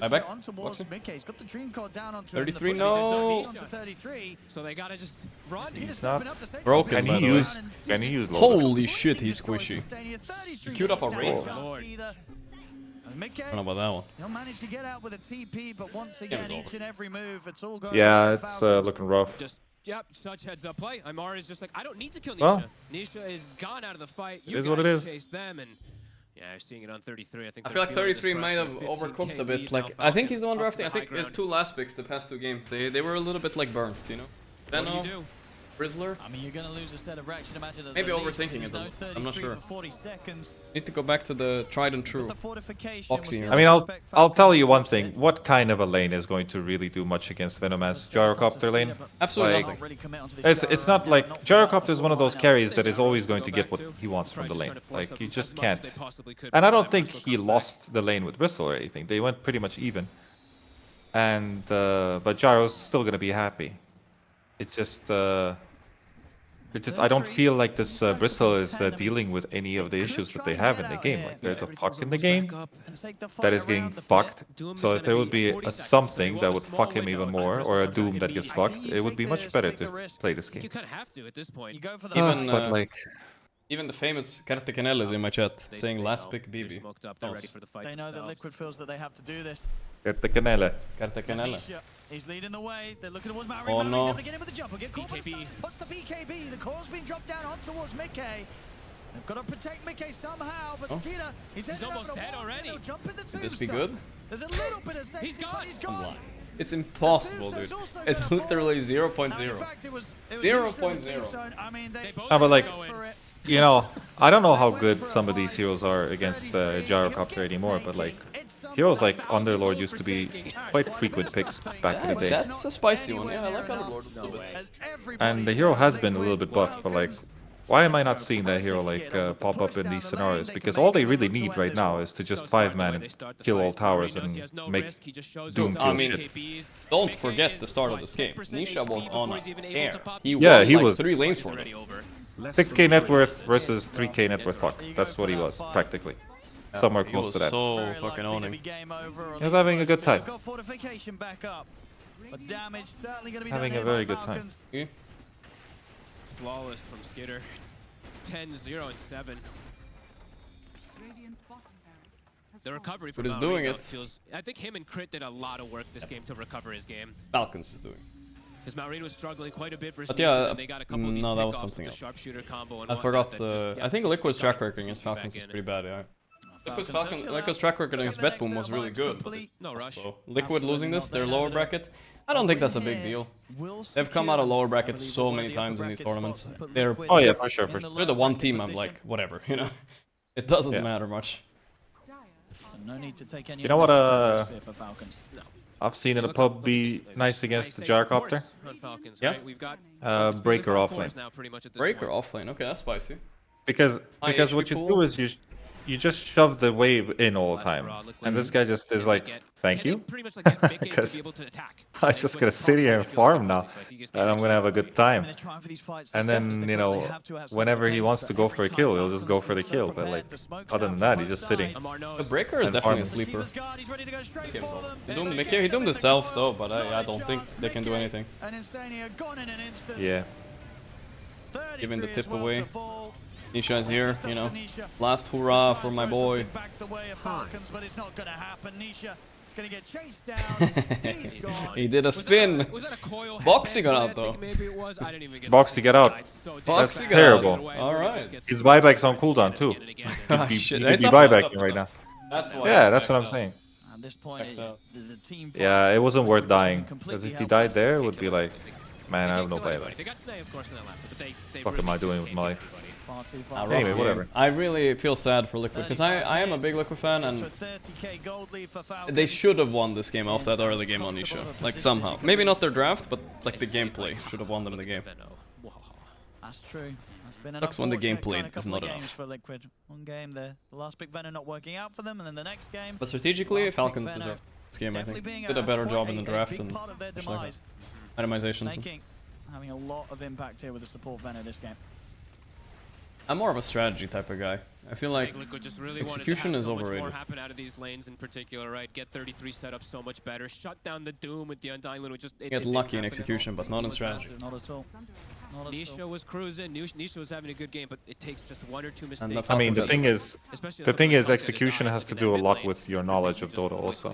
I'm back. 33, no. So they gotta just run. He's not broken. Can he use Holy shit, he's squishy. He queued up a raid. I don't know about that one. He'll manage to get out with a TP, but once again, each and every move, it's all going. Yeah, it's looking rough. Yep, such heads up play. Imar is just like, I don't need to kill Nisha. Well, Nisha is gone out of the fight. You guys what it is. Chase them and yeah, seeing it on 33. I feel like 33 might have overcooked a bit. Like I think he's the one drafting. I think his two last picks, the past two games, they were a little bit like burnt, you know. What do you do? Brizzler. I mean, you're gonna lose a set of reaction. Imagine maybe overthinking it. I'm not sure. Need to go back to the tried and true boxing. I mean, I'll tell you one thing. What kind of a lane is going to really do much against Venoman's Gyrocopter lane? Absolutely nothing. It's not like Gyrocopter is one of those carries that is always going to get what he wants from the lane. Like you just can't. And I don't think he lost the lane with Bristle or anything. They went pretty much even. And but Gyro's still gonna be happy. It's just I don't feel like this Bristol is dealing with any of the issues that they have in the game. Like there's a fuck in the game that is getting fucked. So if there would be a something that would fuck him even more, or a Doom that gets fucked, it would be much better to play this game. You kind of have to at this point. Even but like. Even the famous Carte Canel is in my chat saying last pick BB. They know that Liquid feels that they have to do this. Carte Canele. Carte Canele. He's leading the way. They're looking towards Maori. Oh no. Able to get in with the jumper. Get caught BKB. Puts the BKB. The core's been dropped down on towards Mickey. They've got to protect Mickey somehow, but Skeeter, he's almost dead already. Could this be good? There's a little bit of safety. He's gone. It's impossible, dude. It's literally 0.0. 0.0. I mean, but like, you know, I don't know how good some of these heroes are against Gyrocopter anymore, but like, heroes like Underlord used to be quite frequent picks back in the day. That's a spicy one, yeah, I like Underlord a little bit. And the hero has been a little bit buffed, but like, why am I not seeing that hero like pop up in these scenarios? Because all they really need right now is to just 5-man and kill all towers and make Doom kill shit. Don't forget the start of this game. Nisha was on a tear. He was 3 lanes for it. 6k net worth versus 3k net worth fuck. That's what he was, practically. Somewhere close to that. So fucking owning. He was having a good time. Having a very good time. flawless from Skitter. 10-0 and 7. The recovery from But he's doing it. Feels, I think him and Crit did a lot of work this game to recover his game. Falcons is doing. Because Maureen was struggling quite a bit versus But yeah, and they got a couple of these no, that was pickoffs something with else. the sharpshooter combo and I forgot the. I think Liquid's track record against Falcons is pretty bad, yeah. Liquid's track record against Betboom was really good. No rush. So Liquid losing this, their lower bracket, I don't think that's a big deal. They've come out of lower brackets so many times in these tournaments. They're oh yeah, for sure, for sure. They're the one team I'm like, whatever, you know. It doesn't matter much. No need to take any. You know what? I've seen in a pub be nice against the Gyrocopter. Yeah. Breaker offlane. Breaker offlane. Okay, that's spicy. Because what you do is you just shove the wave in all the time, and this guy just is like, thank you, because I'm just gonna sit here and farm now, and I'm gonna have a good time. And then, you know, whenever he wants to go for a kill, he'll just go for the kill. But like, other than that, he's just sitting. The Breaker is definitely a sleeper. This game's over. He doomed himself though, but I don't think they can do anything. Yeah. Giving the tip away. Nisha is here, you know. Last hurrah for my boy. He did a spin. Boxy got out though. Boxy get out. That's terrible. Alright. His buyback's on cooldown too. He could be buybacking right now. Yeah, that's what I'm saying. Yeah, it wasn't worth dying. Because if he died there, it would be like, man, I have no buyback. What am I doing with my life? Anyway, whatever. I really feel sad for Liquid because I am a big Liquid fan and they should have won this game off that early game on Nisha. Like somehow. Maybe not their draft, but like the gameplay should have won them the game. That's true. Sucks when the gameplay is not enough. For Liquid. One game, the last pick Venom not working out for them, and then the next game. But strategically, Falcons deserve this game, I think. Did a better job in the draft and itemizations. Having a lot of impact here with the support Venom this game. I'm more of a strategy type of guy. I feel like execution is overrated. More happen out of these lanes in particular, right? Get 33 set up so much better. Shut down the Doom with the Undying Loon, which just get lucky in execution, but not in strategy. Not at all. Nisha was cruising. Nisha was having a good game, but it takes just one or two mistakes. I mean, the thing is, execution has to do a lot with your knowledge of Dota also.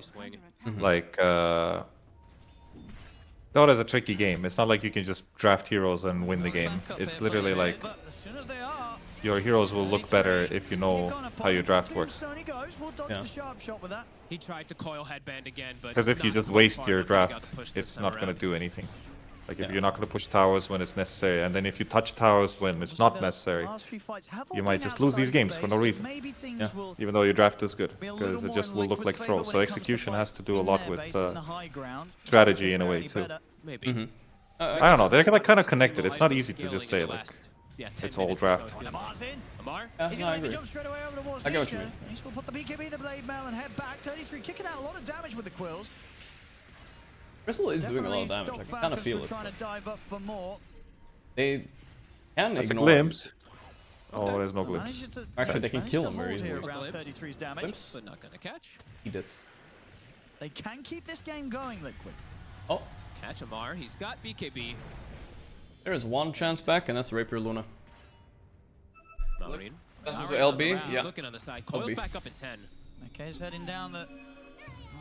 Like, Dota is a tricky game. It's not like you can just draft heroes and win the game. It's literally like your heroes will look better if you know how your draft works. Yeah. He tried to coil headband again, but because if you just waste your draft, it's not going to do anything. Like if you're not going to push towers when it's necessary, and then if you touch towers when it's not necessary, you might just lose these games for no reason. Yeah. Even though your draft is good, because it just will look like throw. So execution has to do a lot with strategy in a way too. Maybe. I don't know. They're like kind of connected. It's not easy to just say like it's all draft. Amar? Yeah, no, I agree. I get what you mean. He's going to put the BKB, the Blade Mail, and head back. 33 kicking out a lot of damage with the Quills. Crystal is doing a lot of damage. I can kind of feel it. They can That's ignore a glimpse. Oh, there's no glimpse. Actually, they can kill him very easily. Glimpse, but not gonna catch. He did. They can keep this game going, Liquid. Oh. Catch Amar. He's got BKB. There is one chance back, and that's Rapier Luna. Marine. That's to LB. Yeah. Looking on the side. Coil's back up in 10. Okay, he's heading down the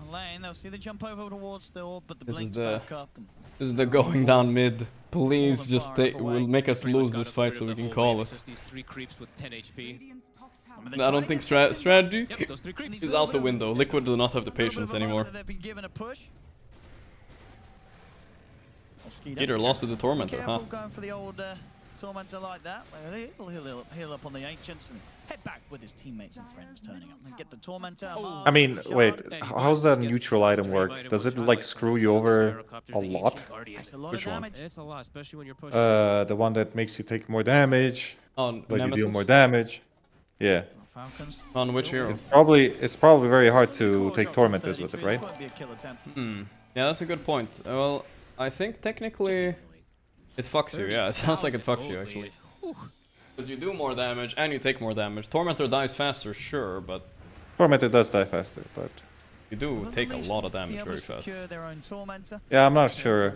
lane. They'll see the jump over towards the orb, but the Blink's back up. This is the going down mid. Please just will make us lose this fight so we can call it. Just these 3 creeps with 10 HP. I don't think strategy is out the window. Liquid do not have the patience anymore. Peter lost to the Tormentor, huh? Going for the old Tormentor like that. He'll heal up on the Ancients and head back with his teammates and friends turning up and get the Tormentor. I mean, wait, how's that neutral item work? Does it like screw you over a lot? Which one? It's a lot, especially when you're pushing. The one that makes you take more damage, but you deal more damage. Yeah. On which hero? It's probably very hard to take Tormentors with it, right? Yeah, that's a good point. Well, I think technically it fucks you. Yeah, it sounds like it fucks you actually. Because you do more damage and you take more damage. Tormentor dies faster, sure, but Tormentor does die faster, but You do take a lot of damage very fast. Yeah, I'm not sure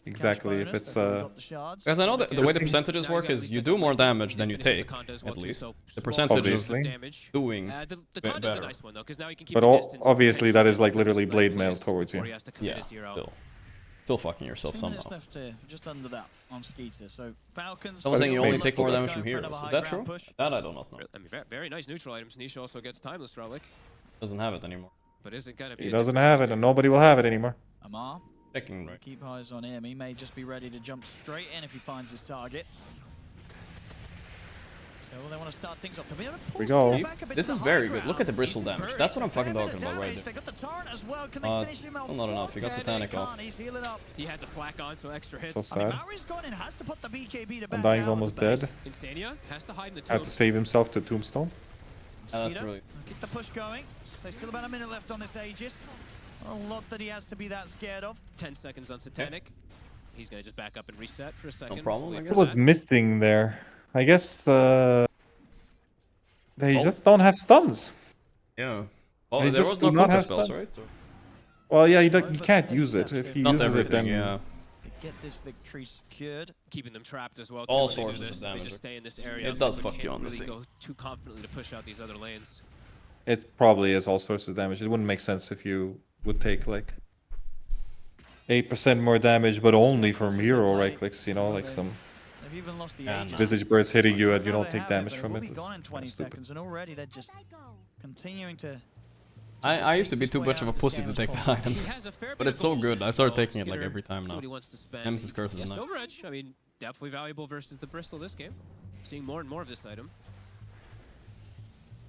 exactly if it's Because I know that the way the percentages work is you do more damage than you take, at least. The percentage Obviously. of doing better. But obviously that is like literally blade mail towards you. Yeah, still fucking yourself somehow. Just under that on Skeeter. So Falcons. Someone saying you only take more damage from heroes. Is that true? That I do not know. I mean, very nice neutral items. Nisha also gets Timeless Relic. Doesn't have it anymore. But is it gonna be? He doesn't have it, and nobody will have it anymore. Amar. Checking right. Keep eyes on him. He may just be ready to jump straight in if he finds his target. So they want to start things off. Here we go. This is very good. Look at the bristle damage. That's what I'm fucking talking about right there. Still not enough. He got Satanic off. He had the flak on, so extra hits. So sad. And Undying's almost dead. Insania has to hide in the tomb. Have to save himself to Tombstone. That's really. Keep the push going. There's still about a minute left on this Aegis. A lot that he has to be that scared of. 10 seconds on Satanic. He's gonna just back up and reset for a second. No problem, I guess. What was missing there? I guess they just don't have stuns. Yeah. Oh, They there just was do no not Kunkka have spells, stuns. right? Or... Well, yeah, you can't use it. If he Not uses it, everything, then yeah. To get this victory secured. Keeping them trapped as well. All when they do sources this. of damage. They just stay in this area. It does They fuck can't you on the really thing. go too confidently to push out these other lanes. it probably is all sorts of damage. It wouldn't make sense if you would take like 8% more damage, but only from hero right clicks. You know, like some Visage Birds hitting you and you don't take damage from it. It's stupid. And already they're just continuing to. I used to be too much of a pussy to take the item, but it's so good. I started taking it like every time now. Nemesis Curse is a nice. Silver Edge, I mean, definitely valuable versus the Bristol this game. Seeing more and more of this item.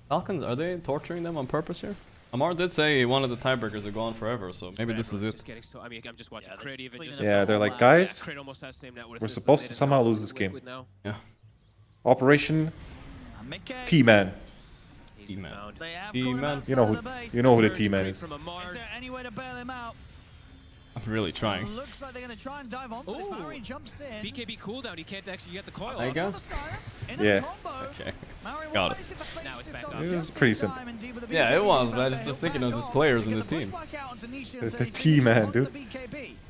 Falcons, are they torturing them on purpose here? Amar did say one of the tiebreakers are gone forever, so maybe this is it. I mean, I'm just watching Crit even just. Yeah, they're like, guys, Crit almost has same net worth we're as supposed the to mid somehow and lose this game. Yeah. Operation T-Man. T-Man. T-Man. You know who the T-Man is. Is there any way to bail him out? I'm really trying. Looks like they're going to try and dive on. This Maori jumps in. BKB cooldown, he can't actually get the coil There you go. Yeah. Okay. Got it. Now it's back up. It was pretty simple. Yeah, it was, but I was just thinking of the players in the team. The T-Man, dude.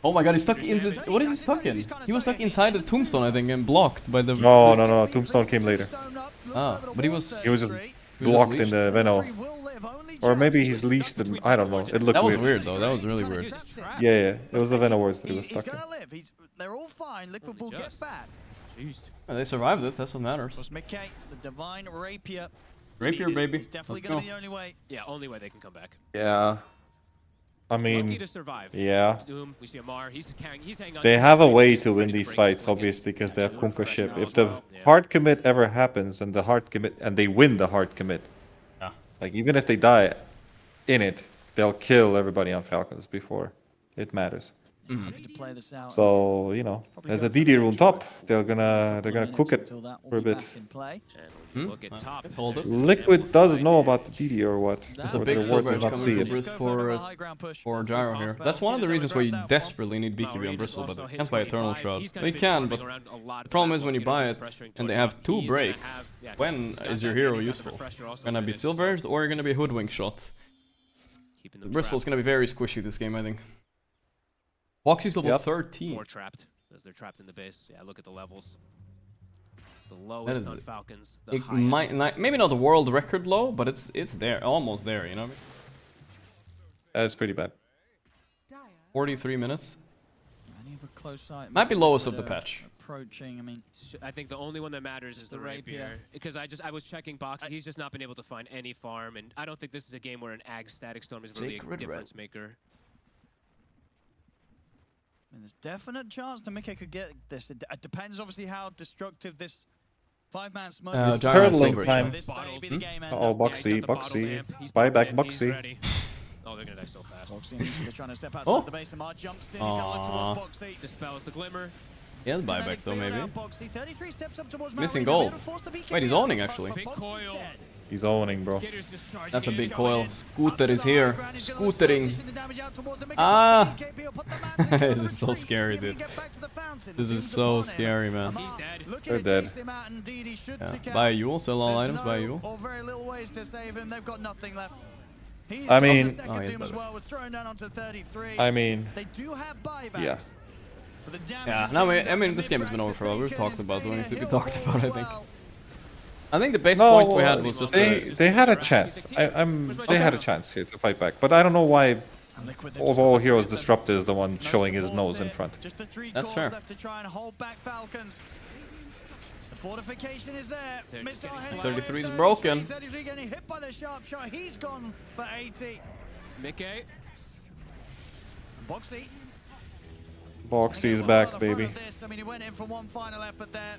Oh my god, he's stuck in. What is he stuck in? He was stuck inside the tombstone, I think, and blocked by the. No. Tombstone came later. Ah, but he was. He was just blocked in the Veno. Or maybe he's leashed and I don't know. It looked weird. That was weird though. That was really weird. Yeah. It was the Veno words that he was stuck in. They're all fine. Liquid will get back. They survived it. That's what matters. Mickey, the divine rapier. Rapier, baby. It's definitely Let's going go. to be the only way. Yeah, only way they can come back. Yeah. I mean, Lucky to survive. yeah. Doom, we see Amar. He's hanging on. They have a way to win these fights, obviously, because they have Kunkka ship. If the hard commit ever happens and they win the hard commit, like even if they die in it, they'll kill everybody on Falcons before it matters. So you know, there's a DD rune top. They're gonna cook it for a bit. Liquid does know about the DD or what? There's a Or big their silver words edge not see coming it. for Gyro here. That's one of the reasons why you desperately need BKB on Bristle, but you can't buy Eternal Shroud. Well, you can, but the problem is when you buy it and they have 2 breaks, when is your hero useful? Gonna be Silver Edged or you're gonna be Hoodwink shot? The Bristle's gonna be very squishy this game, I think. Boxy's level 13. More trapped, as they're trapped in the base. Yeah, look at the levels. The lowest on Falcons. The highest. Maybe not the world record low, but it's there, almost there, you know what I mean? That's pretty bad. 43 minutes. Close sight. Might be lowest of the patch. Approaching, I think the only one that matters is the rapier. Because I was checking Boxy, he's just not been able to find any farm, and I don't think this is a game where an Ag Static Storm is really a difference maker. There's definite chance that Mickey could get this. It depends obviously how destructive this 5-man smoke Turtling time. Oh, Boxy. Buy back Boxy. Oh, they're gonna die so fast. They're trying to step outside the base. Amar jumps in. He's got to look towards Boxy. Dispels the glimmer. He has buyback though, maybe. 33 steps up towards Missing gold. Wait, he's owning actually. Big coil. He's owning, bro. That's a big coil. Scooter is here. Scootering. Ah! This is so scary, dude. This is so scary, man. They're dead. Yeah. Buy a Yule, sell all items, buy a Yule. Or very little ways to save him. They've got nothing left. I mean, yeah. Yeah, no, I mean, this game has been over for a while. We've talked about what needs to be talked about, I think. I think the base point we had was just they had a chance. They had a chance here to fight back, but I don't know why of all heroes Disruptor is the one showing his nose in front. That's fair. The fortification is there. 33 is broken. He's gone for 80. Mickey. Boxy. Boxy's back, baby. I mean, he went in for one final effort there.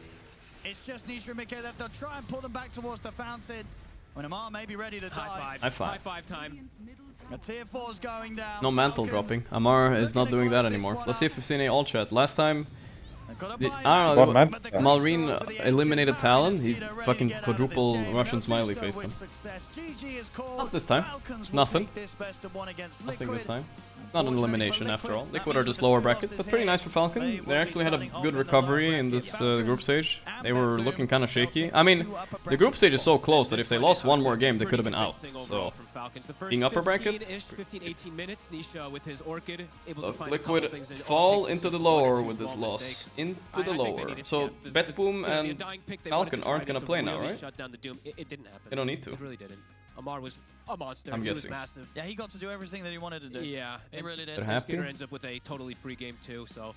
It's just Nisha and Mickey left. They'll try and pull them back towards the fountain. When Amar may be ready to die. High five. High five time. A tier 4's going down. No mantle dropping. Amar is not doing that anymore. Let's see if we've seen any all chat. Last time, I don't know, Malrine eliminated Talon. He fucking quadruple Russian smiley faced him. Not this time. Nothing. Nothing this time. Not an elimination after all. Liquid are just lower bracket, but pretty nice for Falcon. They actually had a good recovery in this group stage. They were looking kind of shaky. I mean, the group stage is so close that if they lost one more game, they could have been out. So, being upper bracket, 15-18 minutes, Nisha with his Orchid able look, to find Liquid fall into the lower with this loss. Into the lower. So, Betboom and Falcon aren't gonna play now, right? It didn't happen. They don't need to. It really didn't. Amar was a monster. I'm he guessing. was massive. Yeah, he got to do everything that he wanted to do. Yeah, he really did. They're happy. Skater ends up with a totally free game too, so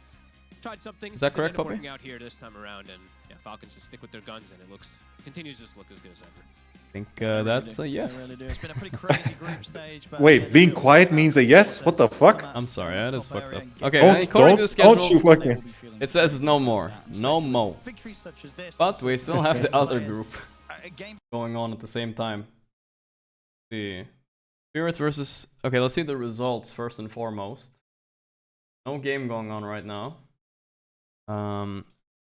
tried something. Is that correct, Poppy? Poppy? Working out here this time around, and yeah, Falcons just stick with their guns, and it continues to just look as good as ever. I think that's a yes. They really do. It's been a pretty crazy group stage. But Wait, being quiet means a yes? What the fuck? I'm sorry, that is fucked up. Okay, according to the schedule, it says no more. No more. But we still have the other group going on at the same time. See. Spirit versus... Okay, let's see the results first and foremost. No game going on right now.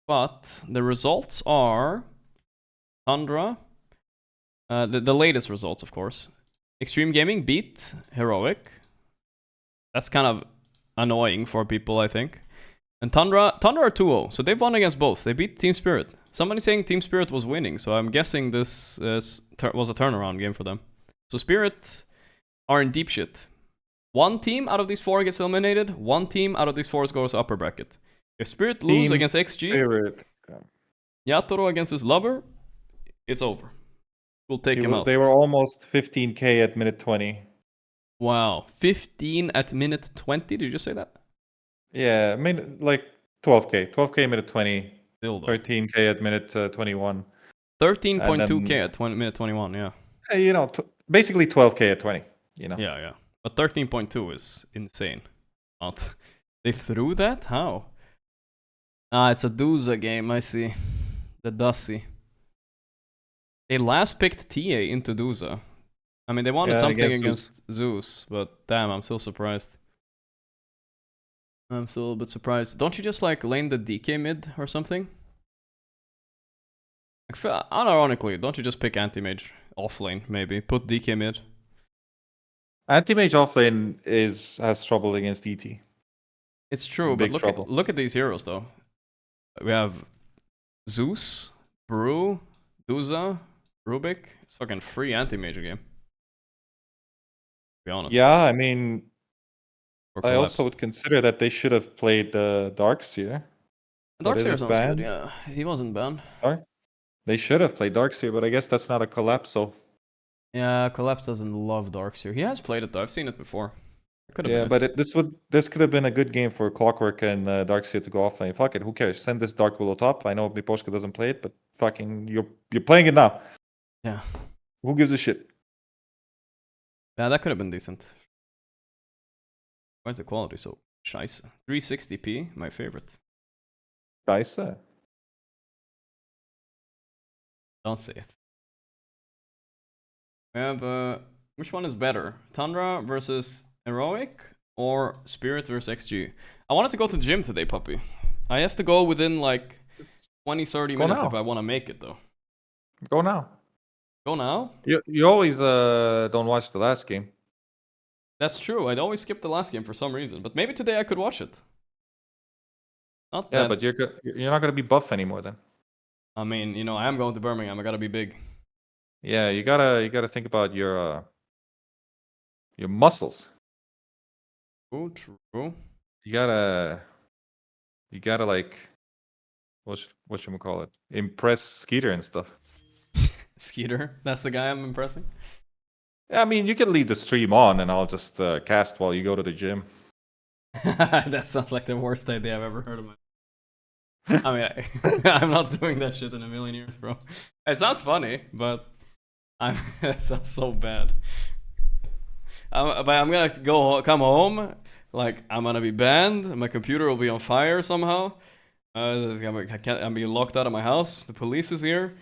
But the results are... Tundra. The latest results, of course. Extreme Gaming beat Heroic. That's kind of annoying for people, I think. And Tundra are 2-0, so they've won against both. They beat Team Spirit. Somebody's saying Team Spirit was winning, so I'm guessing this was a turnaround game for them. So Spirit are in deep shit. One team out of these 4 gets eliminated. One team out of these 4 goes upper bracket. If Spirit lose against XG, Yatoro against his lover, it's over. We'll take him out. They were almost 15k at minute 20. Wow, 15 at minute 20? Did you just say that? Yeah, I mean, like 12k. 12k minute 20. 13k at minute 21. 13.2k at minute 21, yeah. You know, basically 12k at 20, you know. Yeah. But 13.2 is insane. They threw that? How? Ah, it's a Duza game, I see. The Dusty. They last picked TA into Duza. I mean, they wanted something against Zeus, but damn, I'm still surprised. I'm still a bit surprised. Don't you just like lane the DK mid or something? Unironically, don't you just pick anti-mage offlane, maybe? Put DK mid. Anti-mage offlane has trouble against ET. It's true, but look at these heroes though. We have Zeus, Brew, Duza, Rubik. It's fucking free anti-mage game. To be honest. Yeah, I mean, I also would consider that they should have played Darkseer. Darkseer sounds good, yeah. He wasn't banned. They should have played Darkseer, but I guess that's not a collapse, so... Yeah, Collapse doesn't love Darkseer. He has played it though, I've seen it before. Yeah, but this could have been a good game for Clockwork and Darkseer to go offlane. Fuck it, who cares? Send this Dark Willow top. I know Miposhka doesn't play it, but fucking, you're playing it now. Yeah. Who gives a shit? Yeah, that could have been decent. Why is the quality so scheisse? 360p, my favorite. Scheisse? Don't say it. We have, which one is better? Tundra versus Heroic or Spirit versus XG? I wanted to go to the gym today, puppy. I have to go within like 20-30 minutes if I want to make it though. Go now. Go now? You always don't watch the last game. That's true. I'd always skip the last game for some reason, but maybe today I could watch it. Not yeah, that... but you're not gonna be buff anymore then. I mean, you know, I am going to Birmingham. I gotta be big. Yeah, you gotta think about your your muscles. Oh, true. You gotta like, whatchamacallit, impress Skeeter and stuff. Skeeter, that's the guy I'm impressing. I mean, you can leave the stream on, and I'll just cast while you go to the gym. That sounds like the worst idea I've ever heard of my. I mean, I'm not doing that shit in a million years, bro. It sounds funny, but it sounds so bad. But I'm gonna come home, like I'm gonna be banned. My computer will be on fire somehow. I'm being locked out of my house. The police is here.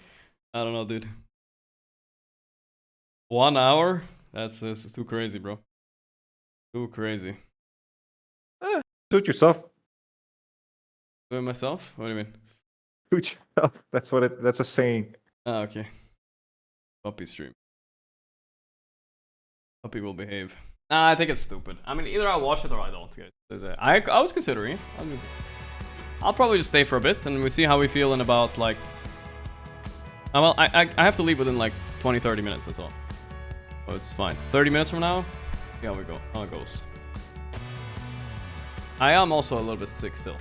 I don't know, dude. 1 hour? That's too crazy, bro. Too crazy. Suit yourself. Do it myself? What do you mean? Suit yourself. That's a saying. Ah, okay. Puppy stream. Puppy will behave. Nah, I think it's stupid. I mean, either I watch it or I don't. I was considering. I'll probably just stay for a bit and we see how we feel in about like. Well, I have to leave within like 20-30 minutes. That's all. Oh, it's fine. 30 minutes from now. See how we go. How it goes. I am also a little bit sick still.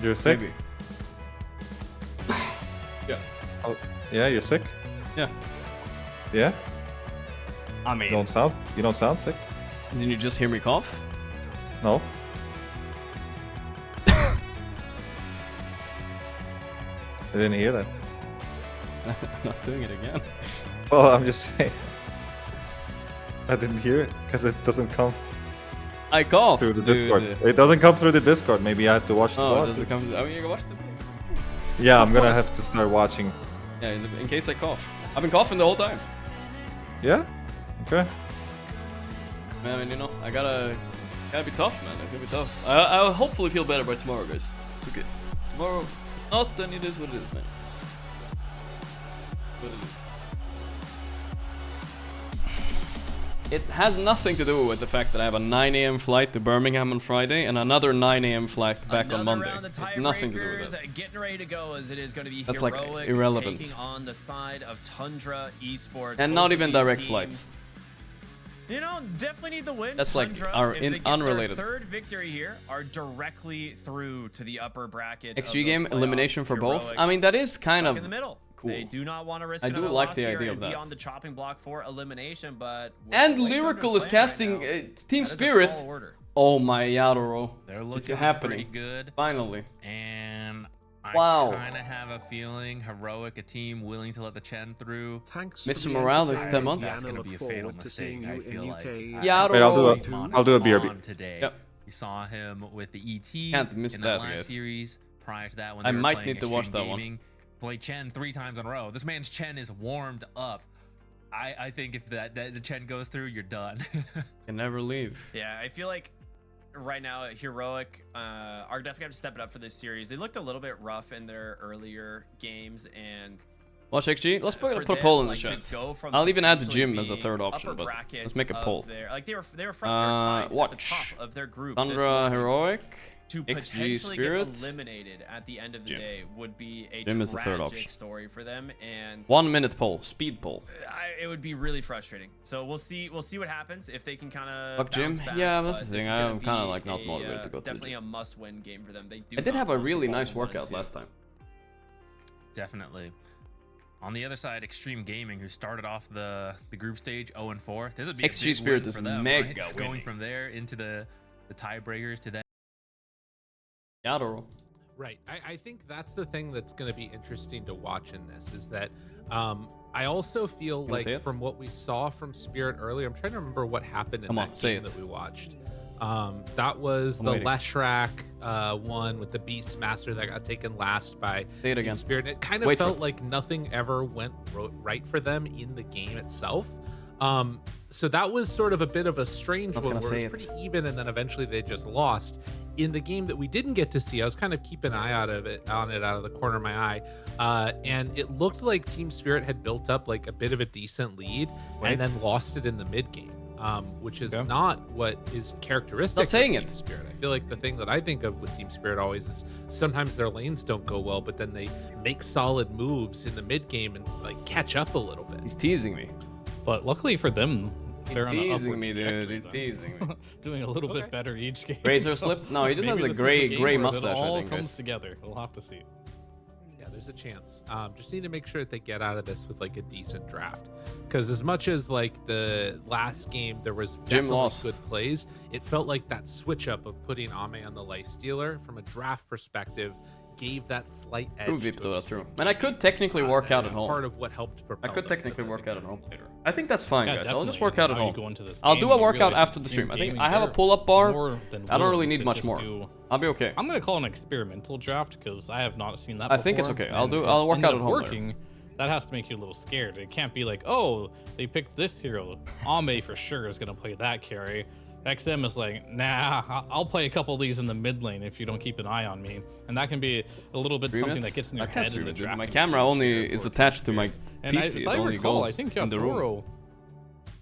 You're sick? Maybe. Yeah. Oh, yeah, you're sick? Yeah. Yeah? I mean... You don't sound sick? Didn't you just hear me cough? No. I didn't hear that. I'm not doing it again. Well, I'm just saying. I didn't hear it, because it doesn't come... I cough through the Discord. It doesn't come through the Discord. Maybe I have to watch the VOD. It doesn't come through... I mean, you can watch the... Yeah, I'm gonna have to start watching. Yeah, in case I cough. I've been coughing the whole time. Yeah? Okay. Man, I mean, you know, I gotta be tough, man. It's gonna be tough. I'll hopefully feel better by tomorrow, guys. It's okay. Tomorrow, if not, then it is what it is, man. What it is. It has nothing to do with the fact that I have a 9 AM flight to Birmingham on Friday and another 9 AM flight back on Monday. Nothing to do with that. Getting ready to go as it is going to be That's Heroic like irrelevant. taking on the side of Tundra Esports. And not even direct flights. You know, definitely need the win. That's Tundra, like our if they get unrelated. Their third victory here are directly through to the upper bracket. XG game elimination for both. I mean, that is kind of in the middle. Cool. They do not want to risk I do like the idea of that. Be on the chopping block for elimination, but and Lyrical is casting Team Spirit. Oh my Yadoro. They're looking happening. pretty good. Finally. And I kind of have a feeling Heroic, a team willing to let the Chen through. Mr. Morales, 10 months. That's going to be a fatal mistake, I feel like. Yadoro. I'll do a BRB. Today. Yep. We saw him with the ET Can't miss in that, last guys. series. Prior to that, when I they were might playing need to watch Extreme that one. Gaming. Played Chen 3 times in a row. This man's Chen is warmed up. I think if the Chen goes through, you're done. Can never leave. Yeah, I feel like right now Heroic are definitely have to step it up for this series. They looked a little bit rough in their earlier games, and watch XG. Let's put a poll in the chat. I'll even add the gym as a third option, but let's make a poll. Like they were front watch. at the top of their group. Tundra Heroic. To potentially get eliminated at the end of the day would be a tragic story for them. And 1 minute poll, speed poll. It would be really frustrating. So we'll see what happens if they can kind of. Fuck gym. Yeah, that's the thing. I'm kind of like not motivated to go to. Definitely a must-win game for them. They do. I did have a really nice workout last time. Definitely. On the other side, Extreme Gaming, who started off the group stage 0-4. This would be XG Spirit is mega right? Going from there into the tiebreakers to then. Yadoro. Right. I think that's the thing that's going to be interesting to watch in this is that I also feel like from what we saw from Spirit earlier, I'm trying to remember what happened in that game that we watched. That was the Leshrac one with the Beastmaster that got taken last by Team Spirit. It kind of felt like nothing ever went right for them in the game itself. So that was sort of a bit of a strange one where it was pretty even, and then eventually they just lost. In the game that we didn't get to see, I was kind of keeping an eye out of it out of the corner of my eye, and it looked like Team Spirit had built up like a bit of a decent lead and then lost it in the mid game, which is not what is characteristic of Team Spirit. I feel like the thing that I think of with Team Spirit always is sometimes their lanes don't go well, but then they make solid moves in the mid game and like catch up a little bit. He's teasing me. But luckily for them, He's teasing me, dude. He's teasing me. Doing a little bit better each game. Razor slip? No, he just has a gray mustache. It all I think, comes together. We'll have to see. Yeah, there's a chance. Just need to make sure that they get out of this with like a decent draft. Because as much as like the last game there was definitely good plays, it felt like that switch up of putting Ame on the lifestealer from a draft perspective gave that slight edge. True. And I could technically work out at home. Part of what helped propel. I could technically work out at home later. I think that's fine, guys. I'll just work out at home. I'll do a workout after the stream. I think I have a pull-up bar. I don't really need much more. I'll be okay. I'm gonna call an experimental draft because I have not seen that before. I think it's okay. I'll work out at home. Working, that has to make you a little scared. It can't be like, oh, they picked this hero. Ame for sure is gonna play that carry. XM is like, nah, I'll play a couple of these in the mid lane if you don't keep an eye on me. And that can be a little bit something that gets in your head in the draft. My camera only is attached to my PC. As I recall, I think Toro,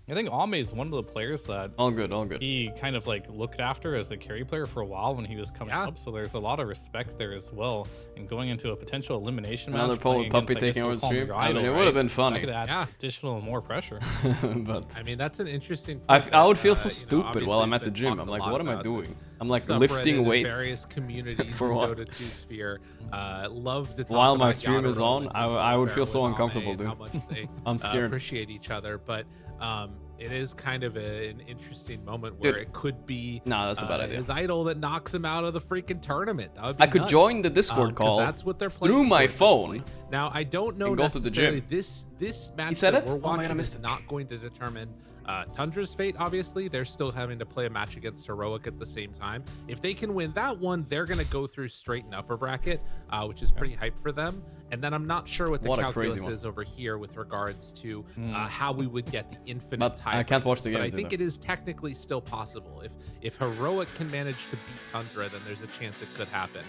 I think Ame is one of the players that all good. He kind of like looked after as a carry player for a while when he was coming up. So there's a lot of respect there as well. And going into a potential elimination match, puppy taking over the stream. I mean, it would have been funny. I could add additional more pressure. But I mean, that's an interesting. I would feel so stupid while I'm at the gym. I'm like, what am I doing? I'm like lifting weights. Various communities for what? Dota 2 sphere. Love to talk while my about stream is on, I would feel so uncomfortable, dude. How much they I'm scared. Appreciate each other, but it is kind of an interesting moment where it could be that's a bad idea. His idol that knocks him out of the freaking tournament. That would be I could join the Discord call that's what they're playing through my phone. Now I don't know go to the gym. This match that we're watching is not going to determine Tundra's fate. Obviously, they're still having to play a match against Heroic at the same time. If they can win that one, they're going to go through straight and upper bracket, which is pretty hype for them. And then I'm not sure what the calculus is over here with regards to how we would get the infinite tie. I can't watch the games. But I think it is technically still possible. If Heroic can manage to beat Tundra, then there's a chance it could happen.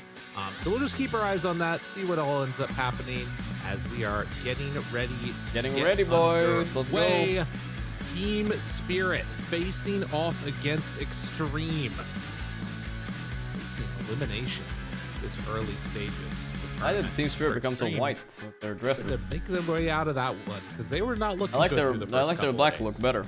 So we'll just keep our eyes on that, see what all ends up happening as we are getting ready. Getting ready, boys. Let's go. Team Spirit facing off against Extreme. Facing elimination this early stages. Why did Team Spirit become so white? Their dresses. To make their way out of that one because they were not looking. I like good their black look better.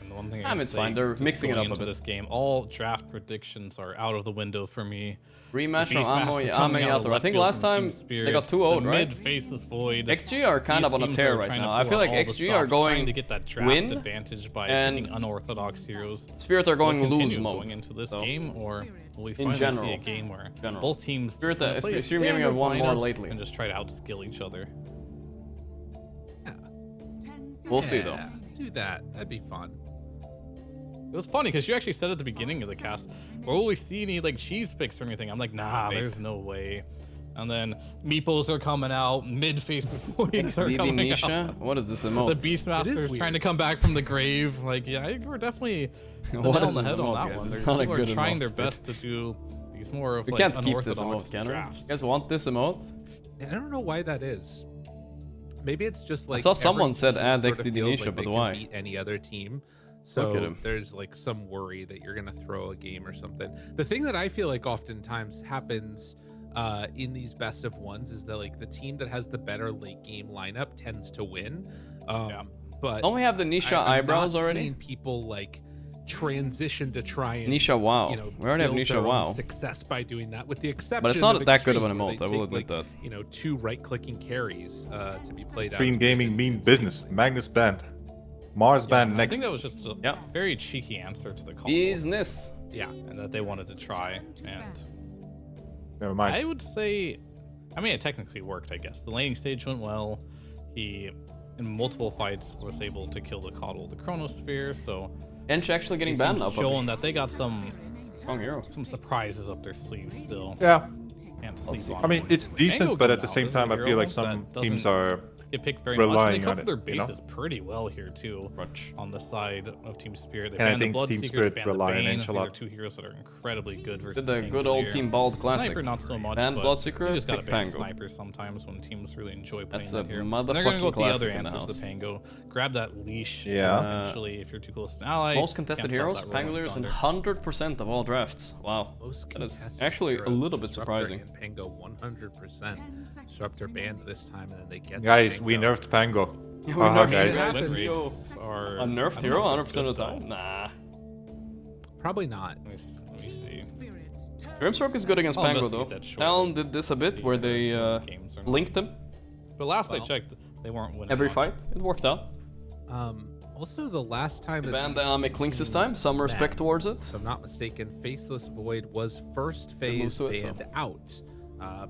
And the one thing it's fine. They're mixing it up a bit. This game, all draft predictions are out of the window for me. Rematch from Ame Yato. I think last time they got 2-0, right? Mid faces Void. XG are kind of on a tear right now. I feel like XG are going to get that draft advantage by picking unorthodox heroes. Spirit are going lose mode going into this game, or will we finally see a game where both teams Spirit Extreme Gaming have won more lately and just try to outskill each other? We'll see though. Do that. That'd be fun. It was funny because you actually said at the beginning of the cast, will we see any like cheese picks or anything? I'm like, nah, there's no way. And then Meeples are coming out, mid-face points are coming out. What is this emote? The Beastmaster is trying to come back from the grave. Like, yeah, we're definitely on the head on that one. People are trying their best to do these more of like unorthodox drafts. You guys want this emote? I don't know why that is. Maybe it's just like I saw someone said add XD Nisha, but why? Beat any other team. So there's like some worry that you're gonna throw a game or something. The thing that I feel like oftentimes happens in these best of ones is that like the team that has the better late game lineup tends to win. But don't we have the Nisha eyebrows already? Seeing people like transition to try and Nisha Wow. We already have Nisha Wow. Success by doing that, with the exception. But it's not that good of an emote. I will admit that. 2 right-clicking carries to be played out. Extreme Gaming mean business. Magnus banned. Mars banned next. I think that was just a very cheeky answer to the call. Business. Yeah, and that they wanted to try. And never mind. I would say, I mean, it technically worked, I guess. The laning stage went well. He, in multiple fights, was able to kill the Coddle, the Chronosphere. So, Ench actually getting banned now. Showing that they got some surprises up their sleeves still. Yeah. Can't sleep on I mean, it's decent, but at the same time, I feel like some teams are get picked very much. They cover their bases pretty well here too. On the side of Team Spirit, they banned the Bloodseeker, they banned the Bane. These are 2 heroes that are incredibly good versus the good old Team Bald Classic. Sniper not so much. And Bloodseeker, you just gotta ban Pango. Sniper sometimes when teams really enjoy playing That's that hero. Motherfucking They're gonna go with the other classic answers. The Pango, grab that leash. Yeah. Potentially, if you're too close to an ally. Most contested heroes, Pangoliers in 100% of all drafts. Wow, that is actually a little bit surprising. Pango 100%. Disruptor banned this time, and then they get. Guys, we nerfed Pango. Yeah, we nerfed Or a nerfed hero 100% of the time? Nah. Probably not. Let me see. Grimstroke is good against Pango though. Talon did this a bit where they linked them. But last I checked, they weren't winning every much. fight. It worked out. Also, the last time they banned dynamic links this time. Some respect towards it. If I'm not mistaken, Faceless Void was first phase banned out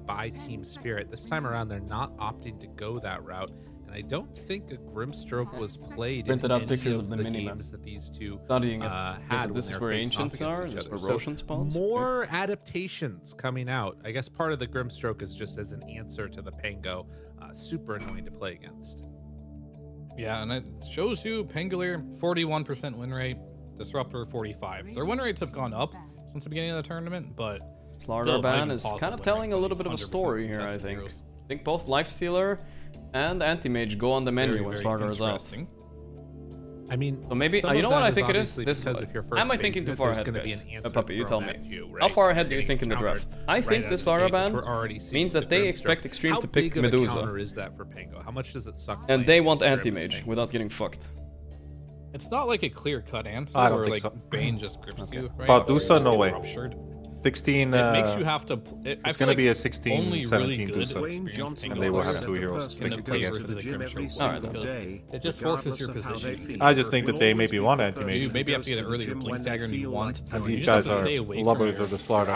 by Team Spirit. This time around, they're not opting to go that route. And I don't think a Grimstroke was played in any pictures of the games that these two studying had. This is where Ancients are. This is where Roshan spawns. More adaptations coming out. I guess part of the Grimstroke is just as an answer to the Pango. Super annoying to play against. Yeah, and it shows you Pangolier 41% win rate, Disruptor 45. Their win rates have gone up since the beginning of the tournament, but Slaughter Ban is kind of telling a little bit of a story here, I think. I think both Lifestealer and Anti-Mage go on the menu when Slaughter is out. I mean, so maybe you know what I think it is. This am I thinking too far ahead, guys? Puppy, you tell me. Right? How far ahead do you think in the draft? I think this Lara ban means that they expect Extreme to pick Medusa. How big of a counter is that for Pango? How much does it suck? And they want Anti-Mage without getting fucked. It's not like a clear-cut answer I don't where think like so. Bane just grips you, right? Medusa, no way. 16. It makes you have to. It's going to be a 16, 17 really Dusa. And they will have two heroes against it. Alright, it just forces your position. I just think that they maybe want anti-mage. You maybe have to get an earlier blink dagger and you want. And these guys are lovers of the slaughter.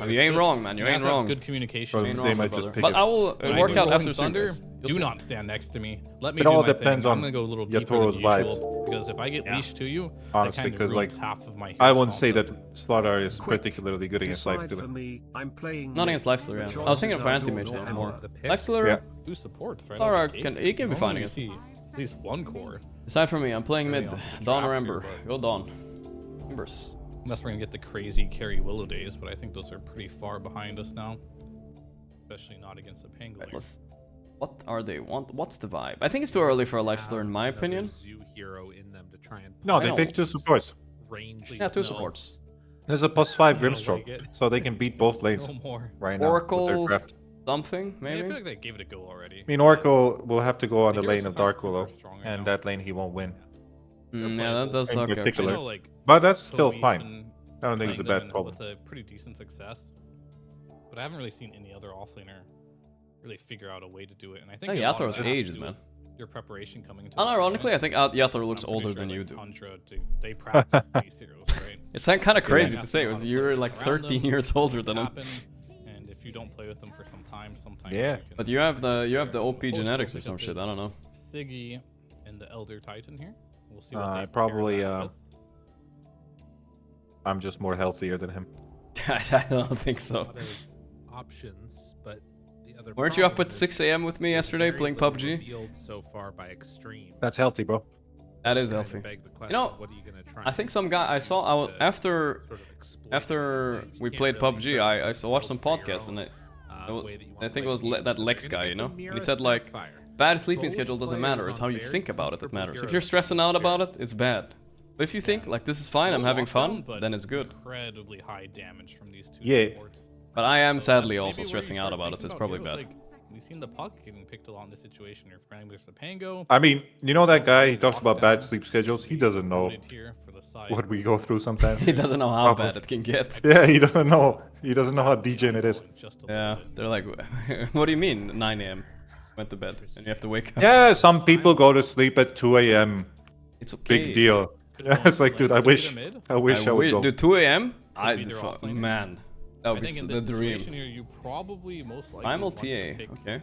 You ain't wrong, man. You ain't wrong. Good communication. They might just take but I will work out after Thunder. Do not stand next to me. Let me it do all my depends thing. on I'm gonna go a little deeper than usual vibes. because if I get leashed to you, honestly, because like half of my I wouldn't say that Slaughter is particularly good against Lifestealer. Not against Lifestealer, yeah. I was thinking of Anti-Mage though more. Lifestealer, two supports, right? Slaughter he can be fine against. At least one core. Aside from me, I'm playing mid. Dawn or Ember. Go Dawn. Embers. Unless we're gonna get the crazy carry Willow days, but I think those are pretty far behind us now. Especially not against a Pangolier. What are they want? What's the vibe? I think it's too early for a Lifestealer in my opinion. Hero in them to try and no, they picked two supports. Yeah, two supports. There's a +5 Grimstroke, so they can beat both lanes right now. Oracle, something maybe. I feel like they gave it a go already. I mean, Oracle will have to go on the lane of Dark Willow, and that lane he won't win. Yeah, that does suck. But that's still fine. I don't think it's a bad problem. With a pretty decent success, but I haven't really seen any other offlaner really figure out a way to do it. And I think Yathor's ages, man. Your preparation coming into unironically, I think Yathor looks older than you do. They practice these heroes, right? It's kind of crazy to say. You're like 13 years older than him. And if you don't play with them for some time, sometimes but you have the OP genetics or some shit. I don't know. Siggy and the Elder Titan here. We'll see what they probably. I'm just more healthier than him. I don't think so. Options, but weren't you up at 6 a.m. with me yesterday playing PUBG? So far by Extreme. That's healthy, bro. That is healthy. You know, I think some guy I saw after we played PUBG, I watched some podcast and I think it was that Lex guy, you know, and he said like, bad sleeping schedule doesn't matter, it's how you think about it that matters. If you're stressing out about it, it's bad. But if you think like this is fine, I'm having fun, then it's good. Incredibly high damage from these two supports. But I am sadly also stressing out about it, so it's probably bad. We've seen the puck getting picked a lot in this situation. You're playing with the Pango. I mean, you know that guy, he talks about bad sleep schedules. He doesn't know what we go through sometimes. He doesn't know how bad it can get. Yeah, he doesn't know. He doesn't know how degen it is. Yeah, they're like, what do you mean 9 a.m. went to bed and you have to wake up? Yeah, some people go to sleep at 2 a.m. It's okay. Big deal. Yeah, it's like, dude, I wish I would go. Dude, 2 a.m.? Man. That would be the dream. Here, you probably most likely Primal TA, okay.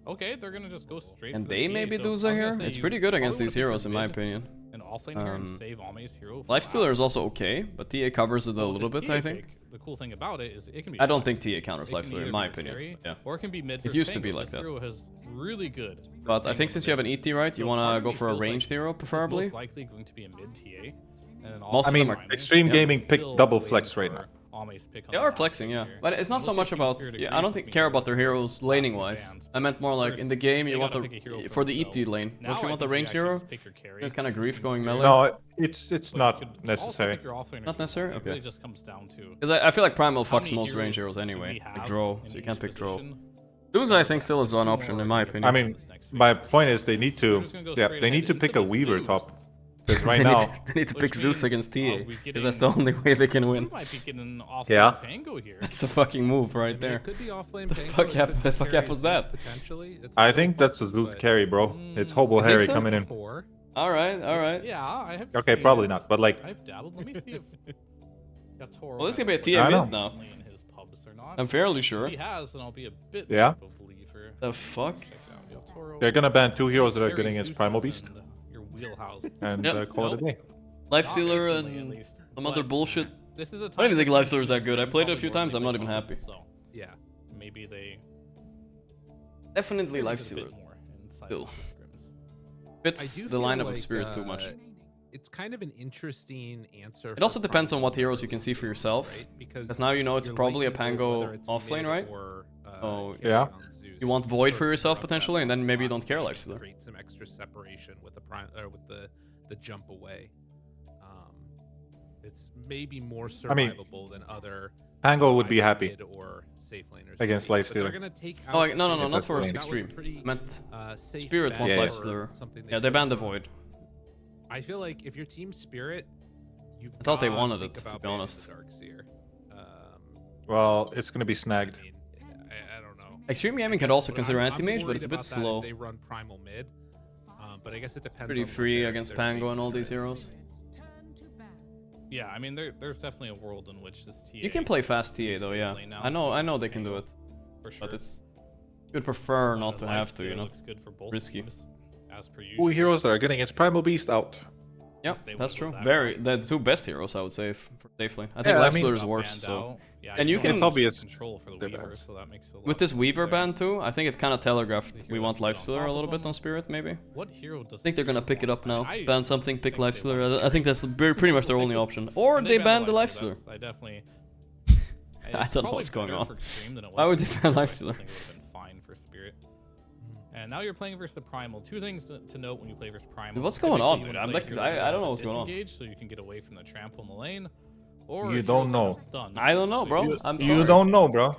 Okay, they're gonna just go straight. And they maybe Duza here? It's pretty good against these heroes in my opinion. An offlane here and save Ame's hero. Lifestealer is also okay, but TA covers it a little bit, I think. The cool thing about it is it can be. I don't think TA counters Lifestealer in my opinion. Yeah. Or it can be mid. It used to be like that. Hero has really good. But I think since you have an ET, right, you wanna go for a ranged hero preferably. Most likely going to be a mid TA. I mean, Extreme Gaming picked double flex right now. They are flexing, yeah. But it's not so much about... Yeah, I don't care about their heroes laning-wise. I meant more like in the game, you want the... For the ET lane. Don't you want the ranged hero? That kind of grief going melee? No, it's not necessary. Not necessary? Okay. Just comes down to... Because I feel like Primal fucks most range heroes anyway. Like Drow, so you can't pick Drow. Lose, I think, still is one option, in my opinion. I mean, my point is they need to, they need to pick a Weaver top. Because right now... they need to pick Zeus against TA, because that's the only way they can win. Yeah. That's a fucking move right there. The fuck was that? I think that's a Zeus carry, bro. It's Hobo Harry coming in. Alright. Yeah, I have. Okay, probably not, but like... I've dabbled. Let me see if. Well, this could be a TA mid now. I'm fairly sure. If he has, then I'll be a bit Yeah. more of a believer. The fuck? They're gonna ban 2 heroes that are good against Primal Beast. Your wheelhouse. And call it a day. Lifestealer and some other bullshit. This is a I don't even think Lifestealer is that good. I played it a few times, I'm not even happy. So, yeah, maybe they... Definitely Lifestealer. Still. Fits the lineup of Spirit too much. It's kind of an interesting answer. It also depends on what heroes you can see for yourself. Because now you know it's probably a Pango offlane, right? Oh yeah. You want Void for yourself potentially, and then maybe you don't care Lifestealer. Create some extra separation with the prime or with the jump away. It's maybe more survivable than other. Pango would be happy or safe laners against Lifestealer. Oh no, not for Extreme. I meant Spirit want Lifestealer. Yeah, they banned the Void. I feel like if your team Spirit, I thought they wanted it, to be honest. Well, it's gonna be snagged. I don't know. Extreme Gaming could also consider anti-mage, but it's a bit slow. They run primal mid, but I guess it depends. Pretty free against Pango and all these heroes. Yeah, I mean, there's definitely a world in which this TA... You can play fast TA though, yeah. I know they can do it. For sure. But it's... You'd prefer not to have to, you know? Looks good for both risky. Teams, as per usual. 2 heroes that are getting its Primal Beast out. Yep, that's true. The 2 best heroes, I would say, for safe lane. I think Lifestealer is worse, so... Yeah, and you can... It's obvious. Control for the Weaver, so that makes with this Weaver ban too, I think it kind of telegraphed we want Lifestealer a little bit on Spirit, maybe. What hero does... I think they're gonna pick it up now. Ban something, pick Lifestealer. I think that's pretty much their only option. Or they ban the Lifestealer. I definitely... I don't know what's going on. Why would they ban Lifestealer? Fine for Spirit. And now you're playing versus the Primal. 2 things to note when you play versus Primal. What's going on, dude? I'm like, I don't know what's going on. So you can get away from the trample in the lane. Or you don't know. I don't know, bro. You don't know, bro.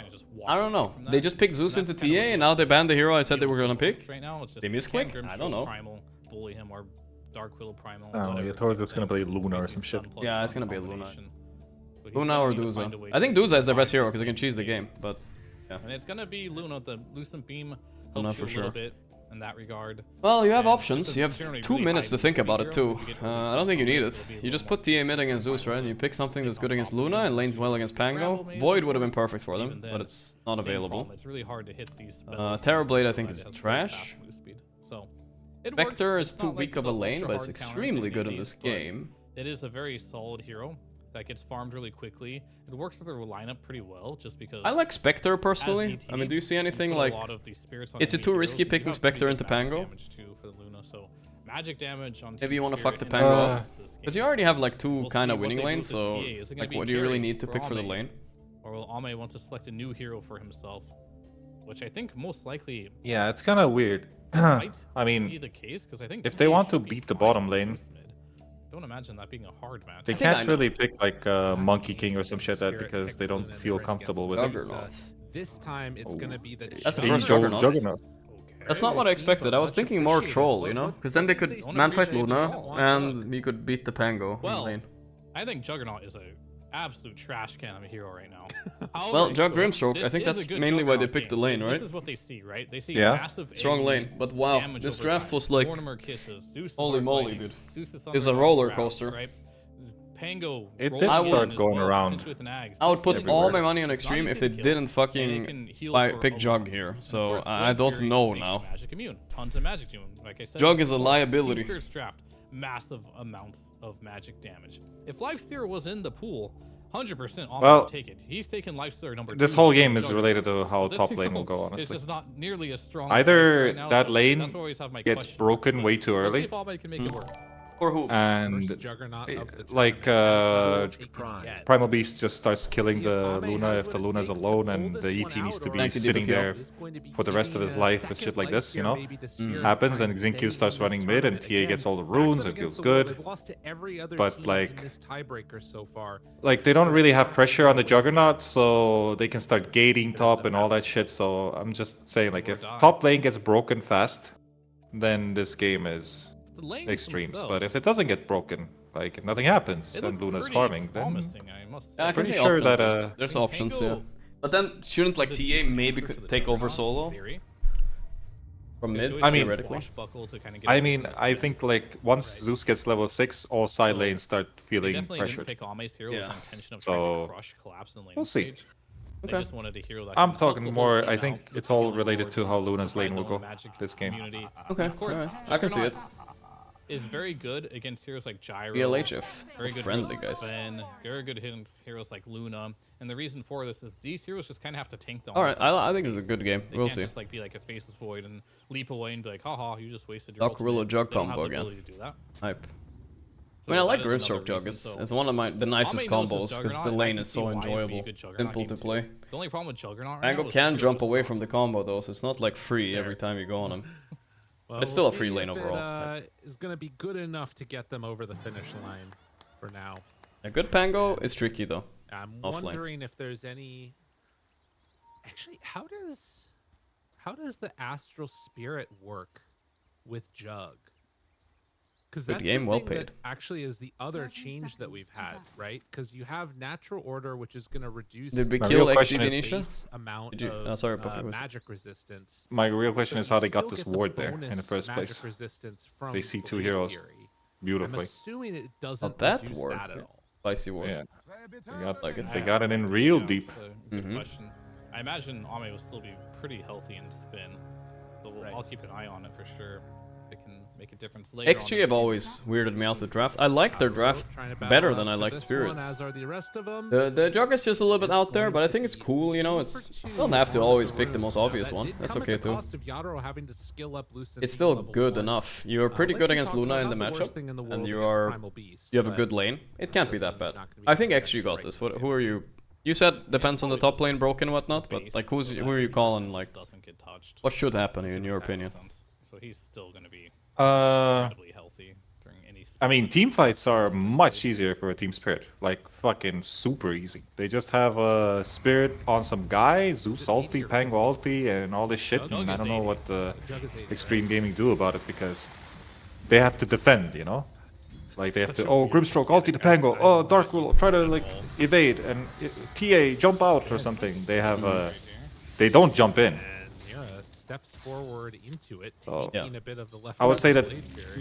I don't know. They just picked Zeus into TA, and now they banned the hero I said they were gonna pick. Right now, it's just they misclick? I don't know. Primal, bully him, or Darkwill Primal. Oh, yeah, Torgo's gonna play Luna or some shit. Yeah, it's gonna be Luna. Luna or Duza. I think Duza is their best hero because they can cheese the game, but yeah. And it's gonna be Luna. The Lucent Beam helps you a little bit in that regard. Well, you have options. You have 2 minutes to think about it too. I don't think you need it. You just put TA mid against Zeus, right? And you pick something that's good against Luna and lanes well against Pango. Void would have been perfect for them, but it's not available. It's really hard to hit these. Terrorblade I think is trash. So Vector is too weak of a lane, but it's extremely good in this game. It is a very solid hero that gets farmed really quickly. It works with their lineup pretty well, just because... I like Spectre personally. I mean, do you see anything like... Is it too risky picking Spectre into Pango? Magic damage on maybe you want to fuck the Pango up? Because you already have like 2 kind of winning lanes, so like what do you really need to pick for the lane? Or will Ame want to select a new hero for himself? Which I think most likely... Yeah, it's kind of weird. I mean, if they want to beat the bottom lane... Don't imagine that being a hard match. They can't really pick like Monkey King or some shit that because they don't feel comfortable with it. This time it's gonna be the that's the first Juggernaut. That's not what I expected. I was thinking more Troll, you know? Because then they could man-fight Luna and we could beat the Pango lane. I think Juggernaut is an absolute trash can of a hero right now. Well, Jug Grimstroke, I think that's mainly why they picked the lane, right? This is what they see, right? They see massive strong lane, but wow, this draft was like, holy moly, dude. It's a roller coaster. Pango it did start going around. I would put all my money on Extreme if they didn't fucking pick Jug here, so I don't know now. Tons of magic immune. Like I said, Jug is a liability. Massive amounts of magic damage. If Lifestealer was in the pool, 100% well, take it. He's taken Lifestealer number 2. This whole game is related to how top lane will go, honestly. It's not nearly as strong. Either that lane gets broken way too early, Or who? And like Primal Beast just starts killing the Luna if the Luna's alone, and the ET needs to be sitting there for the rest of his life with shit like this, you know? Happens, and Xingqiu starts running mid, and TA gets all the runes and feels good. But like they don't really have pressure on the Juggernaut, so they can start gating top and all that shit. So I'm just saying, like, if top lane gets broken fast, then this game is extremes. But if it doesn't get broken, like nothing happens and Luna's farming, then I'm pretty sure that there's options, yeah. But then shouldn't like TA maybe take over solo from mid? I mean, I think like once Zeus gets level 6, all side lanes start feeling pressured. So we'll see. Okay. Just wanted to hear, like, I'm talking more, I think it's all related to how Luna's lane will go this game. Okay, of course, I can see it. Is very good against heroes like Gyro. BLHF. Very good friendly guys. Very good against heroes like Luna. And the reason for this is these heroes just kind of have to tank them. Alright, I think it's a good game. They we'll can't see. Just like be like a faceless void and leap away and be like, haha, you just wasted your Gorilla Jug combo again. Hype. So I mean, I like Grimstroke Jug. It's one of the nicest combos because the lane is so enjoyable, simple to play. The only problem with Juggernaut Pango can jump away from the combo though, so it's not like free every time you go on him. Well, it's still a free lane overall. Is going to be good enough to get them over the finish line for now. A good Pango is tricky though. I'm wondering if there's any. Actually, how does the Astral Spirit work with Jug? Because that's game, the well thing paid. that actually is the other change that we've had, right? Because you have Natural Order, which is going to reduce Did we kill XD Denisha? amount Did you? of Sorry, magic resistance. My real question is how they got this ward there in the first place. They see two heroes beautifully. I'm assuming it doesn't that reduce ward. that at all. Spicy ward. Yeah, they got it in real deep. Good question. I imagine Ame will still be pretty healthy in spin, but I'll keep an eye on it for sure. It can make a difference later. XG have always weirded me out the draft. I like their draft better than I like Spirits. The Jug is just a little bit out there, but I think it's cool, you know. You don't have to always pick the most obvious one. That's okay too. It's still good enough. You're pretty good against Luna in the matchup, and you have a good lane. It can't be that bad. I think XG got this. Who are you? You said depends on the top lane broken and whatnot, but like who are you calling? Like what should happen in your opinion? So he's still going to be incredibly healthy during any. I mean, team fights are much easier for a team Spirit. Like fucking super easy. They just have a Spirit on some guy, Zeus ulti, Pango ulti, and all this shit. And I don't know what the Extreme Gaming do about it because they have to defend, you know. Like they have to, Grimstroke ulti to Pango, Dark Rule, try to like evade and TA jump out or something. They have they don't jump in. Steps forward into it, taking a bit of the left. I would say that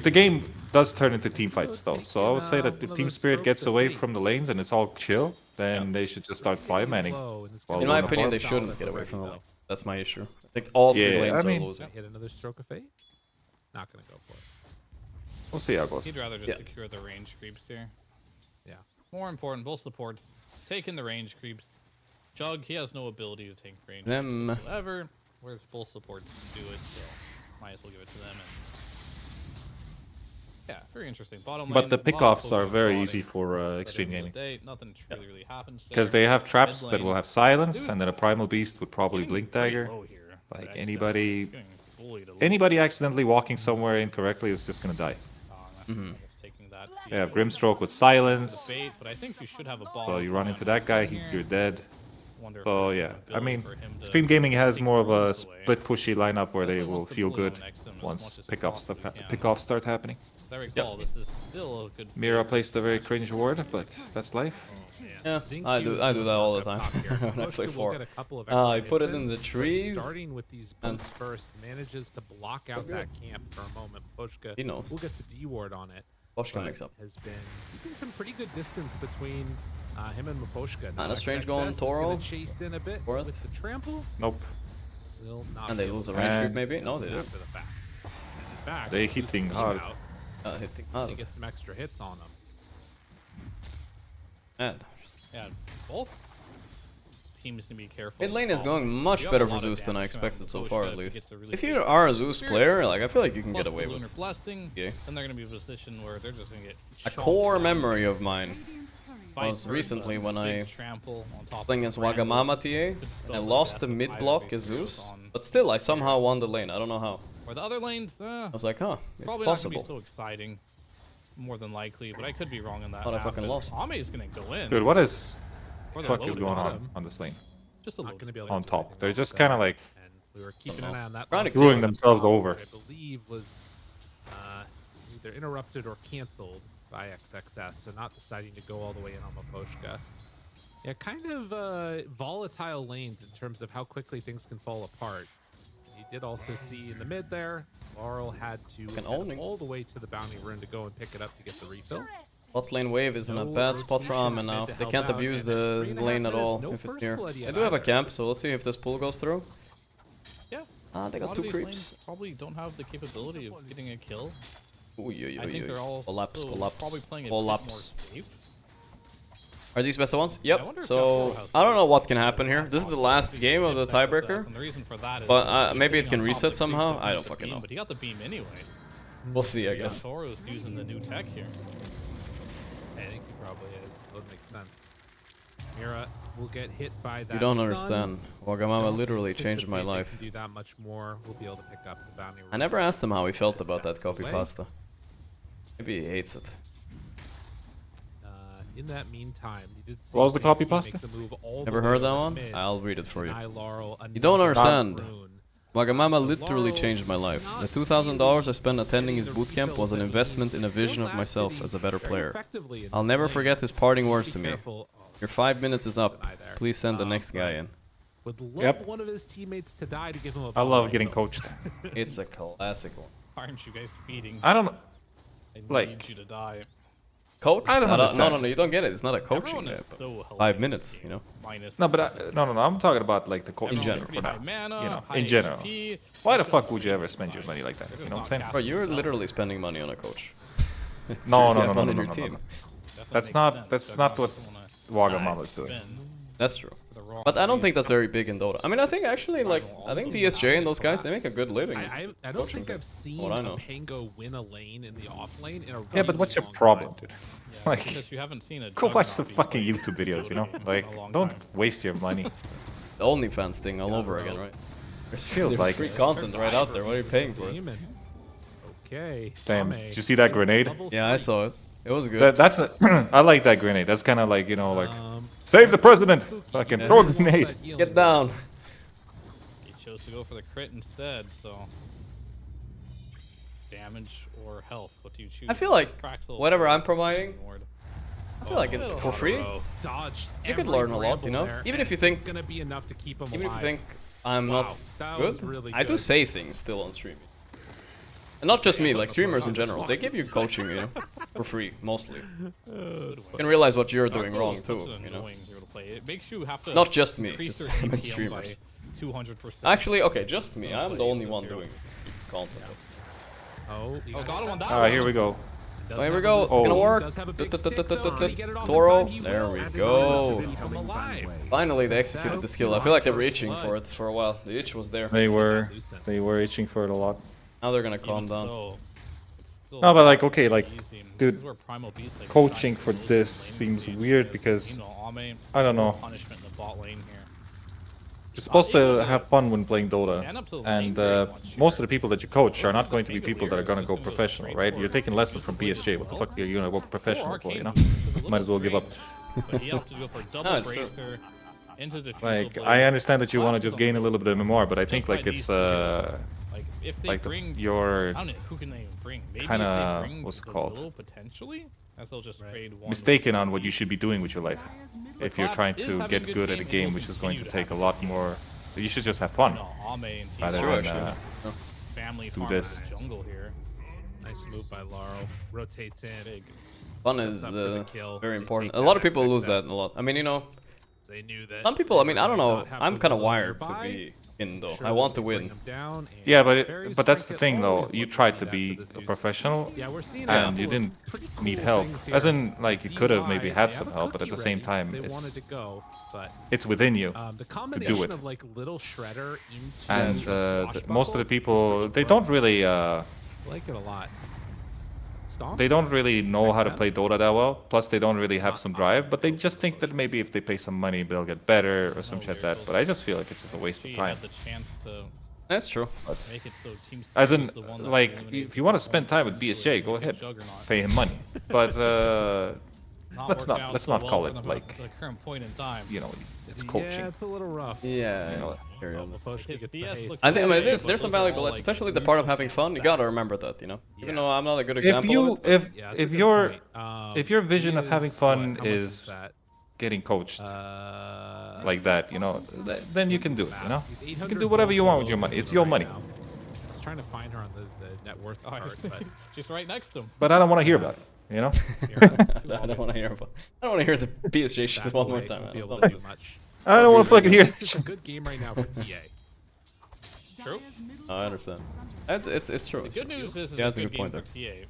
the game does turn into team fights though. So I would say that if Team Spirit gets away from the lanes and it's all chill, then they should just start 5-manning. In my opinion, they shouldn't get away from the lane. That's my issue. I think all three lanes are losing. Hit another Stroke of Fate? Not gonna go for it. We'll see how it goes. He'd rather just secure the range creeps here. Yeah. More important, both supports taking the range creeps. Jug, he has no ability to take range creeps whatsoever. Whereas both supports do it, so might as well give it to them. And yeah, very interesting. Bottom lane, but the pickoffs are very easy for Extreme Gaming. Nothing really happens because they have traps that will have silence, and then a Primal Beast would probably Blink Dagger. Like anybody accidentally walking somewhere incorrectly is just gonna die. They have Grimstroke with silence. But I think you should have a so you run into that guy, you're dead. So yeah, I mean, Extreme Gaming has more of a split pushy lineup where they will feel good once pickoffs start happening. Mira placed a very cringe ward, but that's life. Yeah, I do that all the time when I play 4. I put it in the trees. Starting with these boats first, manages to block out that camp for a moment. Poshka will get the D ward on it. Poshka makes up. Has been keeping some pretty good distance between him and Maposhka. Kinda strange going Toro. Chase in a bit with the trample. Nope. And they lose a range group maybe? No, they didn't. In fact, they hitting hard. Hitting hard. They get some extra hits on them. And yeah, both team is going to be careful. Mid lane is going much better for Zeus than I expected so far, at least. If you are a Zeus player, like I feel like you can get away with it. Blessing, then they're going to be in a position where they're just going to get a core memory of mine was recently when I playing against Wagamama TA and I lost the mid block as Zeus, but still I somehow won the lane. I don't know how. Or the other lanes, I was like, huh, it's probably possible. Not gonna be so exciting, more than likely, but I could be wrong in that. Thought I fucking lost. Ame is gonna go in. Dude, what is fuck is going on this lane? Just on top. They're just kind of like we were keeping an eye on that. Screwing themselves over. I believe was either interrupted or canceled by XXS, so not deciding to go all the way in on Maposhka. Yeah, kind of volatile lanes in terms of how quickly things can fall apart. You did also see in the mid there, Laurel had to head all the way to the bounty rune to go and pick it up to get the refill. Bot lane wave is in a bad spot for Ame now. They can't abuse the lane at all if it's near. They do have a camp, so we'll see if this pull goes through. Yeah. They got 2 creeps. Probably don't have the capability of getting a kill. I think they're all collapse. Probably playing a bit more safe. Are these best of ones? Yep. So I don't know what can happen here. This is the last game of the tiebreaker. But maybe it can reset somehow. I don't fucking know. But he got the beam anyway. We'll see, I guess. Toro's using the new tech here. I think he probably is. That makes sense. Mira will get hit by that. You don't understand. Wagamama literally changed my life. Do that much more. We'll be able to pick up the bounty. I never asked him how he felt about that copy pasta. Maybe he hates it. In that meantime, you did see what was the copy pasta? Never heard that one? I'll read it for you. You don't understand. Wagamama literally changed my life. The $2,000 I spent attending his bootcamp was an investment in a vision of myself as a better player. I'll never forget his parting words to me. Your 5 minutes is up. Please send the next guy in. Would love one of his teammates to die to give him a I love getting coached. It's a classic one. Aren't you guys feeding? I don't know. I need you to die. Coach? I don't understand. No, you don't get it. It's not a coaching game. So 5 minutes, you know. No, but no. I'm talking about like the coaching in general. For now. You know, in general. Why the fuck would you ever spend your money like that? You know what I'm saying? Bro, you're literally spending money on a coach. No. That's not what Wagamama's doing. That's true. But I don't think that's very big in Dota. I mean, I think actually, like, I think DSJ and those guys, they make a good living. I don't think I've seen a Pango win a lane in the off lane in a really but what's your problem, dude? Yeah, like, because you haven't seen a go watch some fucking YouTube videos, you know? Like, don't waste your money. The OnlyFans thing all over again, right? There's like free content right out there. What are you paying for it? Okay. Damn, did you see that grenade? Yeah, I saw it. It was good. That's I like that grenade. That's kind of like, you know, like, save the president! Fucking throw a grenade! Get down! He chose to go for the crit instead, so... Damage or health, what do you choose? I feel like whatever I'm providing, I feel like for free, you could learn a lot, you know? Even if you think, I'm not good, I do say things still on stream. And not just me, like streamers in general. They give you coaching, you know, for free, mostly. You can realize what you're doing wrong too, you know. It makes you have to not just me, just streamers. 200%. Actually, okay, just me. I'm the only one doing content. Got him on that here we go. Here we go. It's gonna work. Toro. There we go. Finally, they executed the skill. I feel like they were itching for it for a while. The itch was there. They were itching for it a lot. Now they're gonna calm down. No, but like, okay, like, dude, coaching for this seems weird because, I don't know. You're supposed to have fun when playing Dota, and most of the people that you coach are not going to be people that are going to go professional, right? You're taking lessons from BSJ, what the fuck are you going to go professional for, you know? Might as well give up. Like, I understand that you want to just gain a little bit more, but I think like it's like your kind of, what's it called? Mistaken on what you should be doing with your life. If you're trying to get good at a game, which is going to take a lot more, you should just have fun. Rather than do this. Nice move by Laurel. Rotates in. Fun is very important. A lot of people lose that a lot. I mean, you know, some people, I mean, I don't know. I'm kind of wired to be though. I want to win. Yeah, but that's the thing though. You tried to be a professional, and you didn't need help. As in, like you could have maybe had some help, but at the same time, it's within you to do it. And most of the people, they don't really like it a lot. They don't really know how to play Dota that well. Plus, they don't really have some drive. But they just think that maybe if they pay some money, they'll get better or some shit like that. But I just feel like it's just a waste of time. That's true. As in, like, if you want to spend time with BSJ, go ahead, pay him money. But let's not call it like the current point in time. You know, it's coaching. Yeah, it's a little rough. Yeah, you know, I think there's some valuable, especially the part of having fun. You gotta remember that, you know. Even though I'm not a good example. If your vision of having fun is getting coached like that, you know, then you can do it. You know, you can do whatever you want with your money. It's your money. I was trying to find her on the net worth part, but she's right next to him. But I don't want to hear about it. You know. I don't want to hear about. I don't want to hear the BSJ shit one more time. I don't want to fucking hear. It's a good game right now for TA. True. Oh, I understand. It's true. The good news is yeah, it's that's a good point game there. for TA.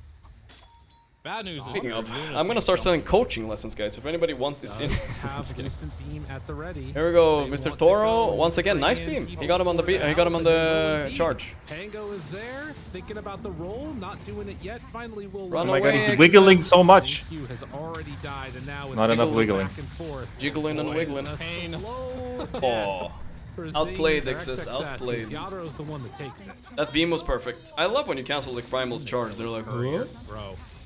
Bad news is Speaking of, I'm gonna start selling coaching lessons, guys. If anybody wants this, have decent beam at the ready. Here we go, Mr. Toro. Once again, nice beam. He got him on the beat. He got him on the charge. Pango is there, thinking about the roll, not doing it yet. Finally, will run away. Oh my god, he's wiggling so much. Has already died, and now not enough wiggling. Jiggling and wiggling. Oh. Outplayed, Exis, outplayed. Yado's the one that takes it. That beam was perfect. I love when you cancel the Primal's charge. They're like, bro.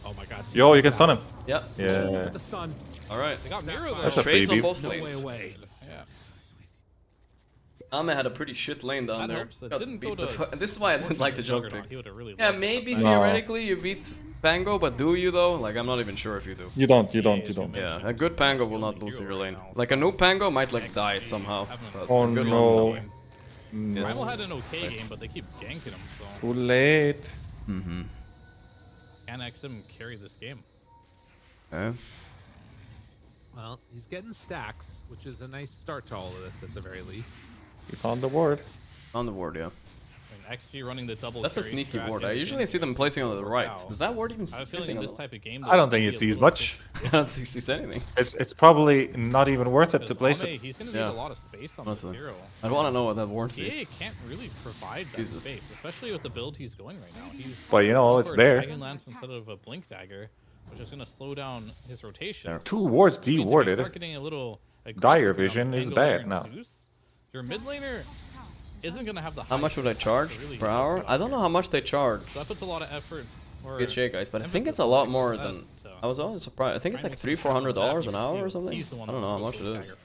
Oh my god. Yo, you can stun him. Yeah. Yeah. With the stun. Alright. They got Miro though. That's a free beam. On both No lanes. way away. Yeah. Ame had a pretty shit lane down there. Didn't go to this is why I didn't like the jump pick. Really yeah, maybe theoretically you beat Pango, but do you though? Like, I'm not even sure if you do. You don't. Yeah, a good Pango will not lose your lane. Like, a noob Pango might, like, die somehow. Oh no. Rival had an okay game, but they keep ganking him, so... Too late. Mm-hmm. Can XM carry this game? Yeah. Well, he's getting stacks, which is a nice start to all of this at the very least. He's on the ward. On the ward, yeah. And XG running the double. That's a sneaky ward. I usually see them placing on the right. Does that ward even see I have a feeling in this type of game... I don't think it sees much. I don't think it sees anything. It's probably not even worth it to place it. He's going to need a lot of space on this hero. I want to know what that ward sees. TA can't really provide that space, especially with the build he's going right now. He's but you know, it's there. Dragon Lance instead of a Blink Dagger, which is going to slow down his rotation. 2 wards de-warded. Dire vision is bad now. Your mid laner isn't going to have the How much would I charge per hour? I don't know how much they charge. So that puts a lot of effort. BSJ guys, but I think it's a lot more than... I was always surprised. I think it's like $300-400 an hour or something. I don't know how much it is.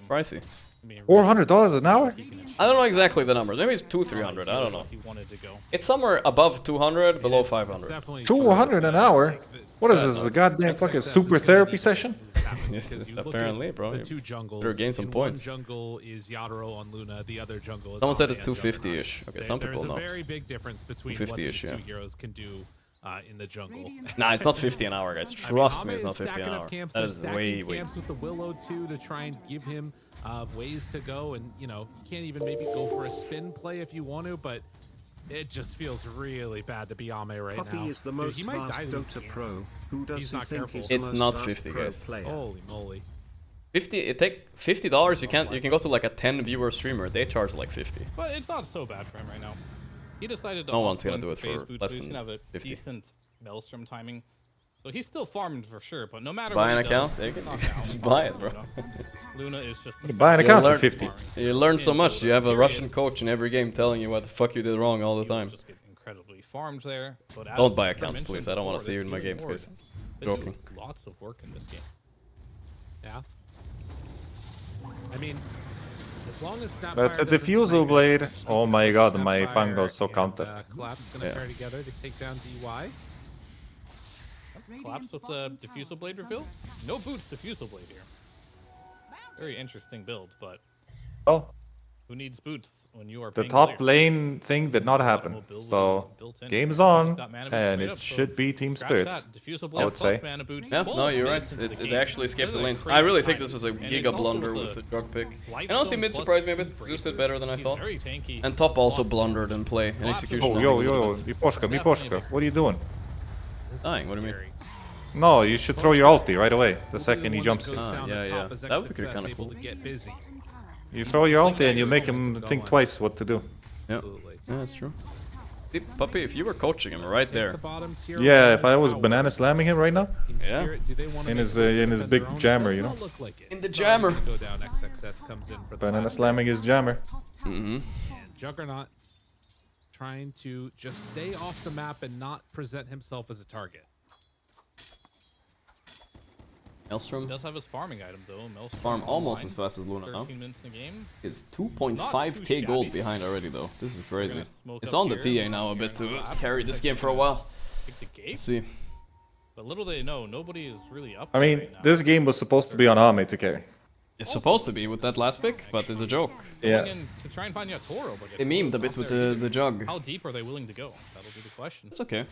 Pricey. $400 an hour? I don't know exactly the numbers. Maybe it's $200-300. I don't know. It's somewhere above 200, below 500. 200 an hour? What is this? A goddamn fucking super therapy session? Yes, apparently, bro. The 2 jungles. Better gain some points. One jungle is Yadro on Luna. The other jungle is. Someone said it's 250-ish. Okay, some people know. There's a very big difference between what these 2 heroes can do in the jungle. Nah, it's not 50 an hour, guys. Trust me, it's not 50 an hour. That is way. Camps with the Willow too to try and give him ways to go, and you know you can't even maybe go for a spin play if you want to, but it just feels really bad to be Ame right now. Is the most he might die Dota pro. Who does he's not careful. It's not 50, guys. Holy moly. 50. It take $50. You can go to like a 10 viewer streamer. They charge like 50. But it's not so bad for him right now. He decided to. No one's gonna do it for less he's than gonna have a 50. decent Maelstrom timing, so he's still farming for sure. But no matter buy what an account, they can just buy it, bro. Luna is just buy an account for 50. You learn so much. You have a Russian coach in every game telling you what the fuck you did wrong all the time. Just get incredibly farmed there. But don't buy accounts, please. I don't want to see you in my games, guys. Joking. Lots of work in this game. Yeah. I mean, as long as that's a diffusal blade. Oh my god, my Pango's so counted. Collapse gonna pair together to take down DY. Collapse with the diffusal blade reveal. No boots diffusal blade here. Very interesting build, but. Oh. Who needs boots when you are The paying top player? lane thing did not happen. So, game's on, and it should be Team Spirits, I would say. Yeah, no, you're right. It actually escaped the lanes. I really think this was a giga blunder with the drug pick. And honestly, mid surprised me a bit. Zeus did better than I thought. And top also blundered in play and execution. Oh, yo, Miposhka, what are you doing? Dying, what do you mean? No, you should throw your ulti right away, the second he jumps in. Yeah. That would be kind of cool. You throw your ulti and you make him think twice what to do. Yeah, that's true. See, Puppy, if you were coaching him right there. Yeah, if I was banana slamming him right now. Yeah. In his big jammer, you know. In the jammer. Banana slamming his jammer. Juggernaut trying to just stay off the map and not present himself as a target. Maelstrom does have his farming item though. Maelstrom farm almost as fast as Luna now. 13 minutes in the game. Is 2.5k gold behind already though. This is crazy. It's on the TA now a bit to carry this game for a while. Let's see. But little they know, nobody is really up. I mean, this game was supposed to be on Ame to carry. It's supposed to be with that last pick, but it's a joke. Yeah. To try and find Yatoro, but they memed a bit with the jug. How deep are they willing to go? That'll be the question. It's okay.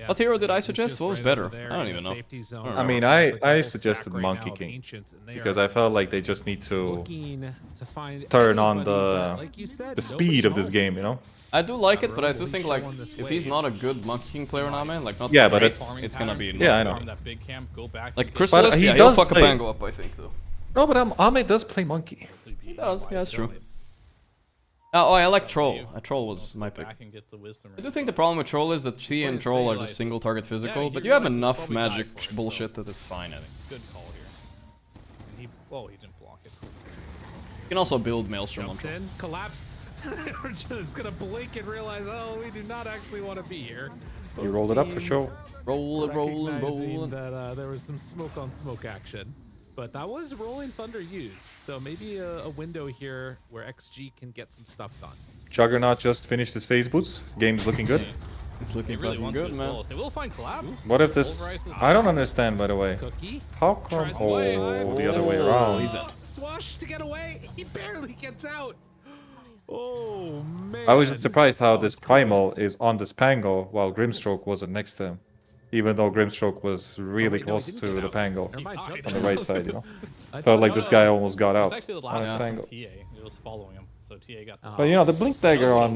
What hero did I suggest? What was better? I don't even know. I mean, I suggested Monkey King because I felt like they just need to turn on the speed of this game, you know. I do like it, but I do think like if he's not a good Monkey King player now, man, like not but it's gonna be I know. Like Chrysalis, yeah, he'll fuck a Pango up, I think though. No, but Ame does play Monkey. He does, yeah, that's true. Oh, I like Troll. Troll was my pick. I do think the problem with Troll is that she and Troll are just single target physical, but you have enough magic bullshit that it's fine, I think. Good call here. He didn't block it. You can also build Maelstrom on Troll. Collapse. We're just gonna blink and realize, oh, we do not actually want to be here. You rolled it up for sure. Roll it. That there was some smoke on smoke action. But that was Rolling Thunder used, so maybe a window here where XG can get some stuff done. Juggernaut just finished his phase boots. Game's looking good. It's looking fucking good, man. They will find collab. What if this... I don't understand, by the way. How come... Oh, the other way around. Swash to get away. He barely gets out. Oh, man. I was surprised how this Primal is on this Pango while Grimstroke wasn't next to him. Even though Grimstroke was really close to the Pango on the right side, you know. Felt like this guy almost got out on his Pango. It was following him, so TA got. But you know, the Blink Dagger on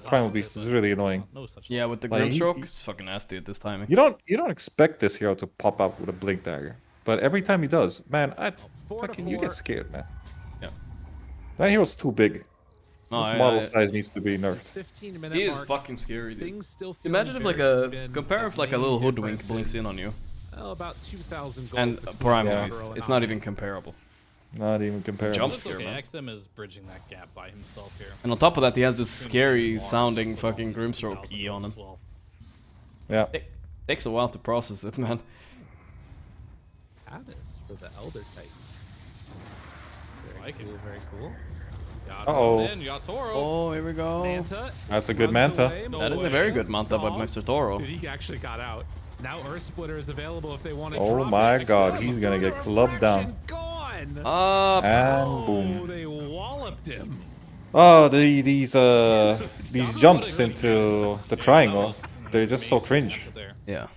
Primal Beast is really annoying. Yeah, with the Grimstroke, it's fucking nasty at this timing. You don't expect this hero to pop up with a Blink Dagger, but every time he does, man, you get scared, man. Yeah. That hero's too big. This model size needs to be nerfed. He is fucking scary, dude. Imagine if compare if like a little hoodwink blinks in on you. About 2,000 gold. And Primal Beast, it's not even comparable. Not even comparable. Jump scare, man. XM is bridging that gap by himself here. And on top of that, he has this scary sounding fucking Grimstroke E on him. Yeah. Takes a while to process it, man. Abyss for the Elder Titan. Very cool. Uh-oh. Oh, here we go. Manta. That's a good Manta. That is a very good Manta by Mr. Toro. Dude, he actually got out. Now Earth Splitter is available if they want to. Oh my god, he's gonna get clubbed down. And boom. They walloped him. Oh, these jumps into the triangle, they're just so cringe. Yeah.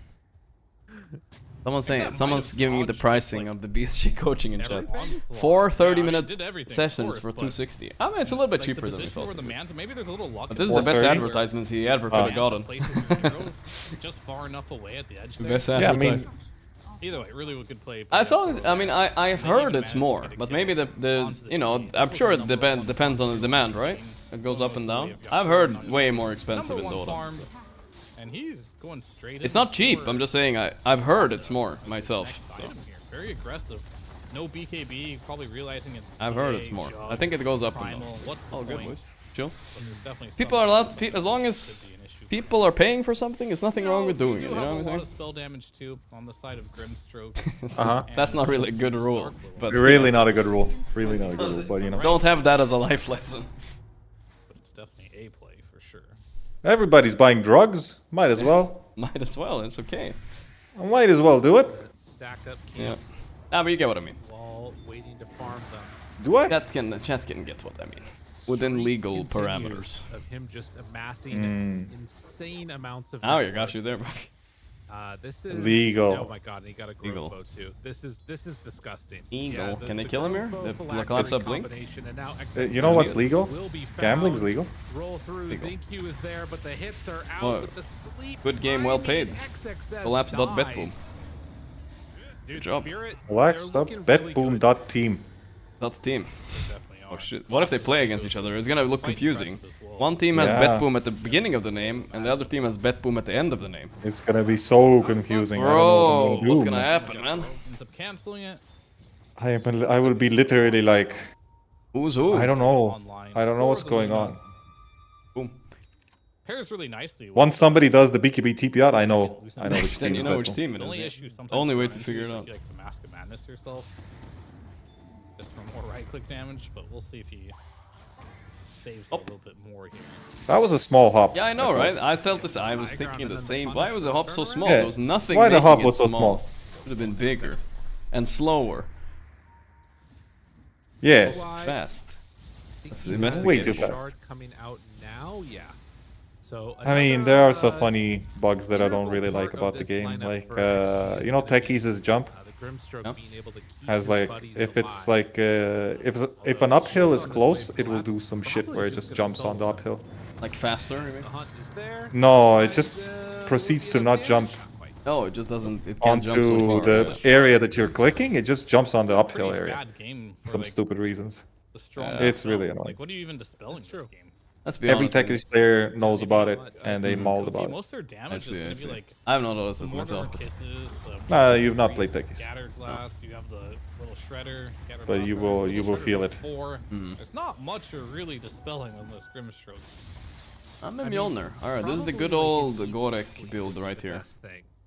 Someone's giving me the pricing of the BSG coaching in chat. 4 30-minute sessions for 260. I mean, it's a little bit cheaper than we thought. Maybe there's a little luck. But this is the best advertisements he ever could have gotten. Just far enough away at the edge. Best yeah, I mean, either way, really good play. I saw. I mean, I've heard it's more, but maybe the you know, I'm sure it depends on the demand, right? It goes up and down. I've heard way more expensive in Dota. And he's going straight. It's not cheap. I'm just saying. I've heard it's more myself. So. Very aggressive. No BKB. Probably realizing it's. I've heard it's more. I think it goes up and down. All good, boys. Chill. People are allowed. As long as people are paying for something, there's nothing wrong with doing it. You know what I'm saying? A lot of spell damage too on the side of Grimstroke. That's not really a good rule. But really not a good rule. Really not a good rule. But you know. Don't have that as a life lesson. But it's definitely a play for sure. Everybody's buying drugs. Might as well. Might as well. It's okay. I might as well do it. Stacked up Yeah. camps. But you get what I mean. While waiting to farm them. Do I? Chat can get what I mean. within legal parameters. Of him just amassing insane amounts of. Oh, you got you there, bro. This is legal. Oh my god, and he got a Gorgc VOD too. This is disgusting. Eagle. Can they kill him here? The collapse up blink. You know what's legal? Gambling's legal. Roll through. ZQ is there, but the hits are out with the sleep. Good game, well played. Collapse.betboom. Good job. Collapse.betboom.team. .team. Oh shit. What if they play against each other? It's gonna look confusing. One team has betboom at the beginning of the name, and the other team has betboom at the end of the name. It's gonna be so confusing. Bro, what's gonna happen, man? Ends up canceling it. I will be literally like, who's who? I don't know. I don't know what's going on. Boom. Pairs really nicely. Once somebody does the BKB TP out, I know which team. You know which team it is. Only way to figure it out. Like to Mask of Madness yourself. Just for more right-click damage, but we'll see if he saves a little bit more here. That was a small hop. Yeah, I know, right? I felt this. I was thinking the same. Why was the hop so small? Yeah. There was nothing. Why the hop making was it so small? Should have been bigger and slower. Yes. Fast. That's the way too fast. Coming out now, yeah. So I mean, there are some funny bugs that I don't really like about the game. Like, you know, Techies' jump has like, if it's like, if an uphill is close, it will do some shit where it just jumps on the uphill. Like faster, you mean? No, it just proceeds to not jump. No, it just doesn't. It can't onto jump so far, the right? area that you're clicking. It just jumps on the uphill area. For some like stupid reasons. the It's really annoying. Like, what are you even dispelling in this game? Let's be Every honest. Techies player knows about it, and they mauled about Most it. of their damage is going to be like. I have not noticed it the mortar myself. Kisses, You've not played Techies. Scattered glass. You have the little shredder. But you will feel it. There's not much you're really dispelling on this Grim Stroke. I'm a Mjolnir. Alright, this is the good old Gorgc build right here.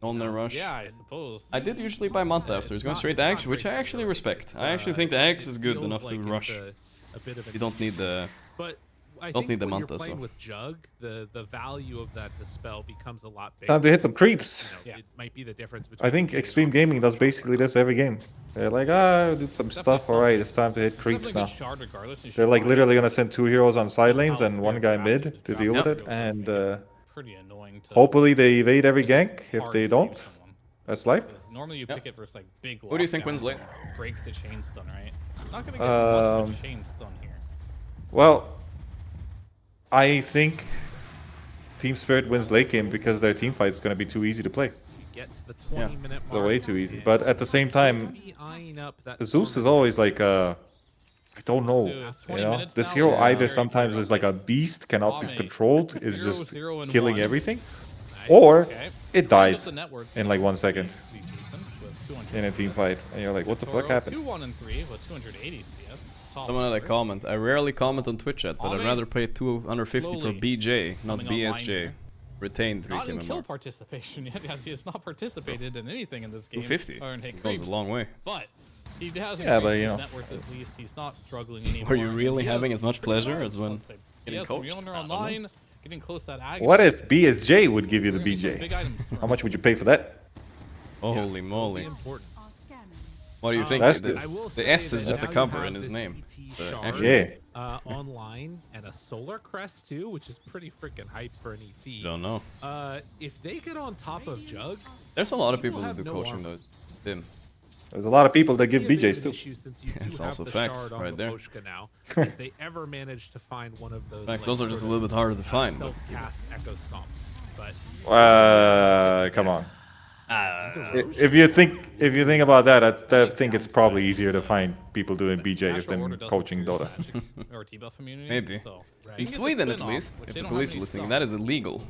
Mjolnir Rush. Yeah, I suppose. I did usually buy Manta after. It's going straight to Axe, which I actually respect. I actually think the Axe is good enough to rush. You don't need the... But I don't think need the when Manta, you're playing so... with Jug, the value of that dispel becomes a lot bigger. Time to hit some creeps. You know, it might be the difference between. I think Extreme Gaming does basically this every game. They're like, did some stuff, alright, it's time to hit creeps now. They're like literally gonna send 2 heroes on side lanes and 1 guy mid to deal with it, and hopefully they evade every gank. If they don't, that's life. Normally you pick it versus like big. Who do you think wins late? Break the chain stun, right? Not gonna get much of a chain stun here. Well, I think Team Spirit wins late game because their team fight is going to be too easy to play. They're way too easy. But at the same time, Zeus is always like I don't know. You know, this hero either sometimes is like a beast, cannot be controlled, is just killing everything, or it dies in like 1 second in a team fight, and you're like, what the fuck happened? 2-1 and 3 with 280 CS. Someone had a comment. I rarely comment on Twitch chat, but I'd rather pay 250 for BJ, not BSJ. Retained 3 Not in kill kill participation yet, as he has not participated in anything in this game. 250 or in hit goes creeps. a long way. But he has but you know. net worth at least. He's not struggling anymore. Are you really He has having as much pleasure as when he getting has coached? Mjolnir online, getting close to that agony. What if BSJ would give you the BJ? How much would you pay for that? Holy moly. What do you think? That's the S is just a cover in his name. Online and a Solar Crest too, which is pretty freaking hype for an ET. Don't know. If they get on top of Jug, there's a lot of people who do coaching those. Dim. There's a lot of people that give BJs too. It's also facts right there. Now, if they ever manage to find one of those, Facts, those are just a little bit harder to find. Self-cast echo stomps, but come on. If you think about that, I think it's probably easier to find people doing BJs than coaching Dota. Maybe. In Sweden, at least, if the police are listening, that is illegal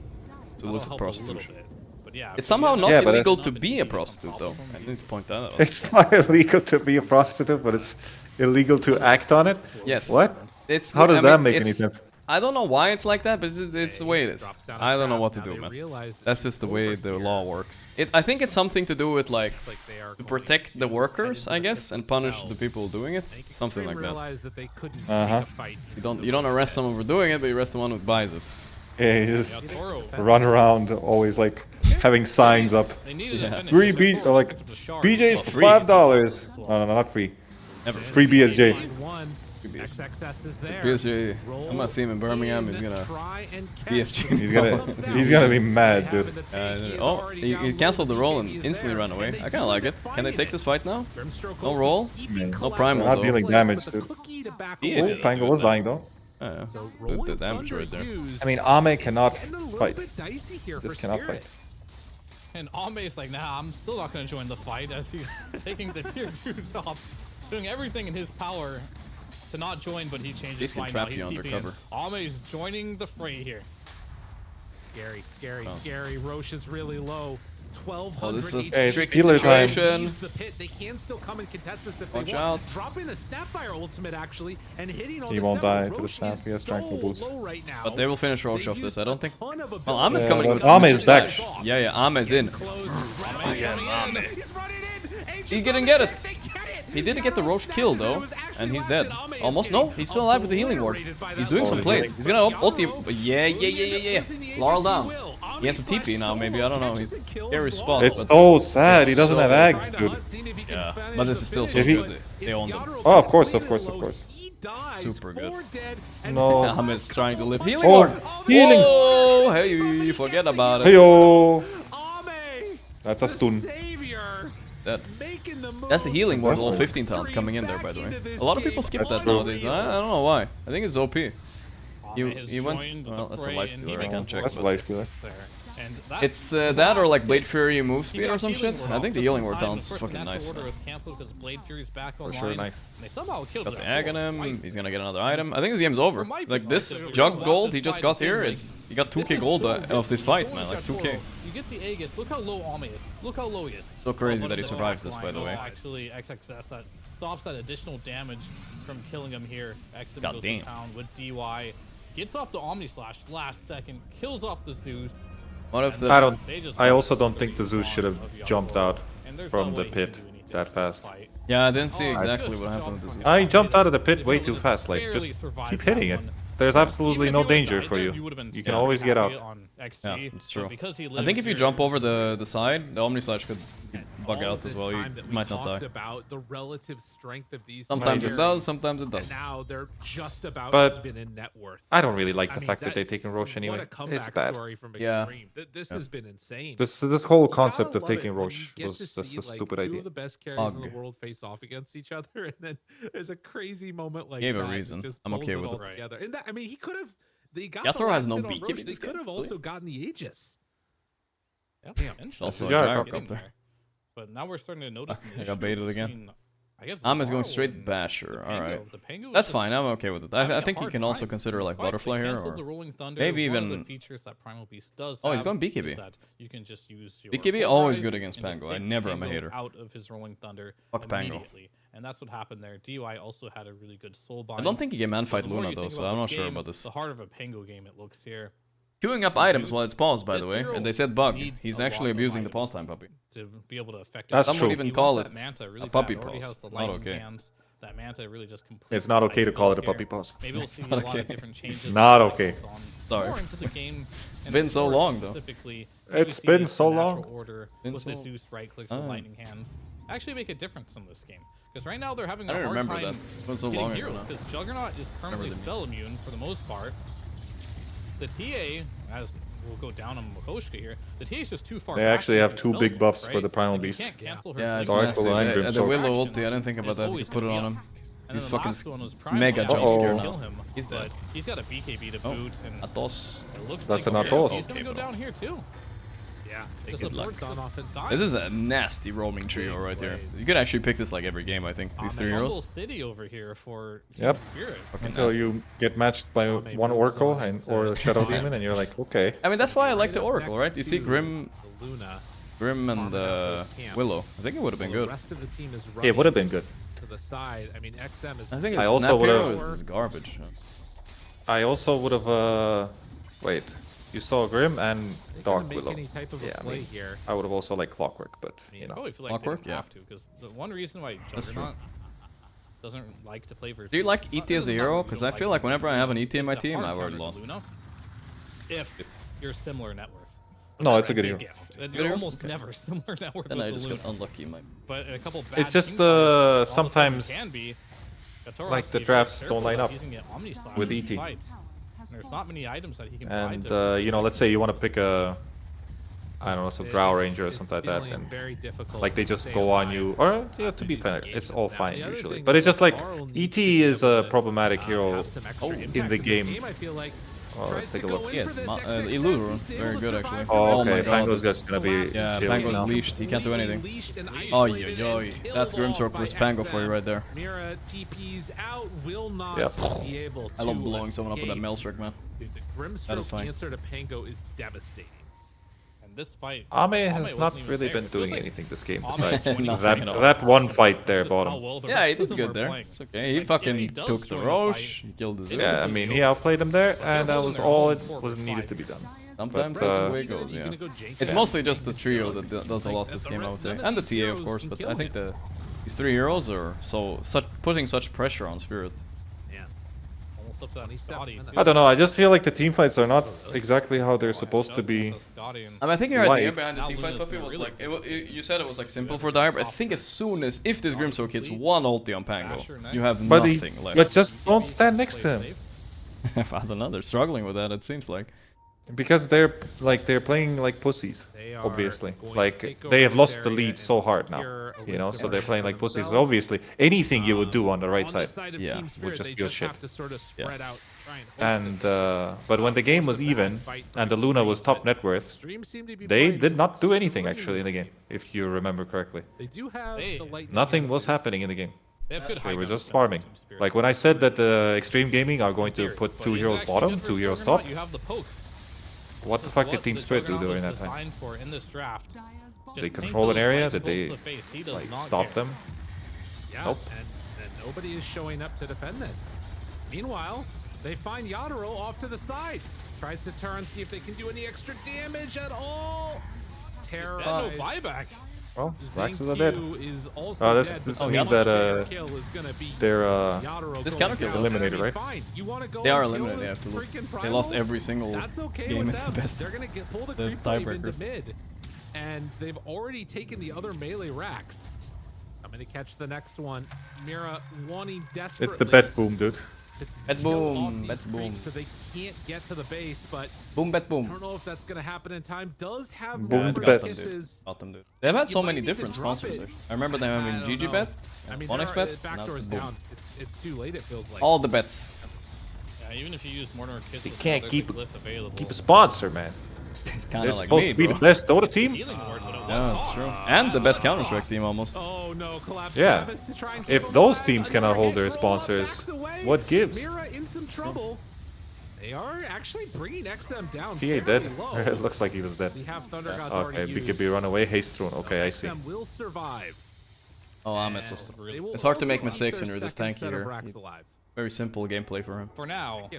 to illicit prostitution. It's somehow not illegal to be a prostitute, though. I need to point that out. It's not illegal to be a prostitute, but it's illegal to act on it? Yes. What? How does that make any sense? I don't know why it's like that, but it's the way it is. I don't know what to do, man. That's just the way the law works. I think it's something to do with, like, to protect the workers, I guess, and punish the people doing it. Something like that. You don't arrest someone for doing it, but you arrest the one who buys it. Yeah, you just run around always like having signs up. Free B, or like BJ's for $5. No, not free. Free BSJ. XXS is there. PSG. I'm gonna see him in Birmingham. He's gonna He's gonna be mad, dude. Oh, he canceled the roll and instantly ran away. I kinda like it. Can they take this fight now? No roll, no primal. Not dealing damage, dude. Oh, Pango was dying though. Yeah, the damage right there. I mean, Ame cannot fight. Just cannot fight. And Ame's like, nah, I'm still not gonna join the fight as he's taking the tier 2 top, doing everything in his power to not join, but he changes his mind now. He's TPing. Ame's joining the fray here. Scary, scary, scary. Roche is really low. 1200. Oh, this is a healer time. The pit. They can still come and contest this if they want. Out. Dropping the Snapfire ultimate actually and hitting on he won't die to the snap. He has strength boots. Right now. But they will finish Roche off this. I don't think. Well, Ame's coming in. Ame is back. Yeah, Ame's in. He didn't get it. He didn't get the Roche kill though, and he's dead. Almost. No, he's still alive with the healing ward. He's doing some plays. He's gonna ulti. Yeah. Laurel down. He has a TP now, maybe. I don't know. He's scary spot. It's so sad. He doesn't have Ags, dude. Yeah, but this is still so good. They own them. Oh, of course. Super good. No. Ahmed's trying to live. Healing ward. Healing. Oh, hey, forget about it. Heyo. That's a stun. That's the healing ward, level 15 talent coming in there, by the way. A lot of people skip that nowadays. I don't know why. I think it's OP. He went. Well, that's a lifestealer. I can't check. That's a lifestealer. It's that or like Blade Fury move speed or some shit. I think the healing ward talent's fucking nice. For sure, nice. Got the Ag on him. He's gonna get another item. I think this game's over. Like this jug gold he just got here. He got 2k gold of this fight, man. Like 2k. You get the Aegis. Look how low Ame is. Look how low he is. So crazy that he survives this, by the way. Actually, XXS that stops that additional damage from killing him here. XM goes to town with DY. Gets off the Omni Slash last second. Kills off the Zeus. What if I also don't think the Zeus should have jumped out from the pit that fast. Yeah, I didn't see exactly what happened with the Zeus. I jumped out of the pit way too fast. Like, just keep hitting it. There's absolutely no danger for you. You can always get out. Yeah, it's true. I think if you jump over the side, the Omni Slash could bug out as well. You might not die. About the relative strength of these sometimes it does, sometimes it doesn't. Now they're just about even in net worth. I don't really like the fact that they're taking Roche anyway. It's bad. Yeah. This has been insane. This whole concept of taking Roche was just a stupid idea. Two of the best carries in the world face off against each other, and then there's a crazy moment like Gave a reason. I'm okay with it. Together. And that, I mean, he could have. They got Yathor has no BKB. They could have also gotten the Aegis. Yep. It's also a Jark up there. But now we're starting to notice. I got baited again. I'm going straight Basher. All right, that's fine. I'm okay with it. I think you can also consider like Butterfly here, or maybe even. Oh, he's going BKB. BKB always good against Pango. I never am a hater. Out of his Rolling Thunder. Fuck Pango. And that's what happened there. DY also had a really good soul bind. I don't think he can man-fight Luna though, so I'm not sure about this. The heart of a Pango game, it looks here. Queuing up items while it's paused, by the way, and they said bug. He's actually abusing the pause time, puppy. To be able to affect That's Some true. would even call it a puppy pause. Not okay. That Manta really just completely. It's not okay to call it a puppy pause. Maybe we'll see a lot of different changes. Not okay. Sorry. It's been so long though. It's been so long. Order with the Zeus right clicks and lightning hands actually make a difference in this game. Because right now they're having a hard time that. It was so long ago now. Because Juggernaut is permanently spell immune for the most part. The TA, as we'll go down on Makoshka here, the TA is just too far. They actually have two big buffs for the Primal Beast. Yeah, Dark Willow and Grimstorm. The Willow ulti, I didn't think about that. You put it on him. He's fucking mega jump scare now. He's dead. He's got a BKB to boot. And Atos. That's an Atos. He's gonna go down here too. Yeah, the support's gone off and died. This is a nasty roaming trio right here. You could actually pick this like every game, I think. These 3 heroes. City over here for yep. Until you get matched by one Oracle or a Shadow Demon, and you're like, okay. I mean, that's why I like the Oracle, right? You see Grim and Willow. I think it would have been good. Yeah, it would have been good. To the side, I mean, XM is. I think also would have. This is garbage. I also would have. Wait. You saw Grim and Dark Willow. Yeah, I mean, I would have also liked Clockwork, but you know. Like Clockwork, yeah. Because the one reason why Juggernaut doesn't like to play versus. Do you like ET as a hero? Because I feel like whenever I have an ET in my team, I've already lost. If you're similar net worth. No, it's a good hero. You're almost never similar net worth. Then I just got unlucky, But a couple bad it's just sometimes. Can be. like the drafts don't line up with ET. There's not many items that he can and you know, let's say you want to pick a, I don't know, some Drow Ranger or something like that, and like they just go on you, or yeah, to be fair, it's all fine usually. But it's just like ET is a problematic hero in the game. Oh, let's take a look. Yes, Illusion, very good actually. Oh, okay, Pango's just gonna be. Yeah, Pango's leashed. He can't do anything. Oh, yo, that's Grimsword versus Pango for you right there. Mira TP's out, will not be able to. I love blowing someone up with that Maelstrom, man. The Grimstroke answer to Pango is devastating. This fight, Ame has not really been doing anything this game besides that one fight there bottom. Yeah, he did good there. It's okay. He fucking took the Roche. He killed the Yeah, I mean, he outplayed him there, and that was all it was needed to be done. Sometimes that's the way it goes, yeah. It's mostly just the trio that does a lot this game, I would say. And the TA, of course, but I think these three heroes are putting such pressure on Spirit. I don't know, I just feel like the team fights are not exactly how they're supposed to be. I think your idea behind the team fight, Puppy, was like, you said it was like simple for Dire, but I think as soon as, if this Grimsword hits one ulti on Pango, you have nothing left. But just don't stand next to him. I don't know, they're struggling with that, it seems like. Because they're playing like pussies, obviously. Like, they have lost the lead so hard now, you know, so they're playing like pussies. So obviously, anything you would do on the right side would just feel shit. Yeah. And, but when the game was even, and the Luna was top net worth, they did not do anything actually in the game, if you remember correctly. Nothing was happening in the game. They were just farming. Like when I said that the Extreme Gaming are going to put 2 heroes bottom, 2 heroes top, what the fuck did Team Spirit do during that time? Did they control an area? Did they like stop them? Nope. And nobody is showing up to defend this. Meanwhile, they find Yadaro off to the side. Tries to turn, see if they can do any extra damage at all. Terrorized. No buyback. Well, Raxes are dead. This means that they're this counter kill eliminated, right? They are eliminated after losing. They lost every single game at the best. They're gonna pull the tiebreakers mid, and they've already taken the other melee racks. I'm gonna catch the next one. Mira wanting desperately. It's the bet boom, dude. Bet boom, bet boom. So they can't get to the base, but boom, bet boom. I don't know if that's gonna happen in time. Does have boom bet. Got them, dude. They've had so many different sponsors. I remember them having GG bet, Onyx bet. Backdoor is down. It's too late. It feels like all the bets. Yeah, even if you use Mortar or Kiss, they can't keep a sponsor, man. It's kind of like supposed to be the best Dota team. Yeah, that's true. And the best Counter-Strike team almost. Oh no, collapse. Yeah. If those teams cannot hold their sponsors, what gives? Mira in some trouble. They are actually bringing XM down. TA dead. It looks like he was dead. Okay, BKB run away. Haste rune. Okay, I see. XM will survive. Oh, I'm assistant. It's hard to make mistakes when you're this tanky here. Very simple gameplay for him. For now.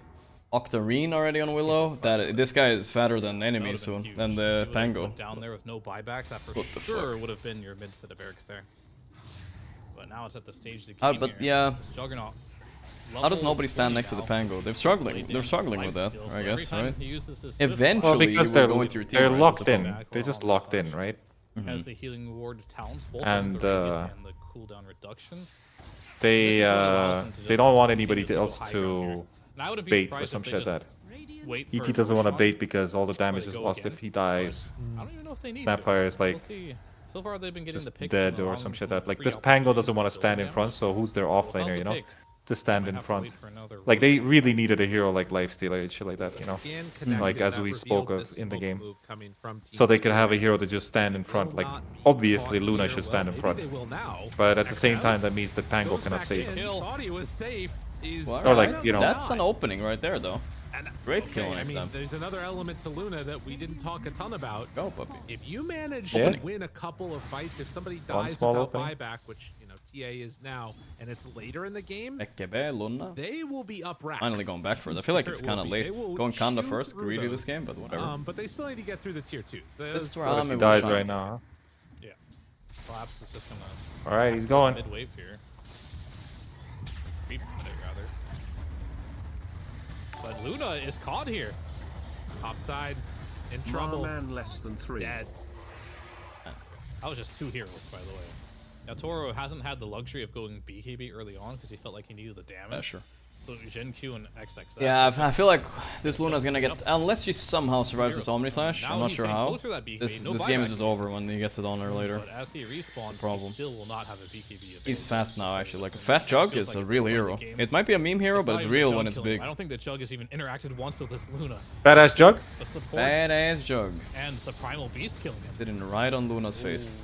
Octarine already on Willow. This guy is fatter than enemies soon, than the Pango. Down there with no buybacks, that for sure would have been your mid to the barracks there. But now it's at the stage to game but yeah. Juggernaut. How does nobody stand next to the Pango? They're struggling with that, I guess, right? Eventually, because they're locked in. They're just locked in, right? Has the healing ward talents, both and the cooldown reduction. They don't want anybody else to bait or some shit like that. ET doesn't want to bait because all the damage is lost if he dies. I don't even know if they need Vampire is like so far they've been getting the dead or some shit like that. Like this Pango doesn't want to stand in front, so who's their offlaner, you know, to stand in front. Like they really needed a hero like Lifestealer and shit like that, you know, like as we spoke of in the game. So they could have a hero to just stand in front. Like obviously Luna should stand in front, but at the same time that means that Pango cannot save him. Or like, you know, that's an opening right there though. Great kill I mean, there's another element to Luna that we didn't talk a ton about. Go, Puppy. If you manage to win a couple of fights, if somebody dies without buyback, which you know TA is now, and it's later in the game, they will be up racks. Finally going back for it. I feel like it's kind of late. Going Kanda first, greedy this game, but whatever. But they still need to get through the tier 2s. This is where he dies right now, huh? Yeah. Collapse is just gonna. All right, he's going. Mid wave here. But Luna is caught here. Top side in trouble. Man less than 3. Dead. That was just 2 heroes, by the way. Now Toro hasn't had the luxury of going BKB early on because he felt like he needed the damage. Yeah, sure. So Gen Q and XX. Yeah, I feel like this Luna's gonna get, unless she somehow survives this Omni Slash, I'm not sure how. This game is just over when he gets it on her later. But as he respawns, problem. he still will not have a BKB. He's fat now, actually. Like a fat Jug is a real hero. It might be a meme hero, but it's real when it's big. I don't think the Jug has even interacted once with this Luna. Badass Jug? Badass Jug. And the Primal Beast killing him. Didn't right on Luna's face.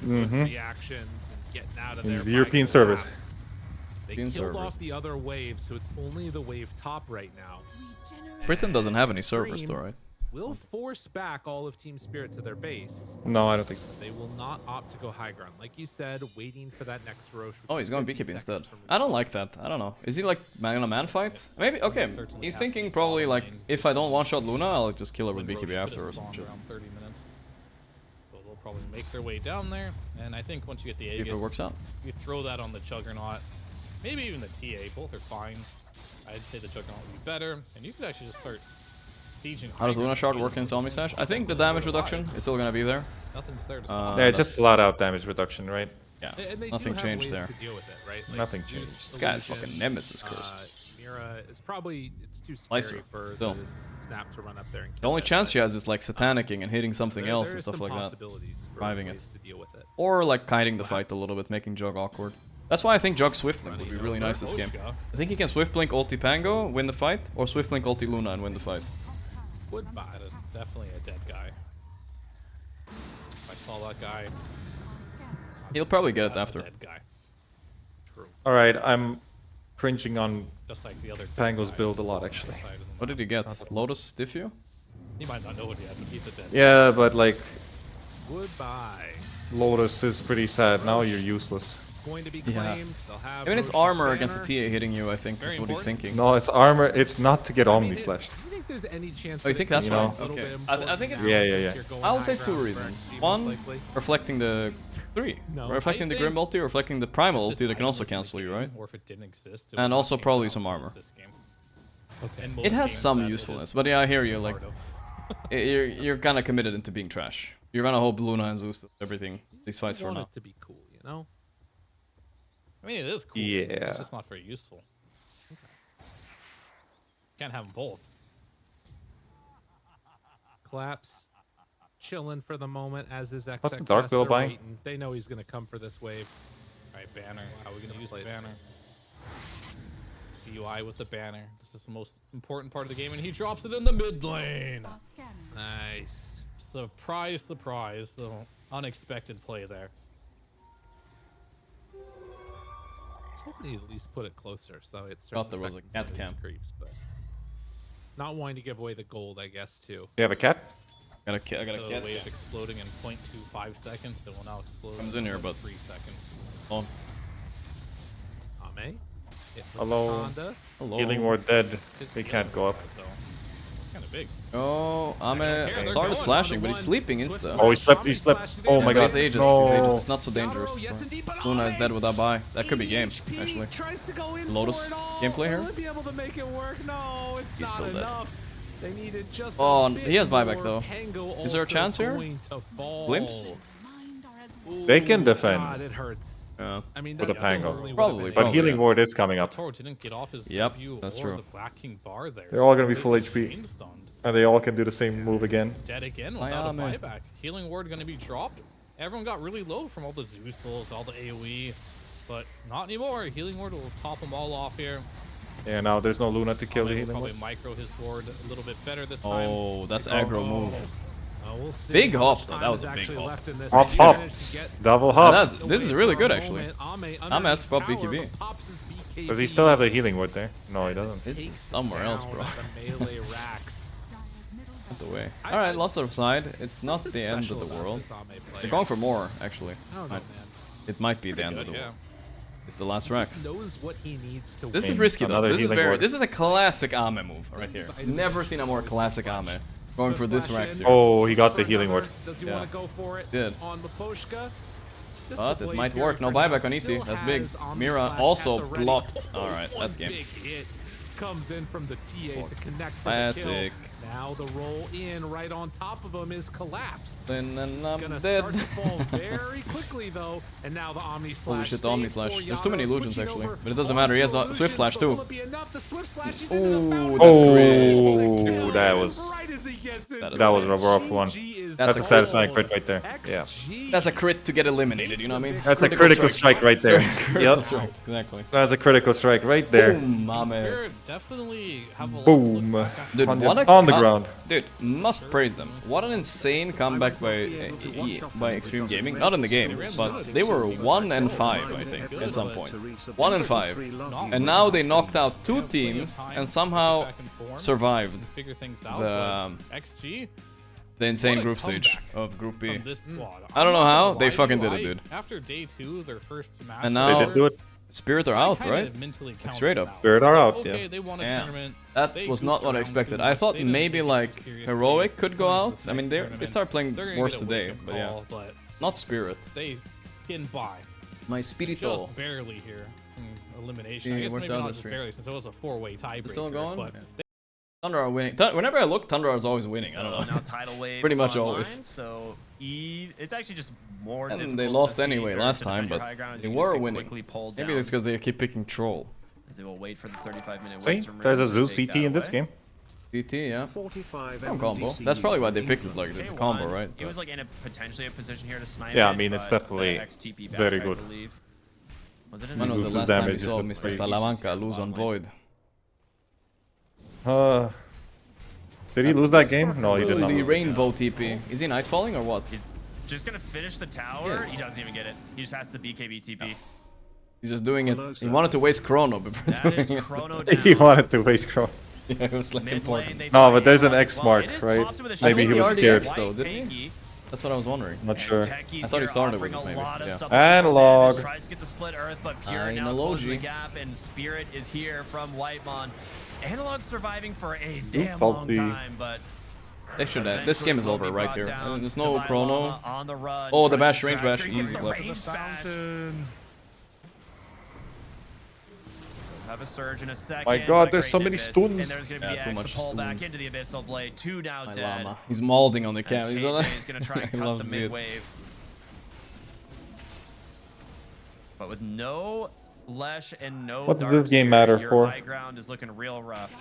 Reactions and getting out of there. He's the European service. They killed off the other wave, so it's only the wave top right now. Britain doesn't have any servers though, right? Will force back all of Team Spirit to their base. No, I don't think so. They will not opt to go high ground. Like you said, waiting for that next Roche. Oh, he's going BKB instead. I don't like that. I don't know. Is he like man on man fight? Maybe, okay. He's thinking probably like, if I don't one-shot Luna, I'll just kill her with BKB after or something. Around 30 minutes. So they'll probably make their way down there. And I think once you get the Aegis, if it works out, you throw that on the Juggernaut. Maybe even the TA. Both are fine. I'd say the Juggernaut would be better. And you could actually just start sieging. How does Luna Shard work in Zombie Sash? I think the damage reduction is still gonna be there. Nothing's there to stop. Yeah, just flat out damage reduction, right? Yeah, nothing changed there. Like nothing changed. This guy's fucking Nemesis curse. Mira is probably, it's too scary for still. the Snap to run up there and kill the only it, chance she has is like satanicking and hitting something else and stuff like that. Driving it. Or like kiting the fight a little bit, making Jug awkward. That's why I think Jug Swiftblink would be really nice this game. I think he can Swiftblink ulti Pango, win the fight, or Swiftblink ulti Luna and win the fight. Goodbye. That is definitely a dead guy. If I saw that guy, he'll probably get it after. Dead guy. True. All right, I'm cringing on just like the other Pango's build a lot actually. What did he get? Lotus Diffu? He might not know what he has, but he's a dead guy. Yeah, but like goodbye. Lotus is pretty sad. Now you're useless. Going to be yeah. claimed. They'll have I mean, it's armor against the TA hitting you, I think. That's what he's thinking. No, it's armor. It's not to get Omni Slash. Do you think there's any chance? Oh, you think that's why? Okay. I think it's. Yeah. I'll say two reasons. One, reflecting the reflecting the Grim ulti, reflecting the Primal ulti that can also cancel you, right? Or if it didn't exist, and also probably some armor. It has some usefulness, but yeah, I hear you. Like, you're kind of committed into being trash. You're gonna hope Luna and Zeus everything these fights for now. I want it to be cool, you know. I mean, it is cool. Yeah. It's just not very useful. Okay. Can't have them both. Collapse. Chilling for the moment, as is XX. What's the Dark Bill buying? They know he's going to come for this wave. All right, banner. How are we going to use the banner? DUI with the banner. This is the most important part of the game, and he drops it in the mid lane. Nice. Surprise, surprise. The unexpected play there. Hoping he at least put it closer, so it's. Thought there was a cat cam. Creeps, but not wanting to give away the gold, I guess, too. You have a cat? I got a cat. Wave exploding in 0.25 seconds. It will now explode. Comes in here, but 3 seconds. On. Ame. Hello. Healing Ward dead. He can't go up. Kind of big. Oh, Ame started slashing, but he's sleeping insta. Oh, he slept. He slept. Oh my god. He's Aegis. No. He's Aegis. It's not so dangerous. Luna is dead without buy. That could be game, actually. Lotus gameplay here. Be able to make it work. No, it's He's not still dead. enough. They needed just oh, he has buyback though. Is there a chance here? Glimpse? They can defend. God, it hurts. Yeah. I mean, with a Pango. Probably. But Healing Ward is coming up. Toro didn't get off his yep, W that's or true. the Black King bar there. They're all gonna be full HP. And they all can do the same move again. Dead again without a buyback. Healing Ward gonna be dropped. Everyone got really low from all the Zeus pulls, all the AoE. But not anymore. Healing Ward will top them all off here. Yeah, now there's no Luna to kill the Healing Ward. Probably micro his ward a little bit better this time. Oh, that's aggro move. We'll see. Big hop though. That was a big hop. Hop. Double hop. This is really good actually. Ame has to pop BKB. Does he still have a Healing Ward there? No, he doesn't. It's somewhere else, bro. The way. Alright, lost our side. It's not the end of the world. They're going for more, actually. It might be the end of the world. It's the last Rex. This is risky though. This is a classic Ame move right here. Never seen a more classic Ame. Going for this Rex here. Oh, he got the Healing Ward. Does he want to go for it? Did. On Maposhka? But it might work. No buyback on ET. That's big. Mira also blocked. Alright, that's game. comes in from the TA to connect for the kill. Now the roll in right on top of him is collapsed. Then It's I'm gonna dead. start to fall very quickly though, and now the Omni Slash. Holy shit, the Omni Slash. stays for There's too many Yano, illusions switching actually, over but it doesn't matter. He has a onto Swift Slash too. illusions, but will it be enough? The Swift Slash, he's into the Ooh, Oh, that was right as he gets into that was a rough one. That's a satisfying crit right there. Yeah. That's a crit to get eliminated, you know what I mean? That's a critical strike right there. Yep. Strike, exactly. That's a critical strike right there. Boom, my man. Spirit definitely have a lot Boom. to look back after. Dude, On the ground. Dude, must praise them. What an insane comeback by Extreme Gaming. Not in the game, but they were 1 and 5, I think, at some point. 1 and 5. And now they knocked out 2 teams and somehow survived the insane group stage of Group B. I don't know how, they fucking did it, dude. After day 2, their first match. And now They did do it. Spirit are out, right? Like, straight up. Spirit are out, Okay, yeah. they won a Yeah. tournament. That They was goofed not what I around expected. too I much. thought They didn't maybe take it like seriously. Heroic could go It out. was a I mean, nice they tournament. started playing They're gonna worse get a today, wake-up but yeah. call, but Not Spirit. they skinned by. My Spirito. Just barely here from elimination. Yeah, I guess watch maybe out not this just stream. barely, since it was a 4-way tiebreaker. Still going? But Thunder are winning. Whenever I look, Thunder is always winning. I don't know. Now Tidal Wave Pretty much online, always. So it's actually just more difficult. And they lost to anyway see last to time, defend your but high ground as they you just were get winning. quickly pulled Maybe down. it's because they keep picking Troll. As they will wait for the 35-minute See, Western there's a Rim Zeus to take CT in that this away. game. CT, yeah. Some combo. That's probably why they picked it like it's a combo, right? He was like in potentially a position here to snipe. Yeah, I it, mean, it's but definitely the XTP back, very I good. believe. Was it When was the Zeus's last time we damage saw is Mr. pretty- Salamanca lose on Void? Did he lose that game? No, he did not. The Rainbow TP. Is he nightfalling or what? He's just gonna finish the tower. He doesn't even get it. He just has to BKB TP. He's just doing it. He wanted to waste Chrono before That doing is it. Chrono down. He wanted to waste Chrono. Yeah, it was like important. No, but there's an X mark, right? Maybe he was scared. Though, didn't he? That's what I was wondering. Not sure. I thought he started with it, maybe. Yeah. Analog. Tries to get the split earth, but Pure now closes the gap, and Spirit is here from Whitemon. Analog surviving for a damn long time, but they should have. This game is over right here. There's no Chrono. on the run. Oh, the bash, range bash, easy clip. Have a surge in a second. My god, there's so many stuns. And there's going to be X to pull back into the Abyssal Blade. 2 now dead. Llama. He's molding on the cam. As He's KJ is going to try and I cut love the to see it. mid-wave. But with no Lesh and no What does Darks this game here, matter your for? high ground is looking real rough.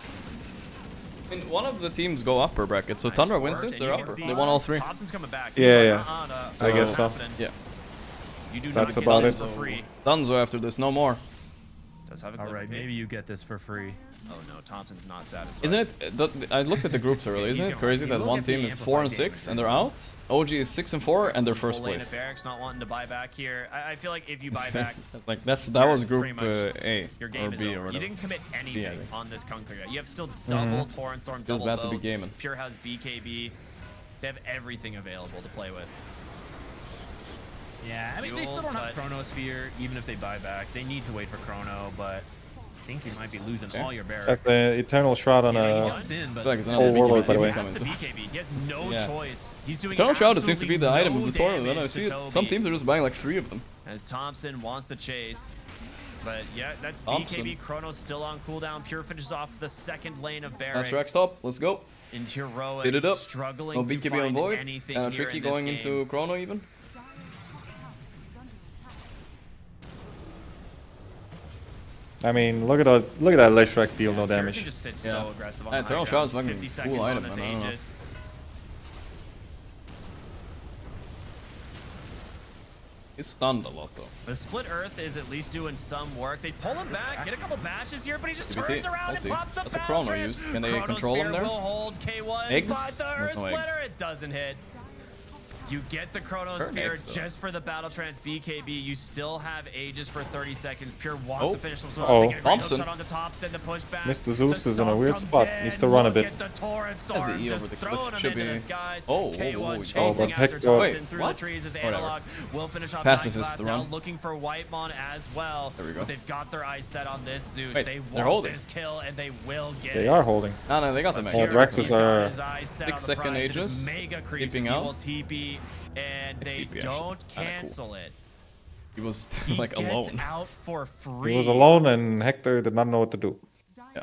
I mean, one of the teams go upper bracket, so Thunder wins this. They're upper. They won all 3. Thompson's coming back. Yeah, He's I guess so. Yeah. You do That's not about get this it. for free. Dunzo after this, no more. Does have a All right, maybe you get this for free. Oh no, Thompson's not satisfied. Isn't it? I looked at the groups earlier. Isn't it crazy that one team is 4 and 6 and they're out? OG is 6 and 4 and they're first Full lane place. of Barracks not wanting to buy back here. I feel like if you buy back, Like that was group pretty much A your or game is B over. or You whatever. didn't commit anything I think. on this Conquer yet. You have still double Torrent Storm, Feels double bad to be Boat. gaming. Pure has BKB. They have everything available to play with. Yeah, I mean, they still don't have Chronosphere, even if they buy back. They need to wait for Chrono, but I think you might be losing all your barracks. That's the Eternal Shroud on He a jumps in, but whole Warlord, by the way. He has to BKB. He has no choice. He's doing Eternal Shroud seems to be the absolutely item of the tournament. Then I damage see to it. Some Toby. teams are just buying like 3 of them. As Thompson wants to chase. But yeah, that's Thompson. BKB. Chrono's still on cooldown. Pure finishes off the second lane of Barracks. Last rack stop. Let's go. In Heroic, Hit it up. struggling No to BKB find on Void. anything And here Tricky in this going game. into Chrono even. I mean, look at that Leshrac deal, no Pure damage. can just sit so aggressive on Yeah, the Eternal high Shroud ground. is fucking 50 seconds cool on item, this man, I don't know. Aegis. He's stunned a lot though. The Split Earth is at least doing some work. They pull him back, get a couple bashes here, but he just turns around and pops the That's a battle Chrono trance. use. Can they control him Chronosphere there? will hold K1 Eggs? by the Earth There's no eggs. Splitter. It doesn't hit. You get the Chronosphere eggs, though. just for the Battle Trance BKB. You still have Aegis for 30 seconds. Pure wants to finish them. So Oh. they get a great hook Thompson. shot onto Thompson, the pushback. Mr. Zeus The is in a stomp weird comes spot. in. Needs to run a Look bit. at the Torrent Has Storm, the E just over the throwing cliff. him Should into be. the skies. Oh, K1 oh, chasing but after heck, Thompson wait, through what? the trees as Whatever. Analog will finish off Pacifist Glass. to Now run. looking for Whitemon as well. There we go. But they've got their eyes set on this Zeus. Wait, They they're want holding. this kill and they will get They it. are holding. No, they got them Yeah, actually. Draxus He's got are his eyes set 6 on the second prize. It is Aegis, mega creeps keeping as he out. will TP, and Nice they TP, actually. don't Kinda cool. cancel it. He was He like gets alone. out for free. He was alone, and Hector did not know what to do. Yeah.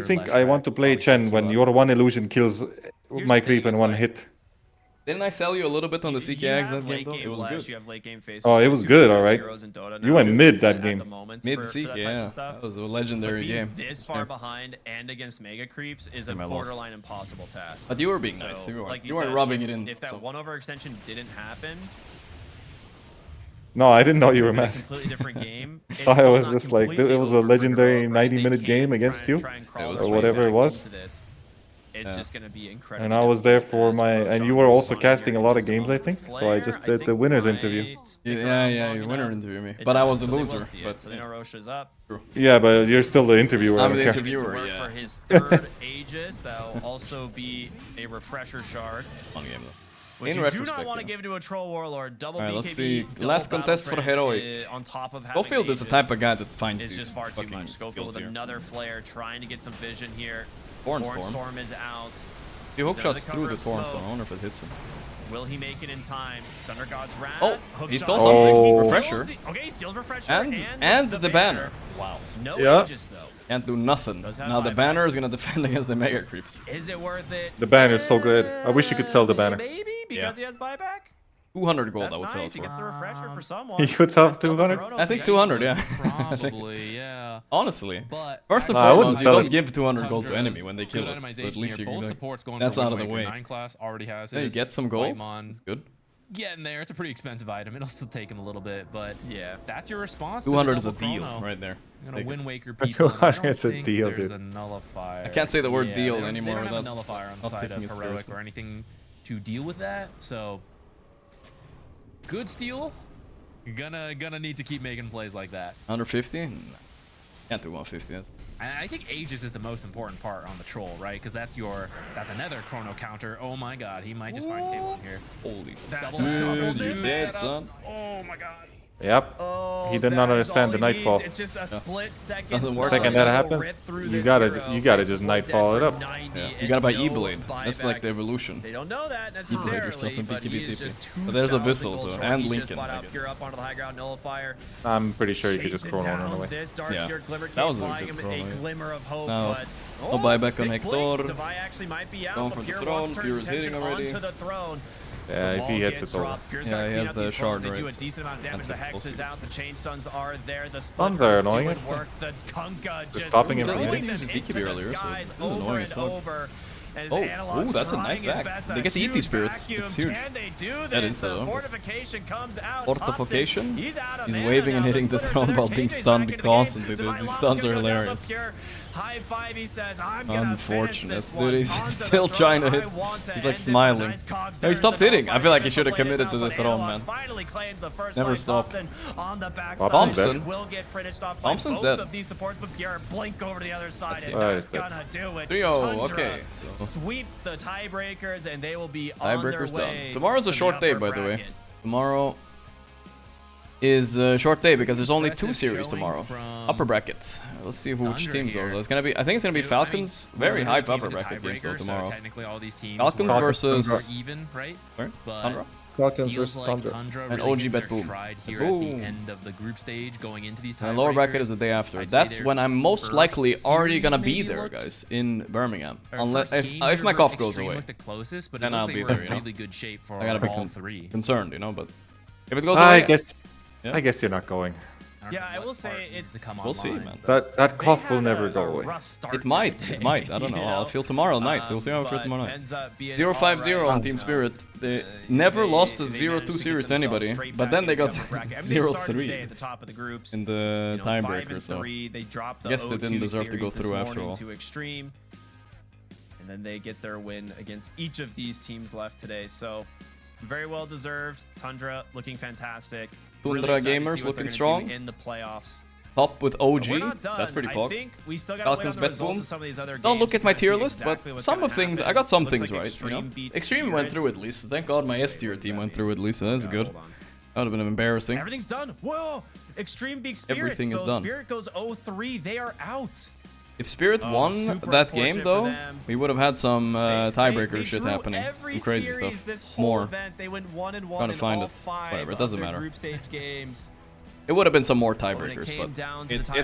think I want to play Chen when your one illusion kills my creep in one hit? Didn't I sell you a little bit on the CKX that game though? It was good. You have late game phases. Oh, it was good, alright. You went mid that game. Mid CK, yeah. That was a legendary game. This far behind and against mega creeps is a borderline impossible task. But you were being nice. You weren't rubbing it in. If that one overextension didn't happen. No, I didn't know you were mad. Completely different game. I was just like, it was a legendary 90-minute game against you, or whatever it was. It's just gonna be incredible. And I was there for my, and you were also casting a lot of games, I think. So I just did the winner's interview. Yeah, your winner interviewed me, but I was a loser. But so they know Roche is up. Yeah, but you're still the interviewer. I'm the interviewer. Yeah. For his third Aegis, that'll also be a refresher shard. Fun game though. Which you do not want to give to a troll warlord. Double BKB. Let's see. Last contest for Heroic. On top of Schofield is the type of guy that finds these. It's just far too much. Schofield with another flare, trying to get some vision here. Storm is out. He hook shots through the Storm, so I wonder if it hits him. Will he make it in time? Thunder God's Wrath. Oh, he stole something. Refresher. Okay, he steals Refresher and the banner. Wow. No Aegis though. Can't do nothing. Now the banner is gonna defend against the mega creeps. Is it worth it? The banner is so good. I wish you could sell the banner. Maybe because he has buyback. 200 gold, That's I would sell it nice. for. He gets the refresher for someone. He could sell 200? I think 200, yeah. Probably, yeah. Honestly. But first and foremost, you don't give 200 gold to enemy when they kill it. So at least you that's out of the way. 9 class already has it. You get some gold. It's good. Getting there. It's a pretty expensive item. It'll still take him a little bit, but yeah, that's your response. 200 is a deal right there. You're gonna Wind Waker people. 200 is a deal, there's dude. a nullifier. I can't say the word deal anymore. They don't have a nullifier on the side of Heroic or anything to deal with that. So good steal. You're gonna need to keep making plays like that. 150? Can't do 150. That's... I think Aegis is the most important part on the troll, right? Because that's another chrono counter. Oh my god, he might just find K1 here. Holy double you dead, son. Oh my god. Yep. He did not understand the nightfall. It's just a split second. Doesn't work. Second that happens, you gotta just nightfall it up. Yeah. You gotta buy E-Blade. That's like the evolution. They don't know that necessarily, but he is just but there's Abyssal, so, and Lincoln. Pure up onto the high ground nullifier. I'm pretty sure you could just chrono run away. Yeah, that was a good chrono. A glimmer of hope, now, but no buyback on Hector. Devi actually might be out, going but for the Pure throne. wants to turn Pure his is hitting attention already. onto the throne. Yeah, if he hits it's over. Yeah, he has the shard They right. do a decent amount of damage. The Hex is out. The Chain Stuns are there. The Stuns are annoying. The Kunkka just stopping him. He didn't use his DKB earlier, so this is annoying as fuck. Oh, that's a nice back. They get the ET Spirit. It's huge. That is the fortification comes out. Fortification? He's waving and hitting the throne while being stunned constantly. These stuns are hilarious. High five, he says, unfortunate. Dude, he's still trying to hit. He's like smiling. No, he stopped hitting. I feel like he should have committed to the throne, man. Never stopped. Thompson. Thompson's dead. That's gonna do it. 3-0, okay. Sweep the tiebreakers and they will be on their way. Done. Tomorrow's a short day, by the way. Tomorrow is a short day because there's only 2 series tomorrow. Upper bracket. Let's see which teams though. It's gonna be. I think it's gonna be Falcons. Very hype upper bracket games though tomorrow. Falcons versus even, right? Tundra. Falcons versus Tundra. And OG Bet Boom. Here at the end of the group stage, going into these and lower bracket is the day after. That's when I'm most likely already gonna be there, guys, in Birmingham. Unless if my cough goes away, then I'll be there. You know, I gotta be concerned, you know. But if it goes away, I guess you're not going. Yeah, I will say it's. We'll see, man. That cough will never go away. It might. It might. I don't know. I'll feel tomorrow night. We'll see how I feel tomorrow night. 0-5-0 on Team Spirit. They never lost a 0-2 series to anybody, but then they got 0-3 in the tiebreaker. So I guess they didn't deserve to go through after all. And then they get their win against each of these teams left today. So very well deserved. Tundra looking fantastic. Tundra Gamers looking strong. In the playoffs. Top with OG. That's pretty pog. Falcons Bet Boom. Don't look at my tier list, but some of things, I got some things right, you know. Extreme went through at least. Thank God my S tier team went through at least. That's good. That would have been embarrassing. Everything's done. Whoa! Extreme beats Spirit. Everything is done. Spirit goes 0-3. They are out. If Spirit won that game, though, we would have had some tiebreaker shit happening. Some crazy stuff. More. They went 1-1 Trying to find it. Whatever, it doesn't matter. Group stage games. It would have been some more tiebreakers,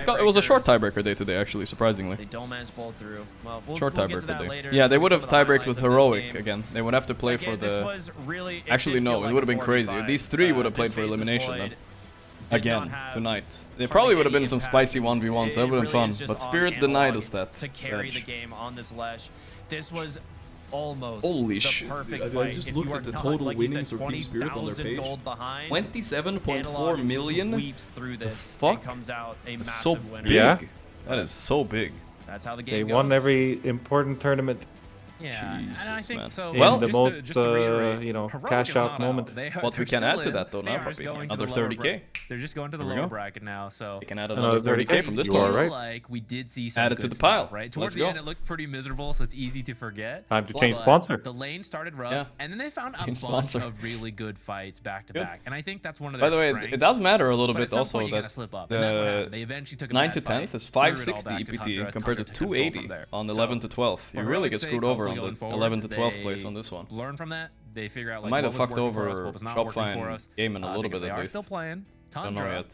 but it was a short tiebreaker day today, actually, surprisingly. They don't manage to pull through. Well, short we'll get to tiebreaker that day. later. Yeah, they would have tiebreaked with Heroic again. They would have to play for the... Really, actually, no, it would have been crazy. These three would have played for elimination then. Again, tonight. There probably would have been some spicy 1v1s. That would have been fun. But Spirit denied us that. To carry the game on this Lesh. This was almost holy the perfect fight. Just look at the total winnings for Team Spirit on their page. 27.4 million. Sweeps through this. Fuck. Comes out a That's so massive winner. big. Yeah. That is so big. That's how the game They goes. won every important tournament. Yeah, Jesus, and I think man. so. Well, Well, the most, just to reiterate, you know, Heroic cash is out not moment. What we can add to that though now, puppy. Another 30k. They're just going to the There we lower go. bracket now, so We can add another 30k from this tournament. right? Like we did see some Add it good to the stuff, pile. right? Towards Let's the go. end, it looked pretty miserable, so it's easy to forget. Time to change But sponsor. The lane started rough, Yeah. and then they found a Change bunch sponsor. of really good fights back to Good. back, and I think that's one of By their the way, strengths. it does matter a little But bit at some also point, you gotta that slip up, and that's what happened. They eventually took a 9 bad to fight, 10th is threw it all 560 back to EPT Tundra, compared to Tundra took control from 280 there. on So, 11 to 12th. for You really Heroic's get sake, screwed over hopefully on going the forward, 11 to 12th they place on this one. Learn from that. They figure out like Might what have was fucked working for us, over what was not Shop working for Fine us. game in a little Because bit they at are least. still playing. Don't know Tundra yet.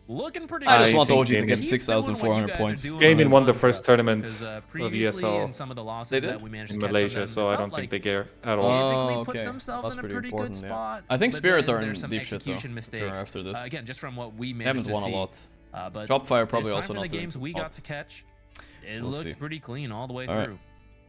looking pretty I good. just want think OG to get Gaming- 6,400 points. Gaming won the first tournament Because, of previously ESL in some of the losses They did? that we managed in to catch Malaysia, from them, so it I felt don't think like they care at all. typically Oh, put okay. themselves That's in a pretty pretty good important, yeah. spot. I think but Spirit then are in there's some deep shit, though. execution mistakes. They're after this. Again, just from what we They managed haven't won to a see. lot. But Shopify this probably time also for the not doing games we hot. got to catch, it We'll looked see. pretty clean all the way All right. through.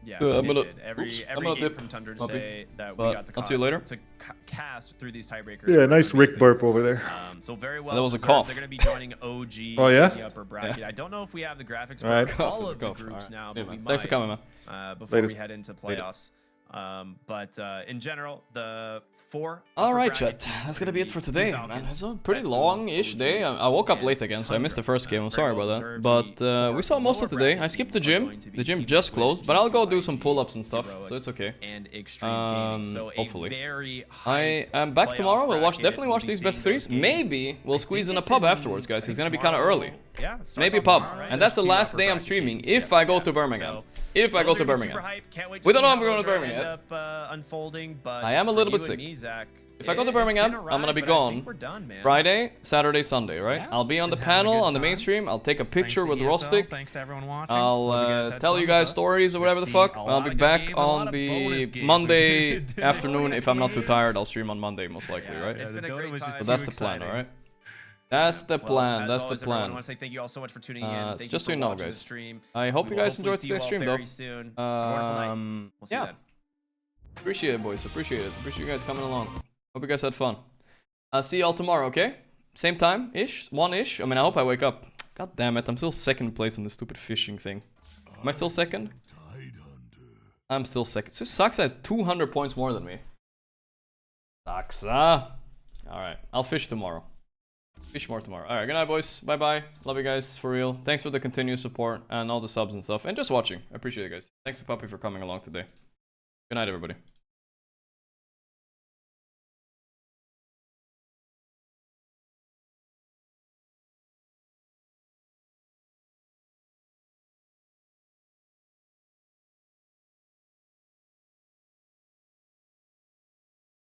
Yeah, I'm it gonna- did. Every oops, I'm every gonna game dip. from Tundra Puppy. today that we But got to I'll see you later. to cast through these tiebreakers. Yeah, were nice Rick amazing. burp over there. So very well. That was a deserved. cough. They're going to be joining OG Oh, yeah? in the upper bracket. I don't know if we have the graphics for All right. all of the Cough. groups All right. now, Yeah, but we man. might. Thanks for coming, man. Before we Latest. head into Later. playoffs. But in general, the 4. All upper right, bracket chat. teams That's are gonna be it for Two today, Falcons, man. It's a pretty Red Bull, long-ish OG, day. I woke up and late again, so I missed the first game. I'm sorry about that. well-deserved. But we saw most of today. I skipped the gym. The gym just closed, but I'll go do some pull-ups and stuff, so it's okay. And Extreme Gaming. So hopefully. A very I am back tomorrow. We'll definitely watch these best threes. Maybe we'll squeeze in a pub afterwards, guys. It's gonna be kind of early. Yeah, Maybe a pub. And that's the last day I'm streaming, if I go to Birmingham. If I go to Birmingham. We don't know if we're going to Birmingham yet. Unfolding, but I am a little bit sick. If I go to Birmingham, I'm gonna be gone Friday, Saturday, Sunday, right? I'll be on the panel, on the main stream. I'll take a picture with Rostic. Thanks to everyone watching. I'll tell you guys stories or whatever the fuck. I'll be back on the Monday afternoon. If I'm not too tired, I'll stream on Monday most likely, right? It's been a great time. But that's the plan, alright? That's the plan, that's the plan. I want to say thank you all so much for tuning in. Thank just you so for you know, watching the guys. stream. I hope you guys enjoyed today's stream, though. Very soon. Have a wonderful night. We'll see you then. Appreciate it, boys. Appreciate it. Appreciate you guys coming along. Hope you guys had fun. I'll see y'all tomorrow, okay? Same time-ish? 1-ish? I mean, I hope I wake up. God damn it, I'm still second place in this stupid fishing thing. Am I still second? I'm still second. So Saxa has 200 points more than me. Saxa. Alright, I'll fish tomorrow. Fish more tomorrow. Alright, good night, boys. Bye-bye. Love you guys, for real. Thanks for the continued support and all the subs and stuff. And just watching. I appreciate it, guys. Thanks to Puppy for coming along today. Good night, everybody.